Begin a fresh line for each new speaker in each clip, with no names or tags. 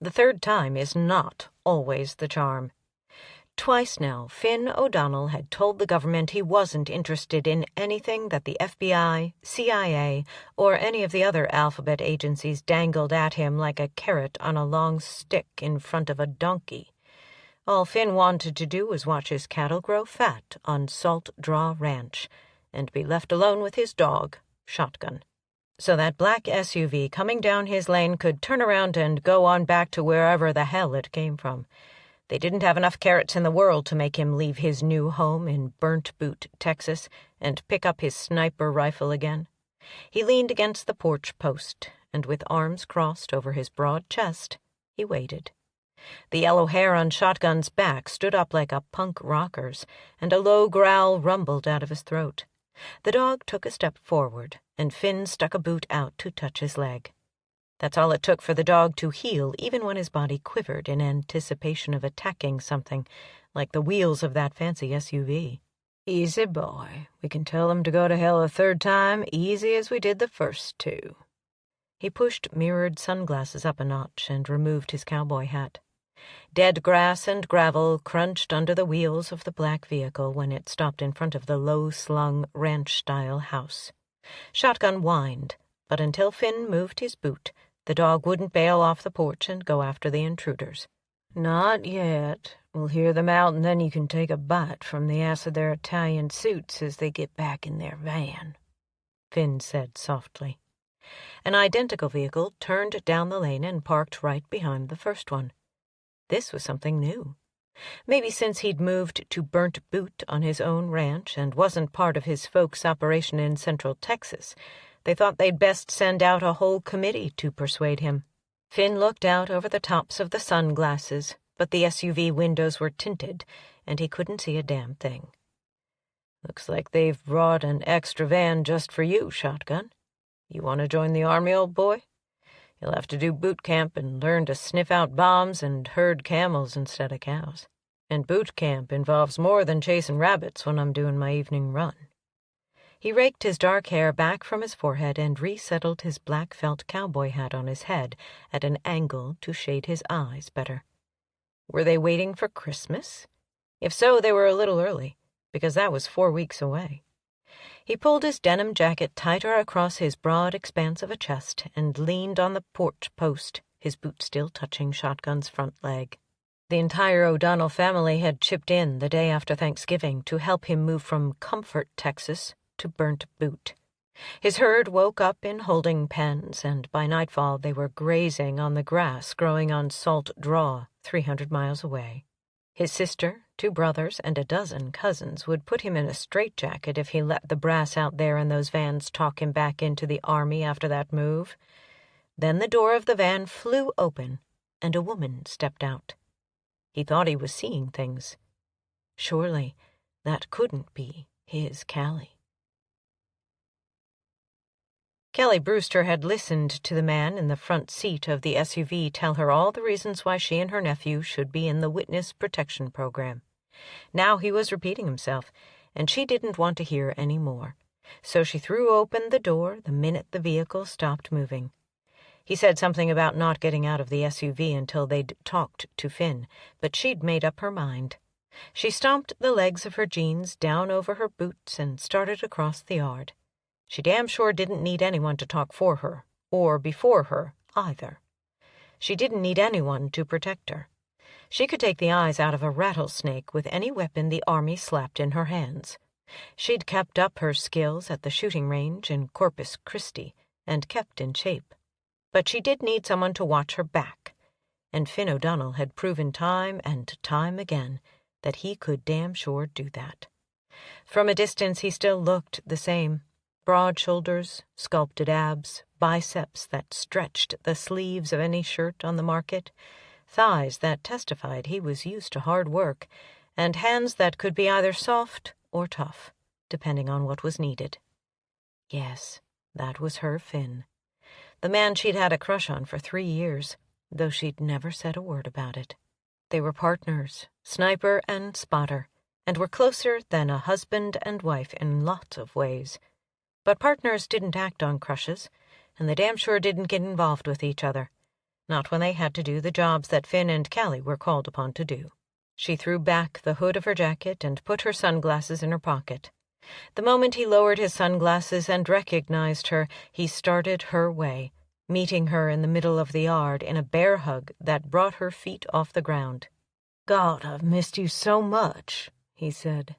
The third time is not always the charm. Twice now, Finn O'Donnell had told the government he wasn't interested in anything that the FBI, CIA, or any of the other alphabet agencies dangled at him like a carrot on a long stick in front of a donkey. All Finn wanted to do was watch his cattle grow fat on Salt Draw Ranch and be left alone with his dog, Shotgun, so that black SUV coming down his lane could turn around and go on back to wherever the hell it came from. They didn't have enough carrots in the world to make him leave his new home in Burnt Boot, Texas, and pick up his sniper rifle again. He leaned against the porch post, and with arms crossed over his broad chest, he waited. The yellow hair on Shotgun's back stood up like a punk rocker's, and a low growl rumbled out of his throat. The dog took a step forward, and Finn stuck a boot out to touch his leg. That's all it took for the dog to heel, even when his body quivered in anticipation of attacking something, like the wheels of that fancy SUV. "Easy, boy. We can tell him to go to hell a third time, easy as we did the first two." He pushed mirrored sunglasses up a notch and removed his cowboy hat. Dead grass and gravel crunched under the wheels of the black vehicle when it stopped in front of the low-slung ranch-style house. Shotgun whined, but until Finn moved his boot, the dog wouldn't bail off the porch and go after the intruders. "Not yet. We'll hear them out, and then you can take a bite from the ass of their Italian suits as they get back in their van," Finn said softly. An identical vehicle turned down the lane and parked right behind the first one. This was something new. Maybe since he'd moved to Burnt Boot on his own ranch and wasn't part of his folks' operation in Central Texas, they thought they'd best send out a whole committee to persuade him. Finn looked out over the tops of the sunglasses, but the SUV windows were tinted, and he couldn't see a damn thing. "Looks like they've brought an extra van just for you, Shotgun. You want to join the Army, old boy? You'll have to do boot camp and learn to sniff out bombs and herd camels instead of cows. And boot camp involves more than chasing rabbits when I'm doing my evening run." He raked his dark hair back from his forehead and resettled his black felt cowboy hat on his head at an angle to shade his eyes better. Were they waiting for Christmas? If so, they were a little early, because that was 4 weeks away. He pulled his denim jacket tighter across his broad expanse of a chest and leaned on the porch post, his boot still touching Shotgun's front leg. The entire O'Donnell family had chipped in the day after Thanksgiving to help him move from Comfort, Texas, to Burnt Boot. His herd woke up in holding pens, and by nightfall they were grazing on the grass growing on Salt Draw, 300 miles away. His sister, 2 brothers, and a dozen cousins would put him in a straitjacket if he let the brass out there in those vans talk him back into the Army after that move. Then the door of the van flew open, and a woman stepped out. He thought he was seeing things. Surely that couldn't be his Callie. Callie Brewster had listened to the man in the front seat of the SUV tell her all the reasons why she and her nephew should be in the Witness Protection Program. Now he was repeating himself, and she didn't want to hear any more. So she threw open the door the minute the vehicle stopped moving. He said something about not getting out of the SUV until they'd talked to Finn, but she'd made up her mind. She stomped the legs of her jeans down over her boots and started across the yard. She damn sure didn't need anyone to talk for her, or before her, either. She didn't need anyone to protect her. She could take the eyes out of a rattlesnake with any weapon the Army slapped in her hands. She'd kept up her skills at the shooting range in Corpus Christi, and kept in shape. But she did need someone to watch her back, and Finn O'Donnell had proven time and time again that he could damn sure do that. From a distance he still looked the same. Broad shoulders, sculpted abs, biceps that stretched the sleeves of any shirt on the market, thighs that testified he was used to hard work, and hands that could be either soft or tough, depending on what was needed. Yes, that was her Finn. The man she'd had a crush on for 3 years, though she'd never said a word about it. They were partners, sniper and spotter, and were closer than a husband and wife in lots of ways. But partners didn't act on crushes, and they damn sure didn't get involved with each other. Not when they had to do the jobs that Finn and Callie were called upon to do. She threw back the hood of her jacket and put her sunglasses in her pocket. The moment he lowered his sunglasses and recognized her, he started her way, meeting her in the middle of the yard in a bear hug that brought her feet off the ground. "God, I've missed you so much," he said.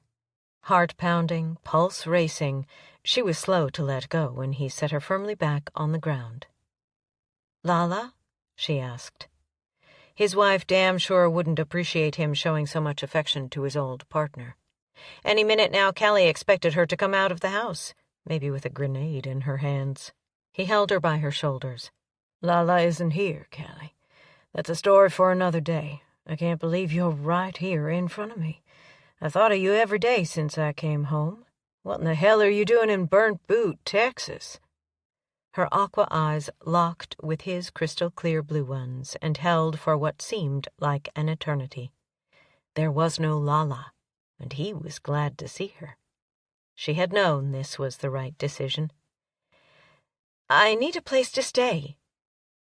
Heart pounding, pulse racing, she was slow to let go when he set her firmly back on the ground. "Lala?" she asked. His wife damn sure wouldn't appreciate him showing so much affection to his old partner. Any minute now, Callie expected her to come out of the house, maybe with a grenade in her hands. He held her by her shoulders. "Lala isn't here, Callie. That's a story for another day. I can't believe you're right here in front of me. I thought of you every day since I came home. What in the hell are you doing in Burnt Boot, Texas?" Her aqua eyes locked with his crystal-clear blue ones and held for what seemed like an eternity. There was no Lala, and he was glad to see her. She had known this was the right decision. "I need a place to stay."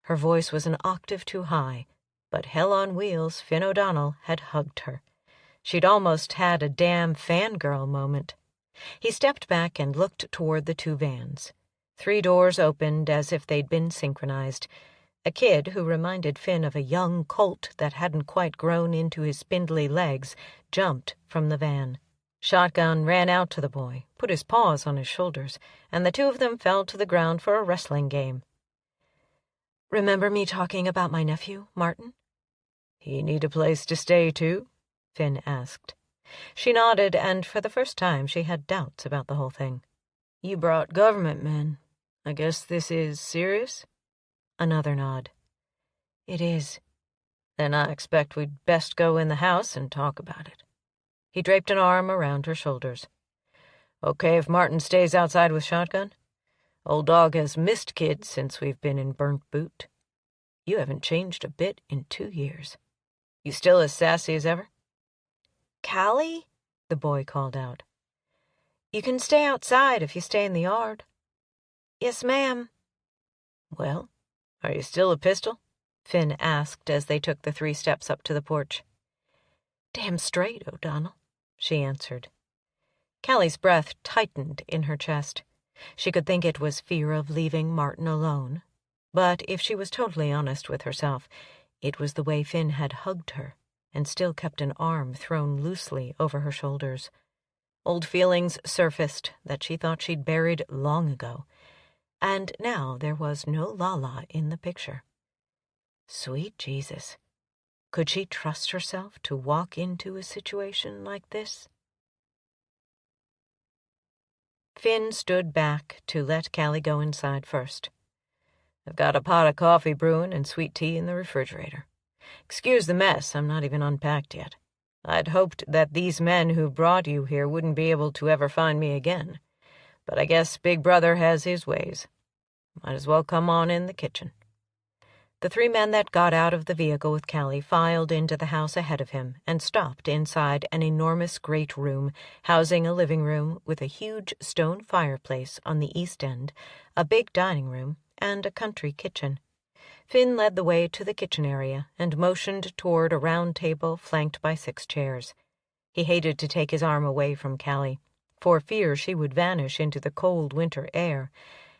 Her voice was an octave too high, but hell on wheels, Finn O'Donnell had hugged her. She'd almost had a damn fangirl moment. He stepped back and looked toward the two vans. 3 doors opened as if they'd been synchronized. A kid who reminded Finn of a young colt that hadn't quite grown into his spindly legs jumped from the van. Shotgun ran out to the boy, put his paws on his shoulders, and the two of them fell to the ground for a wrestling game. "Remember me talking about my nephew, Martin?" "He need a place to stay, too?" Finn asked. She nodded, and for the first time she had doubts about the whole thing. "You brought government men. I guess this is serious?" Another nod. "It is." "Then I expect we'd best go in the house and talk about it." He draped an arm around her shoulders. "Okay if Martin stays outside with Shotgun? Old dog has missed kids since we've been in Burnt Boot. You haven't changed a bit in 2 years. You still as sassy as ever?" "Callie?" the boy called out. "You can stay outside if you stay in the yard." "Yes, ma'am." "Well, are you still a pistol?" Finn asked as they took the 3 steps up to the porch. "Damn straight, O'Donnell," she answered. Callie's breath tightened in her chest. She could think it was fear of leaving Martin alone. But if she was totally honest with herself, it was the way Finn had hugged her and still kept an arm thrown loosely over her shoulders. Old feelings surfaced that she thought she'd buried long ago, and now there was no Lala in the picture. Sweet Jesus. Could she trust herself to walk into a situation like this? Finn stood back to let Callie go inside first. "I've got a pot of coffee brewing and sweet tea in the refrigerator. Excuse the mess, I'm not even unpacked yet. I'd hoped that these men who brought you here wouldn't be able to ever find me again. But I guess Big Brother has his ways. Might as well come on in the kitchen." The 3 men that got out of the vehicle with Callie filed into the house ahead of him and stopped inside an enormous great room, housing a living room with a huge stone fireplace on the east end, a big dining room, and a country kitchen. Finn led the way to the kitchen area and motioned toward a round table flanked by 6 chairs. He hated to take his arm away from Callie, for fear she would vanish into the cold winter air,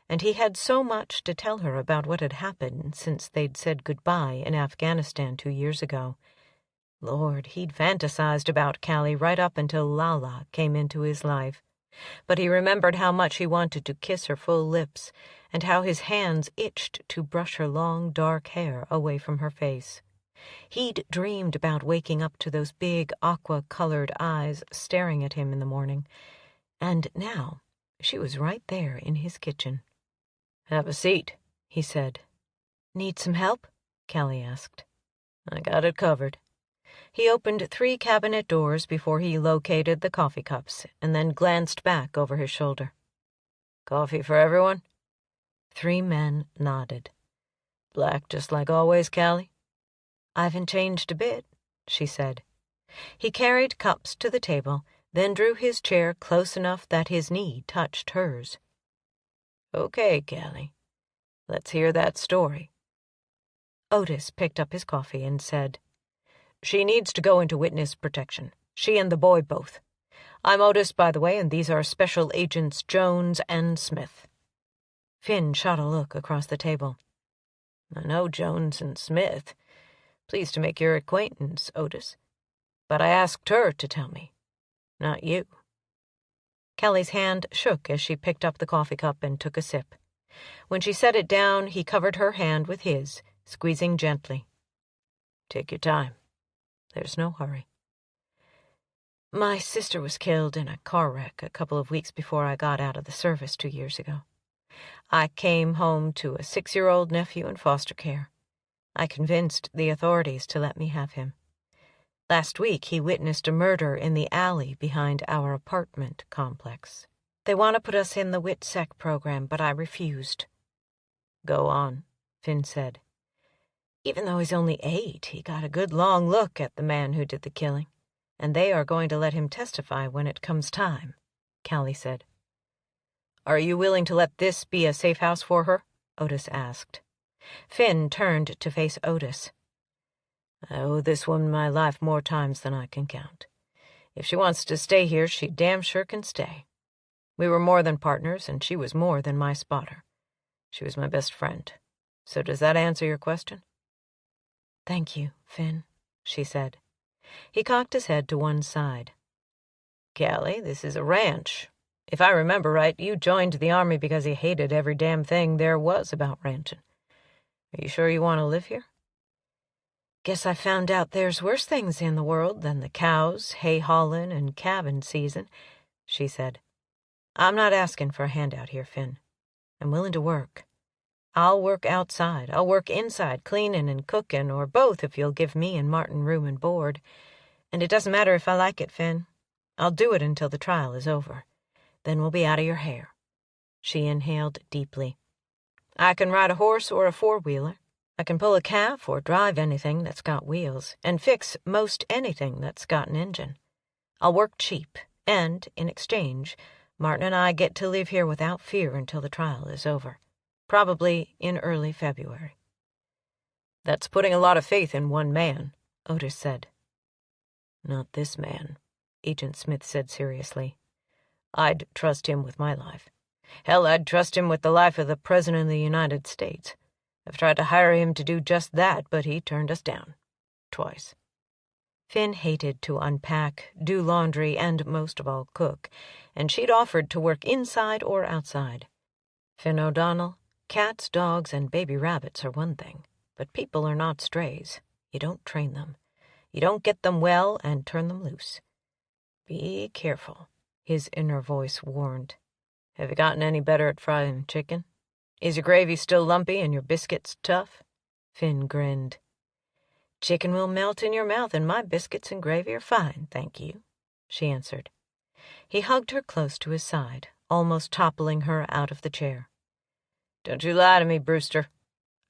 and he had so much to tell her about what had happened since they'd said goodbye in Afghanistan 2 years ago. Lord, he'd fantasized about Callie right up until Lala came into his life. But he remembered how much he wanted to kiss her full lips, and how his hands itched to brush her long, dark hair away from her face. He'd dreamed about waking up to those big, aqua-colored eyes staring at him in the morning, and now she was right there in his kitchen. "Have a seat," he said. "Need some help?" Callie asked. "I got it covered." He opened 3 cabinet doors before he located the coffee cups, and then glanced back over his shoulder. "Coffee for everyone?" 3 men nodded. "Black just like always, Callie?" "I haven't changed a bit," she said. He carried cups to the table, then drew his chair close enough that his knee touched hers. "Okay, Callie. Let's hear that story." Otis picked up his coffee and said, "She needs to go into witness protection. She and the boy both. I'm Otis, by the way, and these are Special Agents Jones and Smith." Finn shot a look across the table. "I know Jones and Smith. Pleased to make your acquaintance, Otis. But I asked her to tell me, not you." Callie's hand shook as she picked up the coffee cup and took a sip. When she set it down, he covered her hand with his, squeezing gently. "Take your time. There's no hurry." "My sister was killed in a car wreck a couple of weeks before I got out of the service 2 years ago. I came home to a 6-year-old nephew in foster care. I convinced the authorities to let me have him. Last week, he witnessed a murder in the alley behind our apartment complex. They want to put us in the WITSEC program, but I refused." "Go on," Finn said. "Even though he's only 8, he got a good long look at the man who did the killing, and they are going to let him testify when it comes time," Callie said. "Are you willing to let this be a safe house for her?" Otis asked. Finn turned to face Otis. "I owe this woman my life more times than I can count. If she wants to stay here, she damn sure can stay. We were more than partners, and she was more than my spotter. She was my best friend. So does that answer your question?" "Thank you, Finn," she said. He cocked his head to one side. "Callie, this is a ranch. If I remember right, you joined the Army because you hated every damn thing there was about ranching. Are you sure you want to live here?" "Guess I found out there's worse things in the world than the cows, hay hauling, and cabin season," she said. "I'm not asking for a handout here, Finn. I'm willing to work. I'll work outside. I'll work inside, cleaning and cooking, or both if you'll give me and Martin room and board. And it doesn't matter if I like it, Finn. I'll do it until the trial is over. Then we'll be out of your hair." She inhaled deeply. "I can ride a horse or a four-wheeler. I can pull a calf or drive anything that's got wheels, and fix most anything that's got an engine. I'll work cheap, and, in exchange, Martin and I get to live here without fear until the trial is over. Probably in early February." "That's putting a lot of faith in one man," Otis said. "Not this man," Agent Smith said seriously. "I'd trust him with my life. Hell, I'd trust him with the life of the President of the United States. I've tried to hire him to do just that, but he turned us down. Twice." Finn hated to unpack, do laundry, and most of all cook, and she'd offered to work inside or outside. "Finn O'Donnell, cats, dogs, and baby rabbits are one thing, but people are not strays. You don't train them. You don't get them well and turn them loose. Be careful," his inner voice warned. "Have you gotten any better at frying chicken? Is your gravy still lumpy and your biscuits tough?" Finn grinned. "Chicken will melt in your mouth, and my biscuits and gravy are fine, thank you," she answered. He hugged her close to his side, almost toppling her out of the chair. "Don't you lie to me, Brewster.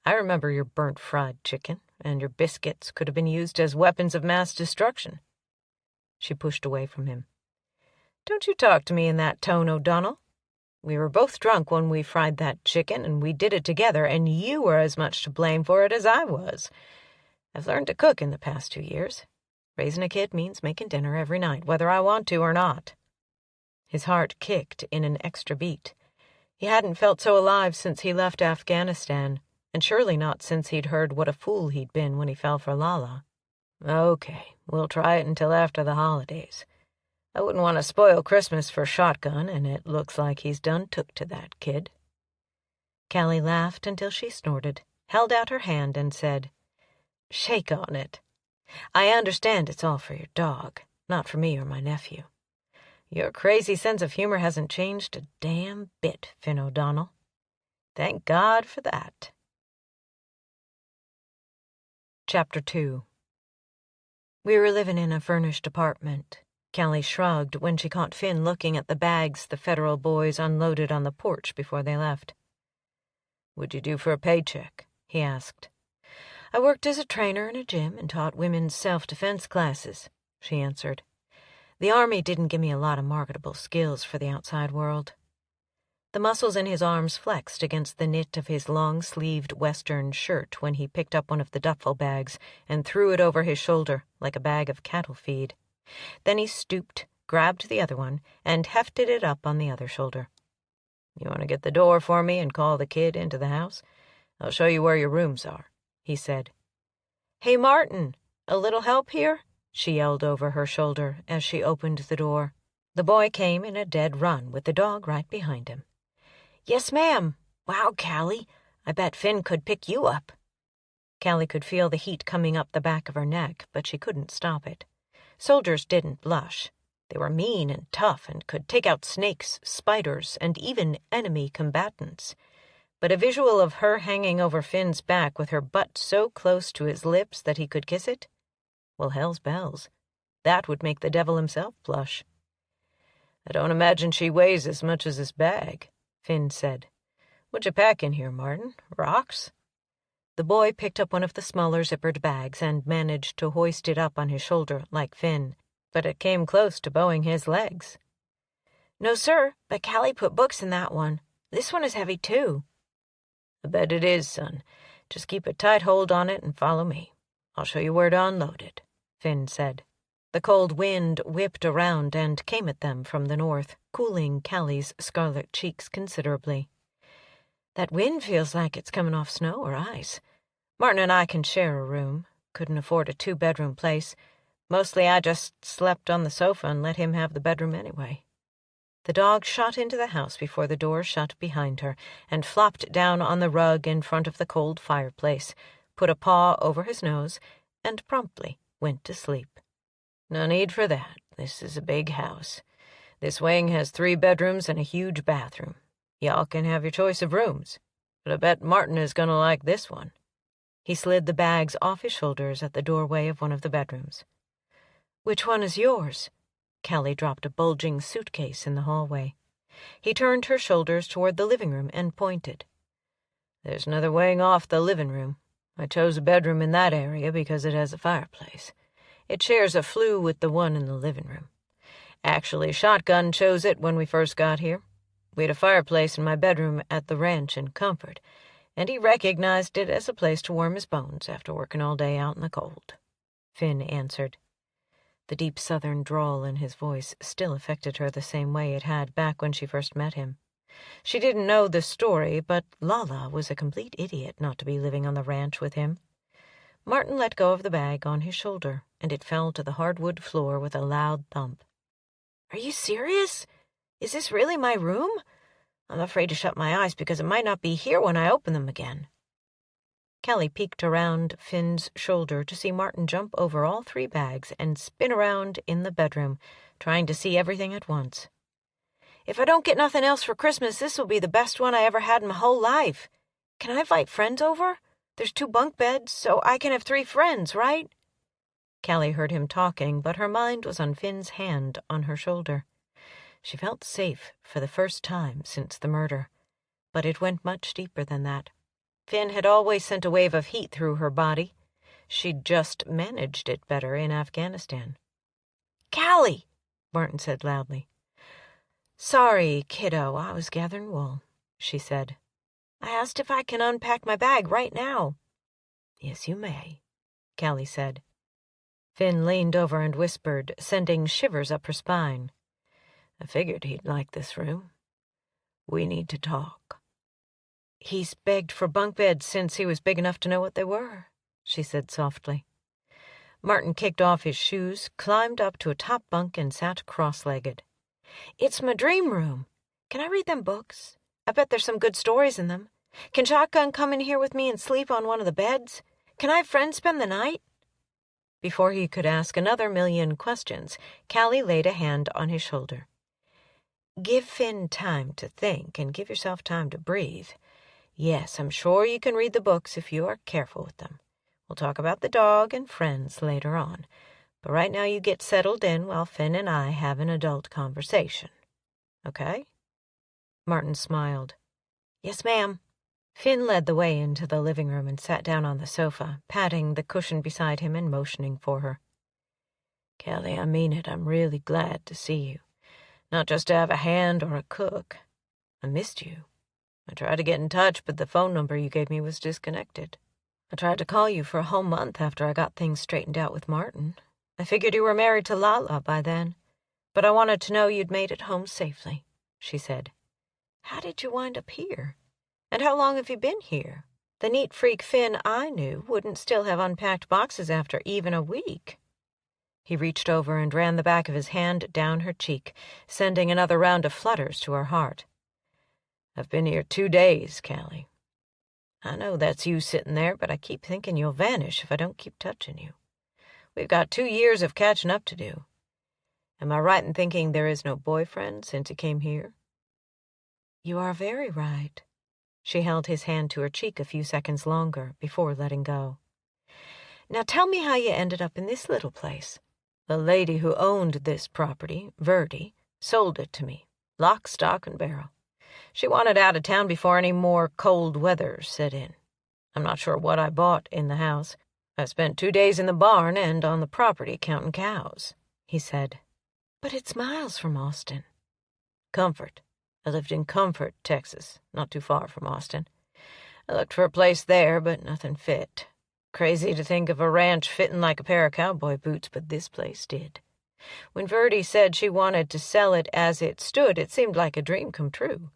I remember your burnt fried chicken, and your biscuits could have been used as weapons of mass destruction." She pushed away from him. "Don't you talk to me in that tone, O'Donnell. We were both drunk when we fried that chicken, and we did it together, and you were as much to blame for it as I was. I've learned to cook in the past 2 years. Raising a kid means making dinner every night, whether I want to or not." His heart kicked in an extra beat. He hadn't felt so alive since he left Afghanistan, and surely not since he'd heard what a fool he'd been when he fell for Lala. "Okay, we'll try it until after the holidays. I wouldn't want to spoil Christmas for Shotgun, and it looks like he's done took to that kid." Callie laughed until she snorted, held out her hand, and said, "Shake on it. I understand it's all for your dog, not for me or my nephew. Your crazy sense of humor hasn't changed a damn bit, Finn O'Donnell. Thank God for that." Chapter 2. We were living in a furnished apartment. Callie shrugged when she caught Finn looking at the bags the federal boys unloaded on the porch before they left. "What'd you do for a paycheck?" he asked. "I worked as a trainer in a gym and taught women's self-defense classes," she answered. "The Army didn't give me a lot of marketable skills for the outside world." The muscles in his arms flexed against the knit of his long-sleeved western shirt when he picked up one of the duffel bags and threw it over his shoulder like a bag of cattle feed. Then he stooped, grabbed the other one, and hefted it up on the other shoulder. "You want to get the door for me and call the kid into the house? I'll show you where your rooms are," he said. "Hey, Martin, a little help here?" she yelled over her shoulder as she opened the door. The boy came in a dead run with the dog right behind him. "Yes, ma'am. Wow, Callie, I bet Finn could pick you up." Callie could feel the heat coming up the back of her neck, but she couldn't stop it. Soldiers didn't blush. They were mean and tough and could take out snakes, spiders, and even enemy combatants. But a visual of her hanging over Finn's back with her butt so close to his lips that he could kiss it? Well, hell's bells. That would make the devil himself blush. "I don't imagine she weighs as much as this bag," Finn said. "What'd you pack in here, Martin? Rocks?" The boy picked up one of the smaller zippered bags and managed to hoist it up on his shoulder like Finn, but it came close to bowing his legs. "No, sir, but Callie put books in that one. This one is heavy, too." "I bet it is, son. Just keep a tight hold on it and follow me. I'll show you where to unload it," Finn said. The cold wind whipped around and came at them from the north, cooling Callie's scarlet cheeks considerably. "That wind feels like it's coming off snow or ice. Martin and I can share a room. Couldn't afford a 2-bedroom place. Mostly I just slept on the sofa and let him have the bedroom anyway." The dog shot into the house before the door shut behind her and flopped down on the rug in front of the cold fireplace, put a paw over his nose, and promptly went to sleep. "No need for that. This is a big house. This wing has 3 bedrooms and a huge bathroom. Y'all can have your choice of rooms, but I bet Martin is going to like this one." He slid the bags off his shoulders at the doorway of one of the bedrooms. "Which one is yours?" Callie dropped a bulging suitcase in the hallway. He turned her shoulders toward the living room and pointed. "There's another wing off the living room. I chose a bedroom in that area because it has a fireplace. It shares a flue with the one in the living room. Actually, Shotgun chose it when we first got here. We had a fireplace in my bedroom at the ranch in Comfort, and he recognized it as a place to warm his bones after working all day out in the cold," Finn answered. The deep southern drawl in his voice still affected her the same way it had back when she first met him. She didn't know the story, but Lala was a complete idiot not to be living on the ranch with him. Martin let go of the bag on his shoulder, and it fell to the hardwood floor with a loud thump. "Are you serious? Is this really my room? I'm afraid to shut my eyes because it might not be here when I open them again." Callie peeked around Finn's shoulder to see Martin jump over all 3 bags and spin around in the bedroom, trying to see everything at once. "If I don't get nothing else for Christmas, this will be the best one I ever had in my whole life. Can I invite friends over? There's 2 bunk beds, so I can have 3 friends, right?" Callie heard him talking, but her mind was on Finn's hand on her shoulder. She felt safe for the first time since the murder, but it went much deeper than that. Finn had always sent a wave of heat through her body. She'd just managed it better in Afghanistan. "Callie!" Martin said loudly. "Sorry, kiddo, I was gathering wool," she said. "I asked if I can unpack my bag right now." "Yes, you may," Callie said. Finn leaned over and whispered, sending shivers up her spine. "I figured he'd like this room. We need to talk." "He's begged for bunk beds since he was big enough to know what they were," she said softly. Martin kicked off his shoes, climbed up to a top bunk, and sat cross-legged. "It's my dream room. Can I read them books? I bet there's some good stories in them. Can Shotgun come in here with me and sleep on one of the beds? Can I have friends spend the night?" Before he could ask another million questions, Callie laid a hand on his shoulder. "Give Finn time to think and give yourself time to breathe. Yes, I'm sure you can read the books if you are careful with them. We'll talk about the dog and friends later on. But right now you get settled in while Finn and I have an adult conversation. Okay?" Martin smiled. "Yes, ma'am." Finn led the way into the living room and sat down on the sofa, patting the cushion beside him and motioning for her. "Callie, I mean it. I'm really glad to see you. Not just to have a hand or a cook. I missed you. I tried to get in touch, but the phone number you gave me was disconnected. I tried to call you for a whole month after I got things straightened out with Martin. I figured you were married to Lala by then, but I wanted to know you'd made it home safely," she said. "How did you wind up here? And how long have you been here? The neat freak Finn I knew wouldn't still have unpacked boxes after even a week." He reached over and ran the back of his hand down her cheek, sending another round of flutters to her heart. "I've been here 2 days, Callie. I know that's you sitting there, but I keep thinking you'll vanish if I don't keep touching you. We've got 2 years of catching up to do. Am I right in thinking there is no boyfriend since he came here?" "You are very right." She held his hand to her cheek a few seconds longer before letting go. "Now tell me how you ended up in this little place." "The lady who owned this property, Verdi, sold it to me, lock, stock, and barrel. She wanted out of town before any more cold weather set in. I'm not sure what I bought in the house. I spent 2 days in the barn and on the property counting cows," he said. "But it's miles from Austin." "Comfort. I lived in Comfort, Texas, not too far from Austin. I looked for a place there, but nothing fit. Crazy to think of a ranch fitting like a pair of cowboy boots, but this place did. When Verdi said she wanted to sell it as it stood, it seemed like a dream come true.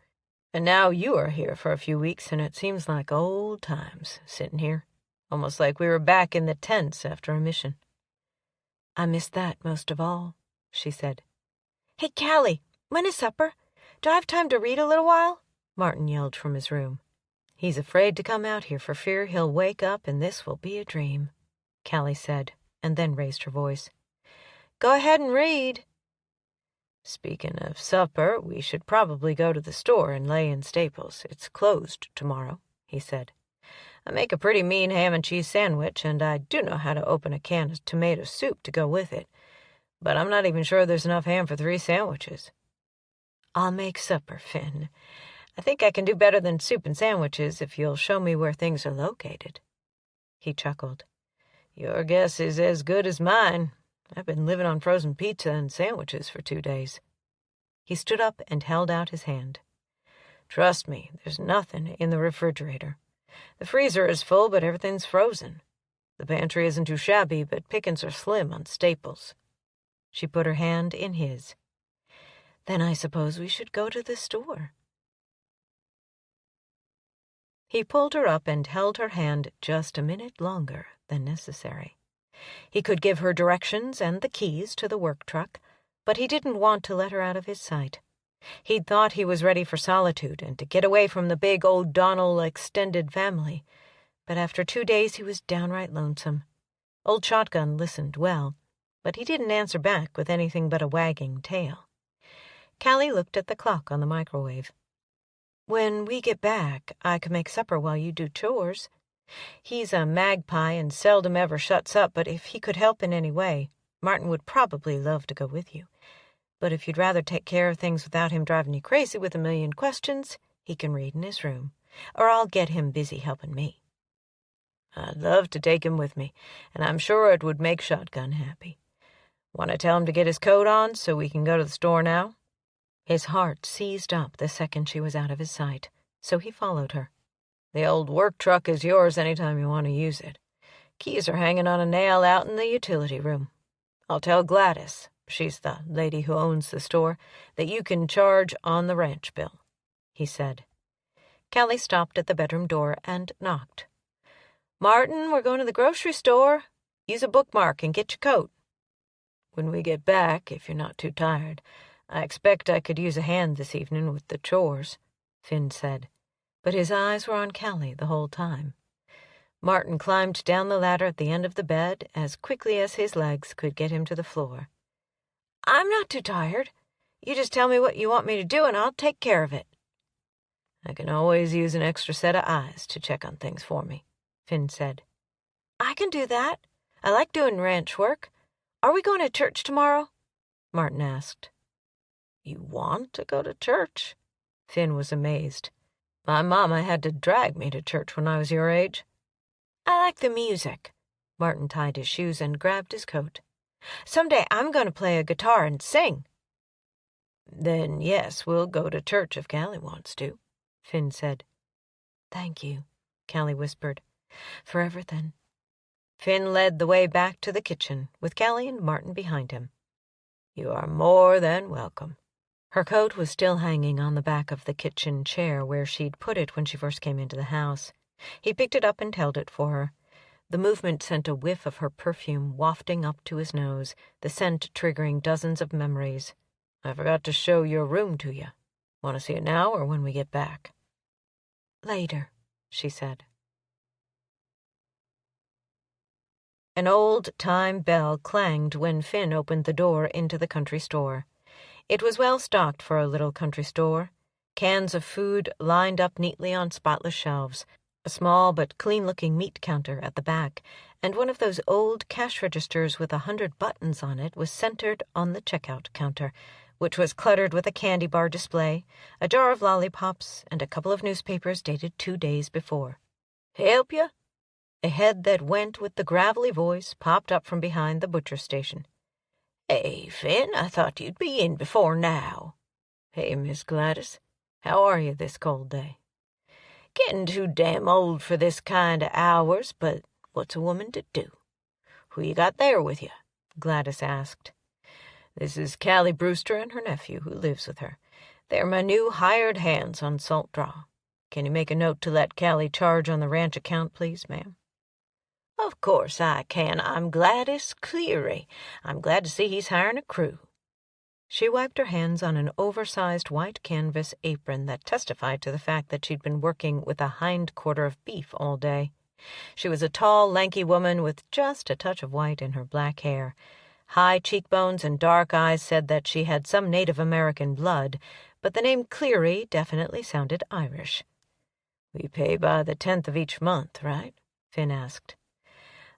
And now you are here for a few weeks, and it seems like old times, sitting here, almost like we were back in the tents after a mission." "I miss that most of all," she said. "Hey, Callie, when is supper? Do I have time to read a little while?" Martin yelled from his room. "He's afraid to come out here for fear he'll wake up and this will be a dream," Callie said, and then raised her voice. "Go ahead and read." "Speaking of supper, we should probably go to the store and lay in Staples. It's closed tomorrow," he said. "I make a pretty mean ham and cheese sandwich, and I do know how to open a can of tomato soup to go with it, but I'm not even sure there's enough ham for 3 sandwiches. I'll make supper, Finn. I think I can do better than soup and sandwiches if you'll show me where things are located." He chuckled. "Your guess is as good as mine. I've been living on frozen pizza and sandwiches for 2 days. He stood up and held out his hand. "Trust me, there's nothing in the refrigerator. The freezer is full, but everything's frozen. The pantry isn't too shabby, but pickings are slim on Staples." She put her hand in his. "Then I suppose we should go to the store." He pulled her up and held her hand just a minute longer than necessary. He could give her directions and the keys to the work truck, but he didn't want to let her out of his sight. He'd thought he was ready for solitude and to get away from the big O'Donnell extended family, but after 2 days he was downright lonesome. Old Shotgun listened well, but he didn't answer back with anything but a wagging tail. Callie looked at the clock on the microwave. "When we get back, I can make supper while you do chores. He's a magpie and seldom ever shuts up, but if he could help in any way, Martin would probably love to go with you. But if you'd rather take care of things without him driving you crazy with a million questions, he can read in his room, or I'll get him busy helping me." "I'd love to take him with me, and I'm sure it would make Shotgun happy. Want to tell him to get his coat on so we can go to the store now?" His heart seized up the second she was out of his sight, so he followed her. "The old work truck is yours anytime you want to use it. Keys are hanging on a nail out in the utility room. I'll tell Gladys, she's the lady who owns the store, that you can charge on the ranch bill," he said. Callie stopped at the bedroom door and knocked. "Martin, we're going to the grocery store. Use a bookmark and get your coat." "When we get back, if you're not too tired. I expect I could use a hand this evening with the chores," Finn said, but his eyes were on Callie the whole time. Martin climbed down the ladder at the end of the bed as quickly as his legs could get him to the floor. "I'm not too tired. You just tell me what you want me to do, and I'll take care of it." "I can always use an extra set of eyes to check on things for me," Finn said. "I can do that. I like doing ranch work. Are we going to church tomorrow?" Martin asked. "You want to go to church?" Finn was amazed. "My mama had to drag me to church when I was your age." "I like the music." Martin tied his shoes and grabbed his coat. "Someday I'm going to play a guitar and sing." Then, yes, we'll go to church if Callie wants to, Finn said. Thank you, Callie whispered. Forever then. Finn led the way back to the kitchen, with Callie and Martin behind him. You are more than welcome. Her coat was still hanging on the back of the kitchen chair where she'd put it when she first came into the house. He picked it up and held it for her. The movement sent a whiff of her perfume wafting up to his nose, the scent triggering dozens of memories. I forgot to show your room to you. Want to see it now or when we get back? Later, she said. An old-time bell clanged when Finn opened the door into the country store. It was well stocked for a little country store. Cans of food lined up neatly on spotless shelves, a small but clean-looking meat counter at the back, and one of those old cash registers with 100 buttons on it was centered on the checkout counter, which was cluttered with a candy bar display, a jar of lollipops, and a couple of newspapers dated 2 days before. Help you? A head that went with the gravelly voice popped up from behind the butcher station. Hey, Finn, I thought you'd be in before now. Hey, Miss Gladys. How are you this cold day? Getting too damn old for this kind of hours, but what's a woman to do? Who you got there with you? Gladys asked. This is Callie Brewster and her nephew, who lives with her. They're my new hired hands on Salt Draw. Can you make a note to let Callie charge on the ranch account, please, ma'am? Of course I can. I'm Gladys Cleary. I'm glad to see he's hiring a crew. She wiped her hands on an oversized white canvas apron that testified to the fact that she'd been working with a hind quarter of beef all day. She was a tall, lanky woman with just a touch of white in her black hair. High cheekbones and dark eyes said that she had some Native American blood, but the name Cleary definitely sounded Irish. We pay by the 10th of each month, right? Finn asked.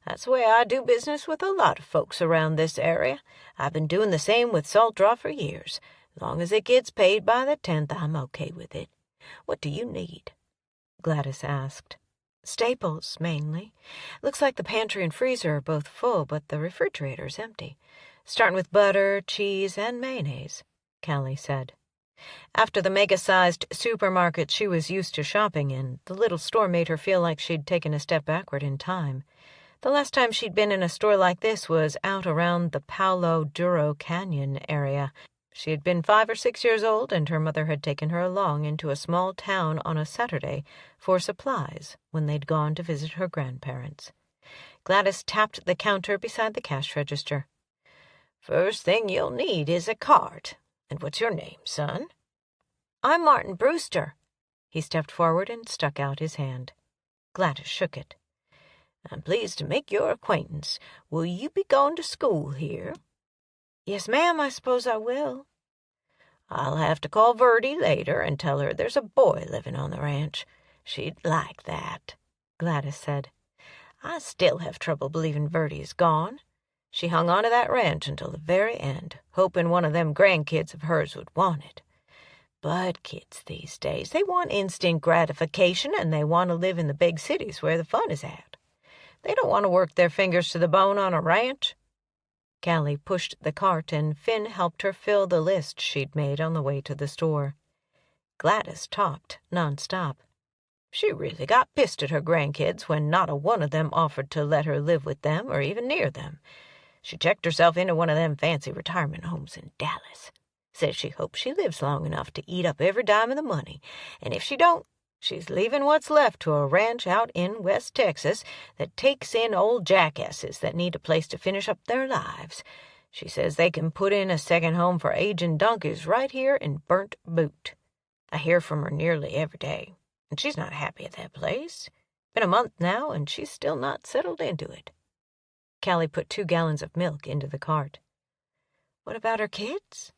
That's the way I do business with a lot of folks around this area. I've been doing the same with Salt Draw for years. As long as it gets paid by the 10th, I'm okay with it. What do you need? Gladys asked. Staples, mainly. Looks like the pantry and freezer are both full, but the refrigerator's empty. Starting with butter, cheese, and mayonnaise, Callie said. After the mega-sized supermarket she was used to shopping in, the little store made her feel like she'd taken a step backward in time. The last time she'd been in a store like this was out around the Paulo Duro Canyon area. She had been 5 or 6 years old, and her mother had taken her along into a small town on a Saturday for supplies when they'd gone to visit her grandparents. Gladys tapped the counter beside the cash register. First thing you'll need is a cart. And what's your name, son? I'm Martin Brewster. He stepped forward and stuck out his hand. Gladys shook it. I'm pleased to make your acquaintance. Will you be going to school here? Yes, ma'am, I suppose I will. I'll have to call Verdi later and tell her there's a boy living on the ranch. She'd like that, Gladys said. I still have trouble believing Verdi is gone. She hung on to that ranch until the very end, hoping one of them grandkids of hers would want it. But kids these days, they want instant gratification, and they want to live in the big cities where the fun is at. They don't want to work their fingers to the bone on a ranch. Callie pushed the cart, and Finn helped her fill the list she'd made on the way to the store. Gladys talked nonstop. She really got pissed at her grandkids when not a one of them offered to let her live with them or even near them. She checked herself into one of them fancy retirement homes in Dallas. Says she hopes she lives long enough to eat up every dime of the money, and if she don't, she's leaving what's left to a ranch out in West Texas that takes in old jackasses that need a place to finish up their lives. She says they can put in a second home for aging donkeys right here in Burnt Boot. I hear from her nearly every day, and she's not happy at that place. Been a month now, and she's still not settled into it. Callie put 2 gallons of milk into the cart. What about her kids?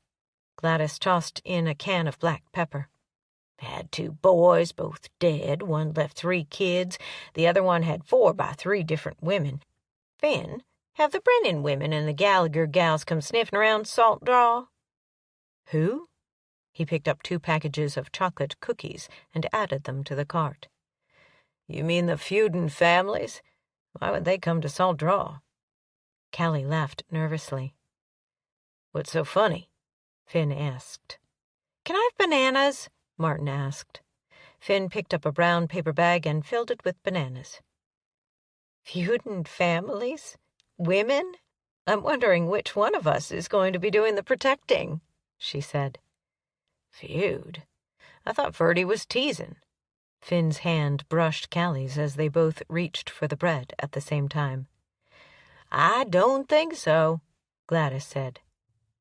Gladys tossed in a can of black pepper. Had 2 boys, both dead. One left 3 kids. The other one had 4 by 3 different women. Finn, have the Brennan women and the Gallagher gals come sniffing around Salt Draw? Who? He picked up 2 packages of chocolate cookies and added them to the cart. You mean the feudin' families? Why would they come to Salt Draw? Callie laughed nervously. What's so funny? Finn asked. "Can I have bananas?" Martin asked. Finn picked up a brown paper bag and filled it with bananas. "Feuding families? Women? I'm wondering which one of us is going to be doing the protecting," she said. "Feud? I thought Verdi was teasing." Finn's hand brushed Callie's as they both reached for the bread at the same time. "I don't think so," Gladys said.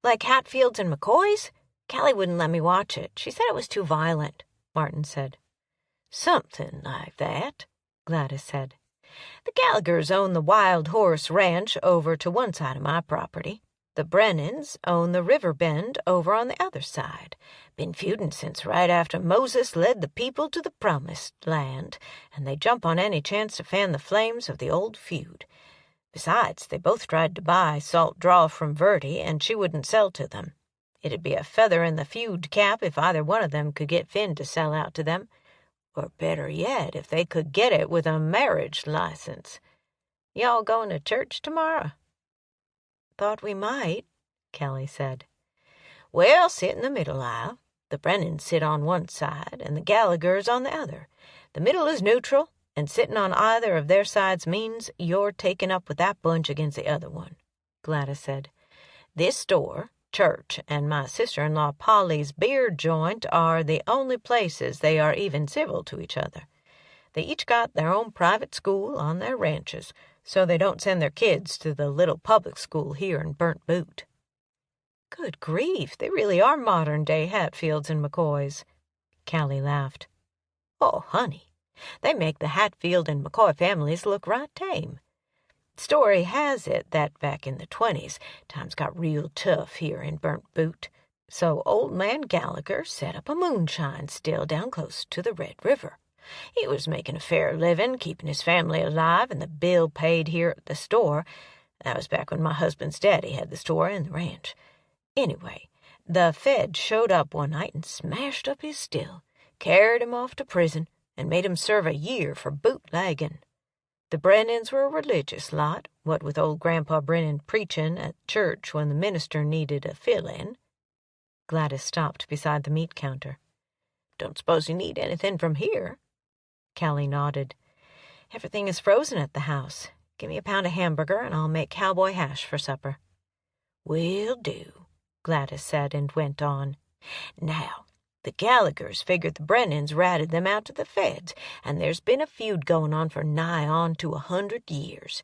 "Like Hatfield's and McCoy's? Callie wouldn't let me watch it. She said it was too violent," Martin said. "Something like that," Gladys said. "The Gallaghers own the Wild Horse Ranch over to one side of my property. The Brennans own the River Bend over on the other side. Been feuding since right after Moses led the people to the Promised Land, and they jump on any chance to fan the flames of the old feud. Besides, they both tried to buy Salt Draw from Verdi, and she wouldn't sell to them. It'd be a feather in the feud cap if either one of them could get Finn to sell out to them. Or better yet, if they could get it with a marriage license. Y'all going to church tomorrow?" "Thought we might," Callie said. "Well, sit in the middle aisle. The Brennans sit on one side, and the Gallaghers on the other. The middle is neutral, and sitting on either of their sides means you're taking up with that bunch against the other one," Gladys said. "This store, church, and my sister-in-law Polly's beer joint are the only places they are even civil to each other. They each got their own private school on their ranches, so they don't send their kids to the little public school here in Burnt Boot." "Good grief, they really are modern-day Hatfields and McCoys," Callie laughed. "Oh, honey, they make the Hatfield and McCoy families look right tame. Story has it that back in the 20s, times got real tough here in Burnt Boot, so old man Gallagher set up a moonshine still down close to the Red River. He was making a fair living, keeping his family alive, and the bill paid here at the store. That was back when my husband's daddy had the store and the ranch. Anyway, the Fed showed up one night and smashed up his still, carried him off to prison, and made him serve a year for bootlegging. The Brennans were a religious lot, what with old Grandpa Brennan preaching at church when the minister needed a fill-in." Gladys stopped beside the meat counter. "Don't suppose you need anything from here?" Callie nodded. "Everything is frozen at the house. Give me a pound of hamburger, and I'll make cowboy hash for supper." "Will do," Gladys said, and went on. "Now, the Gallaghers figured the Brennans ratted them out to the feds, and there's been a feud going on for nigh on to 100 years.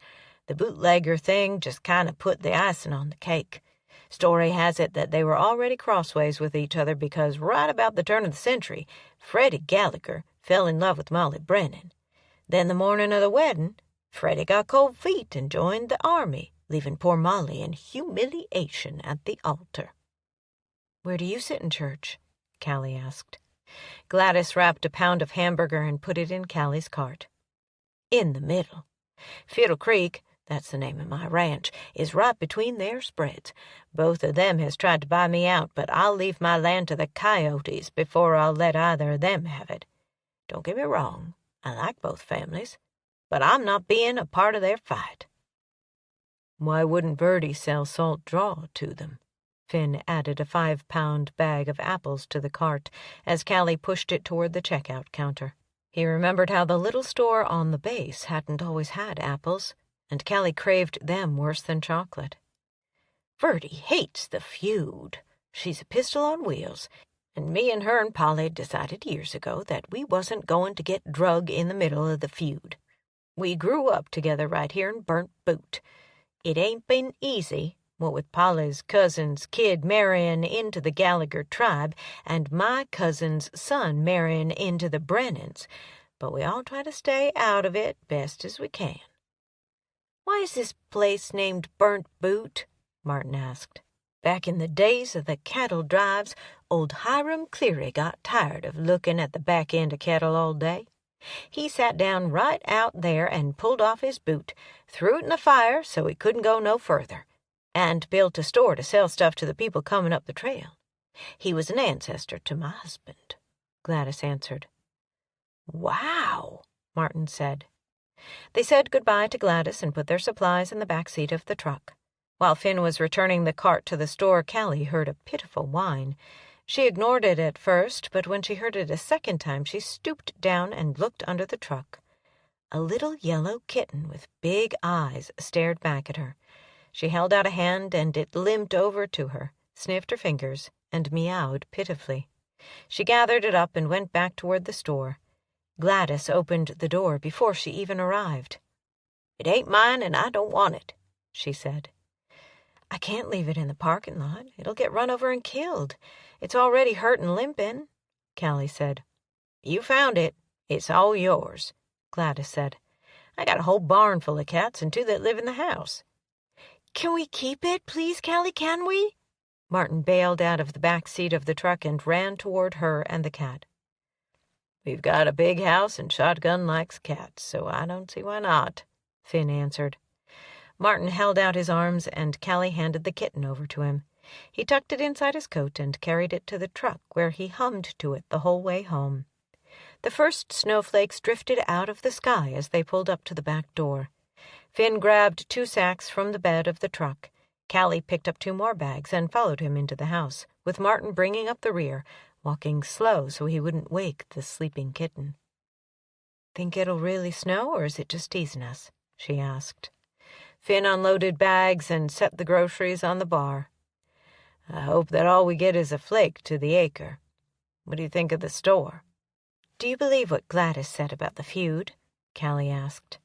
The bootlegger thing just kind of put the icing on the cake. Story has it that they were already crossways with each other because right about the turn of the century, Freddie Gallagher fell in love with Molly Brennan. Then the morning of the wedding, Freddie got cold feet and joined the army, leaving poor Molly in humiliation at the altar." "Where do you sit in church?" Callie asked. Gladys wrapped a pound of hamburger and put it in Callie's cart. "In the middle. Fiddle Creek, that's the name of my ranch, is right between their spreads. Both of them has tried to buy me out, but I'll leave my land to the coyotes before I'll let either of them have it. Don't get me wrong, I like both families, but I'm not being a part of their fight." "Why wouldn't Verdi sell Salt Draw to them?" Finn added a 5-pound bag of apples to the cart as Callie pushed it toward the checkout counter. He remembered how the little store on the base hadn't always had apples, and Callie craved them worse than chocolate. "Verdi hates the feud. She's a pistol on wheels, and me and her and Polly decided years ago that we wasn't going to get drug in the middle of the feud. We grew up together right here in Burnt Boot. It ain't been easy, what with Polly's cousin's kid marrying into the Gallagher tribe and my cousin's son marrying into the Brennans, but we all try to stay out of it best as we can." "Why is this place named Burnt Boot?" Martin asked. "Back in the days of the cattle drives, old Hiram Cleary got tired of looking at the back end of cattle all day. He sat down right out there and pulled off his boot, threw it in the fire so he couldn't go no further, and built a store to sell stuff to the people coming up the trail. He was an ancestor to my husband," Gladys answered. "Wow," Martin said. They said goodbye to Gladys and put their supplies in the back seat of the truck. While Finn was returning the cart to the store, Callie heard a pitiful whine. She ignored it at first, but when she heard it a second time, she stooped down and looked under the truck. A little yellow kitten with big eyes stared back at her. She held out a hand, and it limped over to her, sniffed her fingers, and meowed pitifully. She gathered it up and went back toward the store. Gladys opened the door before she even arrived. "It ain't mine, and I don't want it," she said. "I can't leave it in the parking lot. It'll get run over and killed. It's already hurt and limping," Callie said. "You found it. It's all yours," Gladys said. "I got a whole barn full of cats and 2 that live in the house." "Can we keep it, please, Callie, can we?" Martin bailed out of the back seat of the truck and ran toward her and the cat. "We've got a big house, and Shotgun likes cats, so I don't see why not," Finn answered. Martin held out his arms, and Callie handed the kitten over to him. He tucked it inside his coat and carried it to the truck, where he hummed to it the whole way home. The first snowflakes drifted out of the sky as they pulled up to the back door. Finn grabbed 2 sacks from the bed of the truck. Callie picked up 2 more bags and followed him into the house, with Martin bringing up the rear, walking slow so he wouldn't wake the sleeping kitten. "Think it'll really snow, or is it just teasing us?" she asked. Finn unloaded bags and set the groceries on the bar. "I hope that all we get is a flake to the acre. What do you think of the store?" "Do you believe what Gladys said about the feud?" Callie asked.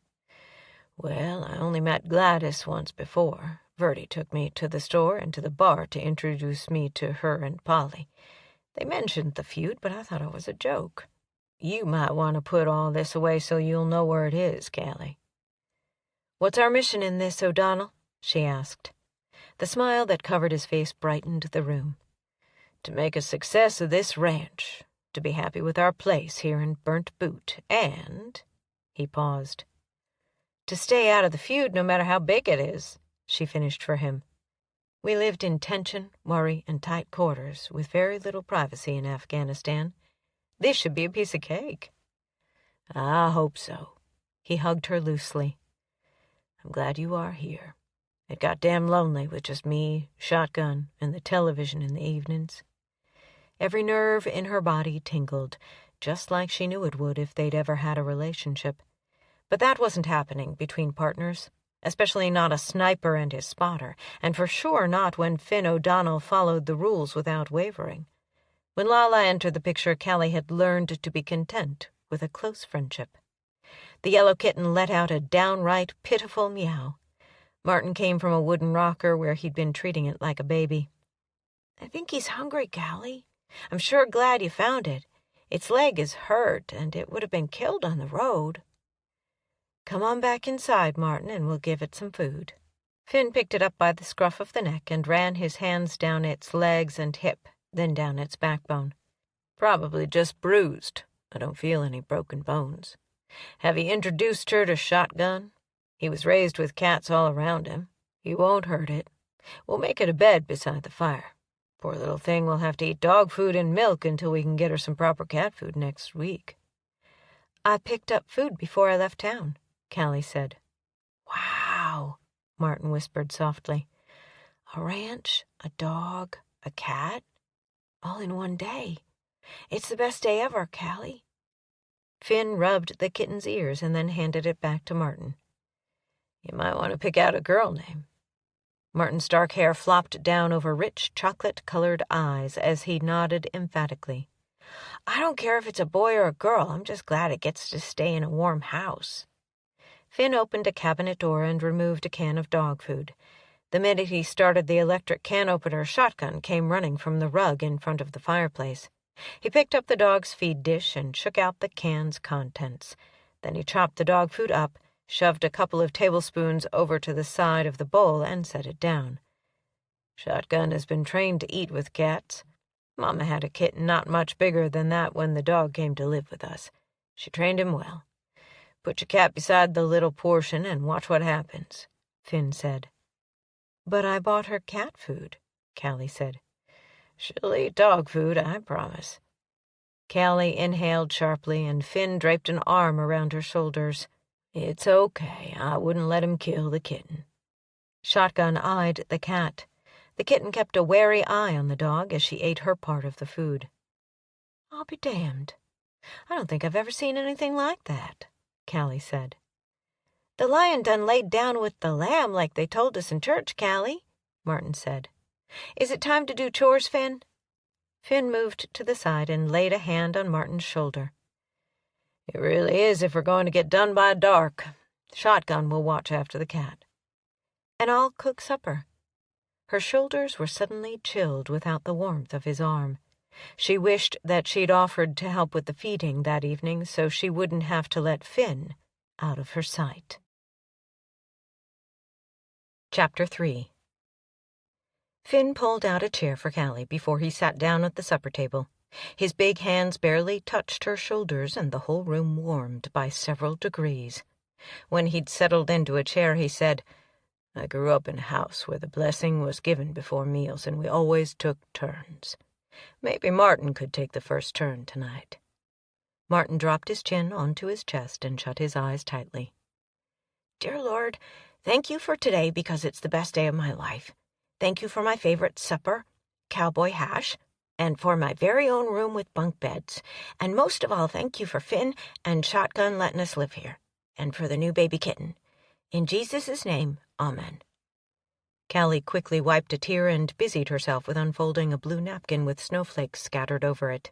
"Well, I only met Gladys once before. Verdi took me to the store and to the bar to introduce me to her and Polly. They mentioned the feud, but I thought it was a joke. You might want to put all this away so you'll know where it is, Callie." "What's our mission in this, O'Donnell?" she asked. The smile that covered his face brightened the room. "To make a success of this ranch, to be happy with our place here in Burnt Boot, and—" he paused. "To stay out of the feud no matter how big it is," she finished for him. "We lived in tension, worry, and tight quarters, with very little privacy in Afghanistan. This should be a piece of cake." "I hope so." He hugged her loosely. "I'm glad you are here. It got damn lonely with just me, Shotgun, and the television in the evenings." Every nerve in her body tingled, just like she knew it would if they'd ever had a relationship. But that wasn't happening between partners, especially not a sniper and his spotter, and for sure not when Finn O'Donnell followed the rules without wavering. When Lala entered the picture, Callie had learned to be content with a close friendship. The yellow kitten let out a downright pitiful meow. Martin came from a wooden rocker where he'd been treating it like a baby. "I think he's hungry, Callie. I'm sure glad you found it. Its leg is hurt, and it would have been killed on the road." "Come on back inside, Martin, and we'll give it some food." Finn picked it up by the scruff of the neck and ran his hands down its legs and hip, then down its backbone. "Probably just bruised. I don't feel any broken bones. Have you introduced her to Shotgun? He was raised with cats all around him. He won't hurt it. We'll make it a bed beside the fire. Poor little thing will have to eat dog food and milk until we can get her some proper cat food next week." "I picked up food before I left town," Callie said. "Wow," Martin whispered softly. "A ranch, a dog, a cat, all in one day. It's the best day ever, Callie." Finn rubbed the kitten's ears and then handed it back to Martin. "You might want to pick out a girl name." Martin's dark hair flopped down over rich, chocolate-colored eyes as he nodded emphatically. "I don't care if it's a boy or a girl. I'm just glad it gets to stay in a warm house." Finn opened a cabinet door and removed a can of dog food. The minute he started the electric can opener, Shotgun came running from the rug in front of the fireplace. He picked up the dog's feed dish and shook out the can's contents. Then he chopped the dog food up, shoved a couple of tablespoons over to the side of the bowl, and set it down. "Shotgun has been trained to eat with cats. Mama had a kitten not much bigger than that when the dog came to live with us. She trained him well. Put your cat beside the little portion and watch what happens," Finn said. "But I bought her cat food," Callie said. "She'll eat dog food, I promise." Callie inhaled sharply, and Finn draped an arm around her shoulders. "It's okay. I wouldn't let him kill the kitten." Shotgun eyed the cat. The kitten kept a wary eye on the dog as she ate her part of the food. "I'll be damned. I don't think I've ever seen anything like that," Callie said. "The lion done laid down with the lamb like they told us in church, Callie," Martin said. "Is it time to do chores, Finn?" Finn moved to the side and laid a hand on Martin's shoulder. "It really is if we're going to get done by dark. Shotgun will watch after the cat." "And I'll cook supper." Her shoulders were suddenly chilled without the warmth of his arm. She wished that she'd offered to help with the feeding that evening so she wouldn't have to let Finn out of her sight. Chapter 3. Finn pulled out a chair for Callie before he sat down at the supper table. His big hands barely touched her shoulders, and the whole room warmed by several degrees. When he'd settled into a chair, he said, "I grew up in a house where the blessing was given before meals, and we always took turns. Maybe Martin could take the first turn tonight." Martin dropped his chin onto his chest and shut his eyes tightly. "Dear Lord, thank you for today because it's the best day of my life. Thank you for my favorite supper, cowboy hash, and for my very own room with bunk beds. And most of all, thank you for Finn and Shotgun letting us live here, and for the new baby kitten. In Jesus' name, amen." Callie quickly wiped a tear and busied herself with unfolding a blue napkin with snowflakes scattered over it.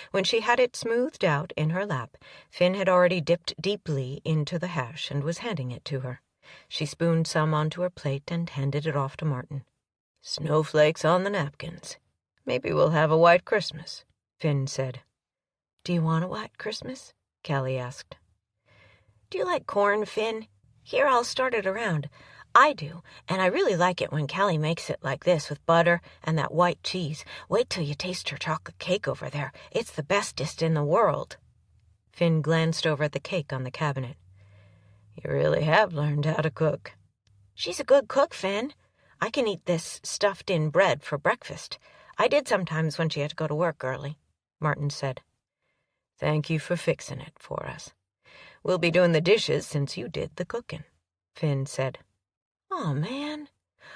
When she had it smoothed out in her lap, Finn had already dipped deeply into the hash and was handing it to her. She spooned some onto her plate and handed it off to Martin. "Snowflakes on the napkins. Maybe we'll have a white Christmas," Finn said. "Do you want a white Christmas?" Callie asked. "Do you like corn, Finn? Here, I'll start it around. I do, and I really like it when Callie makes it like this with butter and that white cheese. Wait till you taste her chocolate cake over there. It's the bestest in the world." Finn glanced over at the cake on the cabinet. "You really have learned how to cook." "She's a good cook, Finn. I can eat this stuffed-in bread for breakfast. I did sometimes when she had to go to work early," Martin said. "Thank you for fixing it for us. We'll be doing the dishes since you did the cooking," Finn said. "Oh, man,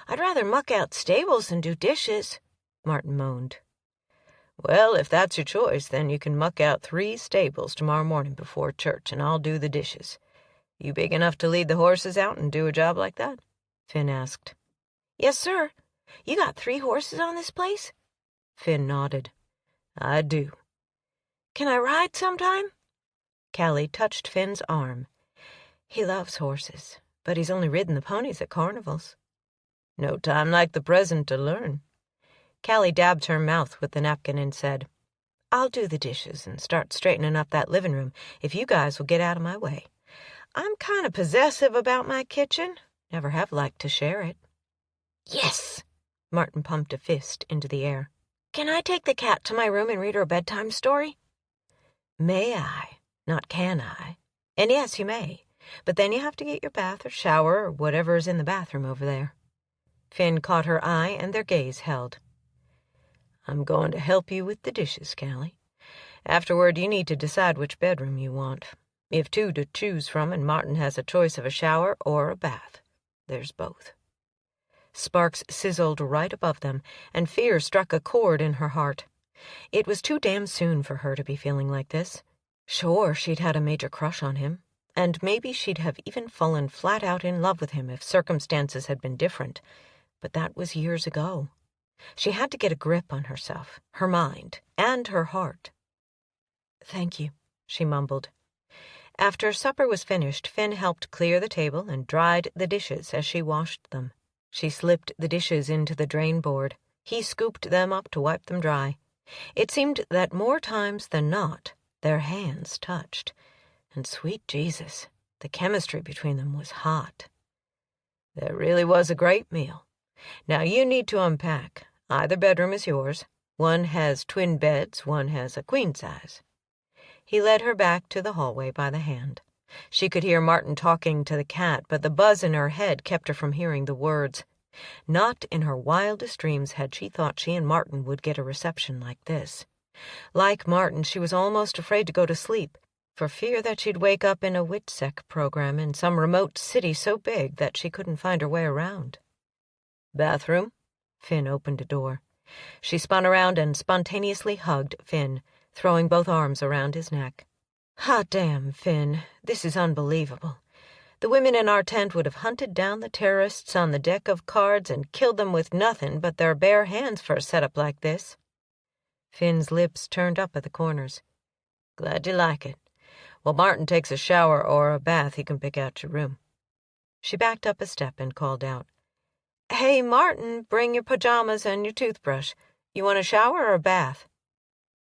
I'd rather muck out stables than do dishes," Martin moaned. "Well, if that's your choice, then you can muck out 3 stables tomorrow morning before church, and I'll do the dishes. You big enough to lead the horses out and do a job like that?" Finn asked. "Yes, sir. You got 3 horses on this place?" Finn nodded. "I do." "Can I ride sometime?" Callie touched Finn's arm. "He loves horses, but he's only ridden the ponies at carnivals." "No time like the present to learn." Callie dabbed her mouth with the napkin and said, "I'll do the dishes and start straightening up that living room if you guys will get out of my way. I'm kind of possessive about my kitchen. Never have liked to share it." "Yes!" Martin pumped a fist into the air. "Can I take the cat to my room and read her a bedtime story?" "May I, not can I. And yes, you may. But then you have to get your bath or shower or whatever's in the bathroom over there." Finn caught her eye and their gaze held. "I'm going to help you with the dishes, Callie. Afterward, you need to decide which bedroom you want. You've 2 to choose from, and Martin has a choice of a shower or a bath. There's both." Sparks sizzled right above them, and fear struck a chord in her heart. It was too damn soon for her to be feeling like this. Sure, she'd had a major crush on him, and maybe she'd have even fallen flat out in love with him if circumstances had been different, but that was years ago. She had to get a grip on herself, her mind, and her heart. "Thank you," she mumbled. After supper was finished, Finn helped clear the table and dried the dishes as she washed them. She slipped the dishes into the drain board. He scooped them up to wipe them dry. It seemed that more times than not, their hands touched. And sweet Jesus, the chemistry between them was hot. "That really was a great meal. Now you need to unpack. Either bedroom is yours. One has twin beds, one has a queen size." He led her back to the hallway by the hand. She could hear Martin talking to the cat, but the buzz in her head kept her from hearing the words. Not in her wildest dreams had she thought she and Martin would get a reception like this. Like Martin, she was almost afraid to go to sleep, for fear that she'd wake up in a WITSEC program in some remote city so big that she couldn't find her way around. "Bathroom?" Finn opened a door. She spun around and spontaneously hugged Finn, throwing both arms around his neck. "Hot damn, Finn, this is unbelievable. The women in our tent would have hunted down the terrorists on the deck of cards and killed them with nothing but their bare hands for a setup like this." Finn's lips turned up at the corners. "Glad you like it. While Martin takes a shower or a bath, he can pick out your room." She backed up a step and called out, "Hey, Martin, bring your pajamas and your toothbrush. You want a shower or a bath?"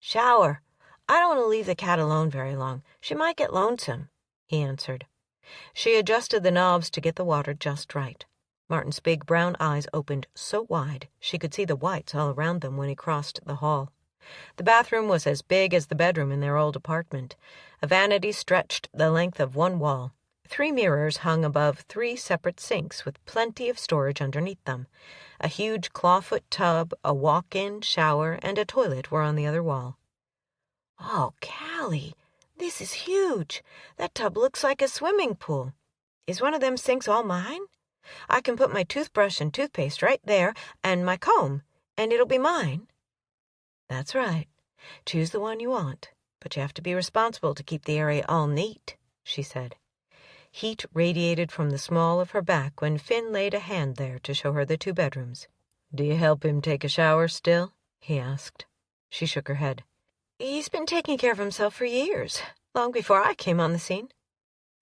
"Shower. I don't want to leave the cat alone very long. She might get lonesome," he answered. She adjusted the knobs to get the water just right. Martin's big brown eyes opened so wide she could see the whites all around them when he crossed the hall. The bathroom was as big as the bedroom in their old apartment. A vanity stretched the length of one wall. 3 mirrors hung above 3 separate sinks with plenty of storage underneath them. A huge clawfoot tub, a walk-in shower, and a toilet were on the other wall. "Oh, Callie, this is huge. That tub looks like a swimming pool. Is one of them sinks all mine? I can put my toothbrush and toothpaste right there, and my comb, and it'll be mine." "That's right. Choose the one you want, but you have to be responsible to keep the area all neat," she said. Heat radiated from the small of her back when Finn laid a hand there to show her the 2 bedrooms. "Do you help him take a shower still?" he asked. She shook her head. "He's been taking care of himself for years, long before I came on the scene."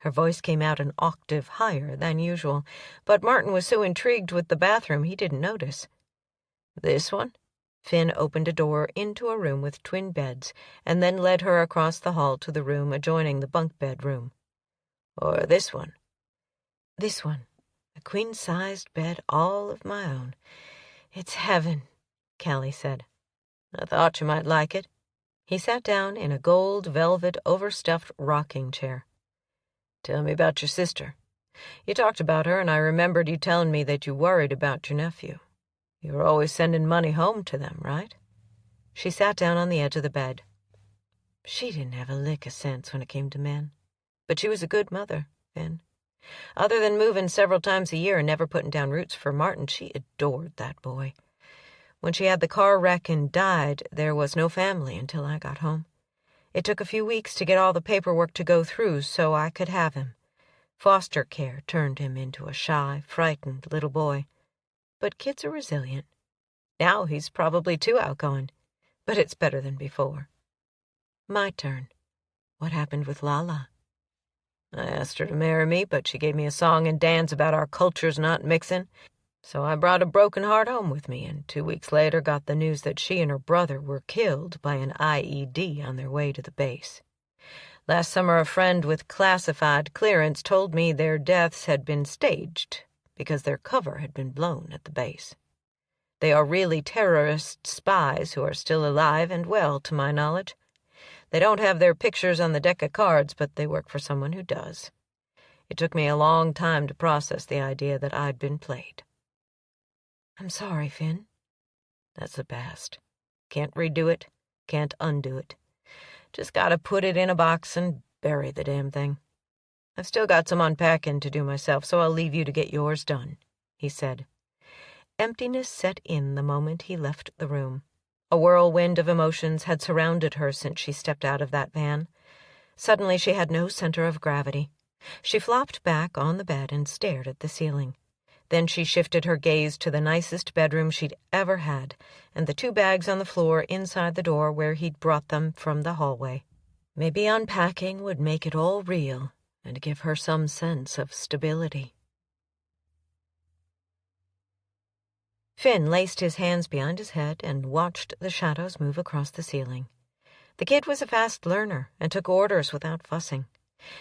Her voice came out an octave higher than usual, but Martin was so intrigued with the bathroom he didn't notice. "This one?" Finn opened a door into a room with twin beds, and then led her across the hall to the room adjoining the bunk bed room. "Or this one?" "This one. A queen-sized bed all of my own. It's heaven," Callie said. "I thought you might like it." He sat down in a gold velvet overstuffed rocking chair. "Tell me about your sister. You talked about her, and I remembered you telling me that you worried about your nephew. You were always sending money home to them, right?" She sat down on the edge of the bed. "She didn't have a lick of sense when it came to men. But she was a good mother, Finn. Other than moving several times a year and never putting down roots for Martin, she adored that boy. When she had the car wreck and died, there was no family until I got home. It took a few weeks to get all the paperwork to go through so I could have him. Foster care turned him into a shy, frightened little boy. But kids are resilient. Now he's probably too outgoing, but it's better than before. My turn. What happened with Lala?" "I asked her to marry me, but she gave me a song and dance about our cultures not mixing. So I brought a broken heart home with me, and 2 weeks later got the news that she and her brother were killed by an IED on their way to the base. Last summer a friend with classified clearance told me their deaths had been staged because their cover had been blown at the base. They are really terrorist spies who are still alive and well, to my knowledge. They don't have their pictures on the deck of cards, but they work for someone who does. It took me a long time to process the idea that I'd been played." "I'm sorry, Finn." "That's the past. Can't redo it, can't undo it. Just gotta put it in a box and bury the damn thing. I've still got some unpacking to do myself, so I'll leave you to get yours done," he said. Emptiness set in the moment he left the room. A whirlwind of emotions had surrounded her since she stepped out of that van. Suddenly she had no center of gravity. She flopped back on the bed and stared at the ceiling. Then she shifted her gaze to the nicest bedroom she'd ever had, and the 2 bags on the floor inside the door where he'd brought them from the hallway. Maybe unpacking would make it all real and give her some sense of stability. Finn laced his hands behind his head and watched the shadows move across the ceiling. The kid was a fast learner and took orders without fussing.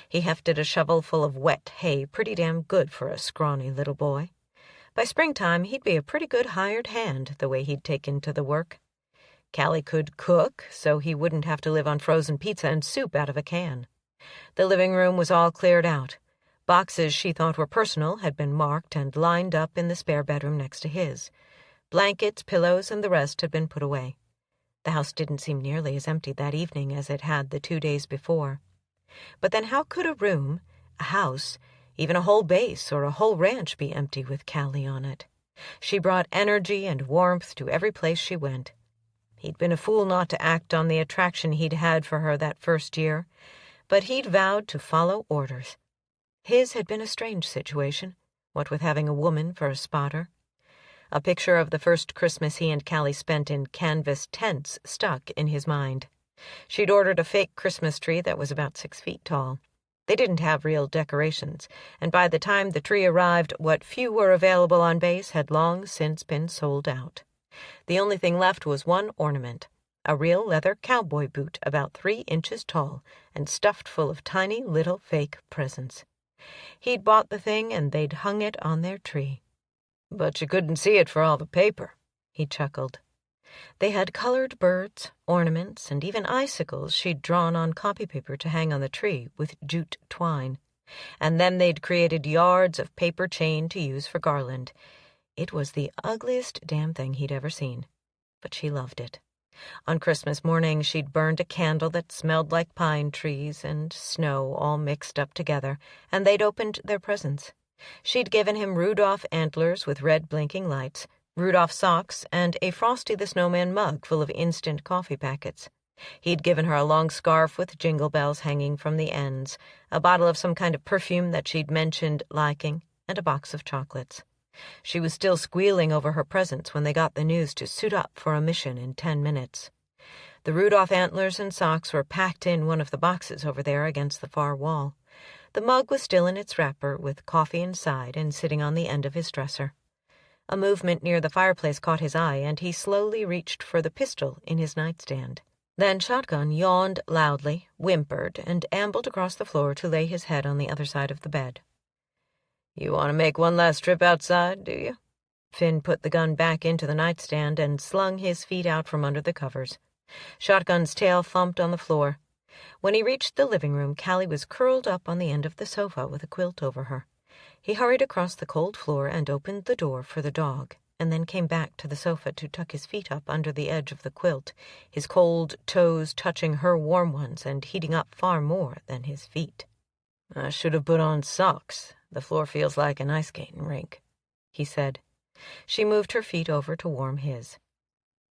He hefted a shovel full of wet hay pretty damn good for a scrawny little boy. By springtime, he'd be a pretty good hired hand, the way he'd taken to the work. Callie could cook, so he wouldn't have to live on frozen pizza and soup out of a can. The living room was all cleared out. Boxes she thought were personal had been marked and lined up in the spare bedroom next to his. Blankets, pillows, and the rest had been put away. The house didn't seem nearly as empty that evening as it had the 2 days before. But then how could a room, a house, even a whole base or a whole ranch be empty with Callie on it? She brought energy and warmth to every place she went. He'd been a fool not to act on the attraction he'd had for her that first year, but he'd vowed to follow orders. His had been a strange situation, what with having a woman for a spotter. A picture of the first Christmas he and Callie spent in canvas tents stuck in his mind. She'd ordered a fake Christmas tree that was about 6 feet tall. They didn't have real decorations, and by the time the tree arrived, what few were available on base had long since been sold out. The only thing left was one ornament, a real leather cowboy boot about 3 inches tall and stuffed full of tiny little fake presents. He'd bought the thing and they'd hung it on their tree. "But you couldn't see it for all the paper," he chuckled. They had colored birds, ornaments, and even icicles she'd drawn on copy paper to hang on the tree with jute twine. And then they'd created yards of paper chain to use for garland. It was the ugliest damn thing he'd ever seen, but she loved it. On Christmas morning, she'd burned a candle that smelled like pine trees and snow all mixed up together, and they'd opened their presents. She'd given him Rudolph antlers with red blinking lights, Rudolph socks, and a Frosty the Snowman mug full of instant coffee packets. He'd given her a long scarf with jingle bells hanging from the ends, a bottle of some kind of perfume that she'd mentioned liking, and a box of chocolates. She was still squealing over her presents when they got the news to suit up for a mission in 10 minutes. The Rudolph antlers and socks were packed in one of the boxes over there against the far wall. The mug was still in its wrapper, with coffee inside and sitting on the end of his dresser. A movement near the fireplace caught his eye, and he slowly reached for the pistol in his nightstand. Then Shotgun yawned loudly, whimpered, and ambled across the floor to lay his head on the other side of the bed. "You want to make one last trip outside, do you?" Finn put the gun back into the nightstand and slung his feet out from under the covers. Shotgun's tail thumped on the floor. When he reached the living room, Callie was curled up on the end of the sofa with a quilt over her. He hurried across the cold floor and opened the door for the dog, and then came back to the sofa to tuck his feet up under the edge of the quilt, his cold toes touching her warm ones and heating up far more than his feet. "I should have put on socks. The floor feels like an ice skating rink," he said. She moved her feet over to warm his.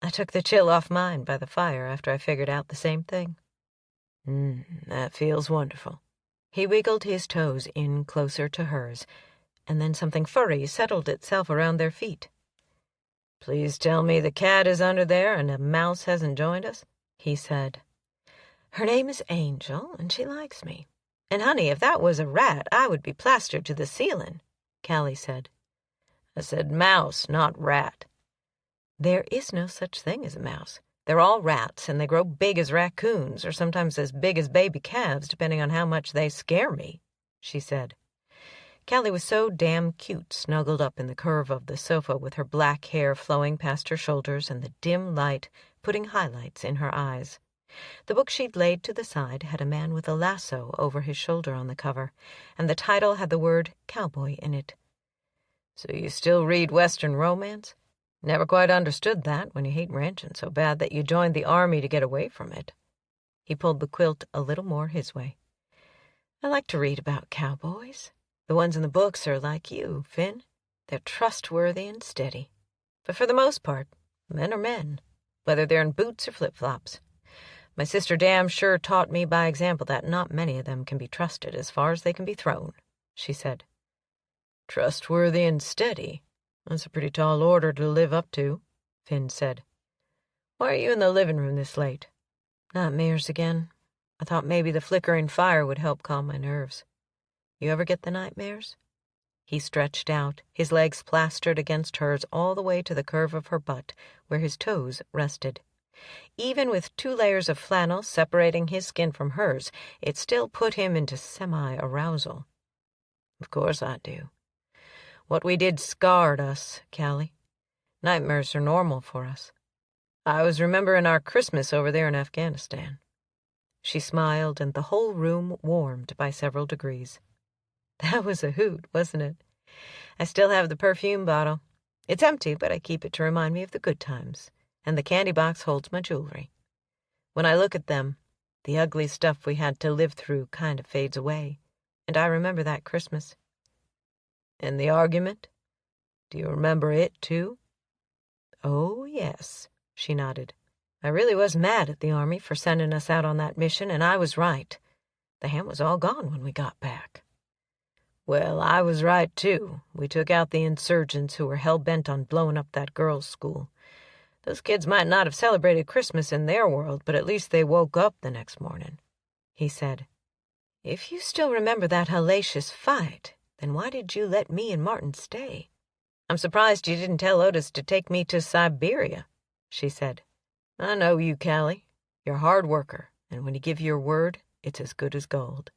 "I took the chill off mine by the fire after I figured out the same thing." That feels wonderful." He wiggled his toes in closer to hers, and then something furry settled itself around their feet. "Please tell me the cat is under there and a mouse hasn't joined us," he said. "Her name is Angel, and she likes me. And, honey, if that was a rat, I would be plastered to the ceiling," Callie said. "I said mouse, not rat." "There is no such thing as a mouse. They're all rats, and they grow big as raccoons, or sometimes as big as baby calves, depending on how much they scare me," she said. Callie was so damn cute, snuggled up in the curve of the sofa with her black hair flowing past her shoulders and the dim light putting highlights in her eyes. The book she'd laid to the side had a man with a lasso over his shoulder on the cover, and the title had the word cowboy in it. "So you still read Western romance? Never quite understood that when you hate ranching so bad that you joined the army to get away from it." He pulled the quilt a little more his way. "I like to read about cowboys. The ones in the books are like you, Finn. They're trustworthy and steady. But for the most part, men are men, whether they're in boots or flip-flops. My sister damn sure taught me by example that not many of them can be trusted as far as they can be thrown," she said. "Trustworthy and steady? That's a pretty tall order to live up to," Finn said. "Why are you in the living room this late?" "Nightmares again. I thought maybe the flickering fire would help calm my nerves. You ever get the nightmares?" He stretched out, his legs plastered against hers all the way to the curve of her butt, where his toes rested. Even with 2 layers of flannel separating his skin from hers, it still put him into semi-arousal. "Of course I do. What we did scarred us, Callie. Nightmares are normal for us. I was remembering our Christmas over there in Afghanistan." She smiled, and the whole room warmed by several degrees. "That was a hoot, wasn't it? I still have the perfume bottle. It's empty, but I keep it to remind me of the good times, and the candy box holds my jewelry. When I look at them, the ugly stuff we had to live through kind of fades away, and I remember that Christmas." "And the argument?" Do you remember it, too?" "Oh, yes," she nodded. "I really was mad at the Army for sending us out on that mission, and I was right. The ham was all gone when we got back." "Well, I was right, too. We took out the insurgents who were hell-bent on blowing up that girls' school. Those kids might not have celebrated Christmas in their world, but at least they woke up the next morning," he said. "If you still remember that hellacious fight, then why did you let me and Martin stay? I'm surprised you didn't tell Otis to take me to Siberia," she said. "I know you, Callie. You're a hard worker, and when you give your word, it's as good as gold.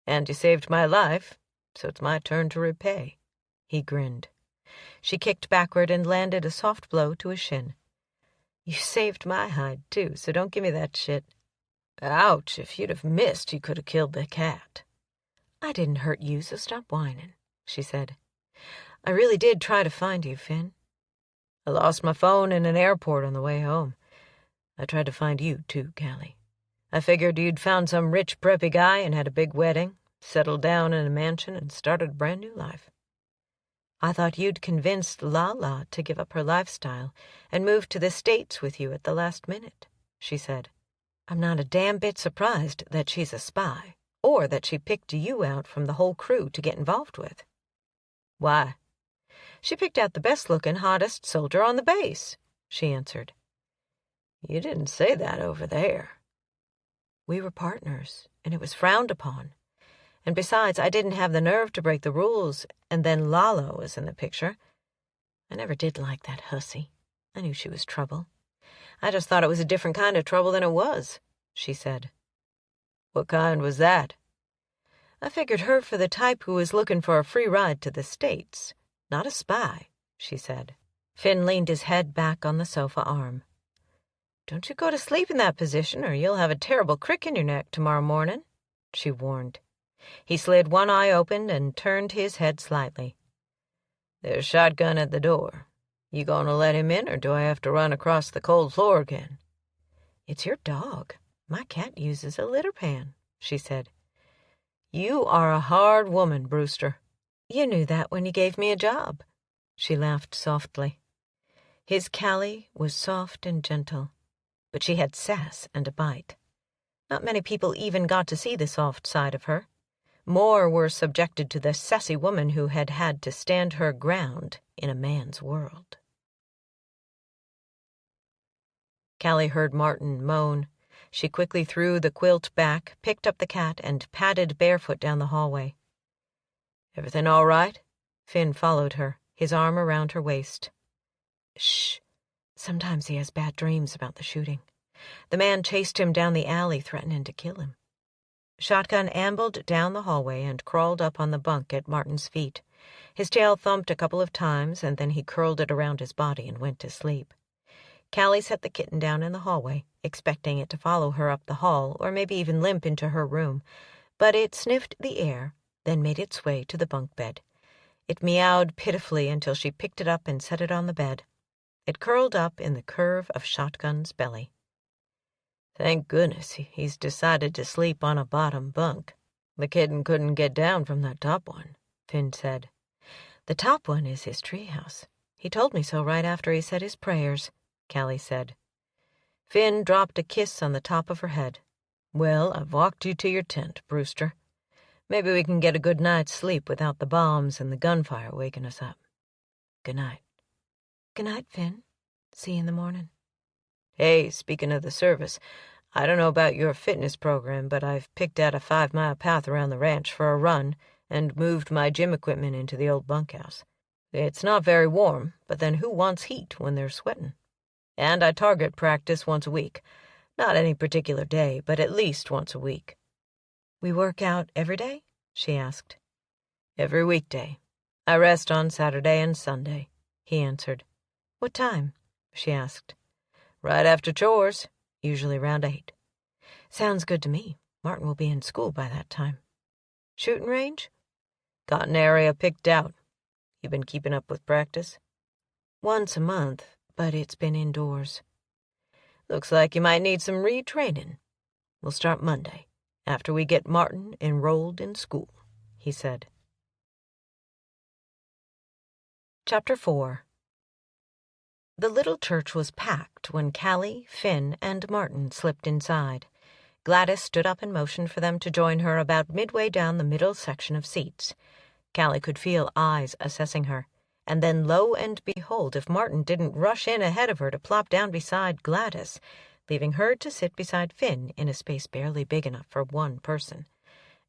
And you saved my life, so it's my turn to repay." He grinned. She kicked backward and landed a soft blow to his shin. "You saved my hide, too, so don't give me that shit." "Ouch, if you'd have missed, you could have killed the cat." "I didn't hurt you, so stop whining," she said. "I really did try to find you, Finn." "I lost my phone in an airport on the way home. I tried to find you, too, Callie. I figured you'd found some rich, preppy guy and had a big wedding, settled down in a mansion, and started a brand new life." "I thought you'd convinced Lala to give up her lifestyle and move to the States with you at the last minute," she said. "I'm not a damn bit surprised that she's a spy, or that she picked you out from the whole crew to get involved with." "Why?" "She picked out the best-looking, hottest soldier on the base," she answered. "You didn't say that over there." "We were partners, and it was frowned upon. And besides, I didn't have the nerve to break the rules, and then Lala was in the picture. I never did like that hussy. I knew she was trouble. I just thought it was a different kind of trouble than it was," she said. "What kind was that?" "I figured her for the type who was looking for a free ride to the States, not a spy," she said. Finn leaned his head back on the sofa arm. "Don't you go to sleep in that position, or you'll have a terrible crick in your neck tomorrow morning," she warned. He slid one eye open and turned his head slightly. "There's a shotgun at the door. You gonna let him in, or do I have to run across the cold floor again?" "It's your dog. My cat uses a litter pan," she said. "You are a hard woman, Brewster." "You knew that when you gave me a job." She laughed softly. His Callie was soft and gentle, but she had sass and a bite. Not many people even got to see the soft side of her. More were subjected to the sassy woman who had had to stand her ground in a man's world. Callie heard Martin moan. She quickly threw the quilt back, picked up the cat, and padded barefoot down the hallway. "Everything all right?" Finn followed her, his arm around her waist. "Shh. Sometimes he has bad dreams about the shooting. The man chased him down the alley, threatening to kill him." Shotgun ambled down the hallway and crawled up on the bunk at Martin's feet. His tail thumped a couple of times, and then he curled it around his body and went to sleep. Callie set the kitten down in the hallway, expecting it to follow her up the hall or maybe even limp into her room, but it sniffed the air, then made its way to the bunk bed. It meowed pitifully until she picked it up and set it on the bed. It curled up in the curve of Shotgun's belly. "Thank goodness he's decided to sleep on a bottom bunk. The kitten couldn't get down from that top one," Finn said. "The top one is his treehouse. He told me so right after he said his prayers," Callie said. Finn dropped a kiss on the top of her head. "Well, I've walked you to your tent, Brewster. Maybe we can get a good night's sleep without the bombs and the gunfire waking us up. Good night." "Good night, Finn. See you in the morning." "Hey, speaking of the service, I don't know about your fitness program, but I've picked out a 5-mile path around the ranch for a run and moved my gym equipment into the old bunkhouse. It's not very warm, but then who wants heat when they're sweating? And I target practice once a week. Not any particular day, but at least once a week." "We work out every day?" she asked. "Every weekday. I rest on Saturday and Sunday," he answered. "What time?" she asked. "Right after chores, usually around 8. "Sounds good to me. Martin will be in school by that time." "Shooting range?" "Got an area picked out. You been keeping up with practice?" "Once a month, but it's been indoors." "Looks like you might need some retraining. We'll start Monday, after we get Martin enrolled in school," he said. Chapter 4. The little church was packed when Callie, Finn, and Martin slipped inside. Gladys stood up and motioned for them to join her about midway down the middle section of seats. Callie could feel eyes assessing her, and then lo and behold, if Martin didn't rush in ahead of her to plop down beside Gladys, leaving her to sit beside Finn in a space barely big enough for one person.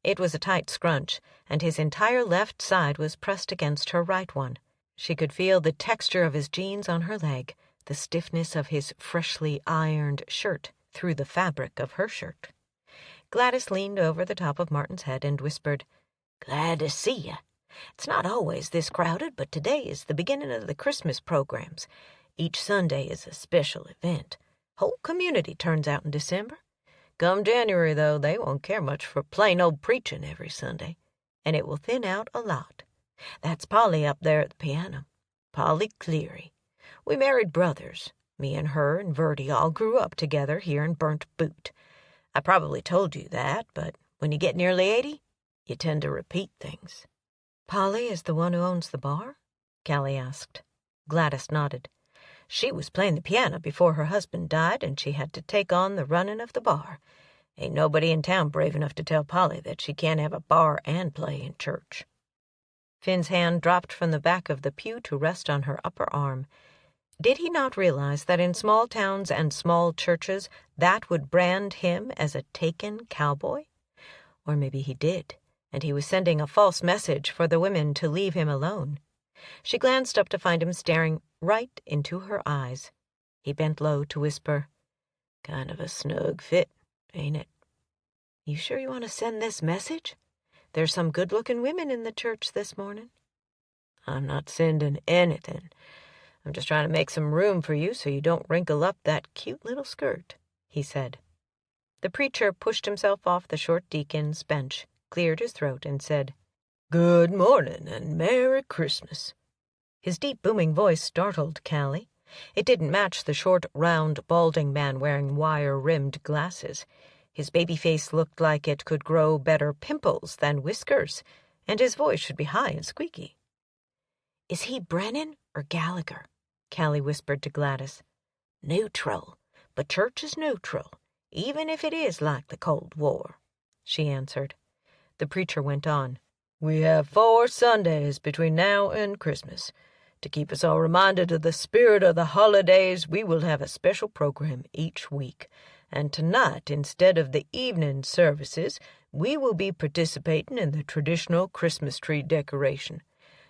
It was a tight scrunch, and his entire left side was pressed against her right one. She could feel the texture of his jeans on her leg, the stiffness of his freshly ironed shirt through the fabric of her shirt. Gladys leaned over the top of Martin's head and whispered, "Glad to see you. It's not always this crowded, but today is the beginning of the Christmas programs. Each Sunday is a special event. Whole community turns out in December. Come January, though, they won't care much for plain old preaching every Sunday, and it will thin out a lot. That's Polly up there at the piano. Polly Cleary. We married brothers. Me and her and Verdi all grew up together here in Burnt Boot. I probably told you that, but when you get nearly 80, you tend to repeat things." "Polly is the one who owns the bar?" Callie asked. Gladys nodded. "She was playing the piano before her husband died, and she had to take on the running of the bar. Ain't nobody in town brave enough to tell Polly that she can't have a bar and play in church." Finn's hand dropped from the back of the pew to rest on her upper arm. Did he not realize that in small towns and small churches that would brand him as a taken cowboy? Or maybe he did, and he was sending a false message for the women to leave him alone. She glanced up to find him staring right into her eyes. He bent low to whisper, "Kind of a snug fit, ain't it?" "You sure you want to send this message? There's some good-looking women in the church this morning." "I'm not sending anything. I'm just trying to make some room for you so you don't wrinkle up that cute little skirt," he said. The preacher pushed himself off the short deacon's bench, cleared his throat, and said, "Good morning and Merry Christmas." His deep, booming voice startled Callie. It didn't match the short, round, balding man wearing wire-rimmed glasses. His baby face looked like it could grow better pimples than whiskers, and his voice should be high and squeaky. "Is he Brennan or Gallagher?" Callie whispered to Gladys. "Neutral, but church is neutral, even if it is like the Cold War," she answered. The preacher went on. "We have 4 Sundays between now and Christmas. To keep us all reminded of the spirit of the holidays, we will have a special program each week. And tonight, instead of the evening services, we will be participating in the traditional Christmas tree decoration.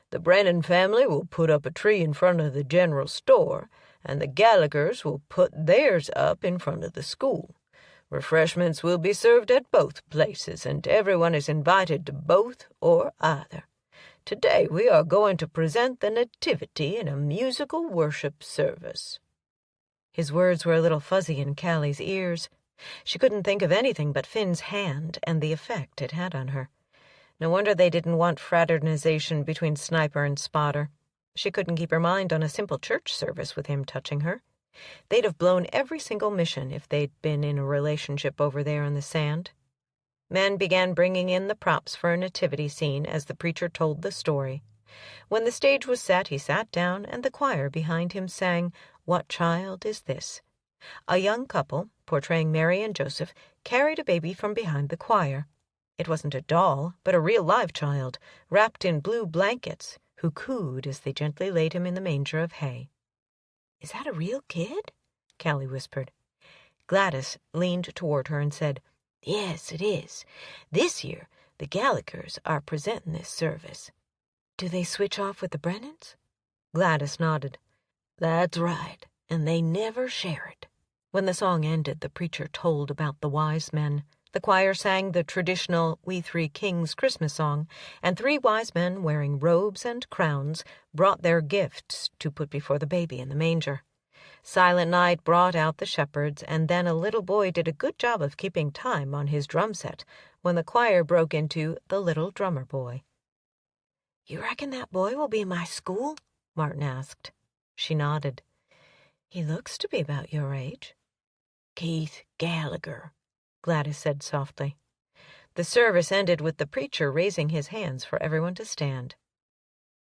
The Brennan family will put up a tree in front of the general store, and the Gallaghers will put theirs up in front of the school. Refreshments will be served at both places, and everyone is invited to both or either. Today we are going to present the Nativity in a musical worship service." His words were a little fuzzy in Callie's ears. She couldn't think of anything but Finn's hand and the effect it had on her. No wonder they didn't want fraternization between sniper and spotter. She couldn't keep her mind on a simple church service with him touching her. They'd have blown every single mission if they'd been in a relationship over there in the sand. Men began bringing in the props for a nativity scene as the preacher told the story. When the stage was set, he sat down, and the choir behind him sang, "What Child Is This?" A young couple, portraying Mary and Joseph, carried a baby from behind the choir. It wasn't a doll, but a real live child, wrapped in blue blankets, who cooed as they gently laid him in the manger of hay. "Is that a real kid?" Callie whispered. Gladys leaned toward her and said, "Yes, it is. This year, the Gallaghers are presenting this service." "Do they switch off with the Brennans?" Gladys nodded. "That's right, and they never share it." When the song ended, the preacher told about the wise men. The choir sang the traditional We Three Kings Christmas song, and 3 wise men wearing robes and crowns brought their gifts to put before the baby in the manger. Silent Night brought out the shepherds, and then a little boy did a good job of keeping time on his drum set when the choir broke into The Little Drummer Boy. "You reckon that boy will be in my school?" Martin asked. She nodded. "He looks to be about your age." "Keith Gallagher," Gladys said softly. The service ended with the preacher raising his hands for everyone to stand.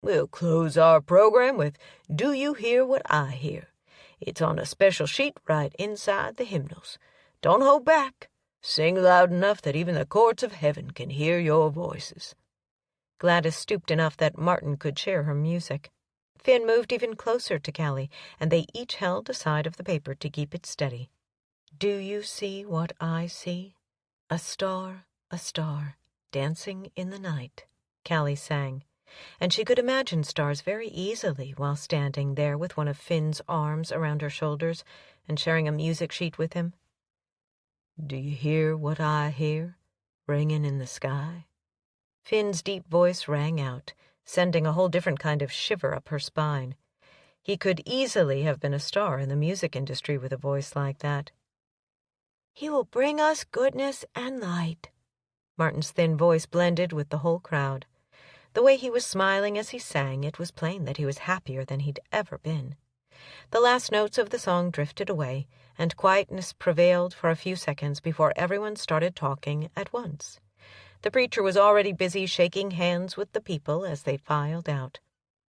We'll close our program with Do You Hear What I Hear? It's on a special sheet right inside the hymnals. Don't hold back. Sing loud enough that even the courts of heaven can hear your voices." Gladys stooped enough that Martin could share her music. Finn moved even closer to Callie, and they each held a side of the paper to keep it steady. "Do you see what I see? A star, dancing in the night," Callie sang, and she could imagine stars very easily while standing there with one of Finn's arms around her shoulders and sharing a music sheet with him. "Do you hear what I hear, ringing in the sky?" Finn's deep voice rang out, sending a whole different kind of shiver up her spine. He could easily have been a star in the music industry with a voice like that. "He will bring us goodness and light." Martin's thin voice blended with the whole crowd. The way he was smiling as he sang, it was plain that he was happier than he'd ever been. The last notes of the song drifted away, and quietness prevailed for a few seconds before everyone started talking at once. The preacher was already busy shaking hands with the people as they filed out.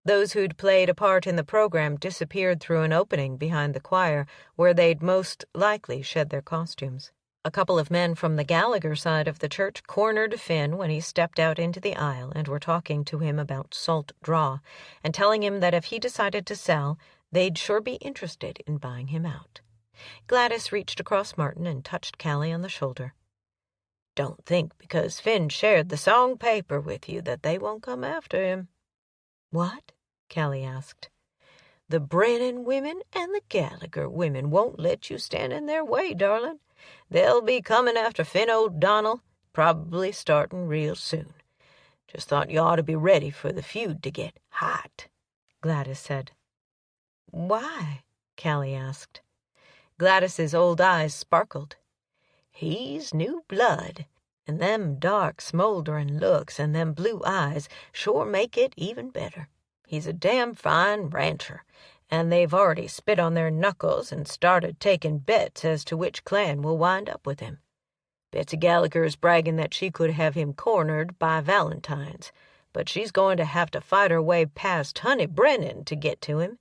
Those who'd played a part in the program disappeared through an opening behind the choir, where they'd most likely shed their costumes. A couple of men from the Gallagher side of the church cornered Finn when he stepped out into the aisle and were talking to him about salt draw, and telling him that if he decided to sell, they'd sure be interested in buying him out. Gladys reached across Martin and touched Callie on the shoulder. "Don't think because Finn shared the song paper with you that they won't come after him." "What?" Callie asked. "The Brennan women and the Gallagher women won't let you stand in their way, darling. They'll be coming after Finn O'Donnell, probably starting real soon. Just thought you ought to be ready for the feud to get hot," Gladys said. "Why?" Callie asked. Gladys's old eyes sparkled. "He's new blood, and them dark, smolderin' looks and them blue eyes sure make it even better. He's a damn fine rancher, and they've already spit on their knuckles and started taking bets as to which clan will wind up with him. Betsy Gallagher is bragging that she could have him cornered by Valentine's, but she's going to have to fight her way past Honey Brennan to get to him.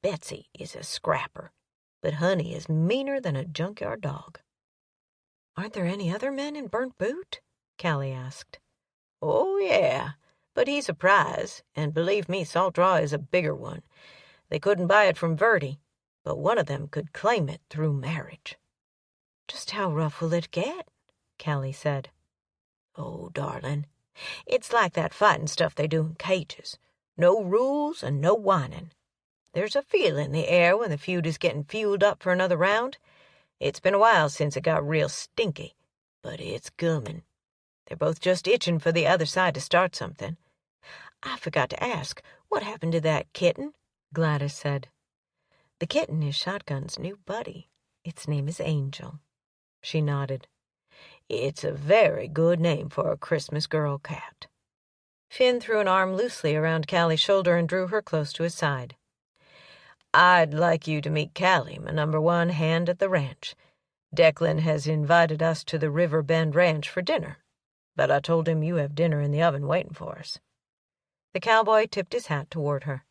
Betsy is a scrapper, but Honey is meaner than a junkyard dog." "Aren't there any other men in Burnt Boot?" Callie asked. "Oh, yeah, but he's a prize, and believe me, salt draw is a bigger one. They couldn't buy it from Verdi, but one of them could claim it through marriage." "Just how rough will it get?" Callie said. "Oh, darling, it's like that fighting stuff they do in cages. No rules and no whining. There's a feel in the air when the feud is getting fueled up for another round. It's been a while since it got real stinky, but it's coming. They're both just itching for the other side to start something. I forgot to ask, what happened to that kitten?" Gladys said. "The kitten is Shotgun's new buddy. Its name is Angel." She nodded. "It's a very good name for a Christmas girl cat." Finn threw an arm loosely around Callie's shoulder and drew her close to his side. "I'd like you to meet Callie, my #1 hand at the ranch. Declan has invited us to the River Bend Ranch for dinner, but I told him you have dinner in the oven waiting for us." The cowboy tipped his hat toward her.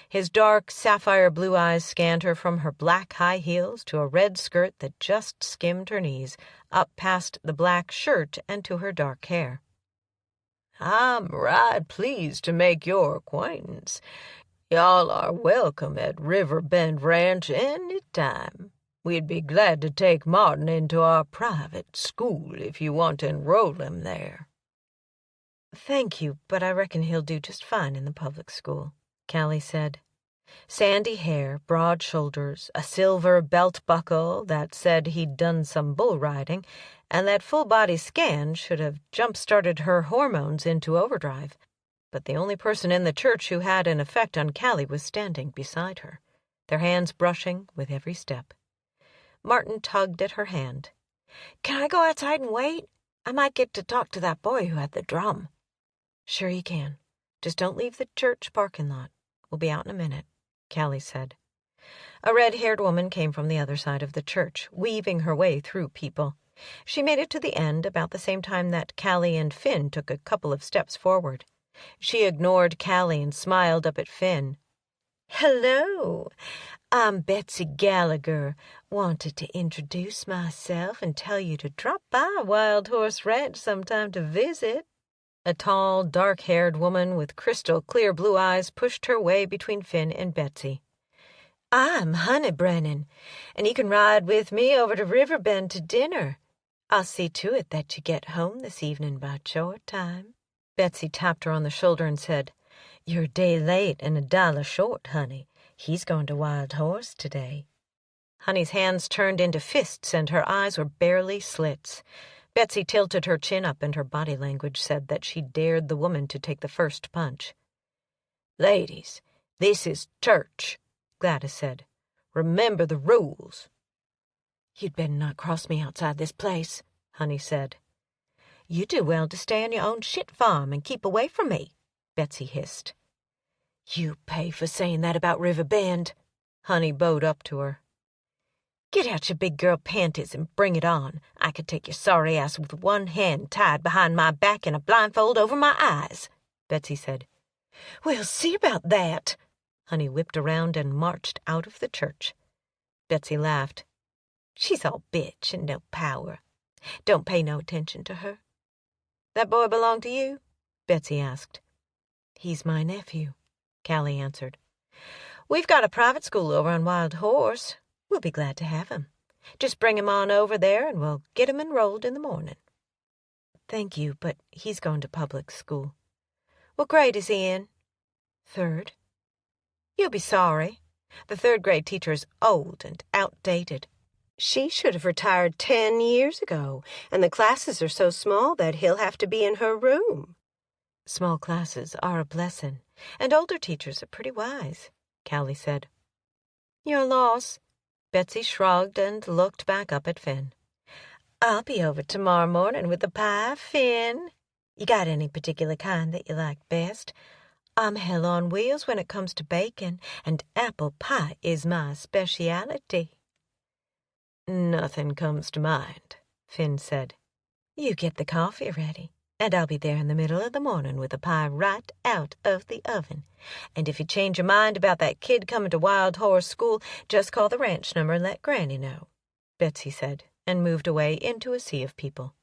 His dark, sapphire-blue eyes scanned her from her black high heels to a red skirt that just skimmed her knees, up past the black shirt and to her dark hair. "I'm right pleased to make your acquaintance. Y'all are welcome at River Bend Ranch any time. We'd be glad to take Martin into our private school if you want to enroll him there." "Thank you, but I reckon he'll do just fine in the public school," Callie said. Sandy hair, broad shoulders, a silver belt buckle that said he'd done some bull riding, and that full-body scan should have jump-started her hormones into overdrive. But the only person in the church who had an effect on Callie was standing beside her, their hands brushing with every step. Martin tugged at her hand. "Can I go outside and wait? I might get to talk to that boy who had the drum." "Sure you can. Just don't leave the church parking lot. We'll be out in a minute," Callie said. A red-haired woman came from the other side of the church, weaving her way through people. She made it to the end about the same time that Callie and Finn took a couple of steps forward. She ignored Callie and smiled up at Finn. "Hello, I'm Betsy Gallagher. Wanted to introduce myself and tell you to drop by Wild Horse Ranch sometime to visit." A tall, dark-haired woman with crystal-clear blue eyes pushed her way between Finn and Betsy. "I'm Honey Brennan, and you can ride with me over to Riverbend to dinner. I'll see to it that you get home this evening by chore time." Betsy tapped her on the shoulder and said, "You're a day late and $1 short, honey. He's going to Wild Horse today." Honey's hands turned into fists and her eyes were barely slits. Betsy tilted her chin up and her body language said that she dared the woman to take the first punch. "Ladies, this is church," Gladys said. "Remember the rules." "You'd better not cross me outside this place," Honey said. "You do well to stay on your own shit farm and keep away from me," Betsy hissed. "You pay for saying that about Riverbend," Honey bowed up to her. "Get out your big girl panties and bring it on. I could take your sorry ass with one hand tied behind my back and a blindfold over my eyes," Betsy said. "We'll see about that." Honey whipped around and marched out of the church. Betsy laughed. "She's all bitch and no power. Don't pay no attention to her." "That boy belong to you?" Betsy asked. "He's my nephew," Callie answered. "We've got a private school over on Wild Horse. We'll be glad to have him. Just bring him on over there and we'll get him enrolled in the morning." "Thank you, but he's going to public school." "What grade is he in?" "Third." "You'll be sorry. The third-grade teacher is old and outdated. She should have retired 10 years ago, and the classes are so small that he'll have to be in her room." "Small classes are a blessing, and older teachers are pretty wise," Callie said. "Your loss." Betsy shrugged and looked back up at Finn. "I'll be over tomorrow morning with the pie, Finn. You got any particular kind that you like best? I'm hell on wheels when it comes to bacon, and apple pie is my speciality." "Nothing comes to mind," Finn said. "You get the coffee ready, and I'll be there in the middle of the morning with the pie right out of the oven. And if you change your mind about that kid coming to Wild Horse School, just call the ranch number and let Granny know," Betsy said, and moved away into a sea of people.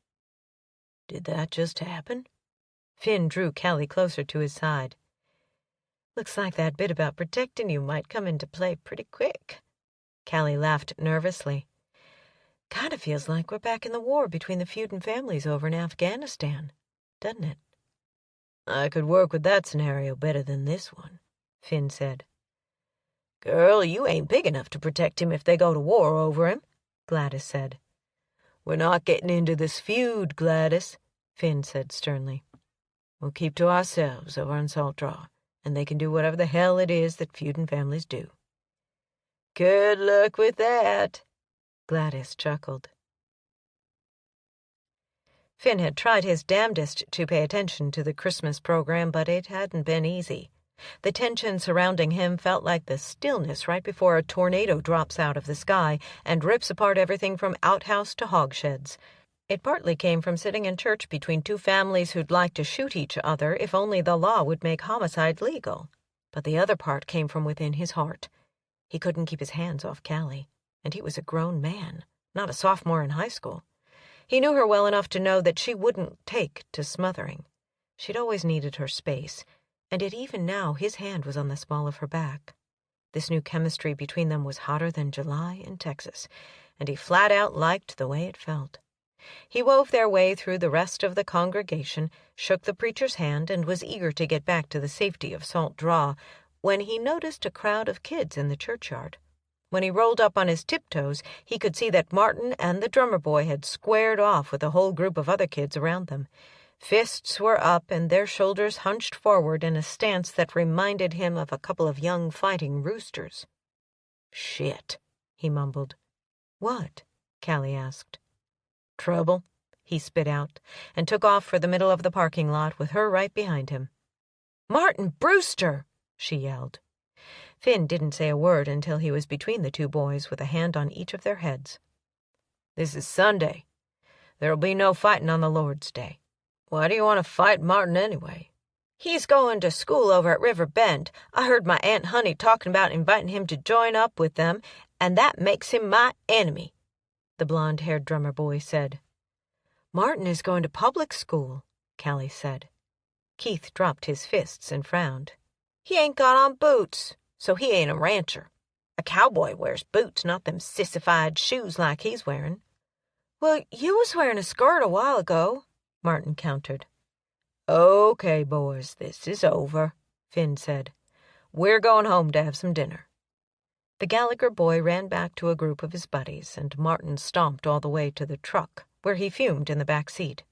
"Did that just happen?" Finn drew Callie closer to his side. "Looks like that bit about protecting you might come into play pretty quick." Callie laughed nervously. "Kind of feels like we're back in the war between the feuding families over in Afghanistan, doesn't it?" "I could work with that scenario better than this one," Finn said. "Girl, you ain't big enough to protect him if they go to war over him," Gladys said. "We're not getting into this feud, Gladys," Finn said sternly. "We'll keep to ourselves over on Salt Draw, and they can do whatever the hell it is that feuding families do." "Good luck with that," Gladys chuckled. Finn had tried his damnedest to pay attention to the Christmas program, but it hadn't been easy. The tension surrounding him felt like the stillness right before a tornado drops out of the sky and rips apart everything from outhouse to hogsheds. It partly came from sitting in church between two families who'd like to shoot each other if only the law would make homicide legal. But the other part came from within his heart. He couldn't keep his hands off Callie, and he was a grown man, not a sophomore in high school. He knew her well enough to know that she wouldn't take to smothering. She'd always needed her space, and yet even now his hand was on the small of her back. This new chemistry between them was hotter than July in Texas, and he flat out liked the way it felt. He wove their way through the rest of the congregation, shook the preacher's hand, and was eager to get back to the safety of Salt Draw when he noticed a crowd of kids in the churchyard. When he rolled up on his tiptoes, he could see that Martin and the drummer boy had squared off with a whole group of other kids around them. Fists were up and their shoulders hunched forward in a stance that reminded him of a couple of young fighting roosters. "Shit," he mumbled. "What?" Callie asked. "Trouble," he spit out, and took off for the middle of the parking lot with her right behind him. "Martin Brewster!" she yelled. Finn didn't say a word until he was between the two boys with a hand on each of their heads. "This is Sunday. There'll be no fighting on the Lord's Day. Why do you want to fight Martin anyway?" He's going to school over at River Bend. I heard my Aunt Honey talking about inviting him to join up with them, and that makes him my enemy," the blonde-haired drummer boy said. "Martin is going to public school," Callie said. Keith dropped his fists and frowned. "He ain't got on boots, so he ain't a rancher. A cowboy wears boots, not them sissified shoes like he's wearing." "Well, you was wearing a skirt a while ago," Martin countered. "Okay, boys, this is over," Finn said. "We're going home to have some dinner." The Gallagher boy ran back to a group of his buddies, and Martin stomped all the way to the truck, where he fumed in the back seat.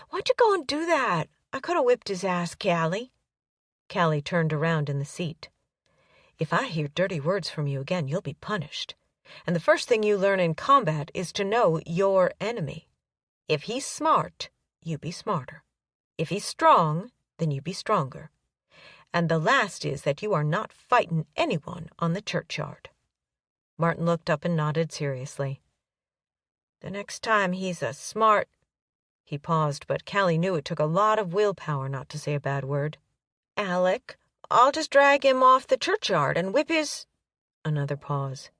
"Why'd you go and do that? I could have whipped his ass, Callie." Callie turned around in the seat. "If I hear dirty words from you again, you'll be punished. And the first thing you learn in combat is to know your enemy. If he's smart, you be smarter. If he's strong, then you be stronger. And the last is that you are not fighting anyone on the churchyard." Martin looked up and nodded seriously. "The next time he's a smart—" He paused, but Callie knew it took a lot of willpower not to say a bad word. "Alec, I'll just drag him off the churchyard and whip his—" Another pause.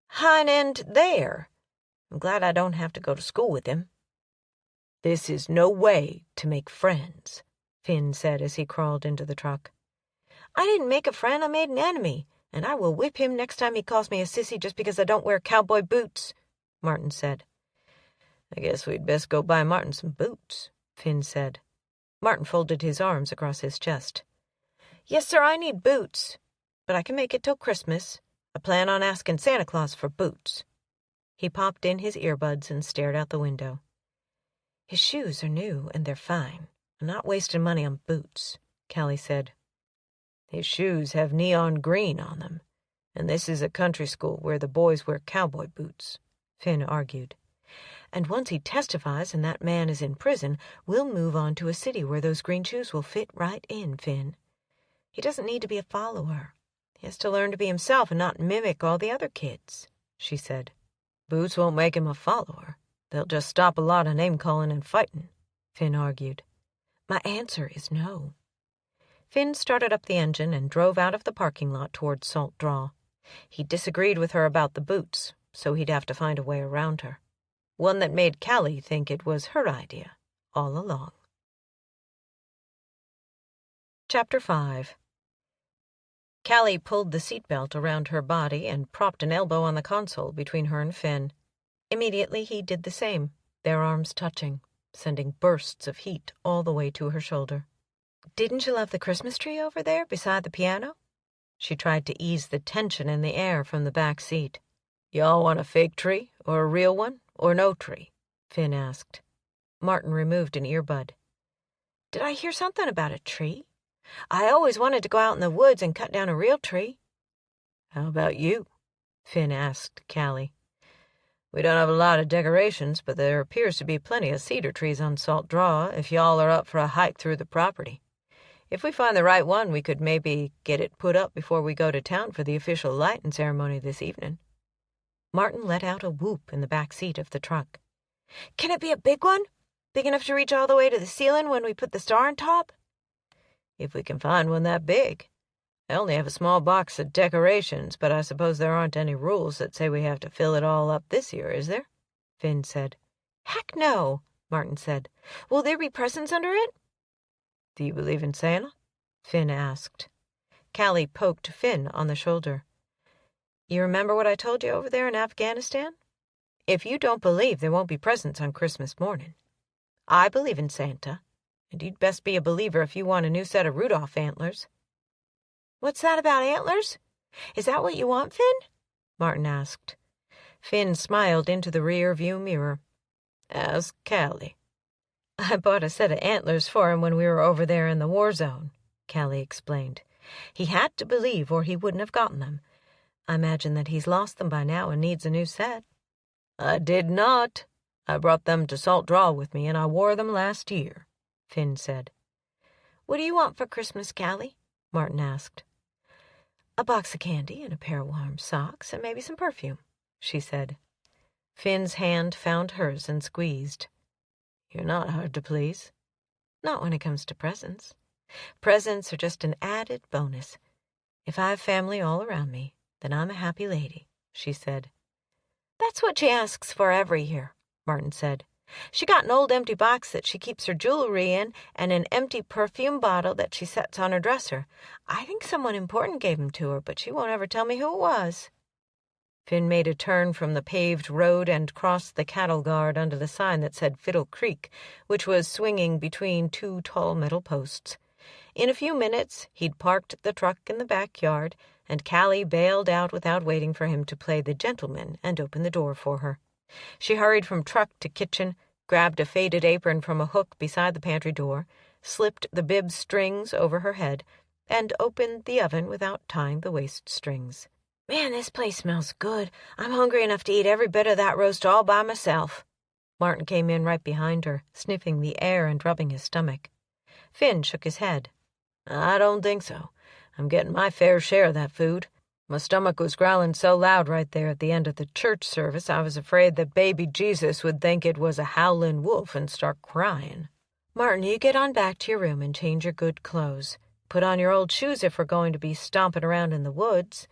"Hind end there. I'm glad I don't have to go to school with him." "This is no way to make friends," Finn said as he crawled into the truck. "I didn't make a friend, I made an enemy, and I will whip him next time he calls me a sissy just because I don't wear cowboy boots," Martin said. "I guess we'd best go buy Martin some boots," Finn said. Martin folded his arms across his chest. "Yes, sir, I need boots, but I can make it till Christmas. I plan on asking Santa Claus for boots." He popped in his earbuds and stared out the window. "His shoes are new, and they're fine. I'm not wasting money on boots," Callie said. "His shoes have neon green on them, and this is a country school where the boys wear cowboy boots," Finn argued. "And once he testifies and that man is in prison, we'll move on to a city where those green shoes will fit right in, Finn. He doesn't need to be a follower. He has to learn to be himself and not mimic all the other kids," she said. "Boots won't make him a follower. They'll just stop a lot of name-calling and fighting," Finn argued. "My answer is no." Finn started up the engine and drove out of the parking lot toward Salt Draw. He disagreed with her about the boots, so he'd have to find a way around her. One that made Callie think it was her idea all along. Chapter 5. Callie pulled the seatbelt around her body and propped an elbow on the console between her and Finn. Immediately he did the same, their arms touching, sending bursts of heat all the way to her shoulder. "Didn't you love the Christmas tree over there beside the piano?" She tried to ease the tension in the air from the back seat. "Y'all want a fake tree, or a real one, or no tree?" Finn asked. Martin removed an earbud. "Did I hear something about a tree? I always wanted to go out in the woods and cut down a real tree." "How about you?" Finn asked Callie. "We don't have a lot of decorations, but there appears to be plenty of cedar trees on Salt Draw if y'all are up for a hike through the property. If we find the right one, we could maybe get it put up before we go to town for the official lighting ceremony this evening." Martin let out a whoop in the back seat of the truck. "Can it be a big one? Big enough to reach all the way to the ceiling when we put the star on top?" "If we can find one that big. I only have a small box of decorations, but I suppose there aren't any rules that say we have to fill it all up this year, is there?" Finn said. "Heck no," Martin said. "Will there be presents under it?" "Do you believe in Santa?" Finn asked. Callie poked Finn on the shoulder. "You remember what I told you over there in Afghanistan? If you don't believe, there won't be presents on Christmas morning. I believe in Santa, and you'd best be a believer if you want a new set of Rudolph antlers." "What's that about antlers? Is that what you want, Finn?" Martin asked. Finn smiled into the rear-view mirror. "Ask Callie." "I bought a set of antlers for him when we were over there in the war zone," Callie explained. "He had to believe or he wouldn't have gotten them. I imagine that he's lost them by now and needs a new set." "I did not. I brought them to Salt Draw with me, and I wore them last year," Finn said. "What do you want for Christmas, Callie?" Martin asked. "A box of candy and a pair of warm socks and maybe some perfume," she said. Finn's hand found hers and squeezed. "You're not hard to please." "Not when it comes to presents. Presents are just an added bonus. If I have family all around me, then I'm a happy lady," she said. "That's what she asks for every year," Martin said. "She got an old empty box that she keeps her jewelry in and an empty perfume bottle that she sets on her dresser. I think someone important gave them to her, but she won't ever tell me who it was." Finn made a turn from the paved road and crossed the cattle guard under the sign that said Fiddle Creek, which was swinging between two tall metal posts. In a few minutes, he'd parked the truck in the backyard, and Callie bailed out without waiting for him to play the gentleman and open the door for her. She hurried from truck to kitchen, grabbed a faded apron from a hook beside the pantry door, slipped the bib strings over her head, and opened the oven without tying the waist strings. "Man, this place smells good. I'm hungry enough to eat every bit of that roast all by myself." Martin came in right behind her, sniffing the air and rubbing his stomach. Finn shook his head. "I don't think so. I'm getting my fair share of that food. My stomach was growling so loud right there at the end of the church service I was afraid that baby Jesus would think it was a howling wolf and start crying." "Martin, you get on back to your room and change your good clothes. Put on your old shoes if we're going to be stomping around in the woods."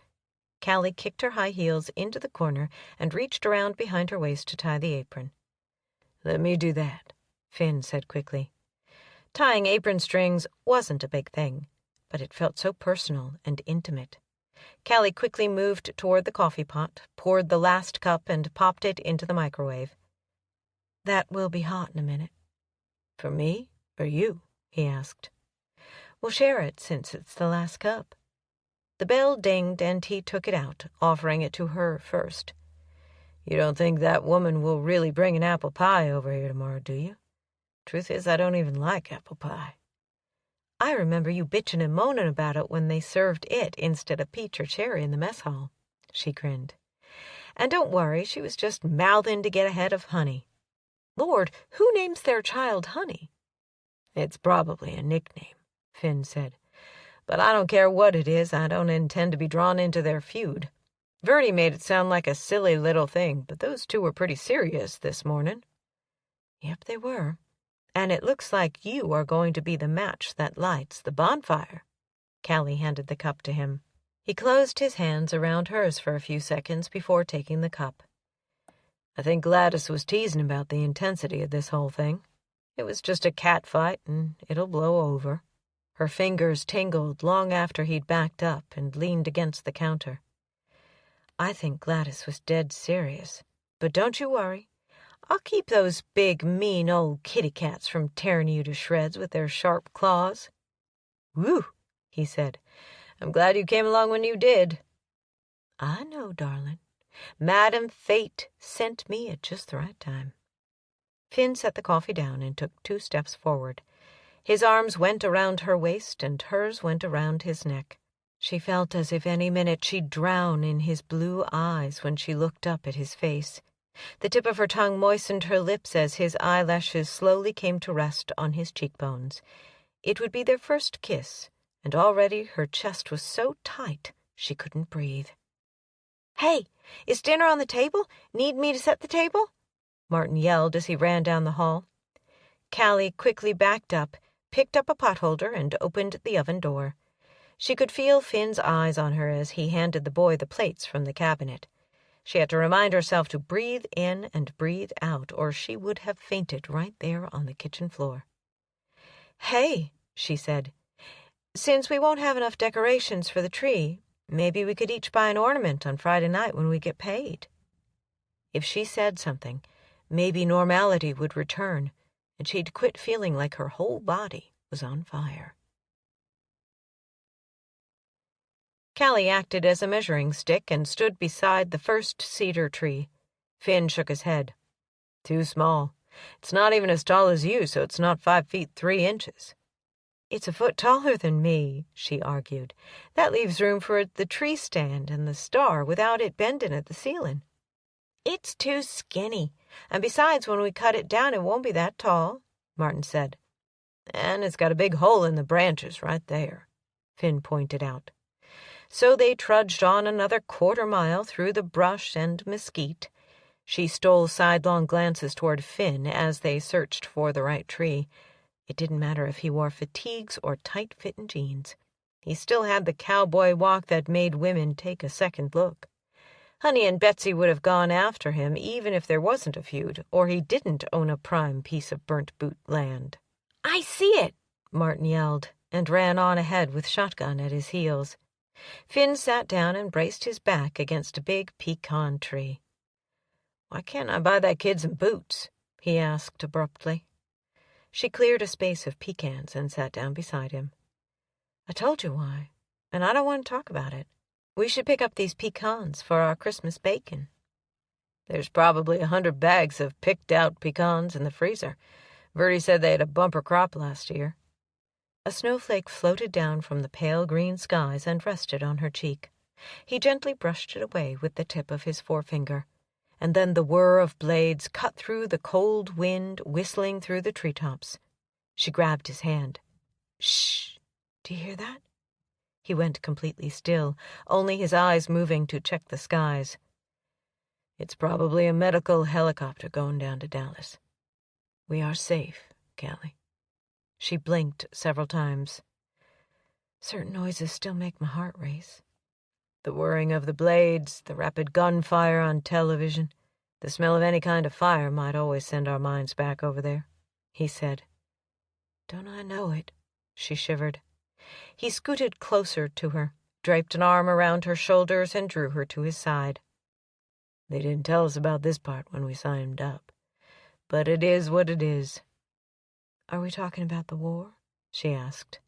Callie kicked her high heels into the corner and reached around behind her waist to tie the apron. "Let me do that," Finn said quickly. Tying apron strings wasn't a big thing, but it felt so personal and intimate. Callie quickly moved toward the coffee pot, poured the last cup, and popped it into the microwave. "That will be hot in a minute." "For me or you?" he asked. "We'll share it since it's the last cup." The bell dinged, and he took it out, offering it to her first. "You don't think that woman will really bring an apple pie over here tomorrow, do you? Truth is, I don't even like apple pie." "I remember you bitching and moaning about it when they served it instead of peach or cherry in the mess hall," she grinned. "And don't worry, she was just mouthing to get ahead of Honey." "Lord, who names their child Honey?" "It's probably a nickname," Finn said. "But I don't care what it is. I don't intend to be drawn into their feud. Verdi made it sound like a silly little thing, but those two were pretty serious this morning." "Yep, they were. And it looks like you are going to be the match that lights the bonfire." Callie handed the cup to him. He closed his hands around hers for a few seconds before taking the cup. "I think Gladys was teasing about the intensity of this whole thing. It was just a cat fight, and it'll blow over." Her fingers tingled long after he'd backed up and leaned against the counter. "I think Gladys was dead serious. But don't you worry. I'll keep those big, mean old kitty cats from tearing you to shreds with their sharp claws." "Whew," he said. "I'm glad you came along when you did." "I know, darling. Madam Fate sent me at just the right time." Finn set the coffee down and took 2 steps forward. His arms went around her waist, and hers went around his neck. She felt as if any minute she'd drown in his blue eyes when she looked up at his face. The tip of her tongue moistened her lips as his eyelashes slowly came to rest on his cheekbones. It would be their first kiss, and already her chest was so tight she couldn't breathe. "Hey, is dinner on the table? Need me to set the table?" Martin yelled as he ran down the hall. Callie quickly backed up, picked up a potholder, and opened the oven door. She could feel Finn's eyes on her as he handed the boy the plates from the cabinet. She had to remind herself to breathe in and breathe out, or she would have fainted right there on the kitchen floor. "Hey," she said, "since we won't have enough decorations for the tree, maybe we could each buy an ornament on Friday night when we get paid." If she said something, maybe normality would return, and she'd quit feeling like her whole body was on fire. Callie acted as a measuring stick and stood beside the first cedar tree. Finn shook his head. "Too small. It's not even as tall as you, so it's not 5 feet 3 inches. "It's a foot taller than me," she argued. "That leaves room for the tree stand and the star without it bending at the ceiling." "It's too skinny, and besides, when we cut it down, it won't be that tall," Martin said. "And it's got a big hole in the branches right there," Finn pointed out. So they trudged on another 1/4 mile through the brush and mesquite. She stole sidelong glances toward Finn as they searched for the right tree. It didn't matter if he wore fatigues or tight-fitting jeans. He still had the cowboy walk that made women take a second look. Honey and Betsy would have gone after him even if there wasn't a feud, or he didn't own a prime piece of burnt boot land. "I see it!" Martin yelled, and ran on ahead with shotgun at his heels. Finn sat down and braced his back against a big pecan tree. "Why can't I buy that kid some boots?" he asked abruptly. She cleared a space of pecans and sat down beside him. "I told you why, and I don't want to talk about it. We should pick up these pecans for our Christmas bacon." "There's probably 100 bags of picked-out pecans in the freezer. Verdi said they had a bumper crop last year." A snowflake floated down from the pale green skies and rested on her cheek. He gently brushed it away with the tip of his forefinger, and then the whir of blades cut through the cold wind whistling through the treetops. She grabbed his hand. "Shh! Do you hear that?" He went completely still, only his eyes moving to check the skies. "It's probably a medical helicopter going down to Dallas. We are safe, Callie." She blinked several times. "Certain noises still make my heart race. The whirring of the blades, the rapid gunfire on television, the smell of any kind of fire might always send our minds back over there," he said. "Don't I know it?" she shivered. He scooted closer to her, draped an arm around her shoulders, and drew her to his side. "They didn't tell us about this part when we signed up, but it is what it is." "Are we talking about the war?" she asked.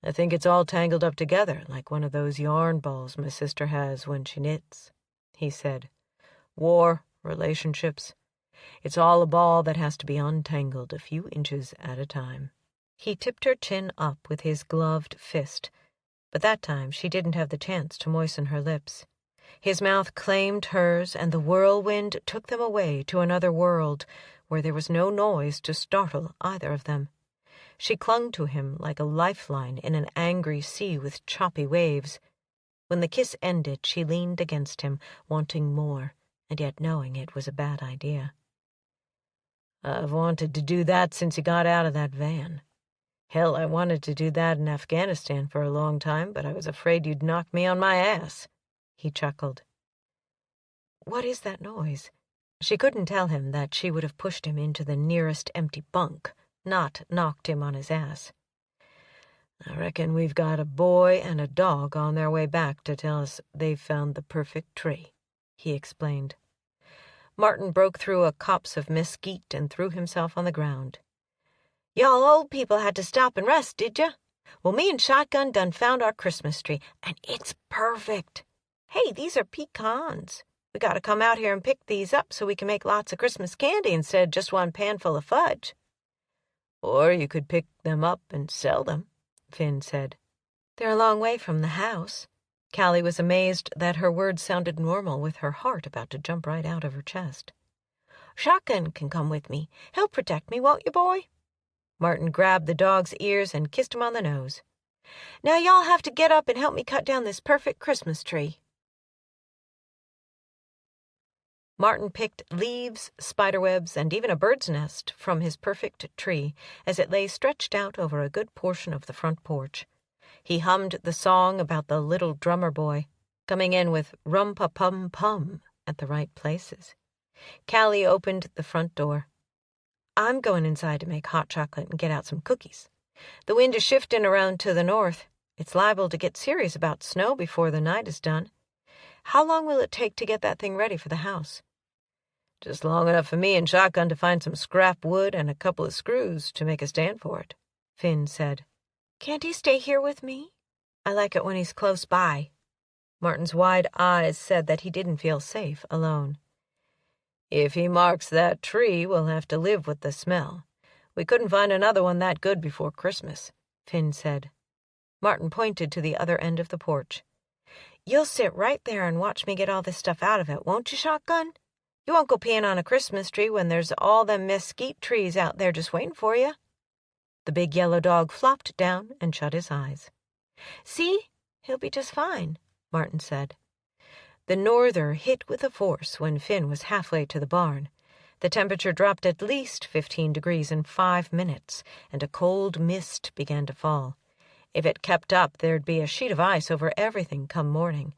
"I think it's all tangled up together, like one of those yarn balls my sister has when she knits," he said. "War, relationships. It's all a ball that has to be untangled a few inches at a time." He tipped her chin up with his gloved fist, but that time she didn't have the chance to moisten her lips. His mouth claimed hers, and the whirlwind took them away to another world where there was no noise to startle either of them. She clung to him like a lifeline in an angry sea with choppy waves. When the kiss ended, she leaned against him, wanting more, and yet knowing it was a bad idea. "I've wanted to do that since you got out of that van. Hell, I wanted to do that in Afghanistan for a long time, but I was afraid you'd knock me on my ass," he chuckled. "What is that noise?" She couldn't tell him that she would have pushed him into the nearest empty bunk, not knocked him on his ass. "I reckon we've got a boy and a dog on their way back to tell us they've found the perfect tree," he explained. Martin broke through a copse of mesquite and threw himself on the ground. "Y'all old people had to stop and rest, did ya? Well, me and Shotgun done found our Christmas tree, and it's perfect. Hey, these are pecans. We gotta come out here and pick these up so we can make lots of Christmas candy instead of just one pan full of fudge." "Or you could pick them up and sell them," Finn said. "They're a long way from the house." Callie was amazed that her words sounded normal with her heart about to jump right out of her chest. "Shotgun can come with me. He'll protect me, won't you, boy?" Martin grabbed the dog's ears and kissed him on the nose. "Now y'all have to get up and help me cut down this perfect Christmas tree." Martin picked leaves, spiderwebs, and even a bird's nest from his perfect tree as it lay stretched out over a good portion of the front porch. He hummed the song about the little drummer boy, coming in with rum-pa-pum-pum at the right places. Callie opened the front door. "I'm going inside to make hot chocolate and get out some cookies. The wind is shifting around to the north. It's liable to get serious about snow before the night is done. How long will it take to get that thing ready for the house?" "Just long enough for me and Shotgun to find some scrap wood and a couple of screws to make a stand for it," Finn said. "Can't he stay here with me? I like it when he's close by." Martin's wide eyes said that he didn't feel safe alone. "If he marks that tree, we'll have to live with the smell. We couldn't find another one that good before Christmas," Finn said. Martin pointed to the other end of the porch. "You'll sit right there and watch me get all this stuff out of it, won't you, Shotgun? You won't go peeing on a Christmas tree when there's all them mesquite trees out there just waiting for you." The big yellow dog flopped down and shut his eyes. "See? He'll be just fine," Martin said. The norther hit with a force when Finn was halfway to the barn. The temperature dropped at least 15 degrees in 5 minutes, and a cold mist began to fall. If it kept up, there'd be a sheet of ice over everything come morning.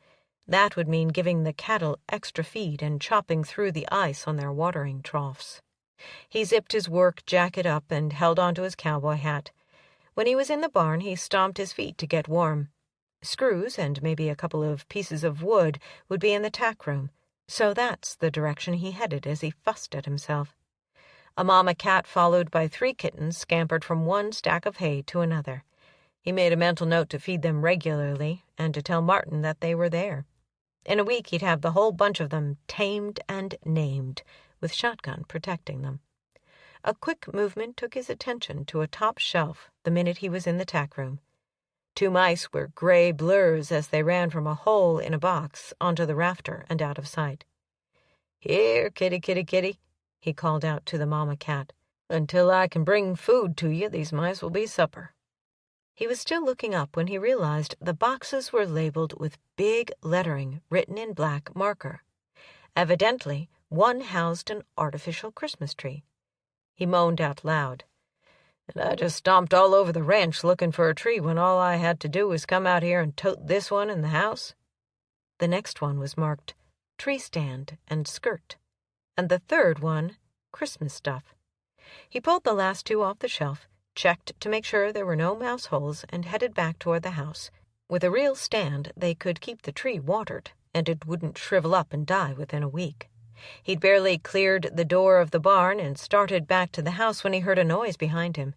That would mean giving the cattle extra feed and chopping through the ice on their watering troughs. He zipped his work jacket up and held onto his cowboy hat. When he was in the barn, he stomped his feet to get warm. Screws and maybe a couple of pieces of wood would be in the tack room, so that's the direction he headed as he fussed at himself. A mama cat followed by 3 kittens scampered from one stack of hay to another. He made a mental note to feed them regularly and to tell Martin that they were there. In a week he'd have the whole bunch of them tamed and named, with Shotgun protecting them. A quick movement took his attention to a top shelf the minute he was in the tack room. 2 mice were gray blurs as they ran from a hole in a box onto the rafter and out of sight. "Here, kitty, kitty, kitty," he called out to the mama cat. "Until I can bring food to you, these mice will be supper." He was still looking up when he realized the boxes were labeled with big lettering written in black marker. Evidently, one housed an artificial Christmas tree. He moaned out loud. "And I just stomped all over the ranch looking for a tree when all I had to do was come out here and tote this one in the house." The next one was marked tree stand and skirt, and the third one Christmas stuff. He pulled the last 2 off the shelf, checked to make sure there were no mouse holes, and headed back toward the house. With a real stand, they could keep the tree watered, and it wouldn't shrivel up and die within a week. He'd barely cleared the door of the barn and started back to the house when he heard a noise behind him.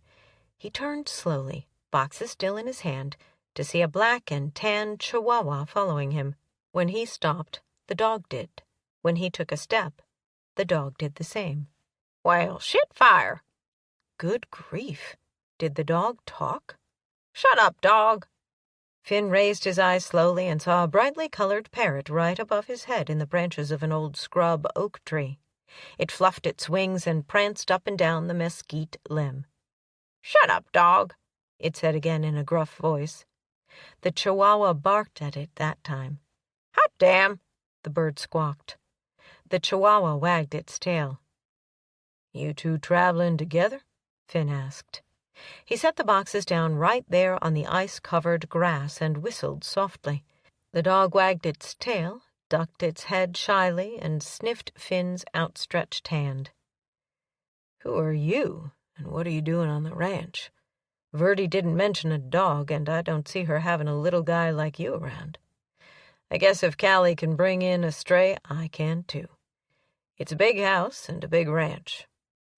He turned slowly, boxes still in his hand, to see a black and tan chihuahua following him. When he stopped, the dog did. When he took a step, the dog did the same. "Well, shit fire!" Good grief! Did the dog talk? "Shut up, dog!" Finn raised his eyes slowly and saw a brightly colored parrot right above his head in the branches of an old scrub oak tree. It fluffed its wings and pranced up and down the mesquite limb. "Shut up, dog," it said again in a gruff voice. The chihuahua barked at it that time. "Hot damn," the bird squawked. The chihuahua wagged its tail. "You 2 traveling together?" Finn asked. He set the boxes down right there on the ice-covered grass and whistled softly. The dog wagged its tail, ducked its head shyly, and sniffed Finn's outstretched hand. "Who are you, and what are you doing on the ranch? Verdi didn't mention a dog, and I don't see her having a little guy like you around. I guess if Callie can bring in a stray, I can too. It's a big house and a big ranch.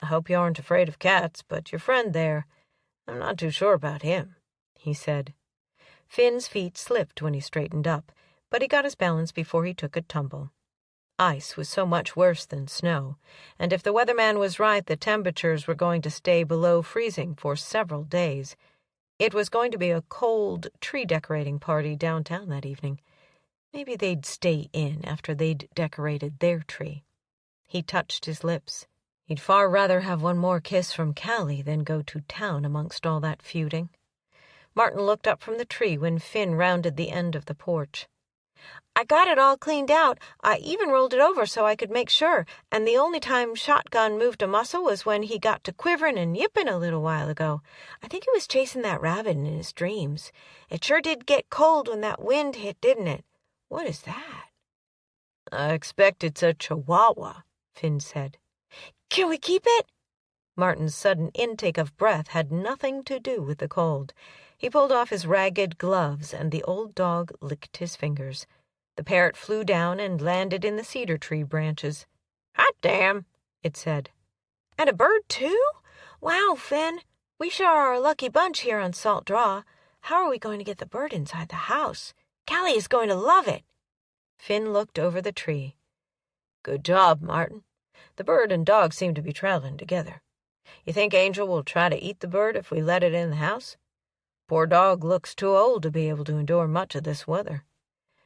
I hope you aren't afraid of cats, but your friend there, I'm not too sure about him," he said. Finn's feet slipped when he straightened up, but he got his balance before he took a tumble. Ice was so much worse than snow, and if the weatherman was right, the temperatures were going to stay below freezing for several days. It was going to be a cold tree-decorating party downtown that evening. Maybe they'd stay in after they'd decorated their tree. He touched his lips. He'd far rather have one more kiss from Callie than go to town amongst all that feuding. Martin looked up from the tree when Finn rounded the end of the porch. "I got it all cleaned out. I even rolled it over so I could make sure, and the only time Shotgun moved a muscle was when he got to quivering and yipping a little while ago. I think he was chasing that rabbit in his dreams. It sure did get cold when that wind hit, didn't it? What is that?" "I expect it's a chihuahua," Finn said. "Can we keep it?" Martin's sudden intake of breath had nothing to do with the cold. He pulled off his ragged gloves, and the old dog licked his fingers. The parrot flew down and landed in the cedar tree branches. "Hot damn," it said. "And a bird, too? Wow, Finn, we sure are a lucky bunch here on Salt Draw. How are we going to get the bird inside the house? Callie is going to love it." Finn looked over the tree. "Good job, Martin. The bird and dog seem to be traveling together. You think Angel will try to eat the bird if we let it in the house? Poor dog looks too old to be able to endure much of this weather.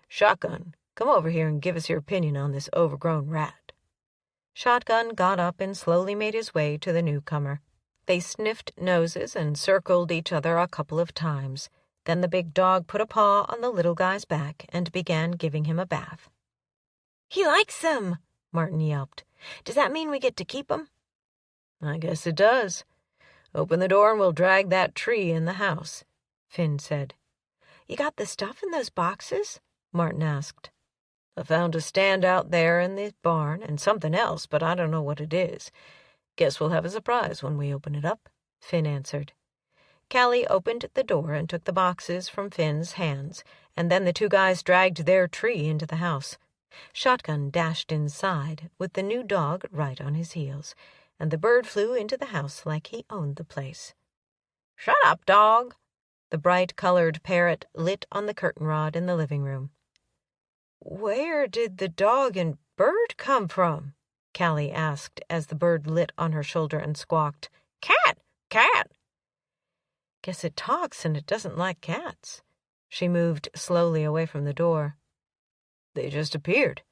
Shotgun, come over here and give us your opinion on this overgrown rat." Shotgun got up and slowly made his way to the newcomer. They sniffed noses and circled each other a couple of times. Then the big dog put a paw on the little guy's back and began giving him a bath. "He likes them," Martin yelped. Does that mean we get to keep 'em? I guess it does. Open the door and we'll drag that tree in the house, Finn said. You got the stuff in those boxes? Martin asked. I found a stand out there in the barn and something else, but I don't know what it is. Guess we'll have a surprise when we open it up, Finn answered. Callie opened the door and took the boxes from Finn's hands, and then the two guys dragged their tree into the house. Shotgun dashed inside, with the new dog right on his heels, and the bird flew into the house like he owned the place. Shut up, dog! The bright-colored parrot lit on the curtain rod in the living room. Where did the dog and bird come from? Callie asked as the bird lit on her shoulder and squawked, Cat! Cat! Guess it talks and it doesn't like cats. She moved slowly away from the door. They just appeared.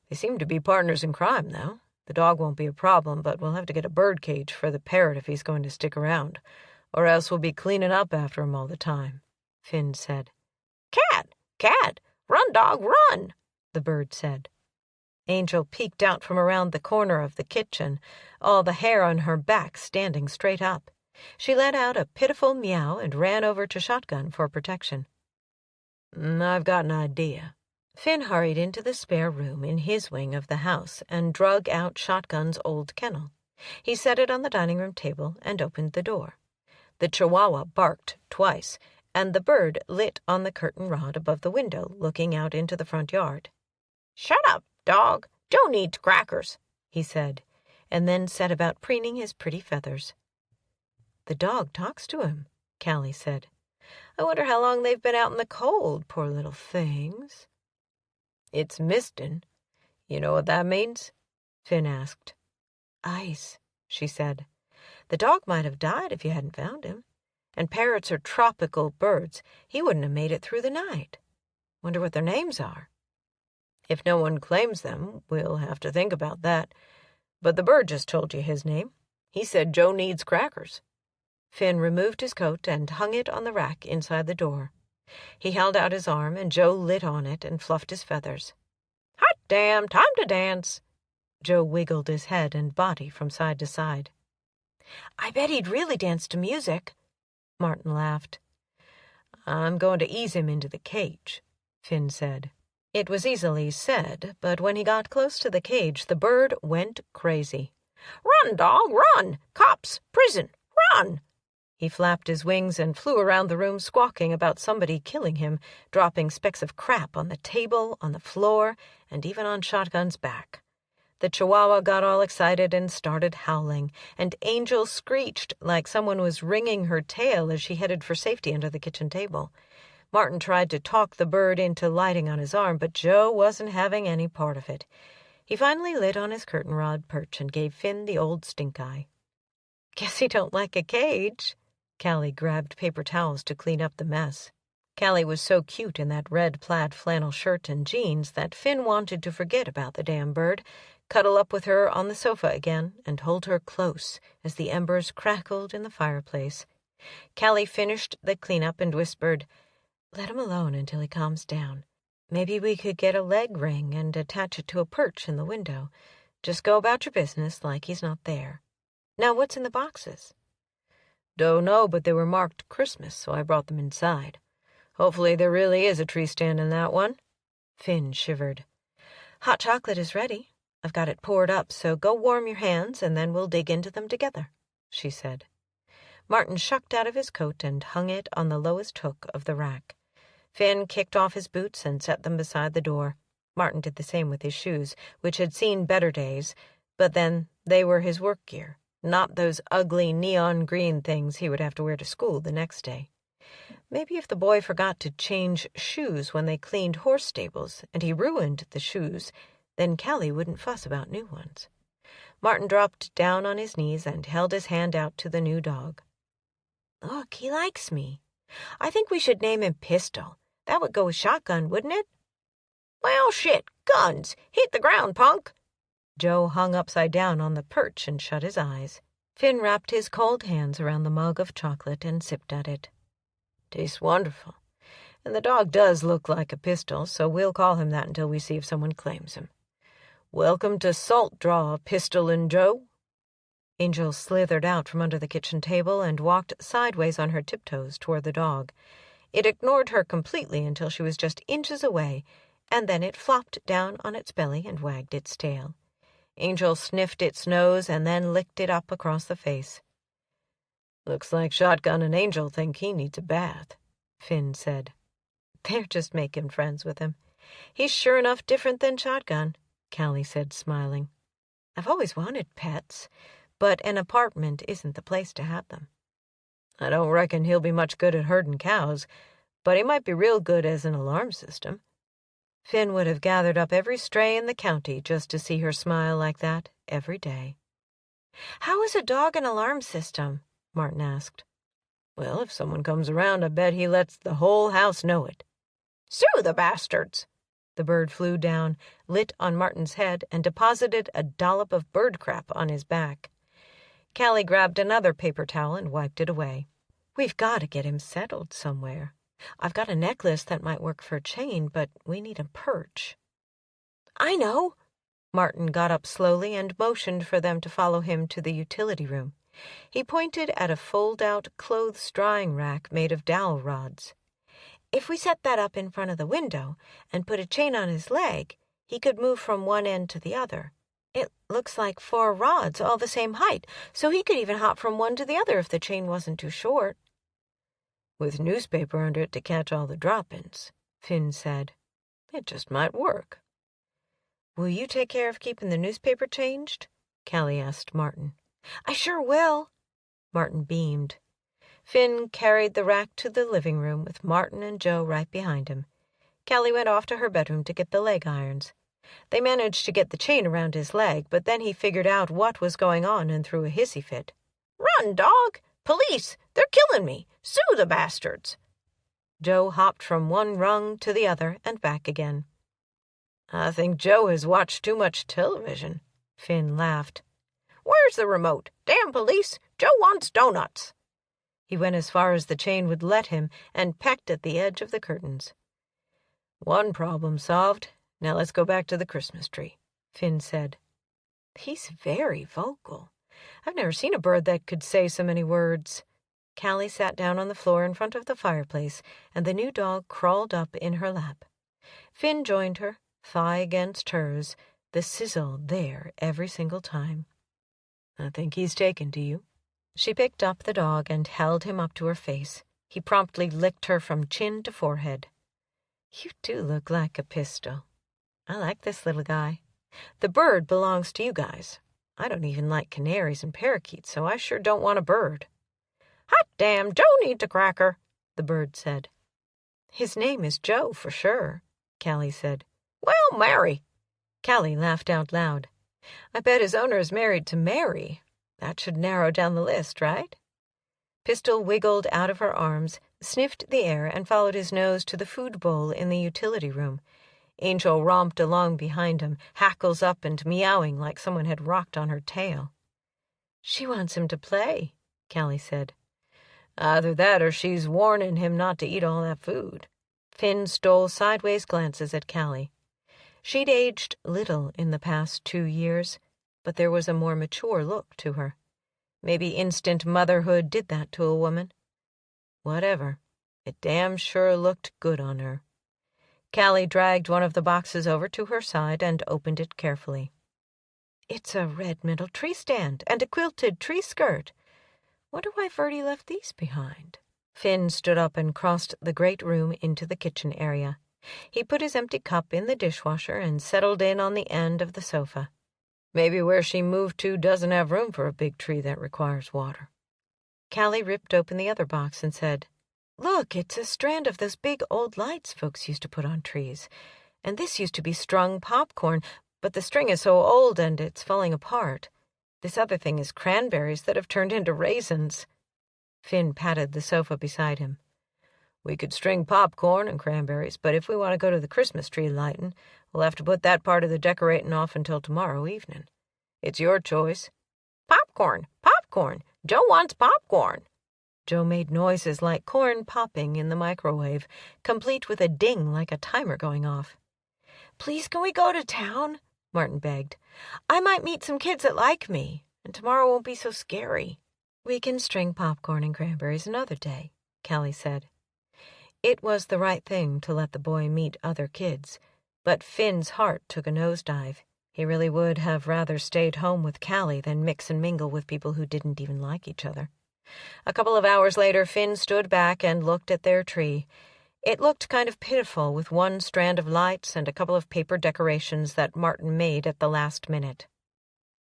They seem to be partners in crime, though. The dog won't be a problem, but we'll have to get a bird cage for the parrot if he's going to stick around, or else we'll be cleaning up after him all the time, Finn said. Cat! Cat! Run, dog, run! The bird said. Angel peeked out from around the corner of the kitchen, all the hair on her back standing straight up. She let out a pitiful meow and ran over to Shotgun for protection. I've got an idea. Finn hurried into the spare room in his wing of the house and drug out Shotgun's old kennel. He set it on the dining room table and opened the door. The Chihuahua barked twice, and the bird lit on the curtain rod above the window, looking out into the front yard. Shut up, dog. Joe needs crackers, he said, and then set about preening his pretty feathers. The dog talks to him, Callie said. I wonder how long they've been out in the cold, poor little things. It's misting. You know what that means? Finn asked. Ice, she said. The dog might have died if you hadn't found him. And parrots are tropical birds. He wouldn't have made it through the night. Wonder what their names are. If no one claims them, we'll have to think about that. But the bird just told you his name. He said Joe needs crackers. Finn removed his coat and hung it on the rack inside the door. He held out his arm, and Joe lit on it and fluffed his feathers. Hot damn, time to dance. Joe wiggled his head and body from side to side. I bet he'd really dance to music, Martin laughed. I'm going to ease him into the cage, Finn said. It was easily said, but when he got close to the cage, the bird went crazy. Run, dog, run! Cops! Prison! Run! He flapped his wings and flew around the room, squawking about somebody killing him, dropping specks of crap on the table, on the floor, and even on Shotgun's back. The Chihuahua got all excited and started howling, and Angel screeched like someone was wringing her tail as she headed for safety under the kitchen table. Martin tried to talk the bird into lighting on his arm, but Joe wasn't having any part of it. He finally lit on his curtain rod perch and gave Finn the old stink eye. Guess he don't like a cage. Callie grabbed paper towels to clean up the mess. Callie was so cute in that red plaid flannel shirt and jeans that Finn wanted to forget about the damn bird, cuddle up with her on the sofa again, and hold her close as the embers crackled in the fireplace. Callie finished the cleanup and whispered, Let him alone until he calms down. Maybe we could get a leg ring and attach it to a perch in the window. Just go about your business like he's not there. Now what's in the boxes? Don't know, but they were marked Christmas, so I brought them inside. Hopefully there really is a tree stand in that one. Finn shivered. Hot chocolate is ready. I've got it poured up, so go warm your hands and then we'll dig into them together, she said. Martin shucked out of his coat and hung it on the lowest hook of the rack. Finn kicked off his boots and set them beside the door. Martin did the same with his shoes, which had seen better days, but then they were his work gear, not those ugly neon green things he would have to wear to school the next day. Maybe if the boy forgot to change shoes when they cleaned horse stables, and he ruined the shoes, then Callie wouldn't fuss about new ones. Martin dropped down on his knees and held his hand out to the new dog. Look, he likes me. I think we should name him Pistol. That would go with Shotgun, wouldn't it? Well, shit, guns! Hit the ground, punk! Joe hung upside down on the perch and shut his eyes. Finn wrapped his cold hands around the mug of chocolate and sipped at it. Tastes wonderful. And the dog does look like a pistol, so we'll call him that until we see if someone claims him. "Welcome to Salt Draw, Pistol and Joe." Angel slithered out from under the kitchen table and walked sideways on her tiptoes toward the dog. It ignored her completely until she was just inches away, and then it flopped down on its belly and wagged its tail. Angel sniffed its nose and then licked it up across the face. "Looks like Shotgun and Angel think he needs a bath," Finn said. "They're just making friends with him. He's sure enough different than Shotgun," Callie said, smiling. "I've always wanted pets, but an apartment isn't the place to have them." "I don't reckon he'll be much good at herding cows, but he might be real good as an alarm system." Finn would have gathered up every stray in the county just to see her smile like that every day. "How is a dog an alarm system?" Martin asked. "Well, if someone comes around, I bet he lets the whole house know it." "Sue the bastards!" The bird flew down, lit on Martin's head, and deposited a dollop of bird crap on his back. Callie grabbed another paper towel and wiped it away. "We've got to get him settled somewhere. I've got a necklace that might work for a chain, but we need a perch." "I know." Martin got up slowly and motioned for them to follow him to the utility room. He pointed at a fold-out clothes-drying rack made of dowel rods. "If we set that up in front of the window and put a chain on his leg, he could move from one end to the other. It looks like 4 rods, all the same height, so he could even hop from one to the other if the chain wasn't too short." "With newspaper under it to catch all the drop-ins," Finn said. "It just might work." "Will you take care of keeping the newspaper changed?" Callie asked Martin. "I sure will." Martin beamed. Finn carried the rack to the living room with Martin and Joe right behind him. Callie went off to her bedroom to get the leg irons. They managed to get the chain around his leg, but then he figured out what was going on and threw a hissy fit. "Run, dog! Police! They're killing me! Sue the bastards!" Joe hopped from one rung to the other and back again. "I think Joe has watched too much television," Finn laughed. "Where's the remote? Damn police! Joe wants donuts!" He went as far as the chain would let him and pecked at the edge of the curtains. "One problem solved. Now let's go back to the Christmas tree," Finn said. "He's very vocal. I've never seen a bird that could say so many words." Callie sat down on the floor in front of the fireplace, and the new dog crawled up in her lap. Finn joined her, thigh against hers, the sizzle there every single time. "I think he's taken to you." She picked up the dog and held him up to her face. He promptly licked her from chin to forehead. "You do look like a pistol. I like this little guy. The bird belongs to you guys. I don't even like canaries and parakeets, so I sure don't want a bird." "Hot damn, Joe needs a cracker," the bird said. "His name is Joe, for sure," Callie said. "Well, Mary." Callie laughed out loud. "I bet his owner is married to Mary. That should narrow down the list, right?" Pistol wiggled out of her arms, sniffed the air, and followed his nose to the food bowl in the utility room. Angel romped along behind him, hackles up and meowing like someone had rocked on her tail. "She wants him to play," Callie said. "Either that or she's warning him not to eat all that food." Finn stole sideways glances at Callie. She'd aged little in the past 2 years, but there was a more mature look to her. Maybe instant motherhood did that to a woman. Whatever. It damn sure looked good on her. Callie dragged one of the boxes over to her side and opened it carefully. "It's a red middle tree stand and a quilted tree skirt. Wonder why Verdi left these behind." Finn stood up and crossed the great room into the kitchen area. He put his empty cup in the dishwasher and settled in on the end of the sofa. Maybe where she moved to doesn't have room for a big tree that requires water. Callie ripped open the other box and said, "Look, it's a strand of those big old lights folks used to put on trees. And this used to be strung popcorn, but the string is so old and it's falling apart. This other thing is cranberries that have turned into raisins." Finn patted the sofa beside him. "We could string popcorn and cranberries, but if we want to go to the Christmas tree lighting, we'll have to put that part of the decorating off until tomorrow evening. It's your choice." "Popcorn! Popcorn! Joe wants popcorn!" Joe made noises like corn popping in the microwave, complete with a ding like a timer going off. "Please, can we go to town?" Martin begged. "I might meet some kids that like me, and tomorrow won't be so scary." "We can string popcorn and cranberries another day," Callie said. It was the right thing to let the boy meet other kids, but Finn's heart took a nosedive. He really would have rather stayed home with Callie than mix and mingle with people who didn't even like each other. A couple of hours later, Finn stood back and looked at their tree. It looked kind of pitiful, with one strand of lights and a couple of paper decorations that Martin made at the last minute.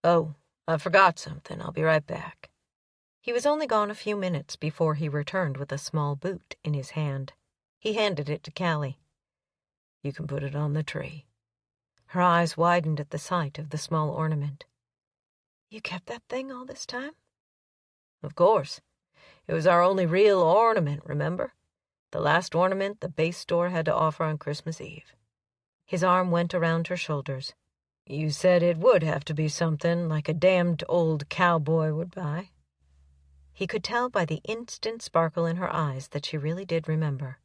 "Oh, I forgot something. I'll be right back." He was only gone a few minutes before he returned with a small boot in his hand. He handed it to Callie. "You can put it on the tree." Her eyes widened at the sight of the small ornament. "You kept that thing all this time?" "Of course. It was our only real ornament, remember? The last ornament the base store had to offer on Christmas Eve." His arm went around her shoulders. "You said it would have to be something like a damned old cowboy would buy." He could tell by the instant sparkle in her eyes that she really did remember.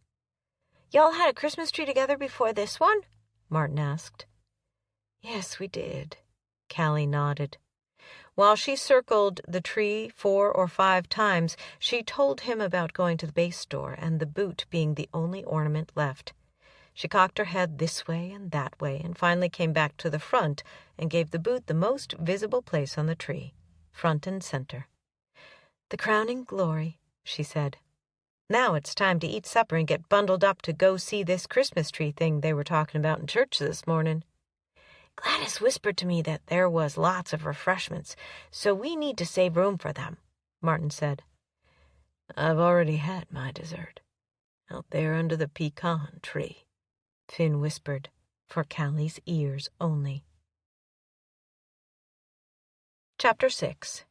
"Y'all had a Christmas tree together before this one?" Martin asked. "Yes, we did," Callie nodded. While she circled the tree 4 or 5 times, she told him about going to the base store and the boot being the only ornament left. She cocked her head this way and that way and finally came back to the front and gave the boot the most visible place on the tree, front and center. "The crowning glory," she said. "Now it's time to eat supper and get bundled up to go see this Christmas tree thing they were talking about in church this morning. Gladys whispered to me that there was lots of refreshments, so we need to save room for them," Martin said. "I've already had my dessert, out there under the pecan tree," Finn whispered, for Callie's ears only. Chapter 6.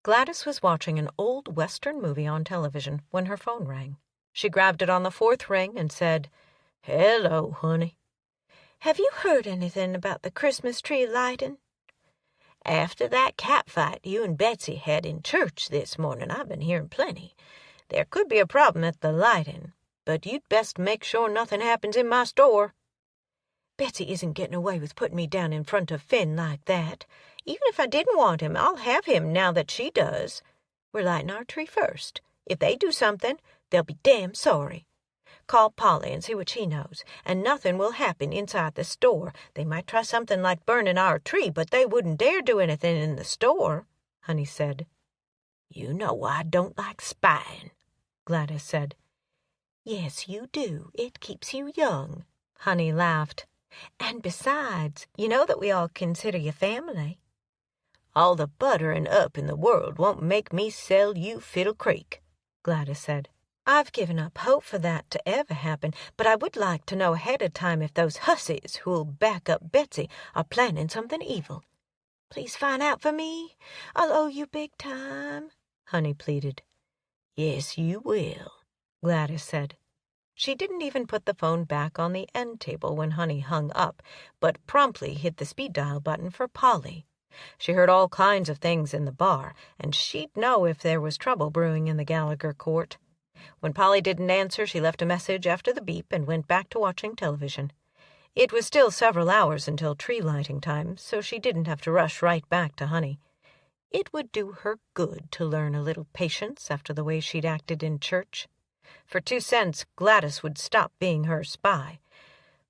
Gladys was watching an old Western movie on television when her phone rang. She grabbed it on the 4th ring and said, "Hello, honey." "Have you heard anything about the Christmas tree lighting?" "After that cat fight you and Betsy had in church this morning, I've been hearing plenty. There could be a problem at the lighting, but you'd best make sure nothing happens in my store." "Betsy isn't getting away with putting me down in front of Finn like that. Even if I didn't want him, I'll have him now that she does. We're lighting our tree first. If they do something, they'll be damn sorry. Call Polly and see what she knows, and nothing will happen inside the store. They might try something like burning our tree, but they wouldn't dare do anything in the store," Honey said. "You know I don't like spying," Gladys said. "Yes, you do. It keeps you young," Honey laughed. "And besides, you know that we all consider you family." "All the buttering up in the world won't make me sell you Fiddle Creek," Gladys said. "I've given up hope for that to ever happen, but I would like to know ahead of time if those hussies who'll back up Betsy are planning something evil. Please find out for me. I'll owe you big time," Honey pleaded. "Yes, you will," Gladys said. She didn't even put the phone back on the end table when Honey hung up, but promptly hit the speed dial button for Polly. She heard all kinds of things in the bar, and she'd know if there was trouble brewing in the Gallagher court. When Polly didn't answer, she left a message after the beep and went back to watching television. It was still several hours until tree lighting time, so she didn't have to rush right back to Honey. It would do her good to learn a little patience after the way she'd acted in church. For 2 cents, Gladys would stop being her spy.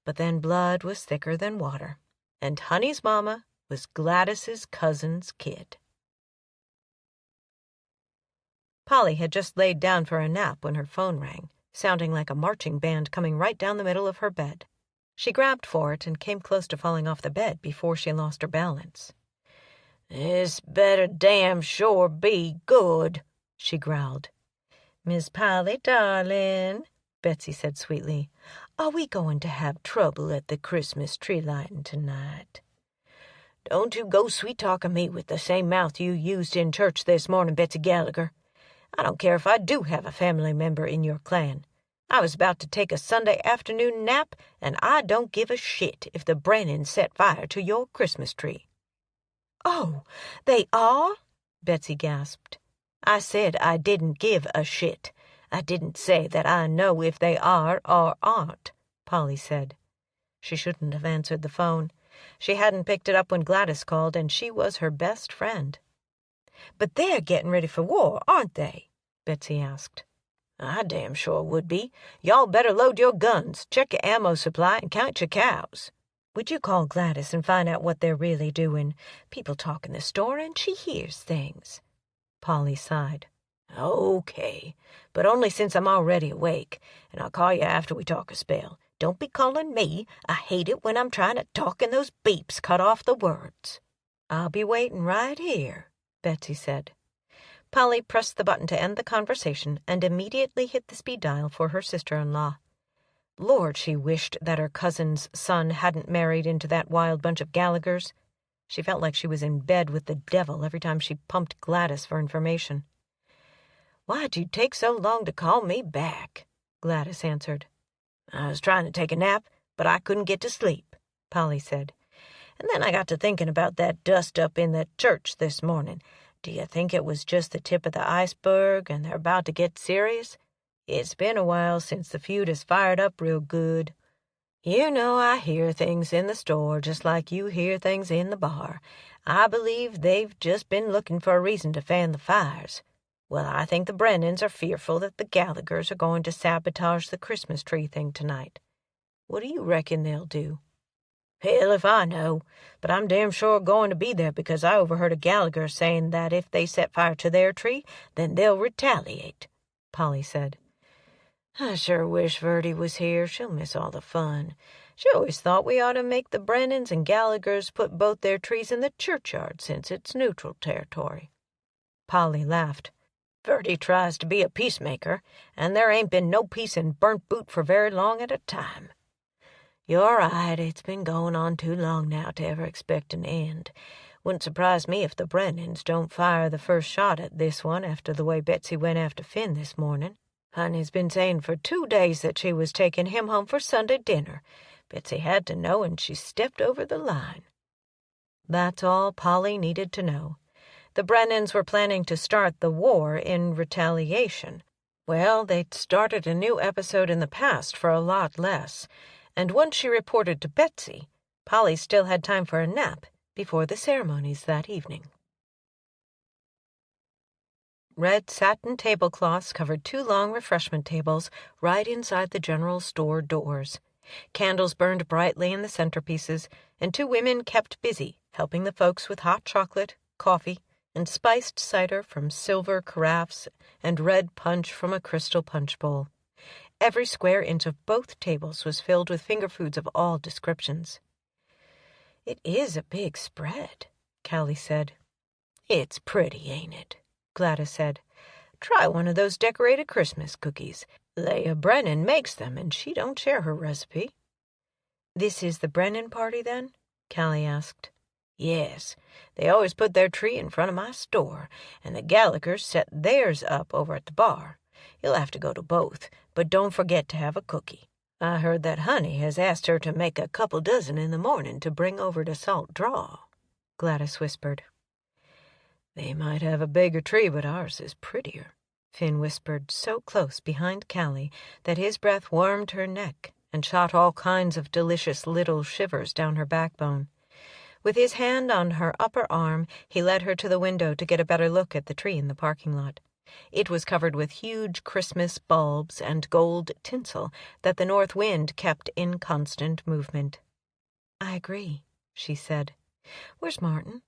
But then blood was thicker than water, and Honey's mama was Gladys's cousin's kid. Polly had just laid down for a nap when her phone rang, sounding like a marching band coming right down the middle of her bed. She grabbed for it and came close to falling off the bed before she lost her balance. "This better damn sure be good," she growled. "Miss Polly, darling," Betsy said sweetly, "are we going to have trouble at the Christmas tree lighting tonight?" "Don't you go sweet-talking me with the same mouth you used in church this morning, Betsy Gallagher. I don't care if I do have a family member in your clan. I was about to take a Sunday afternoon nap, and I don't give a shit if the Brannons set fire to your Christmas tree." "Oh, they are?" Betsy gasped. "I said I didn't give a shit. I didn't say that I know if they are or aren't," Polly said. She shouldn't have answered the phone. She hadn't picked it up when Gladys called, and she was her best friend. "But they're getting ready for war, aren't they?" Betsy asked. "I damn sure would be. Y'all better load your guns, check your ammo supply, and count your cows." "Would you call Gladys and find out what they're really doing? People talk in the store, and she hears things." Polly sighed. "Okay, but only since I'm already awake, and I'll call you after we talk a spell. Don't be calling me. I hate it when I'm trying to talk and those beeps cut off the words." "I'll be waiting right here," Betsy said. Polly pressed the button to end the conversation and immediately hit the speed dial for her sister-in-law. Lord, she wished that her cousin's son hadn't married into that wild bunch of Gallaghers. She felt like she was in bed with the devil every time she pumped Gladys for information. "Why'd you take so long to call me back?" Gladys answered. "I was trying to take a nap, but I couldn't get to sleep," Polly said. "And then I got to thinking about that dust-up in the church this morning. Do you think it was just the tip of the iceberg and they're about to get serious? It's been a while since the feud has fired up real good. You know I hear things in the store just like you hear things in the bar. I believe they've just been looking for a reason to fan the fires. Well, I think the Brennans are fearful that the Gallaghers are going to sabotage the Christmas tree thing tonight. What do you reckon they'll do?" "Hell if I know, but I'm damn sure going to be there because I overheard a Gallagher saying that if they set fire to their tree, then they'll retaliate," Polly said. "I sure wish Verdi was here. She'll miss all the fun. She always thought we ought to make the Brennans and Gallaghers put both their trees in the churchyard since it's neutral territory." Polly laughed. "Verdi tries to be a peacemaker, and there ain't been no peace in Burnt Boot for very long at a time. You're right, it's been going on too long now to ever expect an end. Wouldn't surprise me if the Brennans don't fire the first shot at this one after the way Betsy went after Finn this morning. Honey's been saying for 2 days that she was taking him home for Sunday dinner. Betsy had to know, and she stepped over the line." That's all Polly needed to know. The Brennans were planning to start the war in retaliation. Well, they'd started a new episode in the past for a lot less, and once she reported to Betsy, Polly still had time for a nap before the ceremonies that evening. Red satin tablecloths covered 2 long refreshment tables right inside the general store doors. Candles burned brightly in the centerpieces, and 2 women kept busy helping the folks with hot chocolate, coffee, and spiced cider from silver carafes and red punch from a crystal punch bowl. Every square inch of both tables was filled with finger foods of all descriptions. "It is a big spread," Callie said. "It's pretty, ain't it?" Gladys said. "Try one of those decorated Christmas cookies. Leah Brennan makes them, and she don't share her recipe." "This is the Brennan party, then?" Callie asked. "Yes, they always put their tree in front of my store, and the Gallaghers set theirs up over at the bar. You'll have to go to both, but don't forget to have a cookie. I heard that Honey has asked her to make a couple dozen in the morning to bring over to Salt Draw," Gladys whispered. "They might have a bigger tree, but ours is prettier," Finn whispered so close behind Callie that his breath warmed her neck and shot all kinds of delicious little shivers down her backbone. With his hand on her upper arm, he led her to the window to get a better look at the tree in the parking lot. It was covered with huge Christmas bulbs and gold tinsel that the north wind kept in constant movement. "I agree," she said. "Where's Martin?"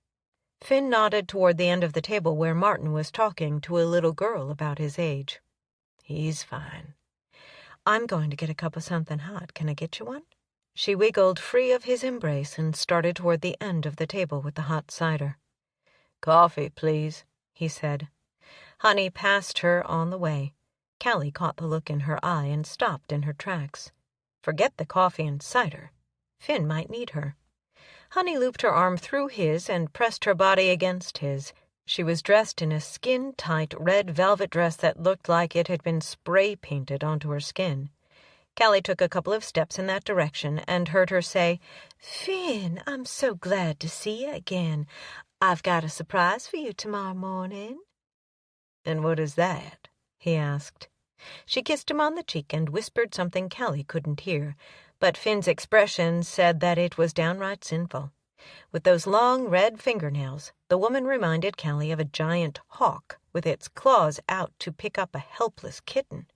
Finn nodded toward the end of the table where Martin was talking to a little girl about his age. "He's fine." "I'm going to get a cup of something hot. Can I get you one?" She wiggled free of his embrace and started toward the end of the table with the hot cider. "Coffee, please," he said. Honey passed her on the way. Callie caught the look in her eye and stopped in her tracks. Forget the coffee and cider. Finn might need her. Honey looped her arm through his and pressed her body against his. She was dressed in a skin-tight red velvet dress that looked like it had been spray-painted onto her skin. Callie took a couple of steps in that direction and heard her say, "Finn, I'm so glad to see you again. I've got a surprise for you tomorrow morning." "And what is that?" he asked. She kissed him on the cheek and whispered something Callie couldn't hear, but Finn's expression said that it was downright sinful. With those long red fingernails, the woman reminded Callie of a giant hawk with its claws out to pick up a helpless kitten.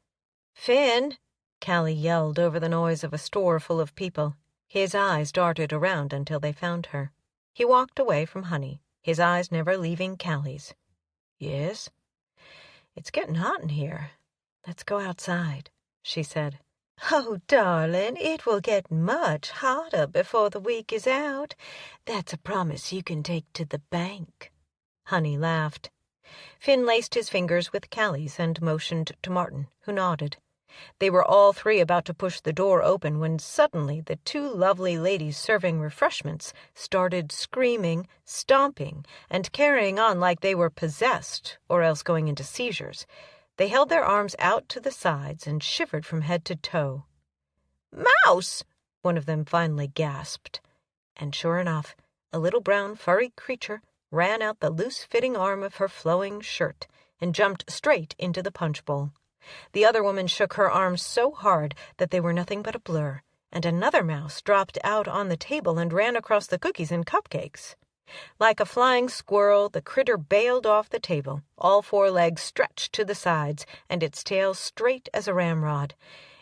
"Finn!" Callie yelled over the noise of a store full of people. His eyes darted around until they found her. He walked away from Honey, his eyes never leaving Callie's. "Yes?" "It's getting hot in here. Let's go outside," she said. "Oh, darling, it will get much hotter before the week is out. That's a promise you can take to the bank." Honey laughed. Finn laced his fingers with Callie's and motioned to Martin, who nodded. They were all three about to push the door open when suddenly the two lovely ladies serving refreshments started screaming, stomping, and carrying on like they were possessed or else going into seizures. They held their arms out to the sides and shivered from head to toe. "Mouse!" one of them finally gasped. And sure enough, a little brown furry creature ran out the loose-fitting arm of her flowing shirt and jumped straight into the punch bowl. The other woman shook her arms so hard that they were nothing but a blur, and another mouse dropped out on the table and ran across the cookies and cupcakes. Like a flying squirrel, the critter bailed off the table, all four legs stretched to the sides, and its tail straight as a ramrod.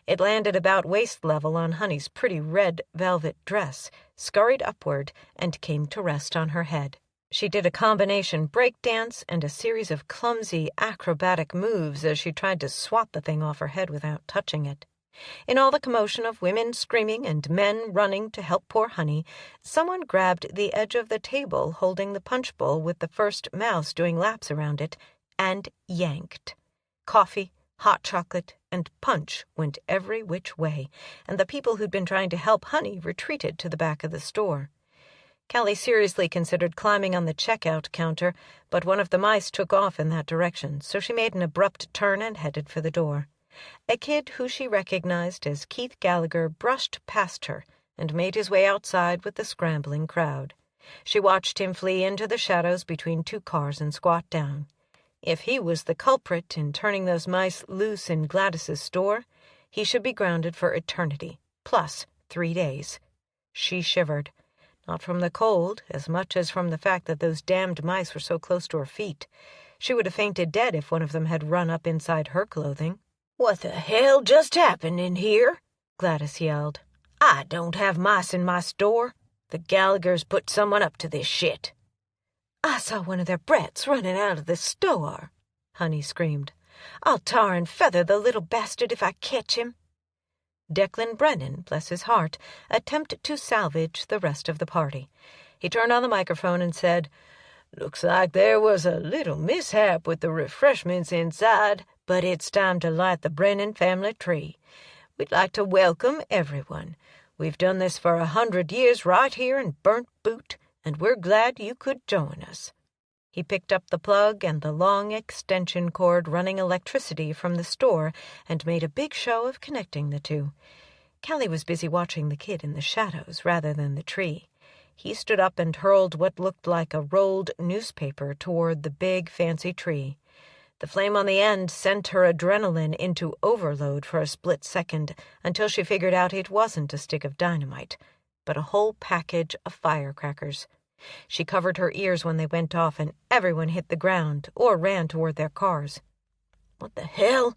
It landed about waist level on Honey's pretty red velvet dress, scurried upward, and came to rest on her head. She did a combination break dance and a series of clumsy acrobatic moves as she tried to swat the thing off her head without touching it. In all the commotion of women screaming and men running to help poor Honey, someone grabbed the edge of the table holding the punch bowl with the first mouse doing laps around it, and yanked. Coffee, hot chocolate, and punch went every which way, and the people who'd been trying to help Honey retreated to the back of the store. Callie seriously considered climbing on the checkout counter, but one of the mice took off in that direction, so she made an abrupt turn and headed for the door. A kid who she recognized as Keith Gallagher brushed past her and made his way outside with the scrambling crowd. She watched him flee into the shadows between two cars and squat down. If he was the culprit in turning those mice loose in Gladys's store, he should be grounded for eternity, plus 3 days. She shivered. Not from the cold, as much as from the fact that those damned mice were so close to her feet. She would have fainted dead if one of them had run up inside her clothing. "What the hell just happened in here?" Gladys yelled. "I don't have mice in my store. The Gallaghers put someone up to this shit." "I saw one of their brats running out of the store," Honey screamed. "I'll tar and feather the little bastard if I catch him." Declan Brennan, bless his heart, attempted to salvage the rest of the party. He turned on the microphone and said, "Looks like there was a little mishap with the refreshments inside, but it's time to light the Brennan family tree. We'd like to welcome everyone. We've done this for 100 years right here in Burnt Boot, and we're glad you could join us." He picked up the plug and the long extension cord running electricity from the store and made a big show of connecting the two. Callie was busy watching the kid in the shadows rather than the tree. He stood up and hurled what looked like a rolled newspaper toward the big, fancy tree. The flame on the end sent her adrenaline into overload for a split second until she figured out it wasn't a stick of dynamite, but a whole package of firecrackers. She covered her ears when they went off, and everyone hit the ground or ran toward their cars. "What the hell?"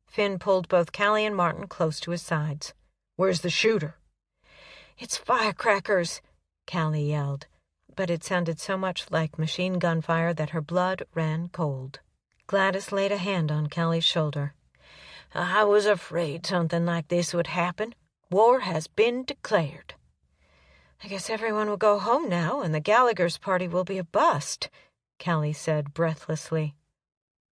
Finn pulled both Callie and Martin close to his sides. "Where's the shooter?" "It's firecrackers," Callie yelled, but it sounded so much like machine gun fire that her blood ran cold. Gladys laid a hand on Callie's shoulder. "I was afraid something like this would happen. War has been declared." "I guess everyone will go home now, and the Gallaghers' party will be a bust," Callie said breathlessly.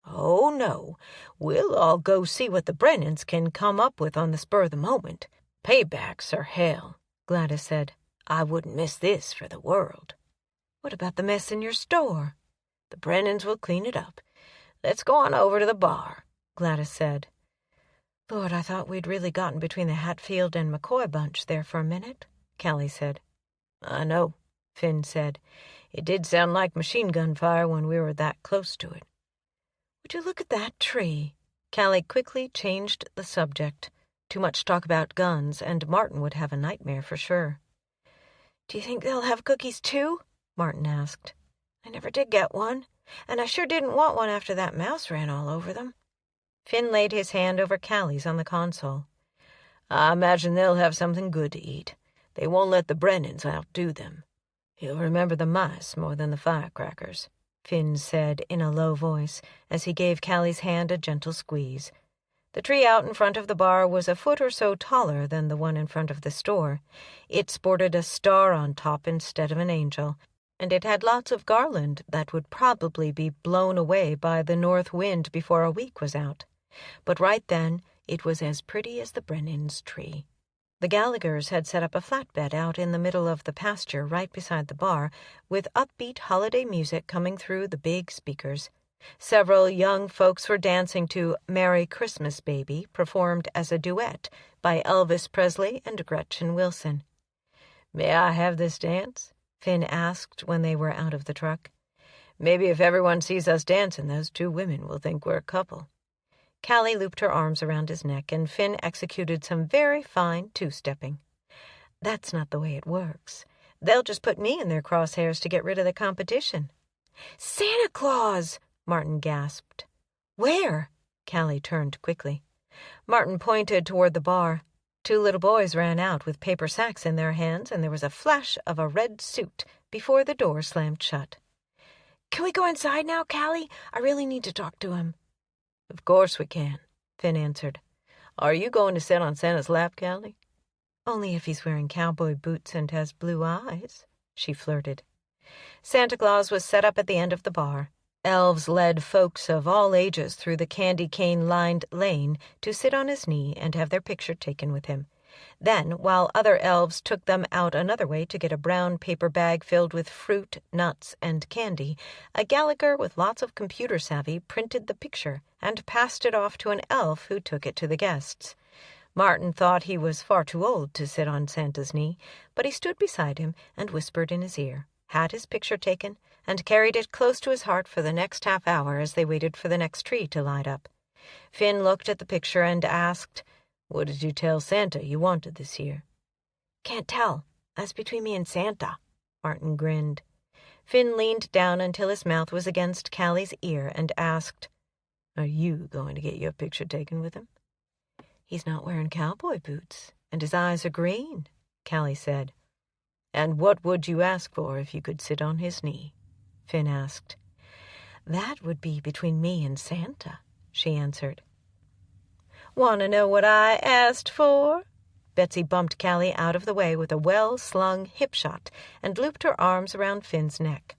"Oh, no. We'll all go see what the Brennans can come up with on the spur of the moment. Paybacks are hell," Gladys said. "I wouldn't miss this for the world." "What about the mess in your store?" "The Brennans will clean it up. Let's go on over to the bar," Gladys said. "Lord, I thought we'd really gotten between the Hatfield and McCoy bunch there for a minute," Callie said. "I know," Finn said. "It did sound like machine gun fire when we were that close to it." "Would you look at that tree?" Callie quickly changed the subject. Too much talk about guns, and Martin would have a nightmare for sure. "Do you think they'll have cookies too?" Martin asked. "I never did get one, and I sure didn't want one after that mouse ran all over them." Finn laid his hand over Callie's on the console. "I imagine they'll have something good to eat. They won't let the Brennans outdo them. He'll remember the mice more than the firecrackers," Finn said in a low voice as he gave Callie's hand a gentle squeeze. The tree out in front of the bar was a foot or so taller than the one in front of the store. It sported a star on top instead of an angel, and it had lots of garland that would probably be blown away by the north wind before a week was out. But right then, it was as pretty as the Brennan's tree. The Gallaghers had set up a flatbed out in the middle of the pasture right beside the bar, with upbeat holiday music coming through the big speakers. Several young folks were dancing to "Merry Christmas, Baby," performed as a duet by Elvis Presley and Gretchen Wilson. "May I have this dance?" Finn asked when they were out of the truck. "Maybe if everyone sees us dancing, those two women will think we're a couple." Callie looped her arms around his neck, and Finn executed some very fine two-stepping. "That's not the way it works. They'll just put me in their crosshairs to get rid of the competition." "Santa Claus!" Martin gasped. "Where?" Callie turned quickly. Martin pointed toward the bar. Two little boys ran out with paper sacks in their hands, and there was a flash of a red suit before the door slammed shut. "Can we go inside now, Callie? I really need to talk to him." "Of course we can," Finn answered. "Are you going to sit on Santa's lap, Callie?" "Only if he's wearing cowboy boots and has blue eyes," she flirted. Santa Claus was set up at the end of the bar. Elves led folks of all ages through the candy cane-lined lane to sit on his knee and have their picture taken with him. Then, while other elves took them out another way to get a brown paper bag filled with fruit, nuts, and candy, a Gallagher with lots of computer savvy printed the picture and passed it off to an elf who took it to the guests. Martin thought he was far too old to sit on Santa's knee, but he stood beside him and whispered in his ear, had his picture taken, and carried it close to his heart for the next half hour as they waited for the next tree to light up. Finn looked at the picture and asked, "What did you tell Santa you wanted this year?" "Can't tell. That's between me and Santa," Martin grinned. Finn leaned down until his mouth was against Callie's ear and asked, "Are you going to get your picture taken with him?" "He's not wearing cowboy boots, and his eyes are green," Callie said. "And what would you ask for if you could sit on his knee?" Finn asked. "That would be between me and Santa," she answered. "Want to know what I asked for?" Betsy bumped Callie out of the way with a well-slung hip shot and looped her arms around Finn's neck.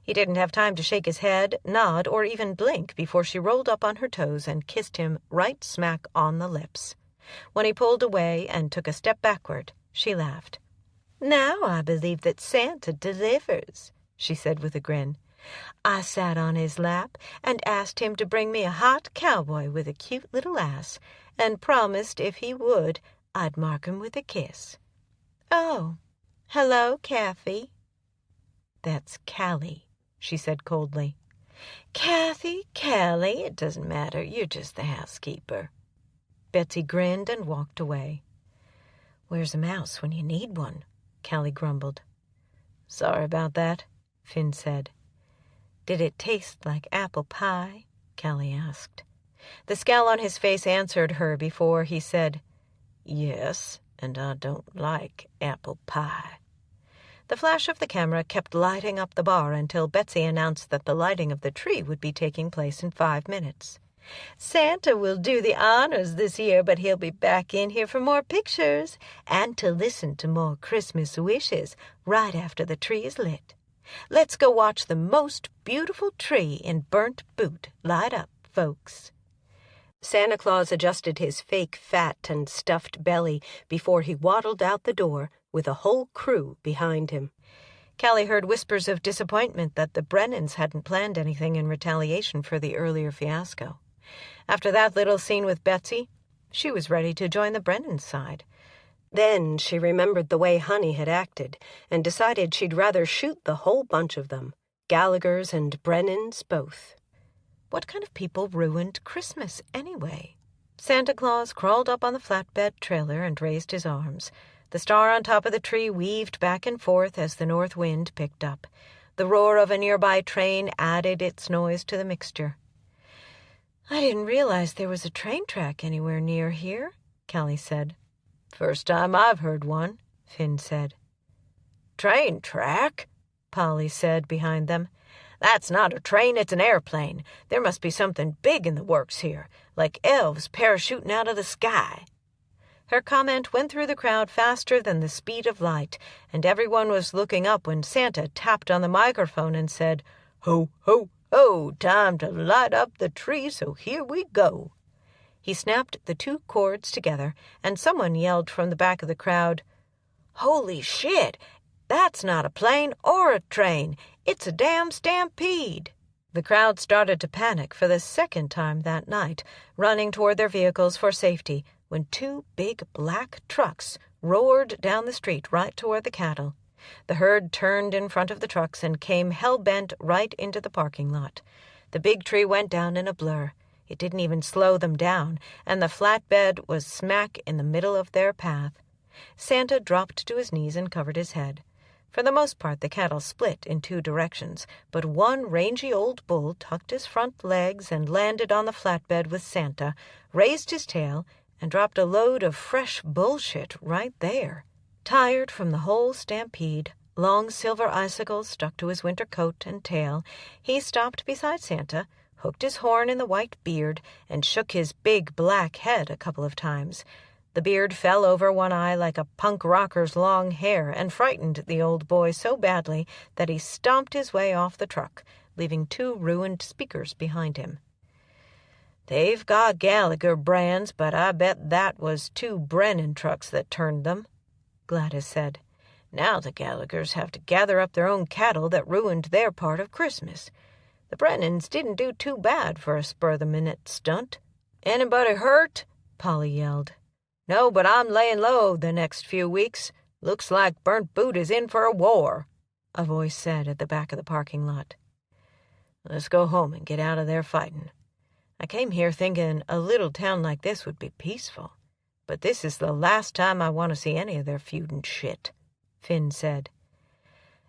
He didn't have time to shake his head, nod, or even blink before she rolled up on her toes and kissed him right smack on the lips. When he pulled away and took a step backward, she laughed. "Now I believe that Santa delivers," she said with a grin. "I sat on his lap and asked him to bring me a hot cowboy with a cute little ass, and promised if he would, I'd mark him with a kiss. Oh, hello, Kathy." "That's Callie," she said coldly. "Kathy, Callie, it doesn't matter. You're just the housekeeper." Betsy grinned and walked away. "Where's a mouse when you need one?" Callie grumbled. "Sorry about that," Finn said. "Did it taste like apple pie?" Callie asked. The scowl on his face answered her before he said, "Yes, and I don't like apple pie." The flash of the camera kept lighting up the bar until Betsy announced that the lighting of the tree would be taking place in 5 minutes. "Santa will do the honors this year, but he'll be back in here for more pictures and to listen to more Christmas wishes right after the tree is lit. Let's go watch the most beautiful tree in Burnt Boot light up, folks." Santa Claus adjusted his fake fat and stuffed belly before he waddled out the door with a whole crew behind him. Callie heard whispers of disappointment that the Brennans hadn't planned anything in retaliation for the earlier fiasco. After that little scene with Betsy, she was ready to join the Brennans' side. Then she remembered the way Honey had acted and decided she'd rather shoot the whole bunch of them, Gallaghers and Brennans both. What kind of people ruined Christmas anyway? Santa Claus crawled up on the flatbed trailer and raised his arms. The star on top of the tree weaved back and forth as the north wind picked up. The roar of a nearby train added its noise to the mixture. "I didn't realize there was a train track anywhere near here," Callie said. "First time I've heard one," Finn said. "Train track?" Polly said behind them. "That's not a train, it's an airplane. There must be something big in the works here, like elves parachuting out of the sky." Her comment went through the crowd faster than the speed of light, and everyone was looking up when Santa tapped on the microphone and said, "Ho, ho, ho, time to light up the tree, so here we go." He snapped the two cords together, and someone yelled from the back of the crowd, "Holy shit! That's not a plane or a train. It's a damn stampede." The crowd started to panic for the second time that night, running toward their vehicles for safety, when two big black trucks roared down the street right toward the cattle. The herd turned in front of the trucks and came hell-bent right into the parking lot. The big tree went down in a blur. It didn't even slow them down, and the flatbed was smack in the middle of their path. Santa dropped to his knees and covered his head. For the most part, the cattle split in two directions, but one rangy old bull tucked his front legs and landed on the flatbed with Santa, raised his tail, and dropped a load of fresh bullshit right there. Tired from the whole stampede, long silver icicles stuck to his winter coat and tail, he stopped beside Santa, hooked his horn in the white beard, and shook his big black head a couple of times. The beard fell over one eye like a punk rocker's long hair and frightened the old boy so badly that he stomped his way off the truck, leaving two ruined speakers behind him. "They've got Gallagher brands, but I bet that was two Brennan trucks that turned them," Gladys said. "Now the Gallaghers have to gather up their own cattle that ruined their part of Christmas. The Brennans didn't do too bad for a spur-of-the-minute stunt." "Anybody hurt?" Polly yelled. "No, but I'm laying low the next few weeks. Looks like Burnt Boot is in for a war," a voice said at the back of the parking lot. "Let's go home and get out of there fighting. I came here thinking a little town like this would be peaceful, but this is the last time I want to see any of their feud and shit," Finn said.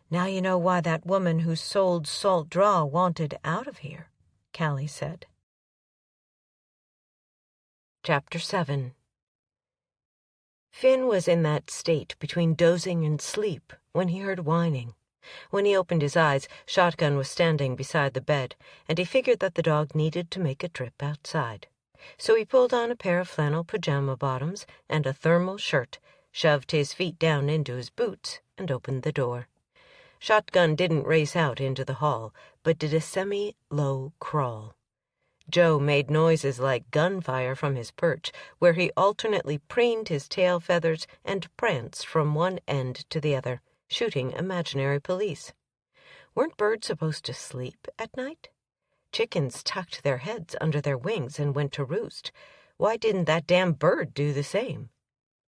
"Now you know why that woman who sold salt draw wanted out of here," Callie said. Chapter 7. Finn was in that state between dozing and sleep when he heard whining. When he opened his eyes, Shotgun was standing beside the bed, and he figured that the dog needed to make a trip outside. So he pulled on a pair of flannel pajama bottoms and a thermal shirt, shoved his feet down into his boots, and opened the door. Shotgun didn't race out into the hall, but did a semi-low crawl. Joe made noises like gunfire from his perch, where he alternately preened his tail feathers and pranced from one end to the other, shooting imaginary police. Weren't birds supposed to sleep at night? Chickens tucked their heads under their wings and went to roost. Why didn't that damn bird do the same?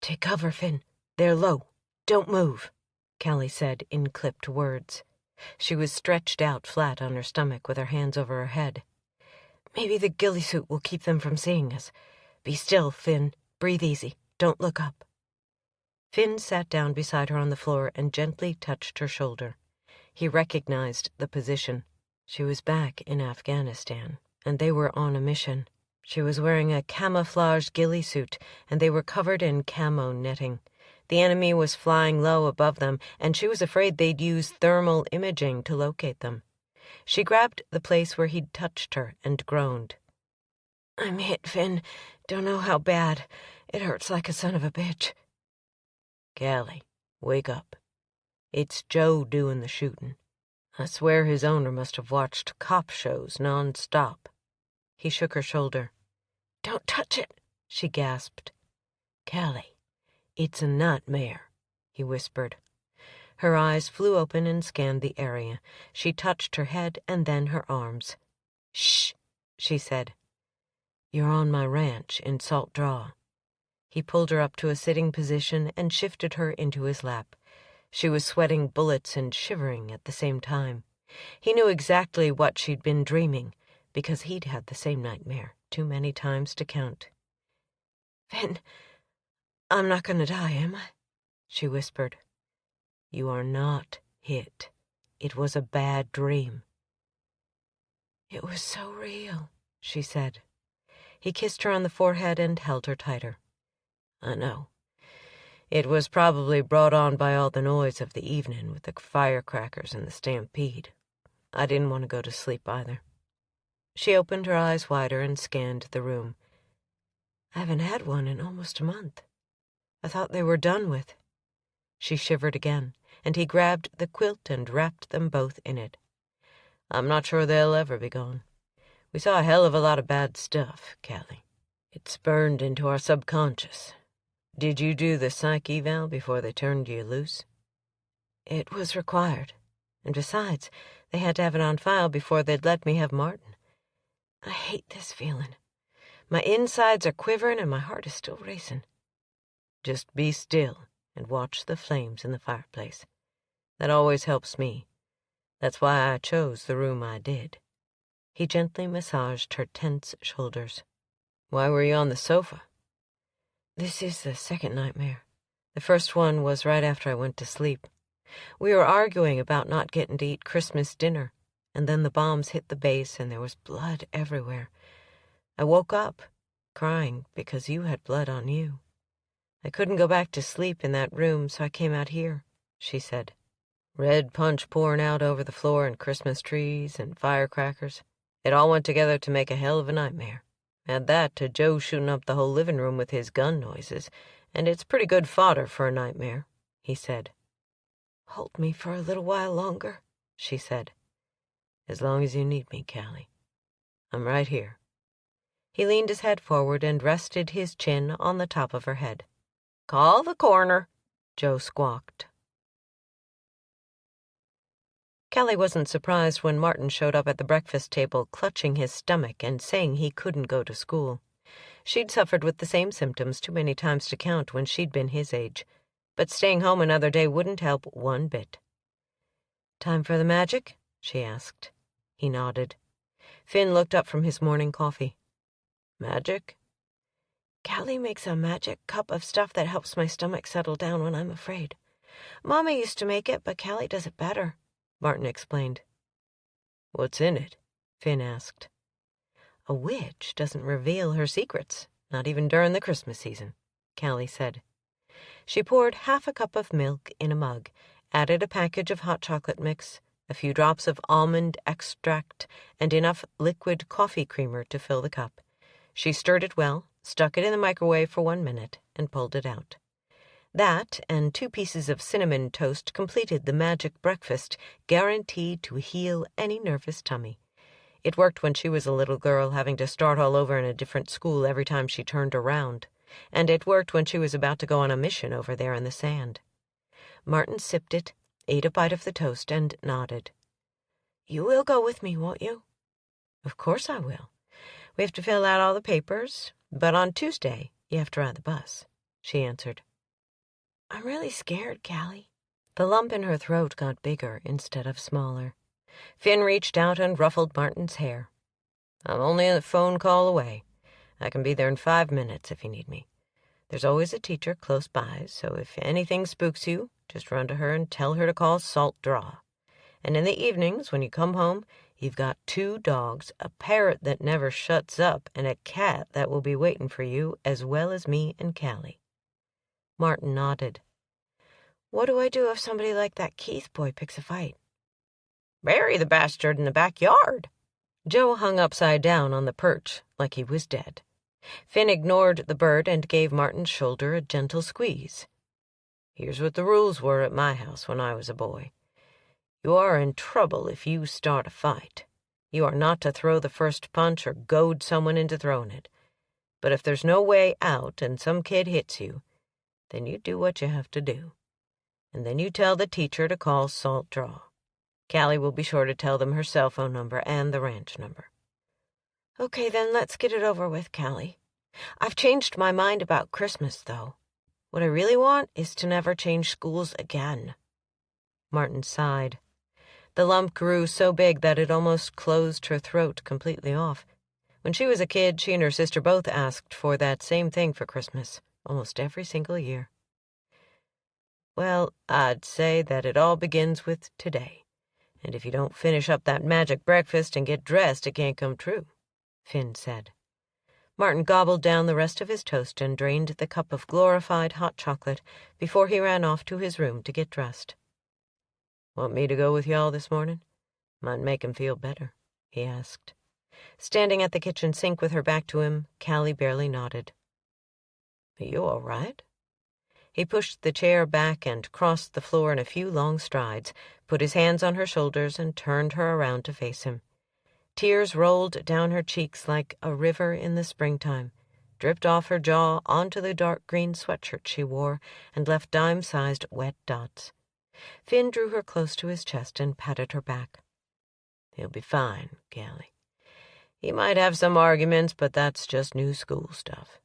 "Take cover, Finn. They're low. Don't move," Callie said in clipped words. She was stretched out flat on her stomach with her hands over her head. "Maybe the ghillie suit will keep them from seeing us. Be still, Finn. Breathe easy. Don't look up." Finn sat down beside her on the floor and gently touched her shoulder. He recognized the position. She was back in Afghanistan, and they were on a mission. She was wearing a camouflage ghillie suit, and they were covered in camo netting. The enemy was flying low above them, and she was afraid they'd use thermal imaging to locate them. She grabbed the place where he'd touched her and groaned. "I'm hit, Finn. Don't know how bad. It hurts like a son of a bitch." "Callie, wake up. It's Joe doing the shooting. I swear his owner must have watched cop shows non-stop." He shook her shoulder. "Don't touch it," she gasped. "Callie, it's a nightmare," he whispered. Her eyes flew open and scanned the area. She touched her head and then her arms. "Shh," she said. "You're on my ranch in Salt Draw." He pulled her up to a sitting position and shifted her into his lap. She was sweating bullets and shivering at the same time. He knew exactly what she'd been dreaming, because he'd had the same nightmare too many times to count. "Finn, I'm not going to die, am I?" she whispered. "You are not hit. It was a bad dream." "It was so real," she said. He kissed her on the forehead and held her tighter. "I know. It was probably brought on by all the noise of the evening with the firecrackers and the stampede. I didn't want to go to sleep either." She opened her eyes wider and scanned the room. "I haven't had one in almost a month. I thought they were done with." She shivered again, and he grabbed the quilt and wrapped them both in it. "I'm not sure they'll ever be gone. We saw a hell of a lot of bad stuff, Callie. It's burned into our subconscious. Did you do the psych eval before they turned you loose?" "It was required. And besides, they had to have it on file before they'd let me have Martin. I hate this feeling. My insides are quivering and my heart is still racing." "Just be still and watch the flames in the fireplace. That always helps me. That's why I chose the room I did." He gently massaged her tense shoulders. "Why were you on the sofa?" "This is the second nightmare. The first one was right after I went to sleep. We were arguing about not getting to eat Christmas dinner, and then the bombs hit the base and there was blood everywhere. I woke up, crying because you had blood on you. I couldn't go back to sleep in that room, so I came out here," she said. "Red punch pouring out over the floor and Christmas trees and firecrackers. It all went together to make a hell of a nightmare. Add that to Joe shooting up the whole living room with his gun noises, and it's pretty good fodder for a nightmare," he said. "Hold me for a little while longer," she said. "As long as you need me, Callie. I'm right here." He leaned his head forward and rested his chin on the top of her head. "Call the coroner," Joe squawked. Callie wasn't surprised when Martin showed up at the breakfast table clutching his stomach and saying he couldn't go to school. She'd suffered with the same symptoms too many times to count when she'd been his age, but staying home another day wouldn't help one bit. "Time for the magic?" she asked. He nodded. Finn looked up from his morning coffee. "Magic?" "Callie makes a magic cup of stuff that helps my stomach settle down when I'm afraid. Mama used to make it, but Callie does it better," Martin explained. "What's in it?" Finn asked. "A witch doesn't reveal her secrets, not even during the Christmas season," Callie said. She poured half a cup of milk in a mug, added a package of hot chocolate mix, a few drops of almond extract, and enough liquid coffee creamer to fill the cup. She stirred it well, stuck it in the microwave for 1 minute, and pulled it out. That and 2 pieces of cinnamon toast completed the magic breakfast, guaranteed to heal any nervous tummy. It worked when she was a little girl, having to start all over in a different school every time she turned around, and it worked when she was about to go on a mission over there in the sand. Martin sipped it, ate a bite of the toast, and nodded. "You will go with me, won't you?" "Of course I will. We have to fill out all the papers, but on Tuesday you have to ride the bus," she answered. "I'm really scared, Callie." The lump in her throat got bigger instead of smaller. Finn reached out and ruffled Martin's hair. "I'm only a phone call away. I can be there in 5 minutes if you need me. There's always a teacher close by, so if anything spooks you, just run to her and tell her to call Salt Draw. And in the evenings, when you come home, you've got 2 dogs, a parrot that never shuts up, and a cat that will be waiting for you, as well as me and Callie." Martin nodded. "What do I do if somebody like that Keith boy picks a fight?" "Bury the bastard in the backyard." Joe hung upside down on the perch like he was dead. Finn ignored the bird and gave Martin's shoulder a gentle squeeze. "Here's what the rules were at my house when I was a boy. You are in trouble if you start a fight. You are not to throw the first punch or goad someone into throwing it. But if there's no way out and some kid hits you, then you do what you have to do. And then you tell the teacher to call Salt Draw. Callie will be sure to tell them her cell phone number and the ranch number." "Okay, then let's get it over with, Callie. I've changed my mind about Christmas, though. What I really want is to never change schools again." Martin sighed. The lump grew so big that it almost closed her throat completely off. When she was a kid, she and her sister both asked for that same thing for Christmas, almost every single year. Well, I'd say that it all begins with today. And if you don't finish up that magic breakfast and get dressed, it can't come true, Finn said. Martin gobbled down the rest of his toast and drained the cup of glorified hot chocolate before he ran off to his room to get dressed. Want me to go with y'all this morning? Might make him feel better, he asked. Standing at the kitchen sink with her back to him, Callie barely nodded. Are you all right? He pushed the chair back and crossed the floor in a few long strides, put his hands on her shoulders, and turned her around to face him. Tears rolled down her cheeks like a river in the springtime, dripped off her jaw onto the dark green sweatshirt she wore, and left dime-sized wet dots. Finn drew her close to his chest and patted her back. He'll be fine, Callie. He might have some arguments, but that's just new school stuff.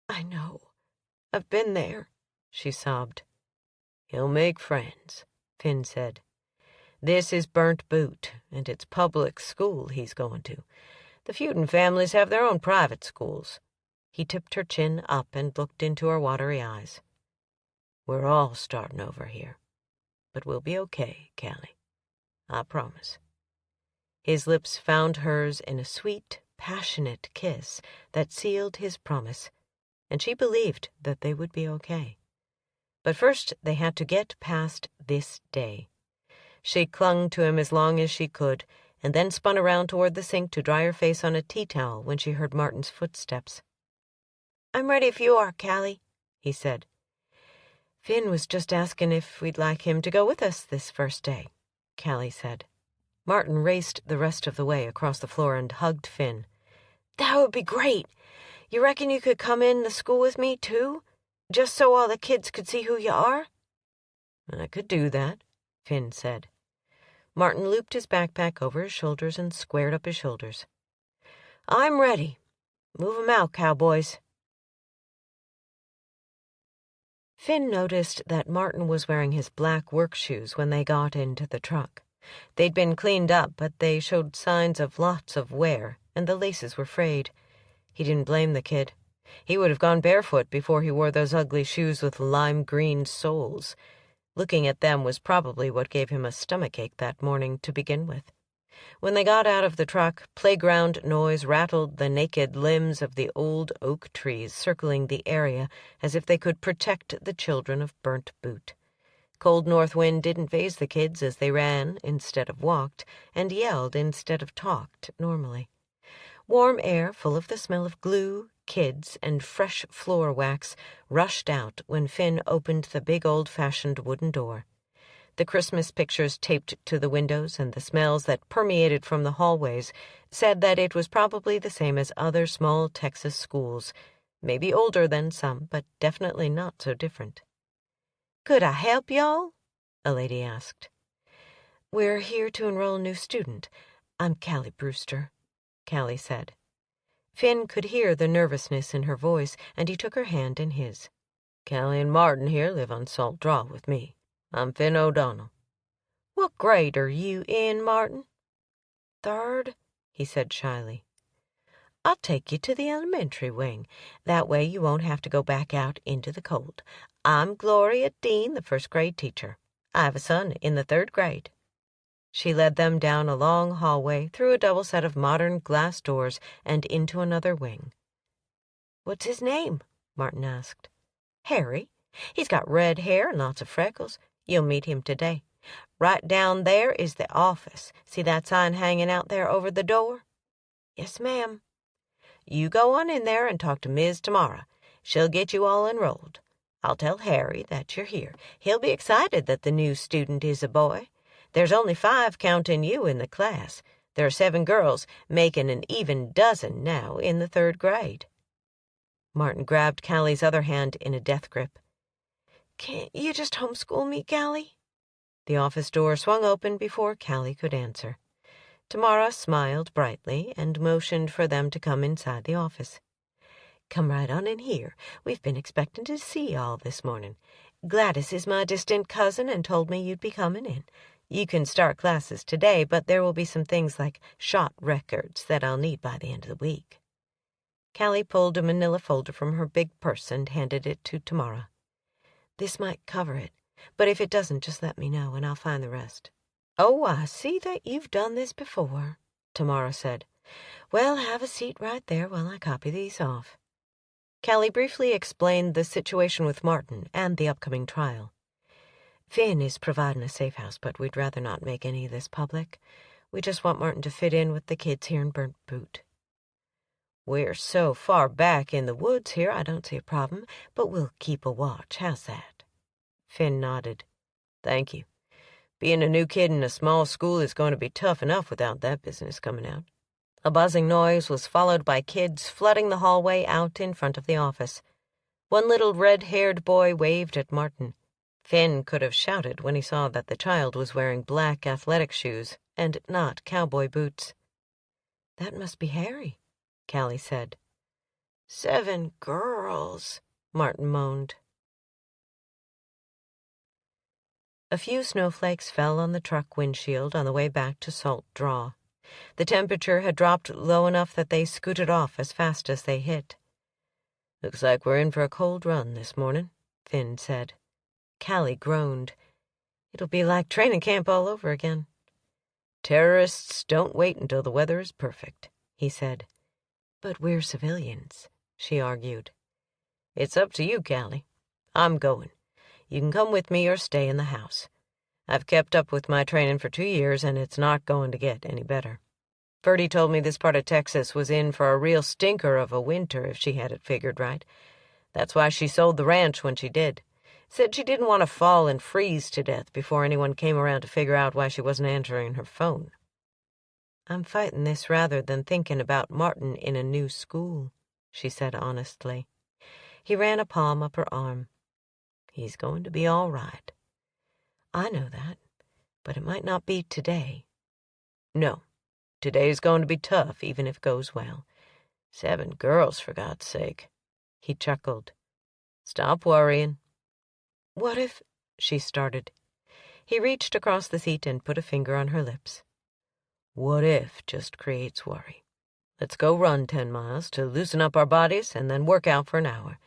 I know. I've been there, she sobbed. He'll make friends, Finn said. This is Burnt Boot, and it's public school he's going to. The feudin' families have their own private schools. He tipped her chin up and looked into her watery eyes. We're all starting over here. But we'll be okay, Callie. I promise. His lips found hers in a sweet, passionate kiss that sealed his promise, and she believed that they would be okay. But first they had to get past this day. She clung to him as long as she could, and then spun around toward the sink to dry her face on a tea towel when she heard Martin's footsteps. I'm ready if you are, Callie, he said. Finn was just asking if we'd like him to go with us this first day, Callie said. Martin raced the rest of the way across the floor and hugged Finn. That would be great. You reckon you could come in the school with me, too? Just so all the kids could see who you are? I could do that, Finn said. Martin looped his backpack over his shoulders and squared up his shoulders. I'm ready. Move 'em out, cowboys. Finn noticed that Martin was wearing his black work shoes when they got into the truck. They'd been cleaned up, but they showed signs of lots of wear, and the laces were frayed. He didn't blame the kid. He would have gone barefoot before he wore those ugly shoes with lime-green soles. Looking at them was probably what gave him a stomachache that morning to begin with. When they got out of the truck, playground noise rattled the naked limbs of the old oak trees circling the area as if they could protect the children of Burnt Boot. Cold north wind didn't faze the kids as they ran instead of walked, and yelled instead of talked normally. Warm air, full of the smell of glue, kids, and fresh floor wax, rushed out when Finn opened the big old-fashioned wooden door. The Christmas pictures taped to the windows and the smells that permeated from the hallways said that it was probably the same as other small Texas schools, maybe older than some, but definitely not so different. Could I help y'all? A lady asked. We're here to enroll a new student. I'm Callie Brewster, Callie said. Finn could hear the nervousness in her voice, and he took her hand in his. Callie and Martin here live on Salt Draw with me. I'm Finn O'Donnell. What grade are you in, Martin? Third, he said shyly. I'll take you to the elementary wing. That way you won't have to go back out into the cold. I'm Gloria Dean, the first-grade teacher. I have a son in the 3rd grade. She led them down a long hallway, through a double set of modern glass doors, and into another wing. What's his name? Martin asked. Harry. He's got red hair and lots of freckles. You'll meet him today. Right down there is the office. See that sign hanging out there over the door? Yes, ma'am. You go on in there and talk to Ms. Tamara. She'll get you all enrolled. I'll tell Harry that you're here. He'll be excited that the new student is a boy. There's only 5 counting you in the class. There are 7 girls, making an even dozen now in the 3rd grade. Martin grabbed Callie's other hand in a death grip. Can't you just homeschool me, Callie? The office door swung open before Callie could answer. Tamara smiled brightly and motioned for them to come inside the office. Come right on in here. We've been expecting to see y'all this morning. Gladys is my distant cousin and told me you'd be coming in. You can start classes today, but there will be some things like shot records that I'll need by the end of the week." Callie pulled a manila folder from her big purse and handed it to Tamara. "This might cover it, but if it doesn't, just let me know, and I'll find the rest." "Oh, I see that you've done this before," Tamara said. "Well, have a seat right there while I copy these off." Callie briefly explained the situation with Martin and the upcoming trial. "Finn is providing a safe house, but we'd rather not make any of this public. We just want Martin to fit in with the kids here in Burnt Boot." "We're so far back in the woods here, I don't see a problem, but we'll keep a watch. How's that?" Finn nodded. "Thank you. Being a new kid in a small school is going to be tough enough without that business coming out." A buzzing noise was followed by kids flooding the hallway out in front of the office. One little red-haired boy waved at Martin. Finn could have shouted when he saw that the child was wearing black athletic shoes and not cowboy boots. "That must be Harry," Callie said. "7 girls," Martin moaned. A few snowflakes fell on the truck windshield on the way back to Salt Draw. The temperature had dropped low enough that they scooted off as fast as they hit. "Looks like we're in for a cold run this morning," Finn said. Callie groaned. "It'll be like training camp all over again." "Terrorists don't wait until the weather is perfect," he said. "But we're civilians," she argued. "It's up to you, Callie. I'm going. You can come with me or stay in the house. I've kept up with my training for 2 years, and it's not going to get any better. Bertie told me this part of Texas was in for a real stinker of a winter if she had it figured right. That's why she sold the ranch when she did. Said she didn't want to fall and freeze to death before anyone came around to figure out why she wasn't answering her phone." "I'm fighting this rather than thinking about Martin in a new school," she said honestly. He ran a palm up her arm. "He's going to be all right." "I know that, but it might not be today." "No, today's going to be tough, even if it goes well. 7 girls, for God's sake." He chuckled. "Stop worrying." "What if—" she started. He reached across the seat and put a finger on her lips. "What if just creates worry. Let's go run 10 miles to loosen up our bodies and then work out for an hour.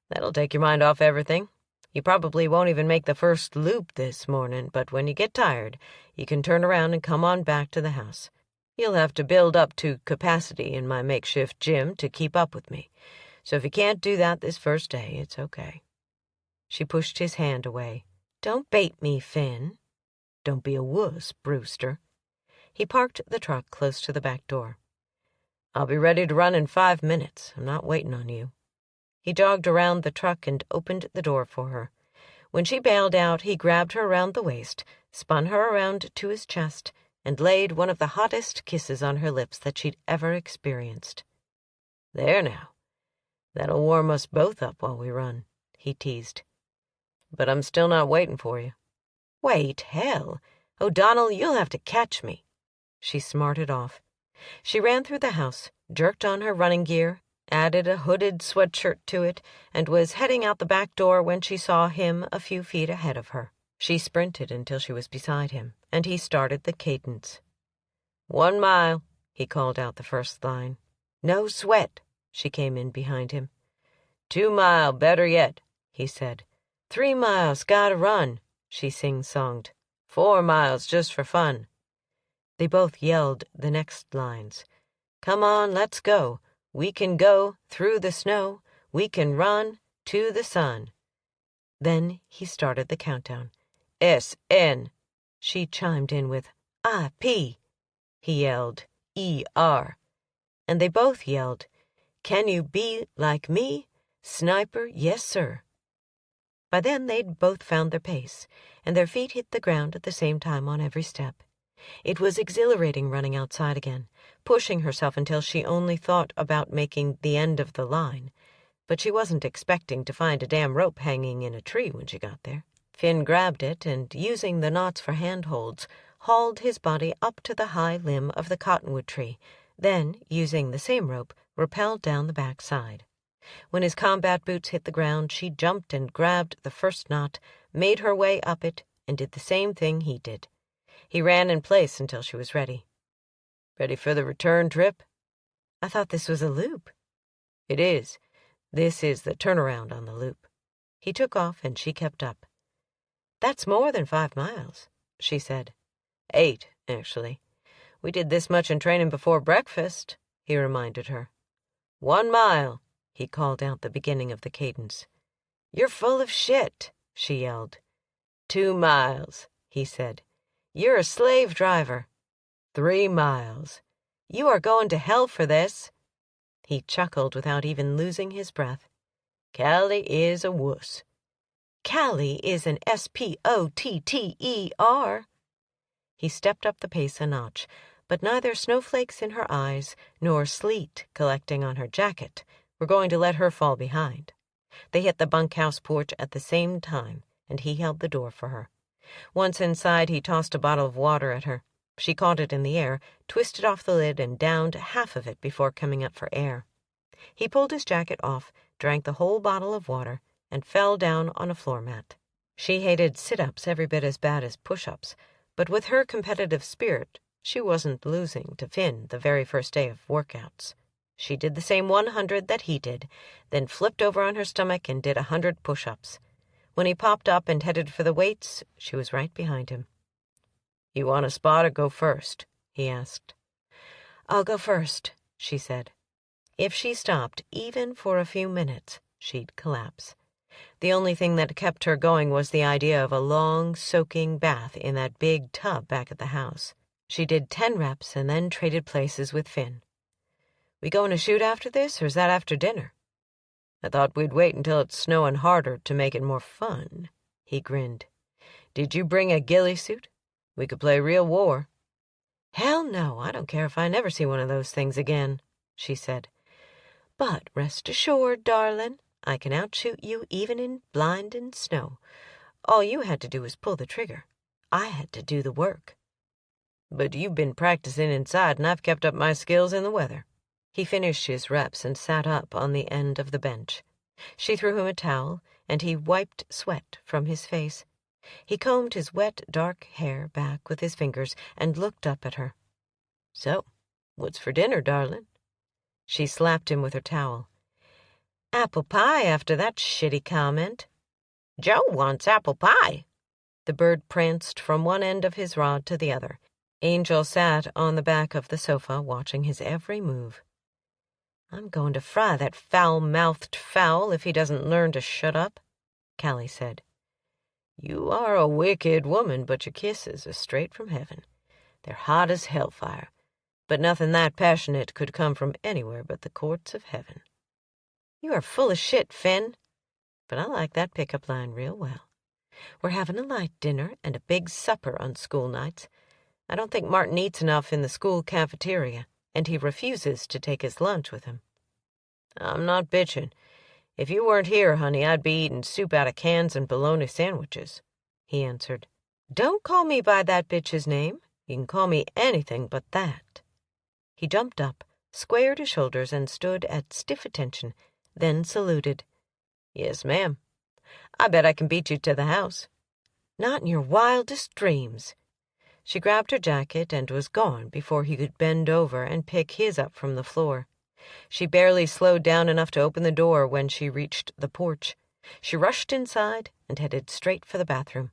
That'll take your mind off everything. You probably won't even make the first loop this morning, but when you get tired, you can turn around and come on back to the house. You'll have to build up to capacity in my makeshift gym to keep up with me. So if you can't do that this first day, it's okay." She pushed his hand away. "Don't bait me, Finn." "Don't be a wuss, Brewster." He parked the truck close to the back door. "I'll be ready to run in 5 minutes. I'm not waiting on you." He jogged around the truck and opened the door for her. When she bailed out, he grabbed her around the waist, spun her around to his chest, and laid one of the hottest kisses on her lips that she'd ever experienced. "There now. That'll warm us both up while we run," he teased. "But I'm still not waiting for you." "Wait, hell. O'Donnell, you'll have to catch me." She smarted off. She ran through the house, jerked on her running gear, added a hooded sweatshirt to it, and was heading out the back door when she saw him a few feet ahead of her. She sprinted until she was beside him, and he started the cadence. 1 mile, he called out the first line. "No sweat," she came in behind him. 2 mile, better yet, he said. 3 miles, gotta run, she sing-songed. 4 miles, just for fun. They both yelled the next lines. "Come on, let's go. We can go through the snow. We can run to the sun." Then he started the countdown. "S-N." She chimed in with I-P. He yelled E-R. And they both yelled, "Can you be like me? Sniper, yes, sir." By then they'd both found their pace, and their feet hit the ground at the same time on every step. It was exhilarating running outside again, pushing herself until she only thought about making the end of the line. But she wasn't expecting to find a damn rope hanging in a tree when she got there. Finn grabbed it and, using the knots for handholds, hauled his body up to the high limb of the cottonwood tree, then, using the same rope, rappelled down the back side. When his combat boots hit the ground, she jumped and grabbed the first knot, made her way up it, and did the same thing he did. He ran in place until she was ready. "Ready for the return trip?" "I thought this was a loop." "It is. This is the turnaround on the loop." He took off, and she kept up. "That's more than 5 miles," she said. 8, actually. We did this much in training before breakfast," he reminded her. 1 mile, he called out the beginning of the cadence. "You're full of shit," she yelled. 2 miles, he said. "You're a slave driver." 3 miles. "You are going to hell for this." He chuckled without even losing his breath. "Callie is a wuss." "Callie is an SPOTTER." He stepped up the pace a notch, but neither snowflakes in her eyes nor sleet collecting on her jacket were going to let her fall behind. They hit the bunkhouse porch at the same time, and he held the door for her. Once inside, he tossed a bottle of water at her. She caught it in the air, twisted off the lid, and downed half of it before coming up for air. He pulled his jacket off, drank the whole bottle of water, and fell down on a floor mat. She hated sit-ups every bit as bad as push-ups, but with her competitive spirit, she wasn't losing to Finn the very first day of workouts. She did the same 100 that he did, then flipped over on her stomach and did 100 push-ups. When he popped up and headed for the weights, she was right behind him. "You want a spot or go first?" he asked. "I'll go first," she said. If she stopped, even for a few minutes, she'd collapse. The only thing that kept her going was the idea of a long, soaking bath in that big tub back at the house. She did 10 reps and then traded places with Finn. "We going to shoot after this, or is that after dinner?" "I thought we'd wait until it's snowing harder to make it more fun," he grinned. "Did you bring a ghillie suit? We could play real war." "Hell no, I don't care if I never see one of those things again," she said. "But rest assured, darling, I can outshoot you even in blinding snow. All you had to do was pull the trigger. I had to do the work." "But you've been practicing inside, and I've kept up my skills in the weather." He finished his reps and sat up on the end of the bench. She threw him a towel, and he wiped sweat from his face. He combed his wet, dark hair back with his fingers and looked up at her. "So, what's for dinner, darling?" She slapped him with her towel. "Apple pie after that shitty comment." "Joe wants apple pie." The bird pranced from one end of his rod to the other. Angel sat on the back of the sofa watching his every move. "I'm going to fry that foul-mouthed fowl if he doesn't learn to shut up," Callie said. "You are a wicked woman, but your kisses are straight from heaven. They're hot as hellfire, but nothing that passionate could come from anywhere but the courts of heaven." "You are full of shit, Finn." But I like that pickup line real well. "We're having a light dinner and a big supper on school nights. I don't think Martin eats enough in the school cafeteria, and he refuses to take his lunch with him." "I'm not bitching. If you weren't here, honey, I'd be eating soup out of cans and bologna sandwiches," he answered. "Don't call me by that bitch's name. You can call me anything but that." He jumped up, squared his shoulders, and stood at stiff attention, then saluted. "Yes, ma'am. I bet I can beat you to the house." "Not in your wildest dreams." She grabbed her jacket and was gone before he could bend over and pick his up from the floor. She barely slowed down enough to open the door when she reached the porch. She rushed inside and headed straight for the bathroom.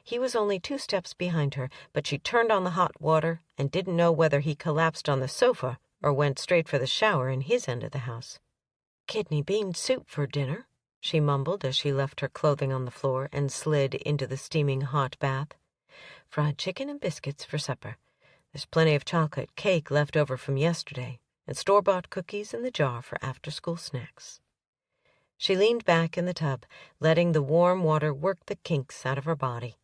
He was only 2 steps behind her, but she turned on the hot water and didn't know whether he collapsed on the sofa or went straight for the shower in his end of the house. "Kidney bean soup for dinner," she mumbled as she left her clothing on the floor and slid into the steaming hot bath. "Fried chicken and biscuits for supper. There's plenty of chocolate cake left over from yesterday, and store-bought cookies in the jar for after-school snacks." She leaned back in the tub, letting the warm water work the kinks out of her body.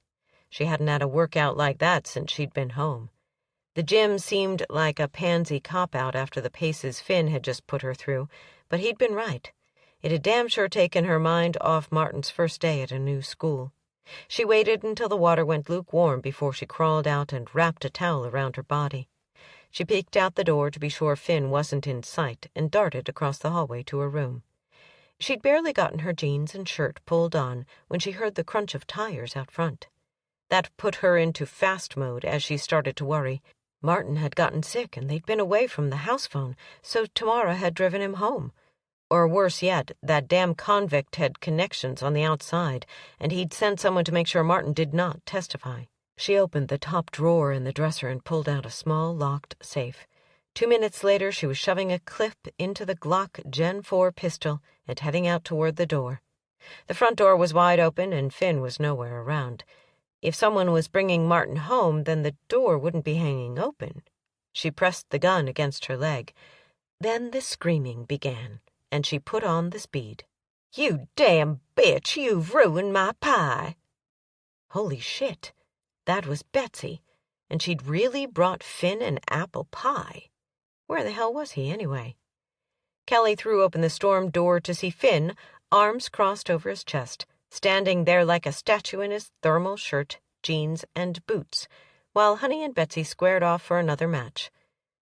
She hadn't had a workout like that since she'd been home. The gym seemed like a pansy cop-out after the paces Finn had just put her through, but he'd been right. It had damn sure taken her mind off Martin's first day at a new school. She waited until the water went lukewarm before she crawled out and wrapped a towel around her body. She peeked out the door to be sure Finn wasn't in sight and darted across the hallway to her room. She'd barely gotten her jeans and shirt pulled on when she heard the crunch of tires out front. That put her into fast mode as she started to worry. Martin had gotten sick and they'd been away from the house phone, so Tamara had driven him home. Or worse yet, that damn convict had connections on the outside, and he'd sent someone to make sure Martin did not testify. She opened the top drawer in the dresser and pulled out a small, locked safe. 2 minutes later, she was shoving a clip into the Glock Gen 4 pistol and heading out toward the door. The front door was wide open, and Finn was nowhere around. If someone was bringing Martin home, then the door wouldn't be hanging open. She pressed the gun against her leg. Then the screaming began, and she put on the speed. "You damn bitch, you've ruined my pie." Holy shit, that was Betsy, and she'd really brought Finn an apple pie. Where the hell was he, anyway? Callie threw open the storm door to see Finn, arms crossed over his chest, standing there like a statue in his thermal shirt, jeans, and boots, while Honey and Betsy squared off for another match.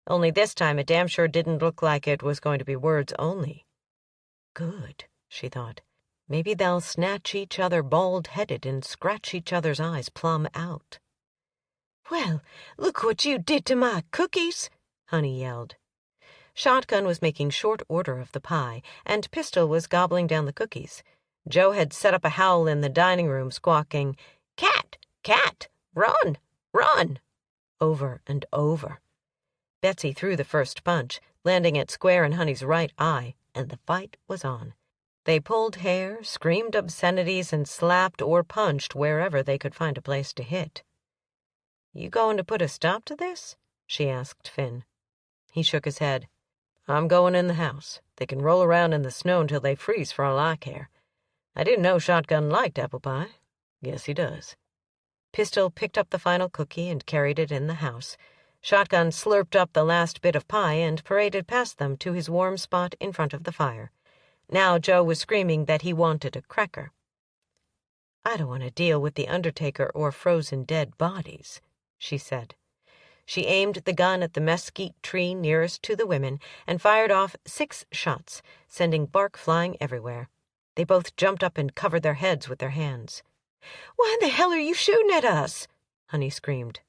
Only this time it damn sure didn't look like it was going to be words only. Good, she thought. Maybe they'll snatch each other bald-headed and scratch each other's eyes plumb out. "Well, look what you did to my cookies," Honey yelled. Shotgun was making short order of the pie, and Pistol was gobbling down the cookies. Joe had set up a howl in the dining room, squawking, "Cat! Cat! Run! Run!" over and over. Betsy threw the first punch, landing it square in Honey's right eye, and the fight was on. They pulled hair, screamed obscenities, and slapped or punched wherever they could find a place to hit. "You going to put a stop to this?" she asked Finn. He shook his head. "I'm going in the house. They can roll around in the snow until they freeze for all I care. I didn't know Shotgun liked apple pie. Guess he does." Pistol picked up the final cookie and carried it in the house. Shotgun slurped up the last bit of pie and paraded past them to his warm spot in front of the fire. Now Joe was screaming that he wanted a cracker. "I don't want to deal with the Undertaker or frozen dead bodies," she said. She aimed the gun at the mesquite tree nearest to the women and fired off 6 shots, sending bark flying everywhere. They both jumped up and covered their heads with their hands. "Why the hell are you shooting at us?" Honey screamed.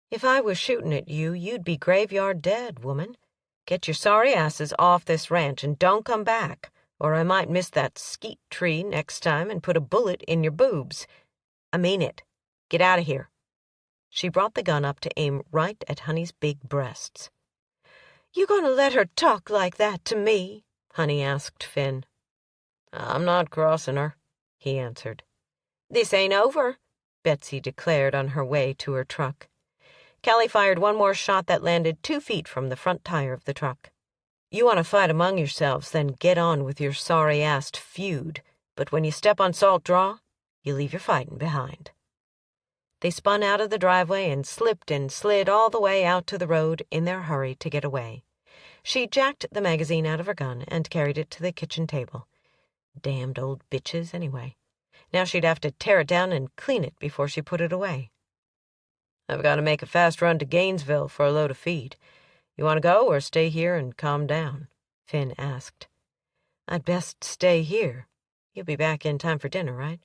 "If I was shooting at you, you'd be graveyard dead, woman. Get your sorry asses off this ranch and don't come back, or I might miss that skeet tree next time and put a bullet in your boobs. I mean it. Get out of here." She brought the gun up to aim right at Honey's big breasts. "You gonna let her talk like that to me?" Honey asked Finn. "I'm not crossing her," he answered. "This ain't over," Betsy declared on her way to her truck. Callie fired one more shot that landed 2 feet from the front tire of the truck. "You want to fight among yourselves, then get on with your sorry-assed feud. But when you step on Salt Draw, you leave your fighting behind." They spun out of the driveway and slipped and slid all the way out to the road in their hurry to get away. She jacked the magazine out of her gun and carried it to the kitchen table. Damned old bitches, anyway. Now she'd have to tear it down and clean it before she put it away. "I've got to make a fast run to Gainesville for a load of feed. You want to go or stay here and calm down?" Finn asked. "I'd best stay here. You'll be back in time for dinner, right?"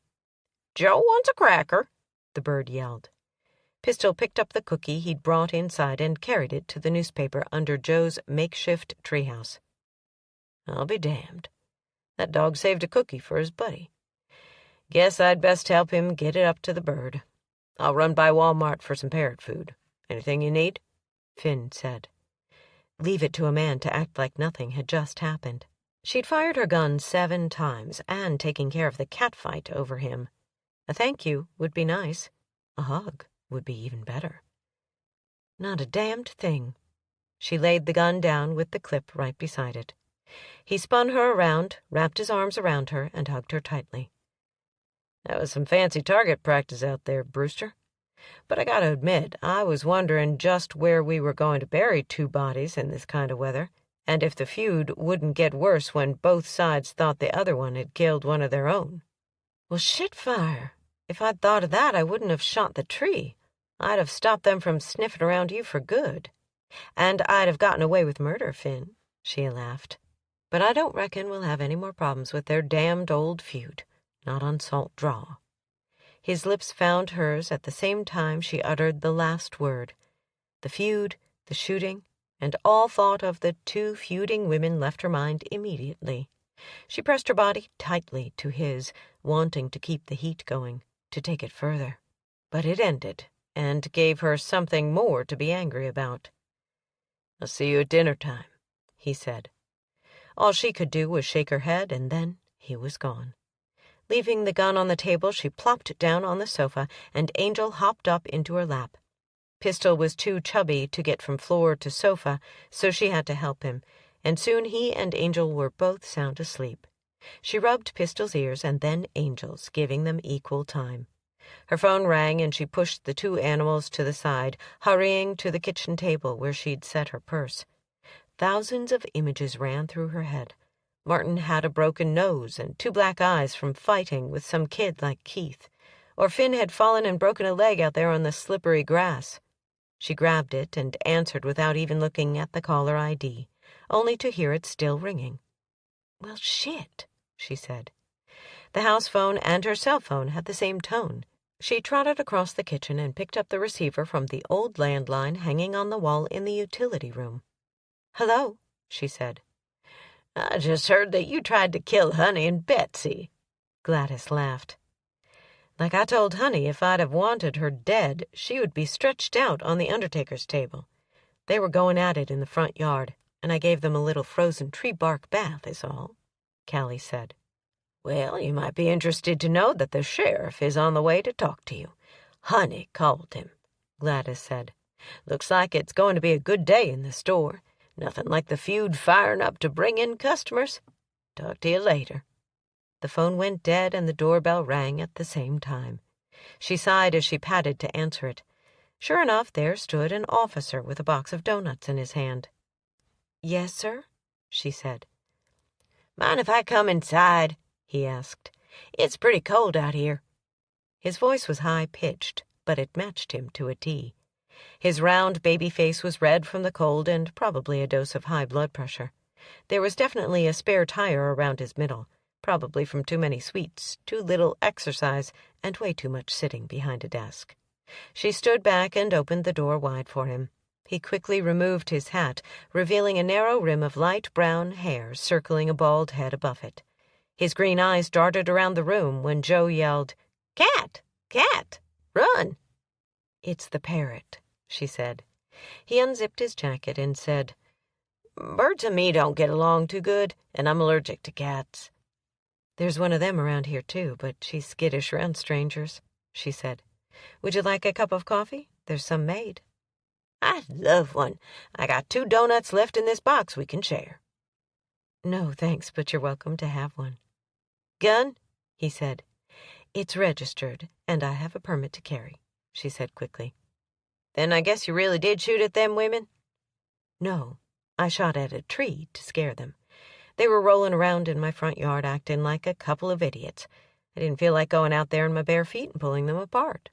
"Joe wants a cracker," the bird yelled. Pistol picked up the cookie he'd brought inside and carried it to the newspaper under Joe's makeshift treehouse. "I'll be damned. That dog saved a cookie for his buddy. Guess I'd best help him get it up to the bird. I'll run by Walmart for some parrot food. Anything you need?" Finn said. Leave it to a man to act like nothing had just happened. She'd fired her gun 7 times and taken care of the catfight over him. A thank you would be nice. A hug would be even better. Not a damned thing. She laid the gun down with the clip right beside it. He spun her around, wrapped his arms around her, and hugged her tightly. "That was some fancy target practice out there, Brewster. But I gotta admit, I was wondering just where we were going to bury 2 bodies in this kind of weather, and if the feud wouldn't get worse when both sides thought the other one had killed one of their own." "Well, shitfire. If I'd thought of that, I wouldn't have shot the tree. I'd have stopped them from sniffing around you for good. And I'd have gotten away with murder, Finn," she laughed. "But I don't reckon we'll have any more problems with their damned old feud. Not on Salt Draw." His lips found hers at the same time she uttered the last word. The feud, the shooting, and all thought of the 2 feuding women left her mind immediately. She pressed her body tightly to his, wanting to keep the heat going, to take it further. But it ended, and gave her something more to be angry about. "I'll see you at dinner time," he said. All she could do was shake her head, and then he was gone. Leaving the gun on the table, she plopped down on the sofa, and Angel hopped up into her lap. Pistol was too chubby to get from floor to sofa, so she had to help him, and soon he and Angel were both sound asleep. She rubbed Pistol's ears and then Angel's, giving them equal time. Her phone rang, and she pushed the 2 animals to the side, hurrying to the kitchen table where she'd set her purse. Thousands of images ran through her head. Martin had a broken nose and 2 black eyes from fighting with some kid like Keith, or Finn had fallen and broken a leg out there on the slippery grass. She grabbed it and answered without even looking at the caller ID, only to hear it still ringing. "Well, shit," she said. The house phone and her cell phone had the same tone. She trotted across the kitchen and picked up the receiver from the old landline hanging on the wall in the utility room. "Hello," she said. "I just heard that you tried to kill Honey and Betsy." Gladys laughed. "Like I told Honey if I'd have wanted her dead, she would be stretched out on the undertaker's table. They were going at it in the front yard, and I gave them a little frozen tree bark bath is all," Callie said. "Well, you might be interested to know that the sheriff is on the way to talk to you. Honey called him," Gladys said. "Looks like it's going to be a good day in the store. Nothing like the feud firing up to bring in customers. Talk to you later." The phone went dead and the doorbell rang at the same time. She sighed as she patted to answer it. Sure enough, there stood an officer with a box of doughnuts in his hand. "Yes, sir?" she said. "Mind if I come inside?" he asked. "It's pretty cold out here." His voice was high-pitched, but it matched him to a T. His round baby face was red from the cold and probably a dose of high blood pressure. There was definitely a spare tire around his middle, probably from too many sweets, too little exercise, and way too much sitting behind a desk. She stood back and opened the door wide for him. He quickly removed his hat, revealing a narrow rim of light brown hair circling a bald head above it. His green eyes darted around the room when Joe yelled, "Cat! Cat! Run!" "It's the parrot," she said. He unzipped his jacket and said, "Birds and me don't get along too good, and I'm allergic to cats." "There's one of them around here, too, but she's skittish around strangers," she said. "Would you like a cup of coffee? There's some made." "I'd love one. I got 2 doughnuts left in this box we can share." "No, thanks, but you're welcome to have one." "Gun?" he said. "It's registered, and I have a permit to carry," she said quickly. "Then I guess you really did shoot at them women?" "No, I shot at a tree to scare them. They were rolling around in my front yard acting like a couple of idiots. I didn't feel like going out there in my bare feet and pulling them apart."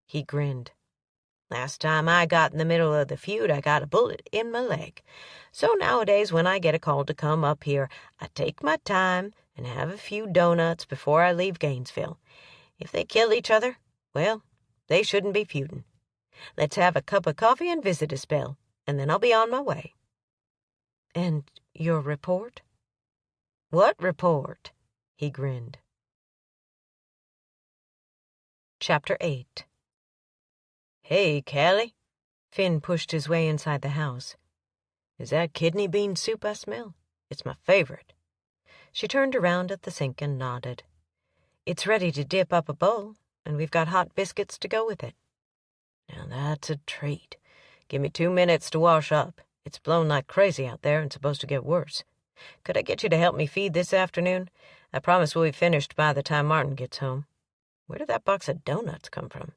He grinned. "Last time I got in the middle of the feud, I got a bullet in my leg. So nowadays when I get a call to come up here, I take my time and have a few doughnuts before I leave Gainesville. If they kill each other, well, they shouldn't be feuding. Let's have a cup of coffee and visit a spell, and then I'll be on my way." "And your report?" "What report?" He grinned. Chapter 8. "Hey, Callie." Finn pushed his way inside the house. "Is that kidney bean soup I smell? It's my favorite." She turned around at the sink and nodded. "It's ready to dip up a bowl, and we've got hot biscuits to go with it." "Now that's a treat. Give me 2 minutes to wash up. It's blown like crazy out there and supposed to get worse. Could I get you to help me feed this afternoon? I promise we'll be finished by the time Martin gets home. Where did that box of doughnuts come from?"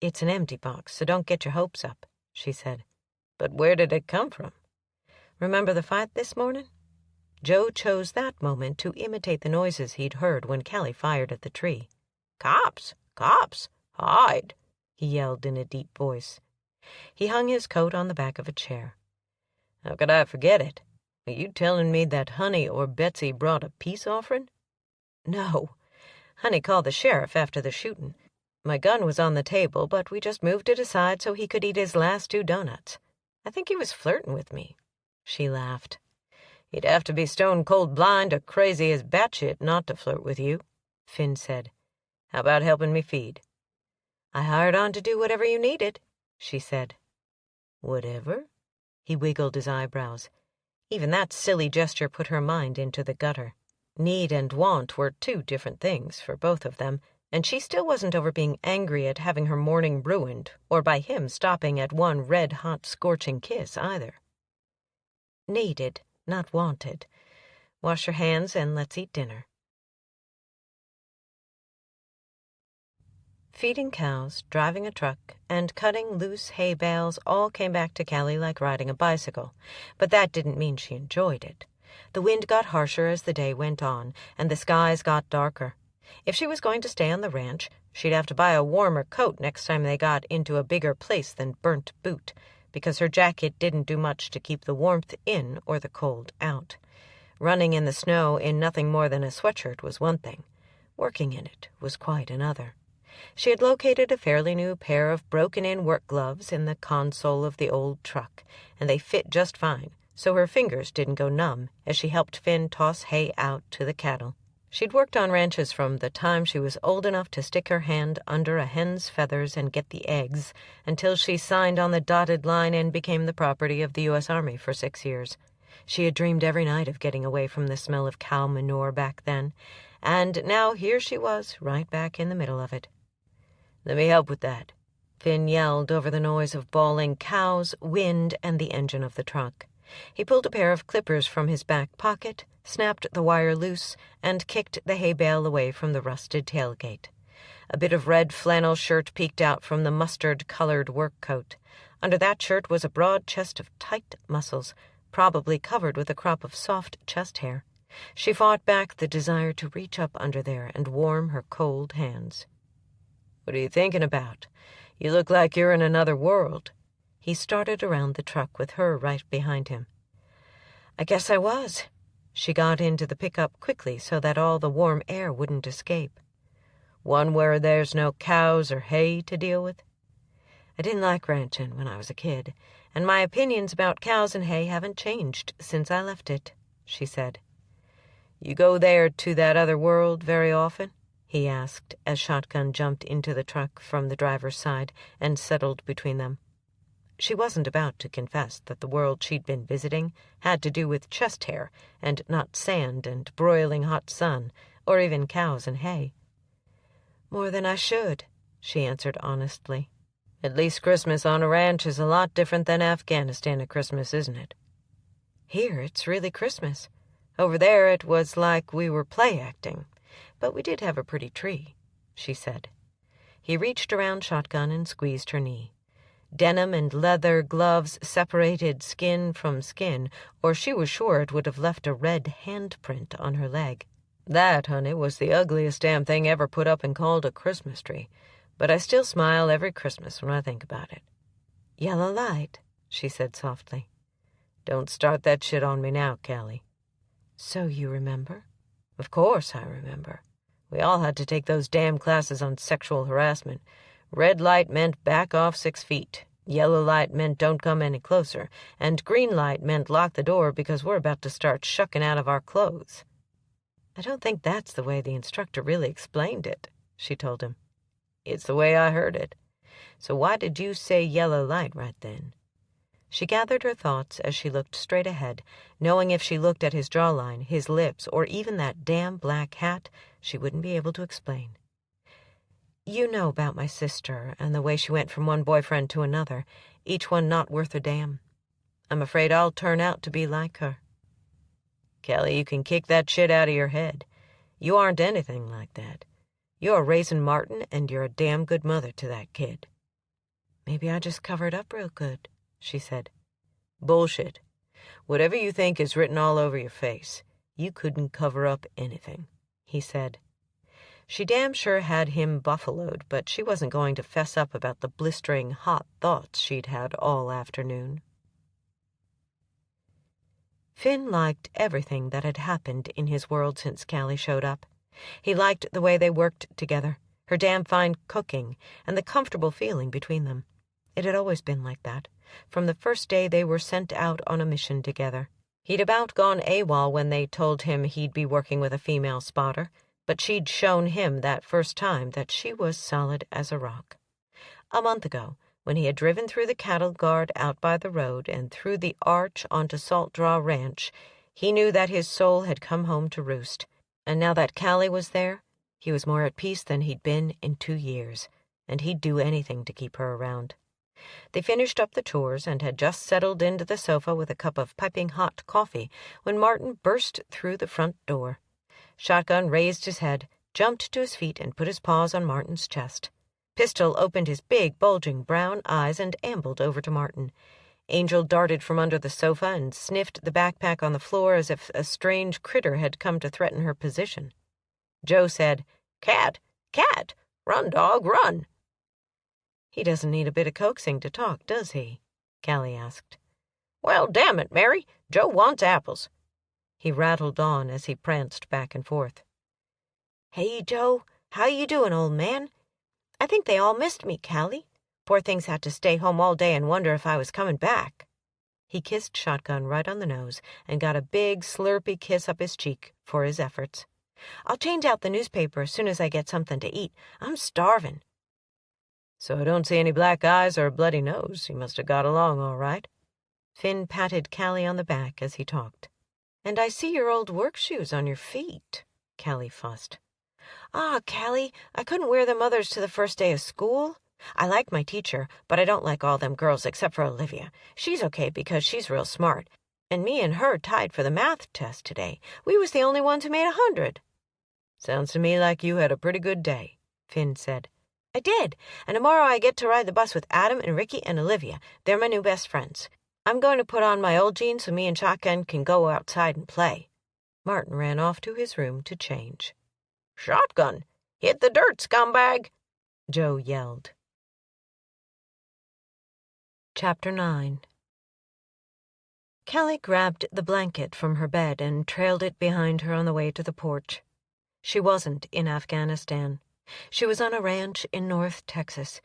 "It's an empty box, so don't get your hopes up," she said. "But where did it come from?" "Remember the fight this morning?" Joe chose that moment to imitate the noises he'd heard when Callie fired at the tree. "Cops! Cops! Hide!" he yelled in a deep voice. He hung his coat on the back of a chair. "How could I forget it? Are you telling me that Honey or Betsy brought a peace offering?" "No. Honey called the sheriff after the shootin'. My gun was on the table, but we just moved it aside so he could eat his last 2 doughnuts. I think he was flirting with me." She laughed. "He'd have to be stone-cold blind or crazy as batshit not to flirt with you," Finn said. "How about helping me feed?" "I hired on to do whatever you needed," she said. "Whatever?" He wiggled his eyebrows. Even that silly gesture put her mind into the gutter. Need and want were 2 different things for both of them, and she still wasn't over being angry at having her morning ruined, or by him stopping at one red-hot scorching kiss either. "Needed, not wanted. Wash your hands and let's eat dinner." Feeding cows, driving a truck, and cutting loose hay bales all came back to Callie like riding a bicycle, but that didn't mean she enjoyed it. The wind got harsher as the day went on, and the skies got darker. If she was going to stay on the ranch, she'd have to buy a warmer coat next time they got into a bigger place than Burnt Boot, because her jacket didn't do much to keep the warmth in or the cold out. Running in the snow in nothing more than a sweatshirt was one thing. Working in it was quite another. She had located a fairly new pair of broken-in work gloves in the console of the old truck, and they fit just fine, so her fingers didn't go numb as she helped Finn toss hay out to the cattle. She'd worked on ranches from the time she was old enough to stick her hand under a hen's feathers and get the eggs, until she signed on the dotted line and became the property of the U.S. Army for 6 years. She had dreamed every night of getting away from the smell of cow manure back then, and now here she was, right back in the middle of it. "Let me help with that," Finn yelled over the noise of bawling cows, wind, and the engine of the truck. He pulled a pair of clippers from his back pocket, snapped the wire loose, and kicked the hay bale away from the rusted tailgate. A bit of red flannel shirt peeked out from the mustard-colored work coat. Under that shirt was a broad chest of tight muscles, probably covered with a crop of soft chest hair. She fought back the desire to reach up under there and warm her cold hands. "What are you thinking about? You look like you're in another world." He started around the truck with her right behind him. "I guess I was." She got into the pickup quickly so that all the warm air wouldn't escape. "One where there's no cows or hay to deal with?" "I didn't like ranching when I was a kid, and my opinions about cows and hay haven't changed since I left it," she said. "You go there to that other world very often?" he asked as Shotgun jumped into the truck from the driver's side and settled between them. She wasn't about to confess that the world she'd been visiting had to do with chest hair and not sand and broiling hot sun or even cows and hay. "More than I should," she answered honestly. "At least Christmas on a ranch is a lot different than Afghanistan at Christmas, isn't it?" "Here it's really Christmas. Over there it was like we were play-acting. But we did have a pretty tree," she said. He reached around Shotgun and squeezed her knee. Denim and leather gloves separated skin from skin, or she was sure it would have left a red handprint on her leg. "That, honey, was the ugliest damn thing ever put up and called a Christmas tree, but I still smile every Christmas when I think about it." "Yellow light," she said softly. "Don't start that shit on me now, Callie." "So you remember?" "Of course I remember. We all had to take those damn classes on sexual harassment. Red light meant back off 6 feet. Yellow light meant don't come any closer. And green light meant lock the door because we're about to start shucking out of our clothes." "I don't think that's the way the instructor really explained it," she told him. "It's the way I heard it. So why did you say yellow light right then?" She gathered her thoughts as she looked straight ahead, knowing if she looked at his jawline, his lips, or even that damn black hat, she wouldn't be able to explain. "You know about my sister and the way she went from one boyfriend to another, each one not worth a damn. I'm afraid I'll turn out to be like her." "Callie, you can kick that shit out of your head. You aren't anything like that. You're raising Martin, and you're a damn good mother to that kid." "Maybe I just covered up real good," she said. "Bullshit. Whatever you think is written all over your face. You couldn't cover up anything," he said. She damn sure had him buffaloed, but she wasn't going to fess up about the blistering hot thoughts she'd had all afternoon. Finn liked everything that had happened in his world since Callie showed up. He liked the way they worked together, her damn fine cooking, and the comfortable feeling between them. It had always been like that, from the first day they were sent out on a mission together. He'd about gone AWOL when they told him he'd be working with a female spotter, but she'd shown him that first time that she was solid as a rock. A month ago, when he had driven through the cattle guard out by the road and through the arch onto Salt Draw Ranch, he knew that his soul had come home to roost, and now that Callie was there, he was more at peace than he'd been in 2 years, and he'd do anything to keep her around. They finished up the chores and had just settled into the sofa with a cup of piping hot coffee when Martin burst through the front door. Shotgun raised his head, jumped to his feet, and put his paws on Martin's chest. Pistol opened his big, bulging brown eyes and ambled over to Martin. Angel darted from under the sofa and sniffed the backpack on the floor as if a strange critter had come to threaten her position. Joe said, "Cat, cat, run, dog, run." "He doesn't need a bit of coaxing to talk, does he?" Callie asked. "Well, damn it, Mary, Joe wants apples." He rattled on as he pranced back and forth. "Hey, Joe, how you doing, old man? I think they all missed me, Callie. Poor things had to stay home all day and wonder if I was coming back." He kissed Shotgun right on the nose and got a big, slurpy kiss up his cheek for his efforts. "I'll change out the newspaper as soon as I get something to eat. I'm starving." "So I don't see any black eyes or a bloody nose. You must have got along all right." Finn patted Callie on the back as he talked. "And I see your old work shoes on your feet," Callie fussed. "Ah, Callie, I couldn't wear them others to the first day of school. I like my teacher, but I don't like all them girls except for Olivia. She's okay because she's real smart. And me and her tied for the math test today. We was the only ones who made 100. "Sounds to me like you had a pretty good day," Finn said. "I did, and tomorrow I get to ride the bus with Adam and Ricky and Olivia. They're my new best friends. I'm going to put on my old jeans so me and Shotgun can go outside and play." Martin ran off to his room to change. "Shotgun, hit the dirt, scumbag!" Joe yelled. Chapter 9. Callie grabbed the blanket from her bed and trailed it behind her on the way to the porch. She wasn't in Afghanistan. She was on a ranch in North Texas,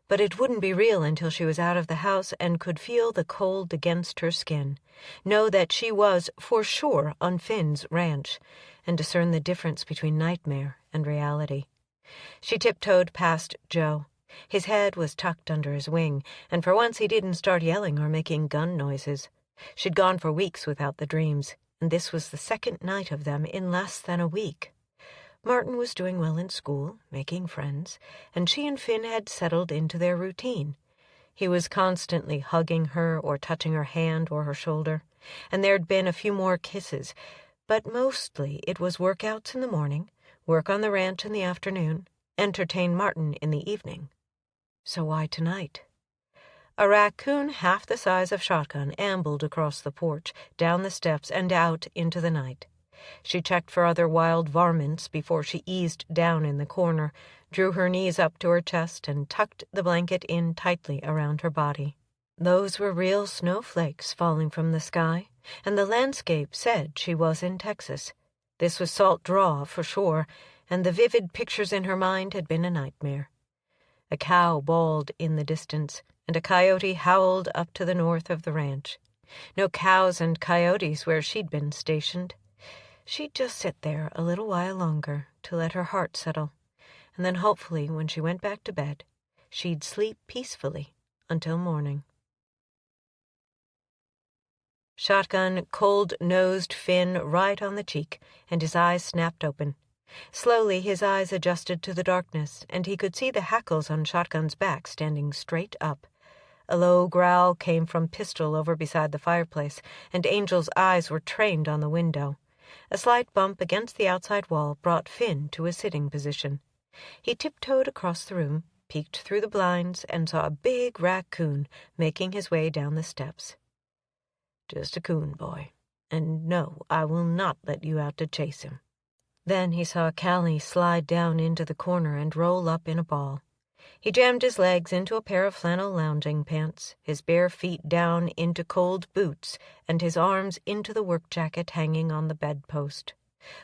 but it wouldn't be real until she was out of the house and could feel the cold against her skin, know that she was, for sure, on Finn's ranch, and discern the difference between nightmare and reality. She tiptoed past Joe. His head was tucked under his wing, and for once he didn't start yelling or making gun noises. She'd gone for weeks without the dreams, and this was the second night of them in less than a week. Martin was doing well in school, making friends, and she and Finn had settled into their routine. He was constantly hugging her or touching her hand or her shoulder, and there'd been a few more kisses, but mostly it was workouts in the morning, work on the ranch in the afternoon, entertain Martin in the evening. So why tonight? A raccoon half the size of Shotgun ambled across the porch, down the steps, and out into the night. She checked for other wild varmints before she eased down in the corner, drew her knees up to her chest, and tucked the blanket in tightly around her body. Those were real snowflakes falling from the sky, and the landscape said she was in Texas. This was Salt Draw, for sure, and the vivid pictures in her mind had been a nightmare. A cow bawled in the distance, and a coyote howled up to the north of the ranch. No cows and coyotes where she'd been stationed. She'd just sit there a little while longer to let her heart settle, and then hopefully when she went back to bed, she'd sleep peacefully until morning. Shotgun cold-nosed Finn right on the cheek, and his eyes snapped open. Slowly his eyes adjusted to the darkness, and he could see the hackles on Shotgun's back standing straight up. A low growl came from Pistol over beside the fireplace, and Angel's eyes were trained on the window. A slight bump against the outside wall brought Finn to a sitting position. He tiptoed across the room, peeked through the blinds, and saw a big raccoon making his way down the steps. "Just a coon, boy, and no, I will not let you out to chase him." Then he saw Callie slide down into the corner and roll up in a ball. He jammed his legs into a pair of flannel lounging pants, his bare feet down into cold boots, and his arms into the work jacket hanging on the bedpost.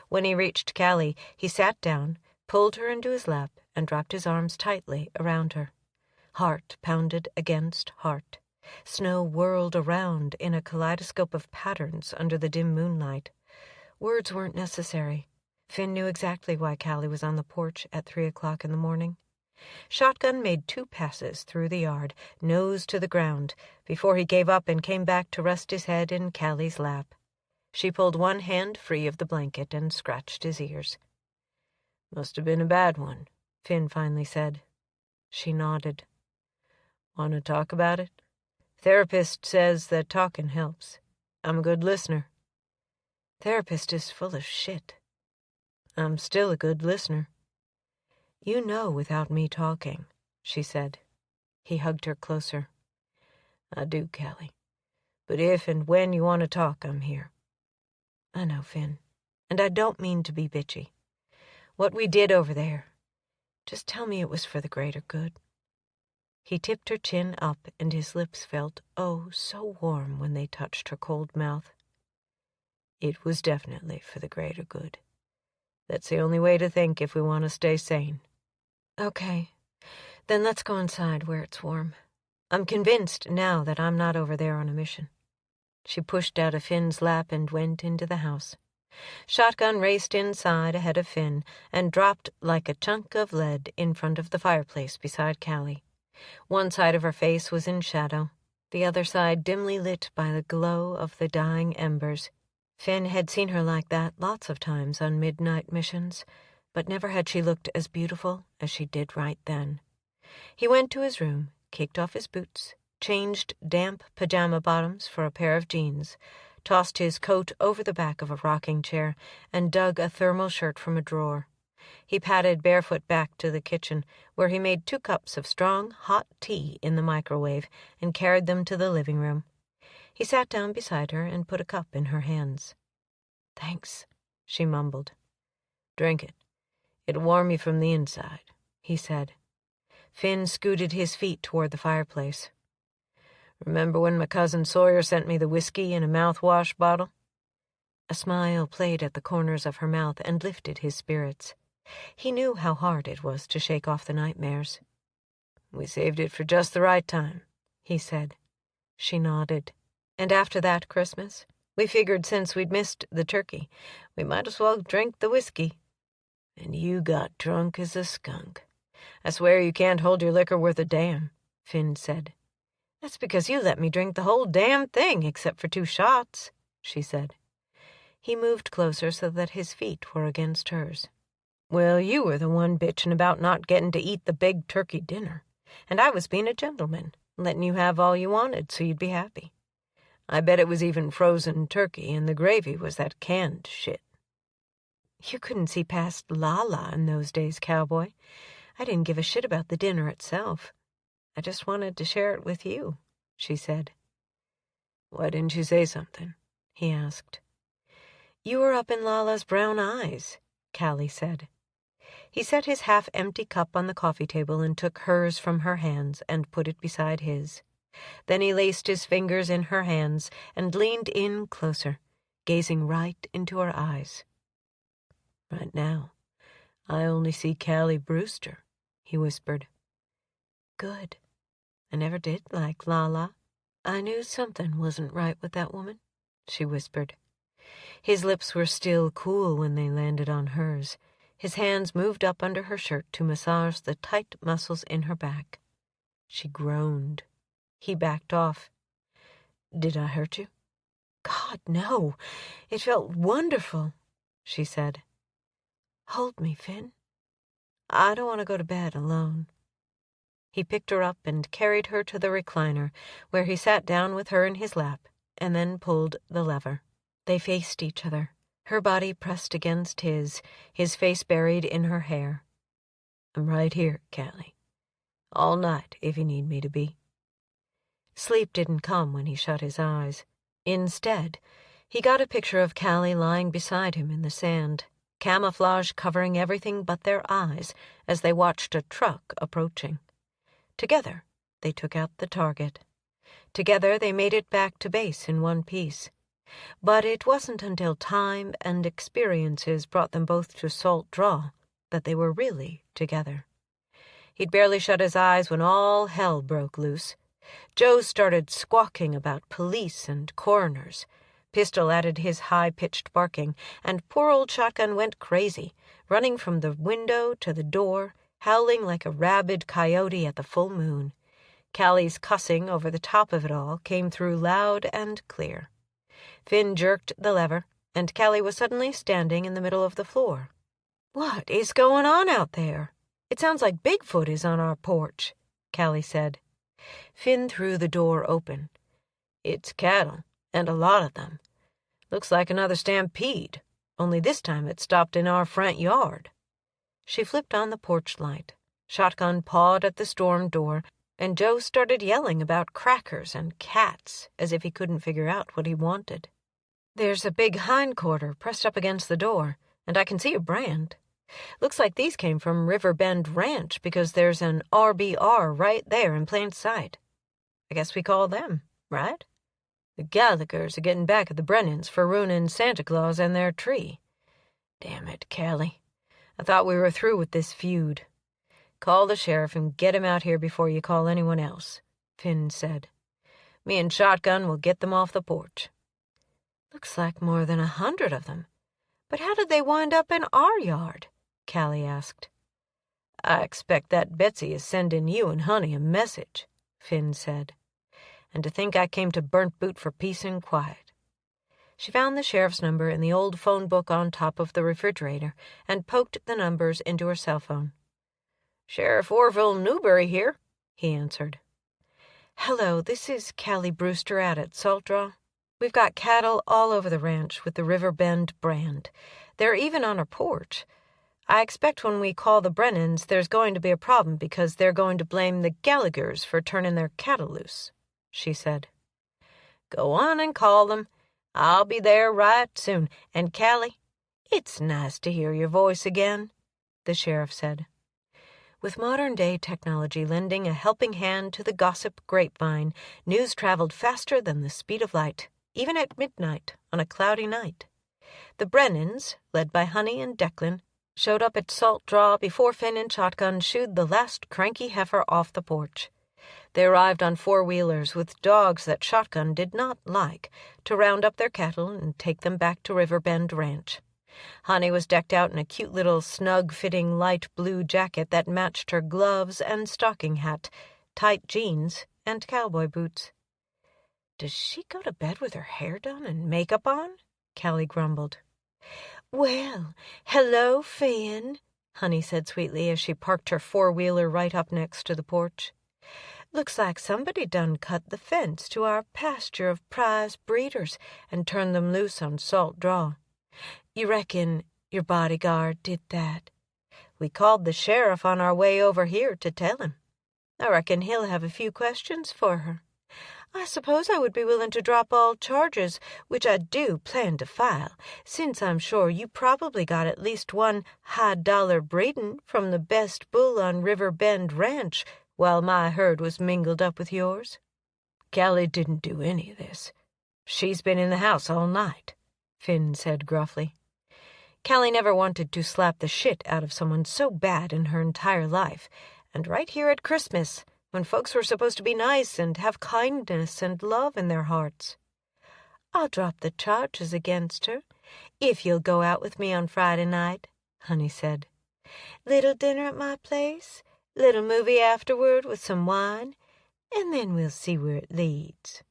When he reached Callie, he sat down, pulled her into his lap, and wrapped his arms tightly around her. Heart pounded against heart. Snow whirled around in a kaleidoscope of patterns under the dim moonlight. Words weren't necessary. Finn knew exactly why Callie was on the porch at 3 o'clock in the morning. Shotgun made 2 passes through the yard, nose to the ground, before he gave up and came back to rest his head in Callie's lap. She pulled one hand free of the blanket and scratched his ears. "Must have been a bad one," Finn finally said. She nodded. "Want to talk about it? Therapist says that talking helps. I'm a good listener." "Therapist is full of shit." "I'm still a good listener." "You know without me talking," she said. He hugged her closer. "I do, Callie. But if and when you want to talk, I'm here." "I know, Finn. And I don't mean to be bitchy. What we did over there, just tell me it was for the greater good." He tipped her chin up, and his lips felt, oh, so warm when they touched her cold mouth. "It was definitely for the greater good. That's the only way to think if we want to stay sane." "Okay. Then let's go inside where it's warm. I'm convinced now that I'm not over there on a mission." She pushed out of Finn's lap and went into the house. Shotgun raced inside ahead of Finn and dropped like a chunk of lead in front of the fireplace beside Callie. One side of her face was in shadow, the other side dimly lit by the glow of the dying embers. Finn had seen her like that lots of times on midnight missions, but never had she looked as beautiful as she did right then. He went to his room, kicked off his boots, changed damp pajama bottoms for a pair of jeans, tossed his coat over the back of a rocking chair, and dug a thermal shirt from a drawer. He padded barefoot back to the kitchen, where he made 2 cups of strong, hot tea in the microwave and carried them to the living room. He sat down beside her and put a cup in her hands. "Thanks," she mumbled. "Drink it. It'll warm you from the inside," he said. Finn scooted his feet toward the fireplace. "Remember when my cousin Sawyer sent me the whiskey in a mouthwash bottle?" A smile played at the corners of her mouth and lifted his spirits. He knew how hard it was to shake off the nightmares. "We saved it for just the right time," he said. She nodded. "And after that Christmas, we figured since we'd missed the turkey, we might as well drink the whiskey. And you got drunk as a skunk. I swear you can't hold your liquor worth a damn," Finn said. "That's because you let me drink the whole damn thing except for 2 shots, she said. He moved closer so that his feet were against hers. "Well, you were the one bitching about not getting to eat the big turkey dinner, and I was being a gentleman, letting you have all you wanted so you'd be happy. I bet it was even frozen turkey, and the gravy was that canned shit." "You couldn't see past Lala in those days, cowboy. I didn't give a shit about the dinner itself. I just wanted to share it with you," she said. "Why didn't you say something?" he asked. "You were up in Lala's brown eyes," Callie said. He set his half-empty cup on the coffee table and took hers from her hands and put it beside his. Then he laced his fingers in her hands and leaned in closer, gazing right into her eyes. "Right now, I only see Callie Brewster," he whispered. "Good. I never did like Lala. I knew something wasn't right with that woman," she whispered. His lips were still cool when they landed on hers. His hands moved up under her shirt to massage the tight muscles in her back. She groaned. He backed off. "Did I hurt you?" "God, no. It felt wonderful," she said. "Hold me, Finn. I don't want to go to bed alone." He picked her up and carried her to the recliner, where he sat down with her in his lap, and then pulled the lever. They faced each other, her body pressed against his face buried in her hair. "I'm right here, Callie. All night, if you need me to be." Sleep didn't come when he shut his eyes. Instead, he got a picture of Callie lying beside him in the sand, camouflage covering everything but their eyes as they watched a truck approaching. Together, they took out the target. Together, they made it back to base in one piece. But it wasn't until time and experiences brought them both to Salt Draw that they were really together. He'd barely shut his eyes when all hell broke loose. Joe started squawking about police and coroners. Pistol added his high-pitched barking, and poor old Shotgun went crazy, running from the window to the door, howling like a rabid coyote at the full moon. Callie's cussing over the top of it all came through loud and clear. Finn jerked the lever, and Callie was suddenly standing in the middle of the floor. "What is going on out there? It sounds like Bigfoot is on our porch," Callie said. Finn threw the door open. "It's cattle, and a lot of them. Looks like another stampede, only this time it stopped in our front yard." She flipped on the porch light. Shotgun pawed at the storm door, and Joe started yelling about crackers and cats, as if he couldn't figure out what he wanted. "There's a big hindquarter pressed up against the door, and I can see a brand. Looks like these came from River Bend Ranch because there's an RBR right there in plain sight. I guess we call them, right? The Gallaghers are getting back at the Brennans for ruining Santa Claus and their tree. Damn it, Callie. I thought we were through with this feud. Call the sheriff and get him out here before you call anyone else," Finn said. "Me and Shotgun will get them off the porch." "Looks like more than 100 of them. But how did they wind up in our yard?" Callie asked. "I expect that Betsy is sending you and Honey a message," Finn said. "And to think I came to Burnt Boot for peace and quiet." She found the sheriff's number in the old phone book on top of the refrigerator and poked the numbers into her cell phone. "Sheriff Orville Newberry here," he answered. "Hello, this is Callie Brewster out at Salt Draw. We've got cattle all over the ranch with the River Bend brand. They're even on our porch. I expect when we call the Brennans, there's going to be a problem because they're going to blame the Gallaghers for turning their cattle loose," she said. "Go on and call them. I'll be there right soon. And Callie, it's nice to hear your voice again," the sheriff said. With modern-day technology lending a helping hand to the gossip grapevine, news traveled faster than the speed of light, even at midnight on a cloudy night. The Brennans, led by Honey and Declan, showed up at Salt Draw before Finn and Shotgun shooed the last cranky heifer off the porch. They arrived on four-wheelers with dogs that Shotgun did not like to round up their cattle and take them back to River Bend Ranch. Honey was decked out in a cute little snug-fitting light blue jacket that matched her gloves and stocking hat, tight jeans, and cowboy boots. "Does she go to bed with her hair done and makeup on?" Callie grumbled. "Well, hello, Finn," Honey said sweetly as she parked her four-wheeler right up next to the porch. "Looks like somebody done cut the fence to our pasture of prize breeders and turned them loose on Salt Draw. You reckon your bodyguard did that? We called the sheriff on our way over here to tell him. I reckon he'll have a few questions for her. I suppose I would be willing to drop all charges, which I do plan to file, since I'm sure you probably got at least one high-dollar breeding from the best bull on River Bend Ranch while my herd was mingled up with yours." "Callie didn't do any of this. She's been in the house all night," Finn said gruffly. Callie never wanted to slap the shit out of someone so bad in her entire life, and right here at Christmas, when folks were supposed to be nice and have kindness and love in their hearts. "I'll drop the charges against her, if you'll go out with me on Friday night," Honey said. "Little dinner at my place, little movie afterward with some wine, and then we'll see where it leads."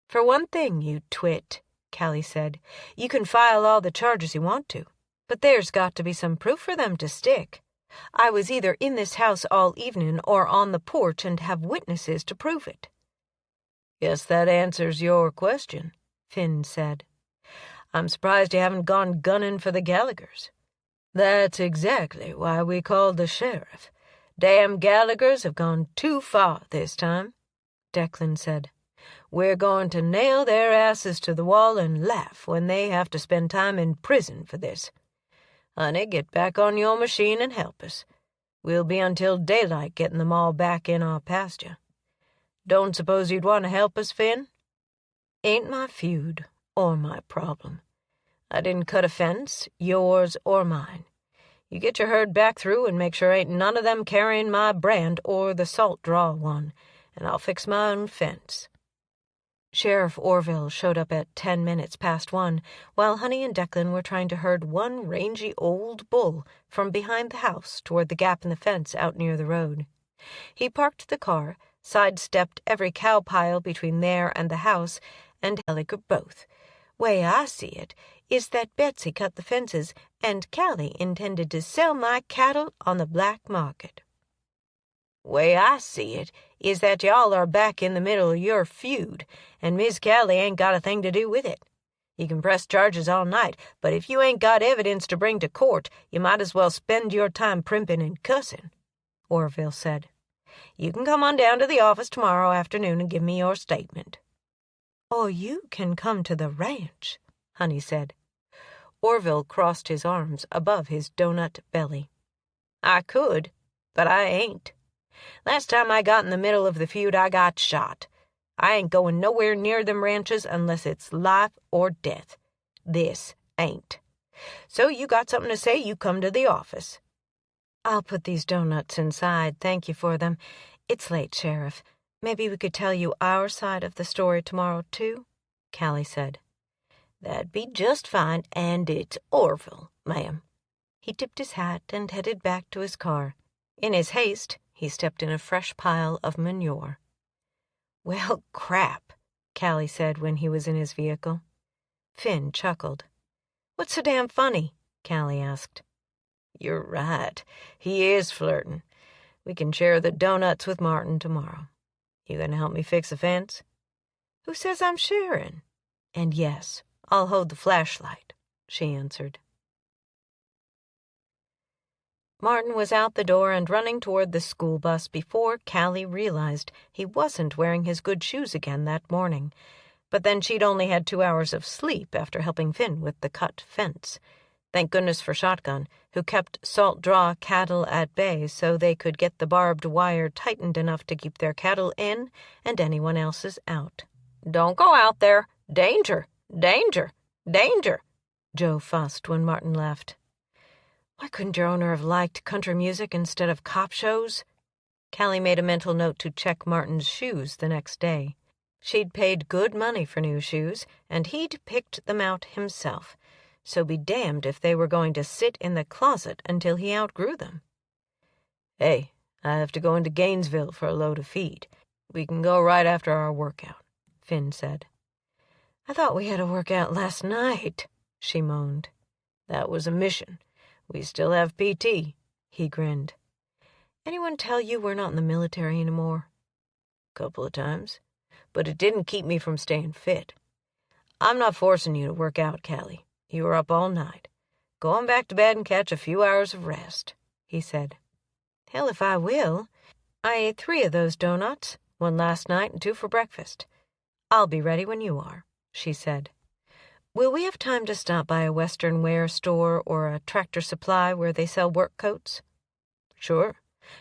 "For one thing, you twit," Callie said, "you can file all the charges you want to, but there's got to be some proof for them to stick. I was either in this house all evening or on the porch and have witnesses to prove it." "Guess that answers your question," Finn said. "I'm surprised you haven't gone gunning for the Gallaghers." "That's exactly why we called the sheriff. Damn Gallaghers have gone too far this time," Declan said. "We're going to nail their asses to the wall and laugh when they have to spend time in prison for this. Honey, get back on your machine and help us. We'll be until daylight getting them all back in our pasture. Don't suppose you'd want to help us, Finn?" "Ain't my feud, or my problem. I didn't cut a fence, yours or mine. You get your herd back through and make sure ain't none of them carrying my brand or the salt draw one, and I'll fix my own fence." Sheriff Orville showed up at 10 minutes past 1, while Honey and Declan were trying to herd one rangy old bull from behind the house toward the gap in the fence out near the road. He parked the car, sidestepped every cow pile between there and the house, and Callie could both. "Way I see it is that Betsy cut the fences, and Callie intended to sell my cattle on the black market." "Way I see it is that y'all are back in the middle of your feud, and Miss Callie ain't got a thing to do with it. You can press charges all night, but if you ain't got evidence to bring to court, you might as well spend your time primping and cussing," Orville said. "You can come on down to the office tomorrow afternoon and give me your statement." "Or you can come to the ranch," Honey said. Orville crossed his arms above his donut belly. "I could, but I ain't. Last time I got in the middle of the feud, I got shot. I ain't going nowhere near them ranches unless it's life or death. This ain't. So you got something to say, you come to the office." "I'll put these donuts inside, thank you for them. It's late, Sheriff. Maybe we could tell you our side of the story tomorrow, too," Callie said. "That'd be just fine, and it's Orville, ma'am." He tipped his hat and headed back to his car. In his haste, he stepped in a fresh pile of manure. "Well, crap," Callie said when he was in his vehicle. Finn chuckled. "What's so damn funny?" Callie asked. "You're right. He is flirting. We can share the donuts with Martin tomorrow. You gonna help me fix the fence?" "Who says I'm sharing?" "And yes, I'll hold the flashlight," she answered. Martin was out the door and running toward the school bus before Callie realized he wasn't wearing his good shoes again that morning. But then she'd only had 2 hours of sleep after helping Finn with the cut fence. Thank goodness for Shotgun, who kept salt draw cattle at bay so they could get the barbed wire tightened enough to keep their cattle in and anyone else's out. "Don't go out there! Danger! Danger! Danger!" Joe fussed when Martin left. "Why couldn't your owner have liked country music instead of cop shows?" Callie made a mental note to check Martin's shoes the next day. She'd paid good money for new shoes, and he'd picked them out himself, so be damned if they were going to sit in the closet until he outgrew them. "Hey, I have to go into Gainesville for a load of feed. We can go right after our workout," Finn said. "I thought we had a workout last night," she moaned. "That was a mission. We still have PT," he grinned. "Anyone tell you we're not in the military anymore?" "Couple of times, but it didn't keep me from staying fit. I'm not forcing you to work out, Callie. You were up all night. Go on back to bed and catch a few hours of rest," he said. "Hell if I will. I ate 3 of those donuts, 1 last night and 2 for breakfast. I'll be ready when you are," she said. "Will we have time to stop by a Western wear store or a Tractor Supply where they sell work coats?" "Sure.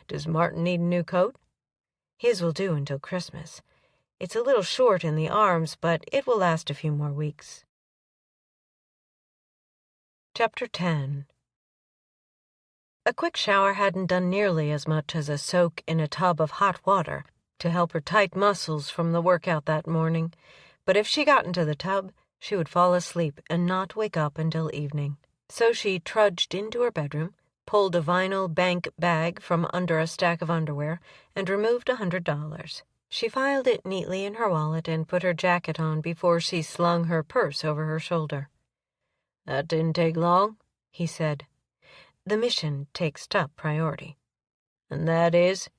Does Martin need a new coat?" "His will do until Christmas. It's a little short in the arms, but it will last a few more weeks." Chapter 10. A quick shower hadn't done nearly as much as a soak in a tub of hot water to help her tight muscles from the workout that morning, but if she got into the tub, she would fall asleep and not wake up until evening. So she trudged into her bedroom, pulled a vinyl bank bag from under a stack of underwear, and removed $100. She filed it neatly in her wallet and put her jacket on before she slung her purse over her shoulder. "That didn't take long," he said. "The mission takes top priority." "And that is?"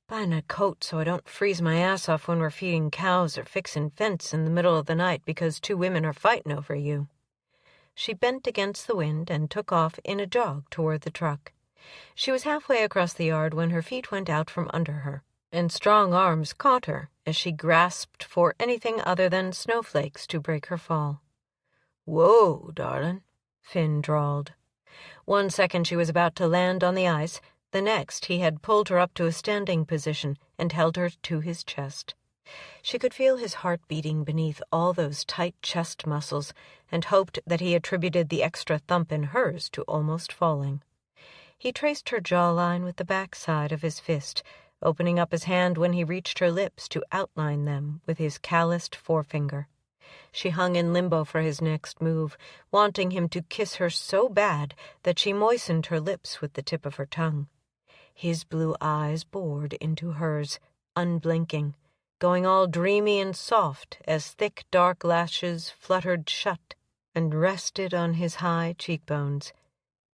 "Buying a coat so I don't freeze my ass off when we're feeding cows or fixing fence in the middle of the night because 2 women are fighting over you." She bent against the wind and took off in a jog toward the truck. She was halfway across the yard when her feet went out from under her, and strong arms caught her as she grasped for anything other than snowflakes to break her fall. "Whoa, darling," Finn drawled. 1 second she was about to land on the ice, the next he had pulled her up to a standing position and held her to his chest. She could feel his heart beating beneath all those tight chest muscles and hoped that he attributed the extra thump in hers to almost falling. He traced her jawline with the backside of his fist, opening up his hand when he reached her lips to outline them with his calloused forefinger. She hung in limbo for his next move, wanting him to kiss her so bad that she moistened her lips with the tip of her tongue. His blue eyes bored into hers, unblinking, going all dreamy and soft as thick dark lashes fluttered shut and rested on his high cheekbones.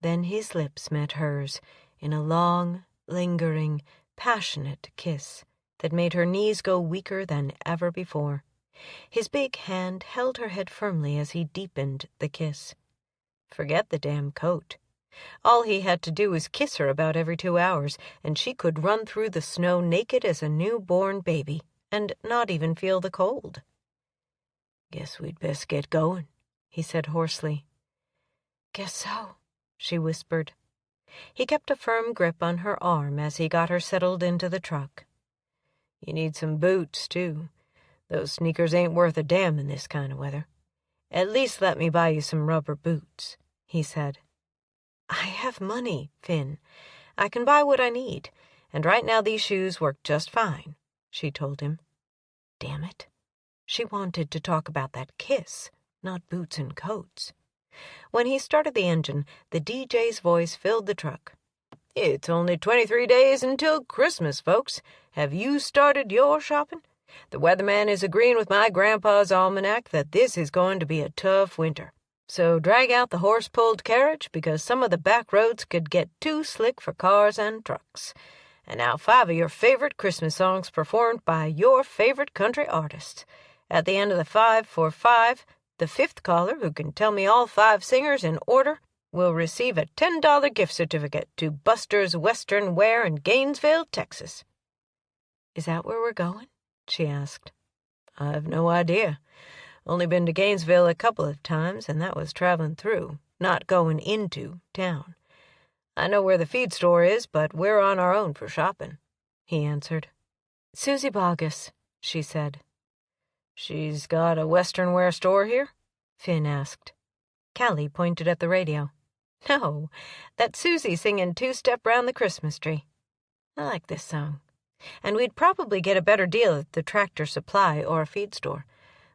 Then his lips met hers in a long, lingering, passionate kiss that made her knees go weaker than ever before. His big hand held her head firmly as he deepened the kiss. Forget the damn coat. All he had to do was kiss her about every 2 hours, and she could run through the snow naked as a newborn baby, and not even feel the cold. "Guess we'd best get going," he said hoarsely. "Guess so," she whispered. He kept a firm grip on her arm as he got her settled into the truck. "You need some boots, too. Those sneakers ain't worth a damn in this kind of weather. At least let me buy you some rubber boots," he said. "I have money, Finn. I can buy what I need, and right now these shoes work just fine," she told him. Damn it. She wanted to talk about that kiss, not boots and coats. When he started the engine, the DJ's voice filled the truck. "It's only 23 days until Christmas, folks. Have you started your shopping? The weatherman is agreeing with my grandpa's almanac that this is going to be a tough winter. So drag out the horse-pulled carriage because some of the back roads could get too slick for cars and trucks. And now 5 of your favorite Christmas songs performed by your favorite country artists. At the end of the 5 for 5, the 5th caller who can tell me all 5 singers in order will receive a $10 gift certificate to Buster's Western Wear in Gainesville, Texas." "Is that where we're going?" she asked. "I've no idea. Only been to Gainesville a couple of times, and that was traveling through, not going into town. I know where the feed store is, but we're on our own for shopping," he answered. "Susie Bogus," she said. "She's got a Western wear store here?" Finn asked. Callie pointed at the radio. "No, that's Susie singing Two-Step Round the Christmas Tree. I like this song. And we'd probably get a better deal at the Tractor Supply or a feed store.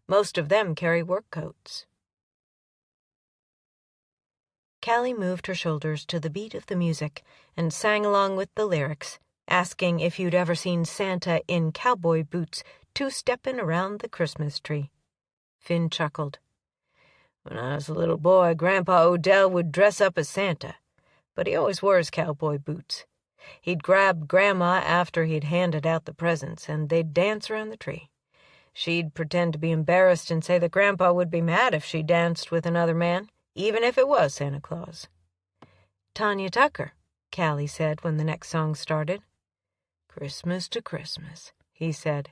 Most of them carry work coats." Callie moved her shoulders to the beat of the music and sang along with the lyrics, asking if you'd ever seen Santa in cowboy boots two-stepping around the Christmas tree. Finn chuckled. "When I was a little boy, Grandpa Odell would dress up as Santa, but he always wore his cowboy boots. He'd grab Grandma after he'd handed out the presents, and they'd dance around the tree. She'd pretend to be embarrassed and say that Grandpa would be mad if she danced with another man, even if it was Santa Claus." "Tanya Tucker," Callie said when the next song started. "Christmas to Christmas," he said.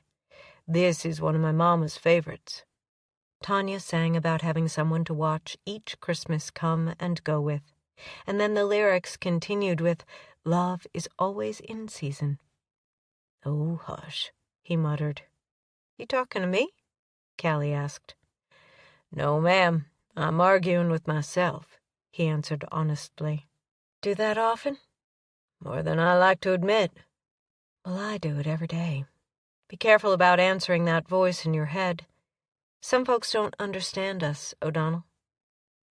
"This is one of my mama's favorites." Tanya sang about having someone to watch each Christmas come and go with, and then the lyrics continued with, "Love is always in season." "Oh, hush," he muttered. "You talking to me?" Callie asked. "No, ma'am. I'm arguing with myself," he answered honestly. "Do that often?" "More than I like to admit." "Well, I do it every day. Be careful about answering that voice in your head. Some folks don't understand us, O'Donnell."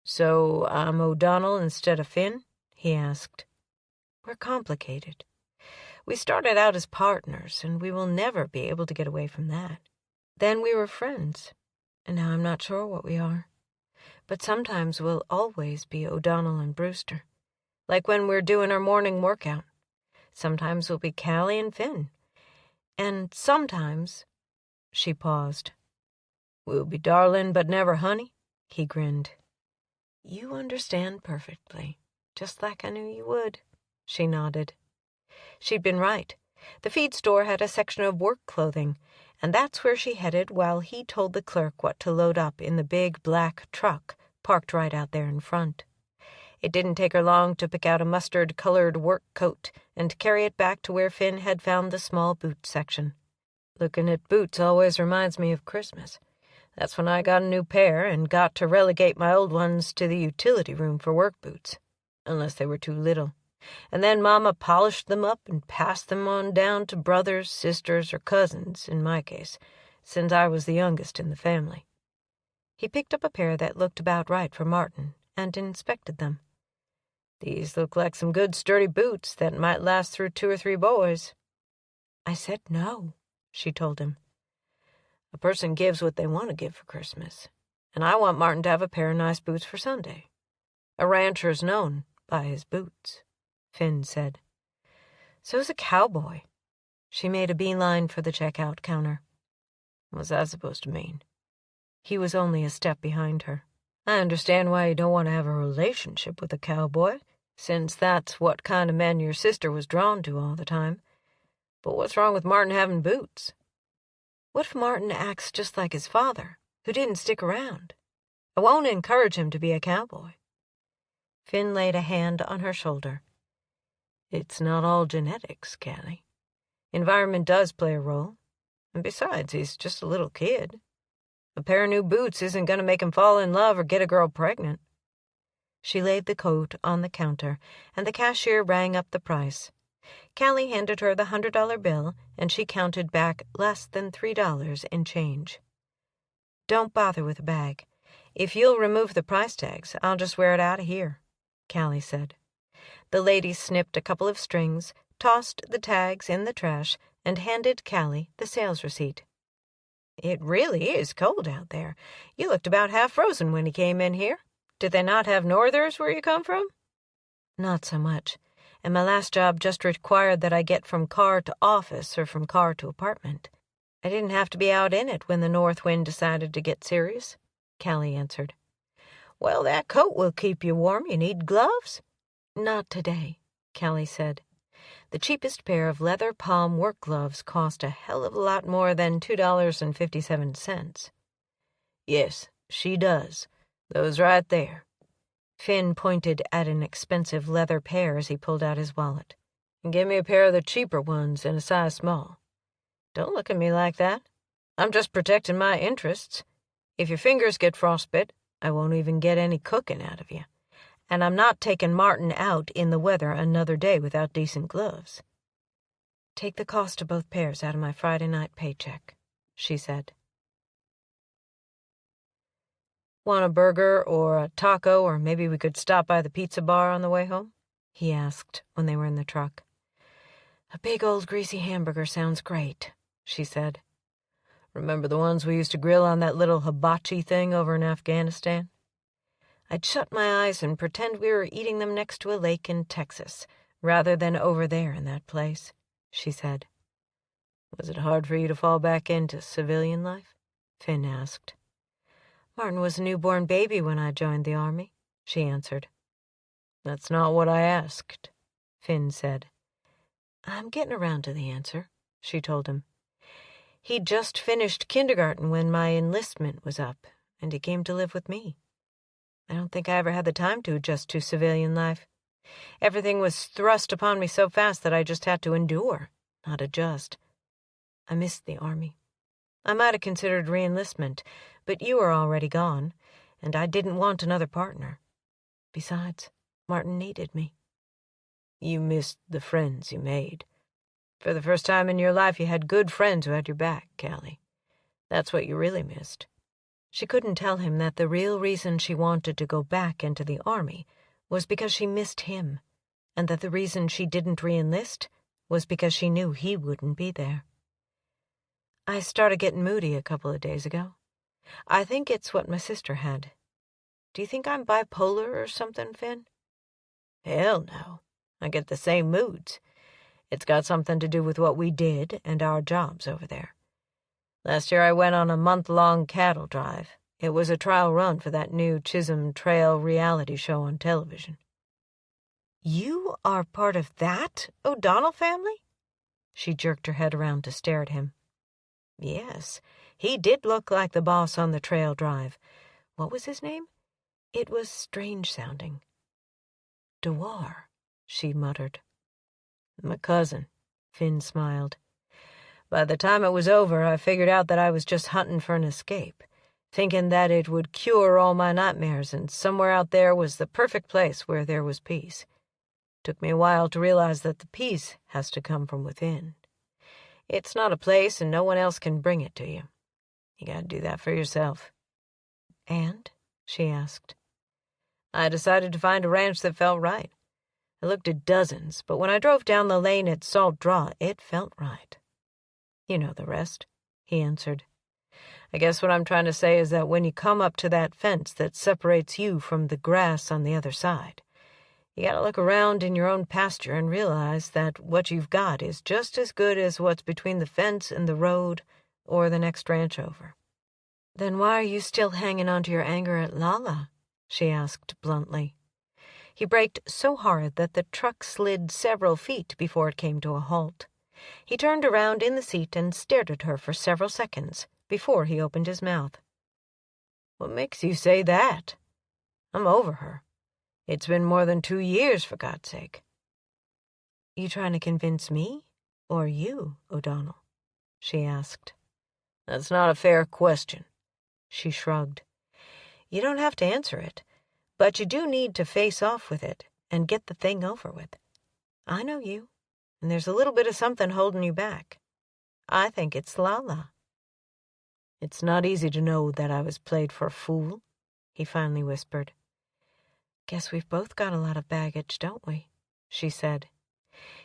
"So I'm O'Donnell instead of Finn?" he asked. "We're complicated. We started out as partners, and we will never be able to get away from that. Then we were friends, and now I'm not sure what we are. But sometimes we'll always be O'Donnell and Brewster, like when we're doing our morning workout. Sometimes we'll be Callie and Finn. And sometimes—" She paused. "We'll be darling but never honey?" He grinned. "You understand perfectly, just like I knew you would," she nodded. She'd been right. The feed store had a section of work clothing, and that's where she headed while he told the clerk what to load up in the big black truck parked right out there in front. It didn't take her long to pick out a mustard-colored work coat and carry it back to where Finn had found the small boot section. Looking at boots always reminds me of Christmas. That's when I got a new pair and got to relegate my old ones to the utility room for work boots, unless they were too little. And then Mama polished them up and passed them on down to brothers, sisters, or cousins, in my case, since I was the youngest in the family. He picked up a pair that looked about right for Martin and inspected them. These look like some good sturdy boots that might last through 2 or 3 boys. I said no, she told him. A person gives what they want to give for Christmas, and I want Martin to have a pair of nice boots for Sunday. A rancher's known by his boots, Finn said. So's a cowboy. She made a beeline for the checkout counter. What's that supposed to mean? He was only a step behind her. I understand why you don't want to have a relationship with a cowboy, since that's what kind of men your sister was drawn to all the time. But what's wrong with Martin having boots? What if Martin acts just like his father, who didn't stick around? I won't encourage him to be a cowboy. Finn laid a hand on her shoulder. It's not all genetics, Callie. Environment does play a role. And besides, he's just a little kid. A pair of new boots isn't going to make him fall in love or get a girl pregnant. She laid the coat on the counter, and the cashier rang up the price. Callie handed her the $100 bill, and she counted back less than $3 in change. Don't bother with the bag. If you'll remove the price tags, I'll just wear it out of here, Callie said. The lady snipped a couple of strings, tossed the tags in the trash, and handed Callie the sales receipt. It really is cold out there. You looked about half frozen when you came in here. Did they not have northers where you come from? Not so much. And my last job just required that I get from car to office or from car to apartment. I didn't have to be out in it when the north wind decided to get serious, Callie answered. Well, that coat will keep you warm. You need gloves? Not today, Callie said. The cheapest pair of leather palm work gloves cost a hell of a lot more than $2.57. Yes, she does. Those right there. Finn pointed at an expensive leather pair as he pulled out his wallet. And give me a pair of the cheaper ones in a size small. Don't look at me like that. I'm just protecting my interests. If your fingers get frostbite, I won't even get any cooking out of you. And I'm not taking Martin out in the weather another day without decent gloves. Take the cost of both pairs out of my Friday night paycheck, she said. Want a burger or a taco, or maybe we could stop by the pizza bar on the way home? He asked when they were in the truck. A big old greasy hamburger sounds great, she said. Remember the ones we used to grill on that little hibachi thing over in Afghanistan? I'd shut my eyes and pretend we were eating them next to a lake in Texas, rather than over there in that place, she said. Was it hard for you to fall back into civilian life? Finn asked. Martin was a newborn baby when I joined the army, she answered. That's not what I asked, Finn said. I'm getting around to the answer, she told him. He'd just finished kindergarten when my enlistment was up, and he came to live with me. I don't think I ever had the time to adjust to civilian life. Everything was thrust upon me so fast that I just had to endure, not adjust. I missed the army. I might have considered re-enlistment, but you were already gone, and I didn't want another partner. Besides, Martin needed me. You missed the friends you made. For the first time in your life, you had good friends who had your back, Callie. That's what you really missed. She couldn't tell him that the real reason she wanted to go back into the army was because she missed him, and that the reason she didn't re-enlist was because she knew he wouldn't be there. I started getting moody a couple of days ago. I think it's what my sister had. Do you think I'm bipolar or something, Finn? Hell no. I get the same moods. It's got something to do with what we did and our jobs over there. Last year I went on a month-long cattle drive. It was a trial run for that new Chisholm Trail reality show on television. You are part of that O'Donnell family? She jerked her head around to stare at him. Yes, he did look like the boss on the trail drive. What was his name? It was strange-sounding. Dewar, she muttered. My cousin, Finn smiled. By the time it was over, I figured out that I was just hunting for an escape, thinking that it would cure all my nightmares, and somewhere out there was the perfect place where there was peace. Took me a while to realize that the peace has to come from within. It's not a place, and no one else can bring it to you. You gotta do that for yourself. And? She asked. I decided to find a ranch that felt right. I looked at dozens, but when I drove down the lane at Salt Draw, it felt right. You know the rest, he answered. I guess what I'm trying to say is that when you come up to that fence that separates you from the grass on the other side, you gotta look around in your own pasture and realize that what you've got is just as good as what's between the fence and the road or the next ranch over. Then why are you still hanging on to your anger at Lala? She asked bluntly. He braked so hard that the truck slid several feet before it came to a halt. He turned around in the seat and stared at her for several seconds before he opened his mouth. What makes you say that? I'm over her. It's been more than 2 years, for God's sake. You trying to convince me or you, O'Donnell? She asked. That's not a fair question. She shrugged. You don't have to answer it, but you do need to face off with it and get the thing over with. I know you, and there's a little bit of something holding you back. I think it's Lala. It's not easy to know that I was played for a fool, he finally whispered. Guess we've both got a lot of baggage, don't we? She said.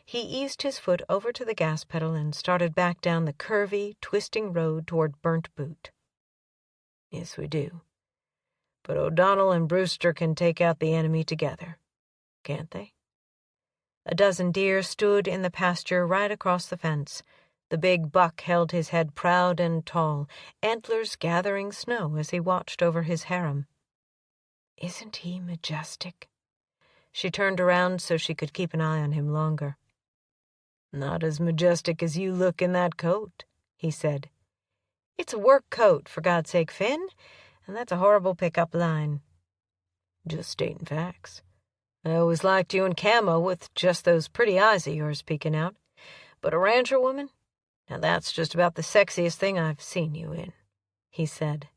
He eased his foot over to the gas pedal and started back down the curvy, twisting road toward Burnt Boot. Yes, we do. But O'Donnell and Brewster can take out the enemy together, can't they? A dozen deer stood in the pasture right across the fence. The big buck held his head proud and tall, antlers gathering snow as he watched over his harem. Isn't he majestic? She turned around so she could keep an eye on him longer. Not as majestic as you look in that coat, he said. It's a work coat, for God's sake, Finn, and that's a horrible pickup line. Just stating facts. I always liked you in camo with just those pretty eyes of yours peeking out. But a rancher woman? Now that's just about the sexiest thing I've seen you in, he said.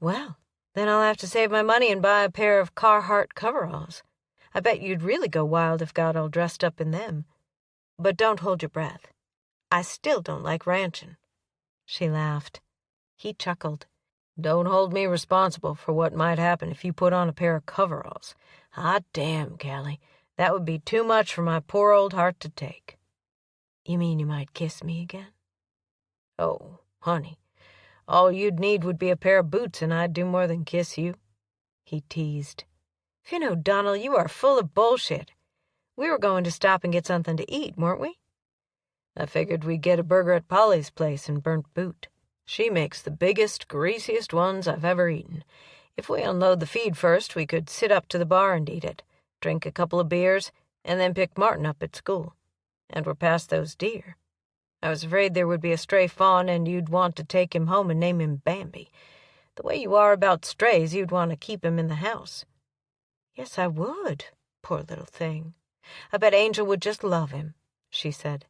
Well, then I'll have to save my money and buy a pair of Carhartt coveralls. I bet you'd really go wild if got all dressed up in them. But don't hold your breath. I still don't like ranching. She laughed. He chuckled. Don't hold me responsible for what might happen if you put on a pair of coveralls. Hot damn, Callie. That would be too much for my poor old heart to take. You mean you might kiss me again? Oh, honey, all you'd need would be a pair of boots and I'd do more than kiss you, he teased. Finn O'Donnell, you are full of bullshit. We were going to stop and get something to eat, weren't we? I figured we'd get a burger at Polly's place in Burnt Boot. She makes the biggest, greasiest ones I've ever eaten. If we unload the feed first, we could sit up to the bar and eat it, drink a couple of beers, and then pick Martin up at school. And we're past those deer. I was afraid there would be a stray fawn and you'd want to take him home and name him Bambi. The way you are about strays, you'd want to keep him in the house. Yes, I would, poor little thing. I bet Angel would just love him, she said.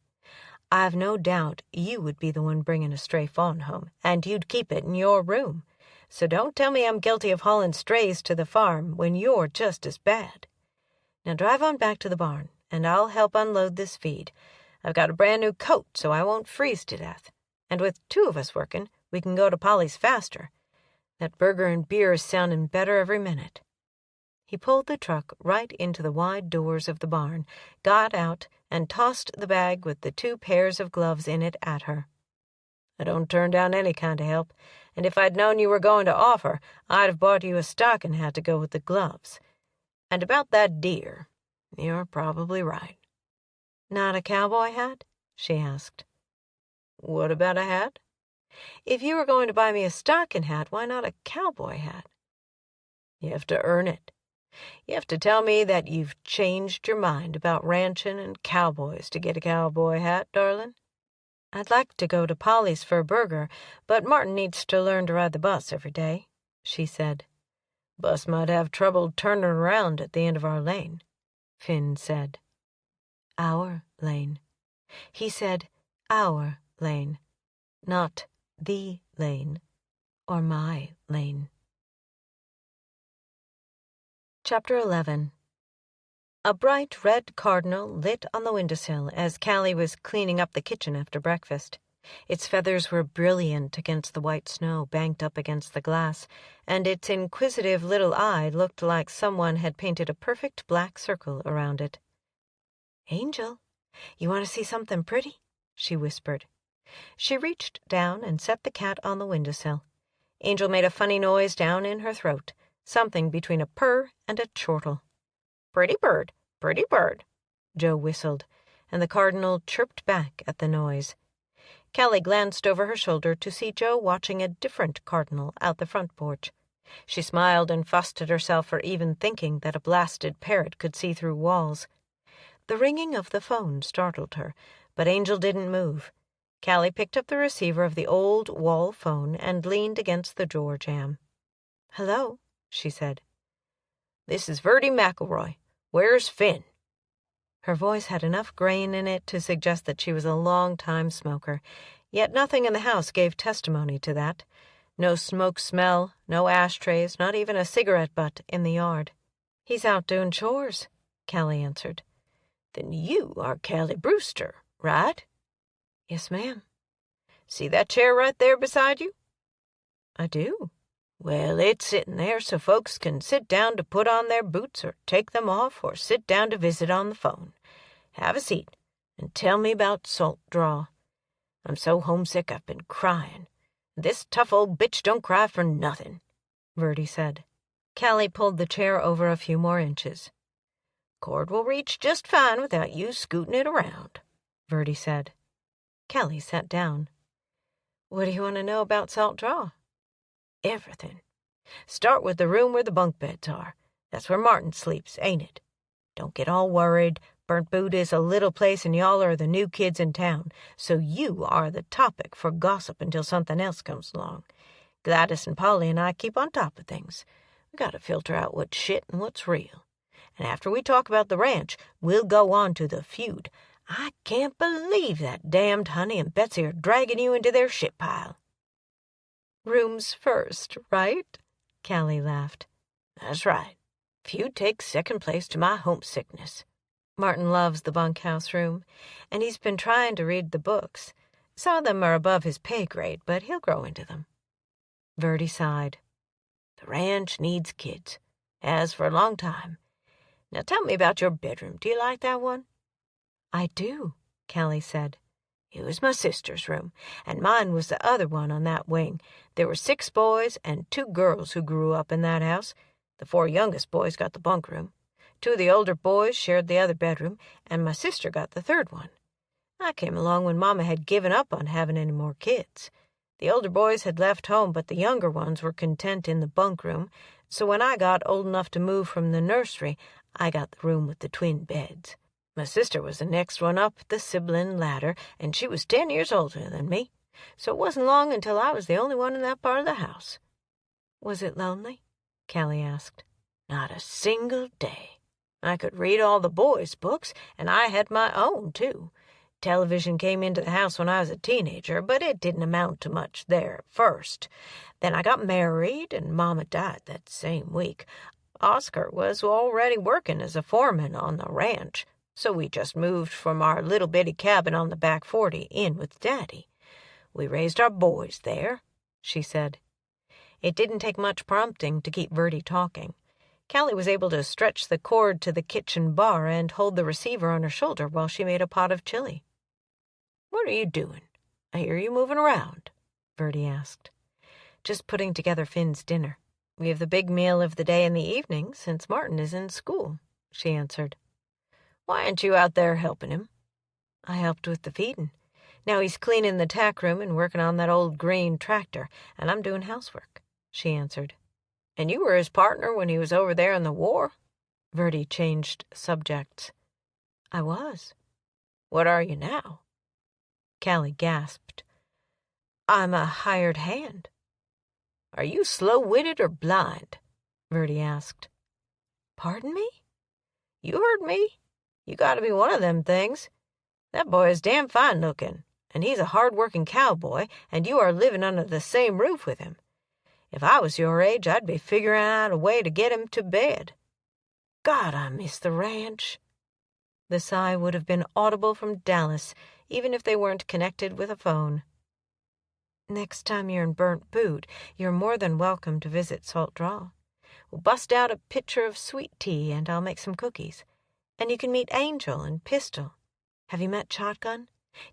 I've no doubt you would be the one bringing a stray fawn home, and you'd keep it in your room. So don't tell me I'm guilty of hauling strays to the farm when you're just as bad. Now drive on back to the barn, and I'll help unload this feed. I've got a brand new coat, so I won't freeze to death. And with 2 of us working, we can go to Polly's faster. That burger and beer is sounding better every minute. He pulled the truck right into the wide doors of the barn, got out, and tossed the bag with the 2 pairs of gloves in it at her. I don't turn down any kind of help, and if I'd known you were going to offer, I'd have bought you a stocking hat to go with the gloves. And about that deer, you're probably right. Not a cowboy hat? She asked. What about a hat? If you were going to buy me a stocking hat, why not a cowboy hat? You have to earn it. You have to tell me that you've changed your mind about ranching and cowboys to get a cowboy hat, darling. I'd like to go to Polly's for a burger, but Martin needs to learn to ride the bus every day, she said. Bus might have trouble turning around at the end of our lane, Finn said. Our lane. He said, our lane, not the lane or my lane. Chapter 11. A bright red cardinal lit on the windowsill as Callie was cleaning up the kitchen after breakfast. Its feathers were brilliant against the white snow banked up against the glass, and its inquisitive little eye looked like someone had painted a perfect black circle around it. "Angel, you want to see something pretty?" she whispered. She reached down and set the cat on the windowsill. Angel made a funny noise down in her throat, something between a purr and a chortle. "Pretty bird, Joe whistled, and the cardinal chirped back at the noise. Callie glanced over her shoulder to see Joe watching a different cardinal out the front porch. She smiled and fussed at herself for even thinking that a blasted parrot could see through walls. The ringing of the phone startled her, but Angel didn't move. Callie picked up the receiver of the old wall phone and leaned against the drawer jamb. "Hello," she said. "This is Verdi McElroy. Where's Finn?" Her voice had enough grain in it to suggest that she was a long-time smoker, yet nothing in the house gave testimony to that. No smoke smell, no ashtrays, not even a cigarette butt in the yard. "He's out doing chores," Callie answered. "Then you are Callie Brewster, right?" "Yes, ma'am." "See that chair right there beside you?" "I do." "Well, it's sitting there so folks can sit down to put on their boots or take them off or sit down to visit on the phone. Have a seat and tell me about Salt Draw. I'm so homesick I've been crying. This tough old bitch don't cry for nothing," Verdi said. Callie pulled the chair over a few more inches. "Cord will reach just fine without you scooting it around," Verdi said. Callie sat down. "What do you want to know about Salt Draw?" "Everything. Start with the room where the bunk beds are. That's where Martin sleeps, ain't it? Don't get all worried. Burnt Boot is a little place and y'all are the new kids in town, so you are the topic for gossip until something else comes along. Gladys and Polly and I keep on top of things. We gotta filter out what's shit and what's real. And after we talk about the ranch, we'll go on to the feud. I can't believe that damned Honey and Betsy are dragging you into their shit pile." "Rooms first, right?" Callie laughed. "That's right. Feud takes second place to my homesickness. Martin loves the bunkhouse room, and he's been trying to read the books. Some of them are above his pay grade, but he'll grow into them." Verdi sighed. "The ranch needs kids. Has for a long time. Now tell me about your bedroom. Do you like that one?" "I do," Callie said. "It was my sister's room, and mine was the other one on that wing. There were 6 boys and 2 girls who grew up in that house. The 4 youngest boys got the bunk room. 2 of the older boys shared the other bedroom, and my sister got the 3rd one. I came along when Mama had given up on having any more kids. The older boys had left home, but the younger ones were content in the bunk room, so when I got old enough to move from the nursery, I got the room with the twin beds. My sister was the next one up the sibling ladder, and she was 10 years older than me, so it wasn't long until I was the only one in that part of the house." "Was it lonely?" Callie asked. "Not a single day. I could read all the boys' books, and I had my own, too. Television came into the house when I was a teenager, but it didn't amount to much there at first. Then I got married, and Mama died that same week. Oscar was already working as a foreman on the ranch, so we just moved from our little bitty cabin on the back 40 in with Daddy. We raised our boys there," she said. It didn't take much prompting to keep Verdi talking. Callie was able to stretch the cord to the kitchen bar and hold the receiver on her shoulder while she made a pot of chili. "What are you doing? I hear you moving around," Verdi asked. "Just putting together Finn's dinner. We have the big meal of the day in the evening since Martin is in school," she answered. "Why aren't you out there helping him?" "I helped with the feeding. Now he's cleaning the tack room and working on that old green tractor, and I'm doing housework," she answered. "And you were his partner when he was over there in the war?" Verdi changed subjects. "I was." "What are you now?" Callie gasped. "I'm a hired hand." "Are you slow-witted or blind?" Verdi asked. "Pardon me?" "You heard me. You gotta be one of them things. That boy is damn fine-looking, and he's a hard-working cowboy, and you are living under the same roof with him. If I was your age, I'd be figuring out a way to get him to bed. God, I miss the ranch." The sigh would have been audible from Dallas, even if they weren't connected with a phone. "Next time you're in Burnt Boot, you're more than welcome to visit Salt Draw. We'll bust out a pitcher of sweet tea, and I'll make some cookies. And you can meet Angel and Pistol. Have you met Shotgun?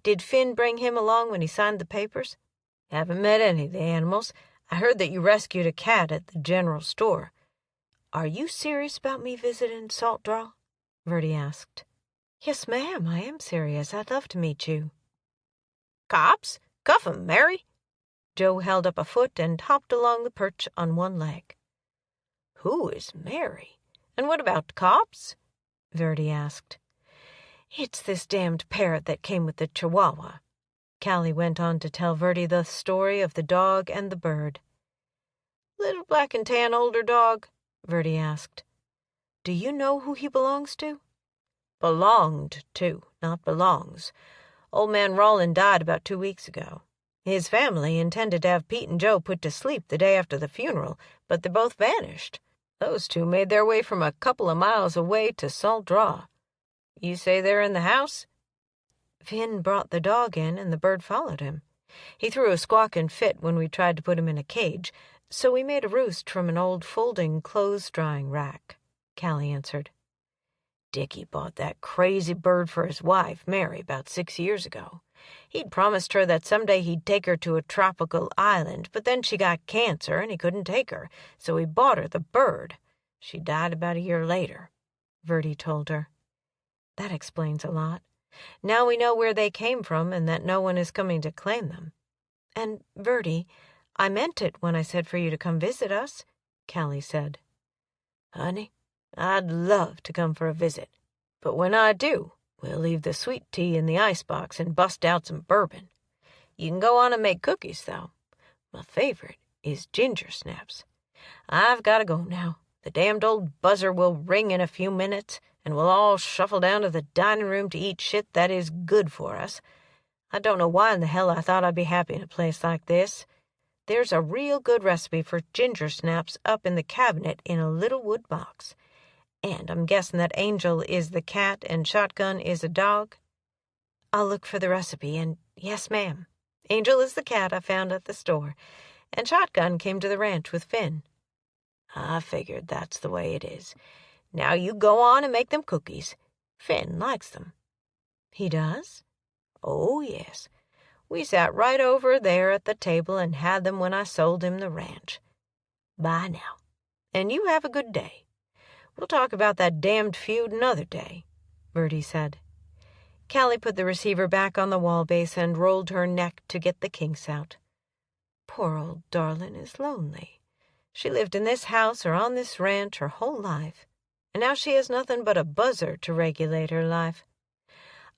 Did Finn bring him along when he signed the papers?" "Haven't met any of the animals. I heard that you rescued a cat at the general store." "Are you serious about me visiting Salt Draw?" Verdi asked. "Yes, ma'am, I am serious. I'd love to meet you." "Cops? Cuff 'em, Mary." Joe held up a foot and hopped along the perch on one leg. "Who is Mary? And what about cops?" Verdi asked. "It's this damned parrot that came with the Chihuahua." Callie went on to tell Verdi the story of the dog and the bird. "Little black and tan older dog?" Verdi asked. "Do you know who he belongs to?" "Belonged to, not belongs. Old man Rollin died about 2 weeks ago. His family intended to have Pete and Joe put to sleep the day after the funeral, but they both vanished. Those two made their way from a couple of miles away to Salt Draw. You say they're in the house?" "Finn brought the dog in, and the bird followed him. He threw a squawking fit when we tried to put him in a cage, so we made a roost from an old folding clothes-drying rack," Callie answered. "Dickie bought that crazy bird for his wife, Mary, about 6 years ago. He'd promised her that someday he'd take her to a tropical island, but then she got cancer and he couldn't take her, so he bought her the bird. She died about a year later," Verdi told her. "That explains a lot. Now we know where they came from and that no one is coming to claim them. And, Verdi, I meant it when I said for you to come visit us," Callie said. "Honey, I'd love to come for a visit, but when I do, we'll leave the sweet tea in the icebox and bust out some bourbon. You can go on and make cookies, though. My favorite is ginger snaps. I've got to go now. The damned old buzzer will ring in a few minutes, and we'll all shuffle down to the dining room to eat shit that is good for us. I don't know why in the hell I thought I'd be happy in a place like this. There's a real good recipe for ginger snaps up in the cabinet in a little wood box. And I'm guessing that Angel is the cat and Shotgun is a dog?" "I'll look for the recipe, and yes, ma'am. Angel is the cat I found at the store, and Shotgun came to the ranch with Finn." "I figured that's the way it is. Now you go on and make them cookies. Finn likes them." "He does?" "Oh, yes. We sat right over there at the table and had them when I sold him the ranch. Bye now, and you have a good day. We'll talk about that damned feud another day," Verdi said. Callie put the receiver back on the wall base and rolled her neck to get the kinks out. "Poor old darlin' is lonely. She lived in this house or on this ranch her whole life, and now she has nothing but a buzzer to regulate her life.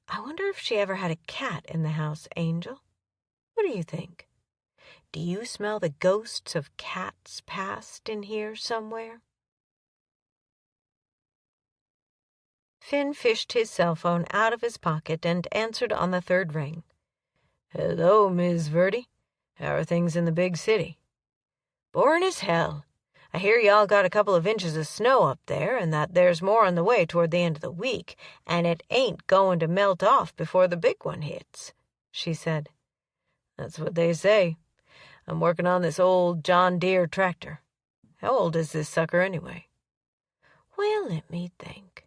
I wonder if she ever had a cat in the house, Angel? What do you think? Do you smell the ghosts of cats past in here somewhere?" Finn fished his cell phone out of his pocket and answered on the third ring. "Hello, Ms. Verdi. How are things in the big city?" "Boring as hell. I hear y'all got a couple of inches of snow up there, and that there's more on the way toward the end of the week, and it ain't going to melt off before the big one hits," she said. "That's what they say. I'm working on this old John Deere tractor. How old is this sucker anyway?" "Well, let me think.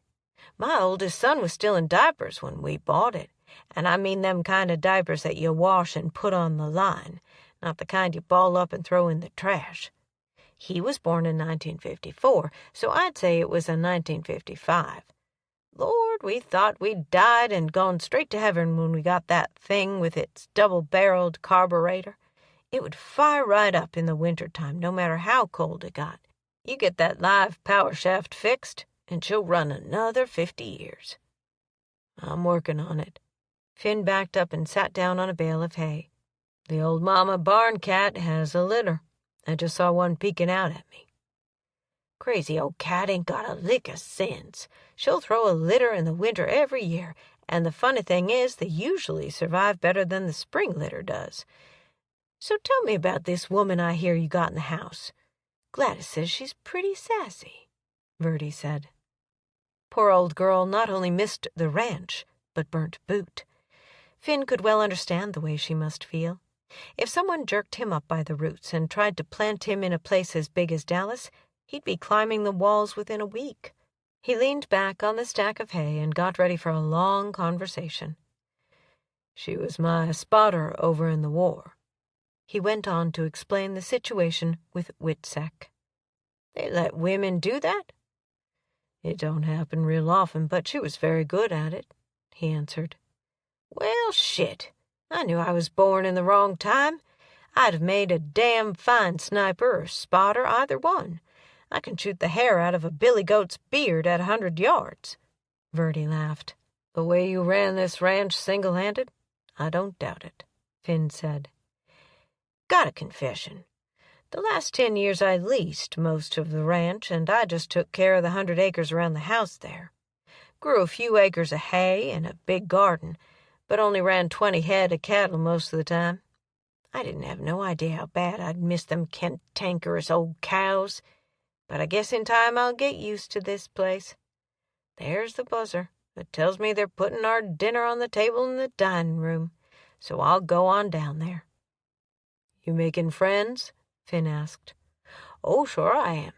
My oldest son was still in diapers when we bought it, and I mean them kind of diapers that you wash and put on the line, not the kind you ball up and throw in the trash. He was born in 1954, so I'd say it was in 1955. Lord, we thought we'd died and gone straight to heaven when we got that thing with its double-barreled carburetor. It would fire right up in the wintertime, no matter how cold it got. You get that live power shaft fixed, and she'll run another 50 years. "I'm working on it." Finn backed up and sat down on a bale of hay. "The old mama barn cat has a litter. I just saw one peeking out at me." "Crazy old cat ain't got a lick of sense. She'll throw a litter in the winter every year, And the funny thing is, they usually survive better than the spring litter does. So tell me about this woman I hear you got in the house. Gladys says she's pretty sassy, Verdi said. Poor old girl not only missed the ranch, but burnt boot. Finn could well understand the way she must feel. If someone jerked him up by the roots and tried to plant him in a place as big as Dallas, he'd be climbing the walls within a week. He leaned back on the stack of hay and got ready for a long conversation. She was my spotter over in the war. He went on to explain the situation with Witsec. They let women do that? It don't happen real often, but she was very good at it, he answered. Well, shit. I knew I was born in the wrong time. I'd have made a damn fine sniper or spotter, either one. I can shoot the hair out of a billy goat's beard at 100 yards. Verdi laughed. The way you ran this ranch single-handed? I don't doubt it, Finn said. Got a confession. The last 10 years I leased most of the ranch, and I just took care of the 100 acres around the house there. Grew a few acres of hay and a big garden, but only ran 20 head of cattle most of the time. I didn't have no idea how bad I'd miss them cantankerous old cows, but I guess in time I'll get used to this place. There's the buzzer that tells me they're putting our dinner on the table in the dining room, so I'll go on down there. You making friends? Finn asked. Oh, sure I am.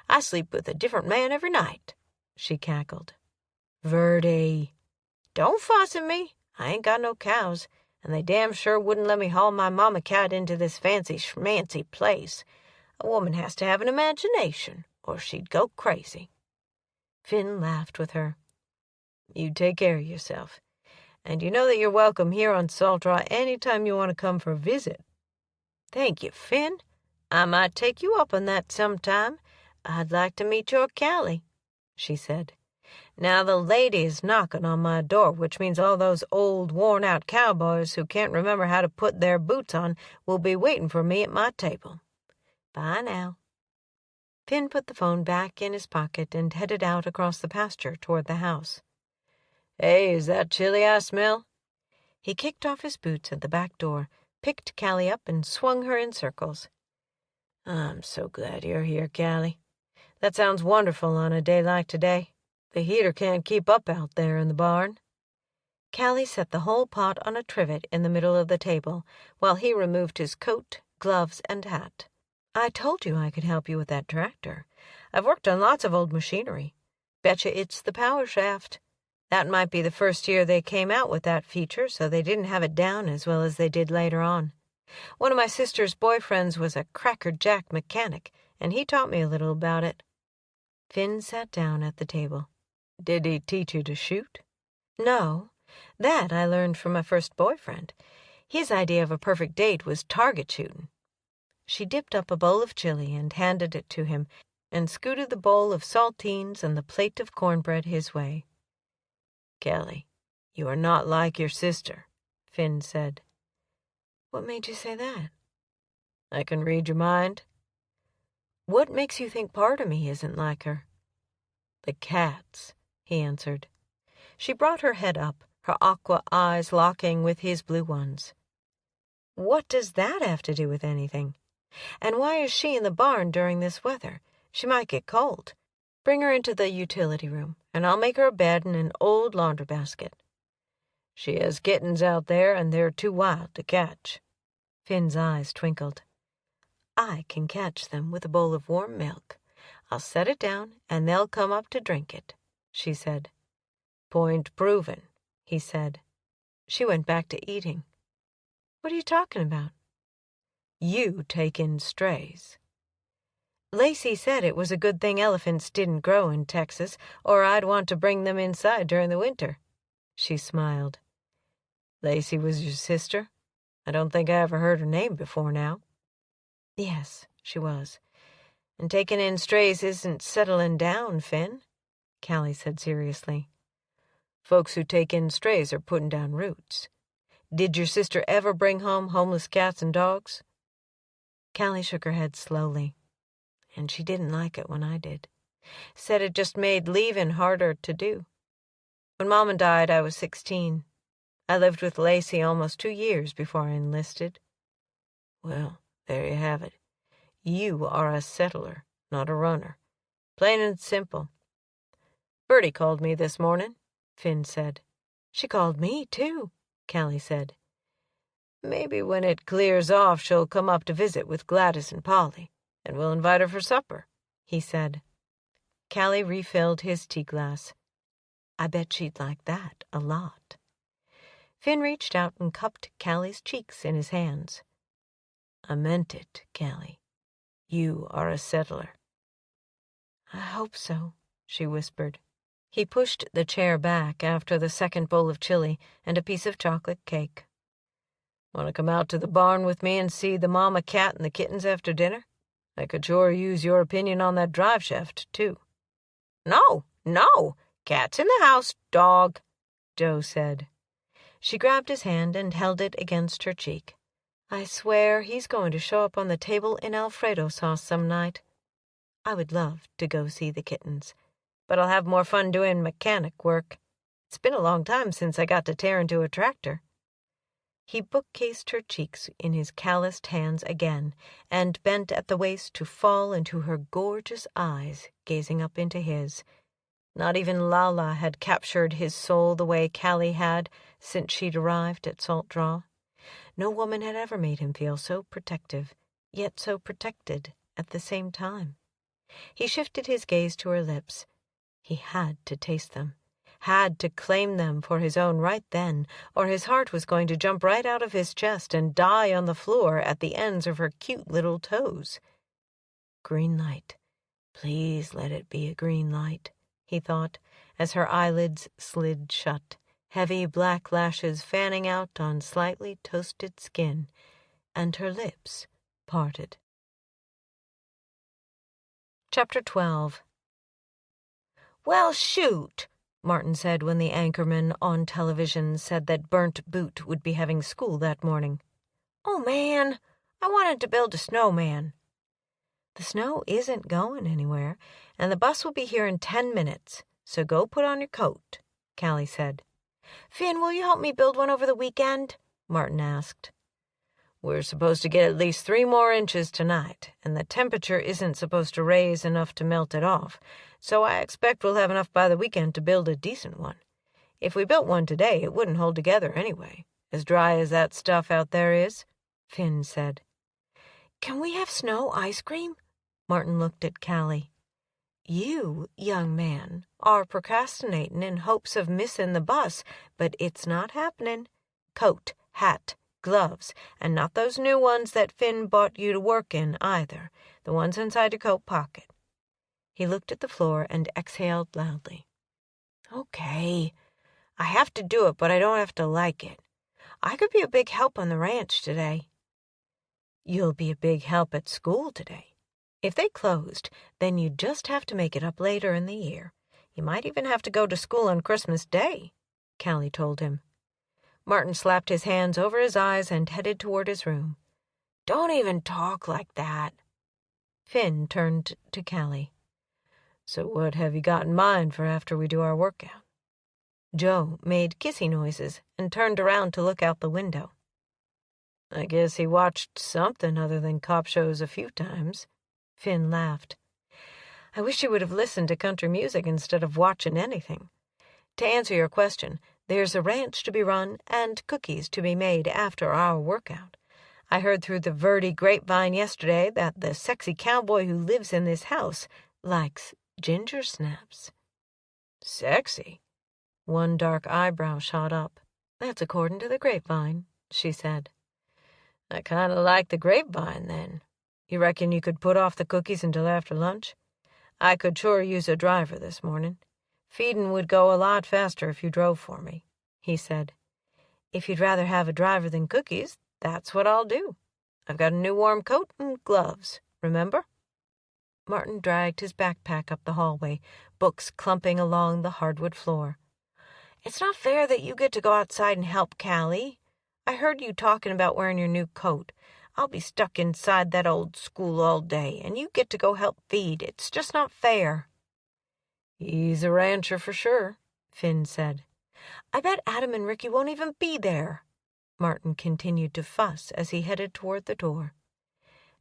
I sleep with a different man every night, she cackled. Verdi, don't fuss at me. I ain't got no cows, and they damn sure wouldn't let me haul my mama cat into this fancy schmancy place. A woman has to have an imagination, or she'd go crazy. Finn laughed with her. You take care of yourself, and you know that you're welcome here on Saltraw any time you want to come for a visit. Thank you, Finn. I might take you up on that sometime. I'd like to meet your Callie, she said. Now the lady is knocking on my door, which means all those old, worn-out cowboys who can't remember how to put their boots on will be waiting for me at my table. Bye now. Finn put the phone back in his pocket and headed out across the pasture toward the house. Hey, is that chili I smell? He kicked off his boots at the back door, picked Callie up, and swung her in circles. I'm so glad you're here, Callie. That sounds wonderful on a day like today. The heater can't keep up out there in the barn. Callie set the whole pot on a trivet in the middle of the table, while he removed his coat, gloves, and hat. I told you I could help you with that tractor. I've worked on lots of old machinery. Betcha it's the power shaft. That might be the first year they came out with that feature, so they didn't have it down as well as they did later on. One of my sister's boyfriends was a crackerjack mechanic, and he taught me a little about it. Finn sat down at the table. Did he teach you to shoot? No. That I learned from my first boyfriend. His idea of a perfect date was target shooting. She dipped up a bowl of chili and handed it to him, and scooted the bowl of saltines and the plate of cornbread his way. Callie, you are not like your sister, Finn said. What made you say that? I can read your mind. What makes you think part of me isn't like her? The cats, he answered. She brought her head up, her aqua eyes locking with his blue ones. What does that have to do with anything? And why is she in the barn during this weather? She might get cold. Bring her into the utility room, and I'll make her a bed and an old laundry basket. She has kittens out there, and they're too wild to catch. Finn's eyes twinkled. I can catch them with a bowl of warm milk. I'll set it down, and they'll come up to drink it, she said. Point proven, he said. She went back to eating. What are you talking about? You take in strays. Lacey said it was a good thing elephants didn't grow in Texas, or I'd want to bring them inside during the winter. She smiled. Lacey was your sister? I don't think I ever heard her name before now. Yes, she was. And taking in strays isn't settling down, Finn, Callie said seriously. Folks who take in strays are putting down roots. Did your sister ever bring home homeless cats and dogs? Callie shook her head slowly, and she didn't like it when I did. Said it just made leaving harder to do. When Mama died, I was 16. I lived with Lacey almost 2 years before I enlisted. Well, there you have it. You are a settler, not a runner. Plain and simple. Bertie called me this morning, Finn said. She called me, too, Callie said. Maybe when it clears off she'll come up to visit with Gladys and Polly, and we'll invite her for supper, he said. Callie refilled his tea glass. I bet she'd like that a lot. Finn reached out and cupped Callie's cheeks in his hands. I meant it, Callie. You are a settler. I hope so, she whispered. He pushed the chair back after the second bowl of chili and a piece of chocolate cake. Want to come out to the barn with me and see the mama cat and the kittens after dinner? I could sure use your opinion on that drive shaft, too. No, cat's in the house, dog, Joe said. She grabbed his hand and held it against her cheek. I swear he's going to show up on the table in Alfredo sauce some night. I would love to go see the kittens, but I'll have more fun doing mechanic work. It's been a long time since I got to tear into a tractor. He bookcased her cheeks in his calloused hands again, and bent at the waist to fall into her gorgeous eyes, gazing up into his. Not even Lala had captured his soul the way Callie had since she'd arrived at Salt Draw. No woman had ever made him feel so protective, yet so protected at the same time. He shifted his gaze to her lips. He had to taste them, had to claim them for his own right then, or his heart was going to jump right out of his chest and die on the floor at the ends of her cute little toes. Green light. Please let it be a green light, he thought, as her eyelids slid shut, heavy black lashes fanning out on slightly toasted skin, and her lips parted. Chapter 12. Well, shoot, Martin said when the anchorman on television said that Burnt Boot would be having school that morning. Oh, man, I wanted to build a snowman. The snow isn't going anywhere, and the bus will be here in 10 minutes, so go put on your coat, Callie said. Finn, will you help me build one over the weekend? Martin asked. We're supposed to get at least 3 more inches tonight, and the temperature isn't supposed to raise enough to melt it off, so I expect we'll have enough by the weekend to build a decent one. If we built one today, it wouldn't hold together anyway, as dry as that stuff out there is, Finn said. Can we have snow ice cream? Martin looked at Callie. You, young man, are procrastinating in hopes of missing the bus, but it's not happening. Coat, hat, gloves, and not those new ones that Finn bought you to work in either, the ones inside your coat pocket. He looked at the floor and exhaled loudly. Okay, I have to do it, but I don't have to like it. I could be a big help on the ranch today. You'll be a big help at school today. If they closed, then you'd just have to make it up later in the year. You might even have to go to school on Christmas Day, Callie told him. Martin slapped his hands over his eyes and headed toward his room. Don't even talk like that. Finn turned to Callie. So what have you got in mind for after we do our workout? Joe made kissy noises and turned around to look out the window. I guess he watched something other than cop shows a few times. Finn laughed. I wish he would have listened to country music instead of watching anything. To answer your question, there's a ranch to be run and cookies to be made after our workout. I heard through the Verdi grapevine yesterday that the sexy cowboy who lives in this house likes ginger snaps. Sexy? One dark eyebrow shot up. That's according to the grapevine, she said. I kind of like the grapevine, then. You reckon you could put off the cookies until after lunch? I could sure use a driver this morning. Feeding would go a lot faster if you drove for me, he said. If you'd rather have a driver than cookies, that's what I'll do. I've got a new warm coat and gloves, remember? Martin dragged his backpack up the hallway, books clumping along the hardwood floor. It's not fair that you get to go outside and help, Callie. I heard you talking about wearing your new coat. I'll be stuck inside that old school all day, and you get to go help feed. It's just not fair. He's a rancher for sure, Finn said. I bet Adam and Ricky won't even be there. Martin continued to fuss as he headed toward the door.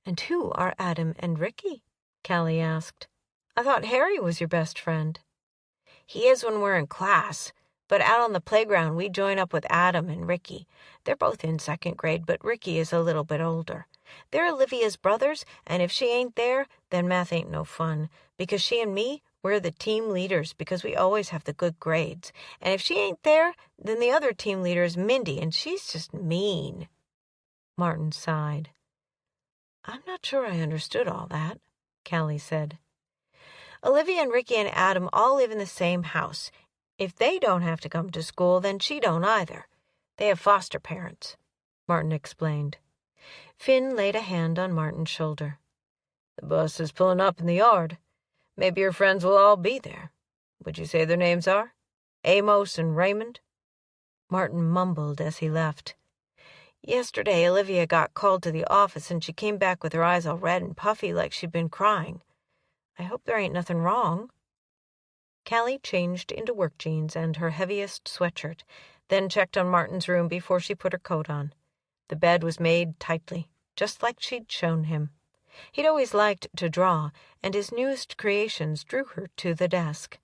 And who are Adam and Ricky? Callie asked. I thought Harry was your best friend. He is when we're in class, but out on the playground we join up with Adam and Ricky. They're both in second grade, but Ricky is a little bit older. They're Olivia's brothers, and if she ain't there, then math ain't no fun, because she and me, we're the team leaders because we always have the good grades. And if she ain't there, then the other team leader is Mindy, and she's just mean. Martin sighed. I'm not sure I understood all that, Callie said. Olivia and Ricky and Adam all live in the same house. If they don't have to come to school, then she don't either. They have foster parents, Martin explained. Finn laid a hand on Martin's shoulder. The bus is pulling up in the yard. Maybe your friends will all be there. Would you say their names are? Amos and Raymond? Martin mumbled as he left. Yesterday, Olivia got called to the office, and she came back with her eyes all red and puffy like she'd been crying. I hope there ain't nothing wrong. Callie changed into work jeans and her heaviest sweatshirt, then checked on Martin's room before she put her coat on. The bed was made tightly, just like she'd shown him. He'd always liked to draw, and his newest creations drew her to the desk.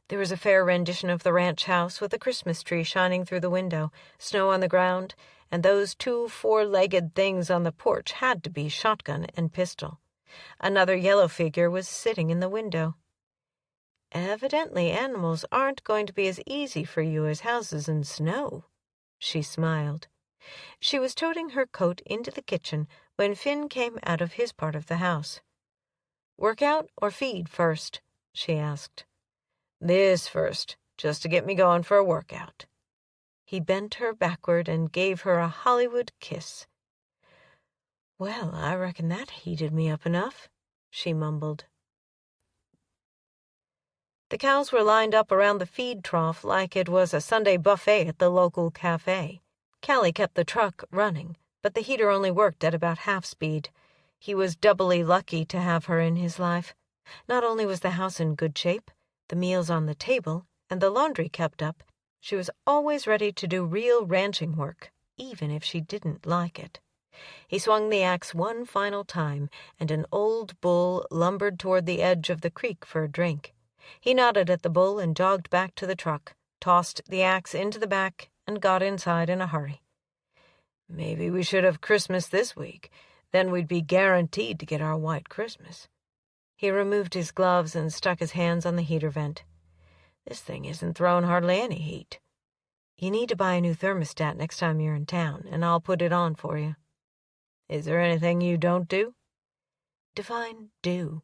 There was a fair rendition of the ranch house with a Christmas tree shining through the window, snow on the ground, and those 2 four-legged things on the porch had to be shotgun and pistol. Another yellow figure was sitting in the window. Evidently animals aren't going to be as easy for you as houses in snow, she smiled. She was toting her coat into the kitchen when Finn came out of his part of the house. Work out or feed first? She asked. This first, just to get me going for a workout. He bent her backward and gave her a Hollywood kiss. Well, I reckon that heated me up enough, she mumbled. The cows were lined up around the feed trough like it was a Sunday buffet at the local cafe. Callie kept the truck running, but the heater only worked at about half speed. He was doubly lucky to have her in his life. Not only was the house in good shape, the meals on the table, and the laundry kept up, she was always ready to do real ranching work, even if she didn't like it. He swung the axe one final time, and an old bull lumbered toward the edge of the creek for a drink. He nodded at the bull and jogged back to the truck, tossed the axe into the back, and got inside in a hurry. Maybe we should have Christmas this week. Then we'd be guaranteed to get our white Christmas. He removed his gloves and stuck his hands on the heater vent. This thing isn't throwing hardly any heat. You need to buy a new thermostat next time you're in town, and I'll put it on for you. Is there anything you don't do? Define do.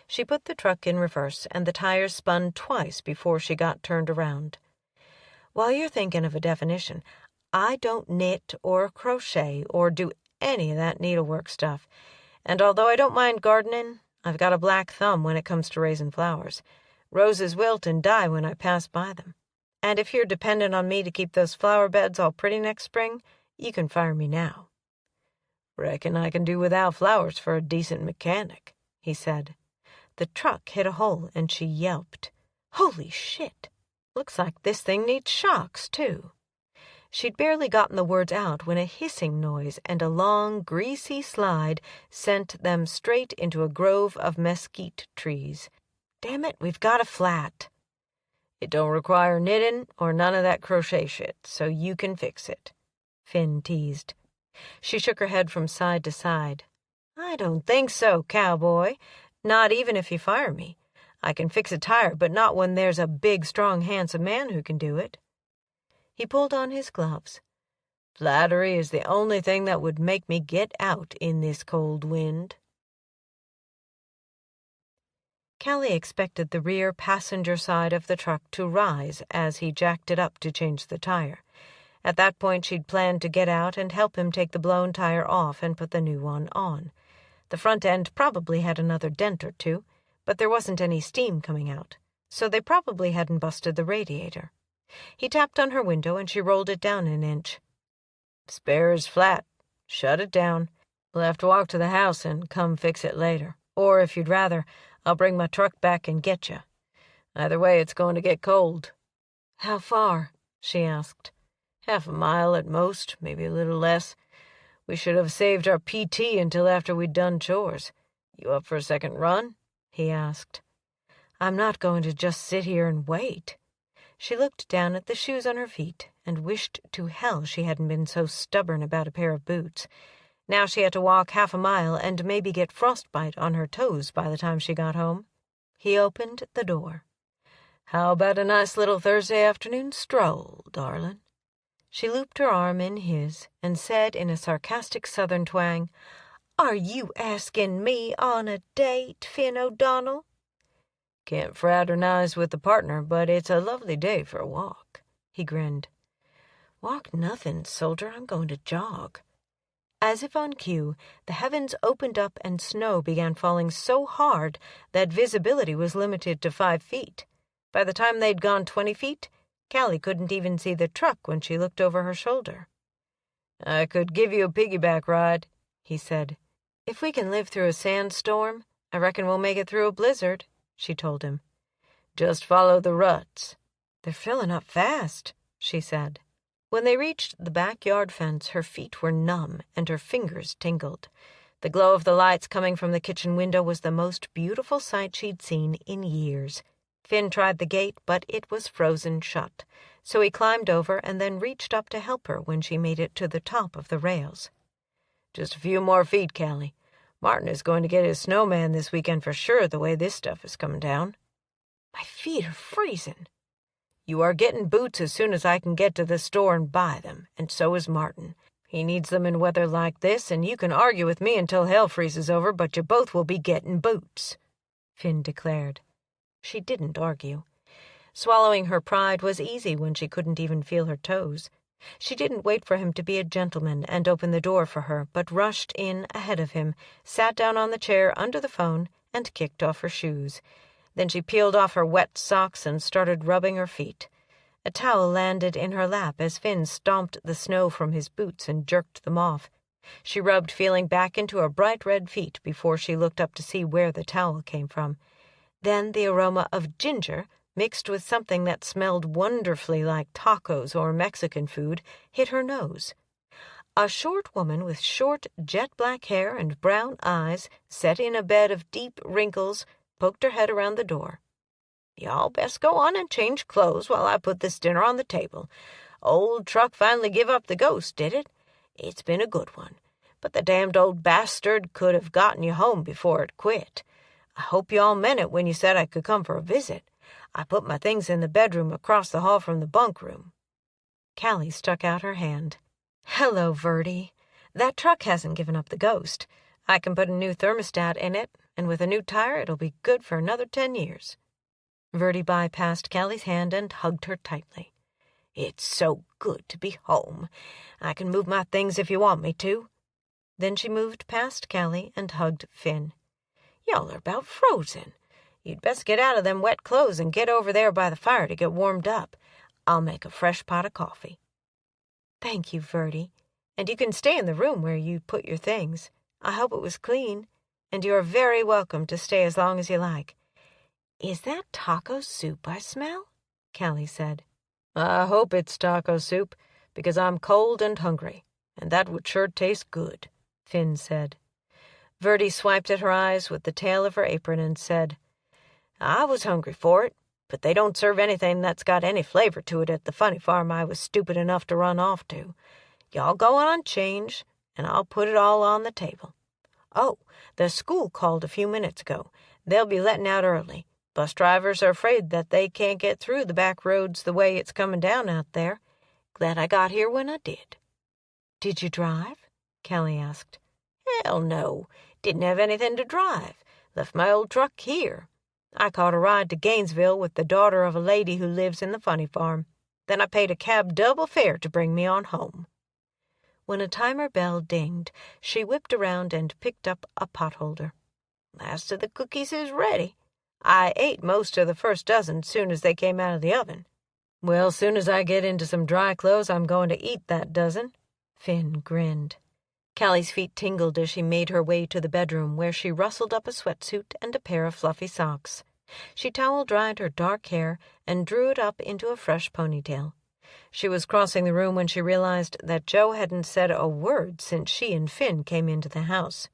She put the truck in reverse, and the tires spun twice before she got turned around. While you're thinking of a definition, I don't knit or crochet or do any of that needlework stuff, and although I don't mind gardening, I've got a black thumb when it comes to raising flowers. Roses wilt and die when I pass by them. And if you're dependent on me to keep those flower beds all pretty next spring, you can fire me now. Reckon I can do without flowers for a decent mechanic, he said. The truck hit a hole, and she yelped. Holy shit! Looks like this thing needs shocks, too. She'd barely gotten the words out when a hissing noise and a long, greasy slide sent them straight into a grove of mesquite trees. Damn it, we've got a flat. It don't require knitting or none of that crochet shit, so you can fix it, Finn teased. She shook her head from side to side. I don't think so, cowboy. Not even if you fire me. I can fix a tire, but not when there's a big, strong, handsome man who can do it. He pulled on his gloves. Flattery is the only thing that would make me get out in this cold wind. Callie expected the rear passenger side of the truck to rise as he jacked it up to change the tire. At that point, she'd planned to get out and help him take the blown tire off and put the new one on. The front end probably had another dent or two, but there wasn't any steam coming out, so they probably hadn't busted the radiator. He tapped on her window, and she rolled it down an inch. Spare is flat. Shut it down. We'll have to walk to the house and come fix it later. Or, if you'd rather, I'll bring my truck back and get you. Either way, it's going to get cold. How far? she asked. "Half a mile at most, maybe a little less. We should have saved our PT until after we'd done chores. You up for a second run?" he asked. "I'm not going to just sit here and wait." She looked down at the shoes on her feet and wished to hell she hadn't been so stubborn about a pair of boots. Now she had to walk half a mile and maybe get frostbite on her toes by the time she got home. He opened the door. "How about a nice little Thursday afternoon stroll, darling?" She looped her arm in his and said in a sarcastic southern twang, "Are you asking me on a date, Finn O'Donnell?" "Can't fraternize with the partner, but it's a lovely day for a walk," he grinned. "Walk nothing, soldier. I'm going to jog." As if on cue, the heavens opened up and snow began falling so hard that visibility was limited to 5 feet. By the time they'd gone 20 feet, Callie couldn't even see the truck when she looked over her shoulder. "I could give you a piggyback ride," he said. "If we can live through a sandstorm, I reckon we'll make it through a blizzard," she told him. "Just follow the ruts." "They're filling up fast," she said. When they reached the backyard fence, her feet were numb and her fingers tingled. The glow of the lights coming from the kitchen window was the most beautiful sight she'd seen in years. Finn tried the gate, but it was frozen shut, so he climbed over and then reached up to help her when she made it to the top of the rails. "Just a few more feet, Callie. Martin is going to get his snowman this weekend for sure, the way this stuff is coming down." "My feet are freezing." "You are getting boots as soon as I can get to the store and buy them, and so is Martin. He needs them in weather like this, and you can argue with me until hell freezes over, but you both will be getting boots," Finn declared. She didn't argue. Swallowing her pride was easy when she couldn't even feel her toes. She didn't wait for him to be a gentleman and open the door for her, but rushed in ahead of him, sat down on the chair under the phone, and kicked off her shoes. Then she peeled off her wet socks and started rubbing her feet. A towel landed in her lap as Finn stomped the snow from his boots and jerked them off. She rubbed feeling back into her bright red feet before she looked up to see where the towel came from. Then the aroma of ginger, mixed with something that smelled wonderfully like tacos or Mexican food, hit her nose. A short woman with short, jet-black hair and brown eyes, set in a bed of deep wrinkles, poked her head around the door. "Y'all best go on and change clothes while I put this dinner on the table. Old truck finally give up the ghost, did it? It's been a good one, but the damned old bastard could have gotten you home before it quit. I hope y'all meant it when you said I could come for a visit. I put my things in the bedroom across the hall from the bunk room." Callie stuck out her hand. "Hello, Verdi. That truck hasn't given up the ghost. I can put a new thermostat in it, and with a new tire it'll be good for another 10 years. Verdi bypassed Callie's hand and hugged her tightly. "It's so good to be home. I can move my things if you want me to." Then she moved past Callie and hugged Finn. "Y'all are about frozen. You'd best get out of them wet clothes and get over there by the fire to get warmed up. I'll make a fresh pot of coffee." "Thank you, Verdi. And you can stay in the room where you put your things. I hope it was clean, and you are very welcome to stay as long as you like." "Is that taco soup I smell?" Callie said. "I hope it's taco soup, because I'm cold and hungry, and that would sure taste good," Finn said. Verdi swiped at her eyes with the tail of her apron and said, "I was hungry for it, but they don't serve anything that's got any flavor to it at the funny farm I was stupid enough to run off to. Y'all go on and change, and I'll put it all on the table. Oh, the school called a few minutes ago. They'll be letting out early. Bus drivers are afraid that they can't get through the back roads the way it's coming down out there. Glad I got here when I did." "Did you drive?" Callie asked. "Hell no. Didn't have anything to drive. Left my old truck here. I caught a ride to Gainesville with the daughter of a lady who lives in the funny farm. Then I paid a cab double fare to bring me on home." When a timer bell dinged, she whipped around and picked up a potholder. "Last of the cookies is ready. I ate most of the first dozen soon as they came out of the oven." "Well, soon as I get into some dry clothes, I'm going to eat that dozen." Finn grinned. Callie's feet tingled as she made her way to the bedroom, where she rustled up a sweatsuit and a pair of fluffy socks. She towel-dried her dark hair and drew it up into a fresh ponytail. She was crossing the room when she realized that Joe hadn't said a word since she and Finn came into the house.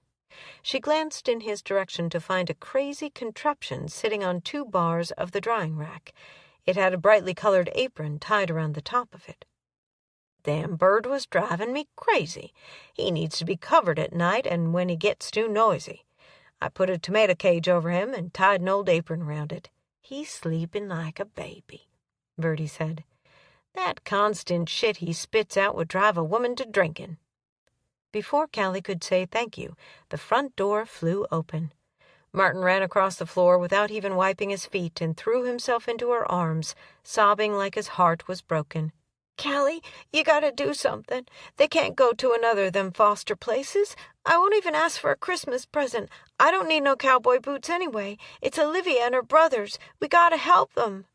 She glanced in his direction to find a crazy contraption sitting on 2 bars of the drying rack. It had a brightly colored apron tied around the top of it. "Damn bird was driving me crazy. He needs to be covered at night and when he gets too noisy. I put a tomato cage over him and tied an old apron around it. He's sleeping like a baby," Verdi said. "That constant shit he spits out would drive a woman to drinking." Before Callie could say thank you, the front door flew open. Martin ran across the floor without even wiping his feet and threw himself into her arms, sobbing like his heart was broken. "Callie, you gotta do something. They can't go to another of them foster places. I won't even ask for a Christmas present. I don't need no cowboy boots anyway. It's Olivia and her brothers. We gotta help them."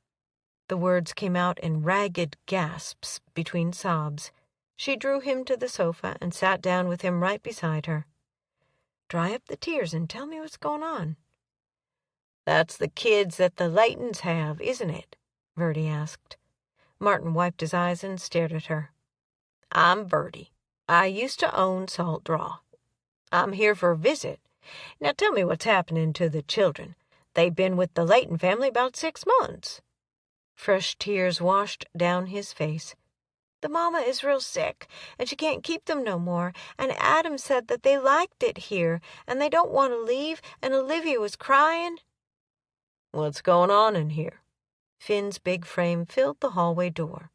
The words came out in ragged gasps between sobs. She drew him to the sofa and sat down with him right beside her. "Dry up the tears and tell me what's going on." "That's the kids that the Laytons have, isn't it?" Verdi asked. Martin wiped his eyes and stared at her. "I'm Verdi. I used to own Salt Draw. I'm here for a visit. Now tell me what's happening to the children. They've been with the Layton family about 6 months. Fresh tears washed down his face. "The mama is real sick, and she can't keep them no more, and Adam said that they liked it here, and they don't want to leave, and Olivia was crying." "What's going on in here?" Finn's big frame filled the hallway door.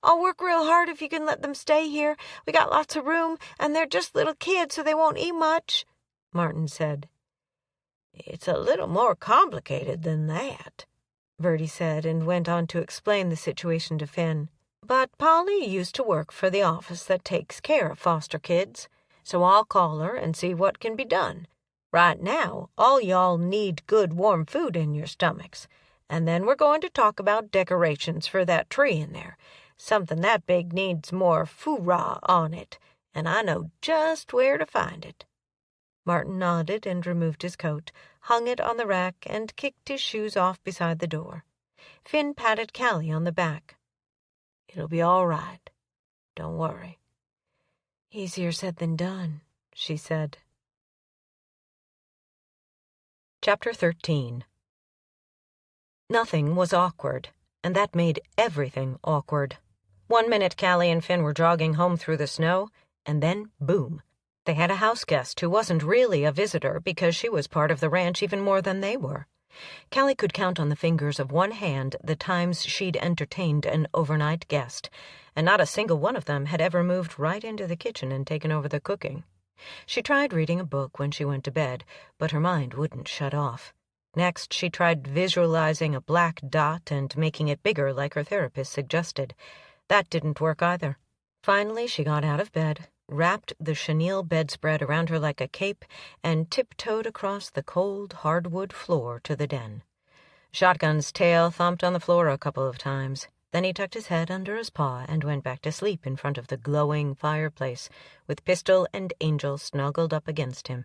"I'll work real hard if you can let them stay here. We got lots of room, and they're just little kids, so they won't eat much," Martin said. "It's a little more complicated than that," Verdi said, and went on to explain the situation to Finn. "But Polly used to work for the office that takes care of foster kids, so I'll call her and see what can be done. Right now, all y'all need good warm food in your stomachs, and then we're going to talk about decorations for that tree in there. Something that big needs more foo-rah on it, and I know just where to find it." Martin nodded and removed his coat, hung it on the rack, and kicked his shoes off beside the door. Finn patted Callie on the back. "It'll be all right. Don't worry." "Easier said than done," she said. Chapter 13. Nothing was awkward, and that made everything awkward. 1 minute Callie and Finn were jogging home through the snow, and then, boom, they had a house guest who wasn't really a visitor because she was part of the ranch even more than they were. Callie could count on the fingers of one hand the times she'd entertained an overnight guest, and not a single one of them had ever moved right into the kitchen and taken over the cooking. She tried reading a book when she went to bed, but her mind wouldn't shut off. Next, she tried visualizing a black dot and making it bigger like her therapist suggested. That didn't work either. Finally, she got out of bed, wrapped the chenille bedspread around her like a cape, and tiptoed across the cold hardwood floor to the den. Shotgun's tail thumped on the floor a couple of times. Then he tucked his head under his paw and went back to sleep in front of the glowing fireplace, with Pistol and Angel snuggled up against him.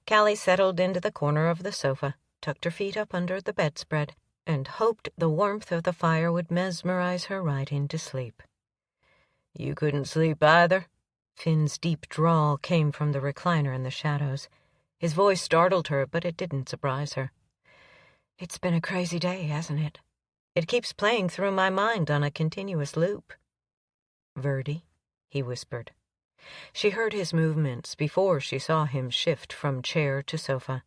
Callie settled into the corner of the sofa, tucked her feet up under the bedspread, and hoped the warmth of the fire would mesmerize her right into sleep. "You couldn't sleep either?" Finn's deep drawl came from the recliner in the shadows. His voice startled her, but it didn't surprise her. "It's been a crazy day, hasn't it? It keeps playing through my mind on a continuous loop." "Verdi," he whispered. She heard his movements before she saw him shift from chair to sofa.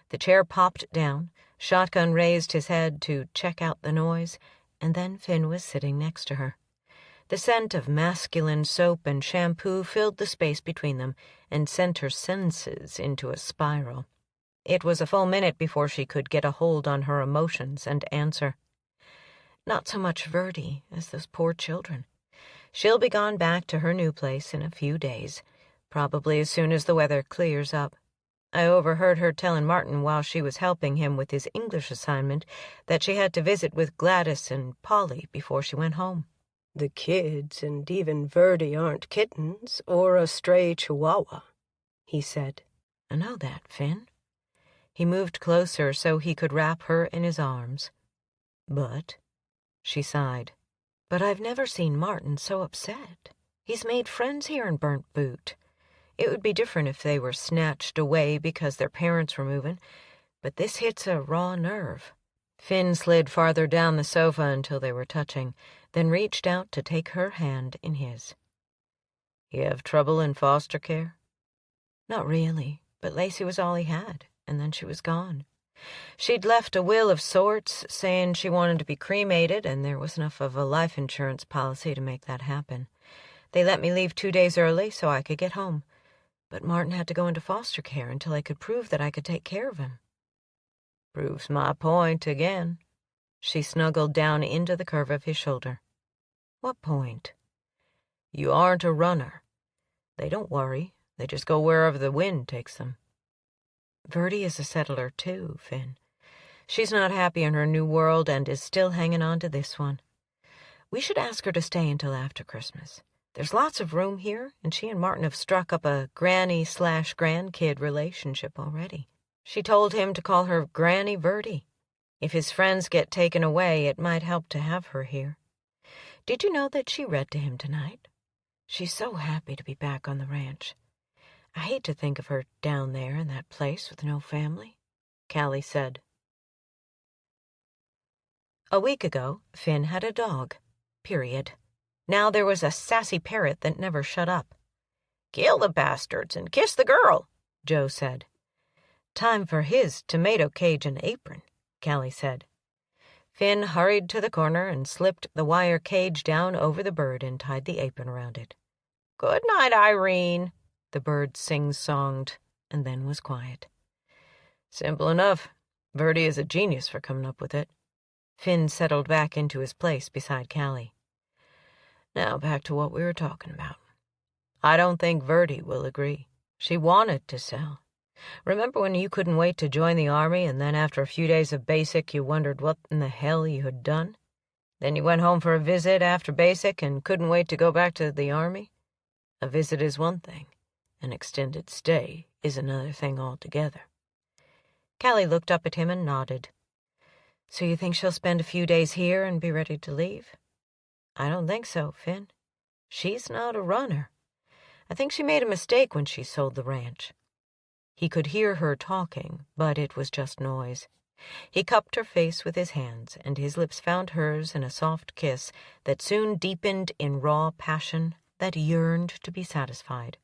The chair popped down, Shotgun raised his head to check out the noise, and then Finn was sitting next to her. The scent of masculine soap and shampoo filled the space between them and sent her senses into a spiral. It was a full minute before she could get a hold on her emotions and answer. "Not so much Verdi as those poor children. She'll be gone back to her new place in a few days, probably as soon as the weather clears up. I overheard her telling Martin while she was helping him with his English assignment that she had to visit with Gladys and Polly before she went home." "The kids and even Verdi aren't kittens or a stray chihuahua," he said. "I know that, Finn." He moved closer so he could wrap her in his arms. "But," she sighed, But I've never seen Martin so upset. He's made friends here in Burnt Boot. It would be different if they were snatched away because their parents were moving, but this hits a raw nerve. Finn slid farther down the sofa until they were touching, then reached out to take her hand in his. You have trouble in foster care? Not really, but Lacey was all he had, and then she was gone. She'd left a will of sorts, saying she wanted to be cremated, and there was enough of a life insurance policy to make that happen. They let me leave 2 days early so I could get home, but Martin had to go into foster care until I could prove that I could take care of him. Proves my point again. She snuggled down into the curve of his shoulder. What point? You aren't a runner. They don't worry. They just go wherever the wind takes them. Verdi is a settler, too, Finn. She's not happy in her new world and is still hanging on to this one. We should ask her to stay until after Christmas. There's lots of room here, and she and Martin have struck up a granny/grandkid relationship already. She told him to call her Granny Verdi. If his friends get taken away, it might help to have her here. Did you know that she read to him tonight? She's so happy to be back on the ranch. I hate to think of her down there in that place with no family, Callie said. A week ago, Finn had a dog. Period. Now there was a sassy parrot that never shut up. Kill the bastards and kiss the girl, Joe said. Time for his tomato cage and apron, Callie said. Finn hurried to the corner and slipped the wire cage down over the bird and tied the apron around it. Good night, Irene, the bird sing-songed, and then was quiet. Simple enough. Verdi is a genius for coming up with it. Finn settled back into his place beside Callie. Now back to what we were talking about. I don't think Verdi will agree. She wanted to sell. Remember when you couldn't wait to join the army, and then after a few days of basic you wondered what in the hell you had done? Then you went home for a visit after basic and couldn't wait to go back to the army? A visit is one thing. An extended stay is another thing altogether. Callie looked up at him and nodded. So you think she'll spend a few days here and be ready to leave? I don't think so, Finn. She's not a runner. I think she made a mistake when she sold the ranch. He could hear her talking, but it was just noise. He cupped her face with his hands, and his lips found hers in a soft kiss that soon deepened in raw passion that yearned to be satisfied.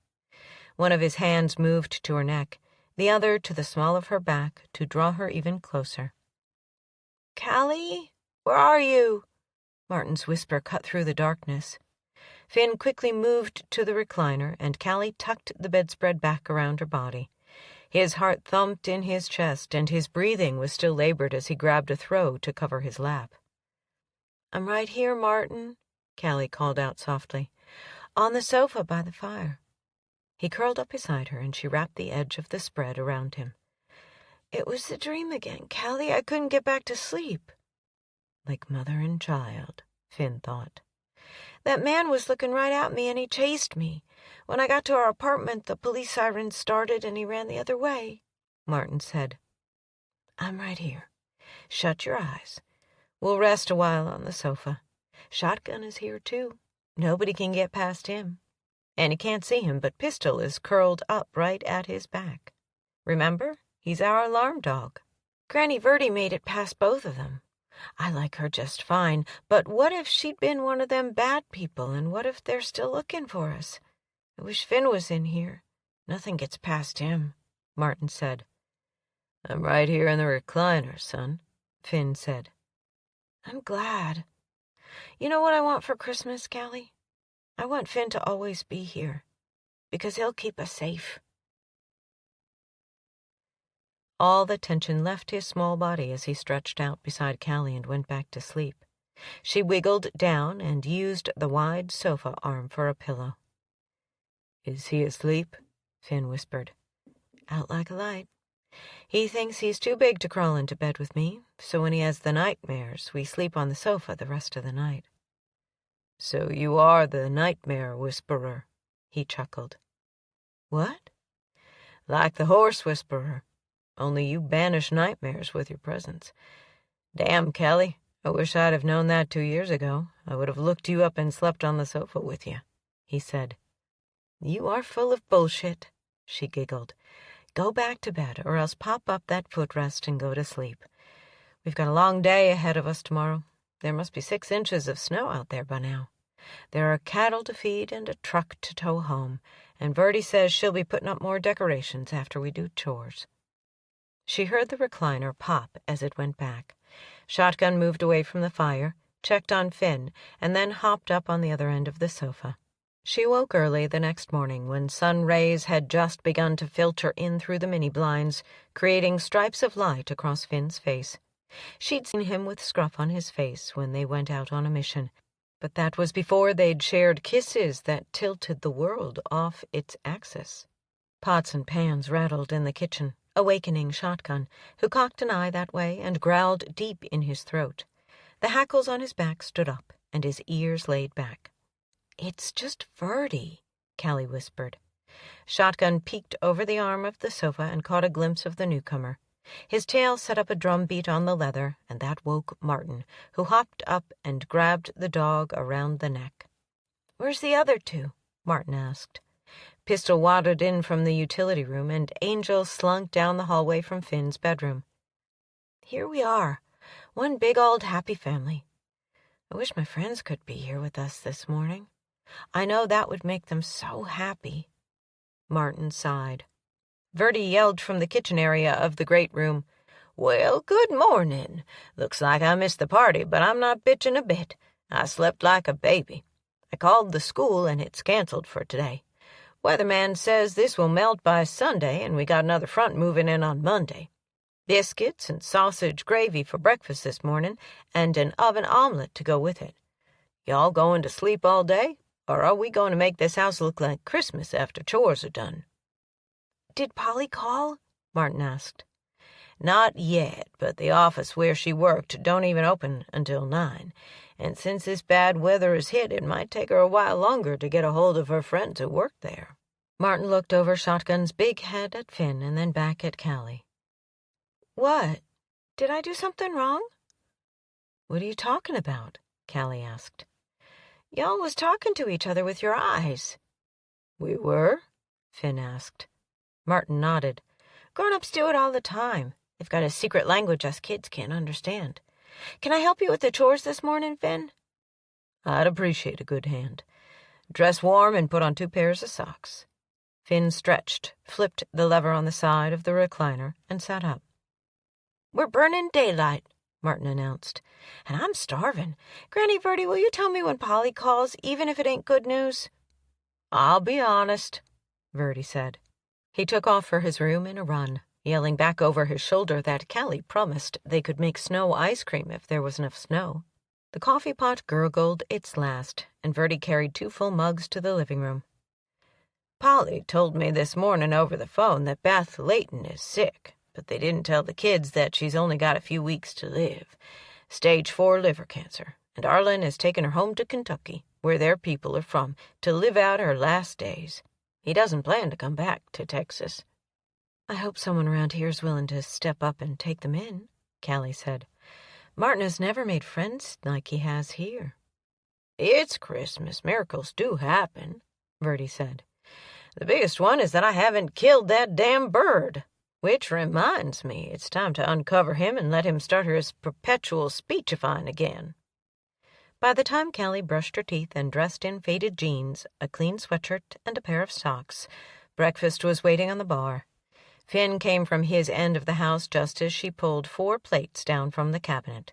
One of his hands moved to her neck, the other to the small of her back to draw her even closer. Callie, where are you? Martin's whisper cut through the darkness. Finn quickly moved to the recliner, and Callie tucked the bedspread back around her body. His heart thumped in his chest, and his breathing was still labored as he grabbed a throw to cover his lap. I'm right here, Martin, Callie called out softly, on the sofa by the fire. He curled up beside her, and she wrapped the edge of the spread around him. It was a dream again, Callie. I couldn't get back to sleep. Like mother and child, Finn thought. That man was looking right at me, and he chased me. When I got to our apartment, the police sirens started, and he ran the other way, Martin said. I'm right here. Shut your eyes. We'll rest a while on the sofa. Shotgun is here, too. Nobody can get past him. And you can't see him, but Pistol is curled up right at his back. Remember? He's our alarm dog. Granny Verdi made it past both of them. I like her just fine, but what if she'd been one of them bad people, and what if they're still looking for us? I wish Finn was in here. Nothing gets past him, Martin said. I'm right here in the recliner, son, Finn said. I'm glad. You know what I want for Christmas, Callie? I want Finn to always be here, because he'll keep us safe. All the tension left his small body as he stretched out beside Callie and went back to sleep. She wiggled down and used the wide sofa arm for a pillow. Is he asleep? Finn whispered. Out like a light. He thinks he's too big to crawl into bed with me, so when he has the nightmares, we sleep on the sofa the rest of the night. So you are the nightmare whisperer, he chuckled. What? Like the horse whisperer. Only you banish nightmares with your presence. Damn, Callie, I wish I'd have known that 2 years ago. I would have looked you up and slept on the sofa with you, he said. You are full of bullshit, she giggled. Go back to bed, or else pop up that footrest and go to sleep. We've got a long day ahead of us tomorrow. There must be 6 inches of snow out there by now. There are cattle to feed and a truck to tow home, and Verdi says she'll be putting up more decorations after we do chores. She heard the recliner pop as it went back. Shotgun moved away from the fire, checked on Finn, and then hopped up on the other end of the sofa. She woke early the next morning when sun rays had just begun to filter in through the mini-blinds, creating stripes of light across Finn's face. She'd seen him with scruff on his face when they went out on a mission, but that was before they'd shared kisses that tilted the world off its axis. Pots and pans rattled in the kitchen, awakening Shotgun, who cocked an eye that way and growled deep in his throat. The hackles on his back stood up, and his ears laid back. It's just Verdi, Callie whispered. Shotgun peeked over the arm of the sofa and caught a glimpse of the newcomer. His tail set up a drumbeat on the leather, and that woke Martin, who hopped up and grabbed the dog around the neck. Where's the other 2? Martin asked. Pistol waddled in from the utility room, and Angel slunk down the hallway from Finn's bedroom. Here we are, one big old happy family. I wish my friends could be here with us this morning. I know that would make them so happy. Martin sighed. Verdi yelled from the kitchen area of the great room, Well, good morning. Looks like I missed the party, but I'm not bitching a bit. I slept like a baby. I called the school, and it's canceled for today. Weatherman says this will melt by Sunday, and we got another front moving in on Monday. Biscuits and sausage gravy for breakfast this morning, and an oven omelet to go with it. Y'all going to sleep all day, or are we going to make this house look like Christmas after chores are done? Did Polly call? Martin asked. Not yet, but the office where she worked don't even open until 9, and since this bad weather has hit, it might take her a while longer to get a hold of her friends who work there. Martin looked over Shotgun's big head at Finn and then back at Callie. What? Did I do something wrong? What are you talking about? Callie asked. Y'all was talking to each other with your eyes. We were? Finn asked. Martin nodded. Grown-ups do it all the time. They've got a secret language us kids can't understand. Can I help you with the chores this morning, Finn? I'd appreciate a good hand. Dress warm and put on 2 pairs of socks. Finn stretched, flipped the lever on the side of the recliner, and sat up. We're burning daylight, Martin announced. And I'm starving. Granny Verdi, will you tell me when Polly calls, even if it ain't good news? I'll be honest, Verdi said. He took off for his room in a run, yelling back over his shoulder that Callie promised they could make snow ice cream if there was enough snow. The coffee pot gurgled its last, and Verdi carried 2 full mugs to the living room. Polly told me this morning over the phone that Beth Layton is sick, but they didn't tell the kids that she's only got a few weeks to live. Stage 4 liver cancer, and Arlen has taken her home to Kentucky, where their people are from, to live out her last days. He doesn't plan to come back to Texas. I hope someone around here is willing to step up and take them in, Callie said. Martin has never made friends like he has here. It's Christmas. Miracles do happen, Verdi said. The biggest one is that I haven't killed that damn bird. Which reminds me, it's time to uncover him and let him start his perpetual speechifying again. By the time Callie brushed her teeth and dressed in faded jeans, a clean sweatshirt, and a pair of socks, breakfast was waiting on the bar. Finn came from his end of the house just as she pulled 4 plates down from the cabinet.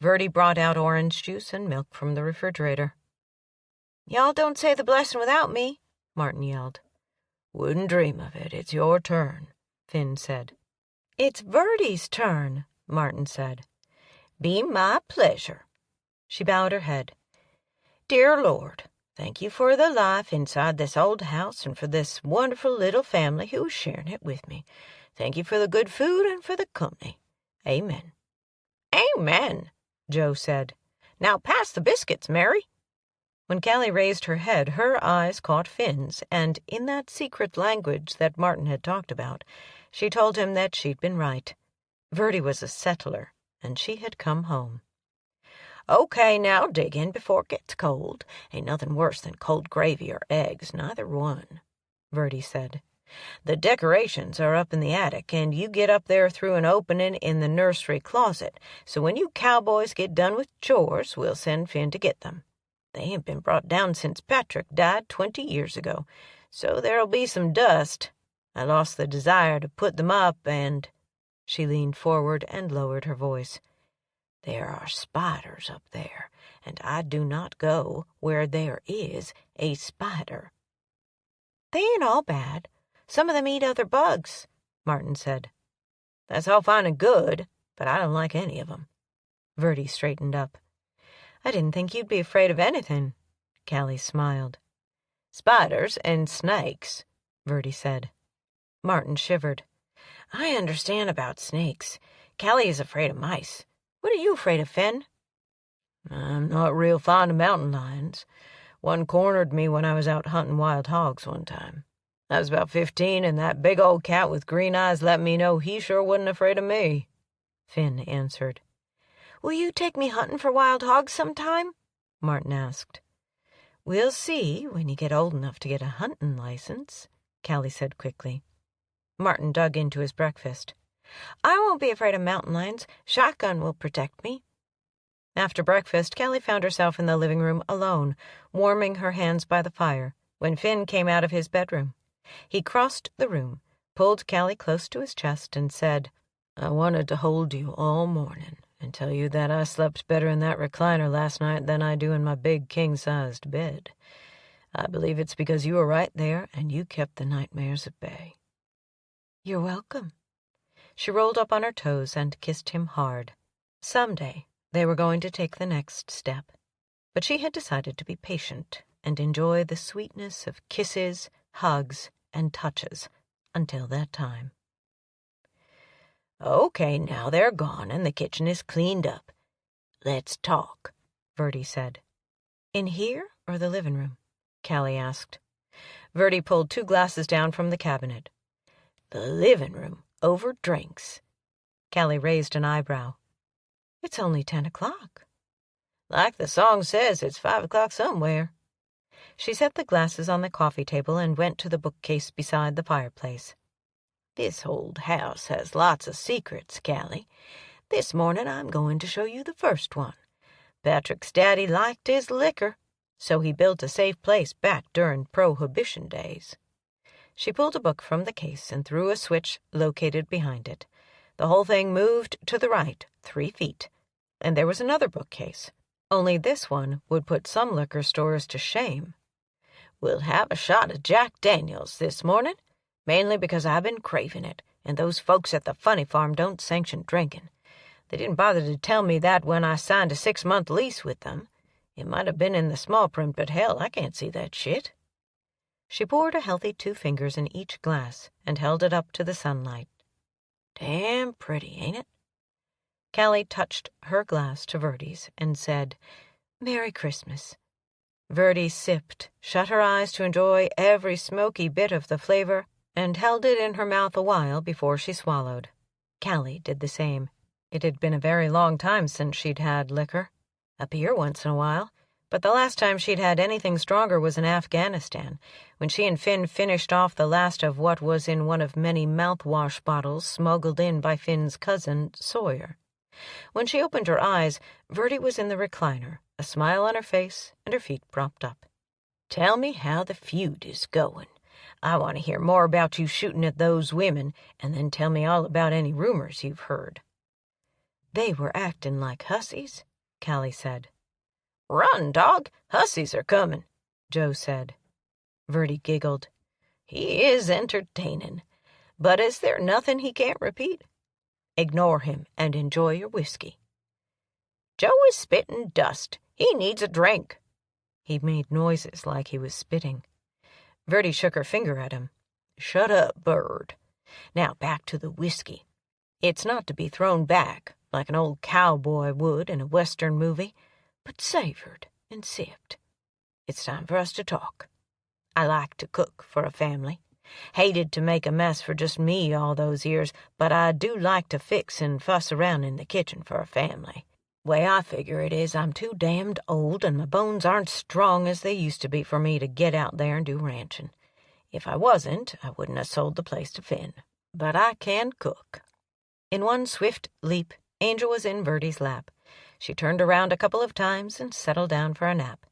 Verdi brought out orange juice and milk from the refrigerator. Y'all don't say the blessing without me, Martin yelled. Wouldn't dream of it. It's your turn, Finn said. It's Verdi's turn, Martin said. Be my pleasure. She bowed her head. Dear Lord, thank you for the life inside this old house and for this wonderful little family who's sharing it with me. Thank you for the good food and for the company. Amen. Amen, Joe said. Now pass the biscuits, Mary. When Callie raised her head, her eyes caught Finn's, and in that secret language that Martin had talked about, she told him that she'd been right. Verdi was a settler, and she had come home. Okay, now dig in before it gets cold. Ain't nothing worse than cold gravy or eggs, neither one," Verdi said. "The decorations are up in the attic, and you get up there through an opening in the nursery closet, so when you cowboys get done with chores, we'll send Finn to get them. They ain't been brought down since Patrick died 20 years ago, so there'll be some dust. I lost the desire to put them up, and—" She leaned forward and lowered her voice. "There are spiders up there, and I do not go where there is a spider." "They ain't all bad. Some of them eat other bugs," Martin said. "That's all fine and good, but I don't like any of them." Verdi straightened up. "I didn't think you'd be afraid of anything." Callie smiled. "Spiders and snakes," Verdi said. Martin shivered. "I understand about snakes. Callie is afraid of mice. What are you afraid of, Finn?" "I'm not real fond of mountain lions. One cornered me when I was out hunting wild hogs one time. I was about 15, and that big old cat with green eyes let me know he sure wasn't afraid of me," Finn answered. "Will you take me hunting for wild hogs sometime?" Martin asked. "We'll see when you get old enough to get a hunting license," Callie said quickly. Martin dug into his breakfast. "I won't be afraid of mountain lions. Shotgun will protect me." After breakfast, Callie found herself in the living room alone, warming her hands by the fire, when Finn came out of his bedroom. He crossed the room, pulled Callie close to his chest, and said, "I wanted to hold you all morning and tell you that I slept better in that recliner last night than I do in my big king-sized bed. I believe it's because you were right there and you kept the nightmares at bay." "You're welcome." She rolled up on her toes and kissed him hard. Someday they were going to take the next step, but she had decided to be patient and enjoy the sweetness of kisses, hugs, and touches until that time. "Okay, now they're gone and the kitchen is cleaned up. Let's talk," Verdi said. "In here or the living room?" Callie asked. Verdi pulled 2 glasses down from the cabinet. "The living room over drinks." Callie raised an eyebrow. "It's only 10 o'clock. "Like the song says, it's 5 o'clock somewhere." She set the glasses on the coffee table and went to the bookcase beside the fireplace. "This old house has lots of secrets, Callie. This morning I'm going to show you the first one. Patrick's daddy liked his liquor, so he built a safe place back during Prohibition days." She pulled a book from the case and threw a switch located behind it. The whole thing moved to the right 3 feet, and there was another bookcase. Only this one would put some liquor stores to shame. "We'll have a shot of Jack Daniels this morning, mainly because I've been craving it, and those folks at the Funny Farm don't sanction drinking. They didn't bother to tell me that when I signed a 6-month lease with them. It might have been in the small print, but hell, I can't see that shit." She poured a healthy 2 fingers in each glass and held it up to the sunlight. "Damn pretty, ain't it?" Callie touched her glass to Verdi's and said, "Merry Christmas." Verdi sipped, shut her eyes to enjoy every smoky bit of the flavor, and held it in her mouth a while before she swallowed. Callie did the same. It had been a very long time since she'd had liquor. A beer once in a while, but the last time she'd had anything stronger was in Afghanistan, when she and Finn finished off the last of what was in one of many mouthwash bottles smuggled in by Finn's cousin, Sawyer. When she opened her eyes, Verdi was in the recliner, a smile on her face and her feet propped up. "Tell me how the feud is going. I want to hear more about you shooting at those women, and then tell me all about any rumors you've heard." "They were acting like hussies," Callie said. "Run, dog! Hussies are coming," Joe said. Verdi giggled. "He is entertaining. But is there nothing he can't repeat? Ignore him and enjoy your whiskey." "Joe is spitting dust. He needs a drink." He made noises like he was spitting. Verdi shook her finger at him. "Shut up, bird. Now back to the whiskey. It's not to be thrown back, like an old cowboy would in a Western movie, but savored and sipped. It's time for us to talk. I like to cook for a family. Hated to make a mess for just me all those years, but I do like to fix and fuss around in the kitchen for a family. Way I figure it is I'm too damned old and my bones aren't strong as they used to be for me to get out there and do ranching. If I wasn't, I wouldn't have sold the place to Finn. But I can cook." In one swift leap, Angel was in Verdi's lap. She turned around a couple of times and settled down for a nap.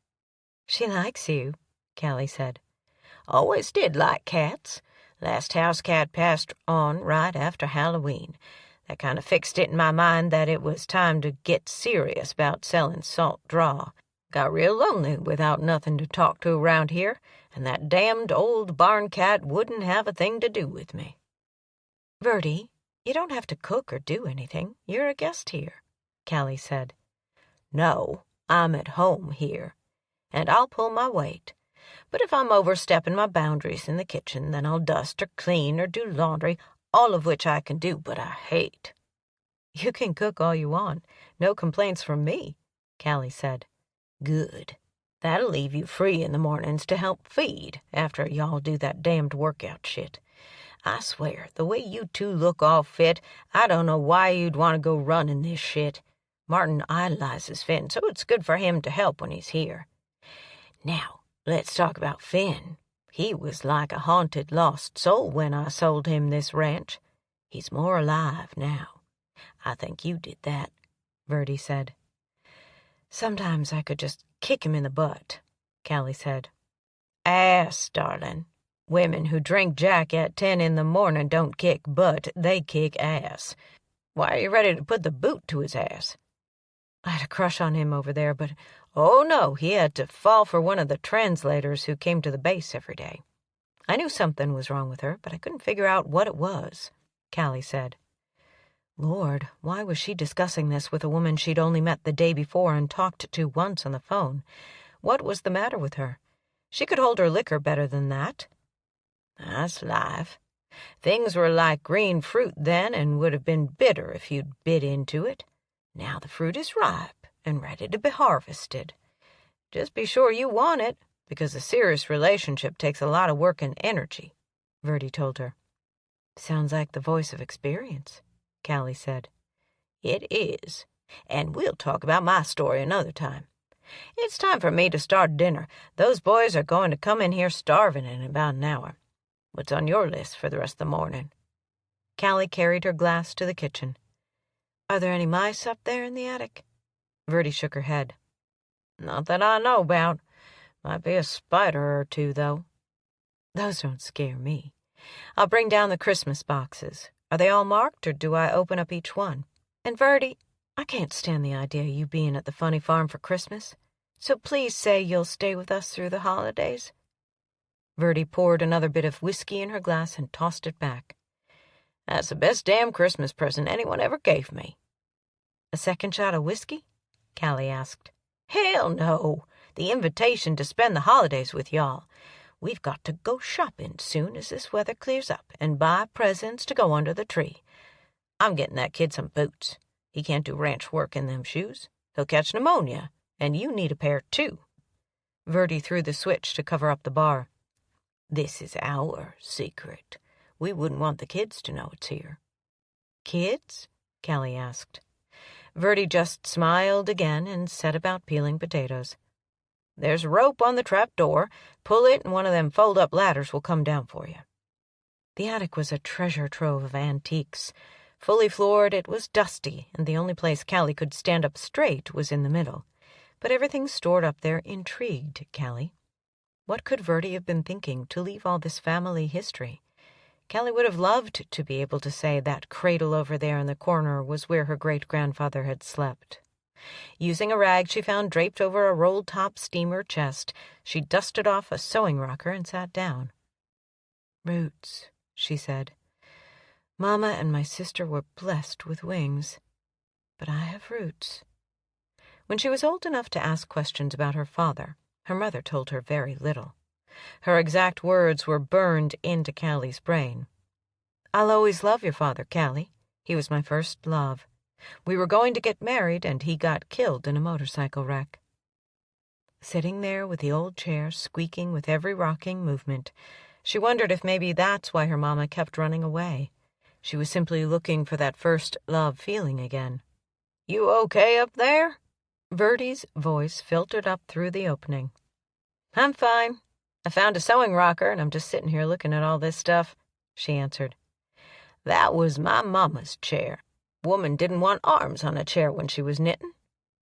"She likes you," Callie said. "Always did like cats. Last house cat passed on right after Halloween. That kind of fixed it in my mind that it was time to get serious about selling Salt Draw. Got real lonely without nothing to talk to around here, and that damned old barn cat wouldn't have a thing to do with me." "Verdi, you don't have to cook or do anything. You're a guest here," Callie said. "No, I'm at home here, and I'll pull my weight. But if I'm overstepping my boundaries in the kitchen, then I'll dust or clean or do laundry, all of which I can do, but I hate." "You can cook all you want. No complaints from me," Callie said. "Good. That'll leave you free in the mornings to help feed after y'all do that damned workout shit. I swear, the way you two look all fit, I don't know why you'd want to go running this shit. Martin idolizes Finn, so it's good for him to help when he's here. Now, let's talk about Finn. He was like a haunted, lost soul when I sold him this ranch. He's more alive now. I think you did that," Verdi said. "Sometimes I could just kick him in the butt," Callie said. "Ass, darling. Women who drink Jack at 10 in the morning don't kick butt, they kick ass. Why are you ready to put the boot to his ass?" "I had a crush on him over there, but oh no, he had to fall for one of the translators who came to the base every day. I knew something was wrong with her, but I couldn't figure out what it was," Callie said. Lord, why was she discussing this with a woman she'd only met the day before and talked to once on the phone? What was the matter with her? She could hold her liquor better than that. "That's life. Things were like green fruit then and would have been bitter if you'd bit into it. Now the fruit is ripe and ready to be harvested. Just be sure you want it, because a serious relationship takes a lot of work and energy," Verdi told her. "Sounds like the voice of experience," Callie said. "It is, and we'll talk about my story another time. It's time for me to start dinner. Those boys are going to come in here starving in about an hour. What's on your list for the rest of the morning?" Callie carried her glass to the kitchen. "Are there any mice up there in the attic?" Verdi shook her head. "Not that I know about. Might be a spider or two, though." "Those don't scare me. I'll bring down the Christmas boxes. Are they all marked, or do I open up each one? And Verdi, I can't stand the idea of you being at the funny farm for Christmas, so please say you'll stay with us through the holidays." Verdi poured another bit of whiskey in her glass and tossed it back. "That's the best damn Christmas present anyone ever gave me." "A second shot of whiskey?" Callie asked. "Hell no! The invitation to spend the holidays with y'all. We've got to go shopping soon as this weather clears up and buy presents to go under the tree. I'm getting that kid some boots. He can't do ranch work in them shoes. He'll catch pneumonia, and you need a pair too." Verdi threw the switch to cover up the bar. "This is our secret. We wouldn't want the kids to know it's here." "Kids?" Callie asked. Verdi just smiled again and set about peeling potatoes. "There's a rope on the trap door. Pull it and one of them fold-up ladders will come down for you." The attic was a treasure trove of antiques. Fully floored, it was dusty, and the only place Callie could stand up straight was in the middle. But everything stored up there intrigued Callie. What could Verdi have been thinking to leave all this family history? Callie would have loved to be able to say that cradle over there in the corner was where her great-grandfather had slept. Using a rag she found draped over a rolled-top steamer chest, she dusted off a sewing rocker and sat down. "Roots," she said. "Mama and my sister were blessed with wings, but I have roots." When she was old enough to ask questions about her father, her mother told her very little. Her exact words were burned into Callie's brain. "I'll always love your father, Callie. He was my first love. We were going to get married, and he got killed in a motorcycle wreck." Sitting there with the old chair squeaking with every rocking movement, she wondered if maybe that's why her mama kept running away. She was simply looking for that first love feeling again. You okay up there?" Vertie's voice filtered up through the opening. "I'm fine. I found a sewing rocker, and I'm just sitting here looking at all this stuff," she answered. "That was my mama's chair. Woman didn't want arms on a chair when she was knitting.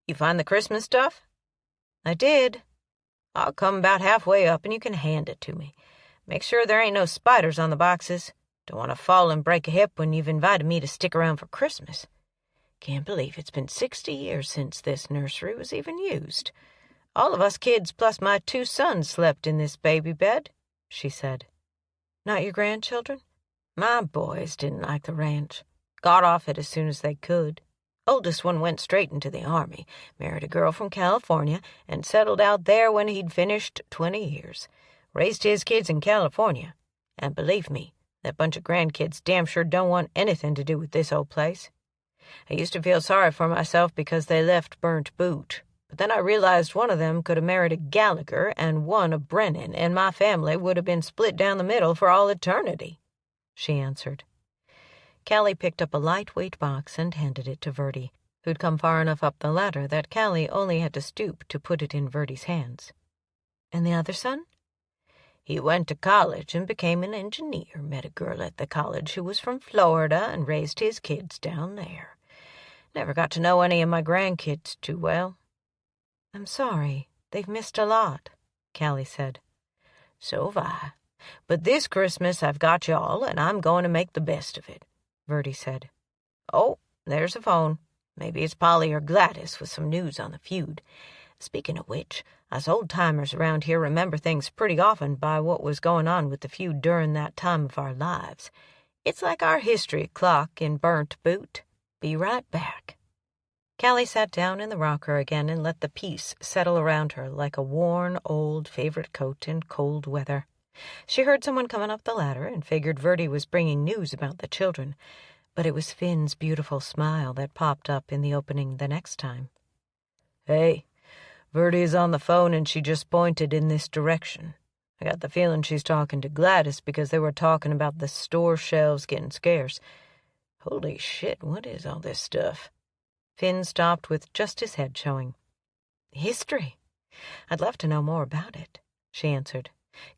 You find the Christmas stuff?" "I did." "I'll come about halfway up, and you can hand it to me. Make sure there ain't no spiders on the boxes. Don't want to fall and break a hip when you've invited me to stick around for Christmas. Can't believe it's been 60 years since this nursery was even used. All of us kids plus my 2 sons slept in this baby bed," she said. "Not your grandchildren?" "My boys didn't like the ranch. Got off it as soon as they could. Oldest one went straight into the Army, married a girl from California, and settled out there when he'd finished 20 years. Raised his kids in California. And believe me, that bunch of grandkids damn sure don't want anything to do with this old place. I used to feel sorry for myself because they left Burnt Boot, but then I realized one of them could have married a Gallagher and one a Brennan, and my family would have been split down the middle for all eternity," she answered. Callie picked up a lightweight box and handed it to Vertie, who'd come far enough up the ladder that Callie only had to stoop to put it in Vertie's hands. "And the other son?" "He went to college and became an engineer, met a girl at the college who was from Florida and raised his kids down there. Never got to know any of my grandkids too well." "I'm sorry. They've missed a lot," Callie said. "So have I. But this Christmas I've got y'all, and I'm going to make the best of it," Vertie said. "Oh, there's a phone. Maybe it's Polly or Gladys with some news on the feud. Speaking of which, us old-timers around here remember things pretty often by what was going on with the feud during that time of our lives. It's like our history clock in Burnt Boot. Be right back." Callie sat down in the rocker again and let the peace settle around her like a worn, old favorite coat in cold weather. She heard someone coming up the ladder and figured Vertie was bringing news about the children, but it was Finn's beautiful smile that popped up in the opening the next time. "Hey, Vertie is on the phone and she just pointed in this direction. I got the feeling she's talking to Gladys because they were talking about the store shelves getting scarce. Holy shit, what is all this stuff?" Finn stopped with just his head showing. "History. I'd love to know more about it," she answered.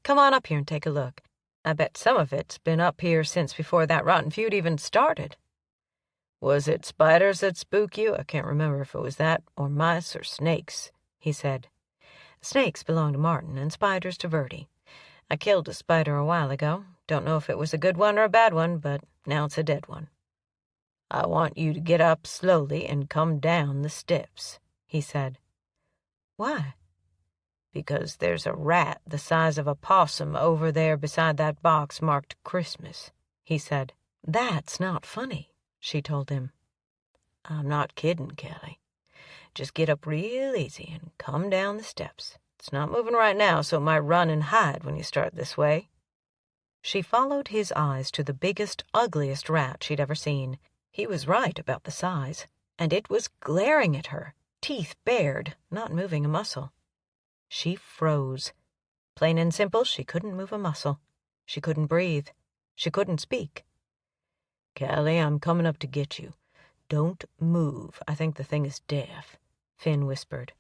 "Come on up here and take a look. I bet some of it's been up here since before that rotten feud even started." "Was it spiders that spook you? I can't remember if it was that or mice or snakes," he said. "Snakes belong to Martin and spiders to Vertie. I killed a spider a while ago. Don't know if it was a good one or a bad one, but now it's a dead one." "I want you to get up slowly and come down the steps," he said. "Why?" "Because there's a rat the size of a possum over there beside that box marked Christmas," he said. "That's not funny," she told him. "I'm not kidding, Callie. Just get up real easy and come down the steps. It's not moving right now, so it might run and hide when you start this way." She followed his eyes to the biggest, ugliest rat she'd ever seen. He was right about the size, and it was glaring at her, teeth bared, not moving a muscle. She froze. Plain and simple, she couldn't move a muscle. She couldn't breathe. She couldn't speak. "Callie, I'm coming up to get you. Don't move. I think the thing is deaf," Finn whispered.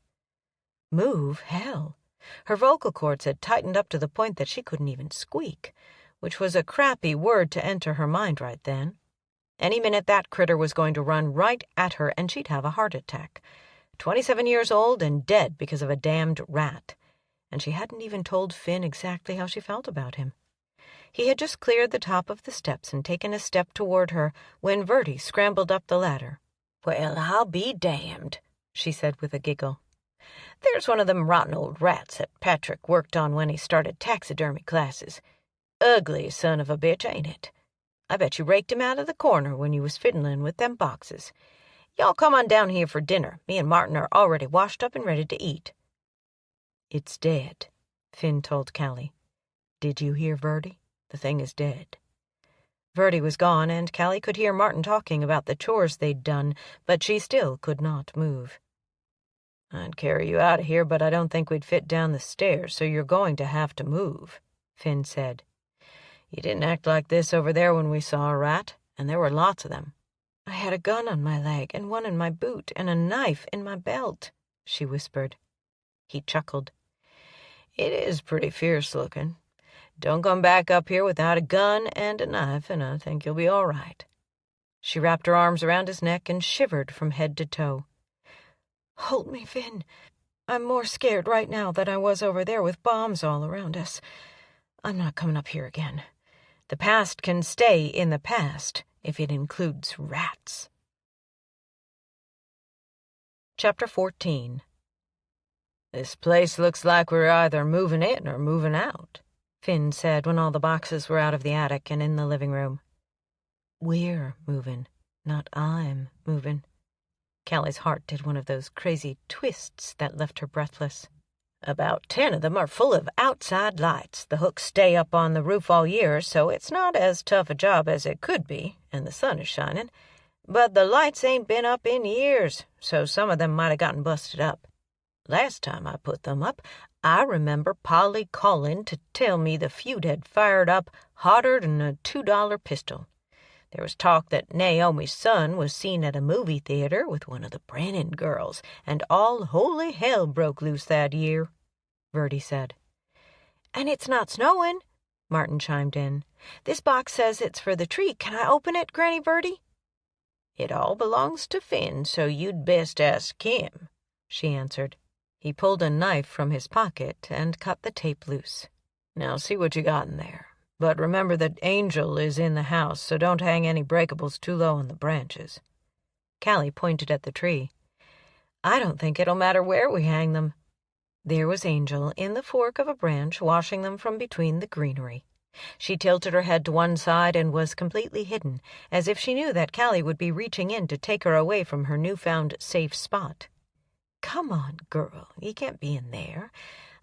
Move? Hell. Her vocal cords had tightened up to the point that she couldn't even squeak, which was a crappy word to enter her mind right then. Any minute that critter was going to run right at her and she'd have a heart attack. 27 years old and dead because of a damned rat. And she hadn't even told Finn exactly how she felt about him. He had just cleared the top of the steps and taken a step toward her when Vertie scrambled up the ladder. "Well, I'll be damned," she said with a giggle. "There's one of them rotten old rats that Patrick worked on when he started taxidermy classes. Ugly son of a bitch, ain't it? I bet you raked him out of the corner when you was fiddling with them boxes. Y'all come on down here for dinner. Me and Martin are already washed up and ready to eat." "It's dead," Finn told Callie. "Did you hear Vertie? The thing is dead." Vertie was gone, and Callie could hear Martin talking about the chores they'd done, but she still could not move. "I'd carry you out of here, but I don't think we'd fit down the stairs, so you're going to have to move," Finn said. "You didn't act like this over there when we saw a rat, and there were lots of them. I had a gun on my leg and one in my boot and a knife in my belt, she whispered. He chuckled. It is pretty fierce looking. Don't come back up here without a gun and a knife, and I think you'll be all right. She wrapped her arms around his neck and shivered from head to toe. Hold me, Finn. I'm more scared right now than I was over there with bombs all around us. I'm not coming up here again. The past can stay in the past if it includes rats. Chapter 14. This place looks like we're either moving in or moving out, Finn said when all the boxes were out of the attic and in the living room. We're moving, not I'm moving. Callie's heart did one of those crazy twists that left her breathless. About 10 of them are full of outside lights. The hooks stay up on the roof all year, so it's not as tough a job as it could be, and the sun is shining. But the lights ain't been up in years, so some of them might have gotten busted up. Last time I put them up, I remember Polly calling to tell me the feud had fired up hotter than a $2 pistol. There was talk that Naomi's son was seen at a movie theater with one of the Brennan girls, and all holy hell broke loose that year, Verdi said. And it's not snowing, Martin chimed in. This box says it's for the tree. Can I open it, Granny Verdi? It all belongs to Finn, so you'd best ask him, she answered. He pulled a knife from his pocket and cut the tape loose. Now see what you got in there. But remember that Angel is in the house, so don't hang any breakables too low on the branches. Callie pointed at the tree. I don't think it'll matter where we hang them. There was Angel in the fork of a branch, washing them from between the greenery. She tilted her head to one side and was completely hidden, as if she knew that Callie would be reaching in to take her away from her newfound safe spot. Come on, girl, you can't be in there.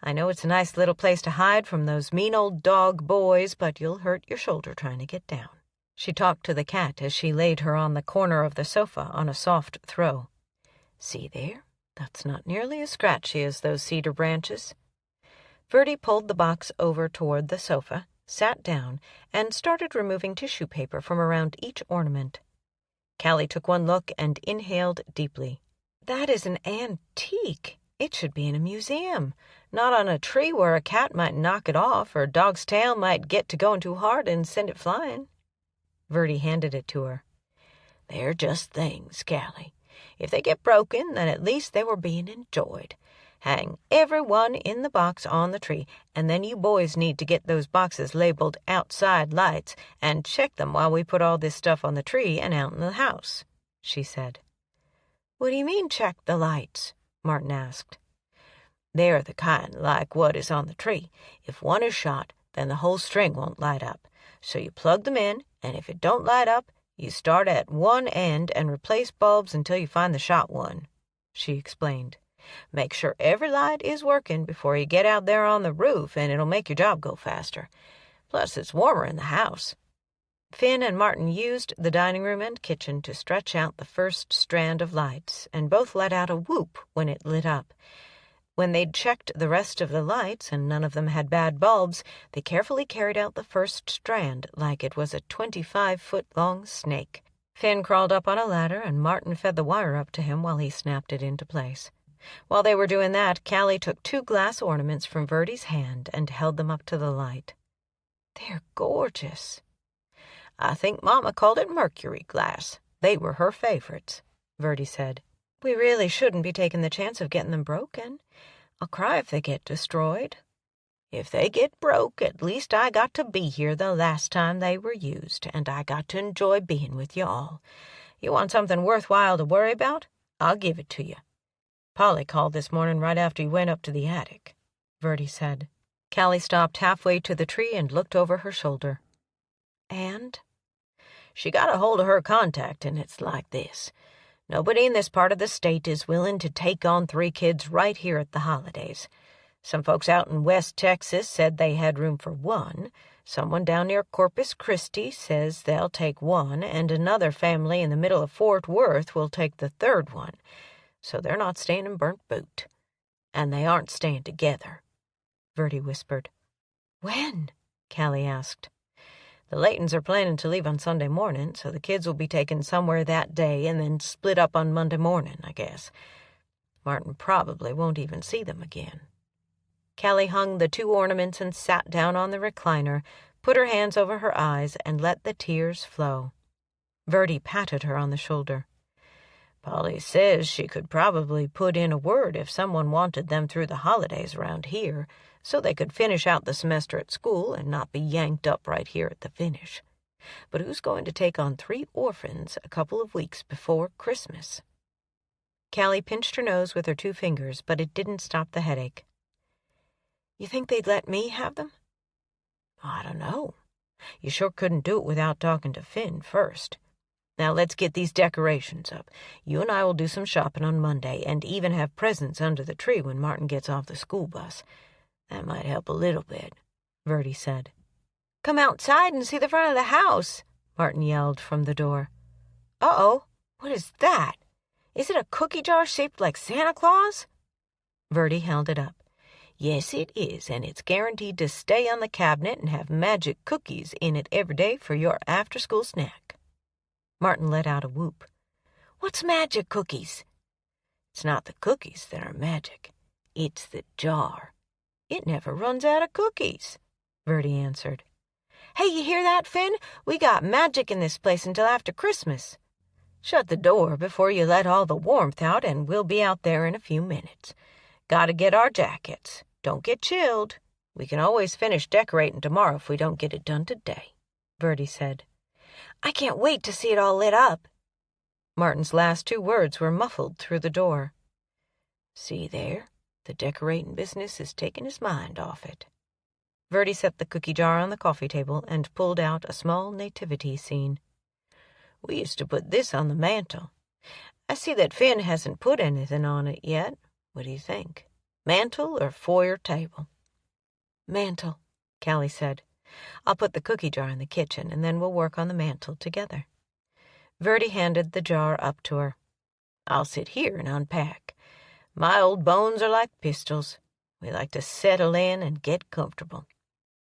I know it's a nice little place to hide from those mean old dog boys, but you'll hurt your shoulder trying to get down. She talked to the cat as she laid her on the corner of the sofa on a soft throw. See there? That's not nearly as scratchy as those cedar branches. Verdi pulled the box over toward the sofa, sat down, and started removing tissue paper from around each ornament. Callie took one look and inhaled deeply. That is an antique. It should be in a museum, not on a tree where a cat might knock it off or a dog's tail might get to going too hard and send it flying. Verdi handed it to her. They're just things, Callie. If they get broken, then at least they were being enjoyed. Hang every one in the box on the tree, and then you boys need to get those boxes labeled outside lights and check them while we put all this stuff on the tree and out in the house, she said. What do you mean, check the lights? Martin asked. They're the kind like what is on the tree. If one is shot, then the whole string won't light up. So you plug them in, and if it don't light up, you start at one end and replace bulbs until you find the shot one, she explained. Make sure every light is working before you get out there on the roof, and it'll make your job go faster. Plus, it's warmer in the house. Finn and Martin used the dining room and kitchen to stretch out the first strand of lights, and both let out a whoop when it lit up. When they'd checked the rest of the lights, and none of them had bad bulbs, they carefully carried out the first strand like it was a 25-foot-long snake. Finn crawled up on a ladder, and Martin fed the wire up to him while he snapped it into place. While they were doing that, Callie took 2 glass ornaments from Verdi's hand and held them up to the light. They're gorgeous. I think Mama called it mercury glass. They were her favorites, Verdi said. We really shouldn't be taking the chance of getting them broken. I'll cry if they get destroyed. If they get broke, at least I got to be here the last time they were used, and I got to enjoy being with you all. You want something worthwhile to worry about? I'll give it to you. Polly called this morning right after you went up to the attic, Verdi said. Callie stopped halfway to the tree and looked over her shoulder. And? She got a hold of her contact, and it's like this. Nobody in this part of the state is willing to take on 3 kids right here at the holidays. Some folks out in West Texas said they had room for 1. Someone down near Corpus Christi says they'll take 1, and another family in the middle of Fort Worth will take the 3rd one. So they're not staying in Burnt Boot. And they aren't staying together, Verdi whispered. When? Callie asked. The Laytons are planning to leave on Sunday morning, so the kids will be taken somewhere that day and then split up on Monday morning, I guess. Martin probably won't even see them again. Callie hung the 2 ornaments and sat down on the recliner, put her hands over her eyes, and let the tears flow. Verdi patted her on the shoulder. Polly says she could probably put in a word if someone wanted them through the holidays around here, so they could finish out the semester at school and not be yanked up right here at the finish. But who's going to take on 3 orphans a couple of weeks before Christmas? Callie pinched her nose with her 2 fingers, but it didn't stop the headache. You think they'd let me have them? I don't know. You sure couldn't do it without talking to Finn first. Now let's get these decorations up. You and I will do some shopping on Monday, and even have presents under the tree when Martin gets off the school bus. That might help a little bit, Verdi said. Come outside and see the front of the house, Martin yelled from the door. Uh-oh, what is that? Is it a cookie jar shaped like Santa Claus? Verdi held it up. Yes, it is, and it's guaranteed to stay on the cabinet and have magic cookies in it every day for your after-school snack. Martin let out a whoop. What's magic cookies? It's not the cookies that are magic. It's the jar. It never runs out of cookies, Verdi answered. Hey, you hear that, Finn? We got magic in this place until after Christmas. Shut the door before you let all the warmth out, and we'll be out there in a few minutes. Gotta get our jackets. Don't get chilled. We can always finish decorating tomorrow if we don't get it done today, Verdi said. I can't wait to see it all lit up. Martin's last 2 words were muffled through the door. See there? The decorating business is taking his mind off it. Verdi set the cookie jar on the coffee table and pulled out a small nativity scene. We used to put this on the mantel. I see that Finn hasn't put anything on it yet. What do you think? Mantel or foyer table? Mantel, Callie said. I'll put the cookie jar in the kitchen, and then we'll work on the mantel together. Verdi handed the jar up to her. I'll sit here and unpack. My old bones are like pistols. We like to settle in and get comfortable.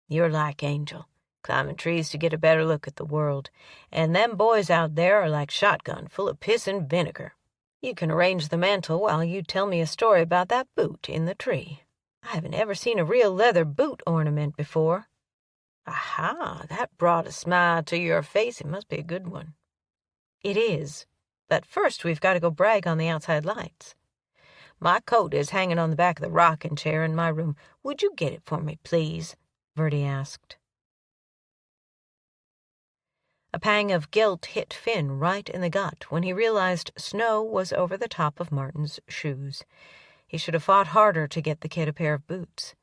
You're like Angel, climbing trees to get a better look at the world, and them boys out there are like Shotgun, full of piss and vinegar. You can arrange the mantel while you tell me a story about that boot in the tree. I haven't ever seen a real leather boot ornament before. Aha, that brought a smile to your face. It must be a good one. It is, but first we've got to go brag on the outside lights. My coat is hanging on the back of the rocking chair in my room. Would you get it for me, please? Verdi asked. A pang of guilt hit Finn right in the gut when he realized snow was over the top of Martin's shoes. He should have fought harder to get the kid a pair of boots.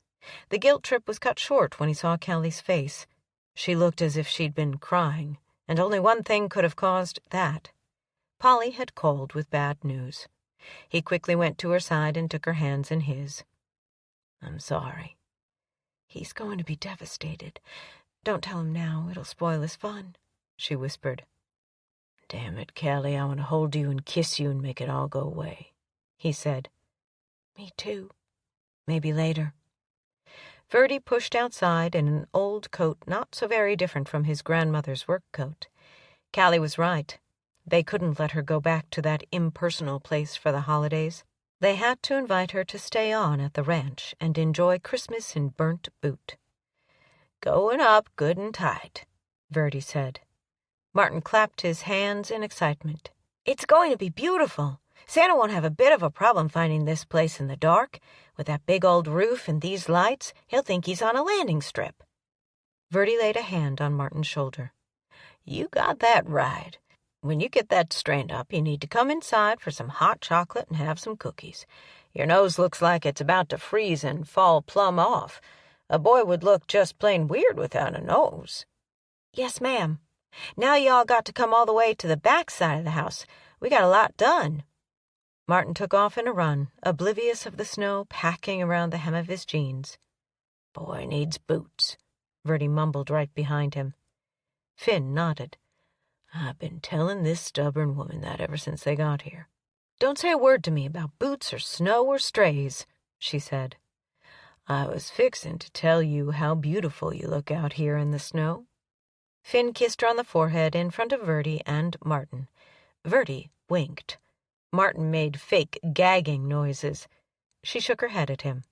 The guilt trip was cut short when he saw Callie's face. She looked as if she'd been crying, and only one thing could have caused that. Polly had called with bad news. He quickly went to her side and took her hands in his. I'm sorry. He's going to be devastated. Don't tell him now. It'll spoil his fun, she whispered. Damn it, Callie, I want to hold you and kiss you and make it all go away, he said. Me too. Maybe later. Verdi pushed outside in an old coat not so very different from his grandmother's work coat. Callie was right. They couldn't let her go back to that impersonal place for the holidays. They had to invite her to stay on at the ranch and enjoy Christmas in Burnt Boot. Going up good and tight, Verdi said. Martin clapped his hands in excitement. It's going to be beautiful. Santa won't have a bit of a problem finding this place in the dark. With that big old roof and these lights, he'll think he's on a landing strip. Verdi laid a hand on Martin's shoulder. You got that right. When you get that straightened up, you need to come inside for some hot chocolate and have some cookies. Your nose looks like it's about to freeze and fall plumb off. A boy would look just plain weird without a nose. Yes, ma'am. Now you all got to come all the way to the back side of the house. We got a lot done. Martin took off in a run, oblivious of the snow packing around the hem of his jeans. Boy needs boots, Verdi mumbled right behind him. Finn nodded. I've been telling this stubborn woman that ever since they got here. Don't say a word to me about boots or snow or strays, she said. I was fixing to tell you how beautiful you look out here in the snow. Finn kissed her on the forehead in front of Verdi and Martin. Verdi winked. Martin made fake gagging noises. She shook her head at him.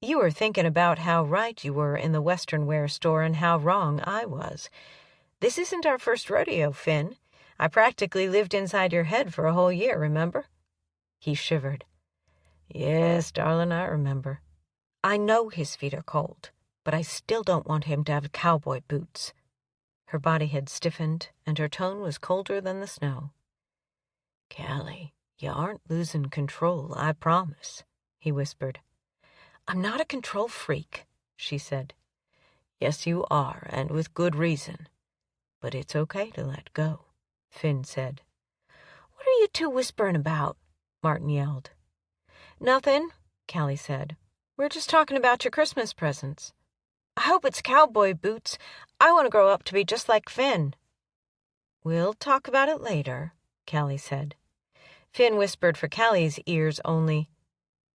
You were thinking about how right you were in the Western wear store and how wrong I was. This isn't our first rodeo, Finn. I practically lived inside your head for a whole year, remember? He shivered. Yes, darling, I remember. I know his feet are cold, but I still don't want him to have cowboy boots. Her body had stiffened, and her tone was colder than the snow. Callie, you aren't losing control, I promise, he whispered. I'm not a control freak, she said. Yes, you are, and with good reason. But it's okay to let go, Finn said. What are you two whispering about? Martin yelled. Nothing, Callie said. We're just talking about your Christmas presents. I hope it's cowboy boots. I want to grow up to be just like Finn. We'll talk about it later, Callie said. Finn whispered for Callie's ears only.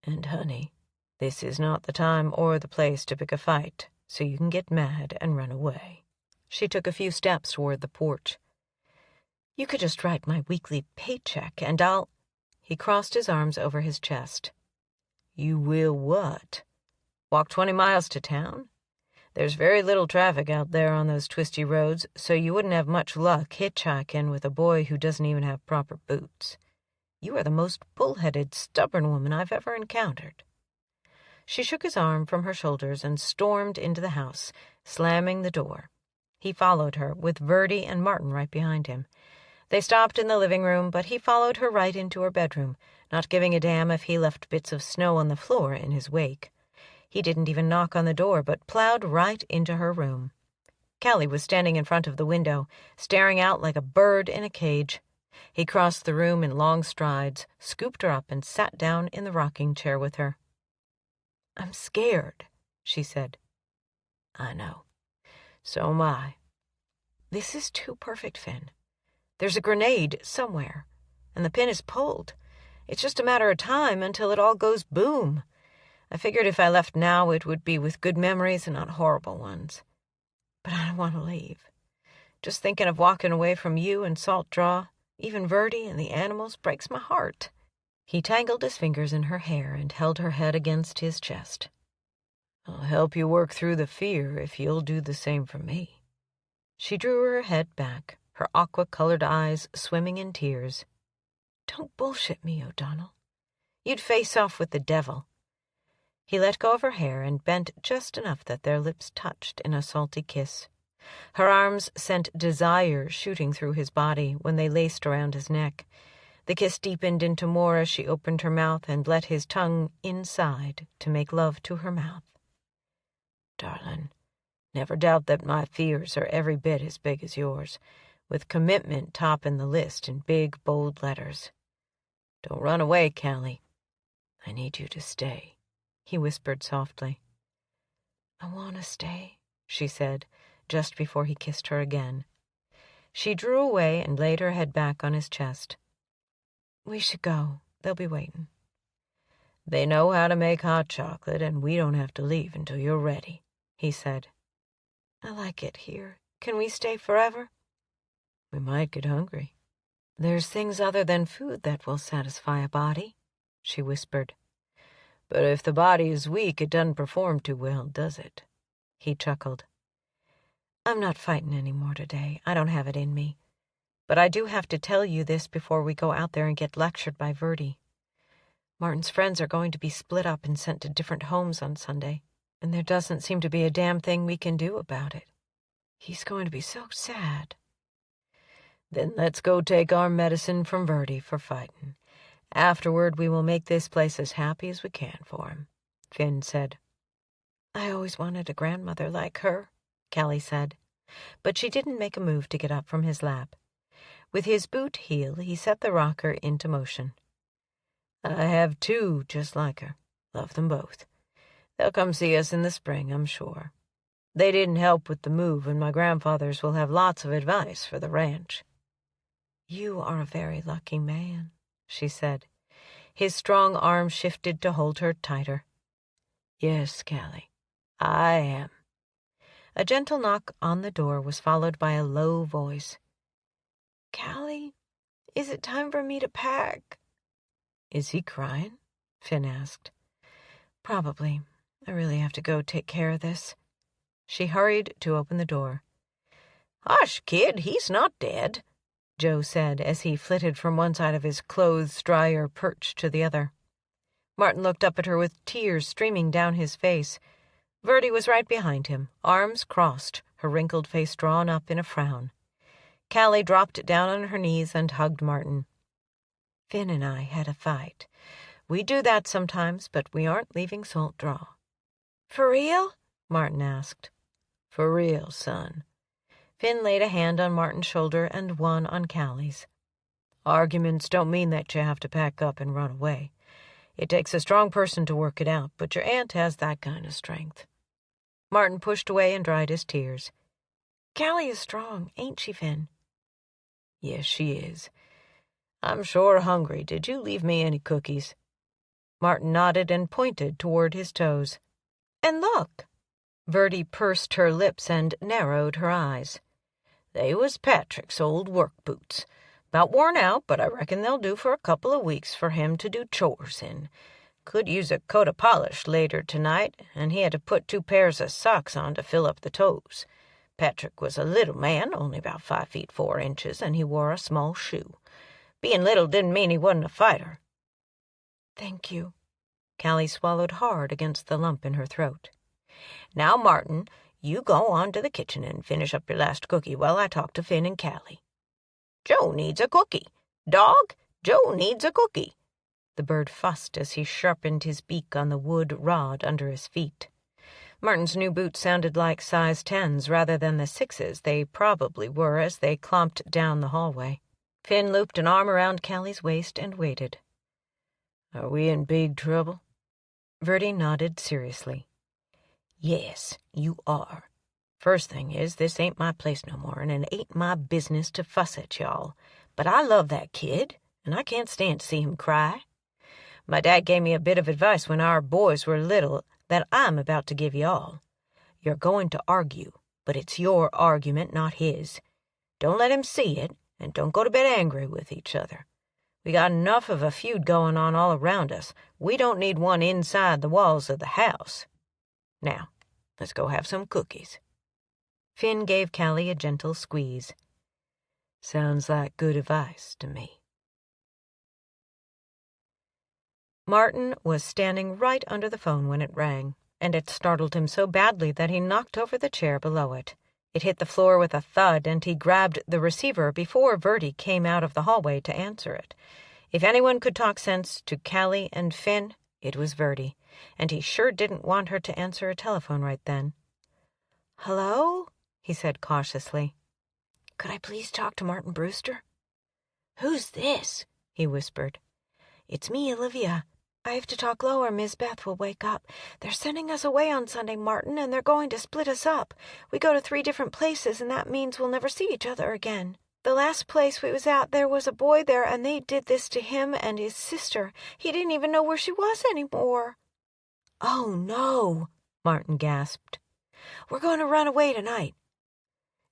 And honey, this is not the time or the place to pick a fight, so you can get mad and run away. She took a few steps toward the porch. You could just write my weekly paycheck, and I'll... He crossed his arms over his chest. You will what? Walk 20 miles to town? There's very little traffic out there on those twisty roads, so you wouldn't have much luck hitchhiking with a boy who doesn't even have proper boots. You are the most bull-headed, stubborn woman I've ever encountered. She shook his arm from her shoulders and stormed into the house, slamming the door. He followed her, with Verdi and Martin right behind him. They stopped in the living room, but he followed her right into her bedroom, not giving a damn if he left bits of snow on the floor in his wake. He didn't even knock on the door, but plowed right into her room. Callie was standing in front of the window, staring out like a bird in a cage. He crossed the room in long strides, scooped her up, and sat down in the rocking chair with her. I'm scared, she said. I know. So am I. This is too perfect, Finn. There's a grenade somewhere, and the pin is pulled. It's just a matter of time until it all goes boom. I figured if I left now, it would be with good memories and not horrible ones. But I don't want to leave. Just thinking of walking away from you and Salt Draw, even Verdi and the animals, breaks my heart. He tangled his fingers in her hair and held her head against his chest. I'll help you work through the fear if you'll do the same for me. She drew her head back, her aqua-colored eyes swimming in tears. Don't bullshit me, O'Donnell. You'd face off with the devil. He let go of her hair and bent just enough that their lips touched in a salty kiss. Her arms sent desire shooting through his body when they laced around his neck. The kiss deepened into more as she opened her mouth and let his tongue inside to make love to her mouth. Darling, never doubt that my fears are every bit as big as yours, with commitment topping the list in big, bold letters. Don't run away, Callie. I need you to stay, he whispered softly. I want to stay, she said, just before he kissed her again. She drew away and laid her head back on his chest. We should go. They'll be waiting. They know how to make hot chocolate, and we don't have to leave until you're ready, he said. I like it here. Can we stay forever? We might get hungry. There's things other than food that will satisfy a body, she whispered. But if the body is weak, it doesn't perform too well, does it? He chuckled. I'm not fighting any more today. I don't have it in me. But I do have to tell you this before we go out there and get lectured by Verdi. Martin's friends are going to be split up and sent to different homes on Sunday, and there doesn't seem to be a damn thing we can do about it. He's going to be so sad. Then let's go take our medicine from Verdi for fighting. Afterward, we will make this place as happy as we can for him, Finn said. I always wanted a grandmother like her, Callie said, but she didn't make a move to get up from his lap. With his boot heel, he set the rocker into motion. I have two just like her. Love them both. They'll come see us in the spring, I'm sure. They didn't help with the move, and my grandfathers will have lots of advice for the ranch. You are a very lucky man, she said. His strong arm shifted to hold her tighter. Yes, Callie, I am. A gentle knock on the door was followed by a low voice. "Callie, is it time for me to pack?" "Is he crying?" Finn asked. "Probably. I really have to go take care of this." She hurried to open the door. "Hush, kid, he's not dead," Joe said as he flitted from one side of his clothes-dryer perch to the other. Martin looked up at her with tears streaming down his face. Verdi was right behind him, arms crossed, her wrinkled face drawn up in a frown. Callie dropped down on her knees and hugged Martin. "Finn and I had a fight. We do that sometimes, but we aren't leaving Salt Draw." "For real?" Martin asked. "For real, son." Finn laid a hand on Martin's shoulder and one on Callie's. "Arguments don't mean that you have to pack up and run away. It takes a strong person to work it out, but your aunt has that kind of strength." Martin pushed away and dried his tears. "Callie is strong, ain't she, Finn?" "Yes, she is. I'm sure hungry. Did you leave me any cookies?" Martin nodded and pointed toward his toes. "And look!" Verdi pursed her lips and narrowed her eyes. "They was Patrick's old work boots. About worn out, but I reckon they'll do for a couple of weeks for him to do chores in. Could use a coat of polish later tonight, and he had to put 2 pairs of socks on to fill up the toes. Patrick was a little man, only about 5 feet 4 inches, and he wore a small shoe. Being little didn't mean he wasn't a fighter." "Thank you." Callie swallowed hard against the lump in her throat. "Now, Martin, you go on to the kitchen and finish up your last cookie while I talk to Finn and Callie." "Joe needs a cookie. Dog, Joe needs a cookie." The bird fussed as he sharpened his beak on the wood rod under his feet. Martin's new boots sounded like size 10s rather than the 6s they probably were as they clomped down the hallway. Finn looped an arm around Callie's waist and waited. "Are we in big trouble?" Verdi nodded seriously. "Yes, you are. First thing is, this ain't my place no more, and it ain't my business to fuss at y'all. But I love that kid, and I can't stand to see him cry. My dad gave me a bit of advice when our boys were little that I'm about to give y'all. You're going to argue, but it's your argument, not his. Don't let him see it, and don't go to bed angry with each other. We got enough of a feud going on all around us. We don't need one inside the walls of the house. Now, let's go have some cookies." Finn gave Callie a gentle squeeze. "Sounds like good advice to me." Martin was standing right under the phone when it rang, and it startled him so badly that he knocked over the chair below it. It hit the floor with a thud, and he grabbed the receiver before Verdi came out of the hallway to answer it. If anyone could talk sense to Callie and Finn, it was Verdi, and he sure didn't want her to answer a telephone right then. "Hello?" he said cautiously. "Could I please talk to Martin Brewster?" "Who's this?" he whispered. "It's me, Olivia. I have to talk low or Miss Beth will wake up. They're sending us away on Sunday, Martin, and they're going to split us up. We go to 3 different places, and that means we'll never see each other again. The last place we was at, there was a boy there, and they did this to him and his sister. He didn't even know where she was anymore." "Oh, no," Martin gasped. "We're going to run away tonight."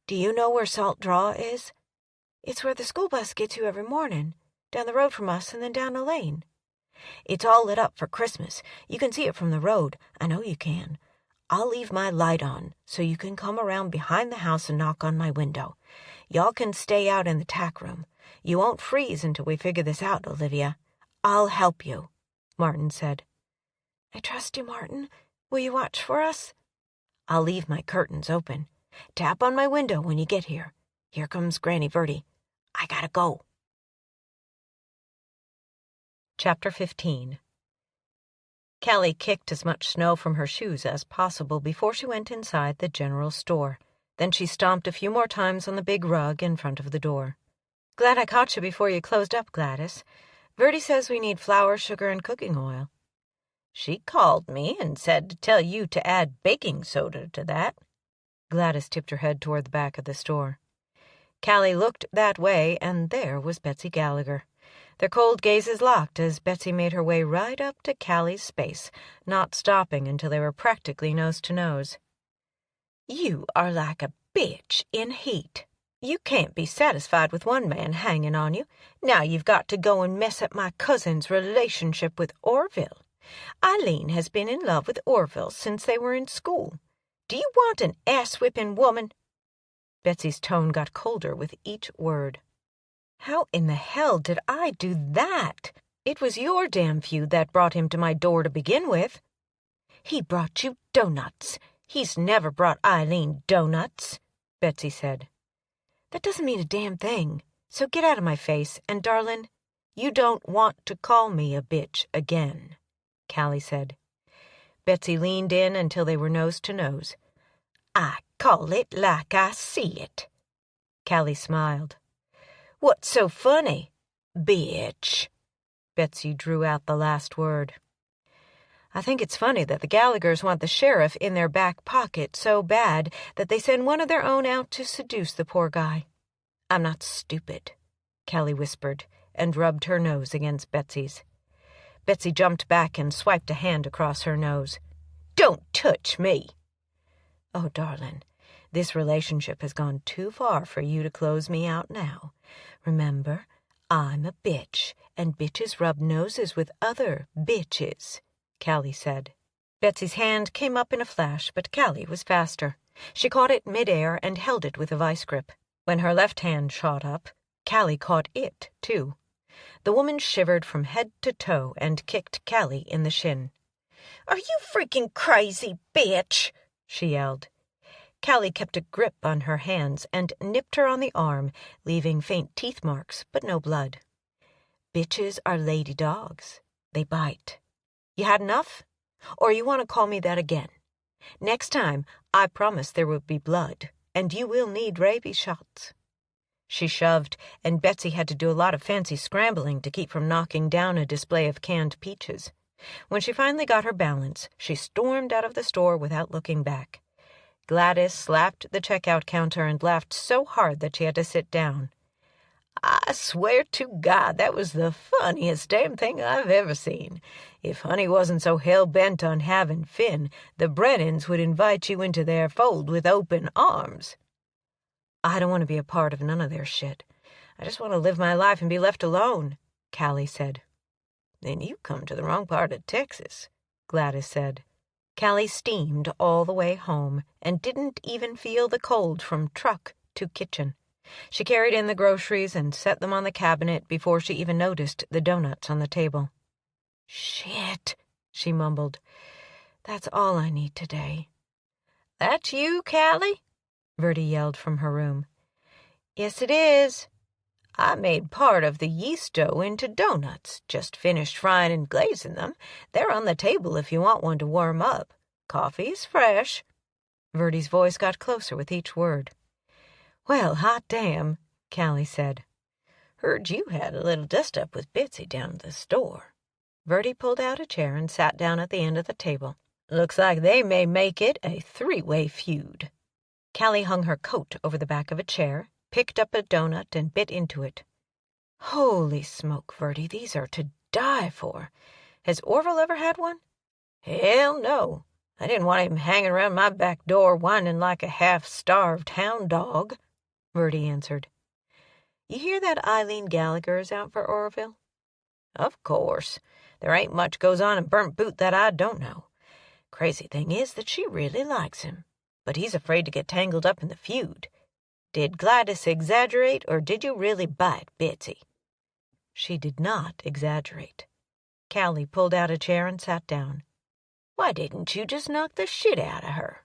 "Do you know where Salt Draw is?" "It's where the school bus gets you every morning, down the road from us and then down a lane." "It's all lit up for Christmas. You can see it from the road. I know you can. I'll leave my light on so you can come around behind the house and knock on my window. Y'all can stay out in the tack room. You won't freeze until we figure this out, Olivia. I'll help you," Martin said. "I trust you, Martin. Will you watch for us?" "I'll leave my curtains open. Tap on my window when you get here. Here comes Granny Verdi. I gotta go." Chapter 15. Callie kicked as much snow from her shoes as possible before she went inside the general store. Then she stomped a few more times on the big rug in front of the door. "Glad I caught you before you closed up, Gladys. Verdi says we need flour, sugar, and cooking oil." "She called me and said to tell you to add baking soda to that." Gladys tipped her head toward the back of the store. Callie looked that way, and there was Betsy Gallagher. Their cold gazes locked as Betsy made her way right up to Callie's space, not stopping until they were practically nose to nose. You are like a bitch in heat. You can't be satisfied with one man hanging on you. Now you've got to go and mess up my cousin's relationship with Orville. Eileen has been in love with Orville since they were in school. Do you want an ass-whipping woman?" Betsy's tone got colder with each word. "How in the hell did I do that? It was your damn feud that brought him to my door to begin with." "He brought you donuts. He's never brought Eileen donuts," Betsy said. "That doesn't mean a damn thing. So get out of my face, and darling, you don't want to call me a bitch again," Callie said. Betsy leaned in until they were nose to nose. "I call it like I see it." Callie smiled. "What's so funny?" "Bitch." Betsy drew out the last word. "I think it's funny that the Gallaghers want the sheriff in their back pocket so bad that they send one of their own out to seduce the poor guy." "I'm not stupid," Callie whispered, and rubbed her nose against Betsy's. Betsy jumped back and swiped a hand across her nose. "Don't touch me." "Oh, darling, this relationship has gone too far for you to close me out now. Remember, I'm a bitch, and bitches rub noses with other bitches," Callie said. Betsy's hand came up in a flash, but Callie was faster. She caught it midair and held it with a vice grip. When her left hand shot up, Callie caught it, too. The woman shivered from head to toe and kicked Callie in the shin. "Are you freaking crazy, bitch?" she yelled. Callie kept a grip on her hands and nipped her on the arm, leaving faint teeth marks, but no blood. "Bitches are lady dogs. They bite. You had enough? Or you want to call me that again? Next time, I promise there will be blood, and you will need rabies shots." She shoved, and Betsy had to do a lot of fancy scrambling to keep from knocking down a display of canned peaches. When she finally got her balance, she stormed out of the store without looking back. Gladys slapped the checkout counter and laughed so hard that she had to sit down. "I swear to God, that was the funniest damn thing I've ever seen. If Honey wasn't so hell-bent on having Finn, the Brennans would invite you into their fold with open arms." "I don't want to be a part of none of their shit. I just want to live my life and be left alone," Callie said. "Then you come to the wrong part of Texas," Gladys said. Callie steamed all the way home and didn't even feel the cold from truck to kitchen. She carried in the groceries and set them on the cabinet before she even noticed the donuts on the table. "Shit," she mumbled. "That's all I need today." "That's you, Callie?" Verdi yelled from her room. "Yes, it is. I made part of the yeast dough into donuts. Just finished frying and glazing them. They're on the table if you want one to warm up. Coffee is fresh." Verdi's voice got closer with each word. "Well, hot damn," Callie said. "Heard you had a little dust-up with Betsy down at the store." Verdi pulled out a chair and sat down at the end of the table. "Looks like they may make it a three-way feud." Callie hung her coat over the back of a chair, picked up a donut, and bit into it. "Holy smoke, Verdi, these are to die for. Has Orville ever had one?" "Hell no. I didn't want him hanging around my back door whining like a half-starved hound dog," Verdi answered. "You hear that Eileen Gallagher is out for Orville?" "Of course. There ain't much goes on in Burnt Boot that I don't know. Crazy thing is that she really likes him, but he's afraid to get tangled up in the feud. Did Gladys exaggerate, or did you really bite Betsy?" "She did not exaggerate." Callie pulled out a chair and sat down. "Why didn't you just knock the shit out of her?"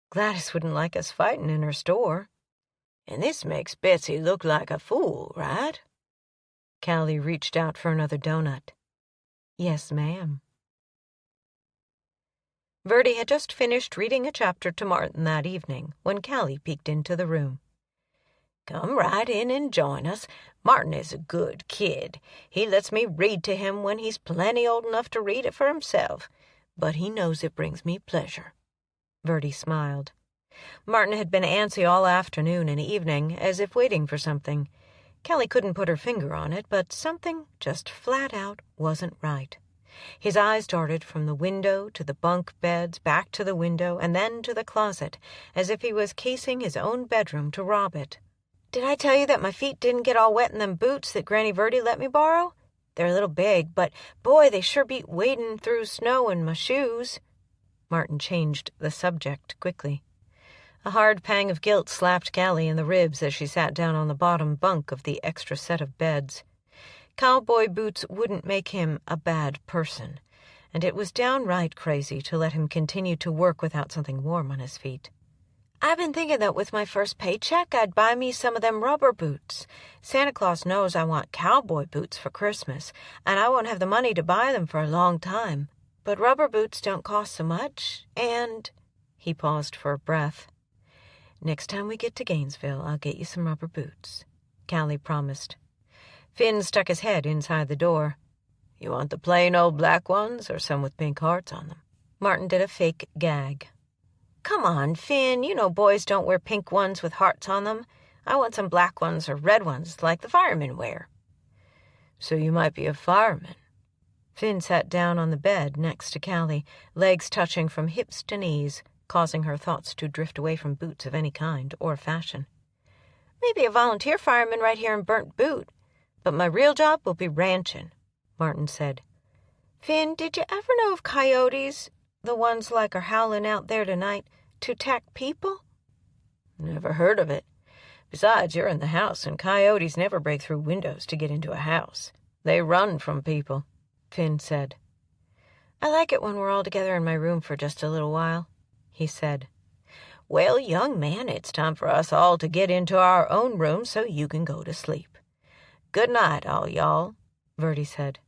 "Gladys wouldn't like us fighting in her store." "And this makes Betsy look like a fool, right?" Callie reached out for another donut. "Yes, ma'am." Verdi had just finished reading a chapter to Martin that evening when Callie peeked into the room. "Come right in and join us. Martin is a good kid. He lets me read to him when he's plenty old enough to read it for himself, but he knows it brings me pleasure." Verdi smiled. Martin had been antsy all afternoon and evening, as if waiting for something. Callie couldn't put her finger on it, but something just flat out wasn't right. His eyes darted from the window to the bunk beds, back to the window, and then to the closet, as if he was casing his own bedroom to rob it. "Did I tell you that my feet didn't get all wet in them boots that Granny Verdi let me borrow? They're a little big, but boy, they sure beat wading through snow in my shoes." Martin changed the subject quickly. A hard pang of guilt slapped Callie in the ribs as she sat down on the bottom bunk of the extra set of beds. Cowboy boots wouldn't make him a bad person, and it was downright crazy to let him continue to work without something warm on his feet. "I've been thinking that with my first paycheck I'd buy me some of them rubber boots. Santa Claus knows I want cowboy boots for Christmas, and I won't have the money to buy them for a long time. But rubber boots don't cost so much, and—" He paused for a breath. "Next time we get to Gainesville, I'll get you some rubber boots," Callie promised. Finn stuck his head inside the door. "You want the plain old black ones or some with pink hearts on them?" Martin did a fake gag. "Come on, Finn, you know boys don't wear pink ones with hearts on them. I want some black ones or red ones like the firemen wear." "So you might be a fireman." Finn sat down on the bed next to Callie, legs touching from hips to knees, causing her thoughts to drift away from boots of any kind or fashion. "Maybe a volunteer fireman right here in Burnt Boot, but my real job will be ranching," Martin said. "Finn, did you ever know of coyotes, the ones like are howling out there tonight, to attack people?" "Never heard of it. Besides, you're in the house, and coyotes never break through windows to get into a house. They run from people," Finn said. "I like it when we're all together in my room for just a little while," he said. "Well, young man, it's time for us all to get into our own room so you can go to sleep. Good night, all y'all," Verdi said.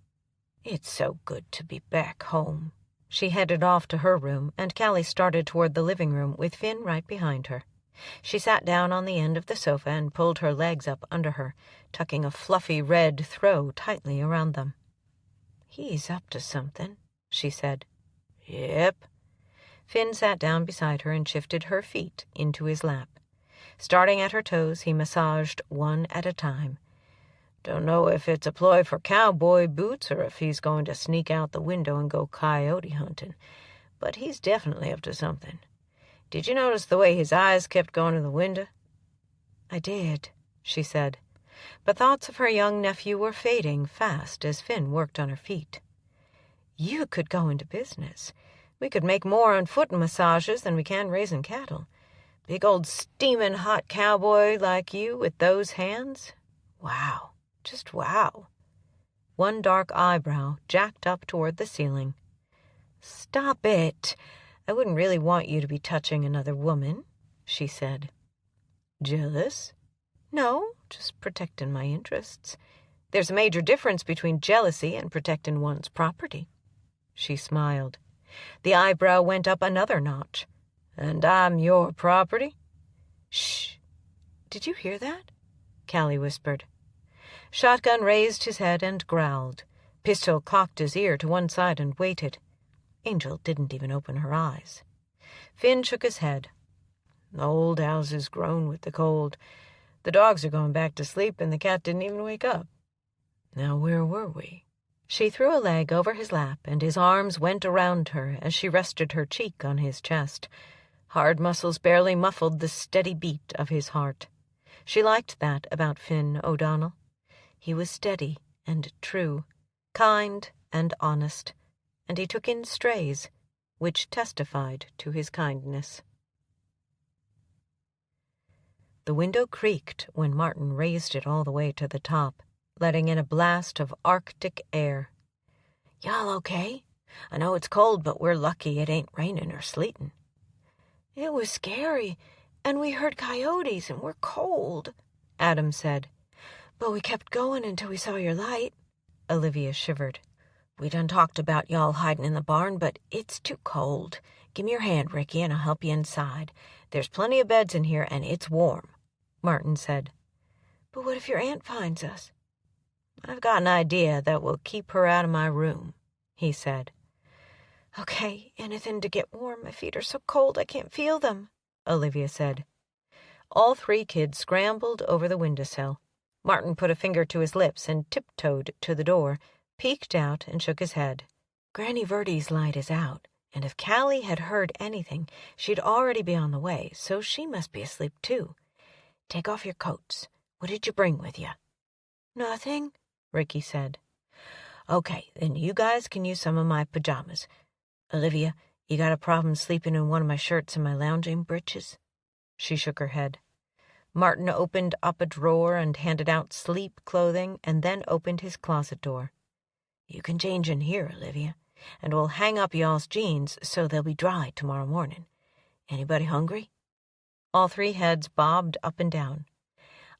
"It's so good to be back home." She headed off to her room, and Callie started toward the living room with Finn right behind her. She sat down on the end of the sofa and pulled her legs up under her, tucking a fluffy red throw tightly around them. "He's up to something," she said. "Yep." Finn sat down beside her and shifted her feet into his lap. Starting at her toes, he massaged one at a time. "Don't know if it's a ploy for cowboy boots or if he's going to sneak out the window and go coyote hunting, but he's definitely up to something. Did you notice the way his eyes kept going to the window?" "I did," she said, but thoughts of her young nephew were fading fast as Finn worked on her feet. "You could go into business. We could make more on foot massages than we can raising cattle. Big old steaming hot cowboy like you with those hands. Wow. Just wow." One dark eyebrow jacked up toward the ceiling. "Stop it. I wouldn't really want you to be touching another woman," she said. "Jealous?" "No, just protecting my interests. There's a major difference between jealousy and protecting one's property." She smiled. The eyebrow went up another notch. "And I'm your property?" "Shh. Did you hear that?" Callie whispered. Shotgun raised his head and growled. Pistol cocked his ear to one side and waited. Angel didn't even open her eyes. Finn shook his head. "The old house is grown with the cold. The dogs are going back to sleep, and the cat didn't even wake up. Now where were we?" She threw a leg over his lap, and his arms went around her as she rested her cheek on his chest. Hard muscles barely muffled the steady beat of his heart. She liked that about Finn O'Donnell. He was steady and true, kind and honest, and he took in strays, which testified to his kindness. The window creaked when Martin raised it all the way to the top, letting in a blast of Arctic air. "Y'all okay? I know it's cold, but we're lucky it ain't raining or sleeting." "It was scary, and we heard coyotes, and we're cold," Adam said. "But we kept going until we saw your light." Olivia shivered. "We done talked about y'all hiding in the barn, but it's too cold. Give me your hand, Ricky, and I'll help you inside. There's plenty of beds in here, and it's warm," Martin said. "But what if your aunt finds us?" "I've got an idea that will keep her out of my room," he said. "Okay, anything to get warm. My feet are so cold I can't feel them," Olivia said. All three kids scrambled over the windowsill. Martin put a finger to his lips and tiptoed to the door, peeked out and shook his head. Granny Verdi's light is out, and if Callie had heard anything, she'd already be on the way, so she must be asleep too. Take off your coats. What did you bring with you? Nothing, Ricky said. Okay, then you guys can use some of my pajamas. Olivia, you got a problem sleeping in one of my shirts and my lounging breeches? She shook her head. Martin opened up a drawer and handed out sleep clothing and then opened his closet door. You can change in here, Olivia, and we'll hang up y'all's jeans so they'll be dry tomorrow morning. Anybody hungry? All three heads bobbed up and down.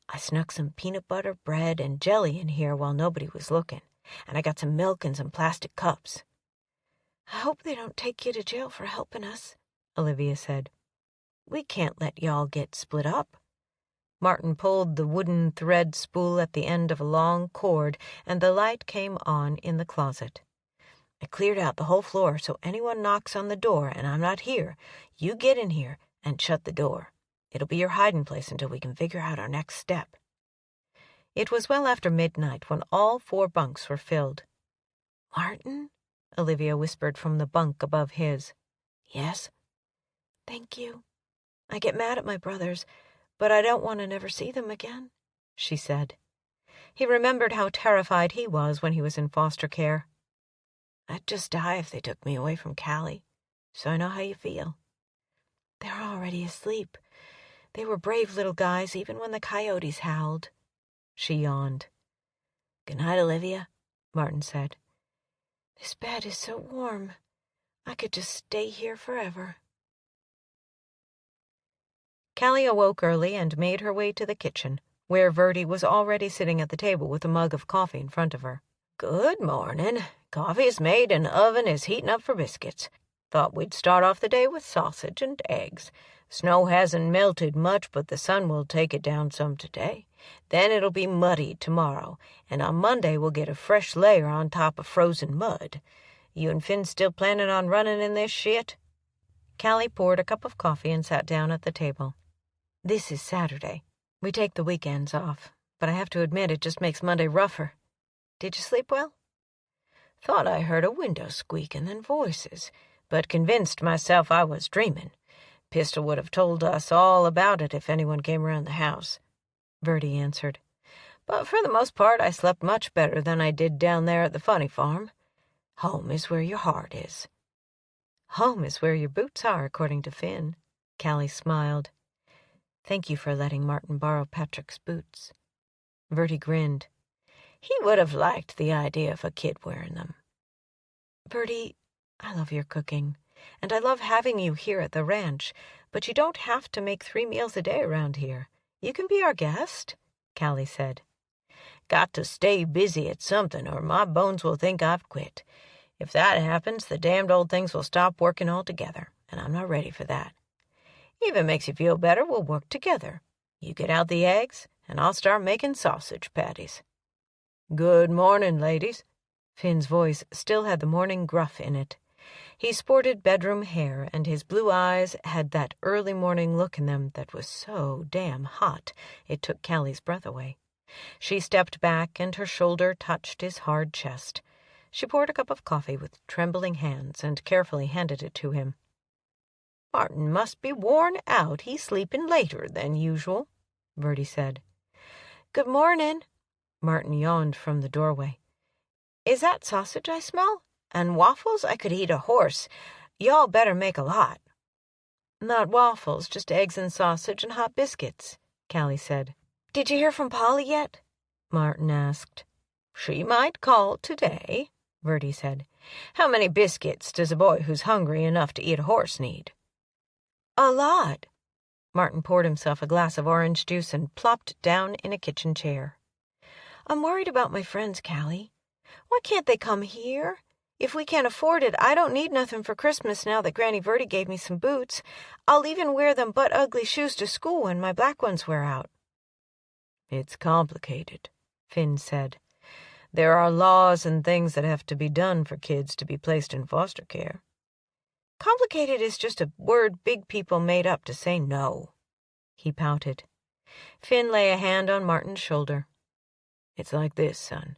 I snuck some peanut butter, bread, and jelly in here while nobody was looking, and I got some milk and some plastic cups. I hope they don't take you to jail for helping us, Olivia said. We can't let y'all get split up. Martin pulled the wooden thread spool at the end of a long cord, and the light came on in the closet. I cleared out the whole floor, so anyone knocks on the door and I'm not here, you get in here and shut the door. It'll be your hiding place until we can figure out our next step. It was well after midnight when all 4 bunks were filled. Martin? Olivia whispered from the bunk above his. Yes? Thank you. I get mad at my brothers, but I don't want to never see them again, she said. He remembered how terrified he was when he was in foster care. I'd just die if they took me away from Callie, so I know how you feel. They're already asleep. They were brave little guys even when the coyotes howled. She yawned. Good night, Olivia, Martin said. This bed is so warm. I could just stay here forever. Callie awoke early and made her way to the kitchen, where Verdi was already sitting at the table with a mug of coffee in front of her. Good morning. Coffee is made and oven is heating up for biscuits. Thought we'd start off the day with sausage and eggs. Snow hasn't melted much, but the sun will take it down some today. Then it'll be muddy tomorrow, and on Monday we'll get a fresh layer on top of frozen mud. You and Finn still planning on running in this shit? Callie poured a cup of coffee and sat down at the table. This is Saturday. We take the weekends off, but I have to admit it just makes Monday rougher. Did you sleep well? Thought I heard a window squeak and then voices, but convinced myself I was dreaming. Pistol would have told us all about it if anyone came around the house, Verdi answered. But for the most part, I slept much better than I did down there at the funny farm. Home is where your heart is. Home is where your boots are, according to Finn. Callie smiled. Thank you for letting Martin borrow Patrick's boots. Verdi grinned. He would have liked the idea of a kid wearing them. Verdi, I love your cooking, and I love having you here at the ranch, but you don't have to make 3 meals a day around here. You can be our guest, Callie said. Got to stay busy at something, or my bones will think I've quit. If that happens, the damned old things will stop working altogether, and I'm not ready for that. If it makes you feel better, we'll work together. You get out the eggs, and I'll start making sausage patties. Good morning, ladies. Finn's voice still had the morning gruff in it. He sported bedroom hair, and his blue eyes had that early morning look in them that was so damn hot it took Callie's breath away. She stepped back, and her shoulder touched his hard chest. She poured a cup of coffee with trembling hands and carefully handed it to him. Martin must be worn out. He's sleeping later than usual, Verdi said. Good morning. Martin yawned from the doorway. Is that sausage I smell? And waffles? I could eat a horse. Y'all better make a lot. Not waffles, just eggs and sausage and hot biscuits, Callie said. Did you hear from Polly yet? Martin asked. She might call today, Verdi said. How many biscuits does a boy who's hungry enough to eat a horse need? A lot. Martin poured himself a glass of orange juice and plopped down in a kitchen chair. I'm worried about my friends, Callie. Why can't they come here? If we can't afford it, I don't need nothing for Christmas now that Granny Verdi gave me some boots. I'll even wear them butt-ugly shoes to school when my black ones wear out. It's complicated, Finn said. There are laws and things that have to be done for kids to be placed in foster care. Complicated is just a word big people made up to say no. He pouted. Finn lay a hand on Martin's shoulder. It's like this, son.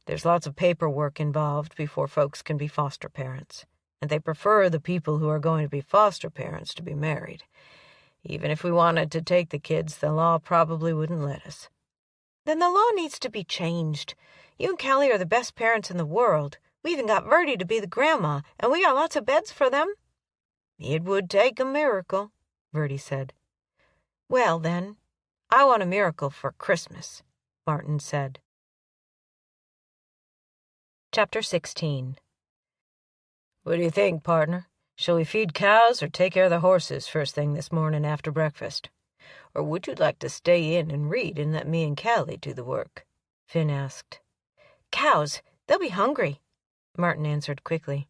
There's lots of paperwork involved before folks can be foster parents, and they prefer the people who are going to be foster parents to be married. Even if we wanted to take the kids, the law probably wouldn't let us." "Then the law needs to be changed. You and Callie are the best parents in the world. We even got Verdi to be the grandma, and we got lots of beds for them." "It would take a miracle," Verdi said. "Well, then, I want a miracle for Christmas," Martin said. Chapter 16. "What do you think, partner? Shall we feed cows or take care of the horses first thing this morning after breakfast? Or would you like to stay in and read and let me and Callie do the work?" Finn asked. "Cows, they'll be hungry," Martin answered quickly.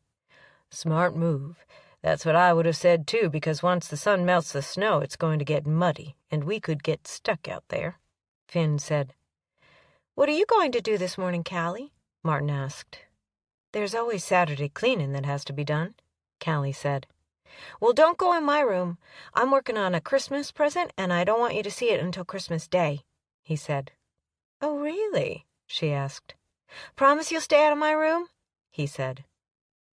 "Smart move. That's what I would have said too, because once the sun melts the snow, it's going to get muddy, and we could get stuck out there," Finn said. "What are you going to do this morning, Callie?" Martin asked. "There's always Saturday cleaning that has to be done," Callie said. "Well, don't go in my room. I'm working on a Christmas present, and I don't want you to see it until Christmas Day," he said. "Oh, really?" she asked. "Promise you'll stay out of my room?" he said.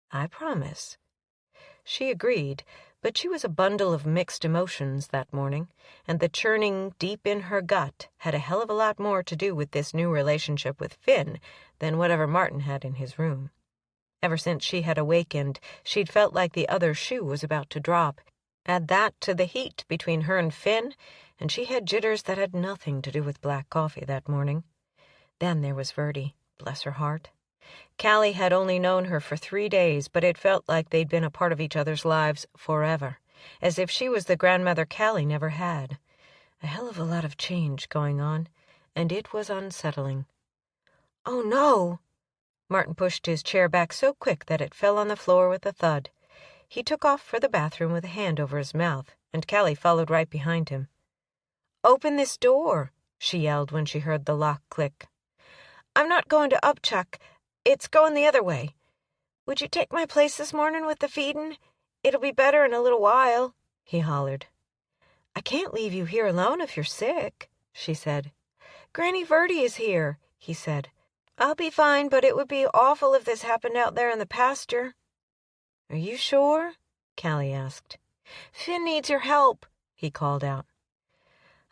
"I promise." She agreed, but she was a bundle of mixed emotions that morning, and the churning deep in her gut had a hell of a lot more to do with this new relationship with Finn than whatever Martin had in his room. Ever since she had awakened, she'd felt like the other shoe was about to drop. Add that to the heat between her and Finn, and she had jitters that had nothing to do with black coffee that morning. Then there was Verdi, bless her heart. Callie had only known her for 3 days, but it felt like they'd been a part of each other's lives forever, as if she was the grandmother Callie never had. A hell of a lot of change going on, and it was unsettling. "Oh, no!" Martin pushed his chair back so quick that it fell on the floor with a thud. He took off for the bathroom with a hand over his mouth, and Callie followed right behind him. "Open this door," she yelled when she heard the lock click. "I'm not going to Upchuck. It's going the other way. Would you take my place this morning with the feedin'? It'll be better in a little while," he hollered. "I can't leave you here alone if you're sick," she said. "Granny Verdi is here," he said. "I'll be fine, but it would be awful if this happened out there in the pasture." "Are you sure?" Callie asked. "Finn needs your help," he called out.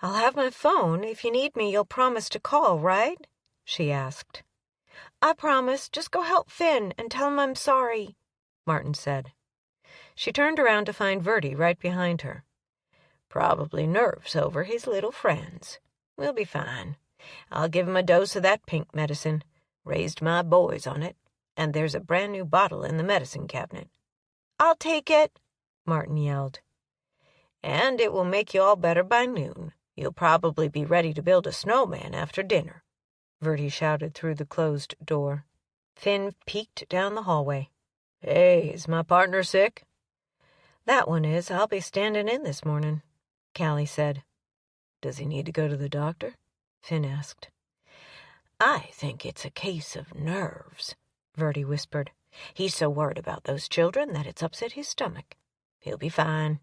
"I'll have my phone. If you need me, you'll promise to call, right?" she asked. "I promise. Just go help Finn and tell him I'm sorry," Martin said. She turned around to find Verdi right behind her. "Probably nerves over his little friends. We'll be fine. I'll give him a dose of that pink medicine. Raised my boys on it, and there's a brand new bottle in the medicine cabinet." "I'll take it," Martin yelled. "And it will make you all better by noon. You'll probably be ready to build a snowman after dinner," Verdi shouted through the closed door. Finn peeked down the hallway. "Hey, is my partner sick?" "That one is. I'll be standing in this morning," Callie said. "Does he need to go to the doctor?" Finn asked. "I think it's a case of nerves," Verdi whispered. "He's so worried about those children that it's upset his stomach. He'll be fine."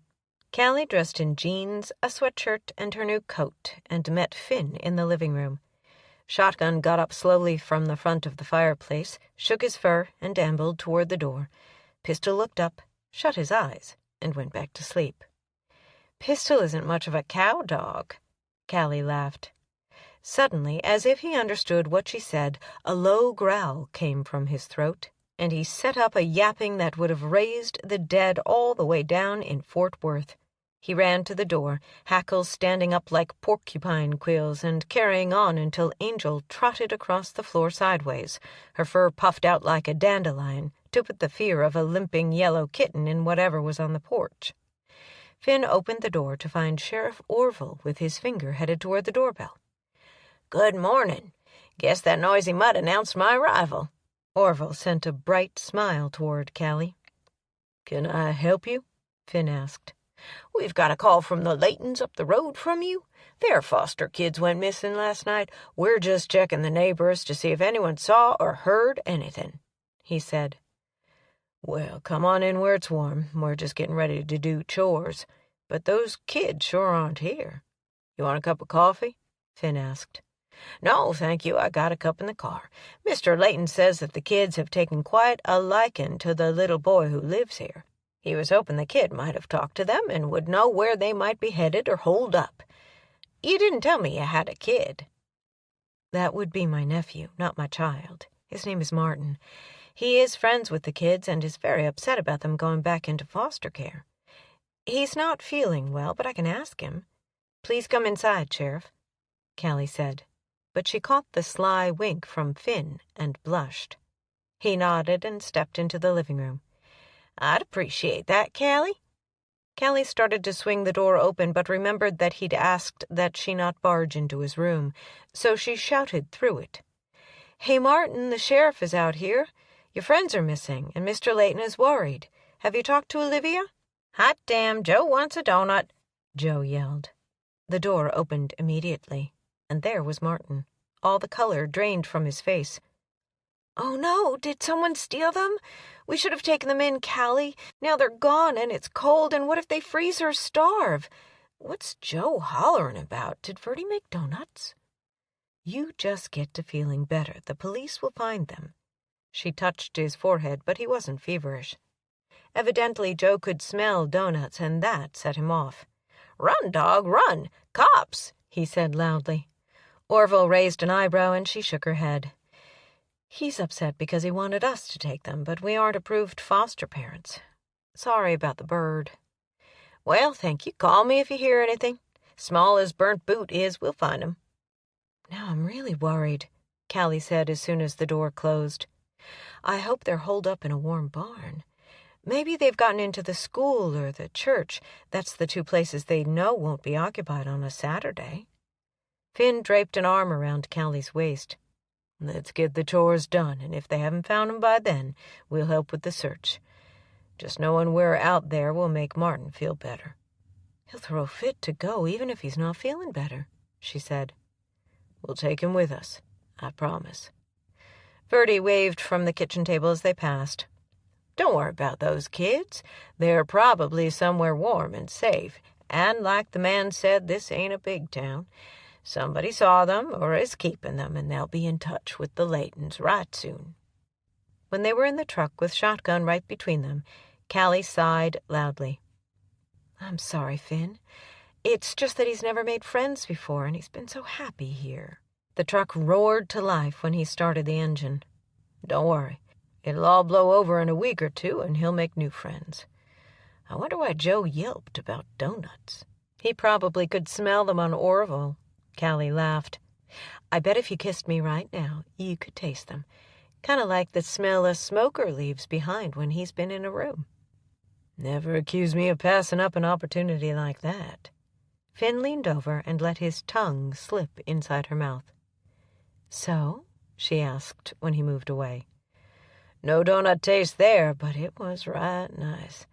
Callie dressed in jeans, a sweatshirt, and her new coat, and met Finn in the living room. Shotgun got up slowly from the front of the fireplace, shook his fur, and ambled toward the door. Pistol looked up, shut his eyes, and went back to sleep. "Pistol isn't much of a cow dog," Callie laughed. Suddenly, as if he understood what she said, a low growl came from his throat, and he set up a yapping that would have raised the dead all the way down in Fort Worth. He ran to the door, hackles standing up like porcupine quills, and carrying on until Angel trotted across the floor sideways, her fur puffed out like a dandelion, to put the fear of a limping yellow kitten in whatever was on the porch. Finn opened the door to find Sheriff Orville with his finger headed toward the doorbell. "Good morning. Guess that noisy mutt announced my arrival." Orville sent a bright smile toward Callie. "Can I help you?" Finn asked. "We've got a call from the Laytons up the road from you. Their foster kids went missing last night. We're just checking the neighbors to see if anyone saw or heard anything," he said. "Well, come on in where it's warm. We're just getting ready to do chores. But those kids sure aren't here. You want a cup of coffee?" Finn asked. "No, thank you. I got a cup in the car. Mr. Layton says that the kids have taken quite a liking to the little boy who lives here. He was hoping the kid might have talked to them and would know where they might be headed or holed up. You didn't tell me you had a kid." "That would be my nephew, not my child. His name is Martin. He is friends with the kids and is very upset about them going back into foster care. He's not feeling well, but I can ask him. Please come inside, Sheriff," Callie said, but she caught the sly wink from Finn and blushed. He nodded and stepped into the living room. "I'd appreciate that, Callie." Callie started to swing the door open, but remembered that he'd asked that she not barge into his room, so she shouted through it. "Hey, Martin, the sheriff is out here. Your friends are missing, and Mr. Layton is worried. Have you talked to Olivia?" "Hot damn, Joe wants a donut," Joe yelled. The door opened immediately, and there was Martin, all the color drained from his face. "Oh, no, did someone steal them? We should have taken them in, Callie. Now they're gone, and it's cold, and what if they freeze or starve? What's Joe hollering about? Did Verdi make donuts?" "You just get to feeling better. The police will find them." She touched his forehead, but he wasn't feverish. Evidently, Joe could smell donuts, and that set him off. "Run, dog, run! Cops!" he said loudly. Orville raised an eyebrow, and she shook her head. "He's upset because he wanted us to take them, but we aren't approved foster parents. Sorry about the bird." "Well, thank you. Call me if you hear anything. Small as burnt boot is, we'll find 'em." "Now I'm really worried," Callie said as soon as the door closed. "I hope they're holed up in a warm barn. Maybe they've gotten into the school or the church. That's the two places they know won't be occupied on a Saturday." Finn draped an arm around Callie's waist. "Let's get the chores done, and if they haven't found 'em by then, we'll help with the search. Just knowing we're out there will make Martin feel better." "He'll throw a fit to go even if he's not feeling better," she said. "We'll take him with us, I promise." Verdi waved from the kitchen table as they passed. "Don't worry about those kids. They're probably somewhere warm and safe, and like the man said, this ain't a big town. Somebody saw them or is keeping them, and they'll be in touch with the Laytons right soon." When they were in the truck with Shotgun right between them, Callie sighed loudly. "I'm sorry, Finn. It's just that he's never made friends before, and he's been so happy here." The truck roared to life when he started the engine. "Don't worry. It'll all blow over in a week or two, and he'll make new friends. I wonder why Joe yelped about donuts. He probably could smell them on Orville." Callie laughed. "I bet if you kissed me right now, you could taste them. Kind of like the smell a smoker leaves behind when he's been in a room." "Never accuse me of passing up an opportunity like that." Finn leaned over and let his tongue slip inside her mouth. "So?" she asked when he moved away. "No donut taste there, but it was right nice.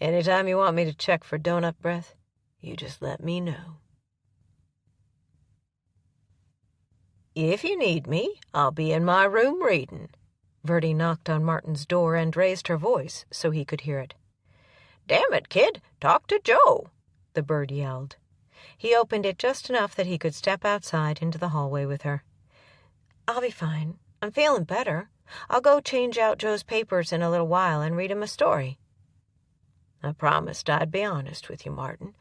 Anytime you want me to check for donut breath, you just let me know." "If you need me, I'll be in my room reading." Verdi knocked on Martin's door and raised her voice so he could hear it. "Damn it, kid, talk to Joe," the bird yelled. He opened it just enough that he could step outside into the hallway with her. "I'll be fine. I'm feeling better. I'll go change out Joe's papers in a little while and read him a story." "I promised I'd be honest with you, Martin.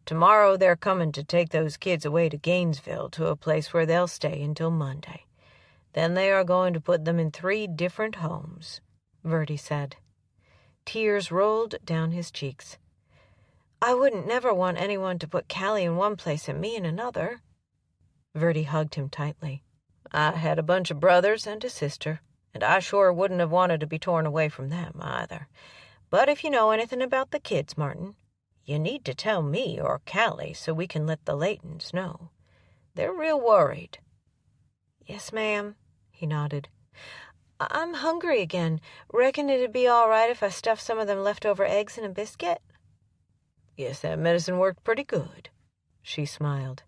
Tomorrow they're coming to take those kids away to Gainesville, to a place where they'll stay until Monday. Then they are going to put them in 3 different homes," Verdi said. Tears rolled down his cheeks. "I wouldn't never want anyone to put Callie in one place and me in another." Verdi hugged him tightly. "I had a bunch of brothers and a sister, and I sure wouldn't have wanted to be torn away from them either. But if you know anything about the kids, Martin, you need to tell me or Callie so we can let the Laytons know. They're real worried." "Yes, ma'am," he nodded. "I'm hungry again. Reckon it'd be all right if I stuffed some of them leftover eggs in a biscuit?" "Guess that medicine worked pretty good," she smiled.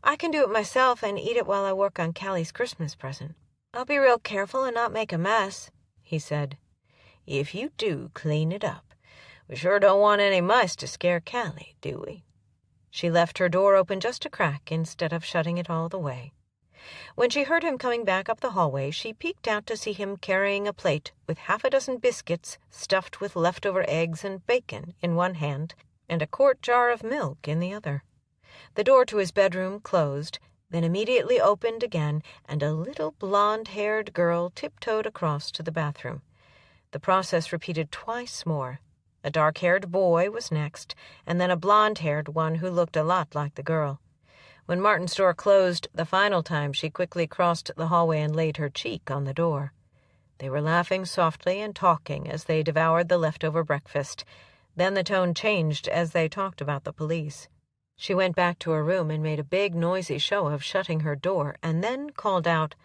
"I can do it myself and eat it while I work on Callie's Christmas present. I'll be real careful and not make a mess," he said. "If you do, clean it up. We sure don't want any mice to scare Callie, do we?" She left her door open just a crack instead of shutting it all the way. When she heard him coming back up the hallway, she peeked out to see him carrying a plate with half a dozen biscuits stuffed with leftover eggs and bacon in one hand and a quart jar of milk in the other. The door to his bedroom closed, then immediately opened again, and a little blonde-haired girl tiptoed across to the bathroom. The process repeated twice more. A dark-haired boy was next, and then a blonde-haired one who looked a lot like the girl. When Martin's door closed the final time, she quickly crossed the hallway and laid her cheek on the door. They were laughing softly and talking as they devoured the leftover breakfast. Then the tone changed as they talked about the police. She went back to her room and made a big, noisy show of shutting her door, and then called out,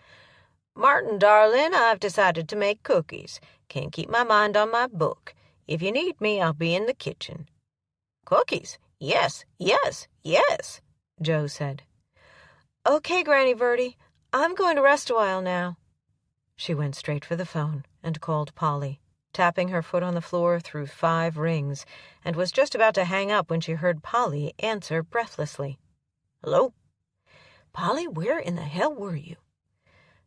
"Martin, darling, I've decided to make cookies. Can't keep my mind on my book. If you need me, I'll be in the kitchen." "Cookies? Yes, yes, yes," Joe said. "Okay, Granny Verdi, I'm going to rest a while now." She went straight for the phone and called Polly, tapping her foot on the floor through 5 rings, and was just about to hang up when she heard Polly answer breathlessly. "Hello?" "Polly, where in the hell were you?"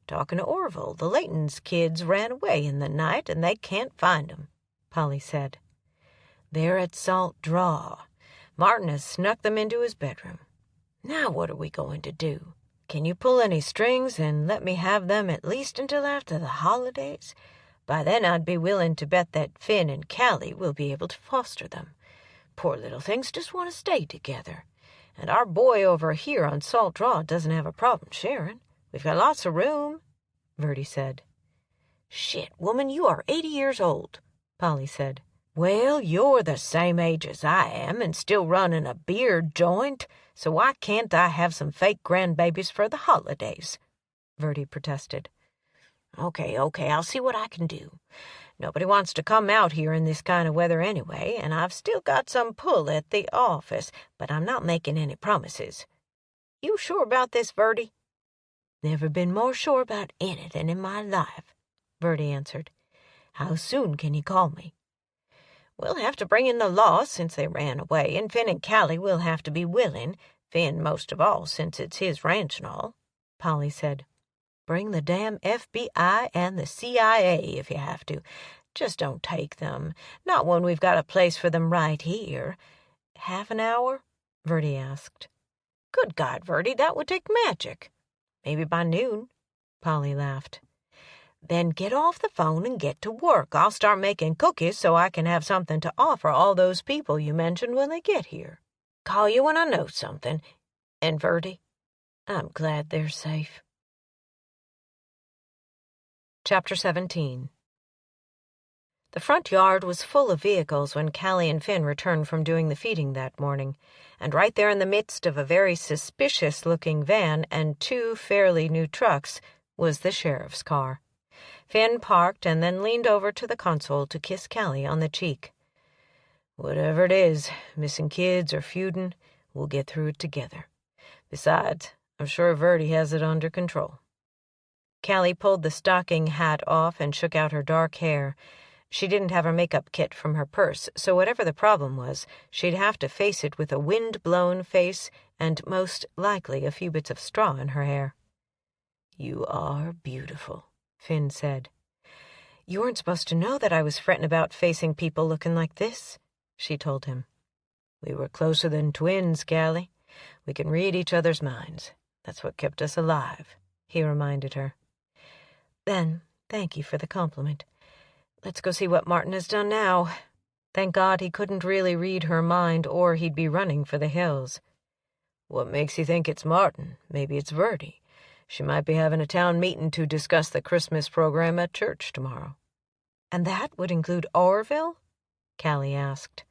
"Talking to Orville. The Layton's kids ran away in the night, and they can't find 'em," Polly said. "They're at Salt Draw. Martin has snuck them into his bedroom. Now what are we going to do? Can you pull any strings and let me have them at least until after the holidays? By then I'd be willing to bet that Finn and Callie will be able to foster them. Poor little things just want to stay together. And our boy over here on Salt Draw doesn't have a problem sharing. We've got lots of room," Verdi said. "Shit, woman, you are 80 years old," Polly said. "Well, you're the same age as I am and still running a beer joint, so why can't I have some fake grandbabies for the holidays?" Verdi protested. Okay, I'll see what I can do. Nobody wants to come out here in this kind of weather anyway, and I've still got some pull at the office, but I'm not making any promises." "You sure about this, Verdi?" "Never been more sure about anything in my life," Verdi answered. "How soon can you call me?" "We'll have to bring in the law since they ran away, and Finn and Callie will have to be willing, Finn most of all since it's his ranch and all," Polly said. "Bring the damn FBI and the CIA if you have to. Just don't take them. Not when we've got a place for them right here." "Half an hour?" Verdi asked. "Good God, Verdi, that would take magic." "Maybe by noon," Polly laughed. "Then get off the phone and get to work. I'll start making cookies so I can have something to offer all those people you mentioned when they get here. Call you when I know something. And Verdi, I'm glad they're safe." Chapter 17. The front yard was full of vehicles when Callie and Finn returned from doing the feeding that morning, and right there in the midst of a very suspicious-looking van and 2 fairly new trucks was the sheriff's car. Finn parked and then leaned over to the console to kiss Callie on the cheek. "Whatever it is, missing kids or feuding, we'll get through it together. Besides, I'm sure Verdi has it under control." Callie pulled the stocking hat off and shook out her dark hair. She didn't have her makeup kit from her purse, so whatever the problem was, she'd have to face it with a wind-blown face and most likely a few bits of straw in her hair. "You are beautiful," Finn said. "You weren't supposed to know that I was fretting about facing people looking like this," she told him. "We were closer than twins, Callie. We can read each other's minds. That's what kept us alive," he reminded her. "Then, thank you for the compliment. Let's go see what Martin has done now." Thank God he couldn't really read her mind, or he'd be running for the hills. "What makes you think it's Martin? Maybe it's Verdi. She might be having a town meeting to discuss the Christmas program at church tomorrow." "And that would include Orville?" Callie asked.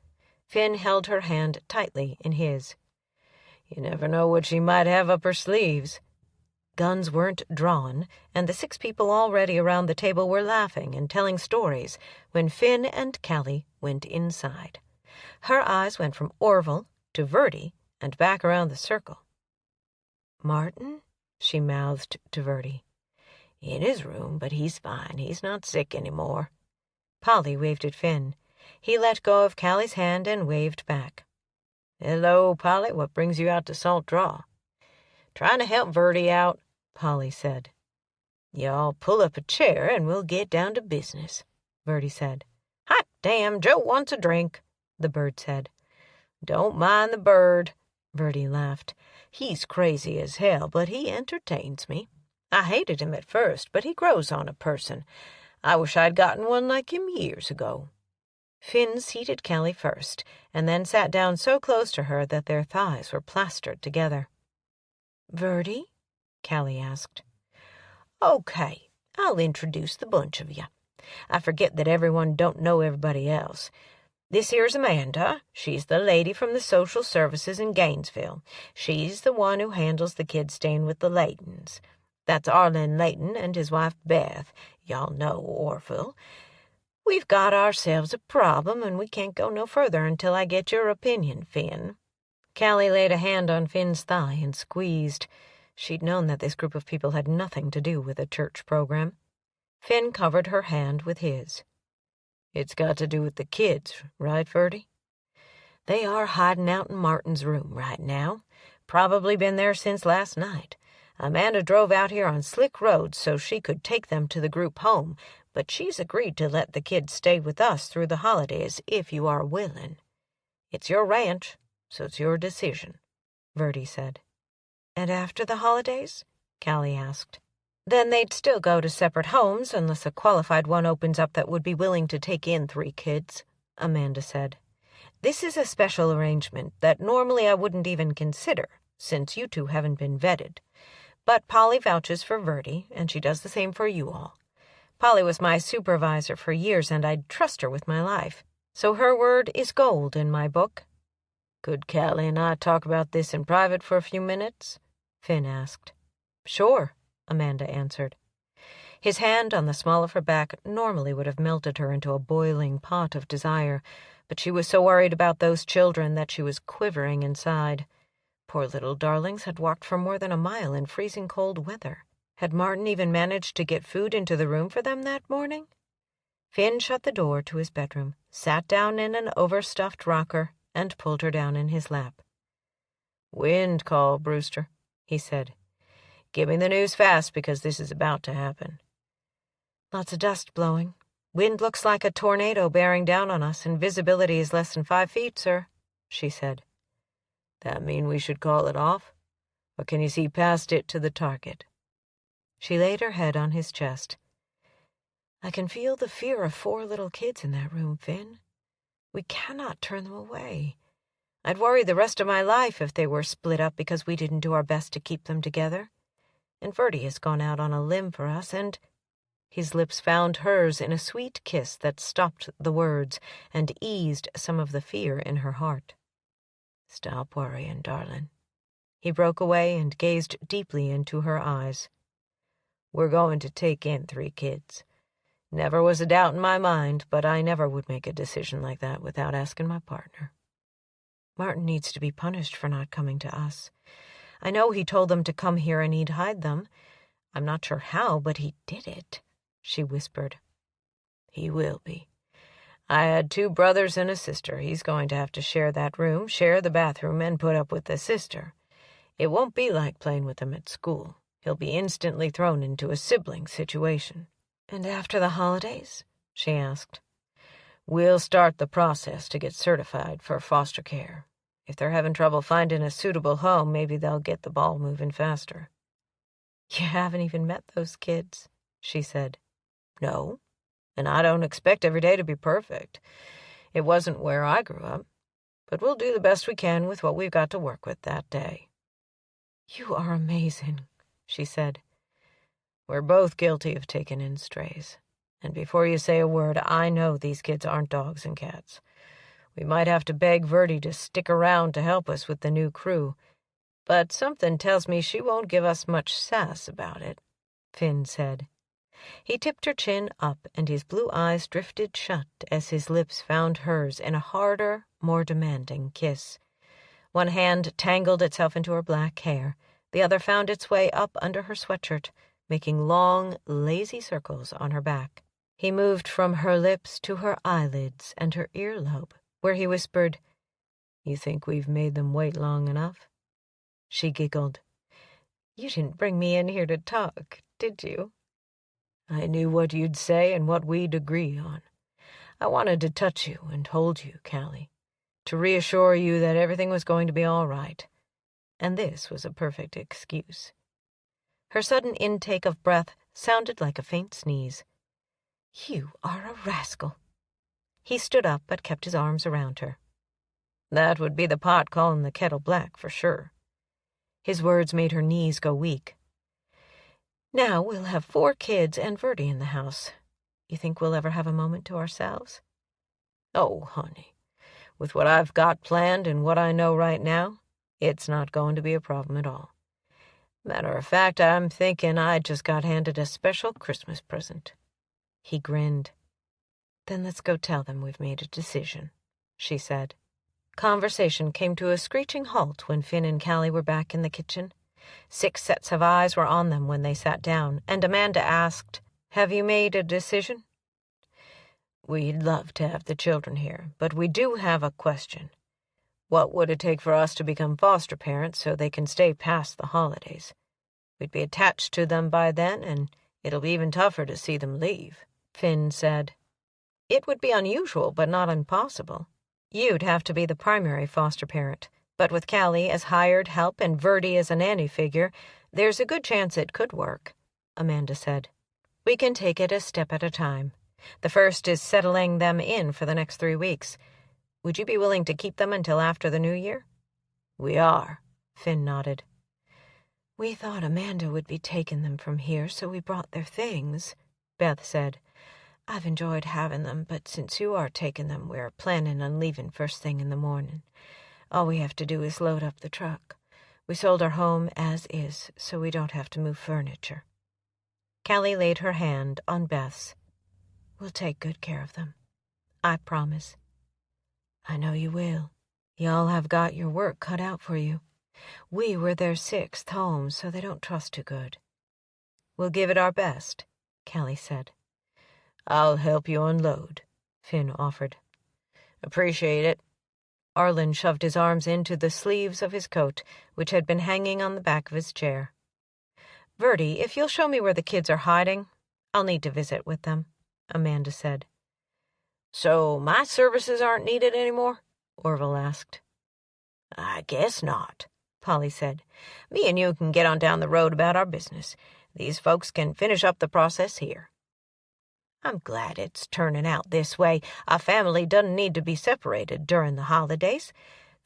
Finn held her hand tightly in his. "You never know what she might have up her sleeves." Guns weren't drawn, and the 6 people already around the table were laughing and telling stories when Finn and Callie went inside. Her eyes went from Orville to Verdi and back around the circle. "Martin?" she mouthed to Verdi. "In his room, but he's fine. He's not sick anymore." Polly waved at Finn. He let go of Callie's hand and waved back. "Hello, Polly. What brings you out to Salt Draw?" "Trying to help Verdi out," Polly said. "Y'all pull up a chair and we'll get down to business," Verdi said. "Hot damn, Joe wants a drink," the bird said. "Don't mind the bird," Verdi laughed. "He's crazy as hell, but he entertains me. I hated him at first, but he grows on a person. I wish I'd gotten one like him years ago." Finn seated Callie first, and then sat down so close to her that their thighs were plastered together. "Verdi?" Callie asked. "Okay, I'll introduce the bunch of you. I forget that everyone don't know everybody else. This here's Amanda. She's the lady from the social services in Gainesville. She's the one who handles the kids staying with the Laytons. That's Arlen Layton and his wife Beth. Y'all know Orville. We've got ourselves a problem, and we can't go no further until I get your opinion, Finn." Callie laid a hand on Finn's thigh and squeezed. She'd known that this group of people had nothing to do with a church program. Finn covered her hand with his. "It's got to do with the kids, right, Verdi? They are hiding out in Martin's room right now. Probably been there since last night. Amanda drove out here on slick roads so she could take them to the group home, but she's agreed to let the kids stay with us through the holidays if you are willing. It's your ranch, so it's your decision," Verdi said. "And after the holidays?" Callie asked. "Then they'd still go to separate homes unless a qualified one opens up that would be willing to take in 3 kids, Amanda said. "This is a special arrangement that normally I wouldn't even consider, since you two haven't been vetted. But Polly vouches for Verdi, and she does the same for you all. Polly was my supervisor for years, and I'd trust her with my life. So her word is gold in my book." "Could Callie and I talk about this in private for a few minutes?" Finn asked. "Sure," Amanda answered. His hand on the small of her back normally would have melted her into a boiling pot of desire, but she was so worried about those children that she was quivering inside. Poor little darlings had walked for more than a mile in freezing cold weather. Had Martin even managed to get food into the room for them that morning? Finn shut the door to his bedroom, sat down in an overstuffed rocker, and pulled her down in his lap. "Wind call, Brewster," he said. "Give me the news fast, because this is about to happen." "Lots of dust blowing. Wind looks like a tornado bearing down on us, and visibility is less than 5 feet, sir," she said. "That mean we should call it off? Or can you see past it to the target?" She laid her head on his chest. "I can feel the fear of 4 little kids in that room, Finn. We cannot turn them away. I'd worry the rest of my life if they were split up because we didn't do our best to keep them together. And Verdi has gone out on a limb for us, and—" His lips found hers in a sweet kiss that stopped the words and eased some of the fear in her heart. "Stop worrying, darling." He broke away and gazed deeply into her eyes. "We're going to take in 3 kids. Never was a doubt in my mind, but I never would make a decision like that without asking my partner. Martin needs to be punished for not coming to us. I know he told them to come here and he'd hide them. I'm not sure how, but he did it," she whispered. "He will be. I had 2 brothers and a sister. He's going to have to share that room, share the bathroom, and put up with the sister. It won't be like playing with them at school. He'll be instantly thrown into a sibling situation." "And after the holidays?" she asked. "We'll start the process to get certified for foster care. If they're having trouble finding a suitable home, maybe they'll get the ball moving faster." "You haven't even met those kids," she said. "No, and I don't expect every day to be perfect. It wasn't where I grew up, but we'll do the best we can with what we've got to work with that day." "You are amazing," she said. "We're both guilty of taking in strays. And before you say a word, I know these kids aren't dogs and cats. We might have to beg Verdi to stick around to help us with the new crew, but something tells me she won't give us much sass about it," Finn said. He tipped her chin up, and his blue eyes drifted shut as his lips found hers in a harder, more demanding kiss. One hand tangled itself into her black hair. The other found its way up under her sweatshirt, making long, lazy circles on her back. He moved from her lips to her eyelids and her earlobe, where he whispered, "You think we've made them wait long enough?" She giggled. You didn't bring me in here to talk, did you? I knew what you'd say and what we'd agree on. I wanted to touch you and hold you, Callie, to reassure you that everything was going to be all right. And this was a perfect excuse. Her sudden intake of breath sounded like a faint sneeze. You are a rascal. He stood up but kept his arms around her. That would be the pot calling the kettle black, for sure. His words made her knees go weak. Now we'll have 4 kids and Verdi in the house. You think we'll ever have a moment to ourselves? Oh, honey, with what I've got planned and what I know right now, it's not going to be a problem at all. Matter of fact, I'm thinking I just got handed a special Christmas present. He grinned. Then let's go tell them we've made a decision, she said. Conversation came to a screeching halt when Finn and Callie were back in the kitchen. 6 sets of eyes were on them when they sat down, and Amanda asked, Have you made a decision? We'd love to have the children here, but we do have a question. What would it take for us to become foster parents so they can stay past the holidays? We'd be attached to them by then, and it'll be even tougher to see them leave, Finn said. It would be unusual, but not impossible. You'd have to be the primary foster parent, but with Callie as hired help and Verdi as a nanny figure, there's a good chance it could work, Amanda said. We can take it a step at a time. The first is settling them in for the next 3 weeks. Would you be willing to keep them until after the new year? We are, Finn nodded. We thought Amanda would be taking them from here, so we brought their things, Beth said. I've enjoyed having them, but since you are taking them, we're planning on leaving first thing in the morning. All we have to do is load up the truck. We sold our home as is, so we don't have to move furniture. Callie laid her hand on Beth's. We'll take good care of them. I promise. I know you will. Y'all have got your work cut out for you. We were their 6th home, so they don't trust too good. We'll give it our best, Callie said. I'll help you unload, Finn offered. Appreciate it. Arlen shoved his arms into the sleeves of his coat, which had been hanging on the back of his chair. Verdi, if you'll show me where the kids are hiding, I'll need to visit with them, Amanda said. So my services aren't needed anymore? Orville asked. I guess not, Polly said. Me and you can get on down the road about our business. These folks can finish up the process here. I'm glad it's turning out this way. A family doesn't need to be separated during the holidays.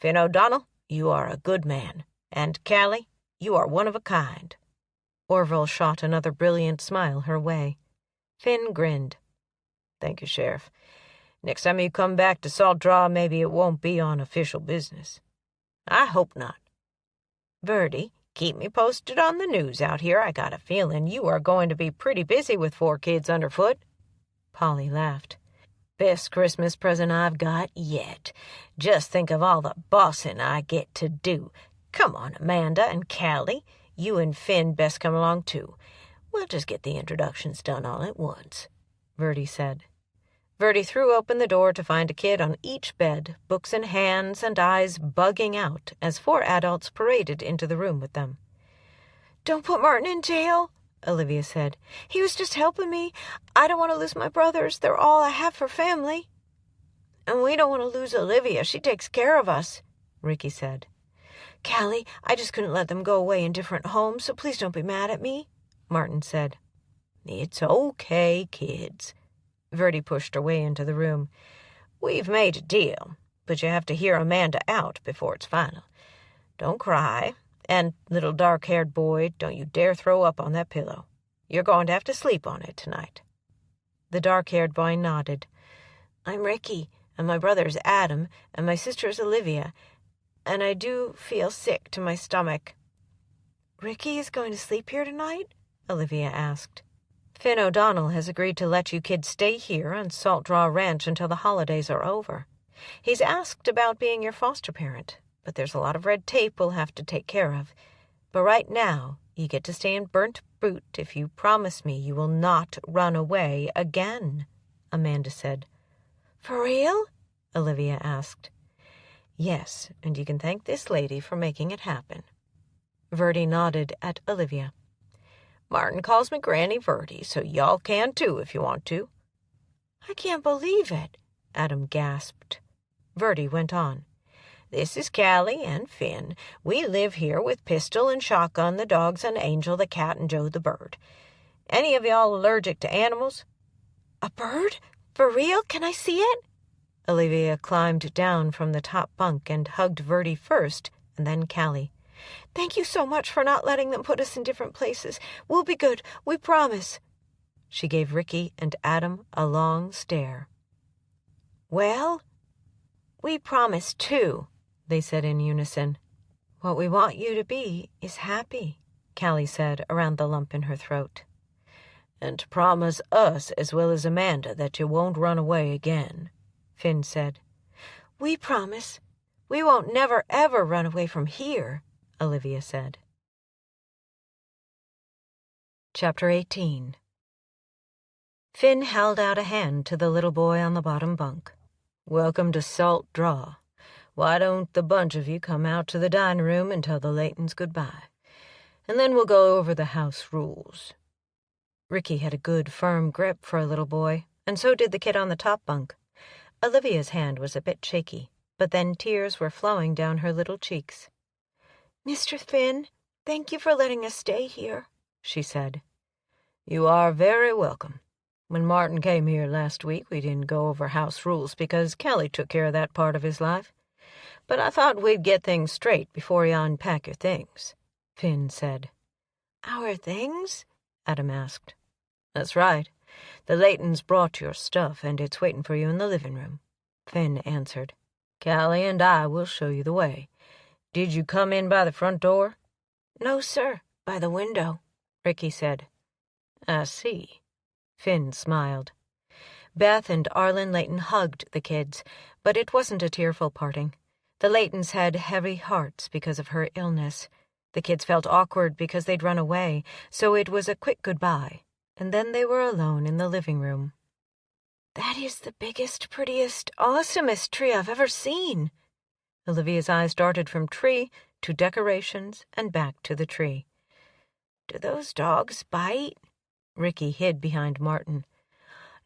Finn O'Donnell, you are a good man. And Callie, you are one of a kind. Orville shot another brilliant smile her way. Finn grinned. Thank you, Sheriff. Next time you come back to Salt Draw, maybe it won't be on official business. I hope not. Verdi, keep me posted on the news out here. I got a feeling you are going to be pretty busy with 4 kids underfoot. Polly laughed. Best Christmas present I've got yet. Just think of all the bossing I get to do. Come on, Amanda and Callie. You and Finn best come along, too. We'll just get the introductions done all at once, Verdi said. Verdi threw open the door to find a kid on each bed, books in hands and eyes bugging out as 4 adults paraded into the room with them. Don't put Martin in jail, Olivia said. He was just helping me. I don't want to lose my brothers. They're all I have for family. And we don't want to lose Olivia. She takes care of us, Ricky said. Callie, I just couldn't let them go away in different homes, so please don't be mad at me, Martin said. It's okay, kids. Verdi pushed her way into the room. We've made a deal, but you have to hear Amanda out before it's final. Don't cry. And, little dark-haired boy, don't you dare throw up on that pillow. You're going to have to sleep on it tonight. The dark-haired boy nodded. I'm Ricky, and my brother's Adam, and my sister's Olivia, and I do feel sick to my stomach. Ricky is going to sleep here tonight? Olivia asked. Finn O'Donnell has agreed to let you kids stay here on Salt Draw Ranch until the holidays are over. He's asked about being your foster parent, but there's a lot of red tape we'll have to take care of. But right now, you get to stay in Burnt Boot if you promise me you will not run away again, Amanda said. For real? Olivia asked. Yes, and you can thank this lady for making it happen. Verdi nodded at Olivia. "Martin calls me Granny Verdi, so y'all can too if you want to." "I can't believe it," Adam gasped. Verdi went on. "This is Callie and Finn. We live here with Pistol and Shotgun the dogs and Angel the cat and Joe the bird. Any of y'all allergic to animals?"
"A bird? For real? Can I see it?"
Olivia climbed down from the top bunk and hugged Verdi first, and then Callie.
"Thank you so much for not letting them put us in different places. We'll be good, we promise."
She gave Ricky and Adam a long stare.
"Well, we promise too," they said in unison.
"What we want you to be is happy," Callie said around the lump in her throat. "And promise us as well as Amanda that you won't run away again," Finn said.
"We promise. We won't never ever run away from here,"
Olivia said. Chapter 18. Finn held out a hand to the little boy on the bottom bunk. "Welcome to Salt Draw. Why don't the bunch of you come out to the dining room and tell the Laytons goodbye? And then we'll go over the house rules." Ricky had a good, firm grip for a little boy, and so did the kid on the top bunk. Olivia's hand was a bit shaky, but then tears were flowing down her little cheeks.
"Mr. Finn, thank you for letting us stay here,"
she said. "You are very welcome. When Martin came here last week, we didn't go over house rules because Callie took care of that part of his life. But I thought we'd get things straight before you unpack your things," Finn said.
"Our things?"
Adam asked. "That's right. The Laytons brought your stuff, and it's waiting for you in the living room," Finn answered. "Callie and I will show you the way. Did you come in by the front door?"
"No, sir, by the window,"
Ricky said. "I see." Finn smiled. Beth and Arlen Layton hugged the kids, but it wasn't a tearful parting. The Laytons had heavy hearts because of her illness. The kids felt awkward because they'd run away, so it was a quick goodbye, and then they were alone in the living room.
"That is the biggest, prettiest, awesomest tree I've ever seen."
Olivia's eyes darted from tree to decorations and back to the tree.
"Do those dogs bite?"
Ricky hid behind Martin.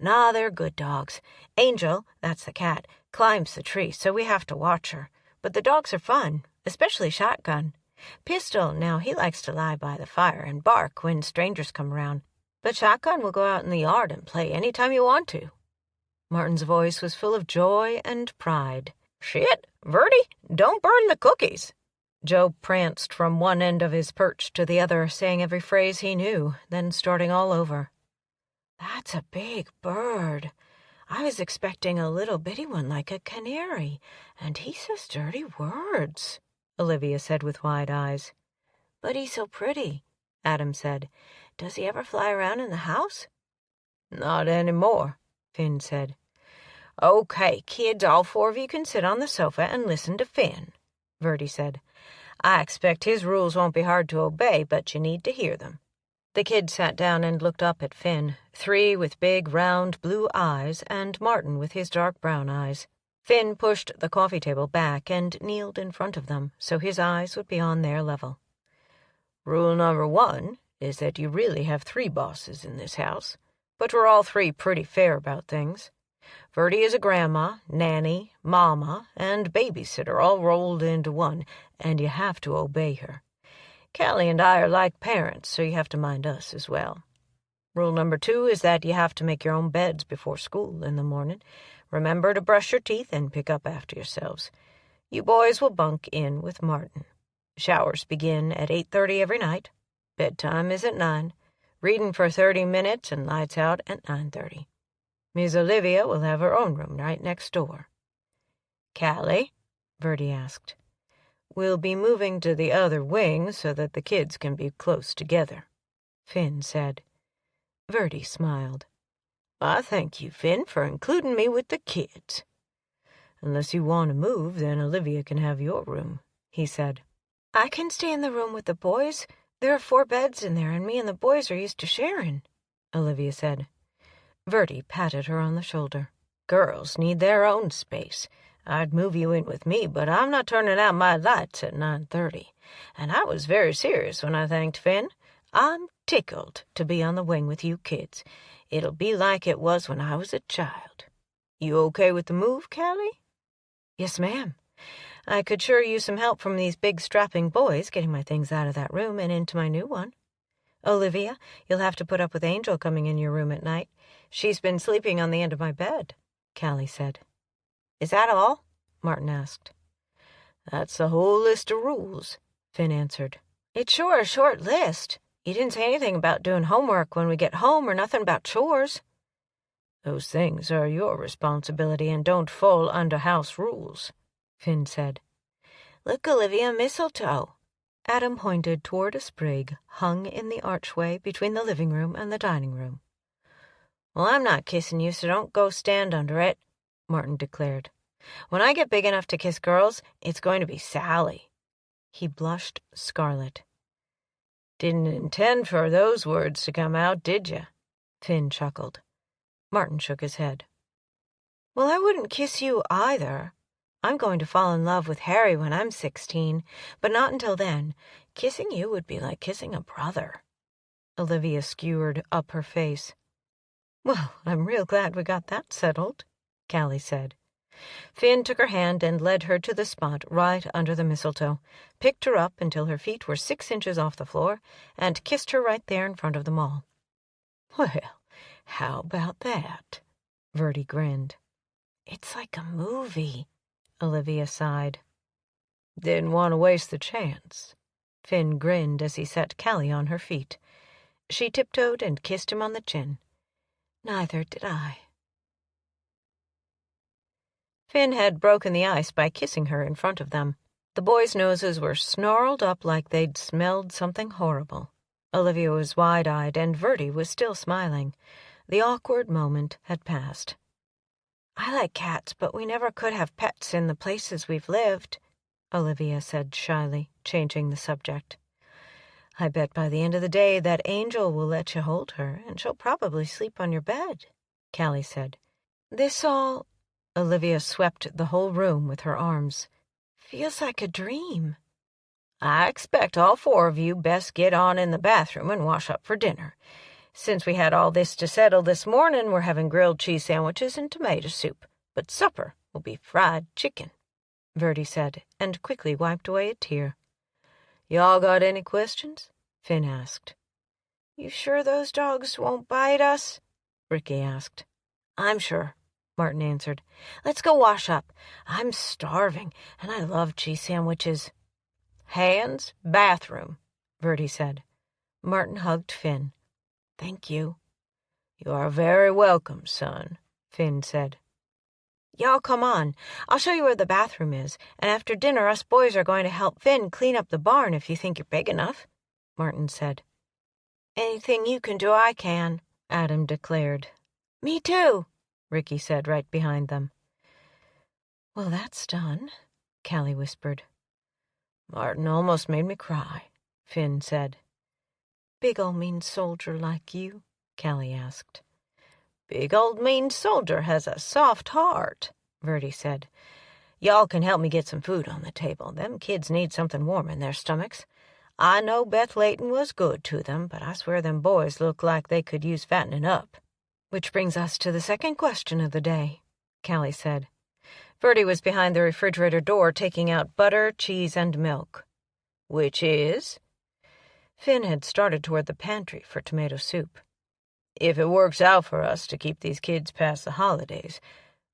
"Nah, they're good dogs. Angel, that's the cat, climbs the tree, so we have to watch her. But the dogs are fun, especially Shotgun. Pistol, now, he likes to lie by the fire and bark when strangers come around. But Shotgun will go out in the yard and play any time you want to."
Martin's voice was full of joy and pride.
"Shit, Verdi, don't burn the cookies."
Joe pranced from one end of his perch to the other, saying every phrase he knew, then starting all over.
"That's a big bird. I was expecting a little bitty one like a canary, and he says dirty words,"
Olivia said with wide eyes.
"But he's so pretty," Adam said. "Does he ever fly around in the house?"
"Not anymore,"
Finn said.
"Okay, kids, all four of you can sit on the sofa and listen to Finn," Verdi said. "I expect his rules won't be hard to obey, but you need to hear them."
The kids sat down and looked up at Finn, three with big, round, blue eyes, and Martin with his dark brown eyes. Finn pushed the coffee table back and kneeled in front of them, so his eyes would be on their level.
"Rule number 1 is that you really have 3 bosses in this house, but we're all 3 pretty fair about things. Verdi is a grandma, nanny, mama, and babysitter all rolled into one, and you have to obey her. Callie and I are like parents, so you have to mind us as well. Rule number 2 is that you have to make your own beds before school in the morning. Remember to brush your teeth and pick up after yourselves. You boys will bunk in with Martin. Showers begin at 8:30 every night. Bedtime is at 9. Reading for 30 minutes and lights out at 9:30. Miss Olivia will have her own room right next door." "Callie?" Verdi asked. "We'll be moving to the other wing so that the kids can be close together," Finn said. Verdi smiled. "I thank you, Finn, for including me with the kids." "Unless you want to move, then Olivia can have your room," he said.
"I can stay in the room with the boys. There are 4 beds in there, and me and the boys are used to sharing,"
Olivia said. Verdi patted her on the shoulder. "Girls need their own space.
I'd move you in with me, but I'm not turning out my lights at 9:30. And I was very serious when I thanked Finn. I'm tickled to be on the wing with you kids. It'll be like it was when I was a child. You okay with the move, Callie?"
"Yes, ma'am. I could sure use some help from these big strapping boys getting my things out of that room and into my new one. Olivia, you'll have to put up with Angel coming in your room at night. She's been sleeping on the end of my bed," Callie said.
"Is that all?"
Martin asked.
"That's the whole list of rules," Finn answered.
"It's sure a short list. You didn't say anything about doing homework when we get home or nothing about chores."
"Those things are your responsibility and don't fall under house rules," Finn said.
"Look, Olivia, mistletoe."
Adam pointed toward a sprig hung in the archway between the living room and the dining room.
"Well, I'm not kissing you, so don't go stand under it," Martin declared. "When I get big enough to kiss girls, it's going to be Sally."
He blushed scarlet.
"Didn't intend for those words to come out, did you?"
Finn chuckled. Martin shook his head.
"Well, I wouldn't kiss you either. I'm going to fall in love with Harry when I'm 16, but not until then. Kissing you would be like kissing a brother."
Olivia skewered up her face. "Well, I'm real glad we got that settled," Callie said. Finn took her hand and led her to the spot right under the mistletoe, picked her up until her feet were 6 inches off the floor, and kissed her right there in front of them all.
"Well, how about that?" Verdi grinned.
"It's like a movie,"
Olivia sighed.
"Didn't want to waste the chance."
Finn grinned as he set Callie on her feet. She tiptoed and kissed him on the chin.
"Neither did I."
Finn had broken the ice by kissing her in front of them. The boys' noses were snarled up like they'd smelled something horrible. Olivia was wide-eyed, and Verdi was still smiling. The awkward moment had passed.
"I like cats, but we never could have pets in the places we've lived,"
Olivia said shyly, changing the subject. "I bet by the end of the day that Angel will let you hold her, and she'll probably sleep on your bed," Callie said.
"This all,"
Olivia swept the whole room with her arms,
"feels like a dream."
"I expect all 4 of you best get on in the bathroom and wash up for dinner. Since we had all this to settle this morning, we're having grilled cheese sandwiches and tomato soup, but supper will be fried chicken,"
Verdi said, and quickly wiped away a tear.
"Y'all got any questions?"
Finn asked.
"You sure those dogs won't bite us?"
Ricky asked.
"I'm sure," Martin answered. "Let's go wash up. I'm starving, and I love cheese sandwiches."
"Hands, bathroom,"
Verdi said. Martin hugged Finn.
"Thank you."
"You are very welcome, son," Finn said.
"Y'all come on. I'll show you where the bathroom is, and after dinner us boys are going to help Finn clean up the barn if you think you're big enough," Martin said. "Anything you can do, I can,"
Adam declared.
"Me too,"
Ricky said right behind them. "Well, that's done," Callie whispered.
"Martin almost made me cry," Finn said.
"Big old mean soldier like you?" Callie asked.
"Big old mean soldier has a soft heart," Verdi said. "Y'all can help me get some food on the table. Them kids need something warm in their stomachs. I know Beth Layton was good to them, but I swear them boys look like they could use fattening up."
"Which brings us to the second question of the day," Callie said. Verdi was behind the refrigerator door taking out butter, cheese, and milk.
"Which is?"
Finn had started toward the pantry for tomato soup.
"If it works out for us to keep these kids past the holidays,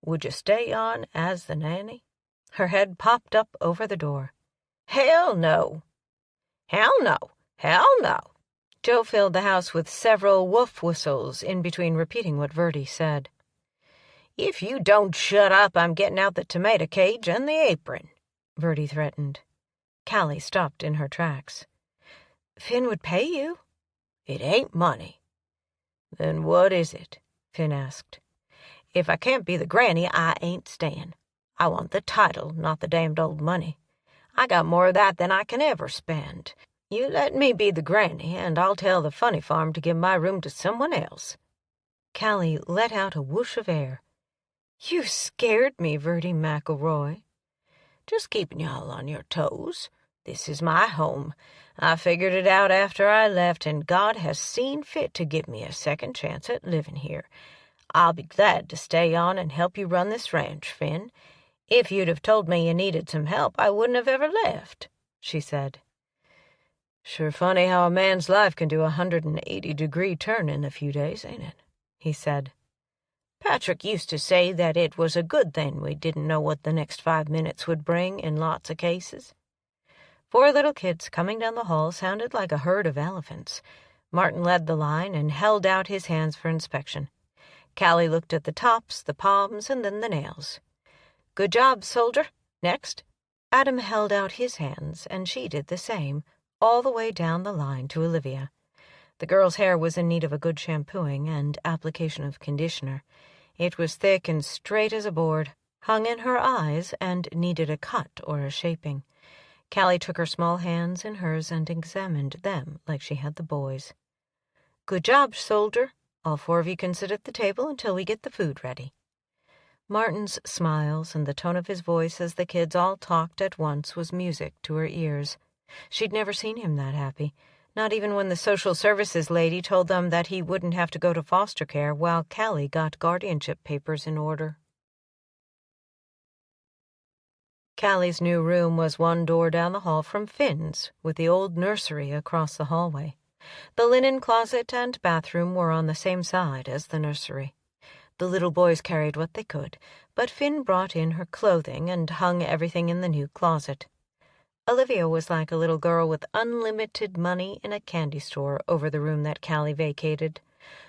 would you stay on as the nanny?"
Her head popped up over the door.
"Hell no." "Hell no. Hell no."
Joe filled the house with several woof whistles in between repeating what Verdi said.
"If you don't shut up, I'm getting out the tomato cage and the apron,"
Verdi threatened. Callie stopped in her tracks. "Finn would pay you."
"It ain't money." "Then what is it?" Finn asked. "If I can't be the granny, I ain't staying. I want the title, not the damned old money. I got more of that than I can ever spend. You let me be the granny, and I'll tell the funny farm to give my room to someone else."
Callie let out a whoosh of air. You scared me, Verdi McElroy. Just keeping y'all on your toes. This is my home. I figured it out after I left, and God has seen fit to give me a second chance at living here. I'll be glad to stay on and help you run this ranch, Finn. If you'd have told me you needed some help, I wouldn't have ever left, she said.
Sure funny how a man's life can do a 180-degree turn in a few days, ain't it? He said.
Patrick used to say that it was a good thing we didn't know what the next 5 minutes would bring in lots of cases.
4 little kids coming down the hall sounded like a herd of elephants. Martin led the line and held out his hands for inspection. Callie looked at the tops, the palms, and then the nails. Good job, soldier. Next. Adam held out his hands, and she did the same, all the way down the line to Olivia. The girl's hair was in need of a good shampooing and application of conditioner. It was thick and straight as a board, hung in her eyes, and needed a cut or a shaping. Callie took her small hands in hers and examined them like she had the boys. Good job, soldier. All 4 of you can sit at the table until we get the food ready. Martin's smiles and the tone of his voice as the kids all talked at once was music to her ears. She'd never seen him that happy, not even when the social services lady told them that he wouldn't have to go to foster care while Callie got guardianship papers in order. Callie's new room was 1 door down the hall from Finn's, with the old nursery across the hallway. The linen closet and bathroom were on the same side as the nursery. The little boys carried what they could, but Finn brought in her clothing and hung everything in the new closet. Olivia was like a little girl with unlimited money in a candy store over the room that Callie vacated.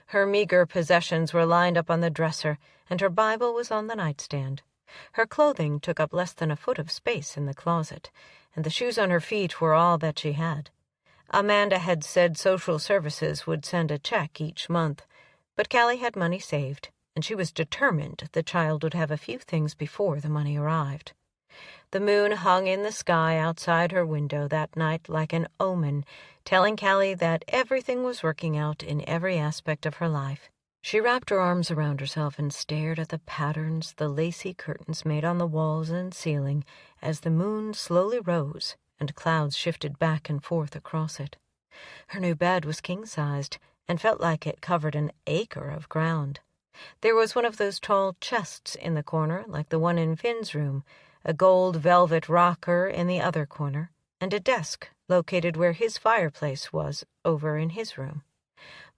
Her meager possessions were lined up on the dresser, and her Bible was on the nightstand. Her clothing took up less than a foot of space in the closet, and the shoes on her feet were all that she had. Amanda had said social services would send a check each month, but Callie had money saved, and she was determined the child would have a few things before the money arrived. The moon hung in the sky outside her window that night like an omen, telling Callie that everything was working out in every aspect of her life. She wrapped her arms around herself and stared at the patterns the lacy curtains made on the walls and ceiling as the moon slowly rose and clouds shifted back and forth across it. Her new bed was king-sized and felt like it covered an acre of ground. There was one of those tall chests in the corner, like the one in Finn's room, a gold velvet rocker in the other corner, and a desk located where his fireplace was over in his room.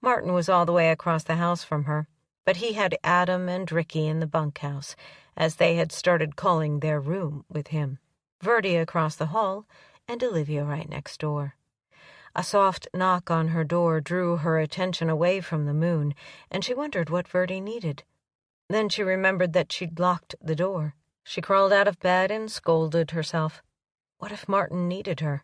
Martin was all the way across the house from her, but he had Adam and Ricky in the bunkhouse, as they had started calling their room with him, Verdi across the hall, and Olivia right next door. A soft knock on her door drew her attention away from the moon, and she wondered what Verdi needed. Then she remembered that she'd locked the door. She crawled out of bed and scolded herself. What if Martin needed her?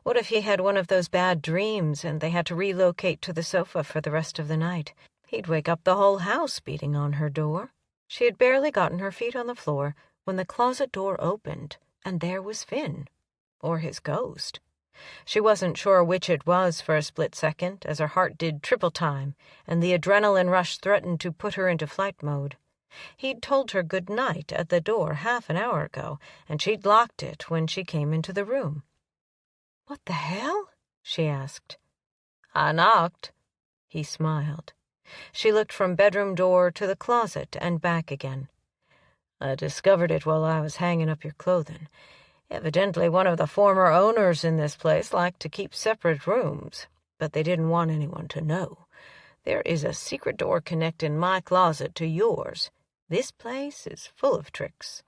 What if he had one of those bad dreams and they had to relocate to the sofa for the rest of the night? He'd wake up the whole house beating on her door. She had barely gotten her feet on the floor when the closet door opened, and there was Finn, or his ghost. She wasn't sure which it was for a split second, as her heart did triple time, and the adrenaline rush threatened to put her into flight mode. He'd told her good night at the door half an hour ago, and she'd locked it when she came into the room. "What the hell?" she asked. "I knocked." He smiled. She looked from bedroom door to the closet and back again. "I discovered it while I was hanging up your clothing. Evidently one of the former owners in this place liked to keep separate rooms, but they didn't want anyone to know. There is a secret door connecting my closet to yours. This place is full of tricks."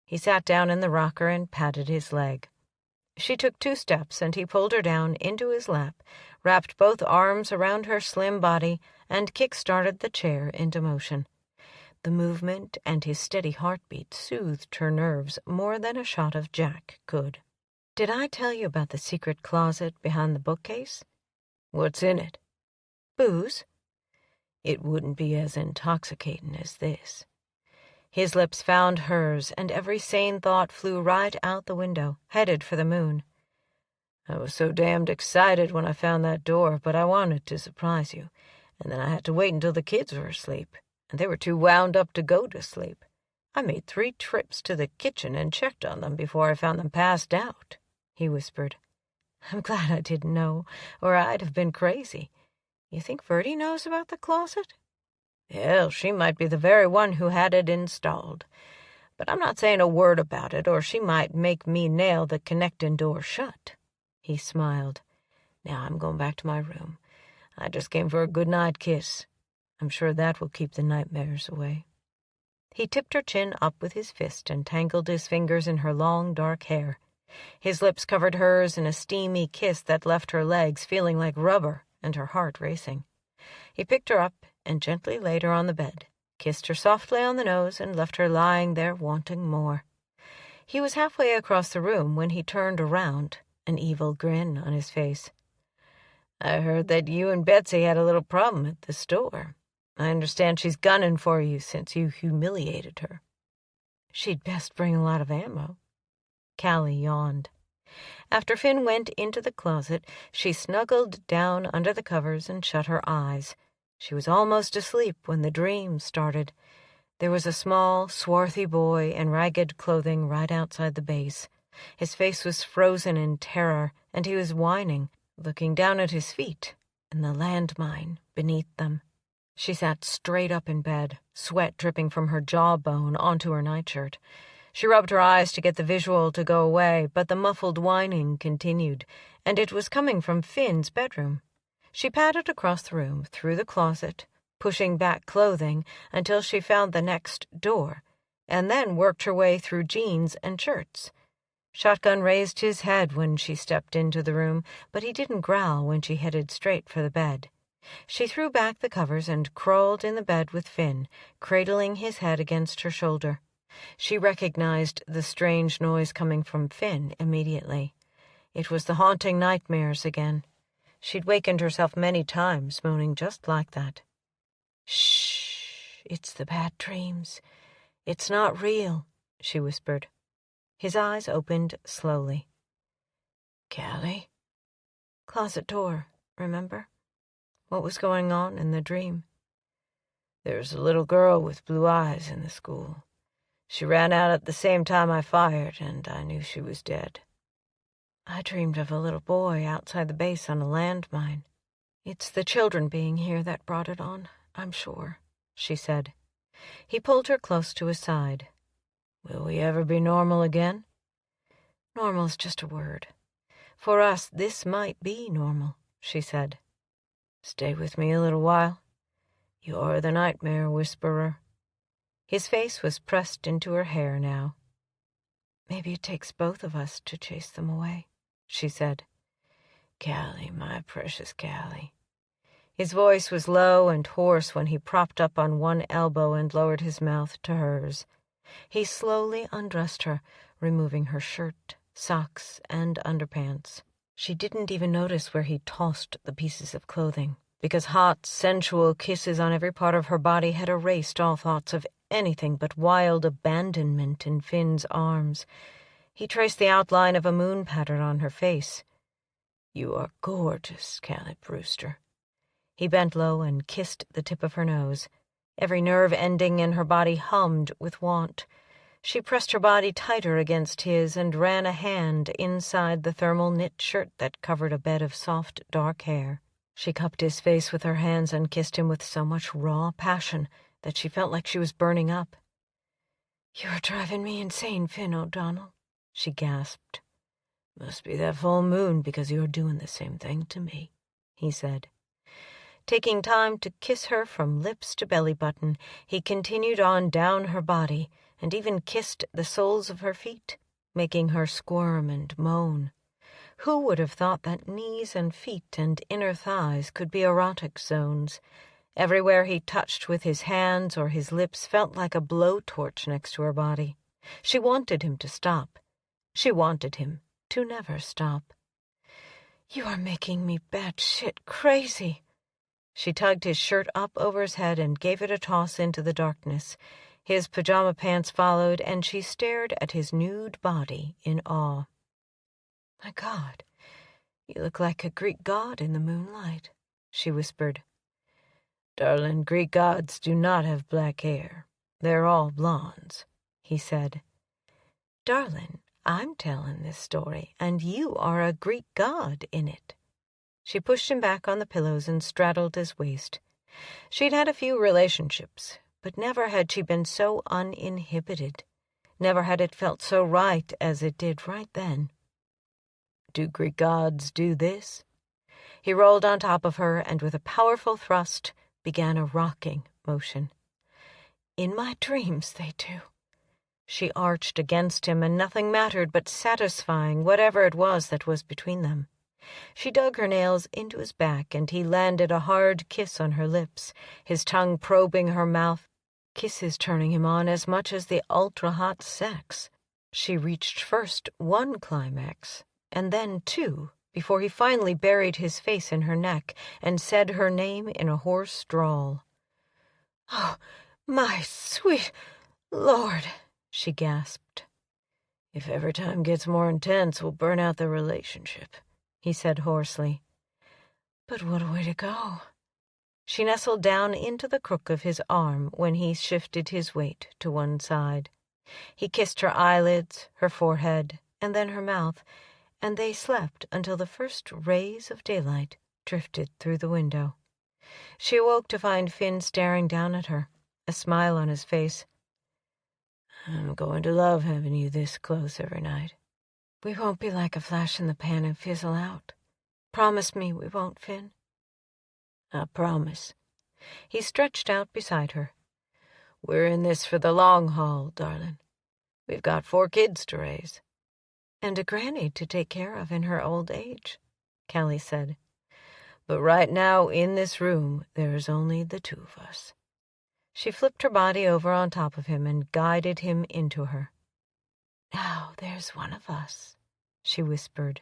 He sat down in the rocker and patted his leg. She took 2 steps, and he pulled her down into his lap, wrapped both arms around her slim body, and kick-started the chair into motion. The movement and his steady heartbeat soothed her nerves more than a shot of Jack could. "Did I tell you about the secret closet behind the bookcase?" "What's in it?" "Booze." "It wouldn't be as intoxicating as this." His lips found hers, and every sane thought flew right out the window, headed for the moon. "I was so damned excited when I found that door, but I wanted to surprise you, and then I had to wait until the kids were asleep, and they were too wound up to go to sleep.
I made 3 trips to the kitchen and checked on them before I found them passed out," he whispered.
"I'm glad I didn't know, or I'd have been crazy. You think Verdi knows about the closet?"
"Hell, she might be the very one who had it installed. But I'm not saying a word about it, or she might make me nail the connecting door shut." He smiled. "Now I'm going back to my room. I just came for a good-night kiss. I'm sure that will keep the nightmares away." He tipped her chin up with his fist and tangled his fingers in her long, dark hair. His lips covered hers in a steamy kiss that left her legs feeling like rubber and her heart racing. He picked her up and gently laid her on the bed, kissed her softly on the nose, and left her lying there wanting more. He was halfway across the room when he turned around, an evil grin on his face. "I heard that you and Betsy had a little problem at the store. I understand she's gunning for you since you humiliated her."
"She'd best bring a lot of ammo."
Callie yawned. After Finn went into the closet, she snuggled down under the covers and shut her eyes. She was almost asleep when the dream started. There was a small, swarthy boy in ragged clothing right outside the base. His face was frozen in terror, and he was whining, looking down at his feet and the landmine beneath them. She sat straight up in bed, sweat dripping from her jawbone onto her nightshirt. She rubbed her eyes to get the visual to go away, but the muffled whining continued, and it was coming from Finn's bedroom. She padded across the room, through the closet, pushing back clothing until she found the next door, and then worked her way through jeans and shirts. Shotgun raised his head when she stepped into the room, but he didn't growl when she headed straight for the bed. She threw back the covers and crawled in the bed with Finn, cradling his head against her shoulder. She recognized the strange noise coming from Finn immediately. It was the haunting nightmares again. She'd wakened herself many times, moaning just like that.
"Shh, it's the bad dreams. It's not real," she whispered. His eyes opened slowly.
"Callie?"
"Closet door, remember? What was going on in the dream?"
"There's a little girl with blue eyes in the school. She ran out at the same time I fired, and I knew she was dead."
"I dreamed of a little boy outside the base on a landmine. It's the children being here that brought it on, I'm sure," she said.
He pulled her close to his side. "Will we ever be normal again?"
"Normal's just a word.
For us, this might be normal," she said. "Stay with me a little while. You're the nightmare whisperer." His face was pressed into her hair now.
"Maybe it takes both of us to chase them away," she said.
"Callie, my precious Callie." His voice was low and hoarse when he propped up on one elbow and lowered his mouth to hers. He slowly undressed her, removing her shirt, socks, and underpants. She didn't even notice where he tossed the pieces of clothing, because hot, sensual kisses on every part of her body had erased all thoughts of anything but wild abandonment in Finn's arms. He traced the outline of a moon pattern on her face. "You are gorgeous, Callie Brewster." He bent low and kissed the tip of her nose. Every nerve ending in her body hummed with want. She pressed her body tighter against his and ran a hand inside the thermal knit shirt that covered a bed of soft, dark hair. She cupped his face with her hands and kissed him with so much raw passion that she felt like she was burning up.
"You're driving me insane, Finn O'Donnell," she gasped.
"Must be that full moon because you're doing the same thing to me," he said. Taking time to kiss her from lips to belly button, he continued on down her body and even kissed the soles of her feet, making her squirm and moan. Who would have thought that knees and feet and inner thighs could be erotic zones? Everywhere he touched with his hands or his lips felt like a blowtorch next to her body. She wanted him to stop. She wanted him to never stop.
"You are making me batshit crazy."
She tugged his shirt up over his head and gave it a toss into the darkness. His pajama pants followed, and she stared at his nude body in awe.
"My God, you look like a Greek god in the moonlight," she whispered.
"Darling, Greek gods do not have black hair. They're all blondes,"
he said. "Darlin', I'm telling this story, and you are a Greek god in it." She pushed him back on the pillows and straddled his waist. She'd had a few relationships, but never had she been so uninhibited. Never had it felt so right as it did right then. "Do Greek gods do this?" He rolled on top of her and with a powerful thrust began a rocking motion. "In my dreams they do." She arched against him, and nothing mattered but satisfying whatever it was that was between them. She dug her nails into his back, and he landed a hard kiss on her lips, his tongue probing her mouth, kisses turning him on as much as the ultra-hot sex. She reached first one climax, and then two, before he finally buried his face in her neck and said her name in a hoarse drawl. "Oh, my sweet Lord," she gasped. "If every time gets more intense, we'll burn out the relationship," he said hoarsely. "But what a way to go." She nestled down into the crook of his arm when he shifted his weight to one side. He kissed her eyelids, her forehead, and then her mouth, and they slept until the first rays of daylight drifted through the window. She awoke to find Finn staring down at her, a smile on his face. "I'm going to love having you this close every night." "We won't be like a flash in the pan and fizzle out. Promise me we won't, Finn." "I promise." He stretched out beside her. "We're in this for the long haul, darling. We've got 4 kids to raise." "And a granny to take care of in her old age," Callie said. "But right now, in this room, there's only the 2 of us." She flipped her body over on top of him and guided him into her. "Now there's one of us," she whispered.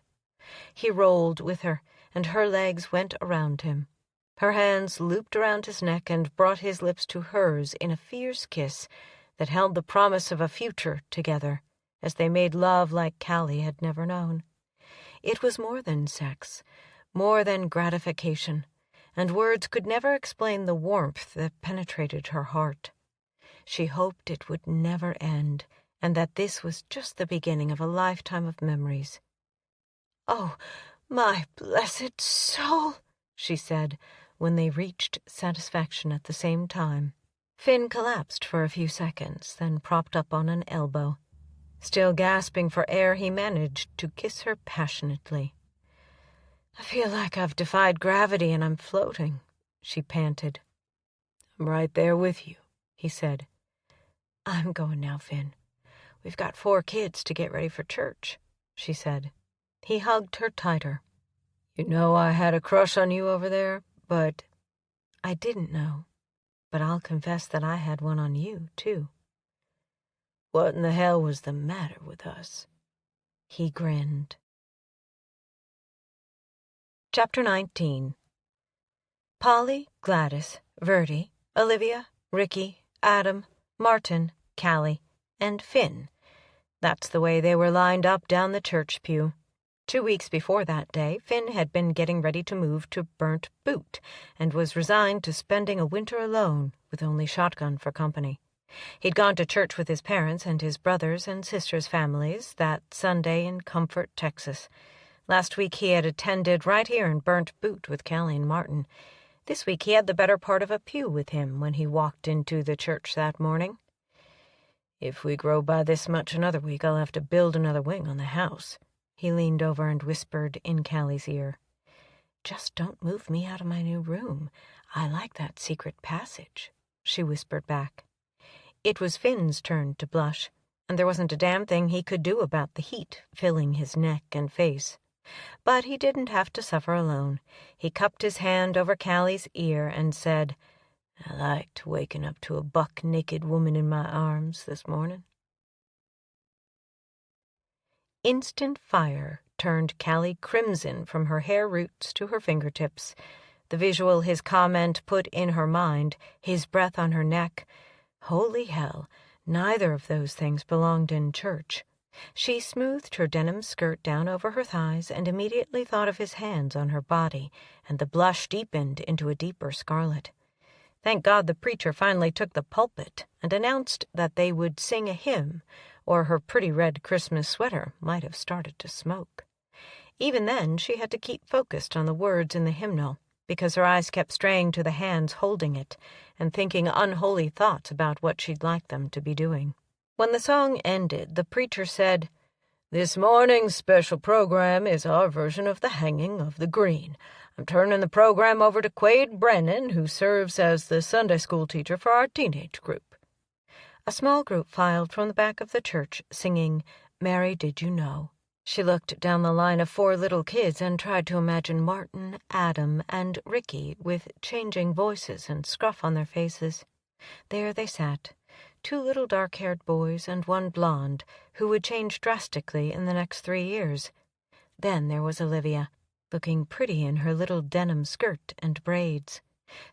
He rolled with her, and her legs went around him. Her hands looped around his neck and brought his lips to hers in a fierce kiss that held the promise of a future together, as they made love like Callie had never known. It was more than sex, more than gratification, and words could never explain the warmth that penetrated her heart. She hoped it would never end, and that this was just the beginning of a lifetime of memories. "Oh, my blessed soul," she said, when they reached satisfaction at the same time. Finn collapsed for a few seconds, then propped up on an elbow. Still gasping for air, he managed to kiss her passionately. "I feel like I've defied gravity and I'm floating," she panted. "I'm right there with you," he said. "I'm going now, Finn. We've got 4 kids to get ready for church," she said. He hugged her tighter. "You know I had a crush on you over there, but—" "I didn't know, but I'll confess that I had one on you, too." "What in the hell was the matter with us?" He grinned. Chapter 19. Polly, Gladys, Verdi, Olivia, Ricky, Adam, Martin, Callie, and Finn. That's the way they were lined up down the church pew. 2 weeks before that day, Finn had been getting ready to move to Burnt Boot and was resigned to spending a winter alone with only Shotgun for company. He'd gone to church with his parents and his brothers' and sisters' families that Sunday in Comfort, Texas. Last week he had attended right here in Burnt Boot with Callie and Martin. This week he had the better part of a pew with him when he walked into the church that morning. "If we grow by this much another week, I'll have to build another wing on the house." He leaned over and whispered in Callie's ear. "Just don't move me out of my new room. I like that secret passage," she whispered back. It was Finn's turn to blush, and there wasn't a damn thing he could do about the heat filling his neck and face. But he didn't have to suffer alone. He cupped his hand over Callie's ear and said, "I liked waking up to a buck-naked woman in my arms this morning." Instant fire turned Callie crimson from her hair roots to her fingertips. The visual his comment put in her mind, his breath on her neck. Holy hell, neither of those things belonged in church. She smoothed her denim skirt down over her thighs and immediately thought of his hands on her body, and the blush deepened into a deeper scarlet. Thank God the preacher finally took the pulpit and announced that they would sing a hymn, or her pretty red Christmas sweater might have started to smoke. Even then, she had to keep focused on the words in the hymnal, because her eyes kept straying to the hands holding it and thinking unholy thoughts about what she'd like them to be doing. When the song ended, the preacher said, "This morning's special program is our version of the hanging of the green. I'm turning the program over to Quade Brennan, who serves as the Sunday school teacher for our teenage group." A small group filed from the back of the church, singing, "Mary, Did You Know?" She looked down the line of 4 little kids and tried to imagine Martin, Adam, and Ricky with changing voices and scruff on their faces. There they sat, 2 little dark-haired boys and 1 blonde, who would change drastically in the next 3 years. Then there was Olivia, looking pretty in her little denim skirt and braids.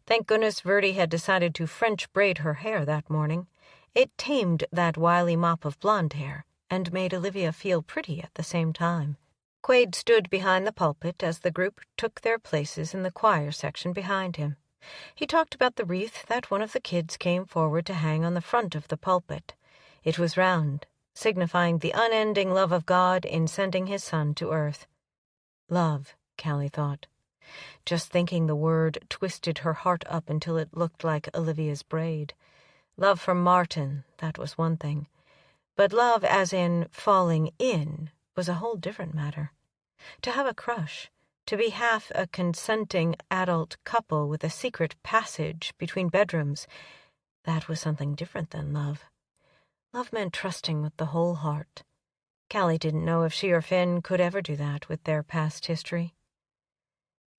Thank goodness Verdi had decided to French braid her hair that morning. It tamed that wily mop of blonde hair and made Olivia feel pretty at the same time. Quade stood behind the pulpit as the group took their places in the choir section behind him. He talked about the wreath that one of the kids came forward to hang on the front of the pulpit. It was round, signifying the unending love of God in sending his Son to earth. Love, Callie thought. Just thinking the word twisted her heart up until it looked like Olivia's braid. Love for Martin, that was one thing. But love as in falling in was a whole different matter. To have a crush, to be half a consenting adult couple with a secret passage between bedrooms, that was something different than love. Love meant trusting with the whole heart. Callie didn't know if she or Finn could ever do that with their past history.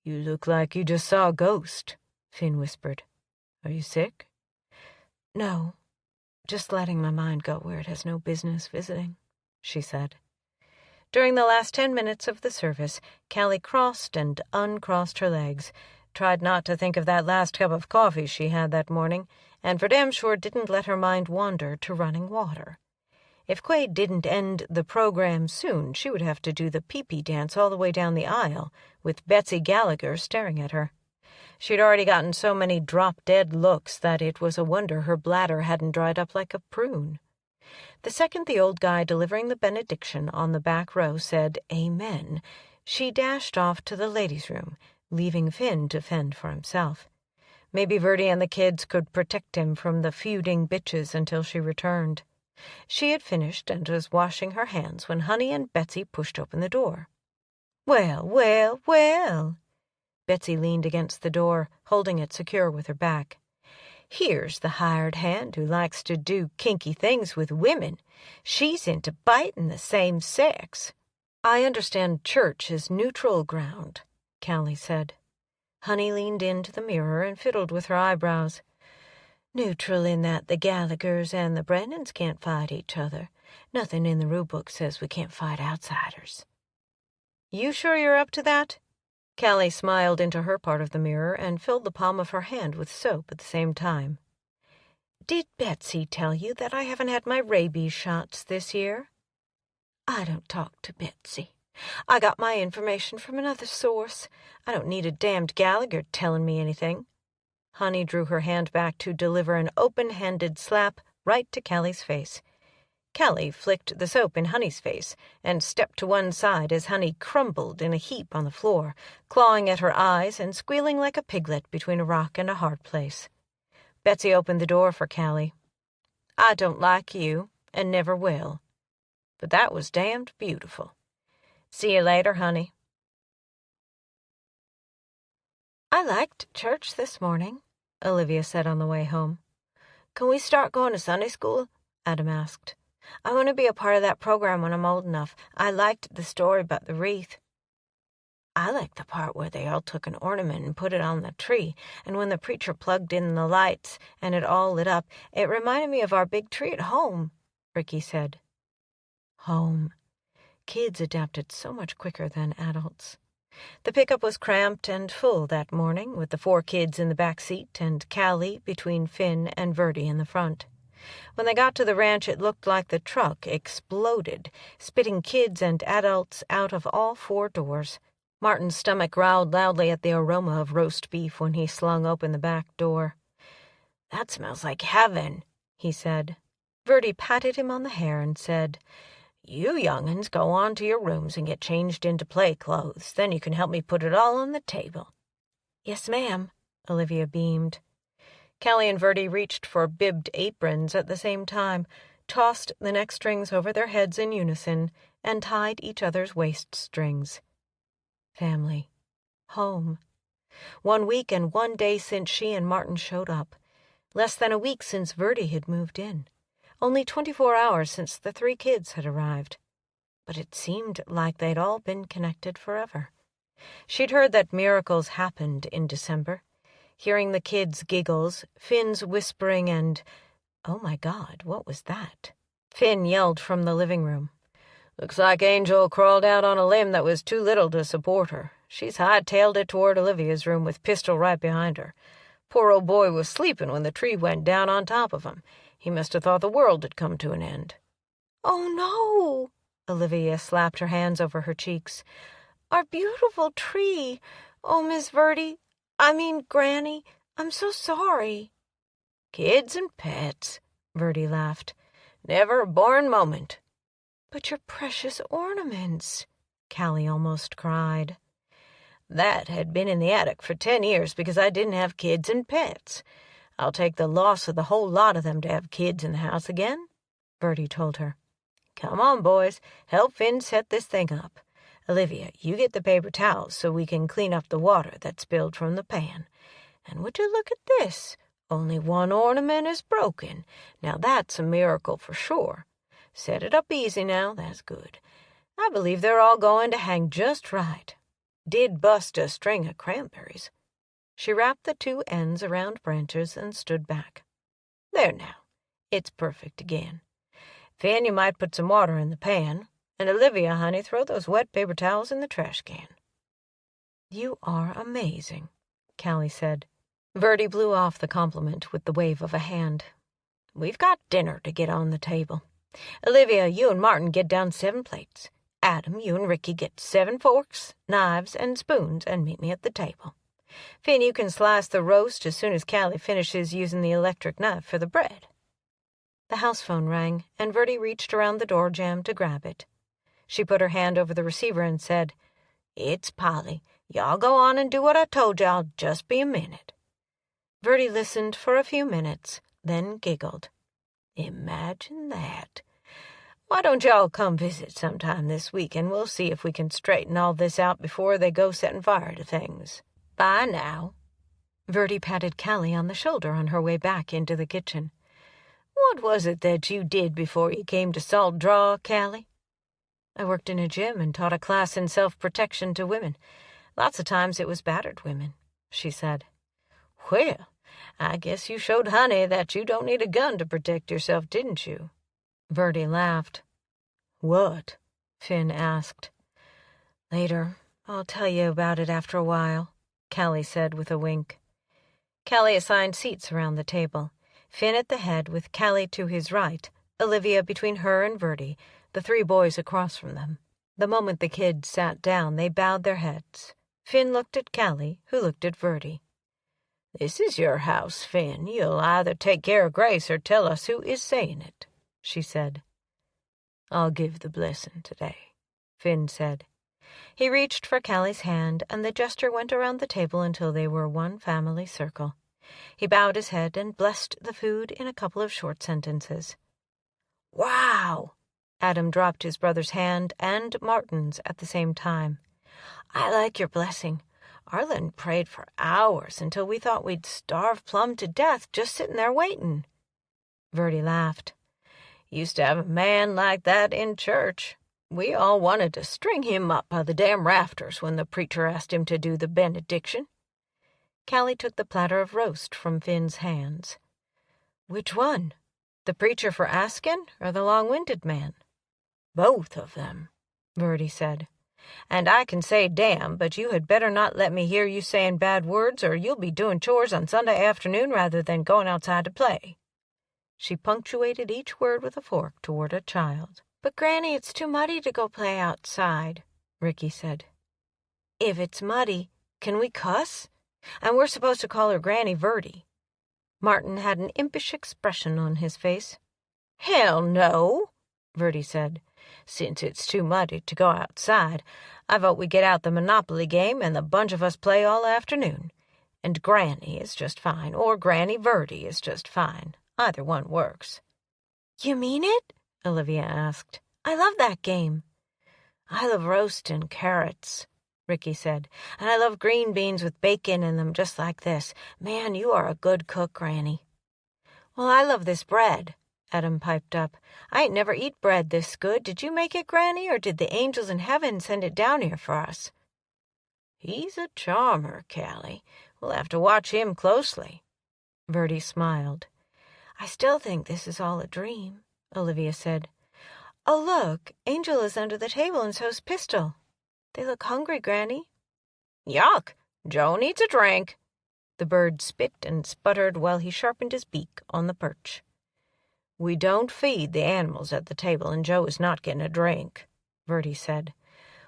"You look like you just saw a ghost," Finn whispered. "Are you sick?" "No, just letting my mind go where it has no business visiting," she said. During the last 10 minutes of the service, Callie crossed and uncrossed her legs, tried not to think of that last cup of coffee she had that morning, and for damn sure didn't let her mind wander to running water. If Quade didn't end the program soon, she would have to do the pee-pee dance all the way down the aisle, with Betsy Gallagher staring at her. She'd already gotten so many drop-dead looks that it was a wonder her bladder hadn't dried up like a prune. The second the old guy delivering the benediction on the back row said, "Amen," she dashed off to the ladies' room, leaving Finn to fend for himself. Maybe Verdi and the kids could protect him from the feuding bitches until she returned. She had finished and was washing her hands when Honey and Betsy pushed open the door. "Well, well, well." Betsy leaned against the door, holding it secure with her back. "Here's the hired hand who likes to do kinky things with women. She's into biting the same sex." "I understand church is neutral ground," Callie said. Honey leaned into the mirror and fiddled with her eyebrows. "Neutral in that the Gallaghers and the Brennans can't fight each other. Nothing in the rule book says we can't fight outsiders." "You sure you're up to that?" Callie smiled into her part of the mirror and filled the palm of her hand with soap at the same time. "Did Betsy tell you that I haven't had my rabies shots this year?" "I don't talk to Betsy. I got my information from another source. I don't need a damned Gallagher telling me anything." Honey drew her hand back to deliver an open-handed slap right to Callie's face. Callie flicked the soap in Honey's face and stepped to one side as Honey crumbled in a heap on the floor, clawing at her eyes and squealing like a piglet between a rock and a hard place. Betsy opened the door for Callie. "I don't like you, and never will. But that was damned beautiful. See you later, Honey." "I liked church this morning," Olivia said on the way home. "Can we start going to Sunday school?" Adam asked. "I want to be a part of that program when I'm old enough. I liked the story about the wreath." "I liked the part where they all took an ornament and put it on the tree, and when the preacher plugged in the lights and it all lit up, it reminded me of our big tree at home," Ricky said. Home. Kids adapted so much quicker than adults. The pickup was cramped and full that morning, with the 4 kids in the back seat and Callie between Finn and Verdi in the front. When they got to the ranch, it looked like the truck exploded, spitting kids and adults out of all 4 doors. Martin's stomach growled loudly at the aroma of roast beef when he slung open the back door.
"That smells like heaven," he said.
Verdi patted him on the hair and said,
"You young'uns go on to your rooms and get changed into play clothes. Then you can help me put it all on the table."
"Yes, ma'am," Olivia beamed. Callie and Verdi reached for bibbed aprons at the same time, tossed the neck strings over their heads in unison, and tied each other's waist strings. Family. Home. 1 week and 1 day since she and Martin showed up. Less than a week since Verdi had moved in. Only 24 hours since the 3 kids had arrived. But it seemed like they'd all been connected forever. She'd heard that miracles happened in December. Hearing the kids' giggles, Finn's whispering, and, oh my God, what was that? Finn yelled from the living room.
"Looks like Angel crawled out on a limb that was too little to support her. She's high-tailed it toward Olivia's room with pistol right behind her. Poor old boy was sleeping when the tree went down on top of him. He must have thought the world had come to an end."
"Oh, no!" Olivia slapped her hands over her cheeks. "Our beautiful tree! Oh, Miss Granny, I'm so sorry."
"Kids and pets," Verdi laughed. "Never a boring moment."
"But your precious ornaments," Callie almost cried.
"That had been in the attic for 10 years because I didn't have kids and pets. I'll take the loss of the whole lot of them to have kids in the house again," Verdi told her. "Come on, boys, help Finn set this thing up. Olivia, you get the paper towels so we can clean up the water that spilled from the pan. And would you look at this? Only 1 ornament is broken. Now that's a miracle for sure. Set it up easy now, that's good. I believe they're all going to hang just right. Did bust a string of cranberries."
She wrapped the 2 ends around branches and stood back.
"There now, it's perfect again. Finn, you might put some water in the pan. And Olivia, honey, throw those wet paper towels in the trash can."
"You are amazing," Callie said. Verdi blew off the compliment with the wave of a hand.
"We've got dinner to get on the table. Olivia, you and Martin get down 7 plates. Adam, you and Ricky get 7 forks, knives, and spoons and meet me at the table. Finn, you can slice the roast as soon as Callie finishes using the electric knife for the bread."
The house phone rang, and Verdi reached around the door jamb to grab it. She put her hand over the receiver and said,
"It's Polly. Y'all go on and do what I told you. I'll just be a minute."
Verdi listened for a few minutes, then giggled.
"Imagine that. Why don't y'all come visit sometime this week, and we'll see if we can straighten all this out before they go setting fire to things. Bye now."
Verdi patted Callie on the shoulder on her way back into the kitchen.
"What was it that you did before you came to Salt Draw, Callie?"
"I worked in a gym and taught a class in self-protection to women. Lots of times it was battered women," she said.
"Well, I guess you showed Honey that you don't need a gun to protect yourself, didn't you?"
Verdi laughed.
"What?"
Finn asked. "Later. I'll tell you about it after a while," Callie said with a wink. Callie assigned seats around the table. Finn at the head with Callie to his right, Olivia between her and Verdi, the 3 boys across from them. The moment the kids sat down, they bowed their heads. Finn looked at Callie, who looked at Verdi.
"This is your house, Finn. You'll either take care of Grace or tell us who is saying it," she said. "I'll give the blessing today," Finn said.
He reached for Callie's hand, and the gesture went around the table until they were one family circle. He bowed his head and blessed the food in a couple of short sentences.
"Wow!"
Adam dropped his brother's hand and Martin's at the same time.
"I like your blessing. Arlen prayed for hours until we thought we'd starve plumb to death just sitting there waiting."
Verdi laughed.
"Used to have a man like that in church. We all wanted to string him up by the damn rafters when the preacher asked him to do the benediction."
Callie took the platter of roast from Finn's hands. "Which one? The preacher for asking, or the long-winded man?"
"Both of them," Verdi said. "And I can say damn, but you had better not let me hear you saying bad words, or you'll be doing chores on Sunday afternoon rather than going outside to play."
She punctuated each word with a fork toward a child.
"But, Granny, it's too muddy to go play outside," Ricky said.
"If it's muddy, can we cuss? And we're supposed to call her Granny Verdi." Martin had an impish expression on his face. "Hell no," Verdi said. "Since it's too muddy to go outside, I vote we get out the Monopoly game and the bunch of us play all afternoon. And Granny is just fine, or Granny Verdi is just fine. Either one works."
"You mean it?" Olivia asked. "I love that game."
"I love roasting carrots," Ricky said, "and I love green beans with bacon in them just like this. Man, you are a good cook, Granny." "Well, I love this bread," Adam piped up. "I ain't never eat bread this good. Did you make it, Granny, or did the angels in heaven send it down here for us?" "He's a charmer, Callie. We'll have to watch him closely." Verdi smiled.
"I still think this is all a dream," Olivia said. "Oh, look, Angel is under the table and so's Pistol. They look hungry, Granny."
"Yuck! Joe needs a drink." The bird spit and sputtered while he sharpened his beak on the perch. "We don't feed the animals at the table, and Joe is not getting a drink," Verdi said.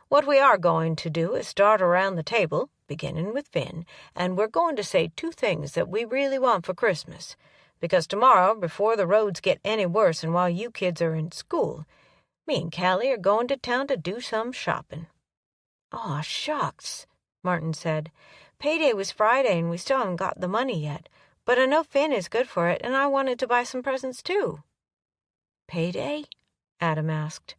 "What we are going to do is start around the table, beginning with Finn, and we're going to say 2 things that we really want for Christmas, because tomorrow, before the roads get any worse and while you kids are in school, me and Callie are going to town to do some shopping."
"Aw, shucks," Martin said. "Payday was Friday and we still haven't got the money yet, but I know Finn is good for it and I wanted to buy some presents too."
"Payday?" Adam asked.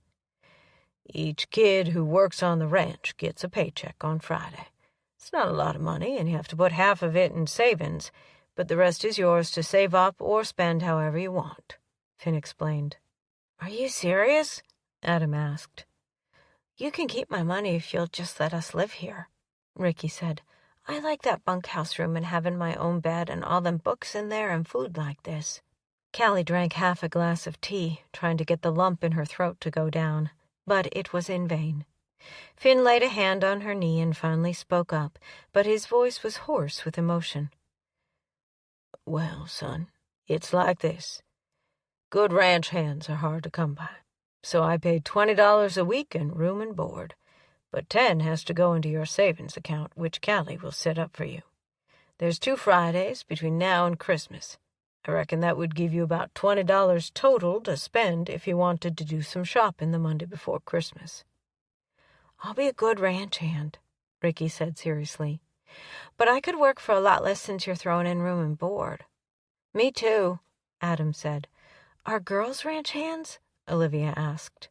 "Each kid who works on the ranch gets a paycheck on Friday. It's not a lot of money, and you have to put half of it in savings, but the rest is yours to save up or spend however you want," Finn explained.
"Are you serious?" Adam asked. "You can keep my money if you'll just let us live here," Ricky said. "I like that bunkhouse room and having my own bed and all them books in there and food like this."
Callie drank half a glass of tea, trying to get the lump in her throat to go down, but it was in vain. Finn laid a hand on her knee and finally spoke up, but his voice was hoarse with emotion. "Well, son, it's like this. Good ranch hands are hard to come by. So I paid $20 a week in room and board, but 10 has to go into your savings account, which Callie will set up for you. There's 2 Fridays between now and Christmas. I reckon that would give you about $20 total to spend if you wanted to do some shopping the Monday before Christmas."
"I'll be a good ranch hand," Ricky said seriously. "But I could work for a lot less since you're throwing in room and board."
"Me too," Adam said.
"Are girls ranch hands?" Olivia asked.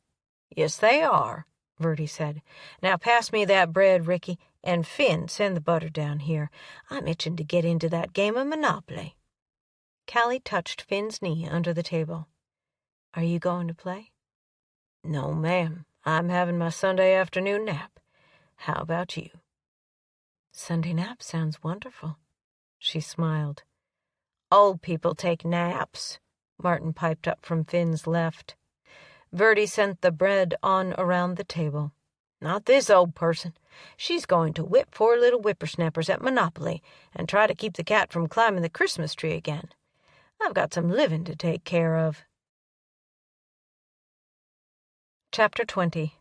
"Yes, they are," Verdi said. "Now pass me that bread, Ricky, and Finn, send the butter down here. I'm itching to get into that game of Monopoly." Callie touched Finn's knee under the table.
"Are you going to play?"
"No, ma'am. I'm having my Sunday afternoon nap. How about you?"
"Sunday nap sounds wonderful." She smiled.
"Old people take naps," Martin piped up from Finn's left. Verdi sent the bread on around the table. "Not this old person. She's going to whip 4 little whippersnappers at Monopoly and try to keep the cat from climbing the Christmas tree again. I've got some living to take care of." Chapter 20.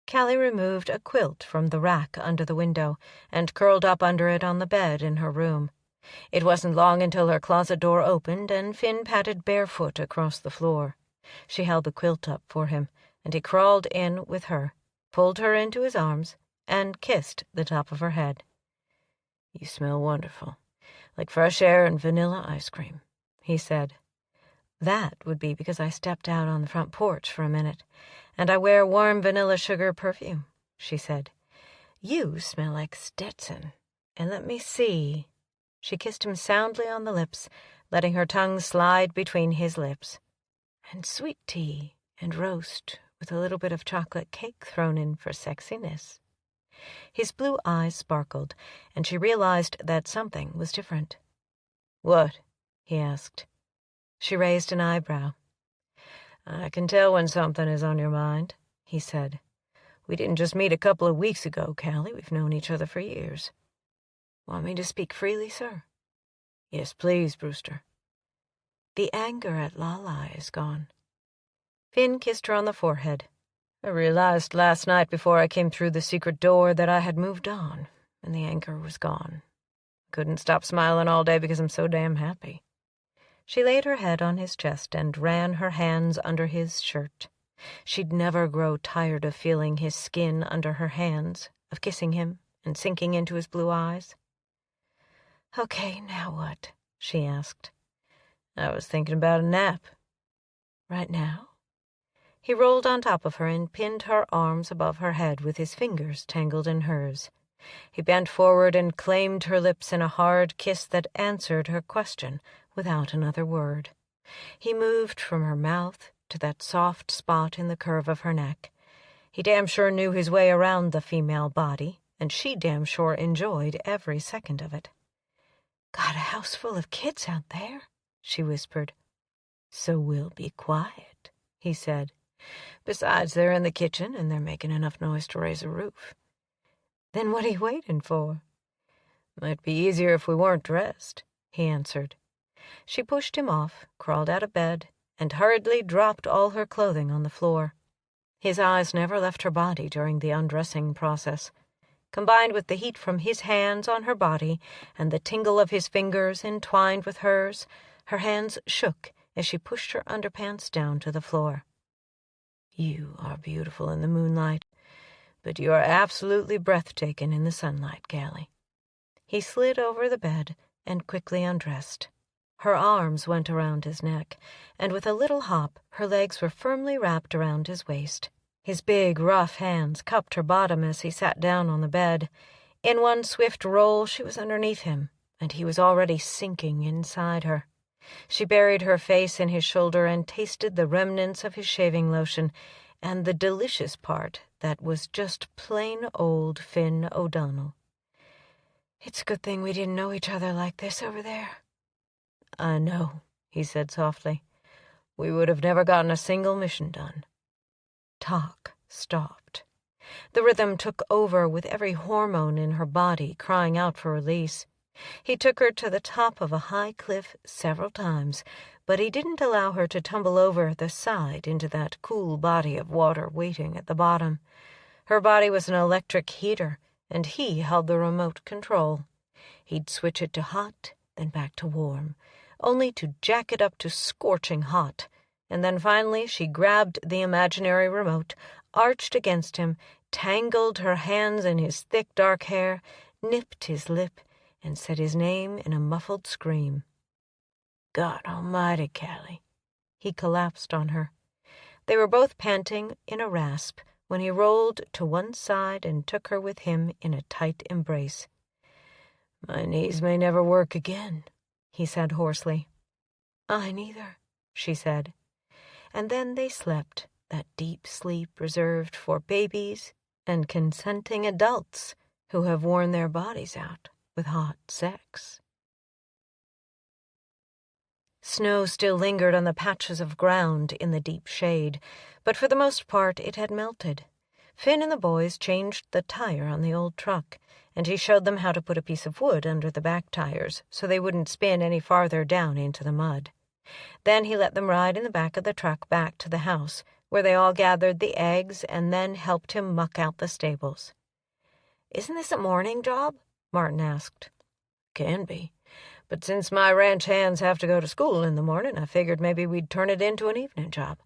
Callie removed a quilt from the rack under the window and curled up under it on the bed in her room. It wasn't long until her closet door opened and Finn padded barefoot across the floor. She held the quilt up for him, and he crawled in with her, pulled her into his arms, and kissed the top of her head. "You smell wonderful, like fresh air and vanilla ice cream," he said.
"That would be because I stepped out on the front porch for a minute, and I wear warm vanilla sugar perfume," she said. "You smell like Stetson, and let me see." She kissed him soundly on the lips, letting her tongue slide between his lips. "And sweet tea and roast with a little bit of chocolate cake thrown in for sexiness." His blue eyes sparkled, and she realized that something was different.
"What?"
he asked. She raised an eyebrow.
"I can tell when something is on your mind," he said. "We didn't just meet a couple of weeks ago, Callie. We've known each other for years."
"Want me to speak freely, sir?"
"Yes, please, Brewster."
"The anger at Lala is gone."
Finn kissed her on the forehead. "I realized last night before I came through the secret door that I had moved on, and the anger was gone.
Couldn't stop smiling all day because I'm so damn happy."
She laid her head on his chest and ran her hands under his shirt. She'd never grow tired of feeling his skin under her hands, of kissing him and sinking into his blue eyes. "Okay, now what?" she asked.
"I was thinking about a nap."
"Right now?" He rolled on top of her and pinned her arms above her head with his fingers tangled in hers. He bent forward and claimed her lips in a hard kiss that answered her question without another word. He moved from her mouth to that soft spot in the curve of her neck. He damn sure knew his way around the female body, and she damn sure enjoyed every second of it. "Got a house full of kids out there," she whispered. "So we'll be quiet," he said.
"Besides, they're in the kitchen, and they're making enough noise to raise a roof."
"Then what are you waiting for?"
"Might be easier if we weren't dressed," he answered.
She pushed him off, crawled out of bed, and hurriedly dropped all her clothing on the floor. His eyes never left her body during the undressing process. Combined with the heat from his hands on her body and the tingle of his fingers entwined with hers, her hands shook as she pushed her underpants down to the floor.
"You are beautiful in the moonlight, but you are absolutely breathtaking in the sunlight, Callie."
He slid over the bed and quickly undressed. Her arms went around his neck, and with a little hop her legs were firmly wrapped around his waist. His big, rough hands cupped her bottom as he sat down on the bed. In one swift roll she was underneath him, and he was already sinking inside her. She buried her face in his shoulder and tasted the remnants of his shaving lotion and the delicious part that was just plain old Finn O'Donnell. "It's a good thing we didn't know each other like this over there."
"I know," he said softly. "We would have never gotten a single mission done."
Talk stopped. The rhythm took over with every hormone in her body crying out for release. He took her to the top of a high cliff several times, but he didn't allow her to tumble over the side into that cool body of water waiting at the bottom. Her body was an electric heater, and he held the remote control. He'd switch it to hot, then back to warm, only to jack it up to scorching hot, and then finally she grabbed the imaginary remote, arched against him, tangled her hands in his thick dark hair, nipped his lip, and said his name in a muffled scream.
"God almighty, Callie."
He collapsed on her. They were both panting in a rasp when he rolled to one side and took her with him in a tight embrace.
"My knees may never work again,"
he said hoarsely. "I neither," she said. And then they slept, that deep sleep reserved for babies and consenting adults who have worn their bodies out with hot sex. Snow still lingered on the patches of ground in the deep shade, but for the most part it had melted. Finn and the boys changed the tire on the old truck, and he showed them how to put a piece of wood under the back tires so they wouldn't spin any farther down into the mud. Then he let them ride in the back of the truck back to the house, where they all gathered the eggs and then helped him muck out the stables. "Isn't this a morning job?" Martin asked.
"Can be. But since my ranch hands have to go to school in the morning, I figured maybe we'd turn it into an evening job.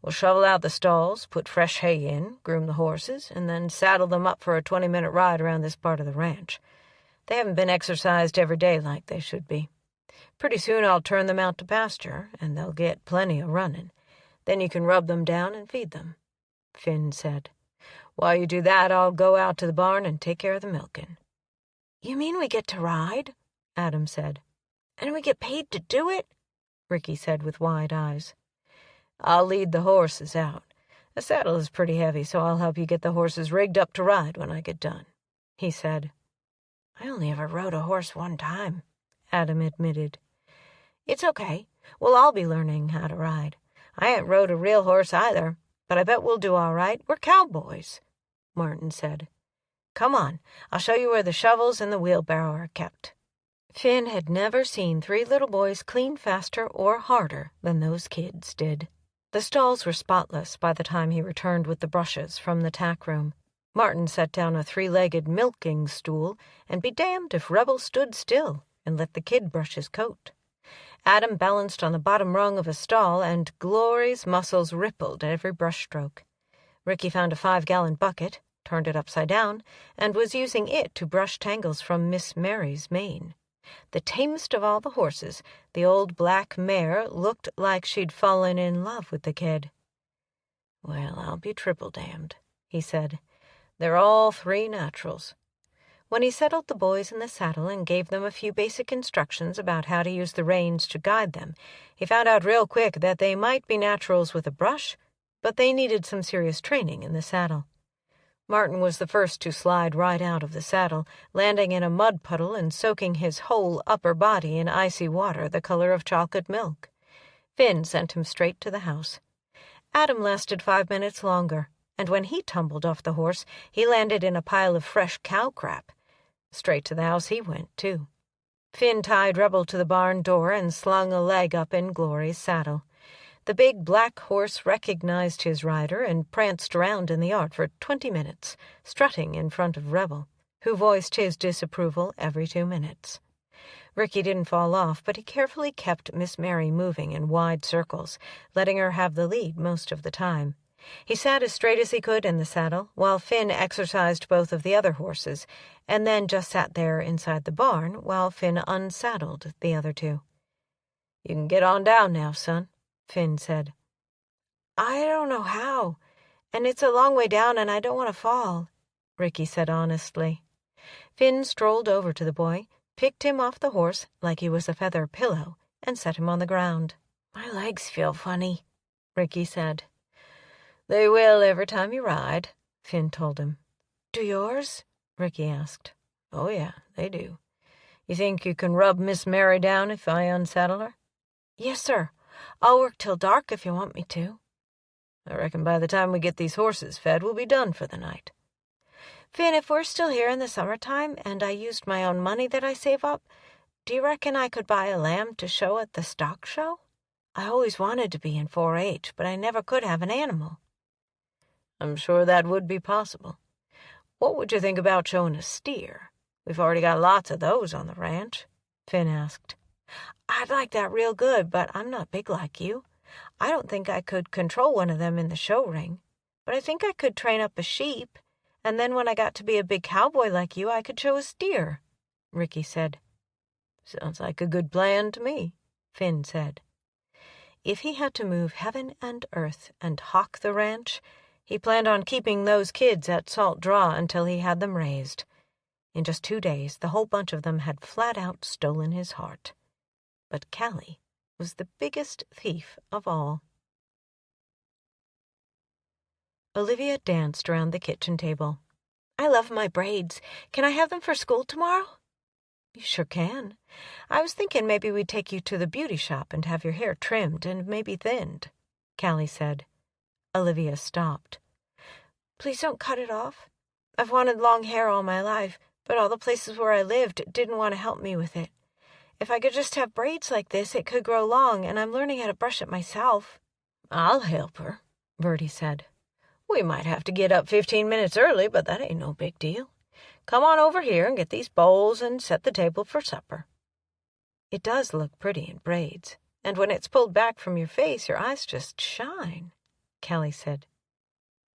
We'll shovel out the stalls, put fresh hay in, groom the horses, and then saddle them up for a 20-minute ride around this part of the ranch. They haven't been exercised every day like they should be. Pretty soon I'll turn them out to pasture, and they'll get plenty of running. Then you can rub them down and feed them," Finn said. "While you do that, I'll go out to the barn and take care of the milking."
"You mean we get to ride?" Adam said. "And we get paid to do it?"
Ricky said with wide eyes.
"I'll lead the horses out. The saddle is pretty heavy, so I'll help you get the horses rigged up to ride when I get done," he said.
"I only ever rode a horse one time," Adam admitted. "It's okay. We'll all be learning how to ride. I ain't rode a real horse either, but I bet we'll do all right. We're cowboys," Martin said. "Come on, I'll show you where the shovels and the wheelbarrow are kept."
Finn had never seen 3 little boys clean faster or harder than those kids did. The stalls were spotless by the time he returned with the brushes from the tack room. Martin sat down a 3-legged milking stool, and be damned if Rebel stood still and let the kid brush his coat. Adam balanced on the bottom rung of a stall, and Glory's muscles rippled at every brushstroke. Ricky found a 5-gallon bucket, turned it upside down, and was using it to brush tangles from Miss Mary's mane. The tamest of all the horses, the old black mare, looked like she'd fallen in love with the kid. "Well, I'll be triple damned," he said. "They're all 3 naturals." When he settled the boys in the saddle and gave them a few basic instructions about how to use the reins to guide them, he found out real quick that they might be naturals with a brush, but they needed some serious training in the saddle. Martin was the first to slide right out of the saddle, landing in a mud puddle and soaking his whole upper body in icy water the color of chocolate milk. Finn sent him straight to the house. Adam lasted 5 minutes longer, and when he tumbled off the horse, he landed in a pile of fresh cow crap. Straight to the house he went, too. Finn tied Rebel to the barn door and slung a leg up in Glory's saddle. The big black horse recognized his rider and pranced around in the yard for 20 minutes, strutting in front of Rebel, who voiced his disapproval every 2 minutes. Ricky didn't fall off, but he carefully kept Miss Mary moving in wide circles, letting her have the lead most of the time. He sat as straight as he could in the saddle, while Finn exercised both of the other horses, and then just sat there inside the barn while Finn unsaddled the other 2. "You can get on down now, son," Finn said. "I don't know how, and it's a long way down and I don't want to fall," Ricky said honestly. Finn strolled over to the boy, picked him off the horse like he was a feather pillow, and set him on the ground. "My legs feel funny," Ricky said. "They will every time you ride," Finn told him. "Do yours?" Ricky asked. "Oh, yeah, they do. You think you can rub Miss Mary down if I unsaddle her?" "Yes, sir. I'll work till dark if you want me to." "I reckon by the time we get these horses fed, we'll be done for the night." "Finn, if we're still here in the summertime and I used my own money that I save up, do you reckon I could buy a lamb to show at the stock show? I always wanted to be in 4-H, but I never could have an animal." "I'm sure that would be possible. What would you think about showing a steer? We've already got lots of those on the ranch," Finn asked. "I'd like that real good, but I'm not big like you. I don't think I could control one of them in the show ring, but I think I could train up a sheep, and then when I got to be a big cowboy like you, I could show a steer," Ricky said. "Sounds like a good plan to me," Finn said. If he had to move heaven and earth and hawk the ranch, he planned on keeping those kids at Salt Draw until he had them raised. In just 2 days, the whole bunch of them had flat out stolen his heart. But Callie was the biggest thief of all. Olivia danced around the kitchen table. "I love my braids. Can I have them for school tomorrow?" "You sure can. I was thinking maybe we'd take you to the beauty shop and have your hair trimmed and maybe thinned," Callie said. Olivia stopped. "Please don't cut it off. I've wanted long hair all my life, but all the places where I lived didn't want to help me with it. If I could just have braids like this, it could grow long, and I'm learning how to brush it myself." "I'll help her," Bertie said. "We might have to get up 15 minutes early, but that ain't no big deal. Come on over here and get these bowls and set the table for supper." "It does look pretty in braids, and when it's pulled back from your face, your eyes just shine," Callie said.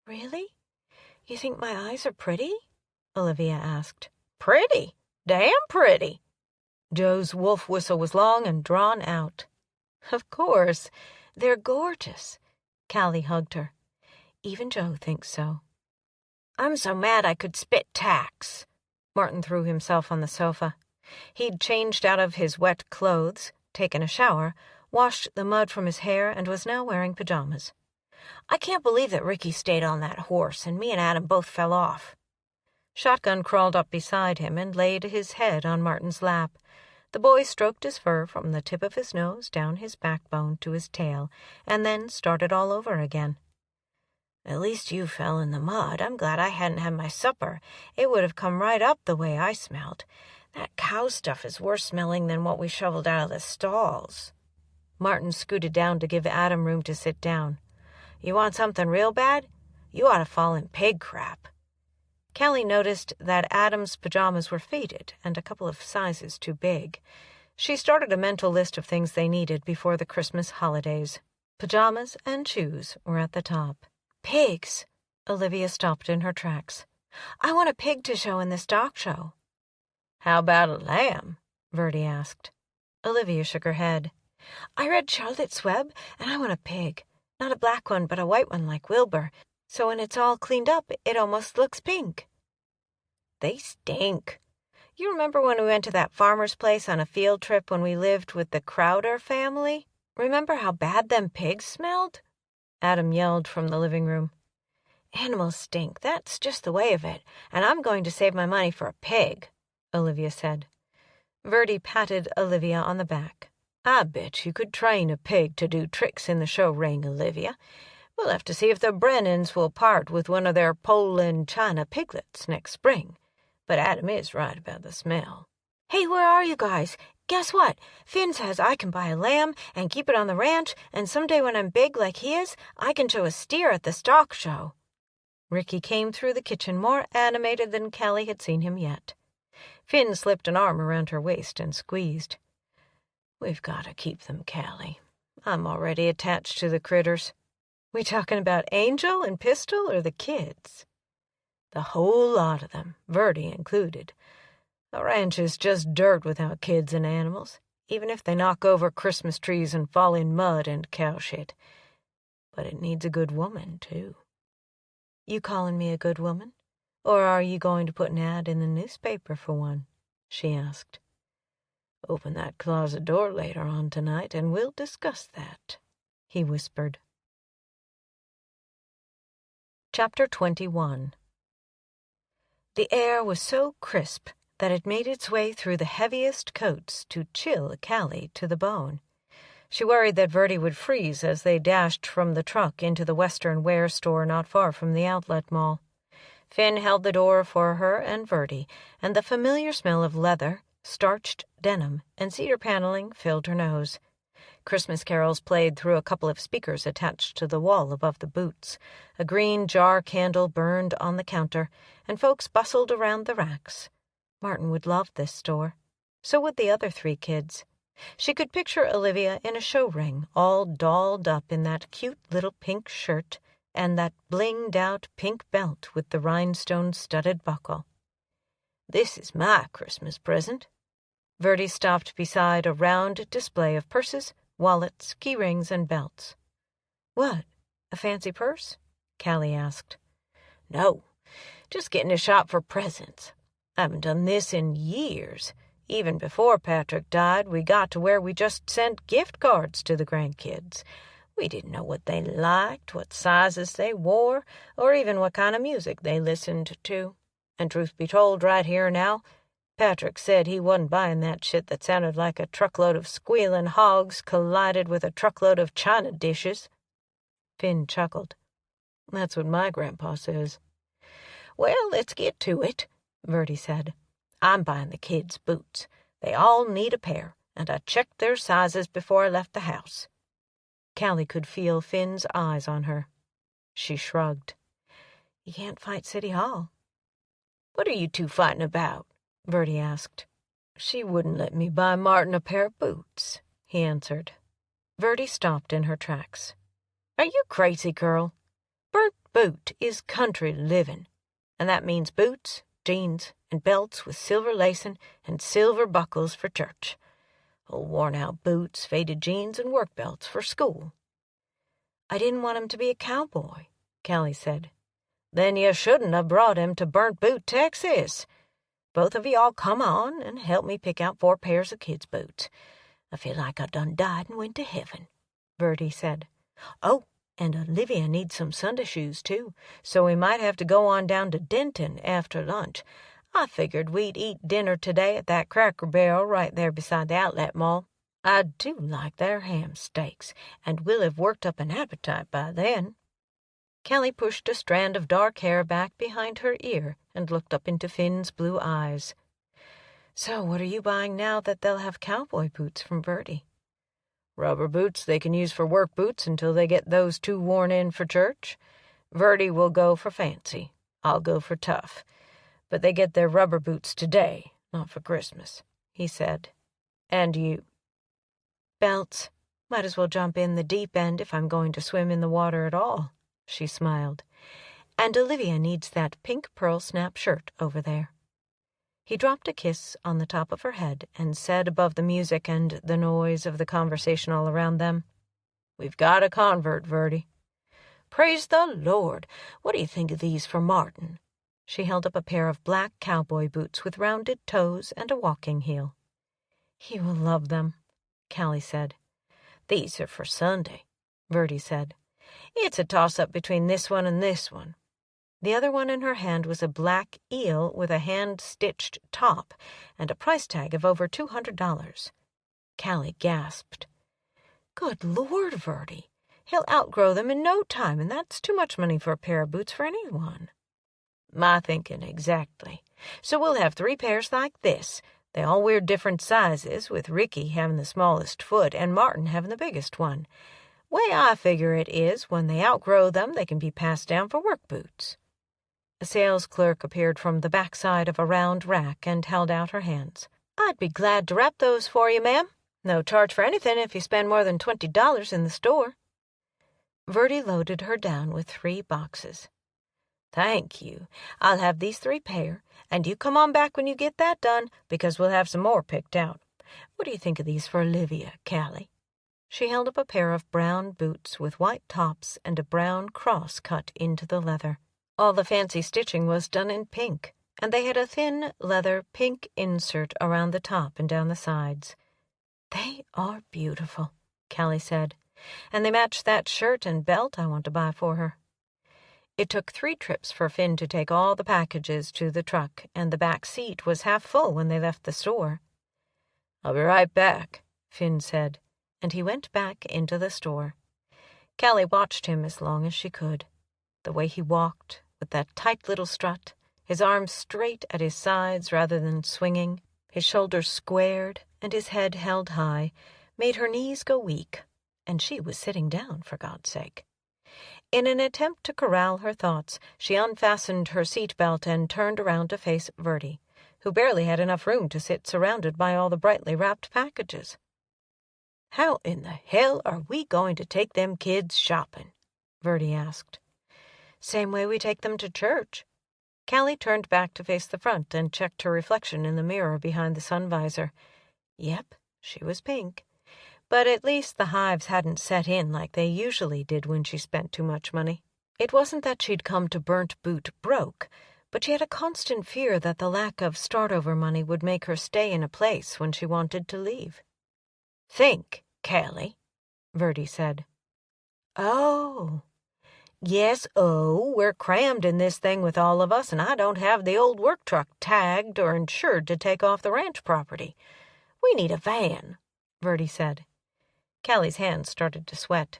"Really? You think my eyes are pretty?" Olivia asked. "Pretty? Damn pretty." Joe's wolf whistle was long and drawn out. "Of course. They're gorgeous." Callie hugged her. "Even Joe thinks so." "I'm so mad I could spit tacks." Martin threw himself on the sofa. He'd changed out of his wet clothes, taken a shower, washed the mud from his hair, and was now wearing pajamas. "I can't believe that Ricky stayed on that horse, and me and Adam both fell off." Shotgun crawled up beside him and laid his head on Martin's lap. The boy stroked his fur from the tip of his nose down his backbone to his tail, and then started all over again. "At least you fell in the mud. I'm glad I hadn't had my supper. It would have come right up the way I smelled. That cow stuff is worse smelling than what we shoveled out of the stalls." Martin scooted down to give Adam room to sit down. "You want something real bad? You ought to fall in pig crap." Callie noticed that Adam's pajamas were faded and a couple of sizes too big. She started a mental list of things they needed before the Christmas holidays. Pajamas and shoes were at the top.
Pigs!
Olivia stopped in her tracks.
I want a pig to show in the stock show.
How about a lamb? Verdi asked.
Olivia shook her head.
I read Charlotte's Web, and I want a pig. Not a black one, but a white one like Wilbur. So when it's all cleaned up, it almost looks pink. They stink. You remember when we went to that farmer's place on a field trip when we lived with the Crowder family? Remember how bad them pigs smelled? Adam yelled from the living room. Animals stink, that's just the way of it, and I'm going to save my money for a pig, Olivia said. Verdi patted Olivia on the back. I bet you could train a pig to do tricks in the show ring, Olivia. We'll have to see if the Brennans will part with one of their Poland China piglets next spring. But Adam is right about the smell.
Hey, where are you guys? Guess what? Finn says I can buy a lamb and keep it on the ranch, and someday when I'm big like he is, I can show a steer at the stock show.
Ricky came through the kitchen more animated than Callie had seen him yet. Finn slipped an arm around her waist and squeezed. We've got to keep them, Callie. I'm already attached to the critters. We talking about Angel and Pistol or the kids? The whole lot of them, Verdi included. A ranch is just dirt without kids and animals, even if they knock over Christmas trees and fall in mud and cow shit. But it needs a good woman, too. You calling me a good woman? Or are you going to put an ad in the newspaper for one? She asked. Open that closet door later on tonight, and we'll discuss that, he whispered. Chapter 21. The air was so crisp that it made its way through the heaviest coats to chill Callie to the bone. She worried that Verdi would freeze as they dashed from the truck into the Western Wear store not far from the outlet mall. Finn held the door for her and Verdi, and the familiar smell of leather, starched denim, and cedar paneling filled her nose. Christmas carols played through a couple of speakers attached to the wall above the boots. A green jar candle burned on the counter, and folks bustled around the racks. Martin would love this store. So would the other 3 kids. She could picture Olivia in a show ring, all dolled up in that cute little pink shirt and that blinged-out pink belt with the rhinestone-studded buckle. This is my Christmas present. Verdi stopped beside a round display of purses, wallets, key rings, and belts. What, a fancy purse? Callie asked. No, just getting to shop for presents. I haven't done this in years. Even before Patrick died, we got to where we just sent gift cards to the grandkids. We didn't know what they liked, what sizes they wore, or even what kind of music they listened to. And truth be told, right here now, Patrick said he wasn't buying that shit that sounded like a truckload of squealing hogs collided with a truckload of china dishes. Finn chuckled. That's what my grandpa says. Well, let's get to it, Verdi said. I'm buying the kids boots. They all need a pair, and I checked their sizes before I left the house. Callie could feel Finn's eyes on her. She shrugged. You can't fight City Hall. What are you two fighting about? Verdi asked. She wouldn't let me buy Martin a pair of boots, he answered. Verdi stopped in her tracks. Are you crazy, girl? Burnt boot is country living, and that means boots, jeans, and belts with silver lacing and silver buckles for church. Old worn-out boots, faded jeans, and work belts for school. I didn't want him to be a cowboy, Callie said. Then you shouldn't have brought him to Burnt Boot, Texas. Both of y'all come on and help me pick out 4 pairs of kids' boots. I feel like I done died and went to heaven, Verdi said. Oh, and Olivia needs some Sunday shoes, too, so we might have to go on down to Denton after lunch. I figured we'd eat dinner today at that Cracker Barrel right there beside the outlet mall. I do like their ham steaks, and we'll have worked up an appetite by then. Callie pushed a strand of dark hair back behind her ear and looked up into Finn's blue eyes. So what are you buying now that they'll have cowboy boots from Verdi? Rubber boots they can use for work boots until they get those 2 worn in for church. Verdi will go for fancy. I'll go for tough.
But they get their rubber boots today, not for Christmas," he said. "And you—"
"Belts. Might as well jump in the deep end if I'm going to swim in the water at all," she smiled. "And Olivia needs that pink pearl snap shirt over there." He dropped a kiss on the top of her head and said above the music and the noise of the conversation all around them,
"We've got a convert, Verdi."
"Praise the Lord! What do you think of these for Martin?" She held up a pair of black cowboy boots with rounded toes and a walking heel. "He will love them," Callie said.
"These are for Sunday,"
Verdi said.
"It's a toss-up between this one and this one."
The other one in her hand was a black eel with a hand-stitched top and a price tag of over $200. Callie gasped. "Good Lord, Verdi! He'll outgrow them in no time, and that's too much money for a pair of boots for anyone."
"My thinking exactly. So we'll have 3 pairs like this. They all wear different sizes, with Ricky having the smallest foot and Martin having the biggest one. Way I figure it is, when they outgrow them, they can be passed down for work boots."
A sales clerk appeared from the backside of a round rack and held out her hands.
"I'd be glad to wrap those for you, ma'am. No charge for anything if you spend more than $20 in the store."
Verdi loaded her down with 3 boxes.
"Thank you. I'll have these 3 pair, and you come on back when you get that done, because we'll have some more picked out. What do you think of these for Olivia, Callie?"
She held up a pair of brown boots with white tops and a brown cross cut into the leather. All the fancy stitching was done in pink, and they had a thin leather pink insert around the top and down the sides. "They are beautiful," Callie said, "and they match that shirt and belt I want to buy for her." It took 3 trips for Finn to take all the packages to the truck, and the back seat was half full when they left the store.
"I'll be right back,"
Finn said, and he went back into the store. Callie watched him as long as she could. The way he walked, with that tight little strut, his arms straight at his sides rather than swinging, his shoulders squared, and his head held high, made her knees go weak, and she was sitting down, for God's sake. In an attempt to corral her thoughts, she unfastened her seatbelt and turned around to face Verdi, who barely had enough room to sit surrounded by all the brightly wrapped packages.
"How in the hell are we going to take them kids shopping?"
Verdi asked. "Same way we take them to church." Callie turned back to face the front and checked her reflection in the mirror behind the sun visor. Yep, she was pink. But at least the hives hadn't set in like they usually did when she spent too much money. It wasn't that she'd come to Burnt Boot broke, but she had a constant fear that the lack of start-over money would make her stay in a place when she wanted to leave.
"Think, Callie,"
Verdi said.
"Oh. Yes, we're crammed in this thing with all of us, and I don't have the old work truck tagged or insured to take off the ranch property. We need a van,"
Verdi said. Callie's hands started to sweat.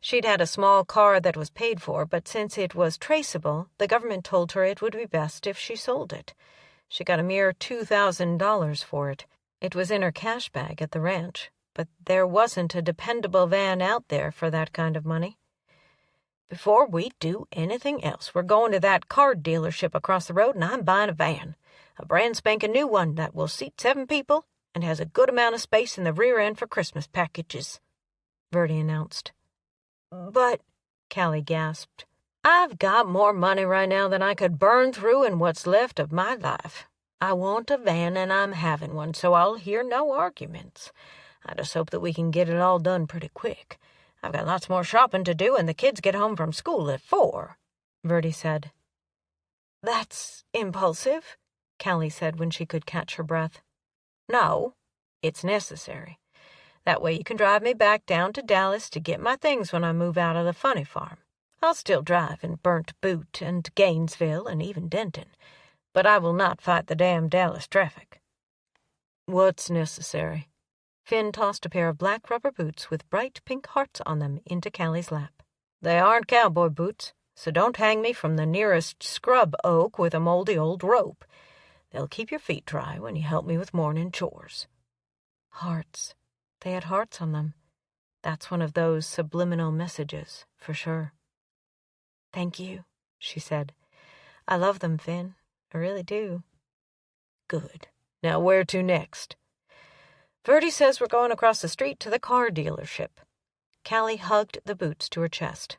She'd had a small car that was paid for, but since it was traceable, the government told her it would be best if she sold it. She got a mere $2,000 for it. It was in her cash bag at the ranch, but there wasn't a dependable van out there for that kind of money.
"Before we do anything else, we're going to that card dealership across the road, and I'm buying a van. A brand spanking new one that will seat 7 people and has a good amount of space in the rear end for Christmas packages,"
Verdi announced.
"But,"
Callie gasped,
"I've got more money right now than I could burn through in what's left of my life. I want a van, and I'm having one, so I'll hear no arguments. I just hope that we can get it all done pretty quick. I've got lots more shopping to do, and the kids get home from school at 4,
Verdi said.
"That's impulsive," Callie said when she could catch her breath. "No, it's necessary. That way you can drive me back down to Dallas to get my things when I move out of the funny farm. I'll still drive in Burnt Boot and Gainesville and even Denton, but I will not fight the damn Dallas traffic."
"What's necessary?" Finn tossed a pair of black rubber boots with bright pink hearts on them into Callie's lap.
"They aren't cowboy boots, so don't hang me from the nearest scrub oak with a moldy old rope. They'll keep your feet dry when you help me with morning chores."
Hearts. They had hearts on them. That's one of those subliminal messages, for sure. "Thank you," she said. "I love them, Finn.
I really do. Good. Now where to next? Verdi says we're going across the street to the car dealership. Callie hugged the boots to her chest.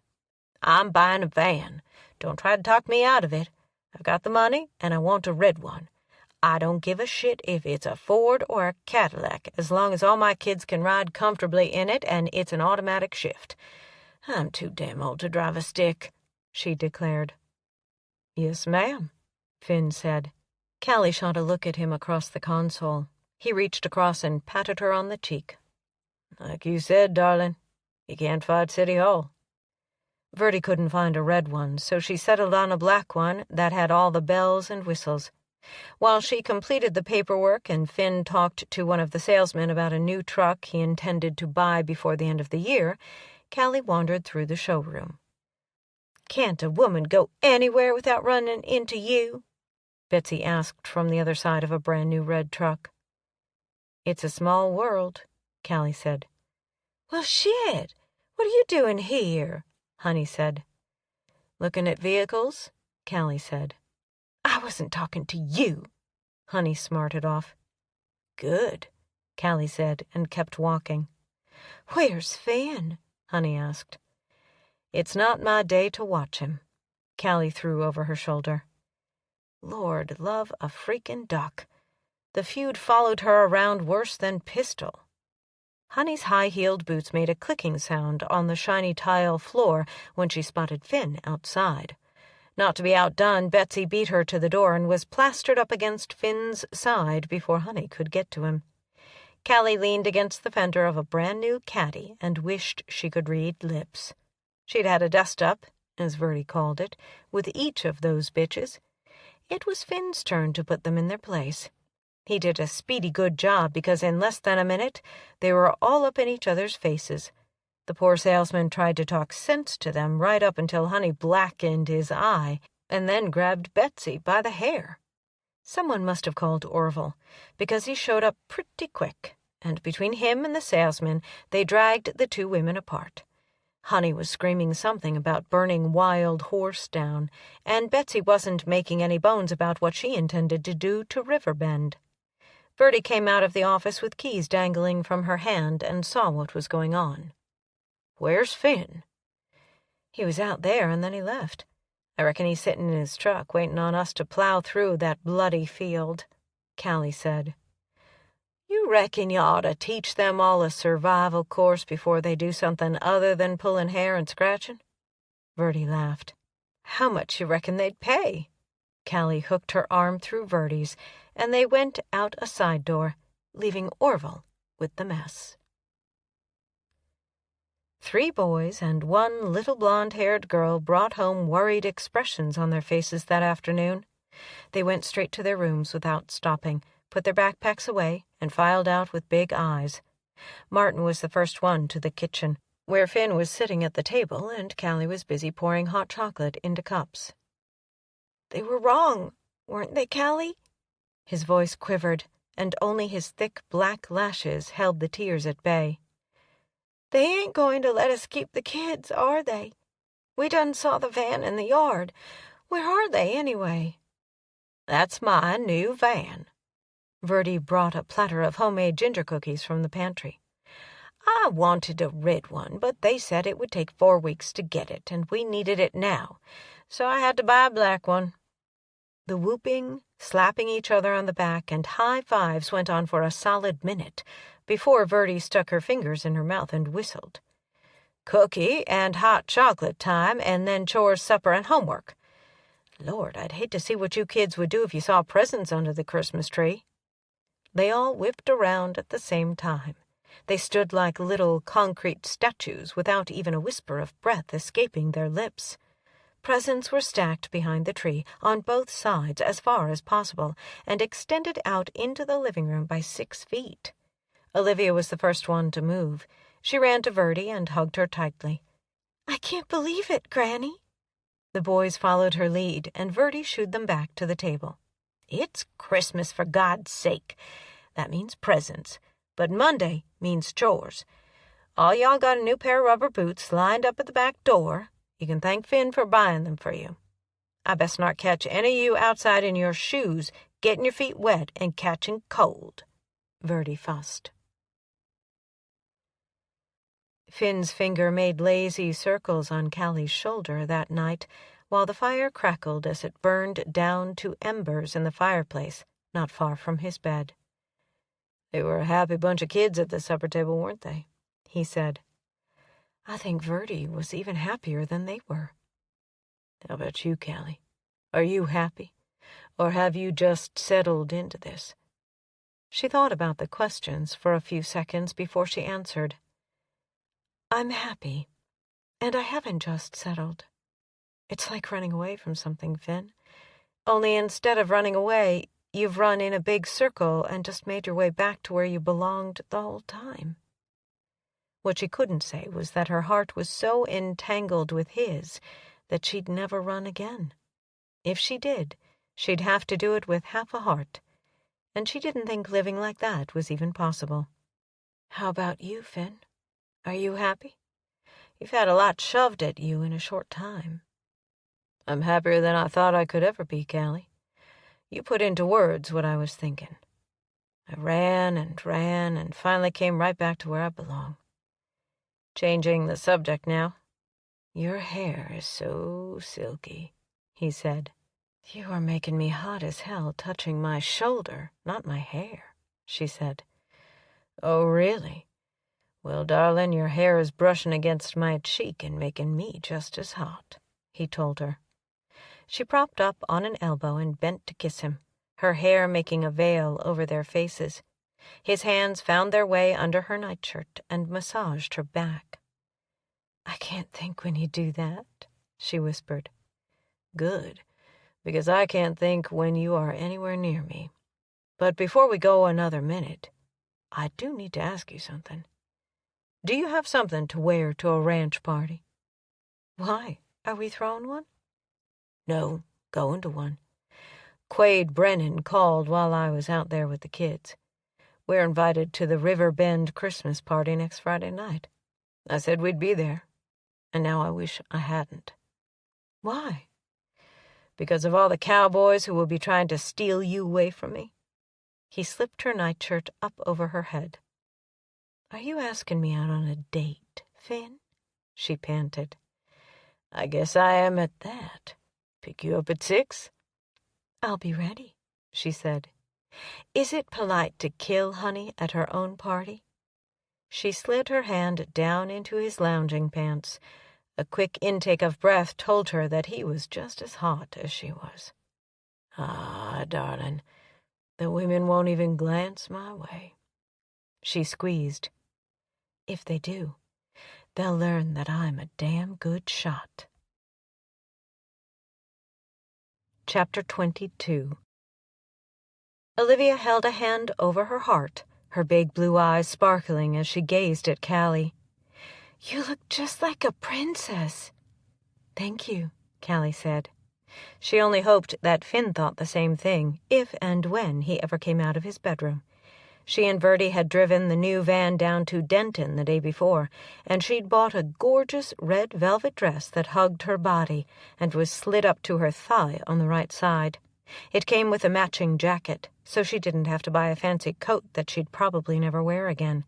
I'm buying a van. Don't try to talk me out of it. I've got the money, and I want a red one. I don't give a shit if it's a Ford or a Cadillac, as long as all my kids can ride comfortably in it and it's an automatic shift. I'm too damn old to drive a stick, she declared. Yes, ma'am, Finn said. Callie shot a look at him across the console. He reached across and patted her on the cheek. Like you said, darling, you can't fight City Hall. Verdi couldn't find a red one, so she settled on a black one that had all the bells and whistles. While she completed the paperwork and Finn talked to one of the salesmen about a new truck he intended to buy before the end of the year, Callie wandered through the showroom. Can't a woman go anywhere without running into you? Betsy asked from the other side of a brand-new red truck. It's a small world, Callie said. Well, shit! What are you doing here? Honey said. Looking at vehicles, Callie said. I wasn't talking to you, Honey smarted off. Good, Callie said, and kept walking. Where's Finn? Honey asked. It's not my day to watch him, Callie threw over her shoulder. Lord love a freaking duck. The feud followed her around worse than Pistol. Honey's high-heeled boots made a clicking sound on the shiny tile floor when she spotted Finn outside. Not to be outdone, Betsy beat her to the door and was plastered up against Finn's side before Honey could get to him. Callie leaned against the fender of a brand-new caddy and wished she could read lips. She'd had a dust-up, as Verdi called it, with each of those bitches. It was Finn's turn to put them in their place. He did a speedy good job because in less than a minute they were all up in each other's faces. The poor salesman tried to talk sense to them right up until Honey blackened his eye and then grabbed Betsy by the hair. Someone must have called Orville, because he showed up pretty quick, and between him and the salesman they dragged the two women apart. Honey was screaming something about burning Wild Horse down, and Betsy wasn't making any bones about what she intended to do to Riverbend. Verdi came out of the office with keys dangling from her hand and saw what was going on. Where's Finn? He was out there, and then he left. I reckon he's sitting in his truck waiting on us to plow through that bloody field, Callie said. You reckon you ought to teach them all a survival course before they do something other than pulling hair and scratching? Verdi laughed. How much you reckon they'd pay? Callie hooked her arm through Verdi's, and they went out a side door, leaving Orville with the mess. 3 boys and 1 little blonde-haired girl brought home worried expressions on their faces that afternoon. They went straight to their rooms without stopping, put their backpacks away, and filed out with big eyes. Martin was the first one to the kitchen, where Finn was sitting at the table and Callie was busy pouring hot chocolate into cups. They were wrong, weren't they, Callie? His voice quivered, and only his thick black lashes held the tears at bay. They ain't going to let us keep the kids, are they? We done saw the van in the yard. Where are they, anyway? That's my new van. Verdi brought a platter of homemade ginger cookies from the pantry. I wanted a red one, but they said it would take 4 weeks to get it, and we needed it now, so I had to buy a black one. The whooping, slapping each other on the back, and high fives went on for a solid minute before Verdi stuck her fingers in her mouth and whistled. Cookie and hot chocolate time, and then chores, supper, and homework. Lord, I'd hate to see what you kids would do if you saw presents under the Christmas tree. They all whipped around at the same time. They stood like little concrete statues without even a whisper of breath escaping their lips. Presents were stacked behind the tree, on both sides as far as possible, and extended out into the living room by 6 feet. Olivia was the first one to move. She ran to Verdi and hugged her tightly. I can't believe it, Granny. The boys followed her lead, and Verdi shooed them back to the table. It's Christmas, for God's sake. That means presents. But Monday means chores. All y'all got a new pair of rubber boots lined up at the back door. You can thank Finn for buying them for you.
I best not catch any of you outside in your shoes, getting your feet wet and catching cold," Verdi fussed.
Finn's finger made lazy circles on Callie's shoulder that night, while the fire crackled as it burned down to embers in the fireplace, not far from his bed.
"They were a happy bunch of kids at the supper table, weren't they?"
he said. "I think Verdi was even happier than they were."
"How about you, Callie? Are you happy? Or have you just settled into this?"
She thought about the questions for a few seconds before she answered. "I'm happy, and I haven't just settled. It's like running away from something, Finn. Only instead of running away, you've run in a big circle and just made your way back to where you belonged the whole time." What she couldn't say was that her heart was so entangled with his that she'd never run again. If she did, she'd have to do it with half a heart, and she didn't think living like that was even possible. "How about you, Finn? Are you happy? You've had a lot shoved at you in a short time."
"I'm happier than I thought I could ever be, Callie. You put into words what I was thinking. I ran and finally came right back to where I belong. Changing the subject now. Your hair is so silky," he said.
"You are making me hot as hell touching my shoulder, not my hair," she said.
"Oh, really? Well, darling, your hair is brushing against my cheek and making me just as hot," he told her.
She propped up on an elbow and bent to kiss him, her hair making a veil over their faces. His hands found their way under her nightshirt and massaged her back. "I can't think when you do that," she whispered.
"Good, because I can't think when you are anywhere near me. But before we go another minute, I do need to ask you something. Do you have something to wear to a ranch party?"
"Why? Are we throwing one?"
"No, going to one. Quade Brennan called while I was out there with the kids. We're invited to the River Bend Christmas party next Friday night. I said we'd be there, and now I wish I hadn't."
"Why?"
"Because of all the cowboys who will be trying to steal you away from me."
He slipped her nightshirt up over her head. "Are you asking me out on a date, Finn?" she panted.
"I guess I am at that. Pick you up at 6?
"I'll be ready," she said. "Is it polite to kill honey at her own party?" She slid her hand down into his lounging pants. A quick intake of breath told her that he was just as hot as she was.
"Ah, darling, the women won't even glance my way."
She squeezed. "If they do, they'll learn that I'm a damn good shot." Chapter 22. Olivia held a hand over her heart, her big blue eyes sparkling as she gazed at Callie. "You look just like a princess." "Thank you," Callie said. She only hoped that Finn thought the same thing, if and when he ever came out of his bedroom. She and Verdi had driven the new van down to Denton the day before, and she'd bought a gorgeous red velvet dress that hugged her body and was slid up to her thigh on the right side. It came with a matching jacket, so she didn't have to buy a fancy coat that she'd probably never wear again.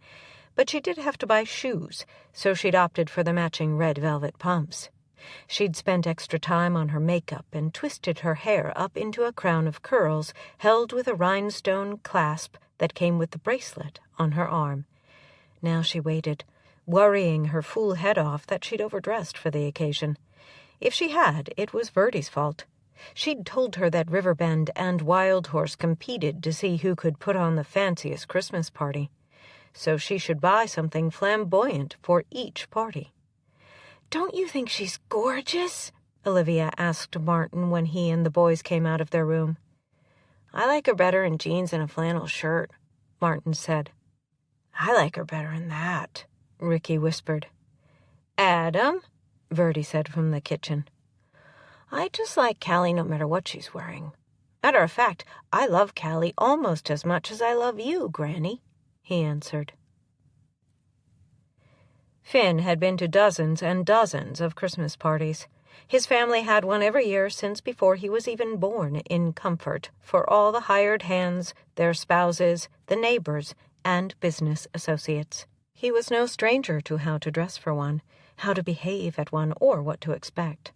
But she did have to buy shoes, so she'd opted for the matching red velvet pumps. She'd spent extra time on her makeup and twisted her hair up into a crown of curls held with a rhinestone clasp that came with the bracelet on her arm. Now she waited, worrying her fool head off that she'd overdressed for the occasion. If she had, it was Verdi's fault. She'd told her that Riverbend and Wild Horse competed to see who could put on the fanciest Christmas party. So she should buy something flamboyant for each party. "Don't you think she's gorgeous?" Olivia asked Martin when he and the boys came out of their room.
"I like her better in jeans and a flannel shirt," Martin said.
"I like her better in that," Ricky whispered.
"Adam,"
Verdi said from the kitchen.
"I just like Callie no matter what she's wearing. Matter of fact, I love Callie almost as much as I love you, Granny," he answered.
Finn had been to dozens and dozens of Christmas parties. His family had one every year since before he was even born, in comfort for all the hired hands, their spouses, the neighbors, and business associates. He was no stranger to how to dress for one, how to behave at one, or what to expect.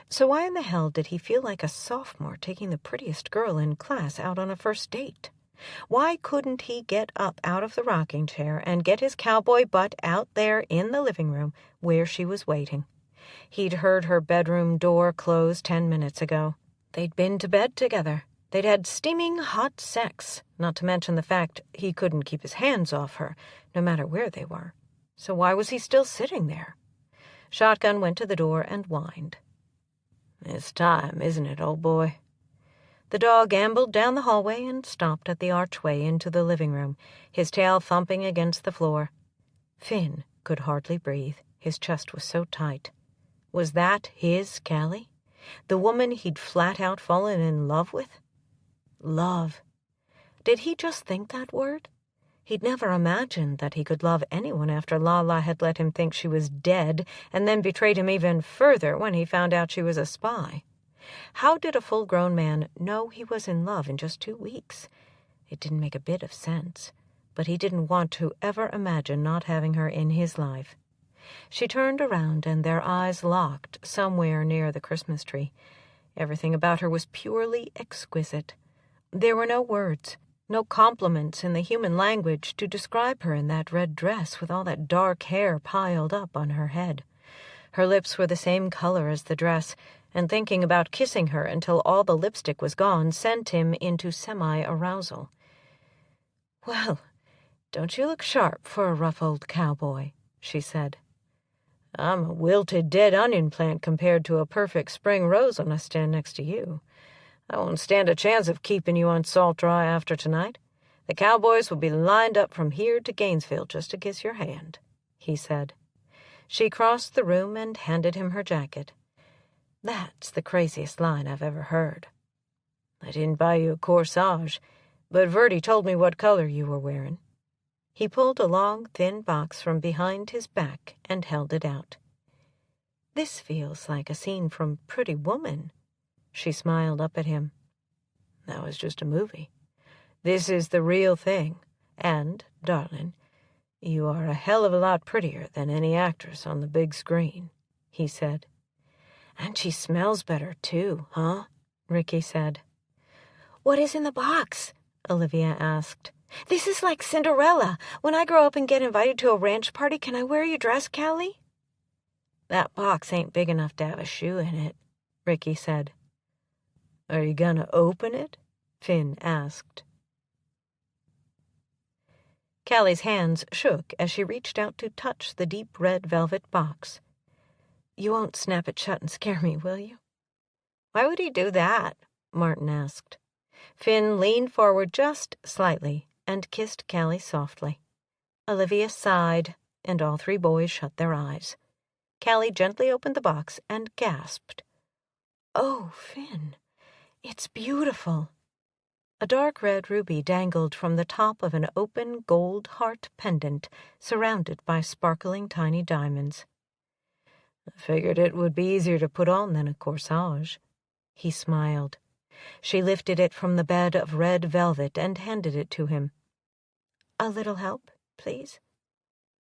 So why in the hell did he feel like a sophomore taking the prettiest girl in class out on a first date? Why couldn't he get up out of the rocking chair and get his cowboy butt out there in the living room where she was waiting? He'd heard her bedroom door close 10 minutes ago. They'd been to bed together. They'd had steaming hot sex, not to mention the fact he couldn't keep his hands off her, no matter where they were. So why was he still sitting there? Shotgun went to the door and whined. "It's time, isn't it, old boy?" The dog ambled down the hallway and stopped at the archway into the living room, his tail thumping against the floor. Finn could hardly breathe. His chest was so tight. Was that his Callie? The woman he'd flat out fallen in love with? Love. Did he just think that word? He'd never imagined that he could love anyone after Lala had let him think she was dead and then betrayed him even further when he found out she was a spy. How did a full-grown man know he was in love in just 2 weeks? It didn't make a bit of sense, but he didn't want to ever imagine not having her in his life. She turned around and their eyes locked somewhere near the Christmas tree. Everything about her was purely exquisite. There were no words, no compliments in the human language to describe her in that red dress with all that dark hair piled up on her head. Her lips were the same color as the dress, and thinking about kissing her until all the lipstick was gone sent him into semi-arousal. "Well, don't you look sharp for a rough old cowboy," she said. "I'm a wilted dead onion plant compared to a perfect spring rose when I stand next to you. I won't stand a chance of keeping you on salt dry after tonight. The cowboys will be lined up from here to Gainesville just to kiss your hand," he said. She crossed the room and handed him her jacket. "That's the craziest line I've ever heard." "I didn't buy you a corsage, but Verdi told me what color you were wearing." He pulled a long, thin box from behind his back and held it out. "This feels like a scene from Pretty Woman." She smiled up at him. "That was just a movie. This is the real thing. And, darling, you are a hell of a lot prettier than any actress on the big screen," he said. "And she smells better, too, huh?" Ricky said. "What is in the box?" Olivia asked. "This is like Cinderella. When I grow up and get invited to a ranch party, can I wear your dress, Callie?" "That box ain't big enough to have a shoe in it," Ricky said. "Are you gonna open it?" Finn asked. Callie's hands shook as she reached out to touch the deep red velvet box. "You won't snap it shut and scare me, will you?" "Why would he do that?" Martin asked. Finn leaned forward just slightly and kissed Callie softly. Olivia sighed, and all 3 boys shut their eyes. Callie gently opened the box and gasped. "Oh, Finn, it's beautiful." A dark red ruby dangled from the top of an open gold heart pendant surrounded by sparkling tiny diamonds. "I figured it would be easier to put on than a corsage." He smiled. She lifted it from the bed of red velvet and handed it to him. "A little help, please?"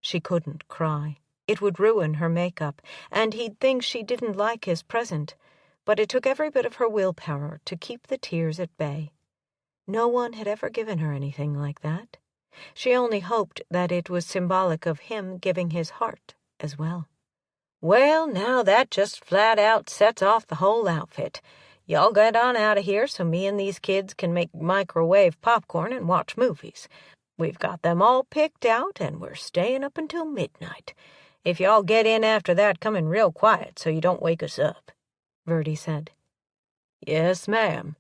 She couldn't cry. It would ruin her makeup, and he'd think she didn't like his present, but it took every bit of her willpower to keep the tears at bay. No one had ever given her anything like that. She only hoped that it was symbolic of him giving his heart as well. "Well, now that just flat out sets off the whole outfit. Y'all get on out of here so me and these kids can make microwave popcorn and watch movies. We've got them all picked out, and we're staying up until midnight. If y'all get in after that, come in real quiet so you don't wake us up," Verdi said. "Yes, ma'am."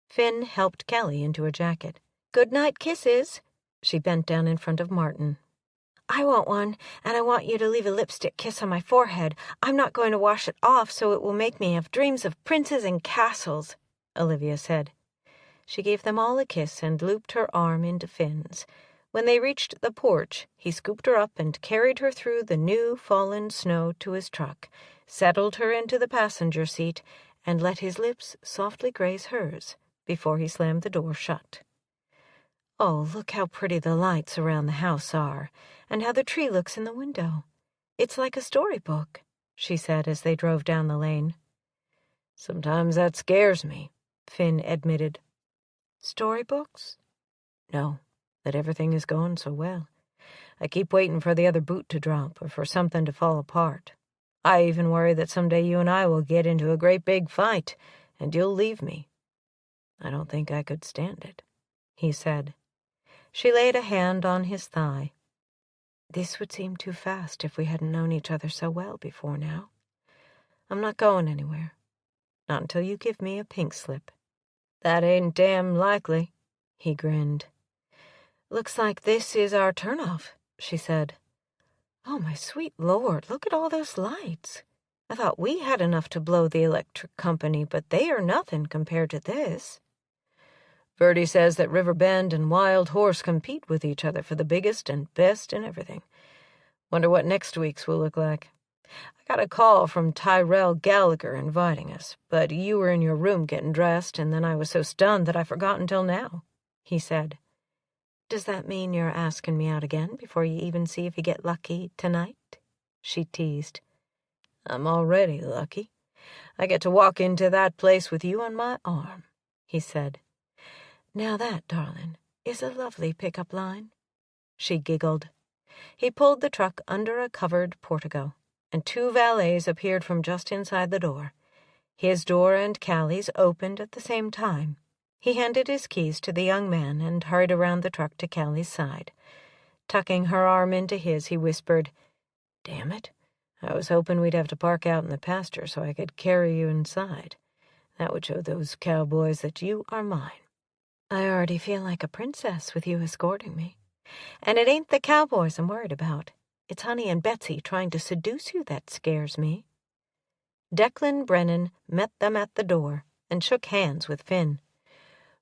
Finn helped Callie into a jacket. "Good night kisses." She bent down in front of Martin. "I want one, and I want you to leave a lipstick kiss on my forehead. I'm not going to wash it off, so it will make me have dreams of princes and castles," Olivia said. She gave them all a kiss and looped her arm into Finn's. When they reached the porch, he scooped her up and carried her through the new fallen snow to his truck, settled her into the passenger seat, and let his lips softly graze hers before he slammed the door shut. "Oh, look how pretty the lights around the house are, and how the tree looks in the window. It's like a storybook," she said as they drove down the lane.
"Sometimes that scares me," Finn admitted.
"Storybooks?"
"No, that everything is going so well. I keep waiting for the other boot to drop or for something to fall apart. I even worry that someday you and I will get into a great big fight, and you'll leave me. I don't think I could stand it," he said.
She laid a hand on his thigh. "This would seem too fast if we hadn't known each other so well before now. I'm not going anywhere. Not until you give me a pink slip."
"That ain't damn likely," he grinned.
"Looks like this is our turnoff," she said. "Oh, my sweet Lord, look at all those lights. I thought we had enough to blow the electric company, but they are nothing compared to this."
"Verdi says that River Bend and Wild Horse compete with each other for the biggest and best in everything. Wonder what next week's will look like. I got a call from Tyrell Gallagher inviting us, but you were in your room getting dressed, and then I was so stunned that I forgot until now," he said.
"Does that mean you're asking me out again before you even see if you get lucky tonight?" she teased.
"I'm already lucky. I get to walk into that place with you on my arm," he said.
"Now that, darling, is a lovely pickup line." She giggled. He pulled the truck under a covered portico, and 2 valets appeared from just inside the door. His door and Callie's opened at the same time. He handed his keys to the young man and hurried around the truck to Callie's side. Tucking her arm into his, he whispered,
"Damn it, I was hoping we'd have to park out in the pasture so I could carry you inside. That would show those cowboys that you are mine."
"I already feel like a princess with you escorting me. And it ain't the cowboys I'm worried about. It's Honey and Betsy trying to seduce you that scares me." Declan Brennan met them at the door and shook hands with Finn.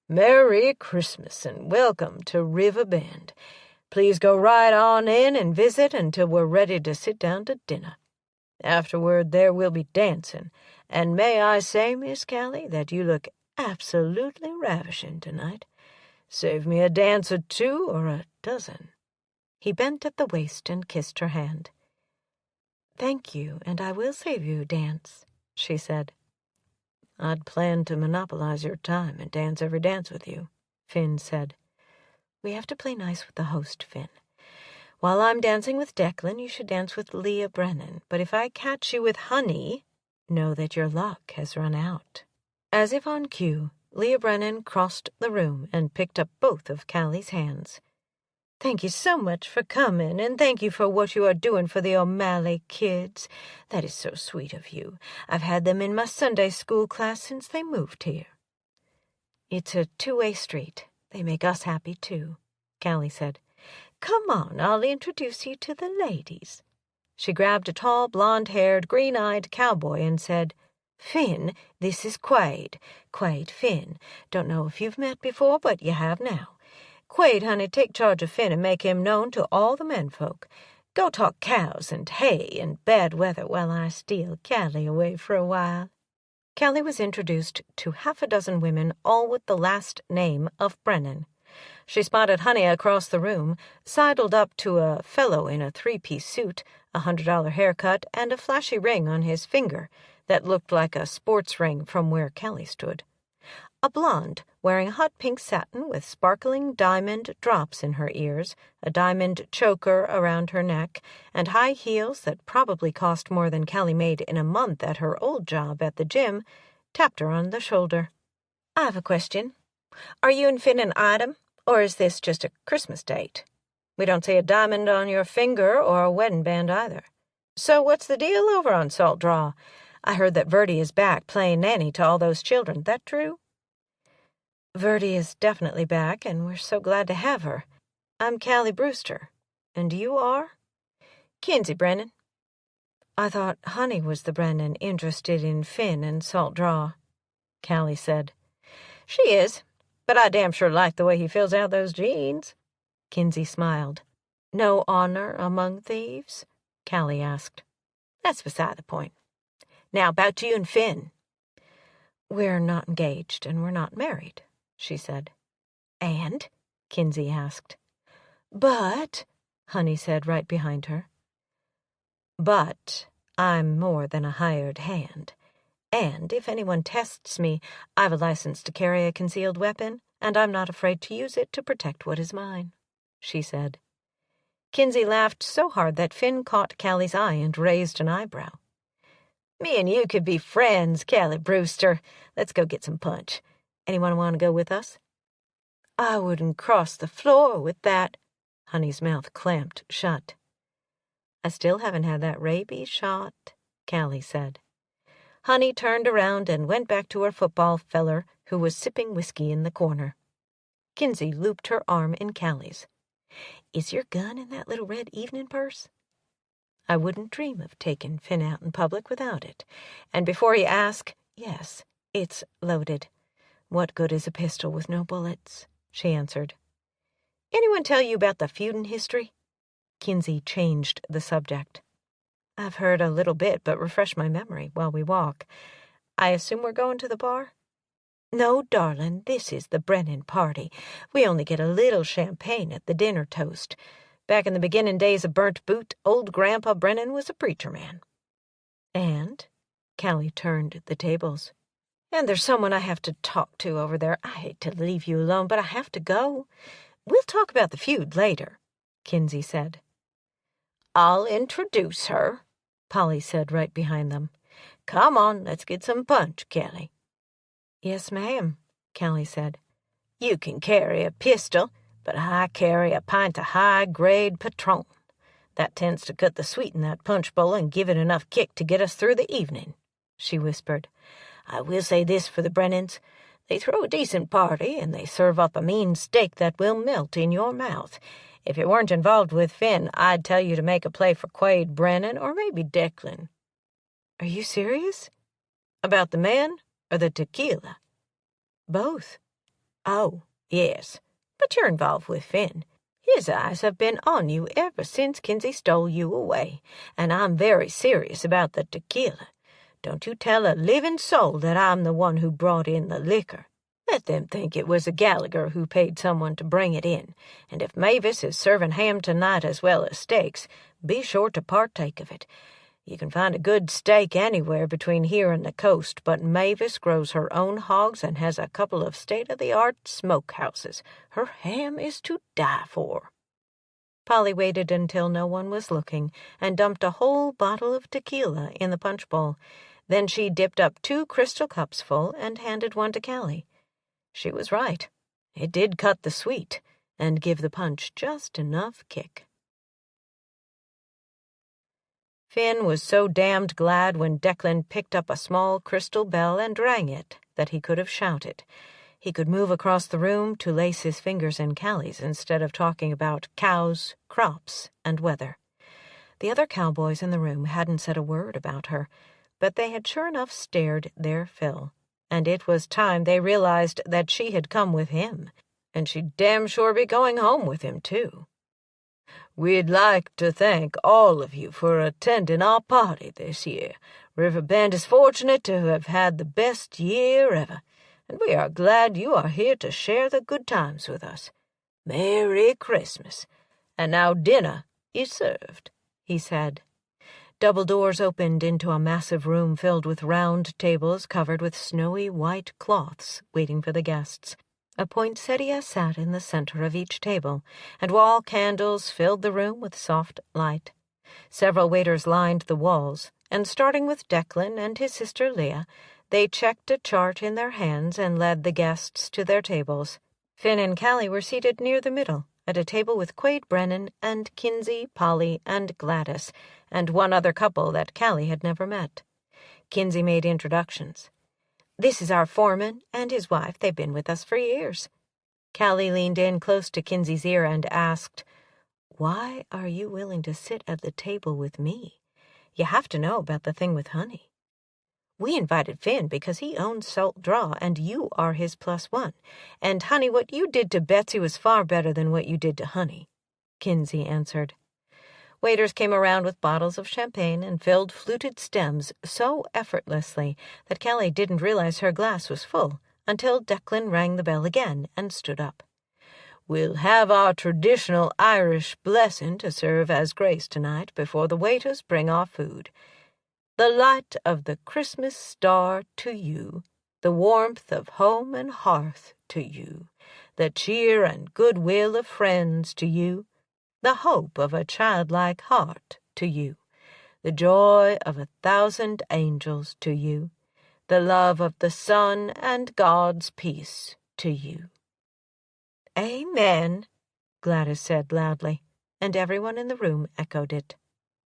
"Merry Christmas and welcome to River Bend. Please go right on in and visit until we're ready to sit down to dinner. Afterward there will be dancing, and may I say, Miss Callie, that you look absolutely ravishing tonight. Save me a dance or 2 or a dozen."
He bent at the waist and kissed her hand. "Thank you, and I will save you a dance," she said.
"I'd planned to monopolize your time and dance every dance with you," Finn said.
"We have to play nice with the host, Finn. While I'm dancing with Declan, you should dance with Leah Brennan, but if I catch you with Honey, know that your luck has run out." As if on cue, Leah Brennan crossed the room and picked up both of Callie's hands. "Thank you so much for coming, and thank you for what you are doing for the O'Malley kids. That is so sweet of you. I've had them in my Sunday school class since they moved here." "It's a 2-way street. They make us happy, too," Callie said. "Come on, I'll introduce you to the ladies." She grabbed a tall, blonde-haired, green-eyed cowboy and said, "Finn, this is Quade. Quade Finn. Don't know if you've met before, but you have now. Quade, honey, take charge of Finn and make him known to all the menfolk. Go talk cows and hay and bad weather while I steal Callie away for a while." Callie was introduced to 6 women, all with the last name of Brennan. She spotted Honey across the room, sidled up to a fellow in a 3-piece suit, a $100 haircut, and a flashy ring on his finger that looked like a sports ring from where Callie stood. A blonde, wearing hot pink satin with sparkling diamond drops in her ears, a diamond choker around her neck, and high heels that probably cost more than Callie made in a month at her old job at the gym, tapped her on the shoulder. "I have a question. Are you and Finn an item, or is this just a Christmas date? We don't see a diamond on your finger or a wedding band either. So what's the deal over on Salt Draw? I heard that Verdi is back playing nanny to all those children. That true?" "Verdi is definitely back, and we're so glad to have her. I'm Callie Brewster. And you are?" "Kinsey Brennan." "I thought Honey was the Brennan interested in Finn and Salt Draw," Callie said. "She is, but I damn sure like the way he fills out those jeans." Kinsey smiled. No honor among thieves? Callie asked. That's beside the point. Now about you and Finn. We're not engaged and we're not married, she said. And? Kinsey asked. But, Honey said right behind her. But I'm more than a hired hand. And if anyone tests me, I've a license to carry a concealed weapon, and I'm not afraid to use it to protect what is mine, she said. Kinsey laughed so hard that Finn caught Callie's eye and raised an eyebrow. Me and you could be friends, Callie Brewster. Let's go get some punch. Anyone want to go with us? I wouldn't cross the floor with that. Honey's mouth clamped shut. I still haven't had that rabies shot, Callie said. Honey turned around and went back to her football feller, who was sipping whiskey in the corner. Kinsey looped her arm in Callie's. Is your gun in that little red evening purse? I wouldn't dream of taking Finn out in public without it. And before you ask, yes, it's loaded. What good is a pistol with no bullets? She answered. Anyone tell you about the feudin' history? Kinsey changed the subject. I've heard a little bit, but refresh my memory while we walk. I assume we're going to the bar? No, darling, this is the Brennan party. We only get a little champagne at the dinner toast. Back in the beginning days of Burnt Boot, old Grandpa Brennan was a preacher man. And? Callie turned the tables. And there's someone I have to talk to over there. I hate to leave you alone, but I have to go. We'll talk about the feud later, Kinsey said. I'll introduce her, Polly said right behind them. Come on, let's get some punch, Callie. Yes, ma'am, Callie said. You can carry a pistol, but I carry a pint of high-grade Patron. That tends to cut the sweet in that punch bowl and give it enough kick to get us through the evening, she whispered. I will say this for the Brennans. They throw a decent party, and they serve up a mean steak that will melt in your mouth. If it weren't involved with Finn, I'd tell you to make a play for Quade Brennan or maybe Declan. Are you serious? About the men or the tequila? Both. Oh, yes. But you're involved with Finn. His eyes have been on you ever since Kinsey stole you away, and I'm very serious about the tequila. Don't you tell a living soul that I'm the one who brought in the liquor. Let them think it was a Gallagher who paid someone to bring it in, and if Mavis is serving ham tonight as well as steaks, be sure to partake of it. You can find a good steak anywhere between here and the coast, but Mavis grows her own hogs and has a couple of state-of-the-art smokehouses. Her ham is to die for. Polly waited until no one was looking and dumped a whole bottle of tequila in the punch bowl. Then she dipped up 2 crystal cups full and handed one to Callie. She was right. It did cut the sweet and give the punch just enough kick. Finn was so damned glad when Declan picked up a small crystal bell and rang it that he could have shouted. He could move across the room to lace his fingers in Callie's instead of talking about cows, crops, and weather. The other cowboys in the room hadn't said a word about her, but they had sure enough stared their fill, and it was time they realized that she had come with him, and she'd damn sure be going home with him, too. We'd like to thank all of you for attending our party this year. Riverbend is fortunate to have had the best year ever, and we are glad you are here to share the good times with us. Merry Christmas. And now dinner is served, he said. Double doors opened into a massive room filled with round tables covered with snowy white cloths waiting for the guests. A poinsettia sat in the center of each table, and wall candles filled the room with soft light. Several waiters lined the walls, and starting with Declan and his sister Leah, they checked a chart in their hands and led the guests to their tables. Finn and Callie were seated near the middle, at a table with Quade Brennan and Kinsey, Polly, and Gladys, and one other couple that Callie had never met. Kinsey made introductions. This is our foreman and his wife. They've been with us for years. Callie leaned in close to Kinsey's ear and asked, Why are you willing to sit at the table with me? You have to know about the thing with Honey.
We invited Finn because he owns Salt Draw, and you are his +1. And, honey, what you did to Betsy was far better than what you did to Honey," Kinsey answered. Waiters came around with bottles of champagne and filled fluted stems so effortlessly that Callie didn't realize her glass was full until Declan rang the bell again and stood up. "We'll have our traditional Irish blessing to serve as grace tonight before the waiters bring our food. The light of the Christmas star to you, the warmth of home and hearth to you, the cheer and goodwill of friends to you, the hope of a childlike heart to you, the joy of 1,000 angels to you, the love of the Son and God's peace to you." "Amen," Gladys said loudly, and everyone in the room echoed it.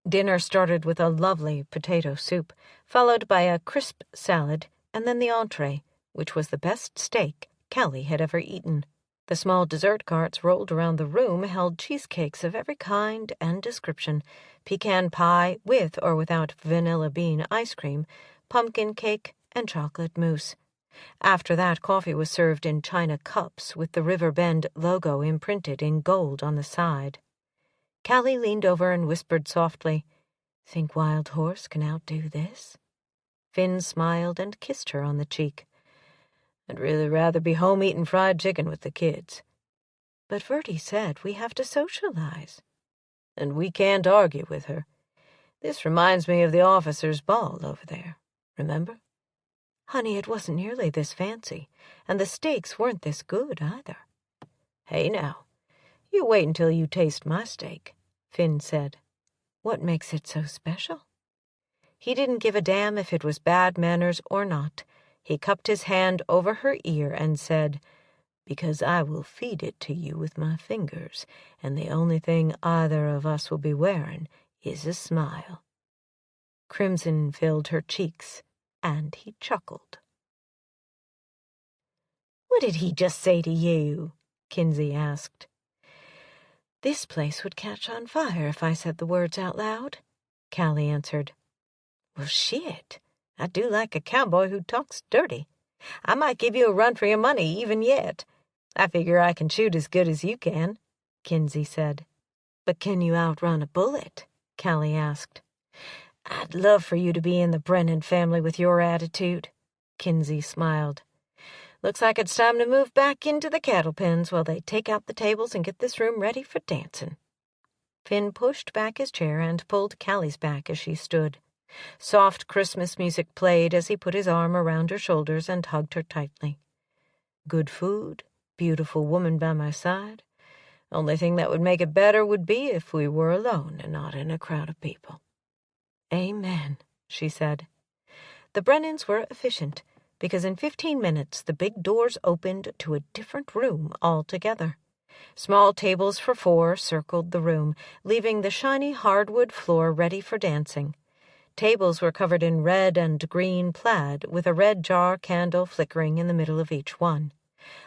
Dinner started with a lovely potato soup, followed by a crisp salad, and then the entree, which was the best steak Callie had ever eaten. The small dessert carts rolled around the room held cheesecakes of every kind and description, pecan pie with or without vanilla bean ice cream, pumpkin cake, and chocolate mousse. After that, coffee was served in china cups with the River Bend logo imprinted in gold on the side. Callie leaned over and whispered softly, "Think Wild Horse can outdo this?" Finn smiled and kissed her on the cheek. "I'd really rather be home eating fried chicken with the kids." "But Vertie said we have to socialize." "And we can't argue with her. This reminds me of the officers' ball over there. Remember?" "Honey, it wasn't nearly this fancy, and the steaks weren't this good either." "Hey now, you wait until you taste my steak," Finn said. "What makes it so special?" He didn't give a damn if it was bad manners or not. He cupped his hand over her ear and said, "Because I will feed it to you with my fingers, and the only thing either of us will be wearing is a smile." Crimson filled her cheeks, and he chuckled. "What did he just say to you?" Kinsey asked. "This place would catch on fire if I said the words out loud," Callie answered. "Well, shit. I do like a cowboy who talks dirty. I might give you a run for your money even yet. I figure I can shoot as good as you can," Kinsey said. "But can you outrun a bullet?" Callie asked. "I'd love for you to be in the Brennan family with your attitude," Kinsey smiled. "Looks like it's time to move back into the cattle pens while they take out the tables and get this room ready for dancing." Finn pushed back his chair and pulled Callie's back as she stood. Soft Christmas music played as he put his arm around her shoulders and hugged her tightly. "Good food, beautiful woman by my side. Only thing that would make it better would be if we were alone and not in a crowd of people." "Amen," she said. The Brennans were efficient, because in 15 minutes the big doors opened to a different room altogether. Small tables for 4 circled the room, leaving the shiny hardwood floor ready for dancing. Tables were covered in red and green plaid, with a red jar candle flickering in the middle of each one.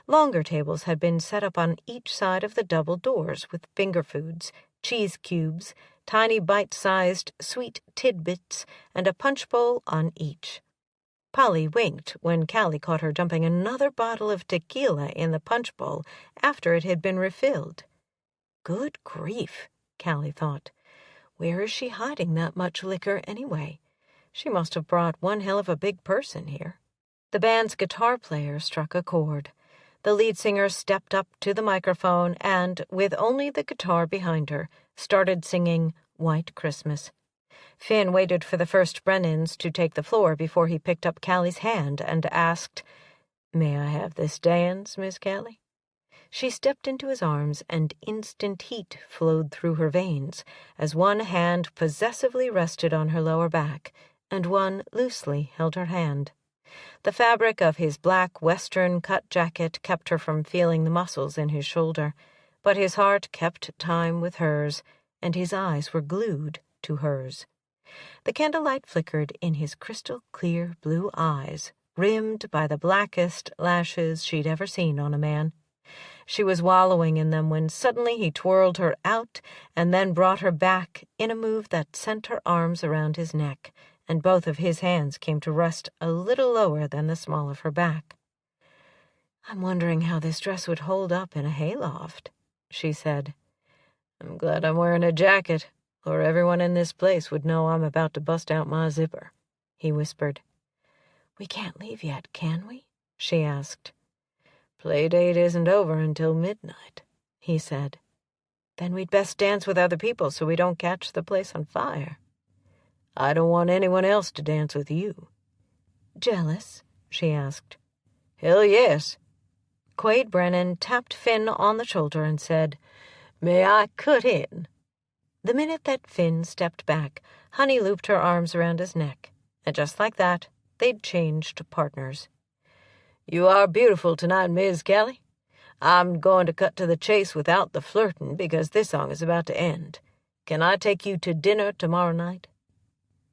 Longer tables had been set up on each side of the double doors with finger foods, cheese cubes, tiny bite-sized sweet tidbits, and a punch bowl on each. Polly winked when Callie caught her dumping another bottle of tequila in the punch bowl after it had been refilled. Good grief, Callie thought. Where is she hiding that much liquor anyway? She must have brought one hell of a big person here. The band's guitar player struck a chord. The lead singer stepped up to the microphone and, with only the guitar behind her, started singing White Christmas. Finn waited for the first Brennans to take the floor before he picked up Callie's hand and asked, "May I have this dance, Miss Callie?" She stepped into his arms, and instant heat flowed through her veins as one hand possessively rested on her lower back, and one loosely held her hand. The fabric of his black western-cut jacket kept her from feeling the muscles in his shoulder, but his heart kept time with hers, and his eyes were glued to hers. The candlelight flickered in his crystal-clear blue eyes, rimmed by the blackest lashes she'd ever seen on a man. She was wallowing in them when suddenly he twirled her out and then brought her back in a move that sent her arms around his neck
and both of his hands came to rest a little lower than the small of her back. "I'm wondering how this dress would hold up in a hayloft," she said. "I'm glad I'm wearing a jacket, or everyone in this place would know I'm about to bust out my zipper," he whispered. "We can't leave yet, can we?" she asked. "Playdate isn't over until midnight," he said. "Then we'd best dance with other people so we don't catch the place on fire." "I don't want anyone else to dance with you." "Jealous?" she asked. "Hell yes." Quade Brennan tapped Finn on the shoulder and said, "May I cut in?" The minute that Finn stepped back, Honey looped her arms around his neck, and just like that, they'd changed partners. "You are beautiful tonight, Miss Callie. I'm going to cut to the chase without the flirting because this song is about to end. Can I take you to dinner tomorrow night?"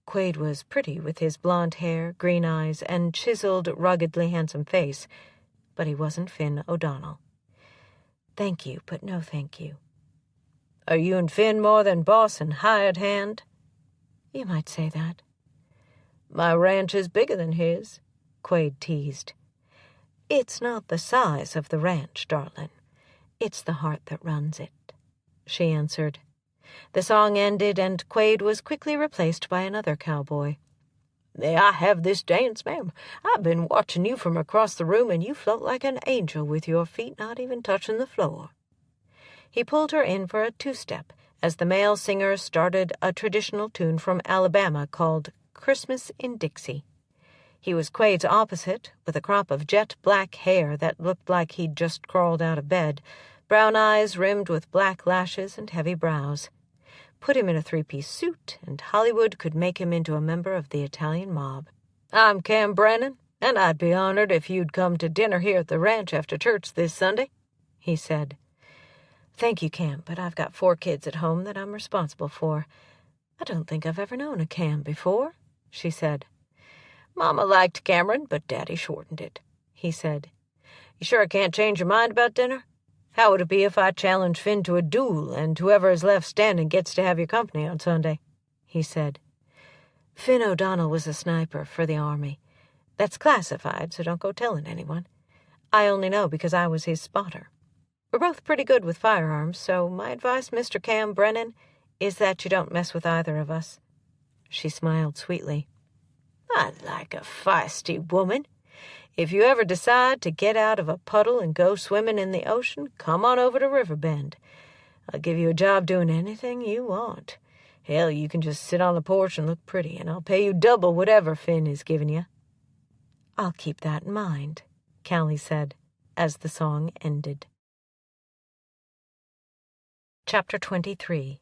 Quade was pretty with his blonde hair, green eyes, and chiseled, ruggedly handsome face, but he wasn't Finn O'Donnell. "Thank you, but no thank you." "Are you and Finn more than boss and hired hand?" "You might say that." "My ranch is bigger than his," Quade teased. "It's not the size of the ranch, darling. It's the heart that runs it," she answered. The song ended, and Quade was quickly replaced by another cowboy. "May I have this dance, ma'am? I've been watching you from across the room, and you float like an angel with your feet not even touching the floor." He pulled her in for a two-step as the male singer started a traditional tune from Alabama called Christmas in Dixie. He was Quade's opposite, with a crop of jet-black hair that looked like he'd just crawled out of bed, brown eyes rimmed with black lashes and heavy brows. Put him in a three-piece suit, and Hollywood could make him into a member of the Italian mob. "I'm Cam Brennan, and I'd be honored if you'd come to dinner here at the ranch after church this Sunday," he said. "Thank you, Cam, but I've got 4 kids at home that I'm responsible for. I don't think I've ever known a Cam before," she said. "Mama liked Cameron, but Daddy shortened it," he said. "You sure I can't change your mind about dinner? How would it be if I challenge Finn to a duel, and whoever is left standing gets to have your company on Sunday?" he said. "Finn O'Donnell was a sniper for the Army. That's classified, so don't go telling anyone. I only know because I was his spotter. We're both pretty good with firearms, so my advice, Mr. Cam Brennan, is that you don't mess with either of us." She smiled sweetly. "I like a feisty woman. If you ever decide to get out of a puddle and go swimming in the ocean, come on over to Riverbend. I'll give you a job doing anything you want. Hell, you can just sit on the porch and look pretty, and I'll pay you double whatever Finn is giving you." "I'll keep that in mind," Callie said, as the song ended. Chapter 23.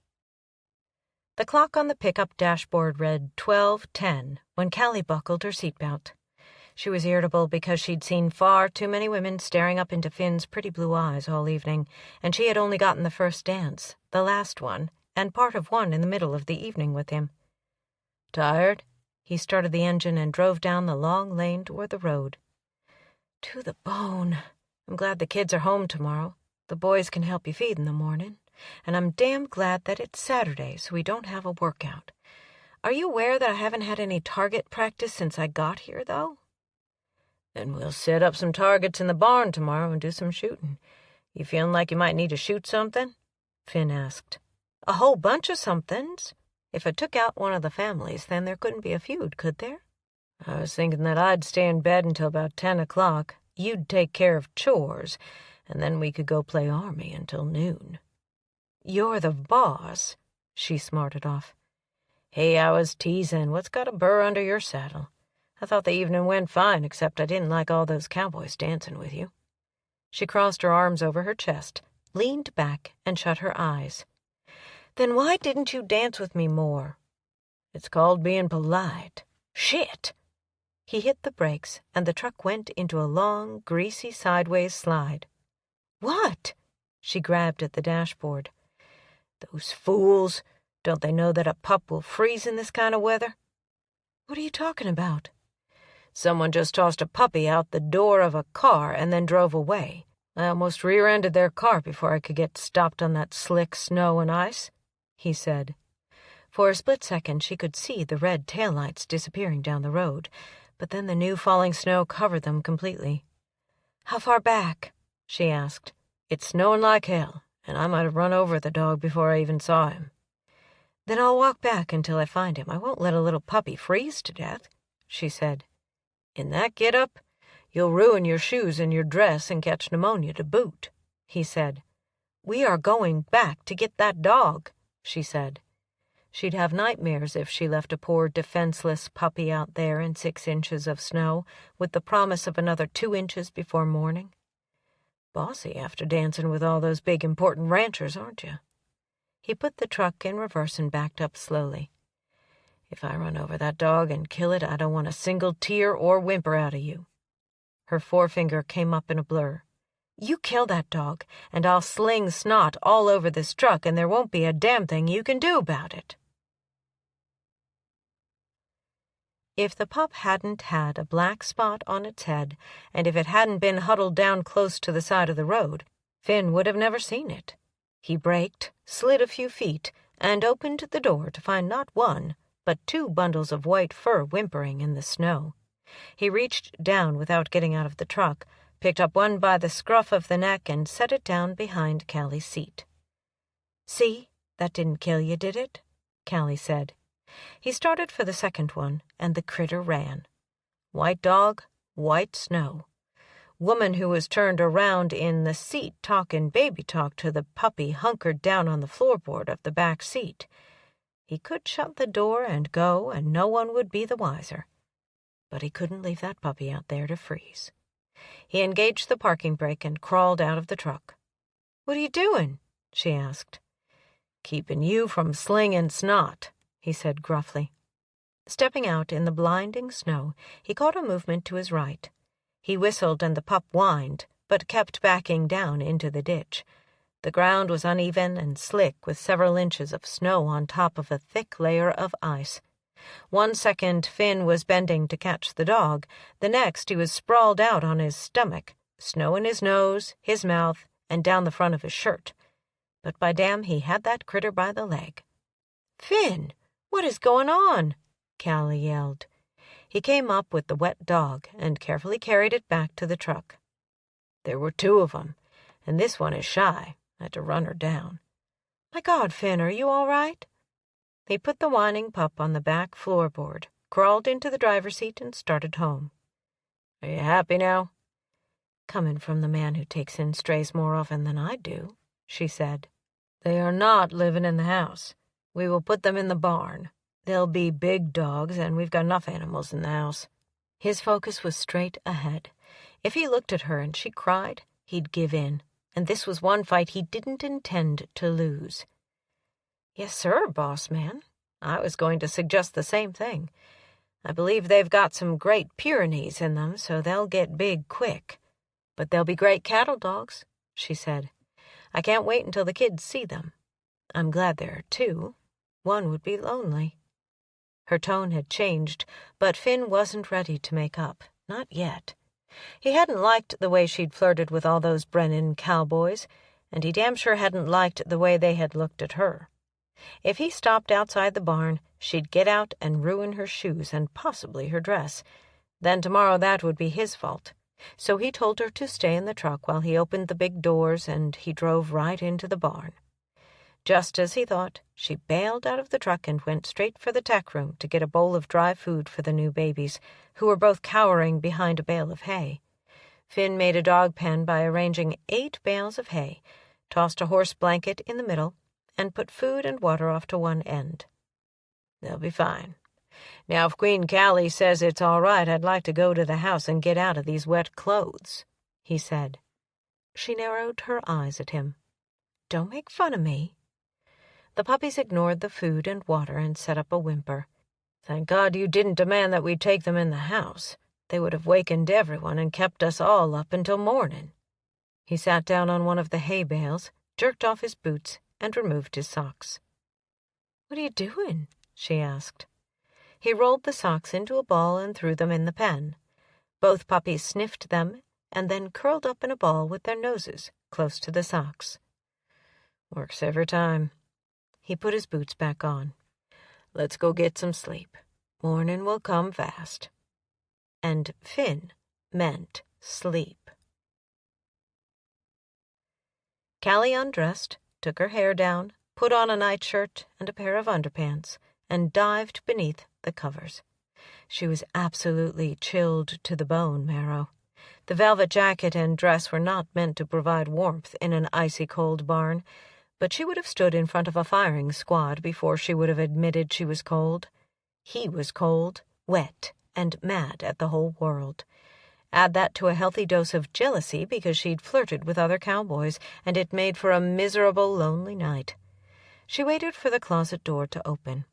The clock on the pickup dashboard read 12:10 when Callie buckled her seatbelt. She was irritable because she'd seen far too many women staring up into Finn's pretty blue eyes all evening, and she had only gotten the first dance, the last one, and part of one in the middle of the evening with him. "Tired?" He started the engine and drove down the long lane toward the road. "To the bone. I'm glad the kids are home tomorrow. The boys can help you feed in the morning. And I'm damn glad that it's Saturday so we don't have a workout. Are you aware that I haven't had any target practice since I got here, though?" "Then we'll set up some targets in the barn tomorrow and do some shooting. You feeling like you might need to shoot something?" Finn asked. "A whole bunch of somethings. If I took out one of the families, then there couldn't be a feud, could there?" "I was thinking that I'd stay in bed until about 10 o'clock. You'd take care of chores, and then we could go play Army until noon." "You're the boss," she smarted off. "Hey, I was teasing. What's got a burr under your saddle? I thought the evening went fine, except I didn't like all those cowboys dancing with you." She crossed her arms over her chest, leaned back, and shut her eyes. "Then why didn't you dance with me more?" "It's called being polite." "Shit!" He hit the brakes, and the truck went into a long, greasy sideways slide. "What?" She grabbed at the dashboard. "Those fools. Don't they know that a pup will freeze in this kind of weather?" "What are you talking about?" "Someone just tossed a puppy out the door of a car and then drove away. I almost rear-ended their car before I could get stopped on that slick snow and ice," he said. For a split second she could see the red taillights disappearing down the road, but then the new falling snow covered them completely. "How far back?" she asked. "It's snowing like hell, and I might have run over the dog before I even saw him." "Then I'll walk back until I find him. I won't let a little puppy freeze to death," she said. "In that get-up, you'll ruin your shoes and your dress and catch pneumonia to boot," he said. "We are going back to get that dog," she said. She'd have nightmares if she left a poor defenseless puppy out there in 6 inches of snow, with the promise of another 2 inches before morning. Bossy after dancing with all those big important ranchers, aren't you? He put the truck in reverse and backed up slowly. "If I run over that dog and kill it, I don't want a single tear or whimper out of you." Her forefinger came up in a blur. "You kill that dog, and I'll sling snot all over this truck, and there won't be a damn thing you can do about it." If the pup hadn't had a black spot on its head, and if it hadn't been huddled down close to the side of the road, Finn would have never seen it. He braked, slid a few feet, and opened the door to find not one, but 2 bundles of white fur whimpering in the snow. He reached down without getting out of the truck, picked up one by the scruff of the neck, and set it down behind Callie's seat. "See, that didn't kill you, did it?" Callie said. He started for the second one, and the critter ran. White dog, white snow. Woman who was turned around in the seat talking baby talk to the puppy hunkered down on the floorboard of the back seat. He could shut the door and go, and no one would be the wiser. But he couldn't leave that puppy out there to freeze. He engaged the parking brake and crawled out of the truck. "What are you doing?" she asked. "Keeping you from slinging snot," he said gruffly. Stepping out in the blinding snow, he caught a movement to his right. He whistled and the pup whined, but kept backing down into the ditch. The ground was uneven and slick with several inches of snow on top of a thick layer of ice. 1 second Finn was bending to catch the dog, the next he was sprawled out on his stomach, snow in his nose, his mouth, and down the front of his shirt. But by damn he had that critter by the leg. "Finn! What is going on?" Callie yelled. He came up with the wet dog and carefully carried it back to the truck. "There were 2 of them, and this one is shy. I had to run her down." "My God, Finn, are you all right?" He put the whining pup on the back floorboard, crawled into the driver's seat, and started home. "Are you happy now?" "Coming from the man who takes in strays more often than I do," she said. "They are not living in the house. We will put them in the barn. They'll be big dogs, and we've got enough animals in the house." His focus was straight ahead. If he looked at her and she cried, he'd give in, and this was one fight he didn't intend to lose. "Yes, sir, boss man. I was going to suggest the same thing. I believe they've got some Great Pyrenees in them, so they'll get big quick. But they'll be great cattle dogs," she said. "I can't wait until the kids see them. I'm glad there are 2. One would be lonely." Her tone had changed, but Finn wasn't ready to make up. Not yet. He hadn't liked the way she'd flirted with all those Brennan cowboys, and he damn sure hadn't liked the way they had looked at her. If he stopped outside the barn, she'd get out and ruin her shoes and possibly her dress. Then tomorrow that would be his fault. So he told her to stay in the truck while he opened the big doors, and he drove right into the barn. Just as he thought, she bailed out of the truck and went straight for the tack room to get a bowl of dry food for the new babies, who were both cowering behind a bale of hay. Finn made a dog pen by arranging 8 bales of hay, tossed a horse blanket in the middle, and put food and water off to one end. "They'll be fine. Now, if Queen Callie says it's all right, I'd like to go to the house and get out of these wet clothes," he said. She narrowed her eyes at him. "Don't make fun of me." The puppies ignored the food and water and set up a whimper. "Thank God you didn't demand that we take them in the house. They would have wakened everyone and kept us all up until morning." He sat down on one of the hay bales, jerked off his boots, and removed his socks. "What are you doing?" she asked. He rolled the socks into a ball and threw them in the pen. Both puppies sniffed them and then curled up in a ball with their noses close to the socks. "Works every time." He put his boots back on.
Let's go get some sleep. Morning will come fast."
And Finn meant sleep. Callie undressed, took her hair down, put on a nightshirt and a pair of underpants, and dived beneath the covers. She was absolutely chilled to the bone marrow. The velvet jacket and dress were not meant to provide warmth in an icy cold barn, but she would have stood in front of a firing squad before she would have admitted she was cold. He was cold, wet, and mad at the whole world. Add that to a healthy dose of jealousy because she'd flirted with other cowboys, and it made for a miserable, lonely night. She waited for the closet door to open.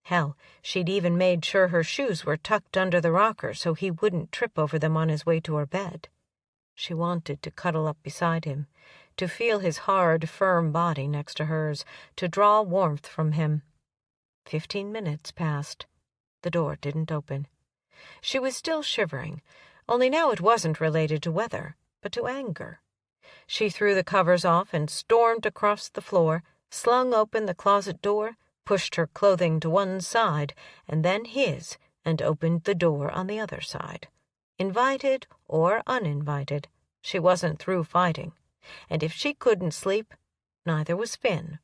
Hell, she'd even made sure her shoes were tucked under the rocker so he wouldn't trip over them on his way to her bed. She wanted to cuddle up beside him, to feel his hard, firm body next to hers, to draw warmth from him. 15 minutes passed. The door didn't open. She was still shivering, only now it wasn't related to weather, but to anger. She threw the covers off and stormed across the floor, slung open the closet door, pushed her clothing to one side and then his, and opened the door on the other side. Invited or uninvited, she wasn't through fighting, and if she couldn't sleep, neither was Finn.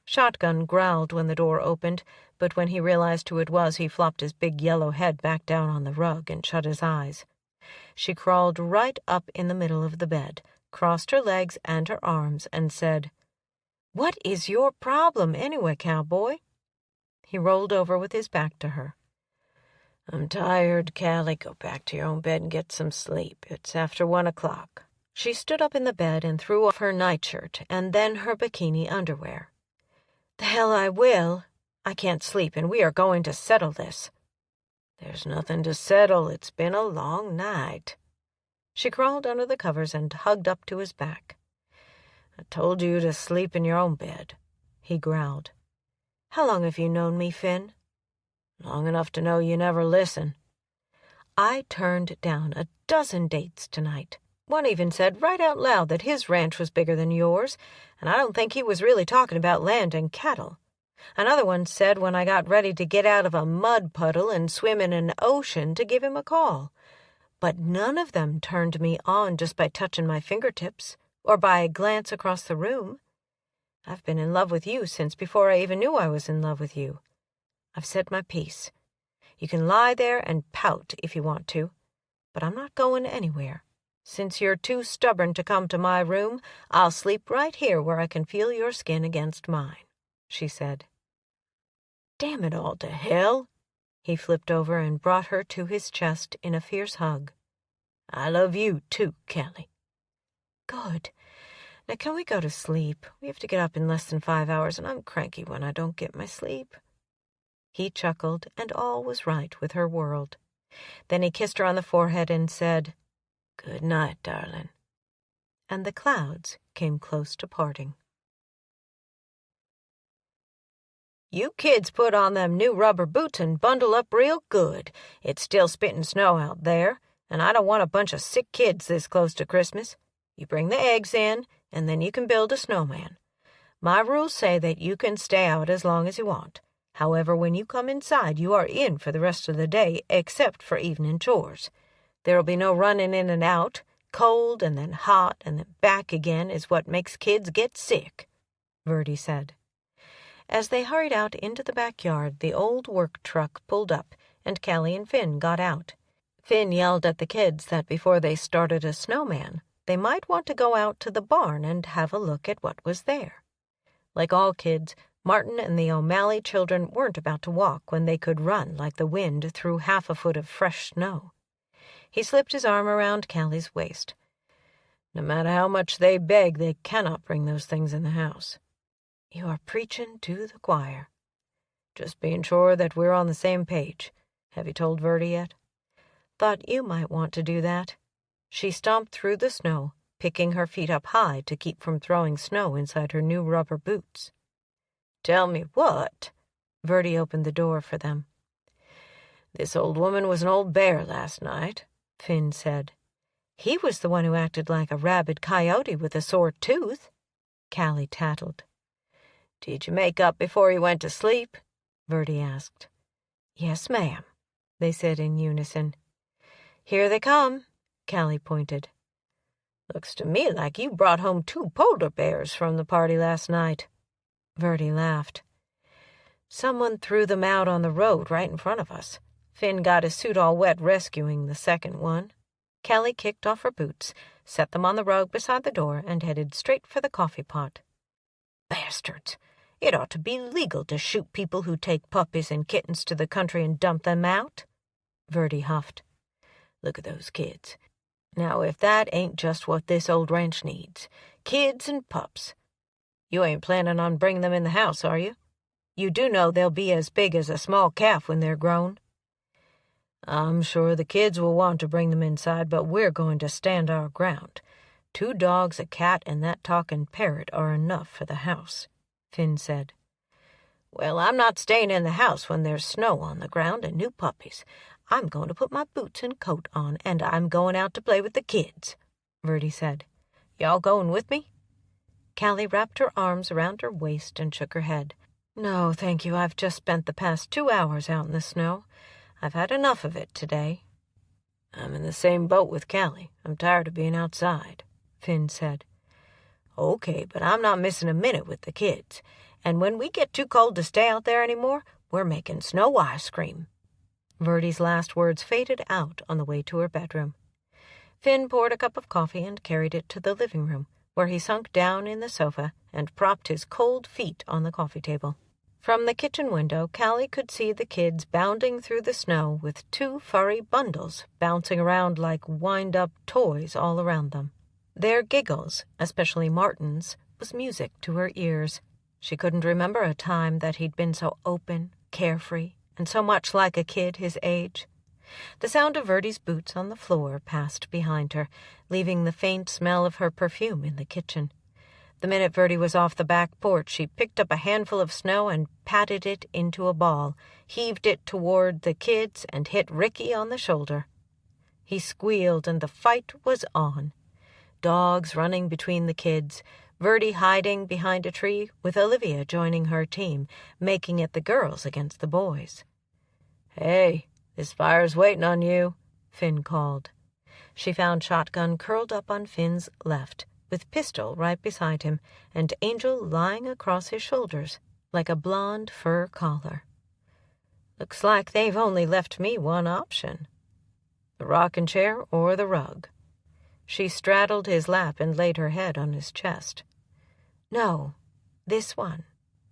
Shotgun growled when the door opened, but when he realized who it was, he flopped his big yellow head back down on the rug and shut his eyes. She crawled right up in the middle of the bed, crossed her legs and her arms, and said, "What is your problem anyway, cowboy?" He rolled over with his back to her. "I'm tired, Callie. Go back to your own bed and get some sleep. It's after 1 o'clock. She stood up in the bed and threw off her nightshirt and then her bikini underwear. "The hell I will. I can't sleep, and we are going to settle this." "There's nothing to settle. It's been a long night." She crawled under the covers and hugged up to his back. "I told you to sleep in your own bed," he growled. "How long have you known me, Finn?" "Long enough to know you never listen." "I turned down a dozen dates tonight. One even said right out loud that his ranch was bigger than yours, and I don't think he was really talking about land and cattle. Another one said when I got ready to get out of a mud puddle and swim in an ocean to give him a call. But none of them turned me on just by touching my fingertips or by a glance across the room. I've been in love with you since before I even knew I was in love with you. I've said my piece. You can lie there and pout if you want to, but I'm not going anywhere. Since you're too stubborn to come to my room, I'll sleep right here where I can feel your skin against mine," she said. "Damn it all to hell!" He flipped over and brought her to his chest in a fierce hug. "I love you too, Callie." "Good. Now can we go to sleep? We have to get up in less than 5 hours, and I'm cranky when I don't get my sleep." He chuckled, and all was right with her world. Then he kissed her on the forehead and said, "Good night, darling." And the clouds came close to parting. "You kids put on them new rubber boots and bundle up real good. It's still spitting snow out there, and I don't want a bunch of sick kids this close to Christmas. You bring the eggs in, and then you can build a snowman. My rules say that you can stay out as long as you want. However, when you come inside, you are in for the rest of the day, except for evening chores. There'll be no running in and out. Cold and then hot and then back again is what makes kids get sick," Verdi said. As they hurried out into the backyard, the old work truck pulled up, and Callie and Finn got out. Finn yelled at the kids that before they started a snowman, they might want to go out to the barn and have a look at what was there. Like all kids, Martin and the O'Malley children weren't about to walk when they could run like the wind through half a foot of fresh snow. He slipped his arm around Callie's waist. "No matter how much they beg, they cannot bring those things in the house." "You are preaching to the choir." "Just being sure that we're on the same page. Have you told Verdi yet?" "Thought you might want to do that." She stomped through the snow, picking her feet up high to keep from throwing snow inside her new rubber boots. "Tell me what?" Verdi opened the door for them. "This old woman was an old bear last night," Finn said. "He was the one who acted like a rabid coyote with a sore tooth," Callie tattled. "Did you make up before you went to sleep?"
Verdi asked.
"Yes, ma'am," they said in unison.
"Here they come,"
Callie pointed.
"Looks to me like you brought home 2 polar bears from the party last night."
Verdi laughed.
"Someone threw them out on the road right in front of us. Finn got his suit all wet rescuing the second one."
Callie kicked off her boots, set them on the rug beside the door, and headed straight for the coffee pot.
"Bastards! It ought to be legal to shoot people who take puppies and kittens to the country and dump them out,"
Verdi huffed.
"Look at those kids. Now, if that ain't just what this old ranch needs. Kids and pups. You ain't planning on bringing them in the house, are you? You do know they'll be as big as a small calf when they're grown."
"I'm sure the kids will want to bring them inside, but we're going to stand our ground. 2 dogs, a cat, and that talking parrot are enough for the house," Finn said.
"Well, I'm not staying in the house when there's snow on the ground and new puppies. I'm going to put my boots and coat on, and I'm going out to play with the kids," Verdi said. "Y'all going with me?"
Callie wrapped her arms around her waist and shook her head. "No, thank you. I've just spent the past 2 hours out in the snow. I've had enough of it today."
"I'm in the same boat with Callie. I'm tired of being outside," Finn said. "Okay, but I'm not missing a minute with the kids. And when we get too cold to stay out there anymore, we're making snow ice cream."
Verdi's last words faded out on the way to her bedroom. Finn poured a cup of coffee and carried it to the living room, where he sunk down in the sofa and propped his cold feet on the coffee table. From the kitchen window, Callie could see the kids bounding through the snow with 2 furry bundles bouncing around like wind-up toys all around them. Their giggles, especially Martin's, was music to her ears. She couldn't remember a time that he'd been so open, carefree, and so much like a kid his age. The sound of Verdi's boots on the floor passed behind her, leaving the faint smell of her perfume in the kitchen. The minute Verdi was off the back porch, she picked up a handful of snow and patted it into a ball, heaved it toward the kids, and hit Ricky on the shoulder. He squealed, and the fight was on. Dogs running between the kids, Verdi hiding behind a tree, with Olivia joining her team, making it the girls against the boys.
"Hey, this fire's waiting on you,"
Finn called. She found Shotgun curled up on Finn's left, with Pistol right beside him, and Angel lying across his shoulders, like a blonde fur collar.
"Looks like they've only left me one option. The rocking chair or the rug." She straddled his lap and laid her head on his chest.
"No, this one."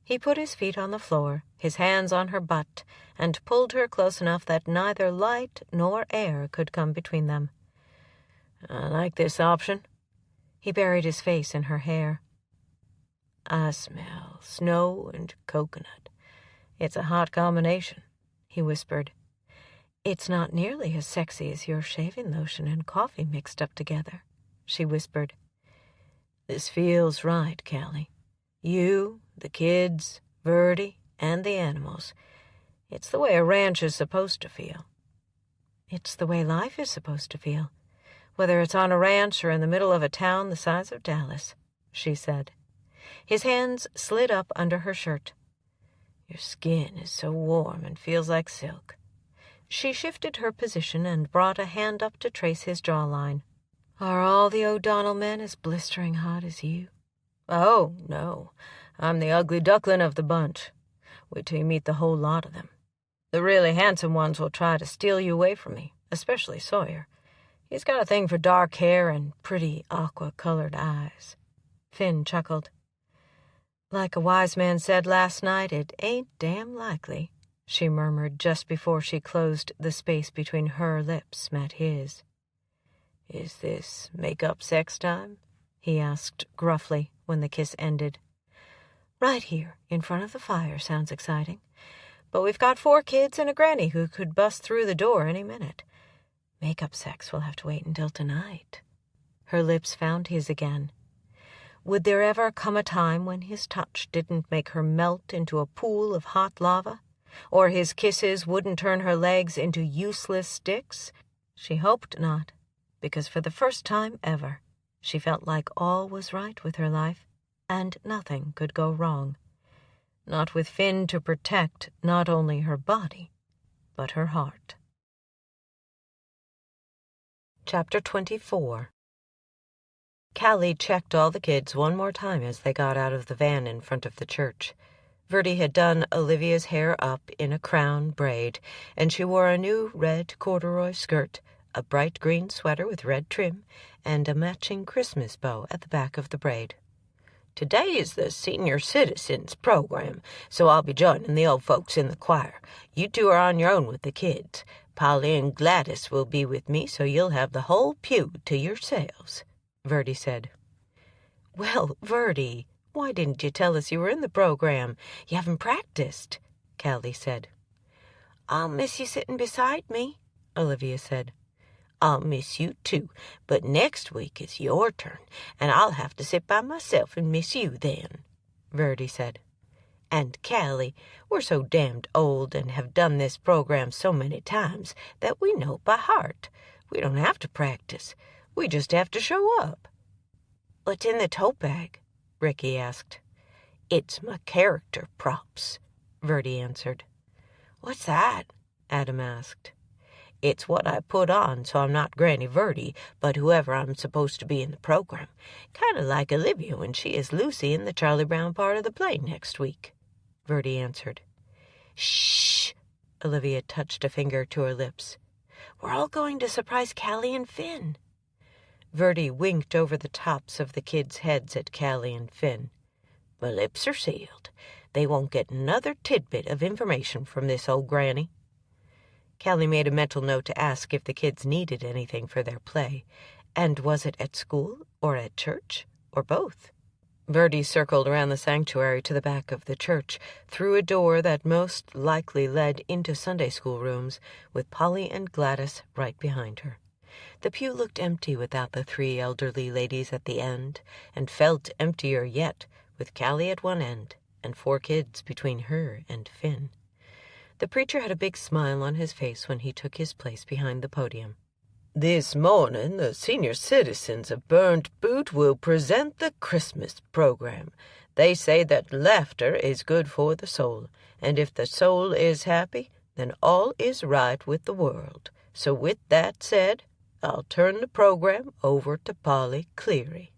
He put his feet on the floor, his hands on her butt, and pulled her close enough that neither light nor air could come between them.
"I like this option."
He buried his face in her hair.
"I smell snow and coconut. It's a hot combination," he whispered.
"It's not nearly as sexy as your shaving lotion and coffee mixed up together," she whispered.
"This feels right, Callie. You, the kids, Verdi, and the animals. It's the way a ranch is supposed to feel."
"It's the way life is supposed to feel, whether it's on a ranch or in the middle of a town the size of Dallas," she said. His hands slid up under her shirt.
"Your skin is so warm and feels like silk."
She shifted her position and brought a hand up to trace his jawline.
"Are all the O'Donnell men as blistering hot as you?"
"Oh, no. I'm the ugly duckling of the bunch. Wait till you meet the whole lot of them. The really handsome ones will try to steal you away from me, especially Sawyer. He's got a thing for dark hair and pretty aqua-colored eyes." Finn chuckled. "Like a wise man said last night, it ain't damn likely," she murmured just before she closed the space between her lips met his.
"Is this make-up sex time?"
he asked gruffly when the kiss ended. "Right here, in front of the fire, sounds exciting. But we've got 4 kids and a granny who could bust through the door any minute. Make-up sex will have to wait until tonight." Her lips found his again. Would there ever come a time when his touch didn't make her melt into a pool of hot lava? Or his kisses wouldn't turn her legs into useless sticks? She hoped not, because for the first time ever, she felt like all was right with her life, and nothing could go wrong.
not with Finn to protect not only her body, but her heart. Chapter 24. Callie checked all the kids one more time as they got out of the van in front of the church. Verdi had done Olivia's hair up in a crown braid, and she wore a new red corduroy skirt, a bright green sweater with red trim, and a matching Christmas bow at the back of the braid.
Today is the Senior Citizens program, so I'll be joining the old folks in the choir. You two are on your own with the kids. Polly and Gladys will be with me, so you'll have the whole pew to yourselves, Verdi said.
Well, Verdi, why didn't you tell us you were in the program? You haven't practiced, Callie said.
I'll miss you sitting beside me, Olivia said.
I'll miss you too, but next week is your turn, and I'll have to sit by myself and miss you then, Verdi said. And Callie, we're so damned old and have done this program so many times that we know by heart. We don't have to practice. We just have to show up.
What's in the tote bag?
Ricky asked. It's my character props, Verdi answered.
What's that?
Adam asked. It's what I put on so I'm not Granny Verdi, but whoever I'm supposed to be in the program. Kind of like Olivia when she is Lucy in the Charlie Brown part of the play next week, Verdi answered.
Shh!
Olivia touched a finger to her lips.
We're all going to surprise Callie and Finn.
Verdi winked over the tops of the kids' heads at Callie and Finn. My lips are sealed. They won't get another tidbit of information from this old granny. Callie made a mental note to ask if the kids needed anything for their play, and was it at school or at church or both? Verdi circled around the sanctuary to the back of the church, through a door that most likely led into Sunday school rooms, with Polly and Gladys right behind her. The pew looked empty without the 3 elderly ladies at the end, and felt emptier yet, with Callie at one end and 4 kids between her and Finn. The preacher had a big smile on his face when he took his place behind the podium. This morning, the senior citizens of Burnt Boot will present the Christmas program. They say that laughter is good for the soul, and if the soul is happy, then all is right with the world. So with that said, I'll turn the program over to Polly Cleary.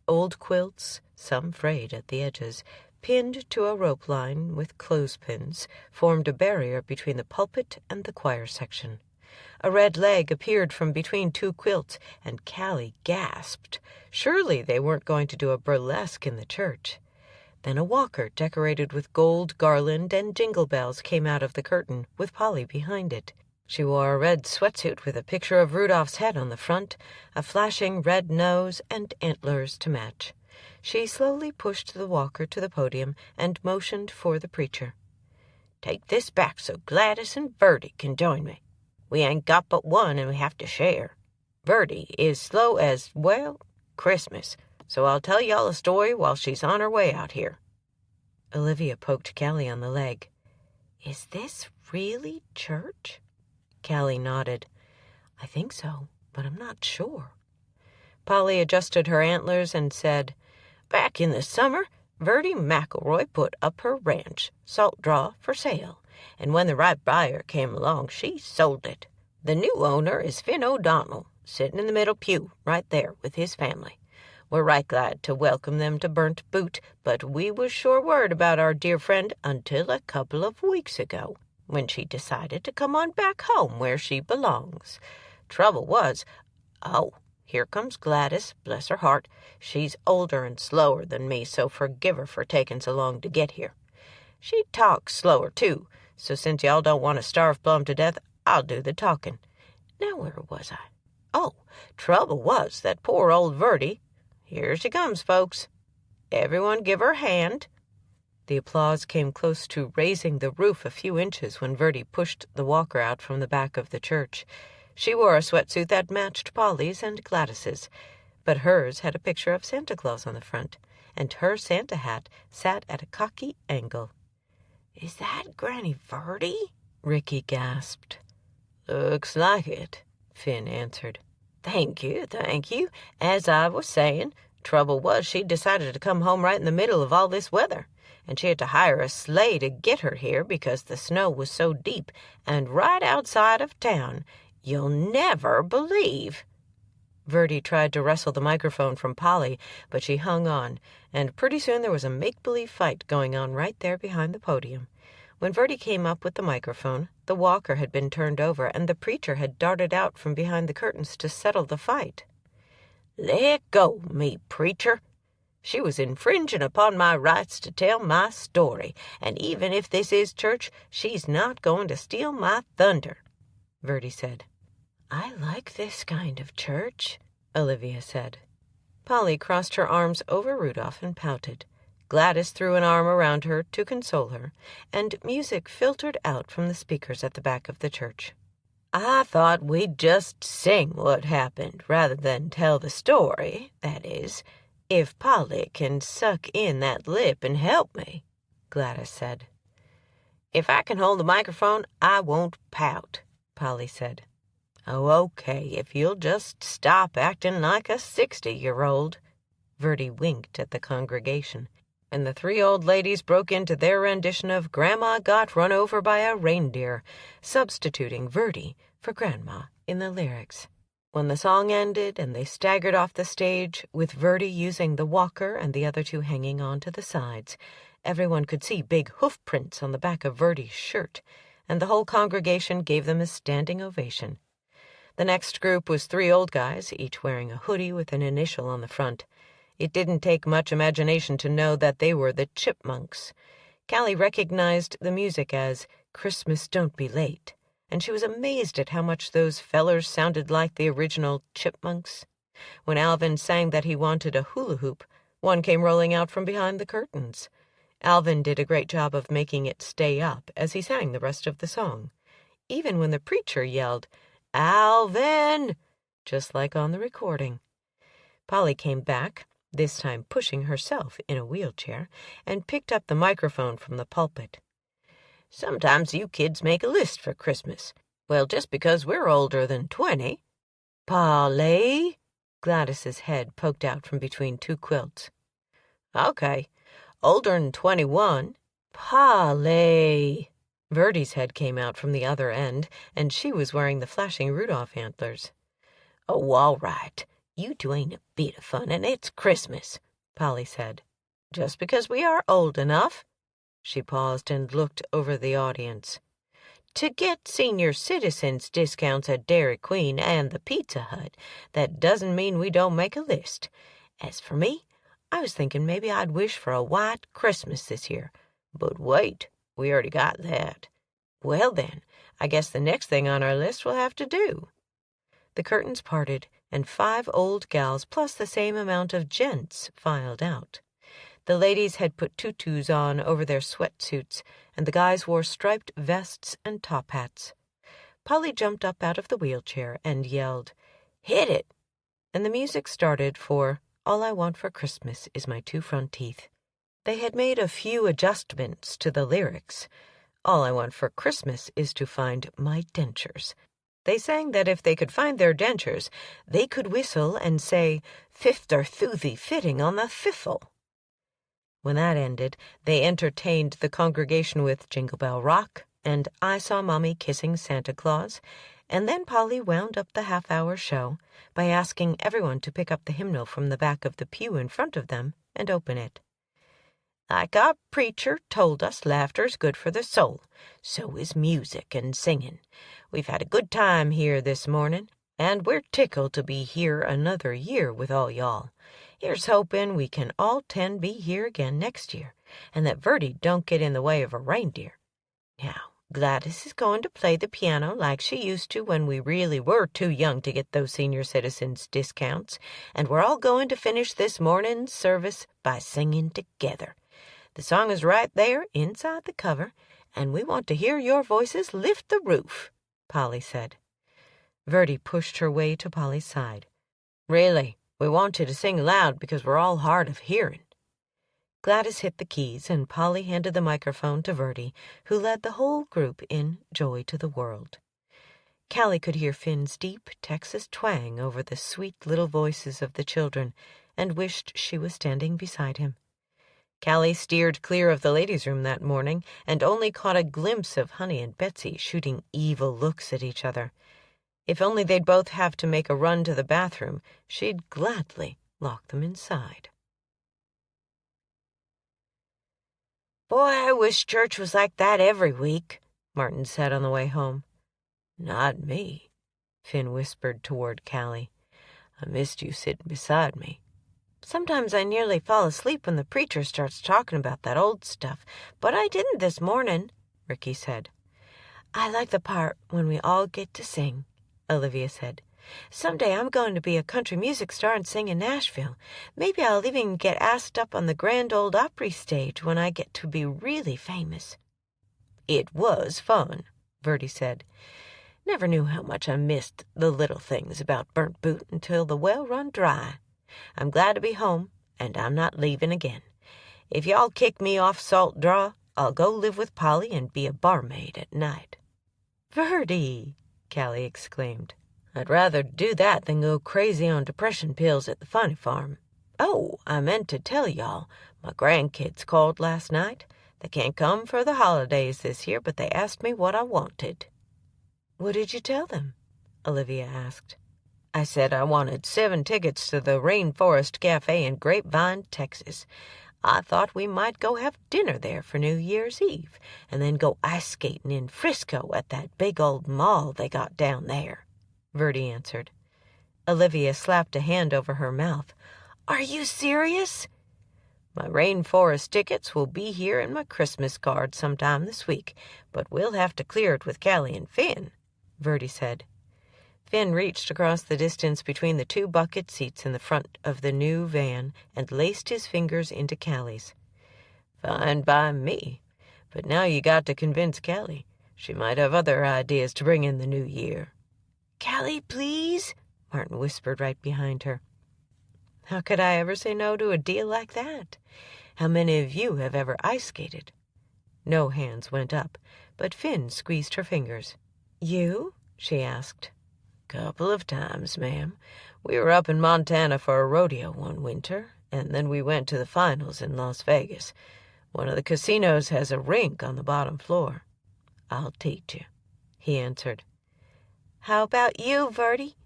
Old quilts, some frayed at the edges, pinned to a rope line with clothespins, formed a barrier between the pulpit and the choir section. A red leg appeared from between 2 quilts, and Callie gasped. Surely they weren't going to do a burlesque in the church. Then a walker decorated with gold garland and jingle bells came out of the curtain, with Polly behind it. She wore a red sweatsuit with a picture of Rudolph's head on the front, a flashing red nose, and antlers to match. She slowly pushed the walker to the podium and motioned for the preacher. Take this back so Gladys and Verdi can join me. We ain't got but one and we have to share. Verdi is slow as, well, Christmas, so I'll tell y'all a story while she's on her way out here. Olivia poked Callie on the leg. Is this really church? Callie nodded. I think so, but I'm not sure. Polly adjusted her antlers and said, Back in the summer, Verdi McElroy put up her ranch, Salt Draw, for sale, and when the right buyer came along, she sold it. The new owner is Finn O'Donnell, sitting in the middle pew, right there with his family. We're right glad to welcome them to Burnt Boot, but we was sure worried about our dear friend until a couple of weeks ago, when she decided to come on back home where she belongs. Trouble was, here comes Gladys, bless her heart. She's older and slower than me, so forgive her for taking so long to get here. She talks slower, too, so since y'all don't want to starve Plum to death, I'll do the talking. Now where was I? Oh, trouble was that poor old Verdi. Here she comes, folks. Everyone give her a hand. The applause came close to raising the roof a few inches when Verdi pushed the walker out from the back of the church. She wore a sweatsuit that matched Polly's and Gladys's, but hers had a picture of Santa Claus on the front, and her Santa hat sat at a cocky angle.
Is that Granny Verdi?
Ricky gasped. Looks like it, Finn answered. Thank you. As I was saying, Trouble was, she'd decided to come home right in the middle of all this weather, and she had to hire a sleigh to get her here because the snow was so deep and right outside of town. You'll never believe. Verdi tried to wrestle the microphone from Polly, but she hung on, and pretty soon there was a make-believe fight going on right there behind the podium. When Verdi came up with the microphone, the walker had been turned over, and the preacher had darted out from behind the curtains to settle the fight. "Let go, me preacher. She was infringing upon my rights to tell my story, and even if this is church, she's not going to steal my thunder," Verdi said. "I like this kind of church," Olivia said. Polly crossed her arms over Rudolph and pouted. Gladys threw an arm around her to console her, and music filtered out from the speakers at the back of the church. "I thought we'd just sing what happened rather than tell the story, that is, if Polly can suck in that lip and help me," Gladys said. "If I can hold the microphone, I won't pout," Polly said. "Oh, okay, if you'll just stop acting like a 60-year-old. Verdi winked at the congregation, and the three old ladies broke into their rendition of Grandma Got Run Over by a Reindeer, substituting Verdi for Grandma in the lyrics. When the song ended and they staggered off the stage, with Verdi using the walker and the other two hanging on to the sides, everyone could see big hoof prints on the back of Verdi's shirt, and the whole congregation gave them a standing ovation. The next group was three old guys, each wearing a hoodie with an initial on the front. It didn't take much imagination to know that they were the Chipmunks. Callie recognized the music as "Christmas Don't Be Late," and she was amazed at how much those fellers sounded like the original Chipmunks. When Alvin sang that he wanted a hula hoop, one came rolling out from behind the curtains. Alvin did a great job of making it stay up as he sang the rest of the song. Even when the preacher yelled, "Alvin!" just like on the recording. Polly came back, this time pushing herself in a wheelchair, and picked up the microphone from the pulpit. "Sometimes you kids make a list for Christmas. Well, just because we're older than 20. Polly?" Gladys's head poked out from between two quilts. "Okay, older'n 21. Polly." Verdi's head came out from the other end, and she was wearing the flashing Rudolph antlers. "Oh, all right. You two ain't a bit of fun, and it's Christmas," Polly said. "Just because we are old enough," she paused and looked over the audience, "to get senior citizens discounts at Dairy Queen and the Pizza Hut, that doesn't mean we don't make a list. As for me, I was thinking maybe I'd wish for a white Christmas this year. But wait, we already got that. Well then, I guess the next thing on our list will have to do." The curtains parted, and 5 old gals plus the same amount of gents filed out. The ladies had put tutus on over their sweatsuits, and the guys wore striped vests and top hats. Polly jumped up out of the wheelchair and yelled, "Hit it!" and the music started for "All I Want for Christmas Is My 2 Front Teeth." They had made a few adjustments to the lyrics. "All I want for Christmas is to find my dentures." They sang that if they could find their dentures, they could whistle and say, "Fifth or thoothie fitting on the fiffle." When that ended, they entertained the congregation with Jingle Bell Rock and I Saw Mommy Kissing Santa Claus, and then Polly wound up the half-hour show by asking everyone to pick up the hymnal from the back of the pew in front of them and open it. "Like our preacher told us, laughter's good for the soul. So is music and singing. We've had a good time here this morning, and we're tickled to be here another year with all y'all. Here's hoping we can all 10 be here again next year, and that Verdi don't get in the way of a reindeer. Now, Gladys is going to play the piano like she used to when we really were too young to get those senior citizens discounts, and we're all going to finish this morning's service by singing together. The song is right there inside the cover, and we want to hear your voices lift the roof," Polly said. Verdi pushed her way to Polly's side. "Really, we want you to sing loud because we're all hard of hearing." Gladys hit the keys, and Polly handed the microphone to Verdi, who led the whole group in Joy to the World. Callie could hear Finn's deep Texas twang over the sweet little voices of the children,
and wished she was standing beside him. Callie steered clear of the ladies' room that morning and only caught a glimpse of Honey and Betsy shooting evil looks at each other. If only they'd both have to make a run to the bathroom, she'd gladly lock them inside.
Boy, I wish church was like that every week, Martin said on the way home.
Not me, Finn whispered toward Callie. I missed you sitting beside me.
Sometimes I nearly fall asleep when the preacher starts talking about that old stuff, but I didn't this morning, Ricky said. I like the part when we all get to sing, Olivia said. Someday I'm going to be a country music star and sing in Nashville. Maybe I'll even get asked up on the Grand Ole Opry stage when I get to be really famous.
It was fun, Verdi said.
Never knew how much I missed the little things about Burnt Boot until the well run dry. I'm glad to be home, and I'm not leaving again. If y'all kick me off Salt Draw, I'll go live with Polly and be a barmaid at night.
Verdi, Callie exclaimed.
I'd rather do that than go crazy on depression pills at the funny farm. Oh, I meant to tell y'all, my grandkids called last night. They can't come for the holidays this year, but they asked me what I wanted.
What did you tell them? Olivia asked.
I said I wanted 7 tickets to the Rainforest Cafe in Grapevine, Texas. I thought we might go have dinner there for New Year's Eve, and then go ice skating in Frisco at that big old mall they got down there, Verdi answered.
Olivia slapped a hand over her mouth.
Are you serious? My Rainforest tickets will be here in my Christmas card sometime this week, but we'll have to clear it with Callie and Finn, Verdi said.
Finn reached across the distance between the 2 bucket seats in the front of the new van and laced his fingers into Callie's.
Fine by me, but now you got to convince Callie. She might have other ideas to bring in the new year.
Callie, please, Martin whispered right behind her.
How could I ever say no to a deal like that? How many of you have ever ice skated? No hands went up, but Finn squeezed her fingers. You? She asked.
Couple of times, ma'am. We were up in Montana for a rodeo one winter, and then we went to the finals in Las Vegas. One of the casinos has a rink on the bottom floor. I'll teach you, he answered.
How about you, Verdi?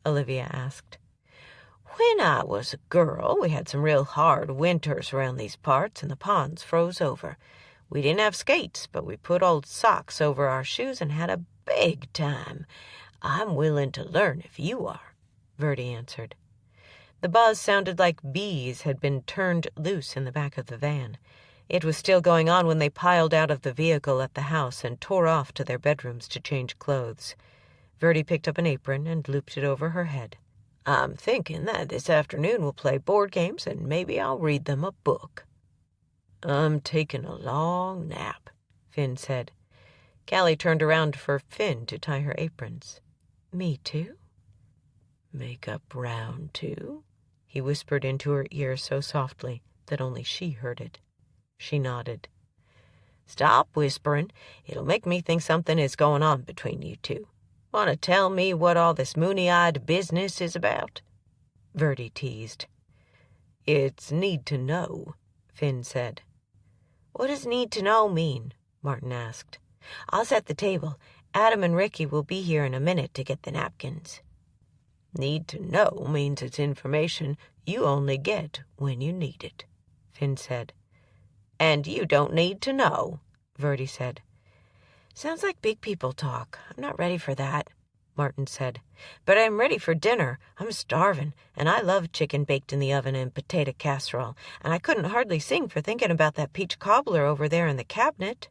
Olivia asked.
When I was a girl, we had some real hard winters around these parts, and the ponds froze over. We didn't have skates, but we put old socks over our shoes and had a big time. I'm willing to learn if you are, Verdi answered.
The buzz sounded like bees had been turned loose in the back of the van. It was still going on when they piled out of the vehicle at the house and tore off to their bedrooms to change clothes. Verdi picked up an apron and looped it over her head.
I'm thinking that this afternoon we'll play board games and maybe I'll read them a book.
I'm taking a long nap, Finn said. Callie turned around for Finn to tie her aprons. Me too?
Make-up round 2?
He whispered into her ear so softly that only she heard it. She nodded.
Stop whispering. It'll make me think something is going on between you two. Want to tell me what all this moony-eyed business is about?
Verdi teased.
It's need to know, Finn said.
What does need to know mean? Martin asked. I'll set the table. Adam and Ricky will be here in a minute to get the napkins.
Need to know means it's information you only get when you need it, Finn said.
And you don't need to know,
Verdi said.
Sounds like big people talk. I'm not ready for that, Martin said. But I'm ready for dinner. I'm starving, and I love chicken baked in the oven and potato casserole, and I couldn't hardly sing for thinking about that peach cobbler over there in the cabinet.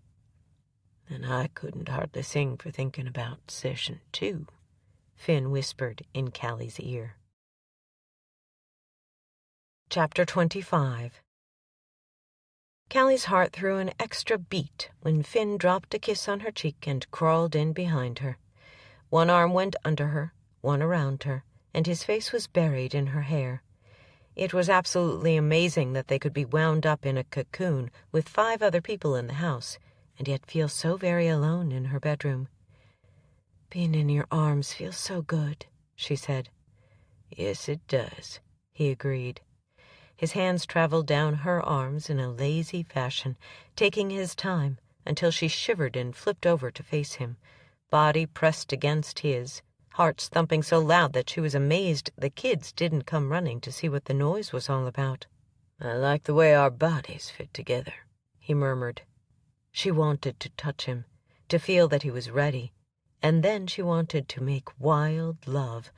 And I couldn't hardly sing for thinking about session 2,
Finn whispered in Callie's ear. Chapter 25. Callie's heart threw an extra beat when Finn dropped a kiss on her cheek and crawled in behind her. One arm went under her, one around her, and his face was buried in her hair. It was absolutely amazing that they could be wound up in a cocoon with 5 other people in the house, and yet feel so very alone in her bedroom. "Being in your arms feels so good," she said.
"Yes, it does,"
he agreed. His hands traveled down her arms in a lazy fashion, taking his time until she shivered and flipped over to face him, body pressed against his, hearts thumping so loud that she was amazed the kids didn't come running to see what the noise was all about. "I like the way our bodies fit together," he murmured. She wanted to touch him, to feel that he was ready, and then she wanted to make wild love,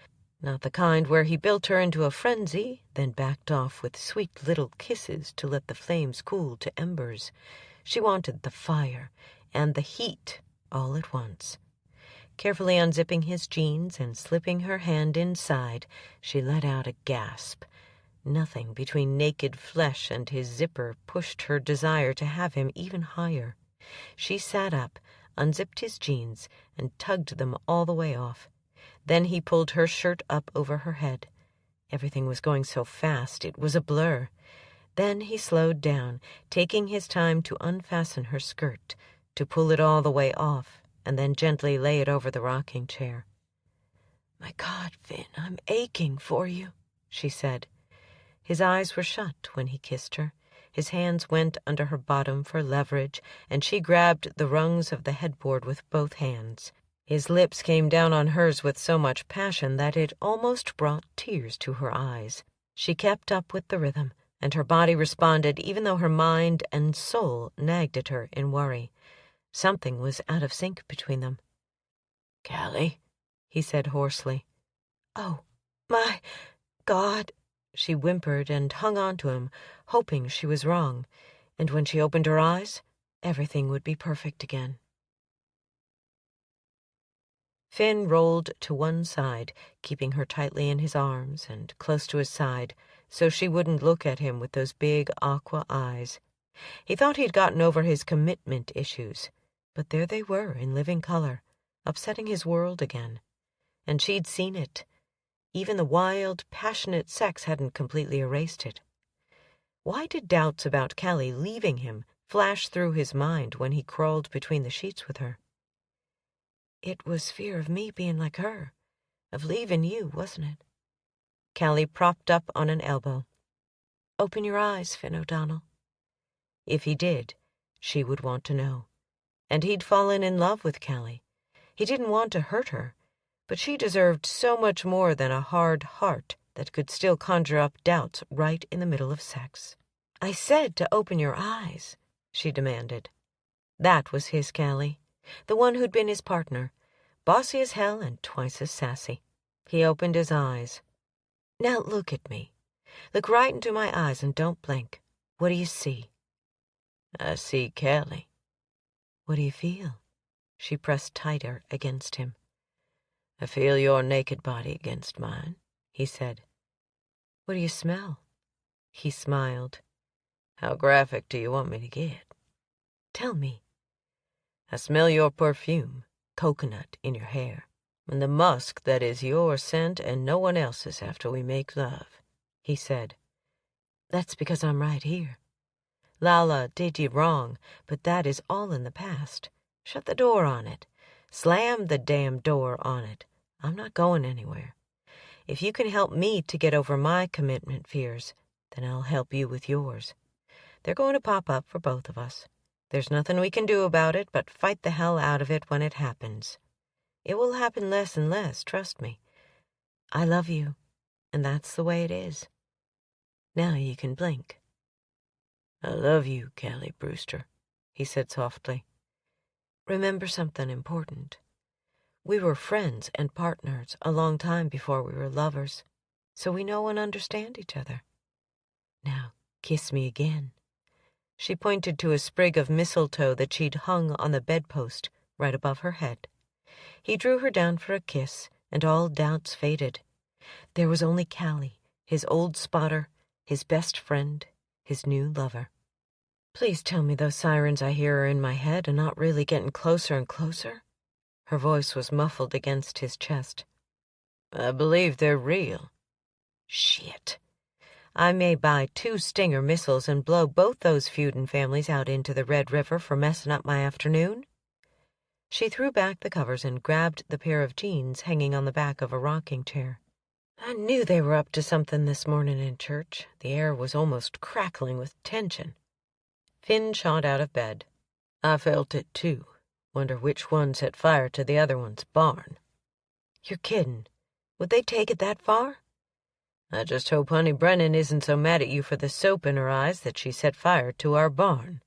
not the kind where he built her into a frenzy, then backed off with sweet little kisses to let the flames cool to embers. She wanted the fire and the heat all at once. Carefully unzipping his jeans and slipping her hand inside, she let out a gasp. Nothing between naked flesh and his zipper pushed her desire to have him even higher. She sat up, unzipped his jeans, and tugged them all the way off. Then he pulled her shirt up over her head. Everything was going so fast, it was a blur. Then he slowed down, taking his time to unfasten her skirt, to pull it all the way off, and then gently lay it over the rocking chair. "My God, Finn, I'm aching for you," she said. His eyes were shut when he kissed her. His hands went under her bottom for leverage, and she grabbed the rungs of the headboard with both hands. His lips came down on hers with so much passion that it almost brought tears to her eyes. She kept up with the rhythm, and her body responded even though her mind and soul nagged at her in worry. Something was out of sync between them. "Callie," he said hoarsely. "Oh, my God," she whimpered and hung on to him, hoping she was wrong, and when she opened her eyes, everything would be perfect again. Finn rolled to one side, keeping her tightly in his arms and close to his side, so she wouldn't look at him with those big aqua eyes. He thought he'd gotten over his commitment issues, but there they were in living color, upsetting his world again. And she'd seen it. Even the wild, passionate sex hadn't completely erased it. Why did doubts about Callie leaving him flash through his mind when he crawled between the sheets with her? "It was fear of me being like her, of leaving you, wasn't it?" Callie propped up on an elbow. "Open your eyes, Finn O'Donnell." If he did, she would want to know. And he'd fallen in love with Callie. He didn't want to hurt her, but she deserved so much more than a hard heart that could still conjure up doubts right in the middle of sex. "I said to open your eyes," she demanded. That was his Callie, the one who'd been his partner, bossy as hell and twice as sassy. He opened his eyes. "Now look at me. Look right into my eyes and don't blink. What do you see?" "I see Callie." "What do you feel?" She pressed tighter against him. "I feel your naked body against mine," he said. "What do you smell?" He smiled. "How graphic do you want me to get?" "Tell me." "I smell your perfume, coconut in your hair, and the musk that is your scent and no one else's after we make love," he said. "That's because I'm right here. Lala did you wrong, but that is all in the past. Shut the door on it. Slam the damn door on it. I'm not going anywhere. If you can help me to get over my commitment fears, then I'll help you with yours. They're going to pop up for both of us. There's nothing we can do about it but fight the hell out of it when it happens. It will happen less and less, trust me. I love you, and that's the way it is. Now you can blink." "I love you, Callie Brewster," he said softly. "Remember something important. We were friends and partners a long time before we were lovers, so we know and understand each other. Now kiss me again." She pointed to a sprig of mistletoe that she'd hung on the bedpost right above her head. He drew her down for a kiss, and all doubts faded. There was only Callie, his old spotter, his best friend, his new lover. "Please tell me those sirens I hear are in my head and not really getting closer and closer?" Her voice was muffled against his chest. "I believe they're real." "Shit. I may buy 2 Stinger missiles and blow both those feudin' families out into the Red River for messing up my afternoon." She threw back the covers and grabbed the pair of jeans hanging on the back of a rocking chair.
I knew they were up to something this morning in church. The air was almost crackling with tension. Finn shot out of bed. I felt it, too. Wonder which one set fire to the other one's barn. You're kidding. Would they take it that far? I just hope Honey Brennan isn't so mad at you for the soap in her eyes that she set fire to our barn.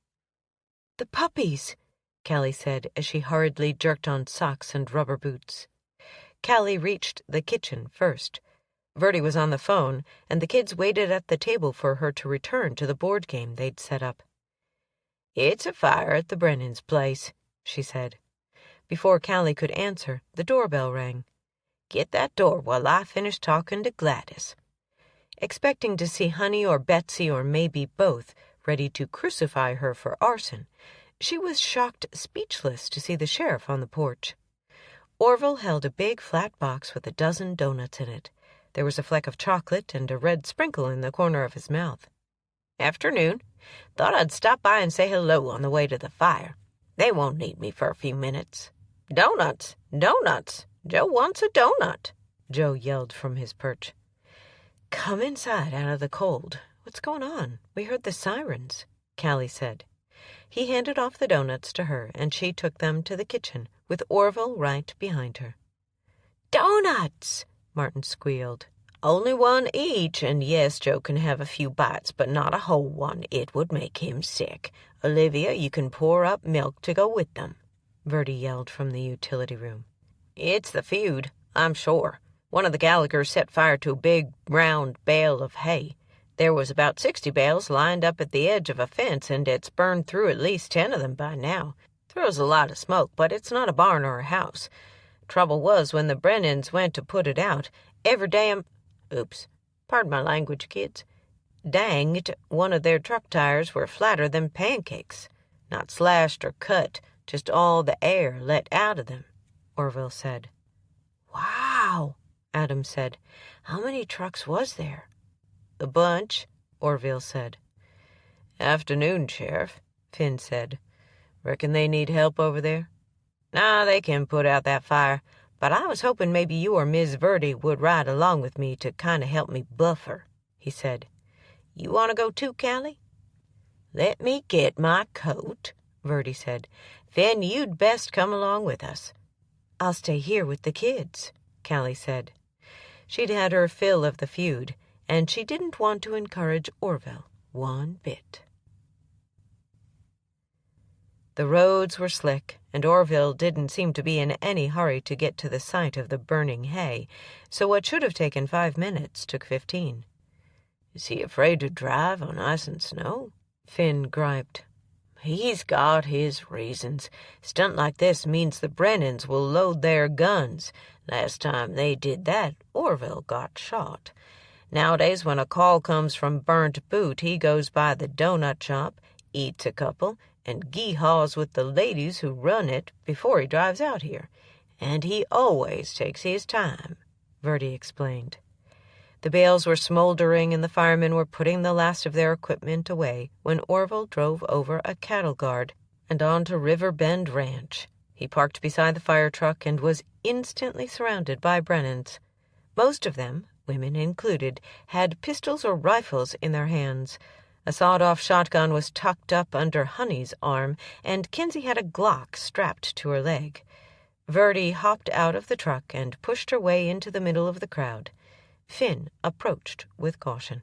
The puppies, Callie said as she hurriedly jerked on socks and rubber boots. Callie reached the kitchen first. Verdi was on the phone, and the kids waited at the table for her to return to the board game they'd set up. It's a fire at the Brennans' place, she said. Before Callie could answer, the doorbell rang. Get that door while I finish talking to Gladys. Expecting to see Honey or Betsy or maybe both ready to crucify her for arson, she was shocked speechless to see the sheriff on the porch. Orville held a big flat box with a dozen doughnuts in it. There was a fleck of chocolate and a red sprinkle in the corner of his mouth. Afternoon. Thought I'd stop by and say hello on the way to the fire. They won't need me for a few minutes. Doughnuts! Doughnuts! Joe wants a doughnut, Joe yelled from his perch. Come inside out of the cold. What's going on? We heard the sirens, Callie said. He handed off the doughnuts to her, and she took them to the kitchen, with Orville right behind her. Doughnuts! Martin squealed. Only one each, and yes, Joe can have a few bites, but not a whole one. It would make him sick. Olivia, you can pour up milk to go with them, Verdi yelled from the utility room. It's the feud, I'm sure. One of the Gallaghers set fire to a big, round bale of hay. There was about 60 bales lined up at the edge of a fence, and it's burned through at least 10 of them by now. Throws a lot of smoke, but it's not a barn or a house. Trouble was, when the Brennans went to put it out, every damn... Oops. Pardon my language, kids. Danged, one of their truck tires were flatter than pancakes. Not slashed or cut, just all the air let out of them, Orville said. Wow, Adam said. How many trucks was there? A bunch, Orville said. Afternoon, Sheriff, Finn said. Reckon they need help over there? Nah, they can put out that fire, but I was hoping maybe you or Miss Verdi would ride along with me to kind of help me buffer, he said. You want to go too, Callie? Let me get my coat, Verdi said. Finn, you'd best come along with us. I'll stay here with the kids, Callie said. She'd had her fill of the feud, and she didn't want to encourage Orville one bit. The roads were slick, and Orville didn't seem to be in any hurry to get to the site of the burning hay, so what should have taken 5 minutes took 15. Is he afraid to drive on ice and snow? Finn griped. He's got his reasons. Stunt like this means the Brennans will load their guns. Last time they did that, Orville got shot. Nowadays, when a call comes from Burnt Boot, he goes by the donut shop, eats a couple, and gee-haws with the ladies who run it before he drives out here. And he always takes his time, Verdi explained. The bales were smoldering and the firemen were putting the last of their equipment away when Orville drove over a cattle guard and onto River Bend Ranch. He parked beside the fire truck and was instantly surrounded by Brennans. Most of them, women included, had pistols or rifles in their hands. A sawed-off shotgun was tucked up under Honey's arm, and Kinsey had a Glock strapped to her leg. Verdi hopped out of the truck and pushed her way into the middle of the crowd. Finn approached with caution.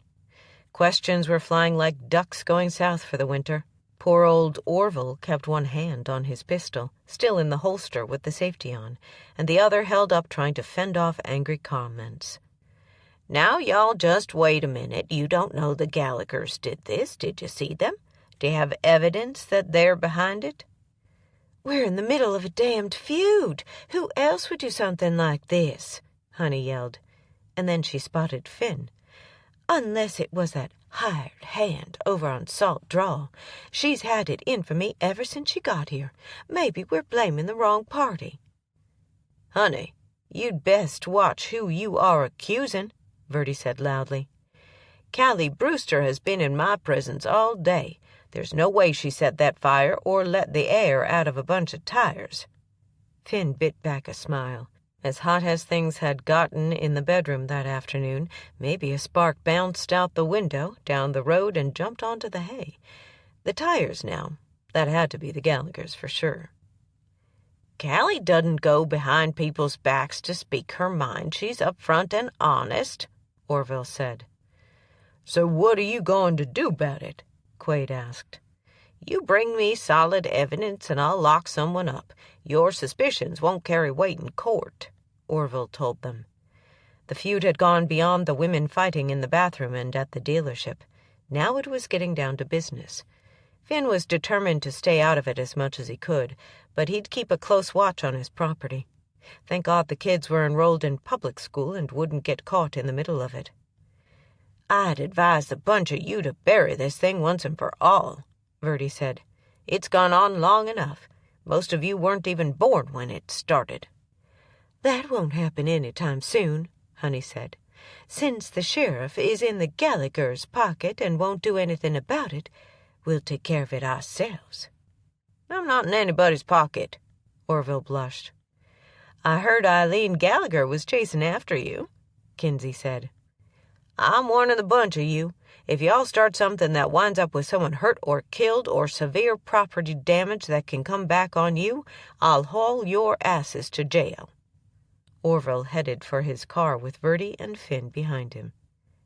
Questions were flying like ducks going south for the winter. Poor old Orville kept one hand on his pistol, still in the holster with the safety on, and the other held up trying to fend off angry comments. Now, y'all just wait a minute. You don't know the Gallaghers did this. Did you see them? Do you have evidence that they're behind it? We're in the middle of a damned feud. Who else would do something like this? Honey yelled. And then she spotted Finn. Unless it was that hired hand over on Salt Draw. She's had it in for me ever since she got here. Maybe we're blaming the wrong party. Honey, you'd best watch who you are accusing, Verdi said loudly. Callie Brewster has been in my presence all day. There's no way she set that fire or let the air out of a bunch of tires. Finn bit back a smile. As hot as things had gotten in the bedroom that afternoon, maybe a spark bounced out the window, down the road, and jumped onto the hay. The tires now. That had to be the Gallaghers for sure.
Callie doesn't go behind people's backs to speak her mind. She's upfront and honest, Orville said.
So what are you going to do about it? Quaid asked.
You bring me solid evidence and I'll lock someone up. Your suspicions won't carry weight in court, Orville told them.
The feud had gone beyond the women fighting in the bathroom and at the dealership. Now it was getting down to business. Finn was determined to stay out of it as much as he could, but he'd keep a close watch on his property. Thank God the kids were enrolled in public school and wouldn't get caught in the middle of it.
I'd advise the bunch of you to bury this thing once and for all, Verdi said. It's gone on long enough. Most of you weren't even born when it started.
That won't happen any time soon, Honey said. Since the sheriff is in the Gallaghers' pocket and won't do anything about it, we'll take care of it ourselves.
I'm not in anybody's pocket, Orville blushed.
I heard Eileen Gallagher was chasing after you, Kinsey said.
I'm warning the bunch of you. If y'all start something that winds up with someone hurt or killed or severe property damage that can come back on you, I'll haul your asses to jail.
Orville headed for his car with Verdi and Finn behind him.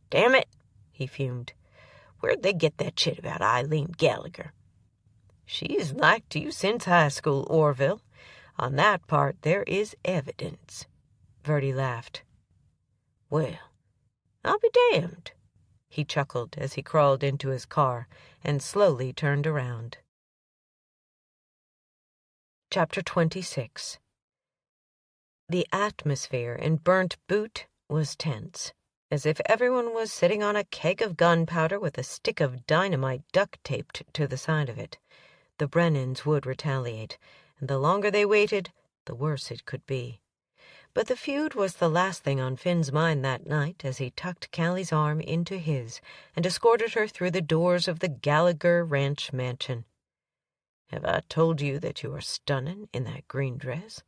Damn it, he fumed. Where'd they get that shit about Eileen Gallagher?
She's liked you since high school, Orville. On that part there is evidence. Verdi laughed.
Well, I'll be damned. He chuckled as he crawled into his car and slowly turned around.
Chapter 26. The atmosphere in Burnt Boot was tense, as if everyone was sitting on a keg of gunpowder with a stick of dynamite duct-taped to the side of it. The Brennans would retaliate, and the longer they waited, the worse it could be. But the feud was the last thing on Finn's mind that night as he tucked Callie's arm into his and escorted her through the doors of the Gallagher Ranch mansion.
Have I told you that you are stunning in that green dress?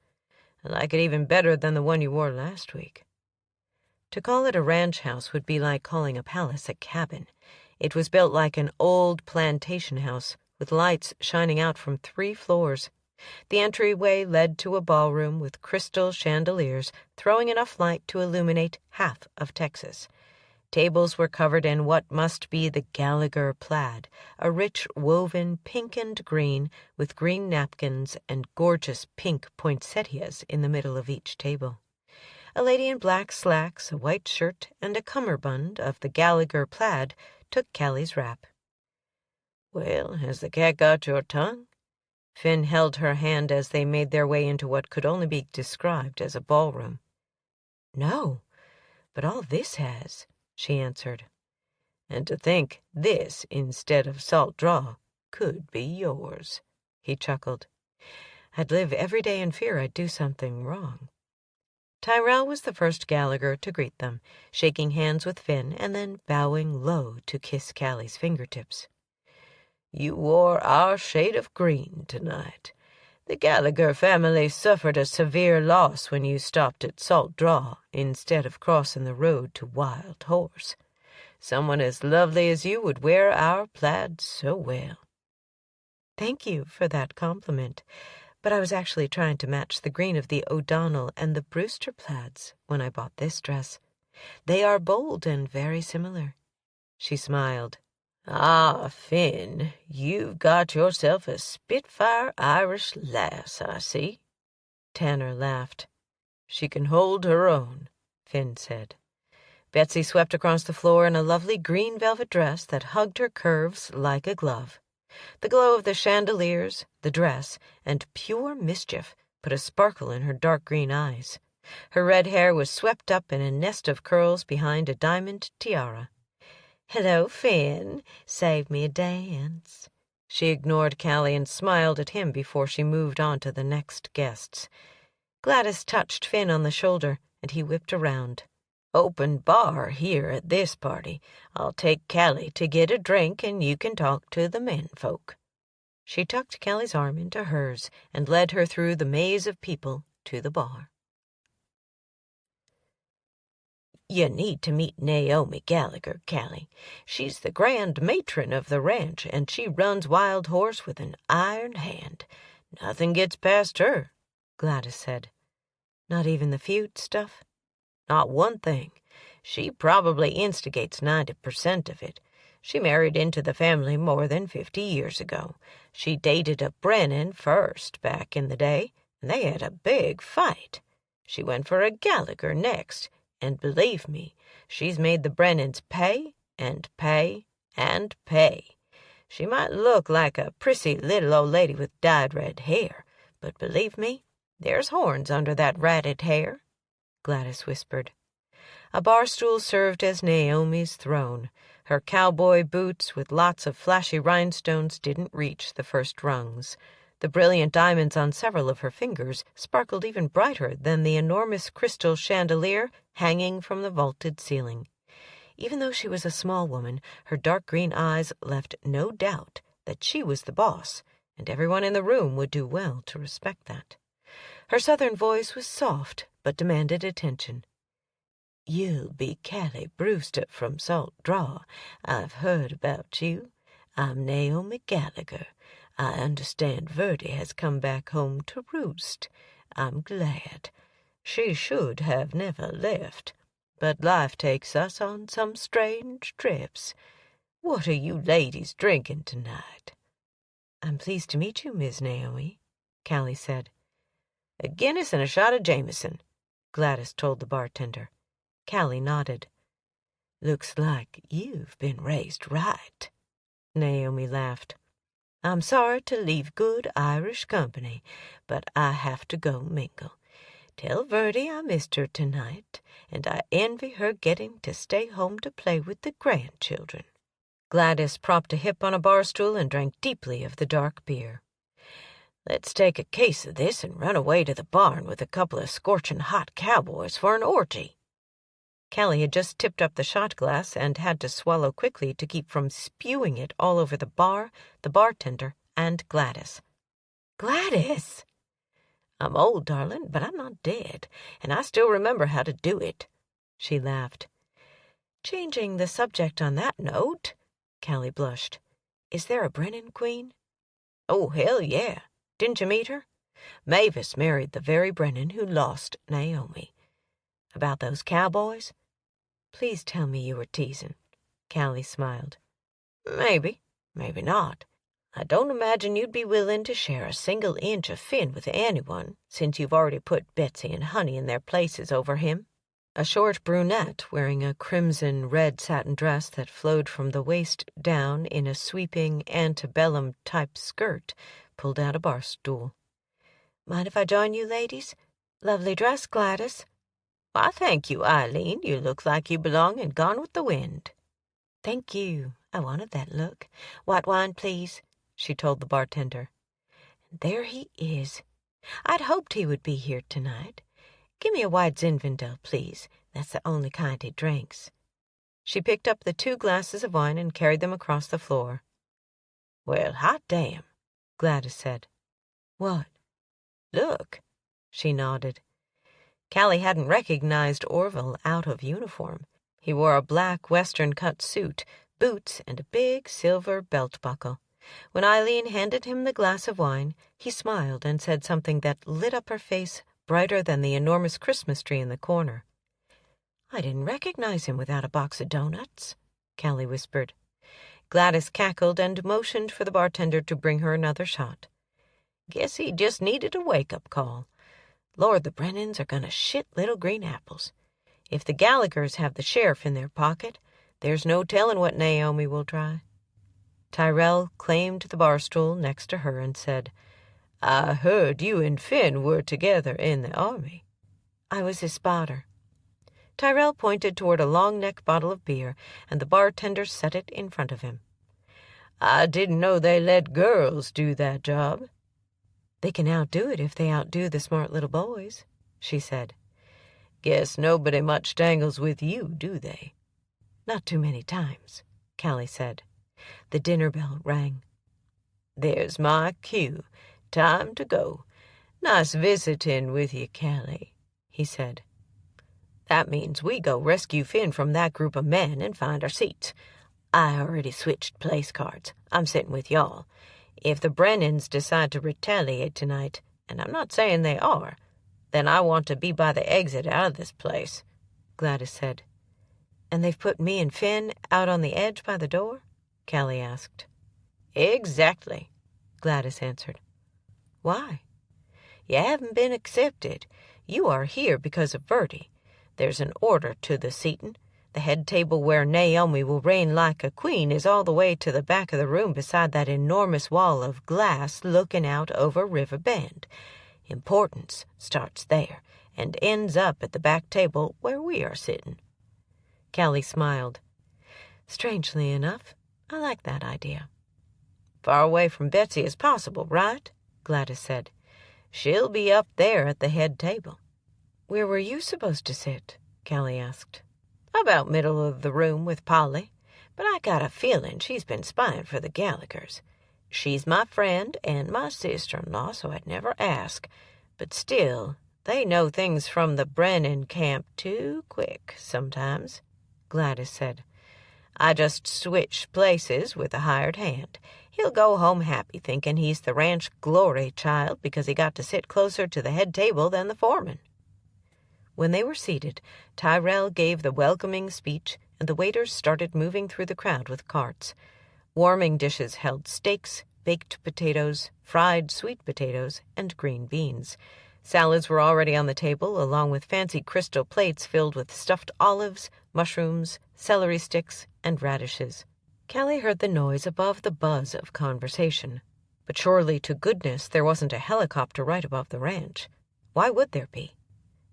I like it even better than the one you wore last week.
To call it a ranch house would be like calling a palace a cabin. It was built like an old plantation house, with lights shining out from 3 floors. The entryway led to a ballroom with crystal chandeliers throwing enough light to illuminate half of Texas. Tables were covered in what must be the Gallagher plaid, a rich woven pink and green with green napkins and gorgeous pink poinsettias in the middle of each table. A lady in black slacks, a white shirt, and a cummerbund of the Gallagher plaid took Callie's wrap.
Well, has the cat got your tongue?
Finn held her hand as they made their way into what could only be described as a ballroom.
No, but all this has, she answered.
And to think this, instead of salt draw, could be yours, he chuckled.
I'd live every day in fear I'd do something wrong. Tyrell was the first Gallagher to greet them, shaking hands with Finn and then bowing low to kiss Callie's fingertips.
You wore our shade of green tonight. The Gallagher family suffered a severe loss when you stopped at Salt Draw instead of crossing the road to Wild Horse. Someone as lovely as you would wear our plaid so well.
Thank you for that compliment, but I was actually trying to match the green of the O'Donnell and the Brewster plaids when I bought this dress. They are bold and very similar. She smiled.
Ah, Finn, you've got yourself a spitfire Irish lass, I see.
Tanner laughed.
She can hold her own, Finn said.
Betsy swept across the floor in a lovely green velvet dress that hugged her curves like a glove. The glow of the chandeliers, the dress, and pure mischief put a sparkle in her dark green eyes. Her red hair was swept up in a nest of curls behind a diamond tiara.
Hello, Finn. Save me a dance.
She ignored Callie and smiled at him before she moved on to the next guests. Gladys touched Finn on the shoulder, and he whipped around.
Open bar here at this party. I'll take Callie to get a drink and you can talk to the menfolk.
She tucked Callie's arm into hers and led her through the maze of people to the bar. You need to meet Naomi Gallagher, Callie. She's the grand matron of the ranch, and she runs Wild Horse with an iron hand. Nothing gets past her," Gladys said.
Not even the feud stuff?
"Not one thing. She probably instigates 90% of it. She married into the family more than 50 years ago. She dated a Brennan first back in the day, and they had a big fight. She went for a Gallagher next, and believe me, she's made the Brennans pay and pay and pay. She might look like a prissy little old lady with dyed red hair, but believe me, there's horns under that ratted hair," Gladys whispered. A bar stool served as Naomi's throne. Her cowboy boots with lots of flashy rhinestones didn't reach the first rungs. The brilliant diamonds on several of her fingers sparkled even brighter than the enormous crystal chandelier hanging from the vaulted ceiling. Even though she was a small woman, her dark green eyes left no doubt that she was the boss, and everyone in the room would do well to respect that. Her southern voice was soft, but demanded attention. "You'll be Callie Brewster from Salt Draw. I've heard about you. I'm Naomi Gallagher. I understand Verdi has come back home to roost. I'm glad. She should have never left, but life takes us on some strange trips. What are you ladies drinking tonight?"
"I'm pleased to meet you, Miss Naomi," Callie said.
"A Guinness and a shot of Jameson,"
Gladys told the bartender. Callie nodded.
"Looks like you've been raised right."
Naomi laughed.
"I'm sorry to leave good Irish company, but I have to go mingle. Tell Verdi I missed her tonight, and I envy her getting to stay home to play with the grandchildren."
Gladys propped a hip on a bar stool and drank deeply of the dark beer.
"Let's take a case of this and run away to the barn with a couple of scorching hot cowboys for an orgy."
Callie had just tipped up the shot glass and had to swallow quickly to keep from spewing it all over the bar, the bartender, and Gladys.
"Gladys!" "I'm old, darling, but I'm not dead, and I still remember how to do it." She laughed.
"Changing the subject on that note," Callie blushed. "Is there a Brennan queen?"
"Oh, hell yeah. Didn't you meet her? Mavis married the very Brennan who lost Naomi."
"About those cowboys?" "Please tell me you were teasing." Callie smiled.
"Maybe, maybe not. I don't imagine you'd be willing to share a single inch of fin with anyone, since you've already put Betsy and Honey in their places over him."
A short brunette wearing a crimson-red satin dress that flowed from the waist down in a sweeping antebellum-type skirt pulled out a bar stool. "Mind if I join you, ladies? Lovely dress, Gladys."
"Why, thank you, Eileen. You look like you belong in Gone with the Wind."
"Thank you. I wanted that look. White wine, please," she told the bartender. "And there he is. I'd hoped he would be here tonight. Give me a white Zinfandel, please. That's the only kind he drinks." She picked up the 2 glasses of wine and carried them across the floor.
"Well, hot damn,"
Gladys said. "What?"
"Look."
She nodded. Callie hadn't recognized Orville out of uniform. He wore a black Western-cut suit, boots, and a big silver belt buckle. When Eileen handed him the glass of wine, he smiled and said something that lit up her face brighter than the enormous Christmas tree in the corner. "I didn't recognize him without a box of donuts," Callie whispered. Gladys cackled and motioned for the bartender to bring her another shot.
"Guess he just needed a wake-up call. Lord, the Brennans are gonna shit little green apples. If the Gallaghers have the sheriff in their pocket, there's no telling what Naomi will try."
Tyrell claimed the bar stool next to her and said,
"I heard you and Finn were together in the army."
"I was his spotter." Tyrell pointed toward a long-neck bottle of beer, and the bartender set it in front of him.
"I didn't know they let girls do that job."
"They can outdo it if they outdo the smart little boys," she said.
"Guess nobody much dangles with you, do they?"
"Not too many times," Callie said. The dinner bell rang.
"There's my cue. Time to go. Nice visiting with you, Callie," he said. That means we go rescue Finn from that group of men and find our seats. I already switched place cards. I'm sitting with y'all. If the Brennans decide to retaliate tonight, and I'm not saying they are, then I want to be by the exit out of this place," Gladys said.
"And they've put me and Finn out on the edge by the door?" Callie asked.
"Exactly,"
Gladys answered. "Why?"
"You haven't been accepted. You are here because of Bertie. There's an order to the seatin'. The head table where Naomi will reign like a queen is all the way to the back of the room beside that enormous wall of glass looking out over River Bend. Importance starts there and ends up at the back table where we are sitting."
Callie smiled. "Strangely enough, I like that idea."
"Far away from Betsy as possible, right?" Gladys said. "She'll be up there at the head table."
"Where were you supposed to sit?" Callie asked.
"About middle of the room with Polly, but I got a feeling she's been spying for the Gallaghers. She's my friend and my sister-in-law, so I'd never ask, but still, they know things from the Brennan camp too quick sometimes," Gladys said. "I just switched places with a hired hand. He'll go home happy thinking he's the ranch glory child because he got to sit closer to the head table than the foreman."
When they were seated, Tyrell gave the welcoming speech, and the waiters started moving through the crowd with carts. Warming dishes held steaks, baked potatoes, fried sweet potatoes, and green beans. Salads were already on the table, along with fancy crystal plates filled with stuffed olives, mushrooms, celery sticks, and radishes. Callie heard the noise above the buzz of conversation. But surely to goodness there wasn't a helicopter right above the ranch. Why would there be?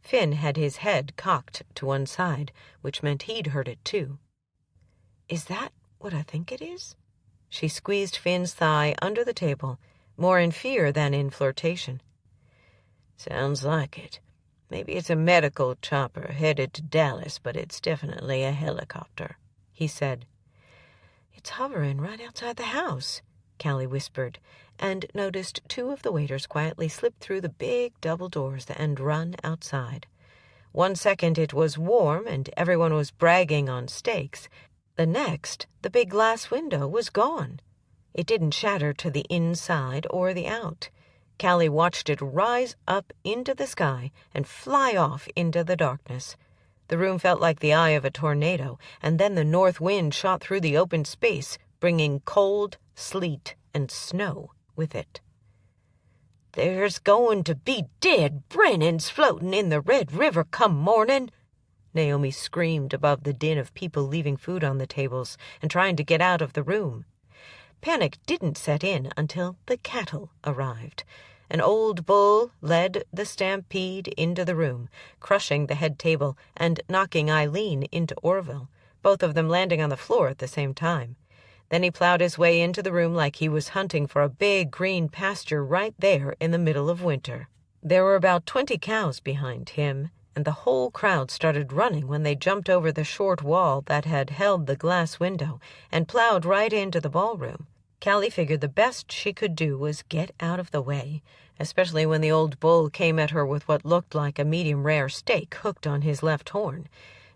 Finn had his head cocked to one side, which meant he'd heard it too. "Is that what I think it is?" She squeezed Finn's thigh under the table, more in fear than in flirtation.
"Sounds like it. Maybe it's a medical chopper headed to Dallas, but it's definitely a helicopter," he said.
"It's hovering right outside the house," Callie whispered, and noticed two of the waiters quietly slip through the big double doors and run outside. 1 second it was warm and everyone was bragging on steaks. The next, the big glass window was gone. It didn't shatter to the inside or the out. Callie watched it rise up into the sky and fly off into the darkness. The room felt like the eye of a tornado, and then the north wind shot through the open space, bringing cold, sleet, and snow with it.
"There's going to be dead Brennans floating in the Red River come morning," Naomi screamed above the din of people leaving food on the tables and trying to get out of the room. Panic didn't set in until the cattle arrived. An old bull led the stampede into the room, crushing the head table and knocking Eileen into Orville, both of them landing on the floor at the same time. Then he plowed his way into the room like he was hunting for a big green pasture right there in the middle of winter. There were about 20 cows behind him, and the whole crowd started running when they jumped over the short wall that had held the glass window and plowed right into the ballroom. Callie figured the best she could do was get out of the way, especially when the old bull came at her with what looked like a medium-rare steak hooked on his left horn.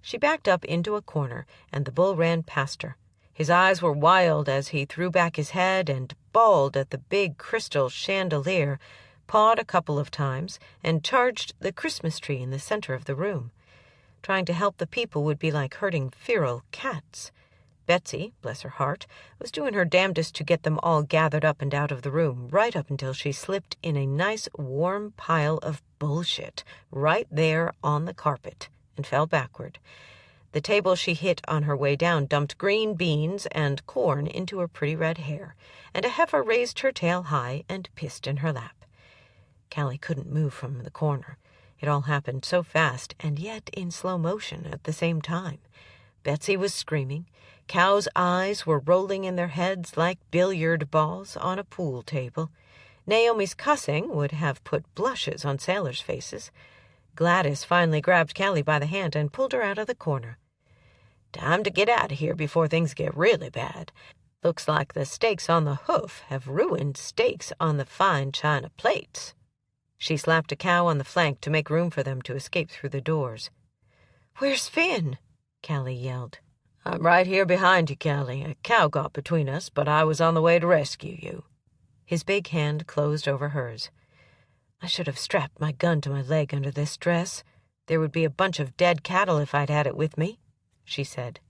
She backed up into a corner, and the bull ran past her. His eyes were wild as he threw back his head and bawled at the big crystal chandelier, pawed a couple of times, and charged the Christmas tree in the center of the room. Trying to help the people would be like herding feral cats. Betsy, bless her heart, was doing her damnedest to get them all gathered up and out of the room, right up until she slipped in a nice warm pile of bullshit right there on the carpet and fell backward. The table she hit on her way down dumped green beans and corn into her pretty red hair, and a heifer raised her tail high and pissed in her lap. Callie couldn't move from the corner. It all happened so fast and yet in slow motion at the same time. Betsy was screaming. Cows' eyes were rolling in their heads like billiard balls on a pool table. Naomi's cussing would have put blushes on sailors' faces. Gladys finally grabbed Callie by the hand and pulled her out of the corner. "Time to get out of here before things get really bad. Looks like the steaks on the hoof have ruined steaks on the fine china plates." She slapped a cow on the flank to make room for them to escape through the doors.
Where's Finn? Callie yelled.
I'm right here behind you, Callie. A cow got between us, but I was on the way to rescue you.
His big hand closed over hers. I should have strapped my gun to my leg under this dress. There would be a bunch of dead cattle if I'd had it with me, she said.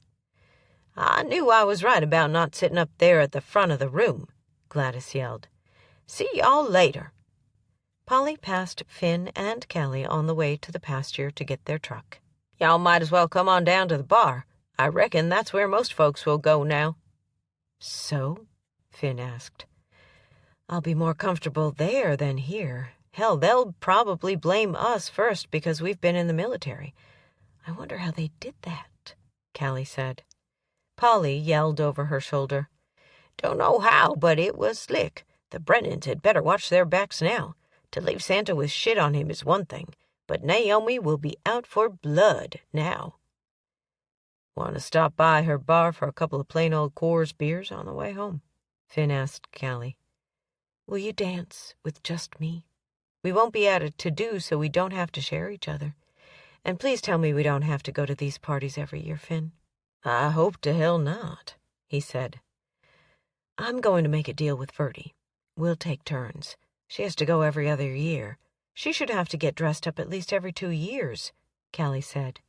I knew I was right about not sitting up there at the front of the room, Gladys yelled. See y'all later.
Polly passed Finn and Callie on the way to the pasture to get their truck.
Y'all might as well come on down to the bar. I reckon that's where most folks will go now.
So? Finn asked. I'll be more comfortable there than here. Hell, they'll probably blame us first because we've been in the military. I wonder how they did that, Callie said.
Polly yelled over her shoulder. Don't know how, but it was slick. The Brennans had better watch their backs now. To leave Santa with shit on him is one thing, but Naomi will be out for blood now. Want to stop by her bar for a couple of plain old Coors beers on the way home? Finn asked Callie.
Will you dance with just me? We won't be at a to-do, so we don't have to share each other. And please tell me we don't have to go to these parties every year, Finn.
I hope to hell not, he said.
I'm going to make a deal with Verdi. We'll take turns. She has to go every other year. She should have to get dressed up at least every 2 years, Callie said.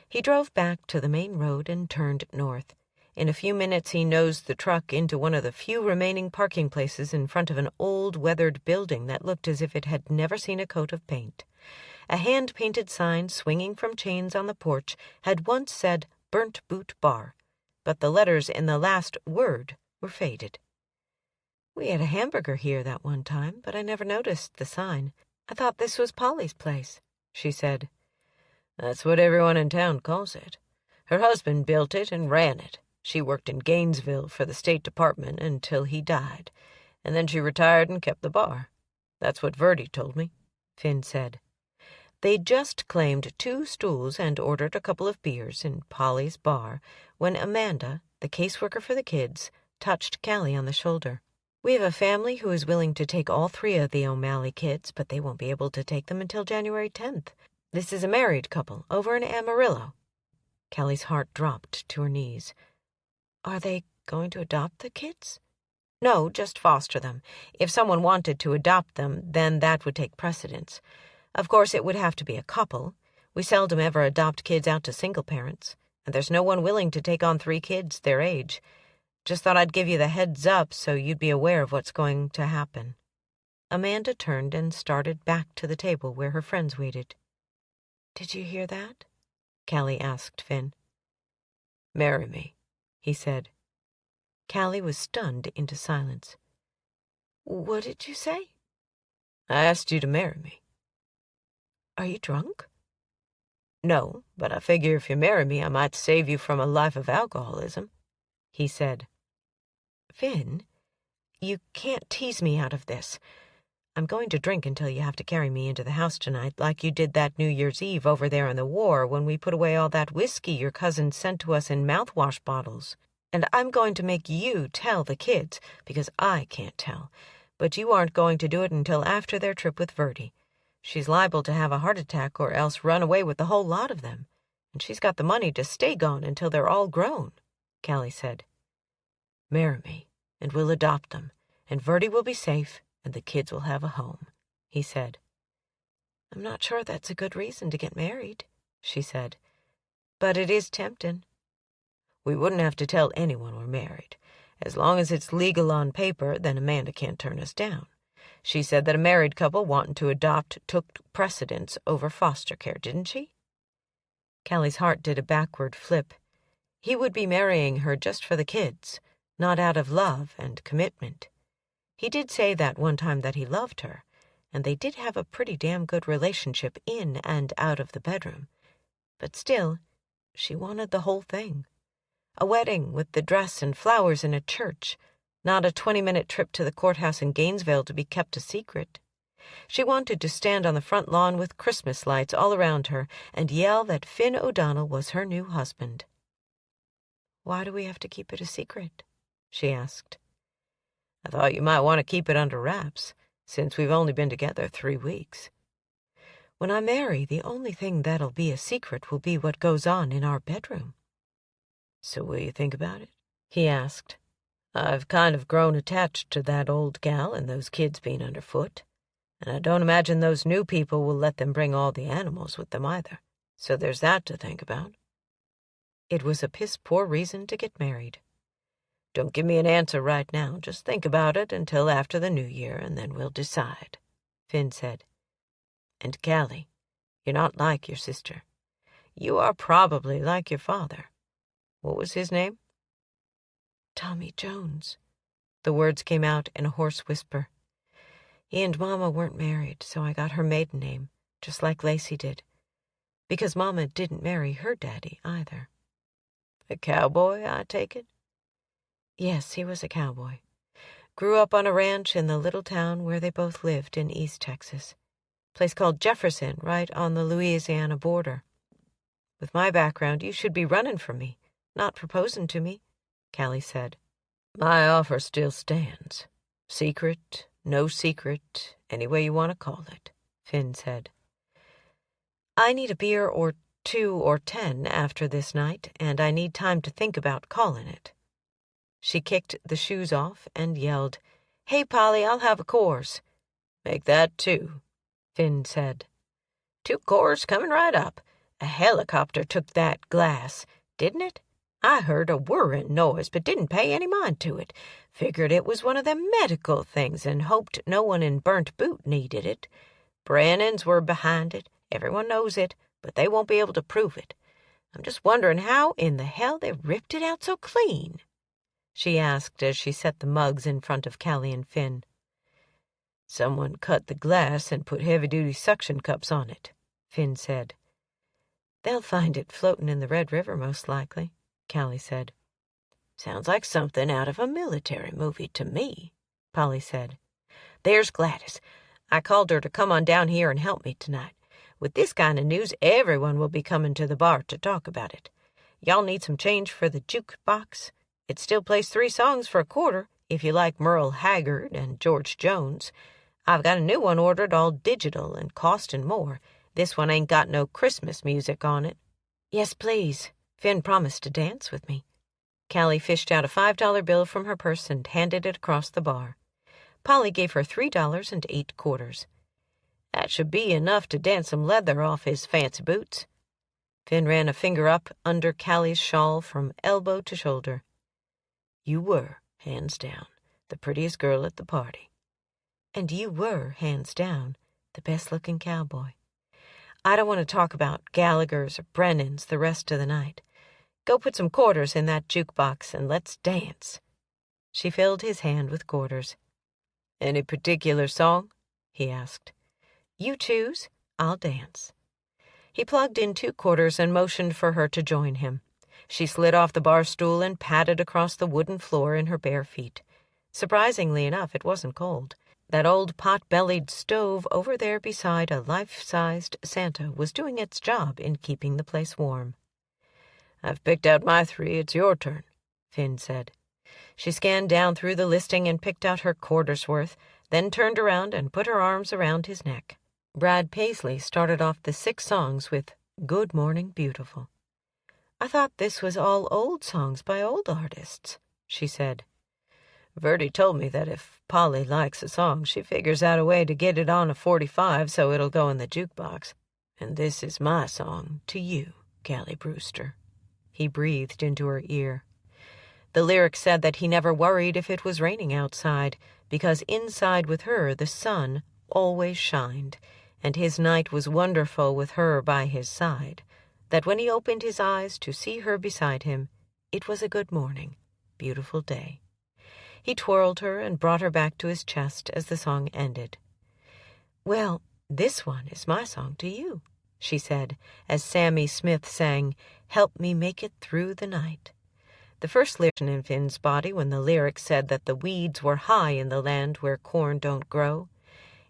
He drove back to the main road and turned north. In a few minutes he nosed the truck into one of the few remaining parking places in front of an old weathered building that looked as if it had never seen a coat of paint. A hand-painted sign swinging from chains on the porch had once said Burnt Boot Bar, but the letters in the last word were faded. We had a hamburger here that one time, but I never noticed the sign. I thought this was Polly's place, she said.
That's what everyone in town calls it. Her husband built it and ran it. She worked in Gainesville for the State Department until he died, and then she retired and kept the bar. That's what Verdi told me, Finn said. They'd just claimed 2 stools and ordered a couple of beers in Polly's bar when Amanda, the caseworker for the kids, touched Callie on the shoulder. We have a family who is willing to take all 3 of the O'Malley kids, but they won't be able to take them until January 10th. This is a married couple over in Amarillo. Callie's heart dropped to her knees. Are they going to adopt the kids? No, just foster them. If someone wanted to adopt them, then that would take precedence. Of course, it would have to be a couple. We seldom ever adopt kids out to single parents, and there's no one willing to take on 3 kids their age. Just thought I'd give you the heads up so you'd be aware of what's going to happen. Amanda turned and started back to the table where her friends waited. Did you hear that? Callie asked Finn. Marry me, he said. Callie was stunned into silence. What did you say? I asked you to marry me. Are you drunk? No, but I figure if you marry me, I might save you from a life of alcoholism, he said. Finn, you can't tease me out of this. I'm going to drink until you have to carry me into the house tonight, like you did that New Year's Eve over there in the war when we put away all that whiskey your cousin sent to us in mouthwash bottles. And I'm going to make you tell the kids, because I can't tell. But you aren't going to do it until after their trip with Verdi. She's liable to have a heart attack or else run away with the whole lot of them. And she's got the money to stay gone until they're all grown, Callie said. Marry me, and we'll adopt them, and Verdi will be safe, and the kids will have a home, he said. I'm not sure that's a good reason to get married, she said, but it is tempting. We wouldn't have to tell anyone we're married. As long as it's legal on paper, then Amanda can't turn us down. She said that a married couple wanting to adopt took precedence over foster care, didn't she? Callie's heart did a backward flip. He would be marrying her just for the kids, not out of love and commitment. He did say that one time that he loved her, and they did have a pretty damn good relationship in and out of the bedroom. But still, she wanted the whole thing. A wedding with the dress and flowers in a church, not a 20-minute trip to the courthouse in Gainesville to be kept a secret. She wanted to stand on the front lawn with Christmas lights all around her and yell that Finn O'Donnell was her new husband. Why do we have to keep it a secret? She asked. I thought you might want to keep it under wraps, since we've only been together 3 weeks.
When I marry, the only thing that'll be a secret will be what goes on in our bedroom."
"So will you think about it?" he asked. "I've kind of grown attached to that old gal and those kids being underfoot, and I don't imagine those new people will let them bring all the animals with them either, so there's that to think about."
It was a piss-poor reason to get married.
"Don't give me an answer right now. Just think about it until after the New Year, and then we'll decide," Finn said. "And Callie, you're not like your sister. You are probably like your father. What was his name?"
"Tommy Jones." The words came out in a hoarse whisper. "He and Mama weren't married, so I got her maiden name, just like Lacey did. Because Mama didn't marry her daddy either."
"A cowboy, I take it?"
"Yes, he was a cowboy. Grew up on a ranch in the little town where they both lived in East Texas. Place called Jefferson, right on the Louisiana border. With my background, you should be running for me, not proposing to me," Callie said.
"My offer still stands. Secret, no secret, any way you want to call it," Finn said.
"I need a beer or 2 or 10 after this night, and I need time to think about calling it." She kicked the shoes off and yelled, "Hey, Polly, I'll have a Coors."
"Make that 2, Finn said.
2 Coors coming right up. A helicopter took that glass, didn't it? I heard a whirring noise, but didn't pay any mind to it. Figured it was one of them medical things and hoped no one in Burnt Boot needed it. Brennans were behind it. Everyone knows it, but they won't be able to prove it. I'm just wondering how in the hell they ripped it out so clean," she asked as she set the mugs in front of Callie and Finn.
"Someone cut the glass and put heavy-duty suction cups on it," Finn said.
"They'll find it floating in the Red River, most likely," Callie said.
"Sounds like something out of a military movie to me," Polly said.
"There's Gladys. I called her to come on down here and help me tonight. With this kind of news, everyone will be coming to the bar to talk about it. Y'all need some change for the jukebox. It still plays 3 songs for a quarter, if you like Merle Haggard and George Jones. I've got a new one ordered, all digital and costing more. This one ain't got no Christmas music on it." "Yes, please. Finn promised to dance with me." Callie fished out a $5 bill from her purse and handed it across the bar. Polly gave her $3.08.
"That should be enough to dance some leather off his fancy boots."
Finn ran a finger up under Callie's shawl from elbow to shoulder.
"You were, hands down, the prettiest girl at the party."
"And you were, hands down, the best-looking cowboy. I don't want to talk about Gallagher's or Brennan's the rest of the night. Go put some quarters in that jukebox and let's dance." She filled his hand with quarters.
"Any particular song?" he asked.
"You choose. I'll dance." He plugged in 2 quarters and motioned for her to join him. She slid off the bar stool and padded across the wooden floor in her bare feet. Surprisingly enough, it wasn't cold. That old pot-bellied stove over there beside a life-sized Santa was doing its job in keeping the place warm.
"I've picked out my 3. It's your turn," Finn said.
She scanned down through the listing and picked out her quarter's worth, then turned around and put her arms around his neck. Brad Paisley started off the 6 songs with "Good Morning, Beautiful." "I thought this was all old songs by old artists," she said.
"Verdi told me that if Polly likes a song, she figures out a way to get it on a 45 so it'll go in the jukebox. And this is my song to you, Callie Brewster."
He breathed into her ear. The lyric said that he never worried if it was raining outside, because inside with her the sun always shined, and his night was wonderful with her by his side, that when he opened his eyes to see her beside him, it was a good morning, beautiful day. He twirled her and brought her back to his chest as the song ended. "Well, this one is my song to you," she said, as Sammy Smith sang, "Help Me Make It Through the Night." The first lyric in Finn's body when the lyric said that the weeds were high in the land where corn don't grow.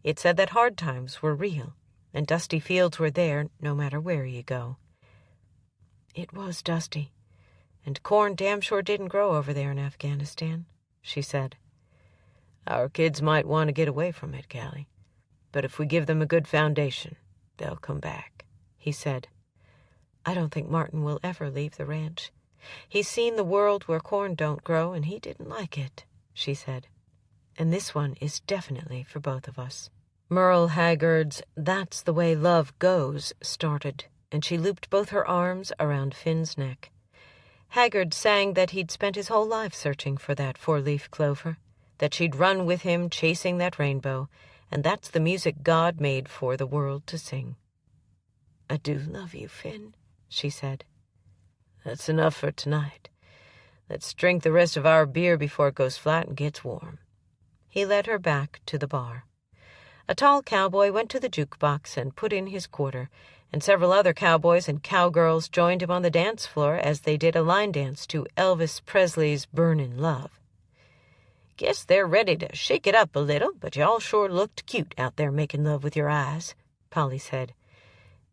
It said that hard times were real, and dusty fields were there no matter where you go. It was dusty, and corn damn sure didn't grow over there in Afghanistan, she said.
"Our kids might want to get away from it, Callie, but if we give them a good foundation, they'll come back," he said.
"I don't think Martin will ever leave the ranch. He's seen the world where corn don't grow, and he didn't like it," she said. "And this one is definitely for both of us." Merle Haggard's "That's the Way Love Goes" started, and she looped both her arms around Finn's neck. Haggard sang that he'd spent his whole life searching for that four-leaf clover, that she'd run with him chasing that rainbow, and that's the music God made for the world to sing. "I do love you, Finn," she said. "That's enough for tonight. Let's drink the rest of our beer before it goes flat and gets warm." He led her back to the bar. A tall cowboy went to the jukebox and put in his quarter, and several other cowboys and cowgirls joined him on the dance floor as they did a line dance to Elvis Presley's Burnin' Love. "Guess they're ready to shake it up a little, but y'all sure looked cute out there making love with your eyes," Polly said.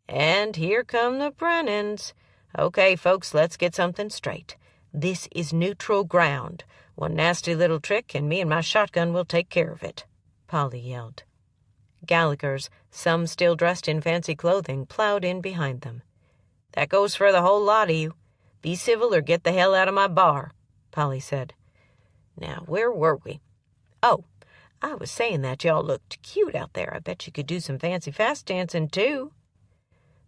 "And here come the Brennans. Okay, folks, let's get something straight. This is neutral ground. One nasty little trick, and me and my shotgun will take care of it," Polly yelled. Gallagher's, some still dressed in fancy clothing, plowed in behind them. "That goes for the whole lot of you. Be civil or get the hell out of my bar," Polly said. "Now, where were we? Oh, I was saying that y'all looked cute out there. I bet you could do some fancy fast dancing, too."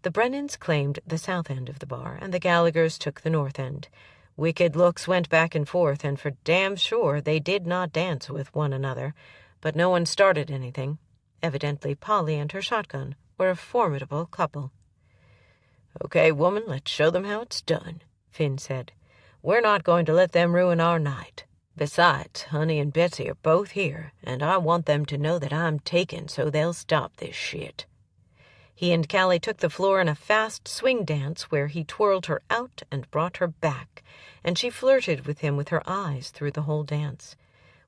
The Brennans claimed the south end of the bar, and the Gallaghers took the north end. Wicked looks went back and forth, and for damn sure they did not dance with one another, but no one started anything. Evidently Polly and her shotgun were a formidable couple. "Okay, woman, let's show them how it's done," Finn said. "We're not going to let them ruin our night. Besides, Honey and Betsy are both here, and I want them to know that I'm taken so they'll stop this shit." He and Callie took the floor in a fast swing dance where he twirled her out and brought her back, and she flirted with him with her eyes through the whole dance.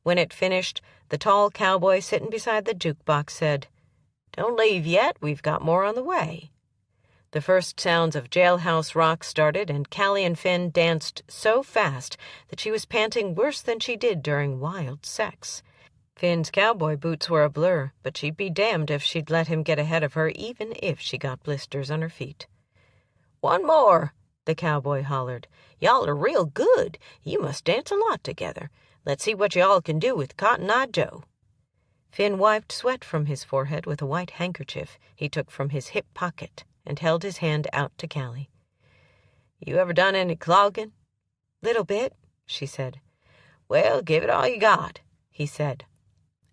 When it finished, the tall cowboy sitting beside the jukebox said, "Don't leave yet, we've got more on the way." The first sounds of jailhouse rock started, and Callie and Finn danced so fast that she was panting worse than she did during wild sex. Finn's cowboy boots were a blur, but she'd be damned if she'd let him get ahead of her, even if she got blisters on her feet. "One more," the cowboy hollered. "Y'all are real good. You must dance a lot together. Let's see what y'all can do with Cotton Eye Joe." Finn wiped sweat from his forehead with a white handkerchief he took from his hip pocket and held his hand out to Callie. "You ever done any clogging?" "Little bit," she said. "Well, give it all you got," he said.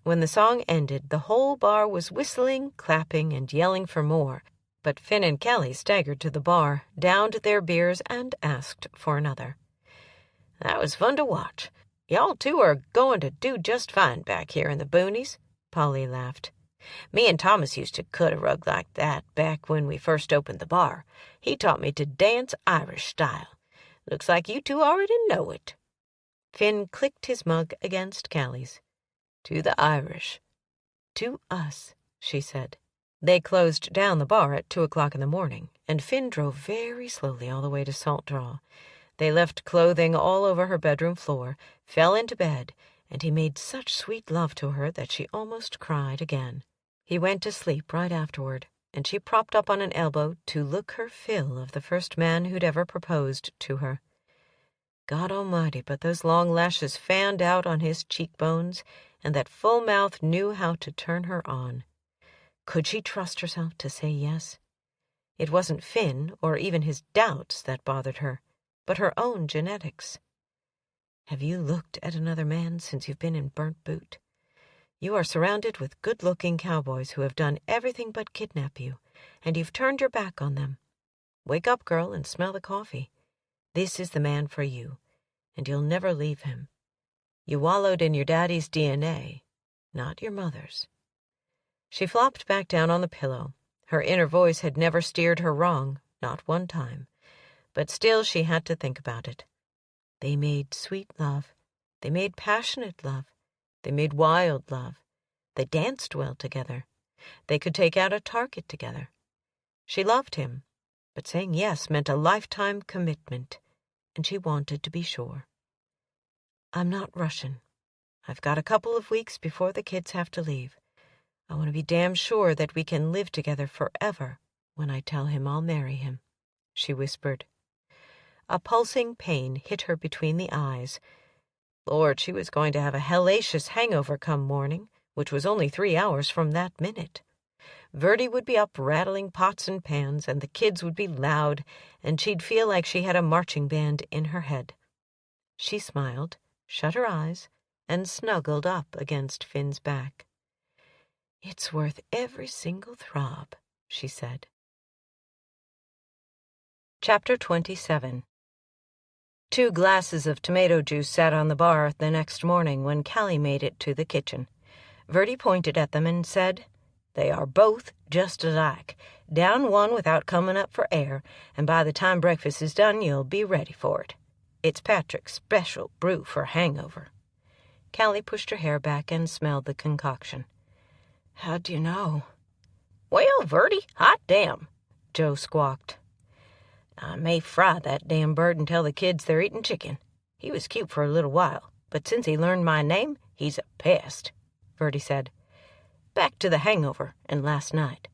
When the song ended, the whole bar was whistling, clapping, and yelling for more, but Finn and Callie staggered to the bar, downed their beers, and asked for another. "That was fun to watch. Y'all two are going to do just fine back here in the boonies," Polly laughed. "Me and Thomas used to cut a rug like that back when we first opened the bar. He taught me to dance Irish style. Looks like you two already know it." Finn clicked his mug against Callie's. "To the Irish." "To us," she said. They closed down the bar at 2:00 in the morning, and Finn drove very slowly all the way to Salt Draw. They left clothing all over her bedroom floor, fell into bed, and he made such sweet love to her that she almost cried again. He went to sleep right afterward, and she propped up on an elbow to look her fill of the first man who'd ever proposed to her. God almighty, but those long lashes fanned out on his cheekbones, and that full mouth knew how to turn her on. Could she trust herself to say yes? It wasn't Finn, or even his doubts, that bothered her, but her own genetics. Have you looked at another man since you've been in Burnt Boot? You are surrounded with good-looking cowboys who have done everything but kidnap you, and you've turned your back on them. Wake up, girl, and smell the coffee. This is the man for you, and you'll never leave him. You wallowed in your daddy's DNA, not your mother's. She flopped back down on the pillow. Her inner voice had never steered her wrong, not one time. But still she had to think about it. They made sweet love. They made passionate love. They made wild love. They danced well together. They could take out a target together. She loved him, but saying yes meant a lifetime commitment, and she wanted to be sure. I'm not rushing. I've got a couple of weeks before the kids have to leave. I want to be damn sure that we can live together forever when I tell him I'll marry him," she whispered. A pulsing pain hit her between the eyes. Lord, she was going to have a hellacious hangover come morning, which was only 3 hours from that minute. Verdi would be up rattling pots and pans, and the kids would be loud, and she'd feel like she had a marching band in her head. She smiled, shut her eyes, and snuggled up against Finn's back. "It's worth every single throb," she said. Chapter 27. 2 glasses of tomato juice sat on the bar the next morning when Callie made it to the kitchen. Verdi pointed at them and said, "They are both just alike. Down one without coming up for air, and by the time breakfast is done you'll be ready for it. It's Patrick's special brew for hangover." Callie pushed her hair back and smelled the concoction. "How'd you know?" "Well, Verdi, hot damn," Joe squawked. "I may fry that damn bird and tell the kids they're eating chicken. He was cute for a little while, but since he learned my name, he's a pest," Verdi said. "Back to the hangover and last night.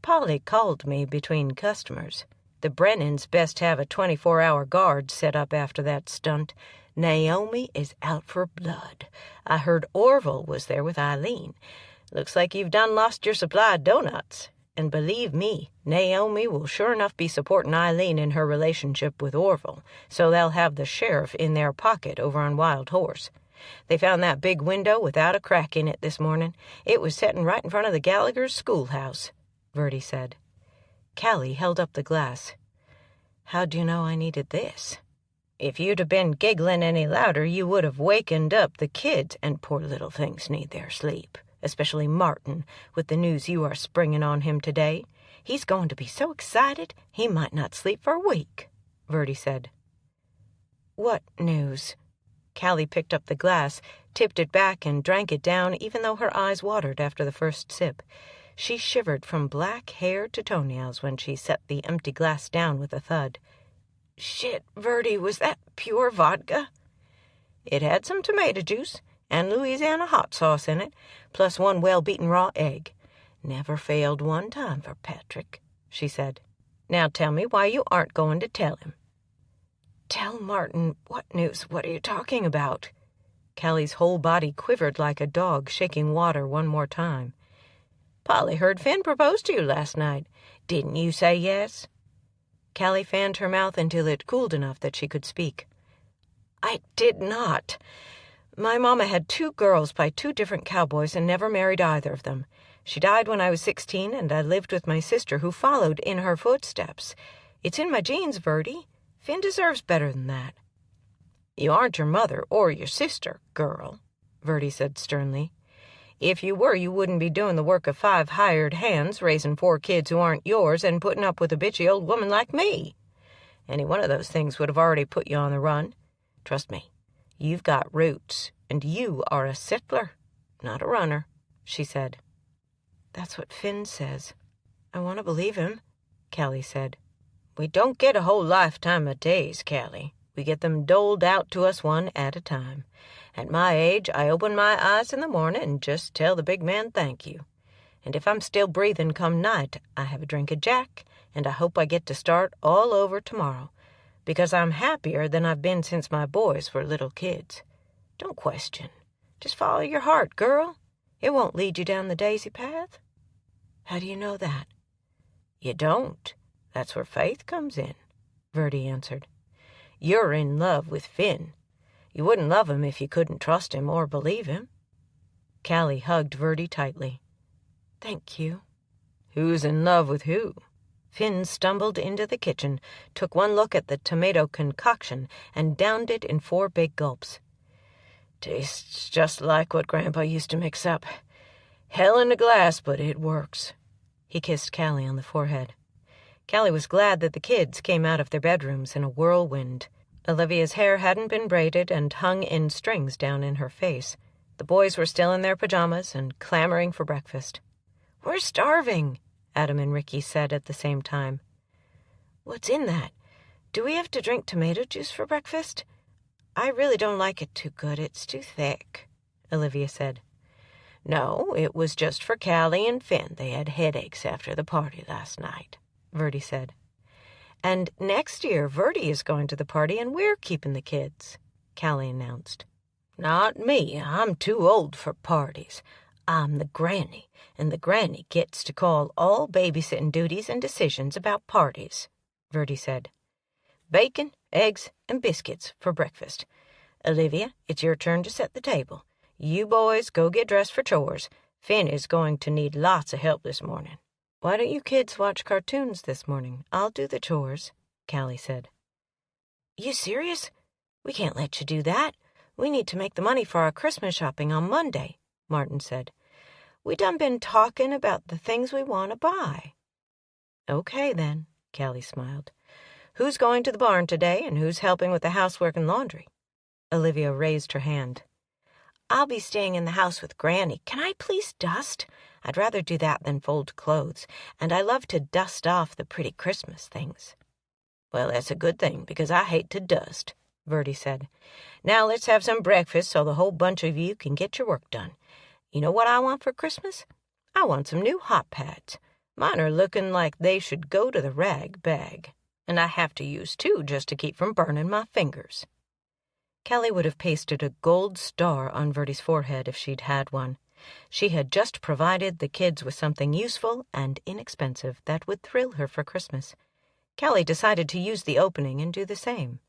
Polly called me between customers. The Brennans best have a 24-hour guard set up after that stunt. Naomi is out for blood. I heard Orville was there with Eileen. Looks like you've done lost your supply of donuts. And believe me, Naomi will sure enough be supporting Eileen in her relationship with Orville, so they'll have the sheriff in their pocket over on Wild Horse. They found that big window without a crack in it this morning. It was setting right in front of the Gallagher's schoolhouse," Verdi said. Callie held up the glass. "How'd you know I needed this?" "If you'd have been giggling any louder, you would have wakened up the kids, and poor little things need their sleep. Especially Martin, with the news you are springing on him today. He's going to be so excited he might not sleep for a week," Verdi said. "What news?" Callie picked up the glass, tipped it back, and drank it down, even though her eyes watered after the first sip. She shivered from black hair to toenails when she set the empty glass down with a thud. "Shit, Verdi, was that pure vodka?" "It had some tomato juice and Louisiana hot sauce in it, plus 1 well-beaten raw egg. Never failed one time for Patrick," she said. "Now tell me why you aren't going to tell him." "Tell Martin what news? What are you talking about?" Callie's whole body quivered like a dog shaking water one more time. "Polly heard Finn propose to you last night. Didn't you say yes?" Callie fanned her mouth until it cooled enough that she could speak. "I did not. My mama had 2 girls by 2 different cowboys and never married either of them. She died when I was 16, and I lived with my sister, who followed in her footsteps. It's in my genes, Verdi. Finn deserves better than that." "You aren't your mother or your sister, girl," Verdi said sternly. "If you were, you wouldn't be doing the work of 5 hired hands, raising 4 kids who aren't yours, and putting up with a bitchy old woman like me. Any one of those things would have already put you on the run. Trust me. You've got roots, and you are a settler, not a runner," she said. "That's what Finn says. I want to believe him," Callie said. "We don't get a whole lifetime of days, Callie. We get them doled out to us one at a time. At my age, I open my eyes in the morning and just tell the big man thank you. And if I'm still breathing come night, I have a drink of Jack, and I hope I get to start all over tomorrow, because I'm happier than I've been since my boys were little kids. Don't question. Just follow your heart, girl. It won't lead you down the daisy path." "How do you know that?" "You don't. That's where faith comes in," Verdi answered. "You're in love with Finn. You wouldn't love him if you couldn't trust him or believe him." Callie hugged Verdi tightly. "Thank you." "Who's in love with who?" Finn stumbled into the kitchen, took one look at the tomato concoction, and downed it in 4 big gulps. "Tastes just like what Grandpa used to mix up. Hell in a glass, but it works." He kissed Callie on the forehead. Callie was glad that the kids came out of their bedrooms in a whirlwind. Olivia's hair hadn't been braided and hung in strings down in her face. The boys were still in their pajamas and clamoring for breakfast. "We're starving," Adam and Ricky said at the same time. "What's in that? Do we have to drink tomato juice for breakfast? I really don't like it too good. It's too thick," Olivia said. "No, it was just for Callie and Finn. They had headaches after the party last night," Verdi said. And next year, Verdi is going to the party and we're keeping the kids, Callie announced. Not me. I'm too old for parties. I'm the granny, and the granny gets to call all babysitting duties and decisions about parties, Verdi said. Bacon, eggs, and biscuits for breakfast. Olivia, it's your turn to set the table. You boys go get dressed for chores. Finn is going to need lots of help this morning. Why don't you kids watch cartoons this morning? I'll do the chores, Callie said. You serious? We can't let you do that. We need to make the money for our Christmas shopping on Monday, Martin said. We done been talking about the things we want to buy. Okay, then, Callie smiled. Who's going to the barn today, and who's helping with the housework and laundry? Olivia raised her hand. I'll be staying in the house with Granny. Can I please dust? I'd rather do that than fold clothes, and I love to dust off the pretty Christmas things. Well, that's a good thing, because I hate to dust, Verdi said. Now let's have some breakfast so the whole bunch of you can get your work done. You know what I want for Christmas? I want some new hot pads. Mine are looking like they should go to the rag bag, and I have to use two just to keep from burning my fingers. Callie would have pasted a gold star on Verdi's forehead if she'd had one. She had just provided the kids with something useful and inexpensive that would thrill her for Christmas. Callie decided to use the opening and do the same.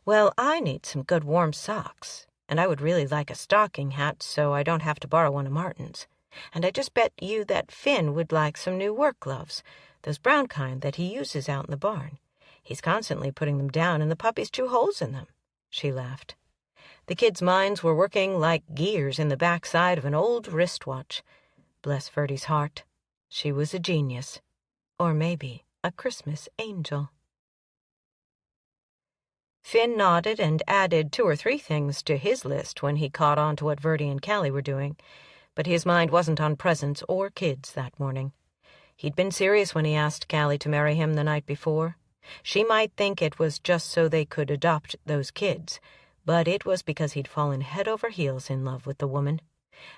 Well, I need some good warm socks, and I would really like a stocking hat so I don't have to borrow one of Martin's. And I just bet you that Finn would like some new work gloves, those brown kind that he uses out in the barn. He's constantly putting them down and the puppies chew holes in them, she laughed. The kids' minds were working like gears in the backside of an old wristwatch. Bless Verdi's heart. She was a genius. Or maybe a Christmas angel. Finn nodded and added 2 or 3 things to his list when he caught on to what Verdi and Callie were doing, but his mind wasn't on presents or kids that morning. He'd been serious when he asked Callie to marry him the night before. She might think it was just so they could adopt those kids, but it was because he'd fallen head over heels in love with the woman,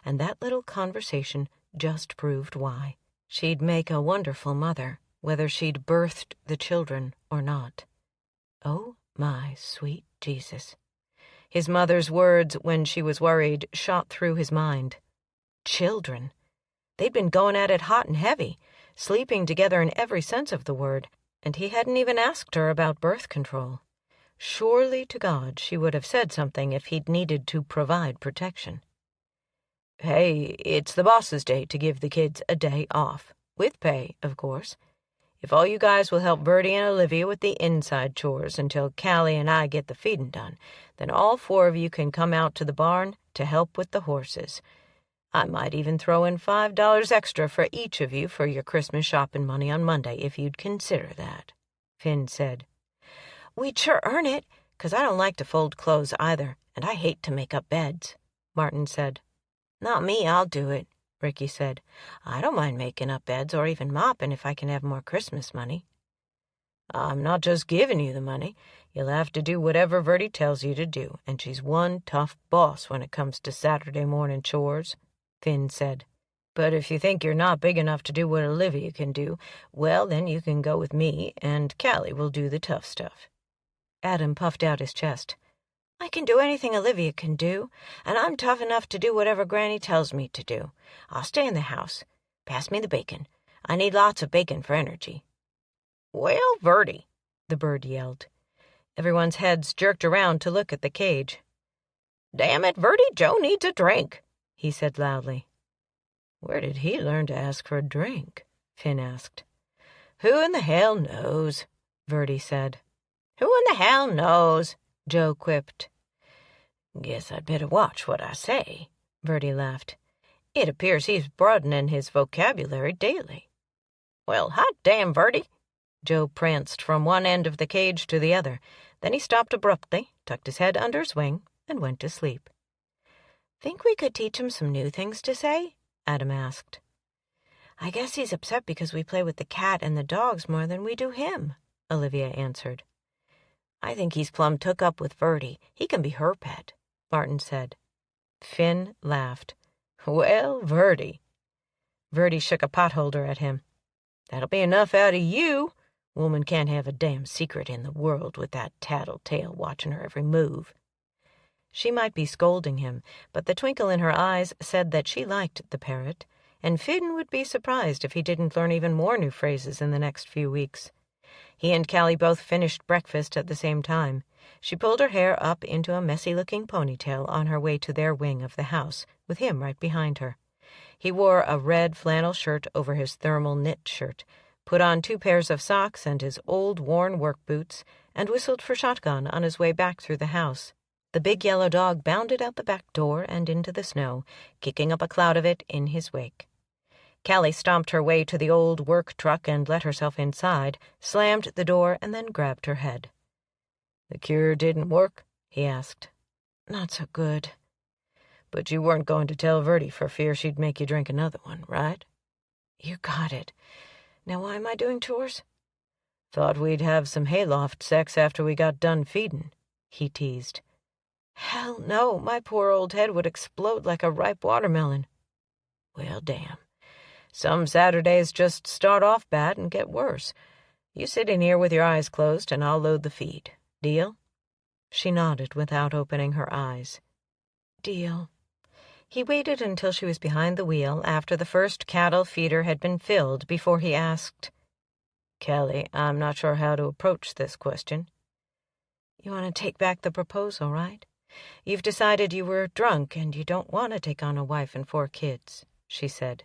and that little conversation just proved why. She'd make a wonderful mother, whether she'd birthed the children or not. Oh, my sweet Jesus. His mother's words when she was worried shot through his mind. Children. They'd been going at it hot and heavy, sleeping together in every sense of the word, and he hadn't even asked her about birth control. Surely to God she would have said something if he'd needed to provide protection. Hey, it's the boss's day to give the kids a day off. With pay, of course. If all you guys will help Verdi and Olivia with the inside chores until Callie and I get the feeding done, then all 4 of you can come out to the barn to help with the horses. I might even throw in $5 extra for each of you for your Christmas shopping money on Monday if you'd consider that, Finn said. We'd sure earn it, 'cause I don't like to fold clothes either, and I hate to make up beds, Martin said. Not me, I'll do it, Ricky said. I don't mind making up beds or even mopping if I can have more Christmas money. I'm not just giving you the money. You'll have to do whatever Verdi tells you to do, and she's one tough boss when it comes to Saturday morning chores, Finn said. But if you think you're not big enough to do what Olivia can do, well, then you can go with me, and Callie will do the tough stuff. Adam puffed out his chest. I can do anything Olivia can do, and I'm tough enough to do whatever Granny tells me to do. I'll stay in the house. Pass me the bacon. I need lots of bacon for energy. Well, Verdi, the bird yelled. Everyone's heads jerked around to look at the cage. Damn it, Verdi, Joe needs a drink, he said loudly. Where did he learn to ask for a drink? Finn asked. Who in the hell knows? Verdi said. Who in the hell knows? Joe quipped. Guess I'd better watch what I say, Verdi laughed. It appears he's broadening his vocabulary daily. Well, hot damn, Verdi. Joe pranced from one end of the cage to the other. Then he stopped abruptly, tucked his head under his wing, and went to sleep. Think we could teach him some new things to say? Adam asked. I guess he's upset because we play with the cat and the dogs more than we do him, Olivia answered. I think he's plumb took up with Verdi. He can be her pet, Martin said. Finn laughed. Well, Verdi. Verdi shook a potholder at him.
That'll be enough out of you. Woman can't have a damn secret in the world with that tattletale watching her every move. She might be scolding him, but the twinkle in her eyes said that she liked the parrot, and Finn would be surprised if he didn't learn even more new phrases in the next few weeks. He and Callie both finished breakfast at the same time. She pulled her hair up into a messy-looking ponytail on her way to their wing of the house, with him right behind her. He wore a red flannel shirt over his thermal knit shirt, put on 2 pairs of socks and his old worn work boots, and whistled for Shotgun on his way back through the house. The big yellow dog bounded out the back door and into the snow, kicking up a cloud of it in his wake. Callie stomped her way to the old work truck and let herself inside, slammed the door, and then grabbed her head. "The cure didn't work?" he asked. "Not so good." "But you weren't going to tell Vertie for fear she'd make you drink another one, right?" "You got it. Now why am I doing chores?" "Thought we'd have some hayloft sex after we got done feeding," he teased. "Hell no, my poor old head would explode like a ripe watermelon." "Well, damn. Some Saturdays just start off bad and get worse. You sit in here with your eyes closed and I'll load the feed. Deal?" She nodded without opening her eyes. "Deal." He waited until she was behind the wheel after the first cattle feeder had been filled before he asked, "Callie, I'm not sure how to approach this question." "You want to take back the proposal, right? You've decided you were drunk and you don't want to take on a wife and 4 kids," she said.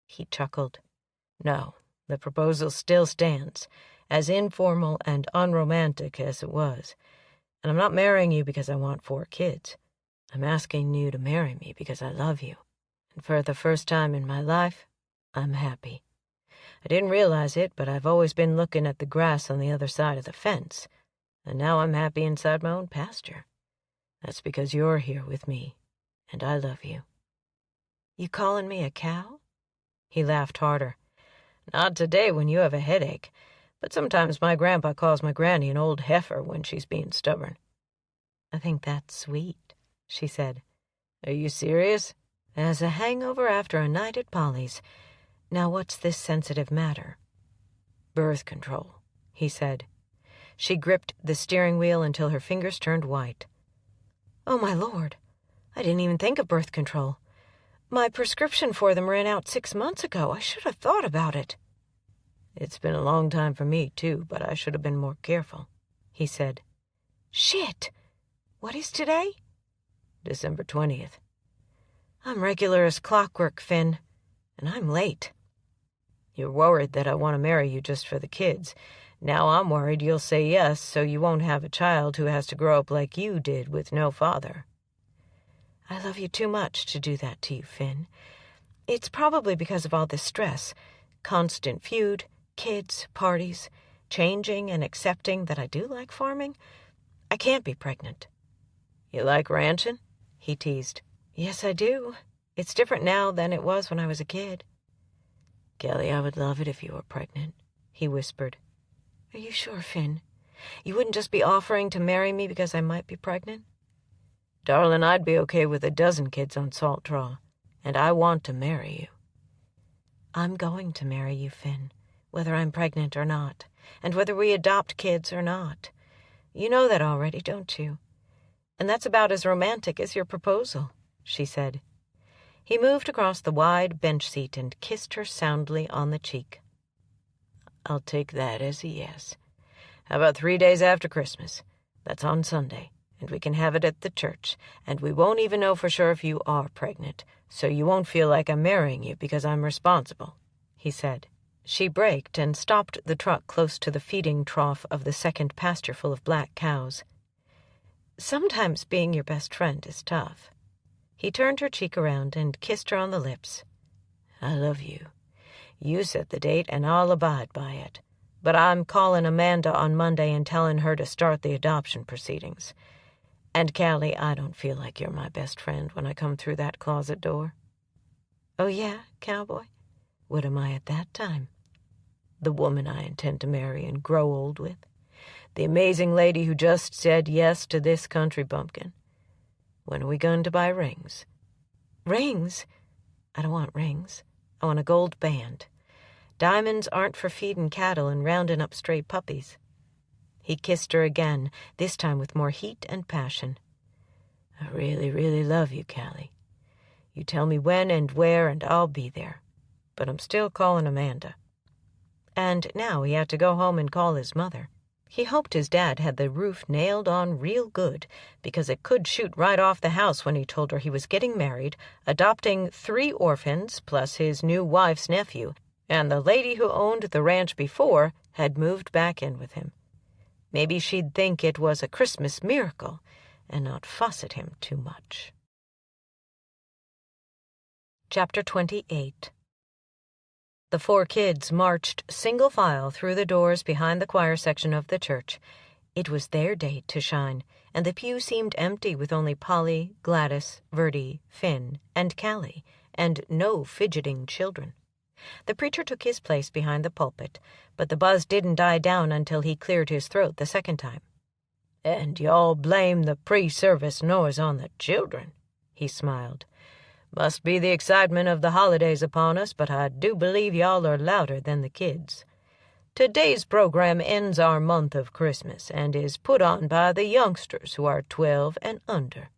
He chuckled. "No, the proposal still stands, as informal and unromantic as it was. And I'm not marrying you because I want 4 kids. I'm asking you to marry me because I love you. And for the first time in my life, I'm happy. I didn't realize it, but I've always been looking at the grass on the other side of the fence. And now I'm happy inside my own pasture. That's because you're here with me, and I love you." "You calling me a cow?" He laughed harder. "Not today when you have a headache, but sometimes my grandpa calls my granny an old heifer when she's being stubborn." "I think that's sweet," she said. "Are you serious?" "As a hangover after a night at Polly's. Now what's this sensitive matter?" "Birth control," he said. She gripped the steering wheel until her fingers turned white. "Oh, my Lord. I didn't even think of birth control. My prescription for them ran out 6 months ago. I should have thought about it." "It's been a long time for me, too, but I should have been more careful," he said. "Shit! What is today?" "December 20th. "I'm regular as clockwork, Finn, and I'm late." "You're worried that I want to marry you just for the kids. Now I'm worried you'll say yes so you won't have a child who has to grow up like you did with no father." "I love you too much to do that to you, Finn. It's probably because of all this stress. Constant feud, kids, parties, changing and accepting that I do like farming. I can't be pregnant." "You like ranching?" he teased. "Yes, I do. It's different now than it was when I was a kid." "Callie, I would love it if you were pregnant," he whispered. "Are you sure, Finn? You wouldn't just be offering to marry me because I might be pregnant?" "Darling, I'd be okay with a dozen kids on Salt Draw, and I want to marry you." "I'm going to marry you, Finn, whether I'm pregnant or not, and whether we adopt kids or not. You know that already, don't you? And that's about as romantic as your proposal," she said. He moved across the wide bench seat and kissed her soundly on the cheek. "I'll take that as a yes. How about 3 days after Christmas? That's on Sunday, and we can have it at the church, and we won't even know for sure if you are pregnant, so you won't feel like I'm marrying you because I'm responsible," he said. She braked and stopped the truck close to the feeding trough of the second pasture full of black cows. "Sometimes being your best friend is tough." He turned her cheek around and kissed her on the lips. "I love you. You set the date, and I'll abide by it. But I'm calling Amanda on Monday and telling her to start the adoption proceedings. And, Callie, I don't feel like you're my best friend when I come through that closet door." "Oh, yeah, cowboy? What am I at that time?" "The woman I intend to marry and grow old with. The amazing lady who just said yes to this country bumpkin. When are we going to buy rings?" "Rings? I don't want rings. I want a gold band.
Diamonds aren't for feeding cattle and rounding up stray puppies. He kissed her again, this time with more heat and passion. I really, really love you, Callie. You tell me when and where, and I'll be there. But I'm still calling Amanda. And now he had to go home and call his mother. He hoped his dad had the roof nailed on real good, because it could shoot right off the house when he told her he was getting married, adopting 3 orphans plus his new wife's nephew, and the lady who owned the ranch before had moved back in with him. Maybe she'd think it was a Christmas miracle and not fuss at him too much. Chapter 28. The 4 kids marched single file through the doors behind the choir section of the church. It was their day to shine, and the pew seemed empty with only Polly, Gladys, Verdi, Finn, and Callie, and no fidgeting children. The preacher took his place behind the pulpit, but the buzz didn't die down until he cleared his throat the second time. "And y'all blame the pre-service noise on the children," he smiled. "Must be the excitement of the holidays upon us, but I do believe y'all are louder than the kids. Today's program ends our month of Christmas and is put on by the youngsters who are 12 and under.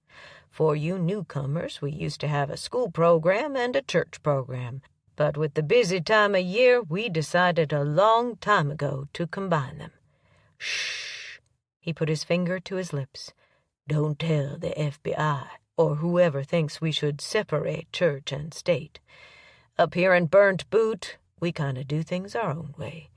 For you newcomers, we used to have a school program and a church program, but with the busy time of year, we decided a long time ago to combine them. Shh." He put his finger to his lips. "Don't tell the FBI. Or whoever thinks we should separate church and state. Up here in Burnt Boot, we kind of do things our own way.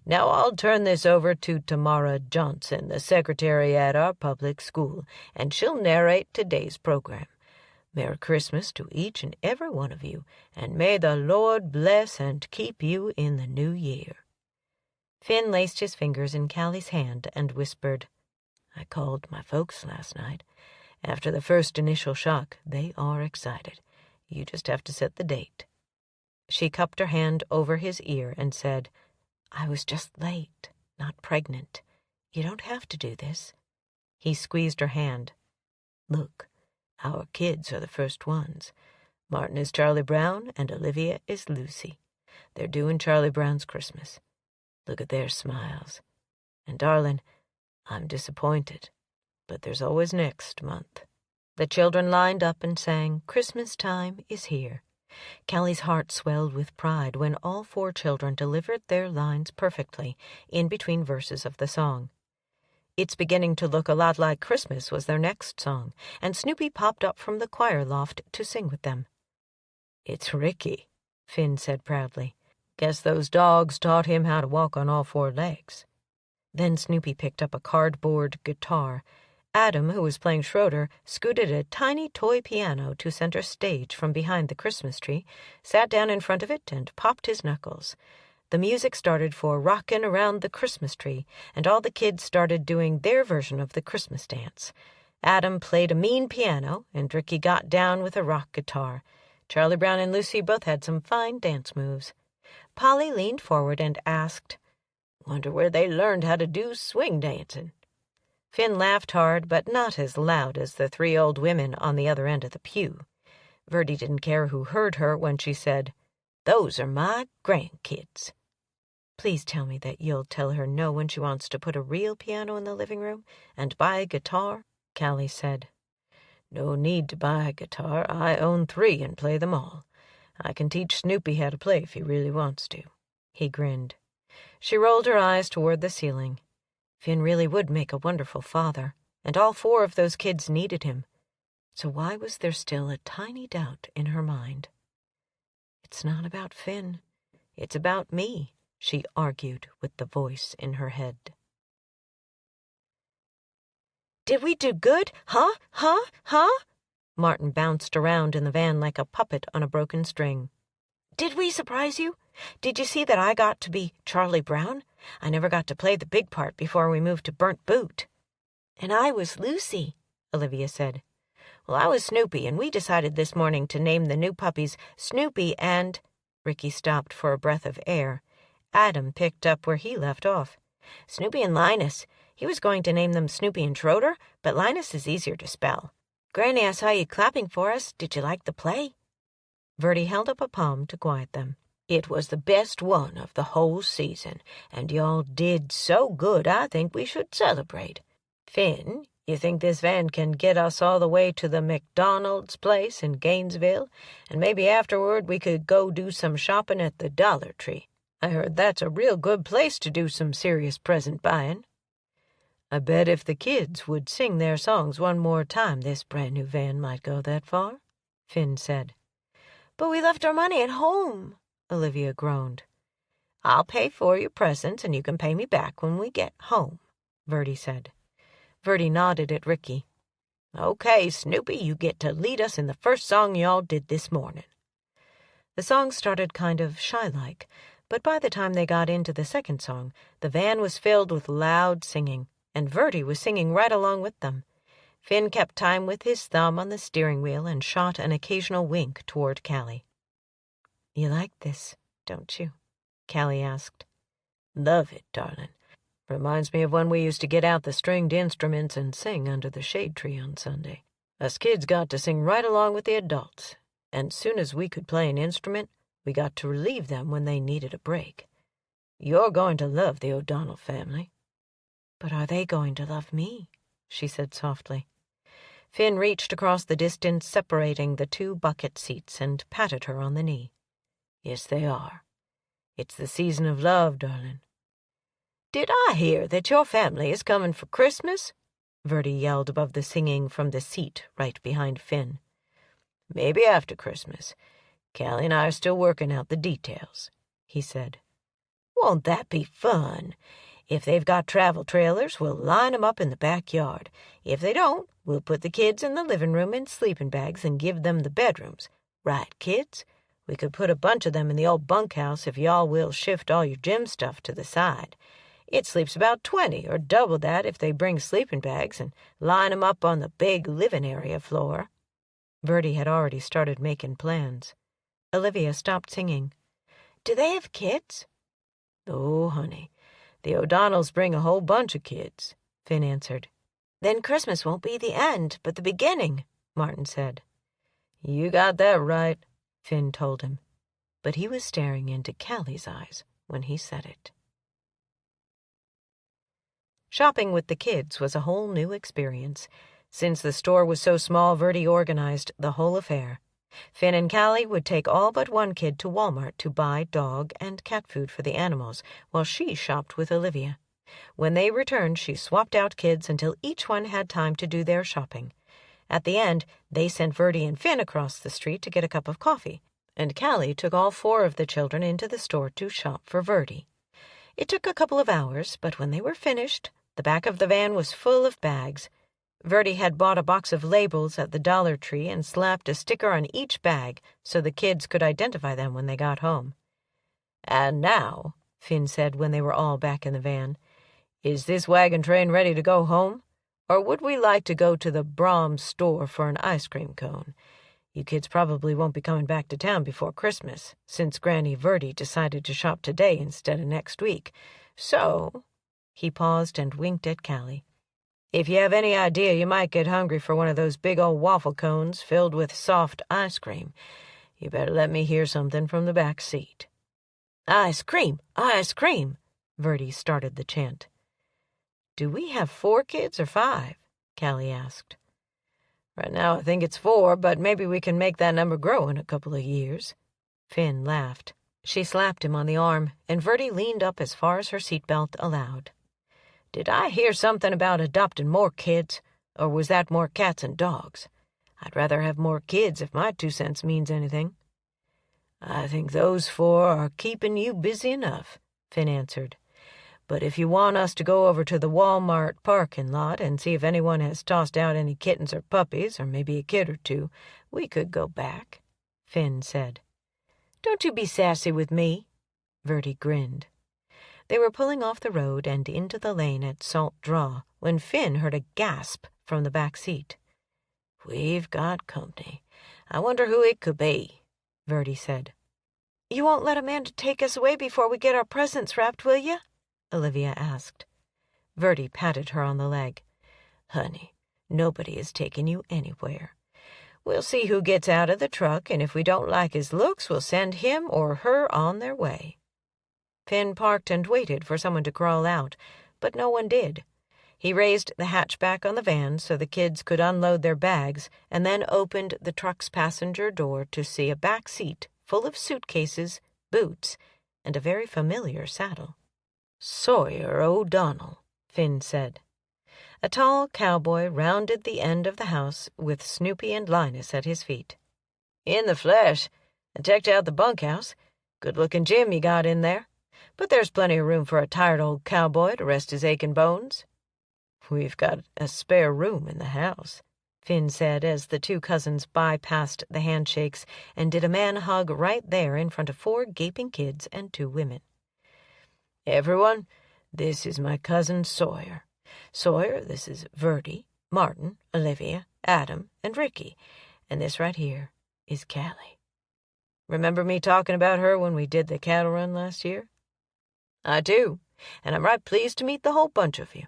Now I'll turn this over to Tamara Johnson, the secretary at our public school, and she'll narrate today's program. Merry Christmas to each and every one of you, and may the Lord bless and keep you in the new year." Finn laced his fingers in Callie's hand and whispered, "I called my folks last night. After the first initial shock, they are excited. You just have to set the date." She cupped her hand over his ear and said, "I was just late, not pregnant. You don't have to do this." He squeezed her hand. "Look, our kids are the first ones. Martin is Charlie Brown and Olivia is Lucy. They're doing Charlie Brown's Christmas. Look at their smiles. And darling, I'm disappointed. But there's always next month." The children lined up and sang, "Christmas time is here." Callie's heart swelled with pride when all 4 children delivered their lines perfectly in between verses of the song. "It's Beginning to Look a Lot Like Christmas" was their next song, and Snoopy popped up from the choir loft to sing with them. "It's Ricky," Finn said proudly. "Guess those dogs taught him how to walk on all 4 legs." Then Snoopy picked up a cardboard guitar. Adam, who was playing Schroeder, scooted a tiny toy piano to center stage from behind the Christmas tree, sat down in front of it, and popped his knuckles. The music started for "Rockin' Around the Christmas Tree," and all the kids started doing their version of the Christmas dance. Adam played a mean piano, and Ricky got down with a rock guitar. Charlie Brown and Lucy both had some fine dance moves. Polly leaned forward and asked, "Wonder where they learned how to do swing dancing?" Finn laughed hard, but not as loud as the 3 old women on the other end of the pew. Verdi didn't care who heard her when she said, "Those are my grandkids." "Please tell me that you'll tell her no when she wants to put a real piano in the living room and buy a guitar," Callie said. "No need to buy a guitar. I own 3 and play them all. I can teach Snoopy how to play if he really wants to." He grinned. She rolled her eyes toward the ceiling. Finn really would make a wonderful father, and all 4 of those kids needed him. So why was there still a tiny doubt in her mind? "It's not about Finn. It's about me," she argued with the voice in her head. "Did we do good? Huh? Huh? Huh?" Martin bounced around in the van like a puppet on a broken string. "Did we surprise you? Did you see that I got to be Charlie Brown? I never got to play the big part before we moved to Burnt Boot." "And I was Lucy," Olivia said. "Well, I was Snoopy, and we decided this morning to name the new puppies Snoopy and—" Ricky stopped for a breath of air. Adam picked up where he left off. "Snoopy and Linus. He was going to name them Snoopy and Schroeder, but Linus is easier to spell. Granny, I saw you clapping for us. Did you like the play?" Verdi held up a palm to quiet them.
It was the best one of the whole season, and y'all did so good I think we should celebrate. Finn, you think this van can get us all the way to the McDonald's place in Gainesville, and maybe afterward we could go do some shopping at the Dollar Tree? I heard that's a real good place to do some serious present buying. I bet if the kids would sing their songs one more time, this brand-new van might go that far, Finn said.
But we left our money at home, Olivia groaned.
I'll pay for your presents, and you can pay me back when we get home, Verdi said. Verdi nodded at Ricky. Okay, Snoopy, you get to lead us in the first song y'all did this morning. The song started kind of shy-like, but by the time they got into the second song, the van was filled with loud singing, and Verdi was singing right along with them. Finn kept time with his thumb on the steering wheel and shot an occasional wink toward Callie.
You like this, don't you? Callie asked.
Love it, darling. Reminds me of when we used to get out the stringed instruments and sing under the shade tree on Sunday. Us kids got to sing right along with the adults, and soon as we could play an instrument, we got to relieve them when they needed a break. You're going to love the O'Donnell family.
But are they going to love me? She said softly.
Finn reached across the distance separating the two bucket seats and patted her on the knee. Yes, they are. It's the season of love, darling. Did I hear that your family is coming for Christmas? Verdi yelled above the singing from the seat right behind Finn. Maybe after Christmas. Callie and I are still working out the details, he said. Won't that be fun? If they've got travel trailers, we'll line 'em up in the backyard. If they don't, we'll put the kids in the living room in sleeping bags and give them the bedrooms. Right, kids? We could put a bunch of them in the old bunkhouse if y'all will shift all your gym stuff to the side. It sleeps about 20, or double that if they bring sleeping bags, and line 'em up on the big living area floor.
Verdi had already started making plans. Olivia stopped singing.
Do they have kids?
Oh, honey, the O'Donnells bring a whole bunch of kids, Finn answered.
Then Christmas won't be the end, but the beginning, Martin said.
You got that right, Finn told him,
but he was staring into Callie's eyes when he said it. Shopping with the kids was a whole new experience. Since the store was so small, Verdi organized the whole affair. Finn and Callie would take all but one kid to Walmart to buy dog and cat food for the animals, while she shopped with Olivia. When they returned, she swapped out kids until each one had time to do their shopping. At the end, they sent Verdi and Finn across the street to get a cup of coffee, and Callie took all 4 of the children into the store to shop for Verdi. It took a couple of hours, but when they were finished, the back of the van was full of bags. Verdi had bought a box of labels at the Dollar Tree and slapped a sticker on each bag so the kids could identify them when they got home. And now, Finn said when they were all back in the van, is this wagon train ready to go home? Or would we like to go to the Brahms store for an ice cream cone? You kids probably won't be coming back to town before Christmas, since Granny Verdi decided to shop today instead of next week. So... He paused and winked at Callie. If you have any idea you might get hungry for one of those big old waffle cones filled with soft ice cream, you better let me hear something from the back seat. Ice cream! Ice cream! Verdi started the chant. Do we have 4 kids or 5? Callie asked. Right now I think it's 4, but maybe we can make that number grow in a couple of years. Finn laughed. She slapped him on the arm, and Verdi leaned up as far as her seatbelt allowed. Did I hear something about adopting more kids, or was that more cats and dogs? I'd rather have more kids if my 2 cents means anything. I think those 4 are keeping you busy enough, Finn answered. But if you want us to go over to the Walmart parking lot and see if anyone has tossed out any kittens or puppies, or maybe a kid or 2, we could go back, Finn said. Don't you be sassy with me, Verdi grinned. They were pulling off the road and into the lane at Salt Draw when Finn heard a gasp from the back seat. We've got company. I wonder who it could be, Verdi said.
You won't let Amanda take us away before we get our presents wrapped, will you? Olivia asked.
Verdi patted her on the leg. Honey, nobody is taking you anywhere.
We'll see who gets out of the truck, and if we don't like his looks, we'll send him or her on their way." Finn parked and waited for someone to crawl out, but no one did. He raised the hatchback on the van so the kids could unload their bags, and then opened the truck's passenger door to see a back seat full of suitcases, boots, and a very familiar saddle. "Sawyer O'Donnell," Finn said. A tall cowboy rounded the end of the house with Snoopy and Linus at his feet. "In the flesh. I checked out the bunkhouse. Good-looking Jim you got in there. But there's plenty of room for a tired old cowboy to rest his aching bones." "We've got a spare room in the house," Finn said as the two cousins bypassed the handshakes and did a man-hug right there in front of 4 gaping kids and 2 women. "Everyone, this is my cousin Sawyer. Sawyer, this is Verdi, Martin, Olivia, Adam, and Ricky. And this right here is Callie. Remember me talking about her when we did the cattle run last year?" "I do, and I'm right pleased to meet the whole bunch of you."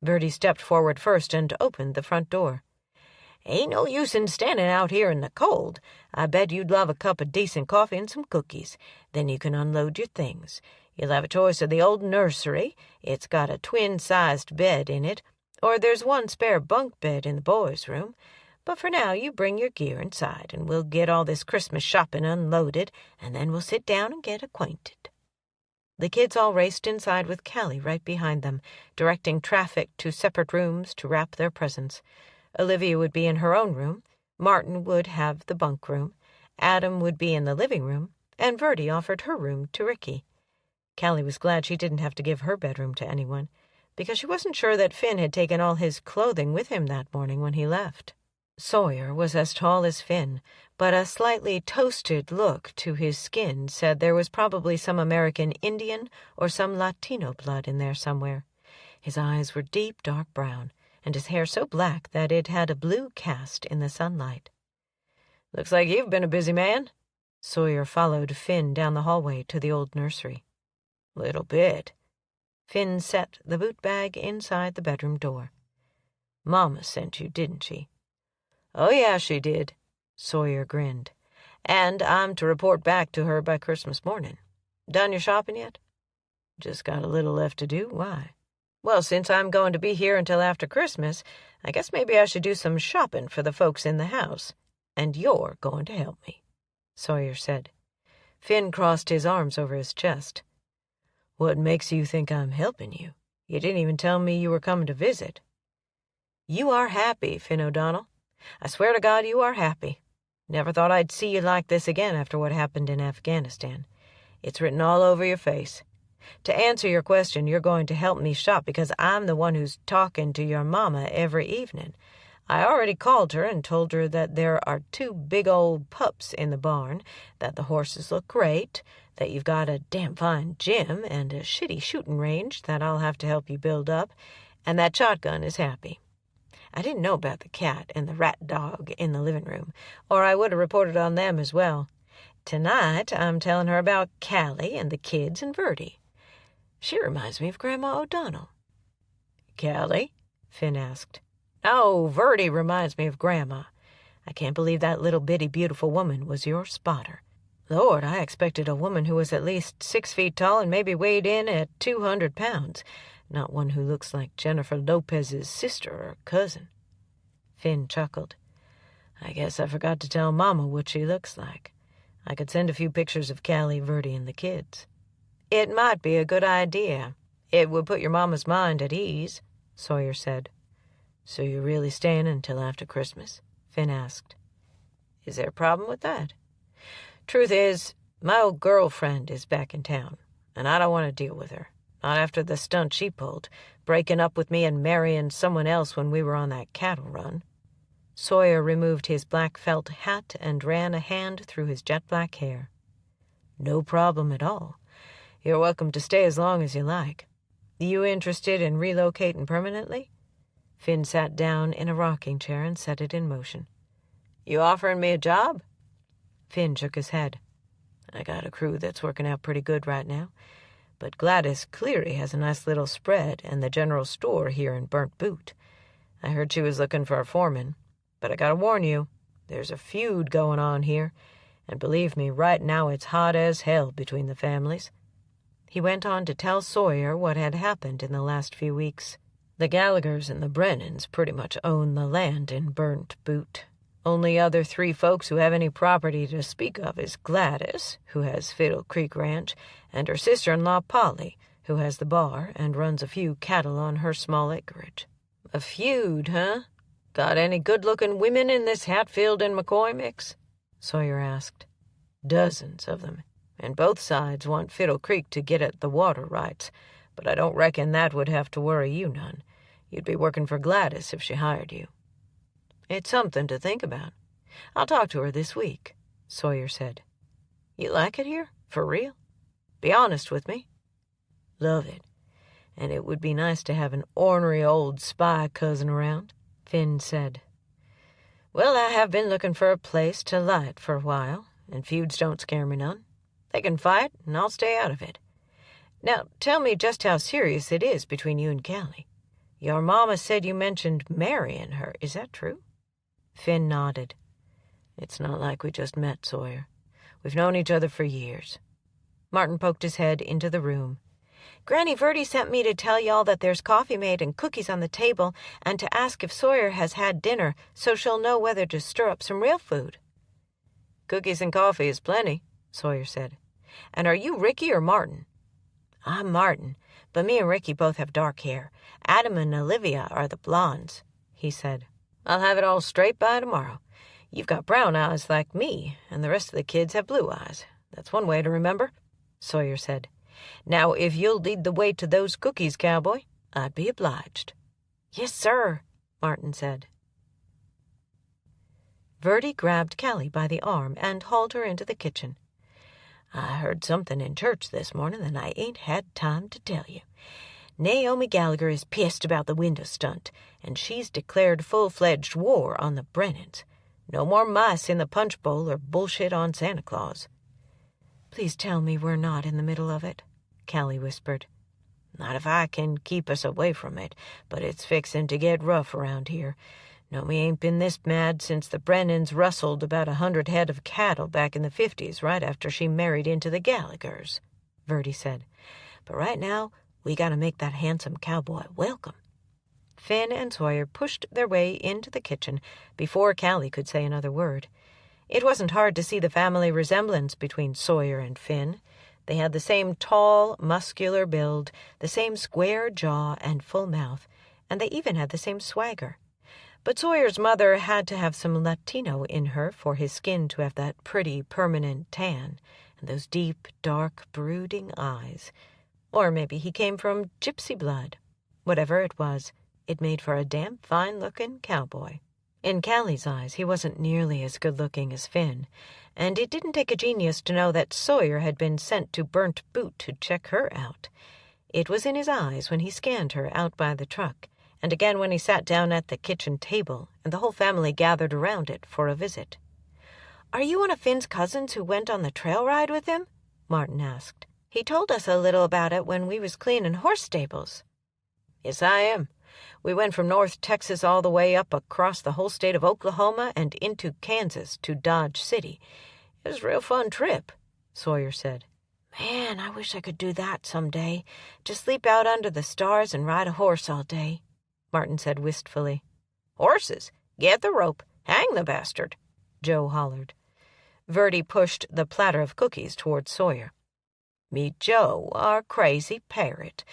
Verdi stepped forward first and opened the front door. "Ain't no use in standing out here in the cold. I bet you'd love a cup of decent coffee and some cookies. Then you can unload your things. You'll have a choice of the old nursery. It's got a twin-sized bed in it, or there's one spare bunk bed in the boys' room. But for now, you bring your gear inside, and we'll get all this Christmas shopping unloaded, and then we'll sit down and get acquainted." The kids all raced inside with Callie right behind them, directing traffic to separate rooms to wrap their presents. Olivia would be in her own room, Martin would have the bunk room, Adam would be in the living room, and Verdi offered her room to Ricky. Callie was glad she didn't have to give her bedroom to anyone, because she wasn't sure that Finn had taken all his clothing with him that morning when he left. Sawyer was as tall as Finn, but a slightly toasted look to his skin said there was probably some American Indian or some Latino blood in there somewhere. His eyes were deep dark brown, and his hair so black that it had a blue cast in the sunlight. "Looks like you've been a busy man." Sawyer followed Finn down the hallway to the old nursery. "Little bit." Finn set the boot bag inside the bedroom door. "Mama sent you, didn't she?" "Oh, yeah, she did." Sawyer grinned. "And I'm to report back to her by Christmas morning. Done your shopping yet?" "Just got a little left to do. Why?" "Well, since I'm going to be here until after Christmas, I guess maybe I should do some shopping for the folks in the house. And you're going to help me," Sawyer said. Finn crossed his arms over his chest. "What makes you think I'm helping you? You didn't even tell me you were coming to visit." "You are happy, Finn O'Donnell. I swear to God you are happy. Never thought I'd see you like this again after what happened in Afghanistan. It's written all over your face. To answer your question, you're going to help me shop because I'm the one who's talking to your mama every evening. I already called her and told her that there are 2 big old pups in the barn, that the horses look great, that you've got a damn fine gym and a shitty shooting range that I'll have to help you build up, and that Shotgun is happy. I didn't know about the cat and the rat dog in the living room, or I would have reported on them as well. Tonight I'm telling her about Callie and the kids and Verdi. She reminds me of Grandma O'Donnell." "Callie?" Finn asked. "Oh, Verdi reminds me of Grandma. I can't believe that little bitty beautiful woman was your spotter. Lord, I expected a woman who was at least 6 feet tall and maybe weighed in at 200 pounds, not one who looks like Jennifer Lopez's sister or cousin." Finn chuckled. "I guess I forgot to tell Mama what she looks like. I could send a few pictures of Callie, Verdi, and the kids." "It might be a good idea. It would put your mama's mind at ease," Sawyer said. "So you're really staying until after Christmas?" Finn asked. "Is there a problem with that?" "Truth is, my old girlfriend is back in town, and I don't want to deal with her. Not after the stunt she pulled, breaking up with me and marrying someone else when we were on that cattle run." Sawyer removed his black felt hat and ran a hand through his jet-black hair. "No problem at all. You're welcome to stay as long as you like. You interested in relocating permanently?" Finn sat down in a rocking chair and set it in motion. "You offering me a job?" Finn shook his head. "I got a crew that's working out pretty good right now, but Gladys Cleary has a nice little spread and the general store here in Burnt Boot. I heard she was looking for a foreman, but I gotta warn you, There's a feud going on here, and believe me, right now it's hot as hell between the families." He went on to tell Sawyer what had happened in the last few weeks. The Gallaghers and the Brennans pretty much own the land in Burnt Boot. Only other 3 folks who have any property to speak of is Gladys, who has Fiddle Creek Ranch, and her sister-in-law Polly, who has the bar and runs a few cattle on her small acreage. "A feud, huh? Got any good-looking women in this Hatfield and McCoy mix?" Sawyer asked. "Dozens of them, and both sides want Fiddle Creek to get at the water rights, but I don't reckon that would have to worry you none. You'd be working for Gladys if she hired you." "It's something to think about. I'll talk to her this week," Sawyer said. "You like it here? For real? Be honest with me." "Love it. And it would be nice to have an ornery old spy cousin around," Finn said. "Well, I have been looking for a place to light for a while, and feuds don't scare me none. They can fight, and I'll stay out of it. Now, tell me just how serious it is between you and Callie. Your mama said you mentioned marrying her. Is that true?" Finn nodded. "It's not like we just met, Sawyer. We've known each other for years." Martin poked his head into the room. "Granny Verdi sent me to tell y'all that there's coffee made and cookies on the table, and to ask if Sawyer has had dinner, so she'll know whether to stir up some real food." "Cookies and coffee is plenty," Sawyer said. "And are you Ricky or Martin?" "I'm Martin, but me and Ricky both have dark hair. Adam and Olivia are the blondes," he said. "I'll have it all straight by tomorrow. You've got brown eyes like me, and the rest of the kids have blue eyes. That's one way to remember," Sawyer said. "Now, if you'll lead the way to those cookies, cowboy, I'd be obliged." "Yes, sir," Martin said. Verdi grabbed Callie by the arm and hauled her into the kitchen. "I heard something in church this morning that I ain't had time to tell you. Naomi Gallagher is pissed about the window stunt, and she's declared full-fledged war on the Brennans. No more mice in the punch bowl or bullshit on Santa Claus." "Please tell me we're not in the middle of it," Callie whispered. "Not if I can keep us away from it, but it's fixin' to get rough around here. Naomi ain't been this mad since the Brennans rustled about 100 head of cattle back in the 50s, right after she married into the Gallaghers," Verdi said. "But right now, we gotta make that handsome cowboy welcome." Finn and Sawyer pushed their way into the kitchen before Callie could say another word. It wasn't hard to see the family resemblance between Sawyer and Finn. They had the same tall, muscular build, the same square jaw and full mouth, and they even had the same swagger. But Sawyer's mother had to have some Latino in her for his skin to have that pretty, permanent tan, and those deep, dark, brooding eyes. Or maybe he came from gypsy blood. Whatever it was, it made for a damn fine-looking cowboy. In Callie's eyes, he wasn't nearly as good-looking as Finn, and it didn't take a genius to know that Sawyer had been sent to Burnt Boot to check her out. It was in his eyes when he scanned her out by the truck, and again when he sat down at the kitchen table, and the whole family gathered around it for a visit. "Are you one of Finn's cousins who went on the trail ride with him?" Martin asked. "He told us a little about it when we was cleaning horse stables." "Yes, I am. We went from North Texas all the way up across the whole state of Oklahoma and into Kansas to Dodge City. It was a real fun trip," Sawyer said. "Man, I wish I could do that someday. Just sleep out under the stars and ride a horse all day," Martin said wistfully. "Horses? Get the rope. Hang the bastard," Joe hollered. Verdi pushed the platter of cookies toward Sawyer. "Meet Joe, our crazy parrot.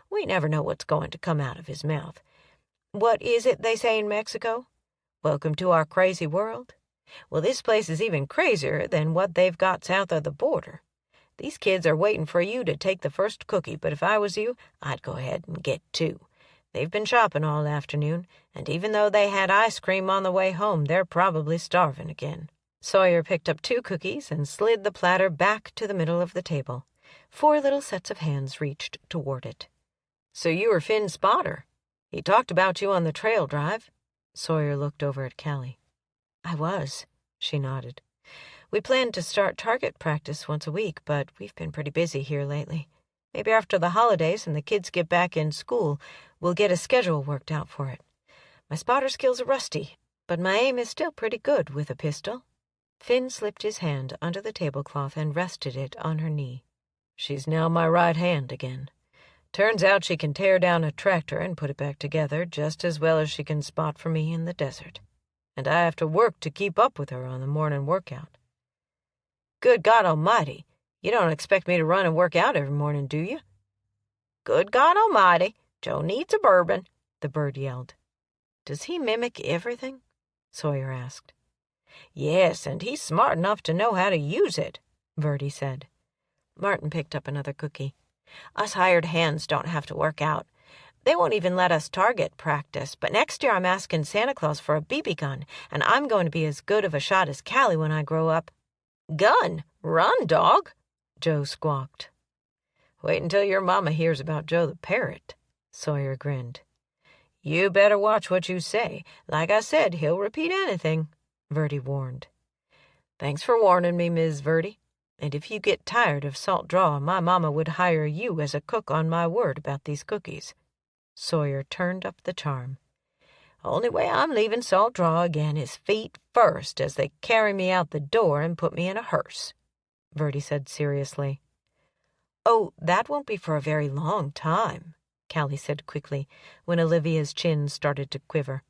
We never know what's going to come out of his mouth. What is it they say in Mexico? Welcome to our crazy world? Well, this place is even crazier than what they've got south of the border. These kids are waiting for you to take the first cookie, but if I was you, I'd go ahead and get 2. They've been shopping all afternoon, and even though they had ice cream on the way home, they're probably starving again." Sawyer picked up 2 cookies and slid the platter back to the middle of the table. 4 little sets of hands reached toward it. "So you were Finn's spotter. He talked about you on the trail drive." Sawyer looked over at Callie. "I was," she nodded. "We planned to start target practice once a week, but we've been pretty busy here lately. Maybe after the holidays and the kids get back in school, we'll get a schedule worked out for it. My spotter skills are rusty,
but my aim is still pretty good with a pistol." Finn slipped his hand under the tablecloth and rested it on her knee. "She's now my right hand again. Turns out she can tear down a tractor and put it back together just as well as she can spot for me in the desert. And I have to work to keep up with her on the morning workout." "Good God Almighty, you don't expect me to run and work out every morning, do you?" "Good God Almighty, Joe needs a bourbon," the bird yelled. "Does he mimic everything?" Sawyer asked. "Yes, and he's smart enough to know how to use it," Verdi said. Martin picked up another cookie. "Us hired hands don't have to work out. They won't even let us target practice, but next year I'm asking Santa Claus for a BB gun, and I'm going to be as good of a shot as Callie when I grow up." "Gun? Run, dog," Joe squawked. "Wait until your mama hears about Joe the parrot," Sawyer grinned. "You better watch what you say. Like I said, he'll repeat anything," Verdi warned. "Thanks for warning me, Ms. Verdi. And if you get tired of Salt Draw, my mama would hire you as a cook on my word about these cookies." Sawyer turned up the charm. "Only way I'm leaving Salt Draw again is feet first as they carry me out the door and put me in a hearse," Verdi said seriously. "Oh, that won't be for a very long time," Callie said quickly, when Olivia's chin started to quiver.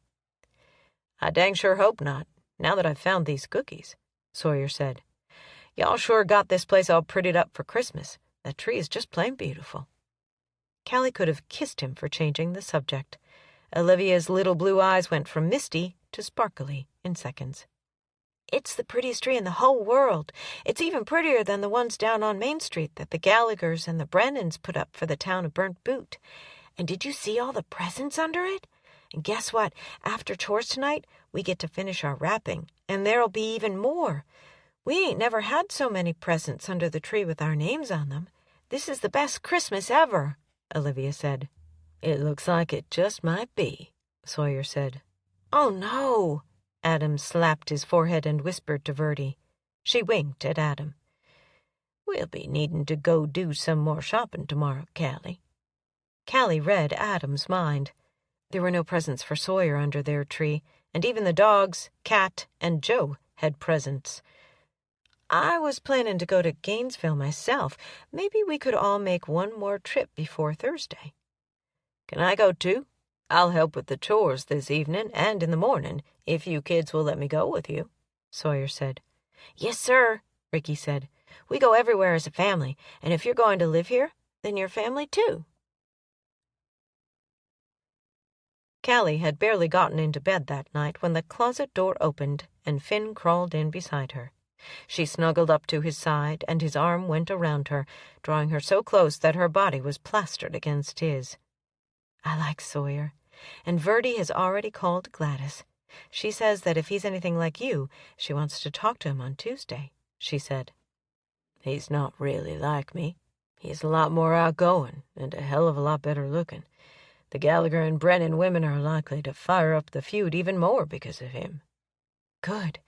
"I dang sure hope not, now that I've found these cookies," Sawyer said. "Y'all sure got this place all prettied up for Christmas. That tree is just plain beautiful." Callie could have kissed him for changing the subject. Olivia's little blue eyes went from misty to sparkly in seconds. "It's the prettiest tree in the whole world. It's even prettier than the ones down on Main Street that the Gallaghers and the Brennans put up for the town of Burnt Boot. And did you see all the presents under it? And guess what? After chores tonight, we get to finish our wrapping, and there'll be even more. We ain't never had so many presents under the tree with our names on them. This is the best Christmas ever," Olivia said. "It looks like it just might be," Sawyer said. "Oh, no." Adam slapped his forehead and whispered to Verdi. She winked at Adam. "We'll be needing to go do some more shopping tomorrow, Callie." Callie read Adam's mind. There were no presents for Sawyer under their tree, and even the dogs, Cat, and Joe had presents. "I was planning to go to Gainesville myself. Maybe we could all make one more trip before Thursday." "Can I go too? I'll help with the chores this evening and in the morning, if you kids will let me go with you," Sawyer said. "Yes, sir," Ricky said. "We go everywhere as a family, and if you're going to live here, then you're family too." Callie had barely gotten into bed that night when the closet door opened and Finn crawled in beside her. She snuggled up to his side, and his arm went around her, drawing her so close that her body was plastered against his. "I like Sawyer, and Verdi has already called Gladys. She says that if he's anything like you, she wants to talk to him on Tuesday," she said. "He's not really like me. He's a lot more outgoing and a hell of a lot better looking. The Gallagher and Brennan women are likely to fire up the feud even more because of him." "Good.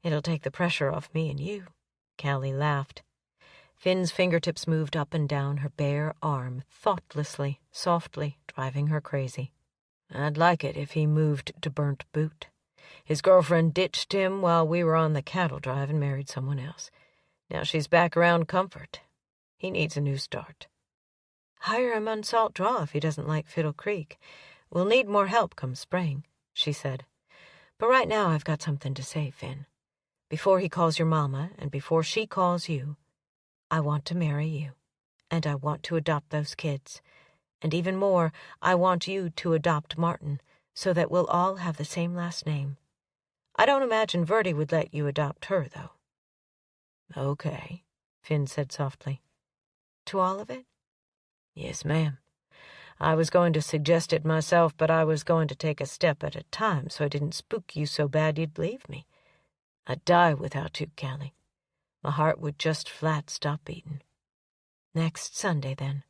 It'll take the pressure off me and you," Callie laughed. Finn's fingertips moved up and down her bare arm, thoughtlessly, softly, driving her crazy. "I'd like it if he moved to Burnt Boot. His girlfriend ditched him while we were on the cattle drive and married someone else. Now she's back around Comfort. He needs a new start." "Hire him on Salt Draw if he doesn't like Fiddle Creek. We'll need more help come spring," she said. "But right now I've got something to say, Finn. Before he calls your mama, and before she calls you, I want to marry you, and I want to adopt those kids. And even more, I want you to adopt Martin, so that we'll all have the same last name. I don't imagine Verdi would let you adopt her, though." "Okay," Finn said softly. "To all of it?" "Yes, ma'am. I was going to suggest it myself, but I was going to take a step at a time so I didn't spook you so bad you'd leave me. I'd die without you, Callie. My heart would just flat stop beating." "Next Sunday, then.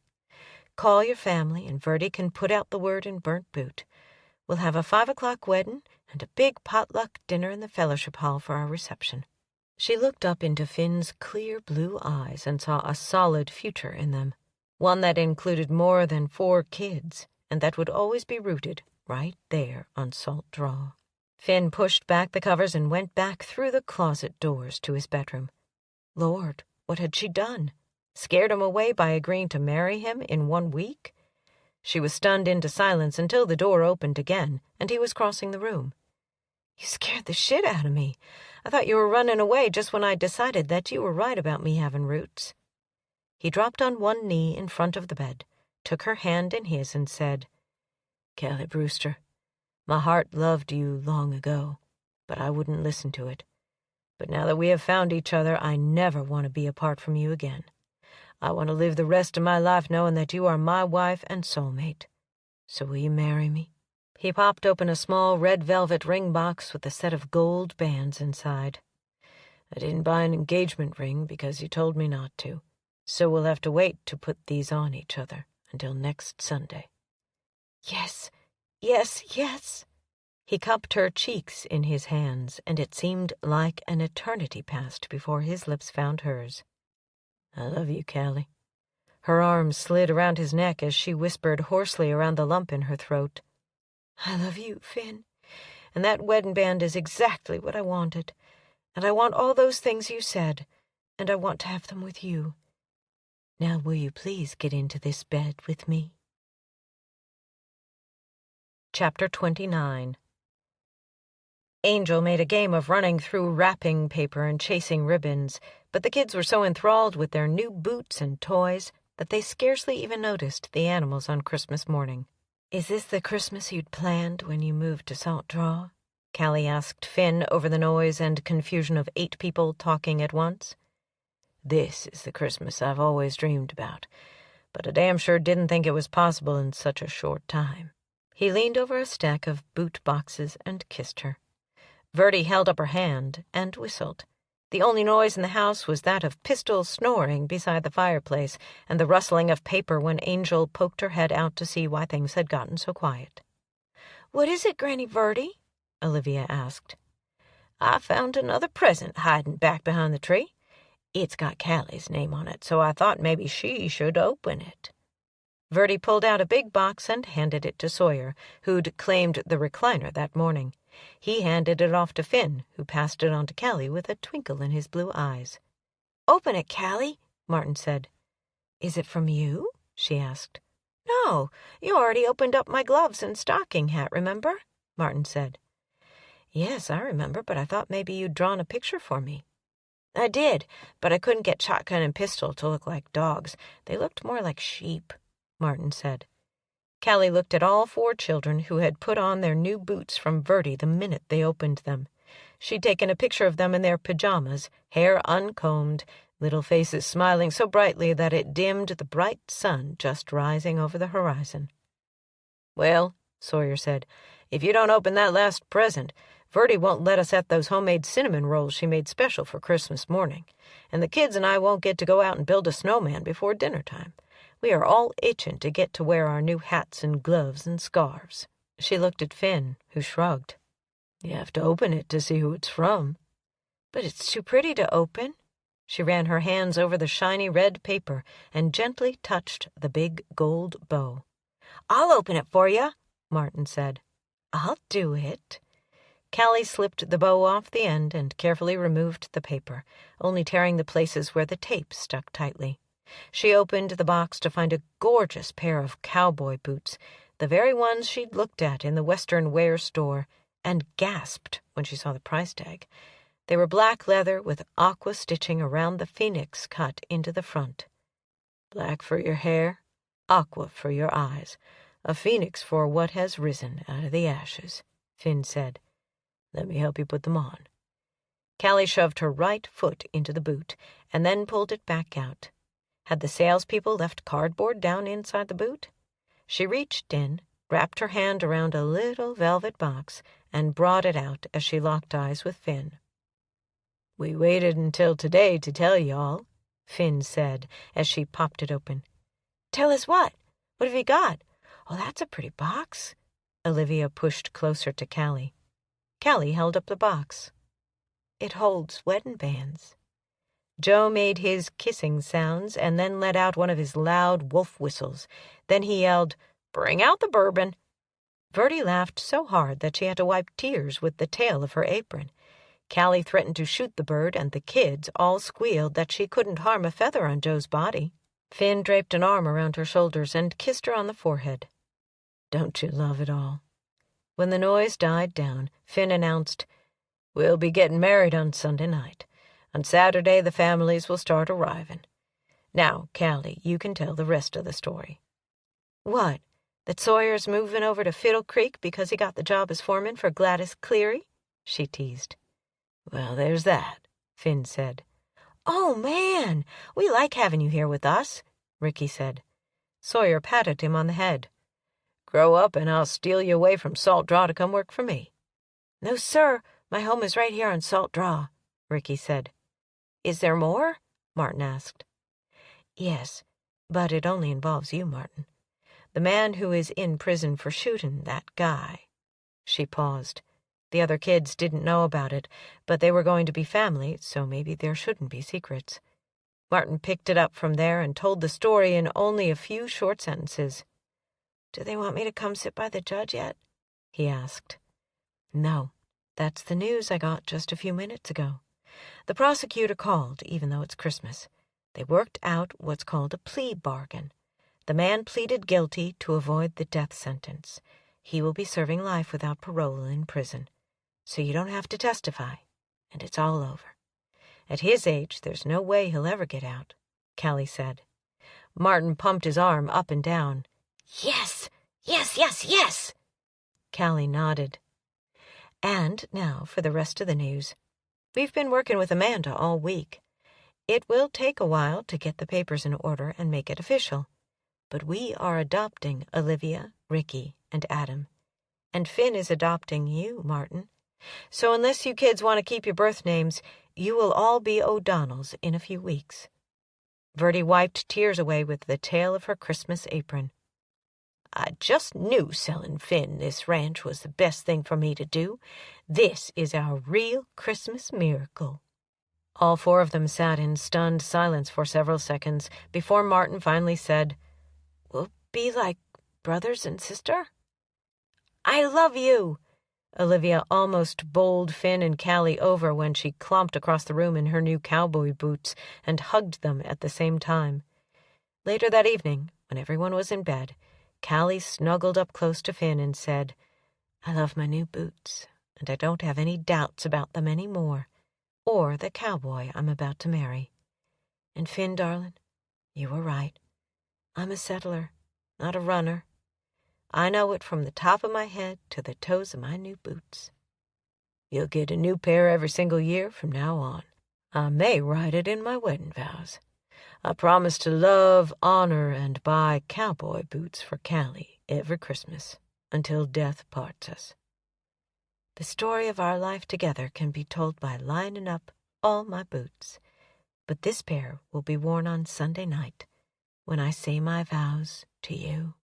Call your family, and Verdi can put out the word in Burnt Boot. We'll have a 5 o'clock wedding and a big potluck dinner in the fellowship hall for our reception." She looked up into Finn's clear blue eyes and saw a solid future in them, one that included more than 4 kids, and that would always be rooted right there on Salt Draw. Finn pushed back the covers and went back through the closet doors to his bedroom. Lord, what had she done? Scared him away by agreeing to marry him in 1 week? She was stunned into silence until the door opened again, and he was crossing the room. You scared the shit out of me. I thought you were running away just when I decided that you were right about me having roots. He dropped on one knee in front of the bed, took her hand in his, and said, Callie Brewster, my heart loved you long ago, but I wouldn't listen to it. But now that we have found each other, I never want to be apart from you again. I want to live the rest of my life knowing that you are my wife and soulmate. So will you marry me? He popped open a small red velvet ring box with a set of gold bands inside. I didn't buy an engagement ring because you told me not to, so we'll have to wait to put these on each other until next Sunday. Yes, yes, yes. He cupped her cheeks in his hands, and it seemed like an eternity passed before his lips found hers. I love you, Callie. Her arms slid around his neck as she whispered hoarsely around the lump in her throat. I love you, Finn, and that wedding band is exactly what I wanted, and I want all those things you said, and I want to have them with you. Now will you please get into this bed with me? Chapter 29. Angel made a game of running through wrapping paper and chasing ribbons, but the kids were so enthralled with their new boots and toys that they scarcely even noticed the animals on Christmas morning. Is this the Christmas you'd planned when you moved to Salt Draw? Callie asked Finn over the noise and confusion of 8 people talking at once. This is the Christmas I've always dreamed about, but I damn sure didn't think it was possible in such a short time. He leaned over a stack of boot boxes and kissed her. Verdi held up her hand and whistled. The only noise in the house was that of Pistol snoring beside the fireplace and the rustling of paper when Angel poked her head out to see why things had gotten so quiet. What is it, Granny Verdi? Olivia asked. I found another present hiding back behind the tree. It's got Callie's name on it, so I thought maybe she should open it. Verdi pulled out a big box and handed it to Sawyer, who'd claimed the recliner that morning. He handed it off to Finn, who passed it on to Callie with a twinkle in his blue eyes. Open it, Callie, Martin said. Is it from you? She asked. No, you already opened up my gloves and stocking hat, remember? Martin said. Yes, I remember, but I thought maybe you'd drawn a picture for me. I did, but I couldn't get Shotgun and Pistol to look like dogs. They looked more like sheep, Martin said. Callie looked at all 4 children who had put on their new boots from Verdi the minute they opened them. She'd taken a picture of them in their pajamas, hair uncombed, little faces smiling so brightly that it dimmed the bright sun just rising over the horizon. Well, Sawyer said, if you don't open that last present, Verdi won't let us at those homemade cinnamon rolls she made special for Christmas morning, and the kids and I won't get to go out and build a snowman before dinner time. We are all itching to get to wear our new hats and gloves and scarves. She looked at Finn, who shrugged. You have to open it to see who it's from. But it's too pretty to open. She ran her hands over the shiny red paper and gently touched the big gold bow. I'll open it for you, Martin said. I'll do it. Callie slipped the bow off the end and carefully removed the paper, only tearing the places where the tape stuck tightly. She opened the box to find a gorgeous pair of cowboy boots, the very ones she'd looked at in the Western Wear store, and gasped when she saw the price tag. They were black leather with aqua stitching around the phoenix cut into the front. Black for your hair, aqua for your eyes, a phoenix for what has risen out of the ashes, Finn said. Let me help you put them on. Callie shoved her right foot into the boot and then pulled it back out. Had the salespeople left cardboard down inside the boot? She reached in, wrapped her hand around a little velvet box, and brought it out as she locked eyes with Finn. We waited until today to tell y'all, Finn said as she popped it open. Tell us what? What have you got? Oh, that's a pretty box. Olivia pushed closer to Callie. Callie held up the box. It holds wedding bands. Joe made his kissing sounds and then let out one of his loud wolf whistles. Then he yelled, Bring out the bourbon. Verdi laughed so hard that she had to wipe tears with the tail of her apron. Callie threatened to shoot the bird, and the kids all squealed that she couldn't harm a feather on Joe's body. Finn draped an arm around her shoulders and kissed her on the forehead. "Don't you love it all?" When the noise died down, Finn announced, "We'll be getting married on Sunday night. On Saturday, the families will start arriving. Now, Callie, you can tell the rest of the story." "What? That Sawyer's moving over to Fiddle Creek because he got the job as foreman for Gladys Cleary?" she teased. "Well, there's that," Finn said. "Oh, man, we like having you here with us," Ricky said. Sawyer patted him on the head. "Grow up and I'll steal you away from Salt Draw to come work for me." "No, sir, my home is right here on Salt Draw," Ricky said. "Is there more?" Martin asked. "Yes, but it only involves you, Martin. The man who is in prison for shooting that guy." She paused. The other kids didn't know about it, but they were going to be family, so maybe there shouldn't be secrets. Martin picked it up from there and told the story in only a few short sentences. "Do they want me to come sit by the judge yet?" he asked. "No, that's the news I got just a few minutes ago. The prosecutor called, even though it's Christmas. They worked out what's called a plea bargain. The man pleaded guilty to avoid the death sentence. He will be serving life without parole in prison. So you don't have to testify, and it's all over. At his age, there's no way he'll ever get out," Callie said. Martin pumped his arm up and down. "Yes, yes, yes, yes!" Callie nodded. "And now for the rest of the news. We've been working with Amanda all week. It will take a while to get the papers in order and make it official. But we are adopting Olivia, Ricky, and Adam. And Finn is adopting you, Martin. So unless you kids want to keep your birth names, you will all be O'Donnells in a few weeks." Verdi wiped tears away with the tail of her Christmas apron. "I just knew selling Finn this ranch was the best thing for me to do. This is our real Christmas miracle." All four of them sat in stunned silence for several seconds before Martin finally said, "We'll be like brothers and sister?" "I love you!" Olivia almost bowled Finn and Callie over when she clomped across the room in her new cowboy boots and hugged them at the same time. Later that evening, when everyone was in bed, Callie snuggled up close to Finn and said, "I love my new boots, and I don't have any doubts about them any more, or the cowboy I'm about to marry. And Finn, darling, you were right. I'm a settler, not a runner. I know it from the top of my head to the toes of my new boots. You'll get a new pair every single year from now on. I may write it in my wedding vows. I promise to love, honor, and buy cowboy boots for Callie every Christmas until death parts us. The story of our life together can be told by lining up all my boots, but this pair will be worn on Sunday night when I say my vows to you."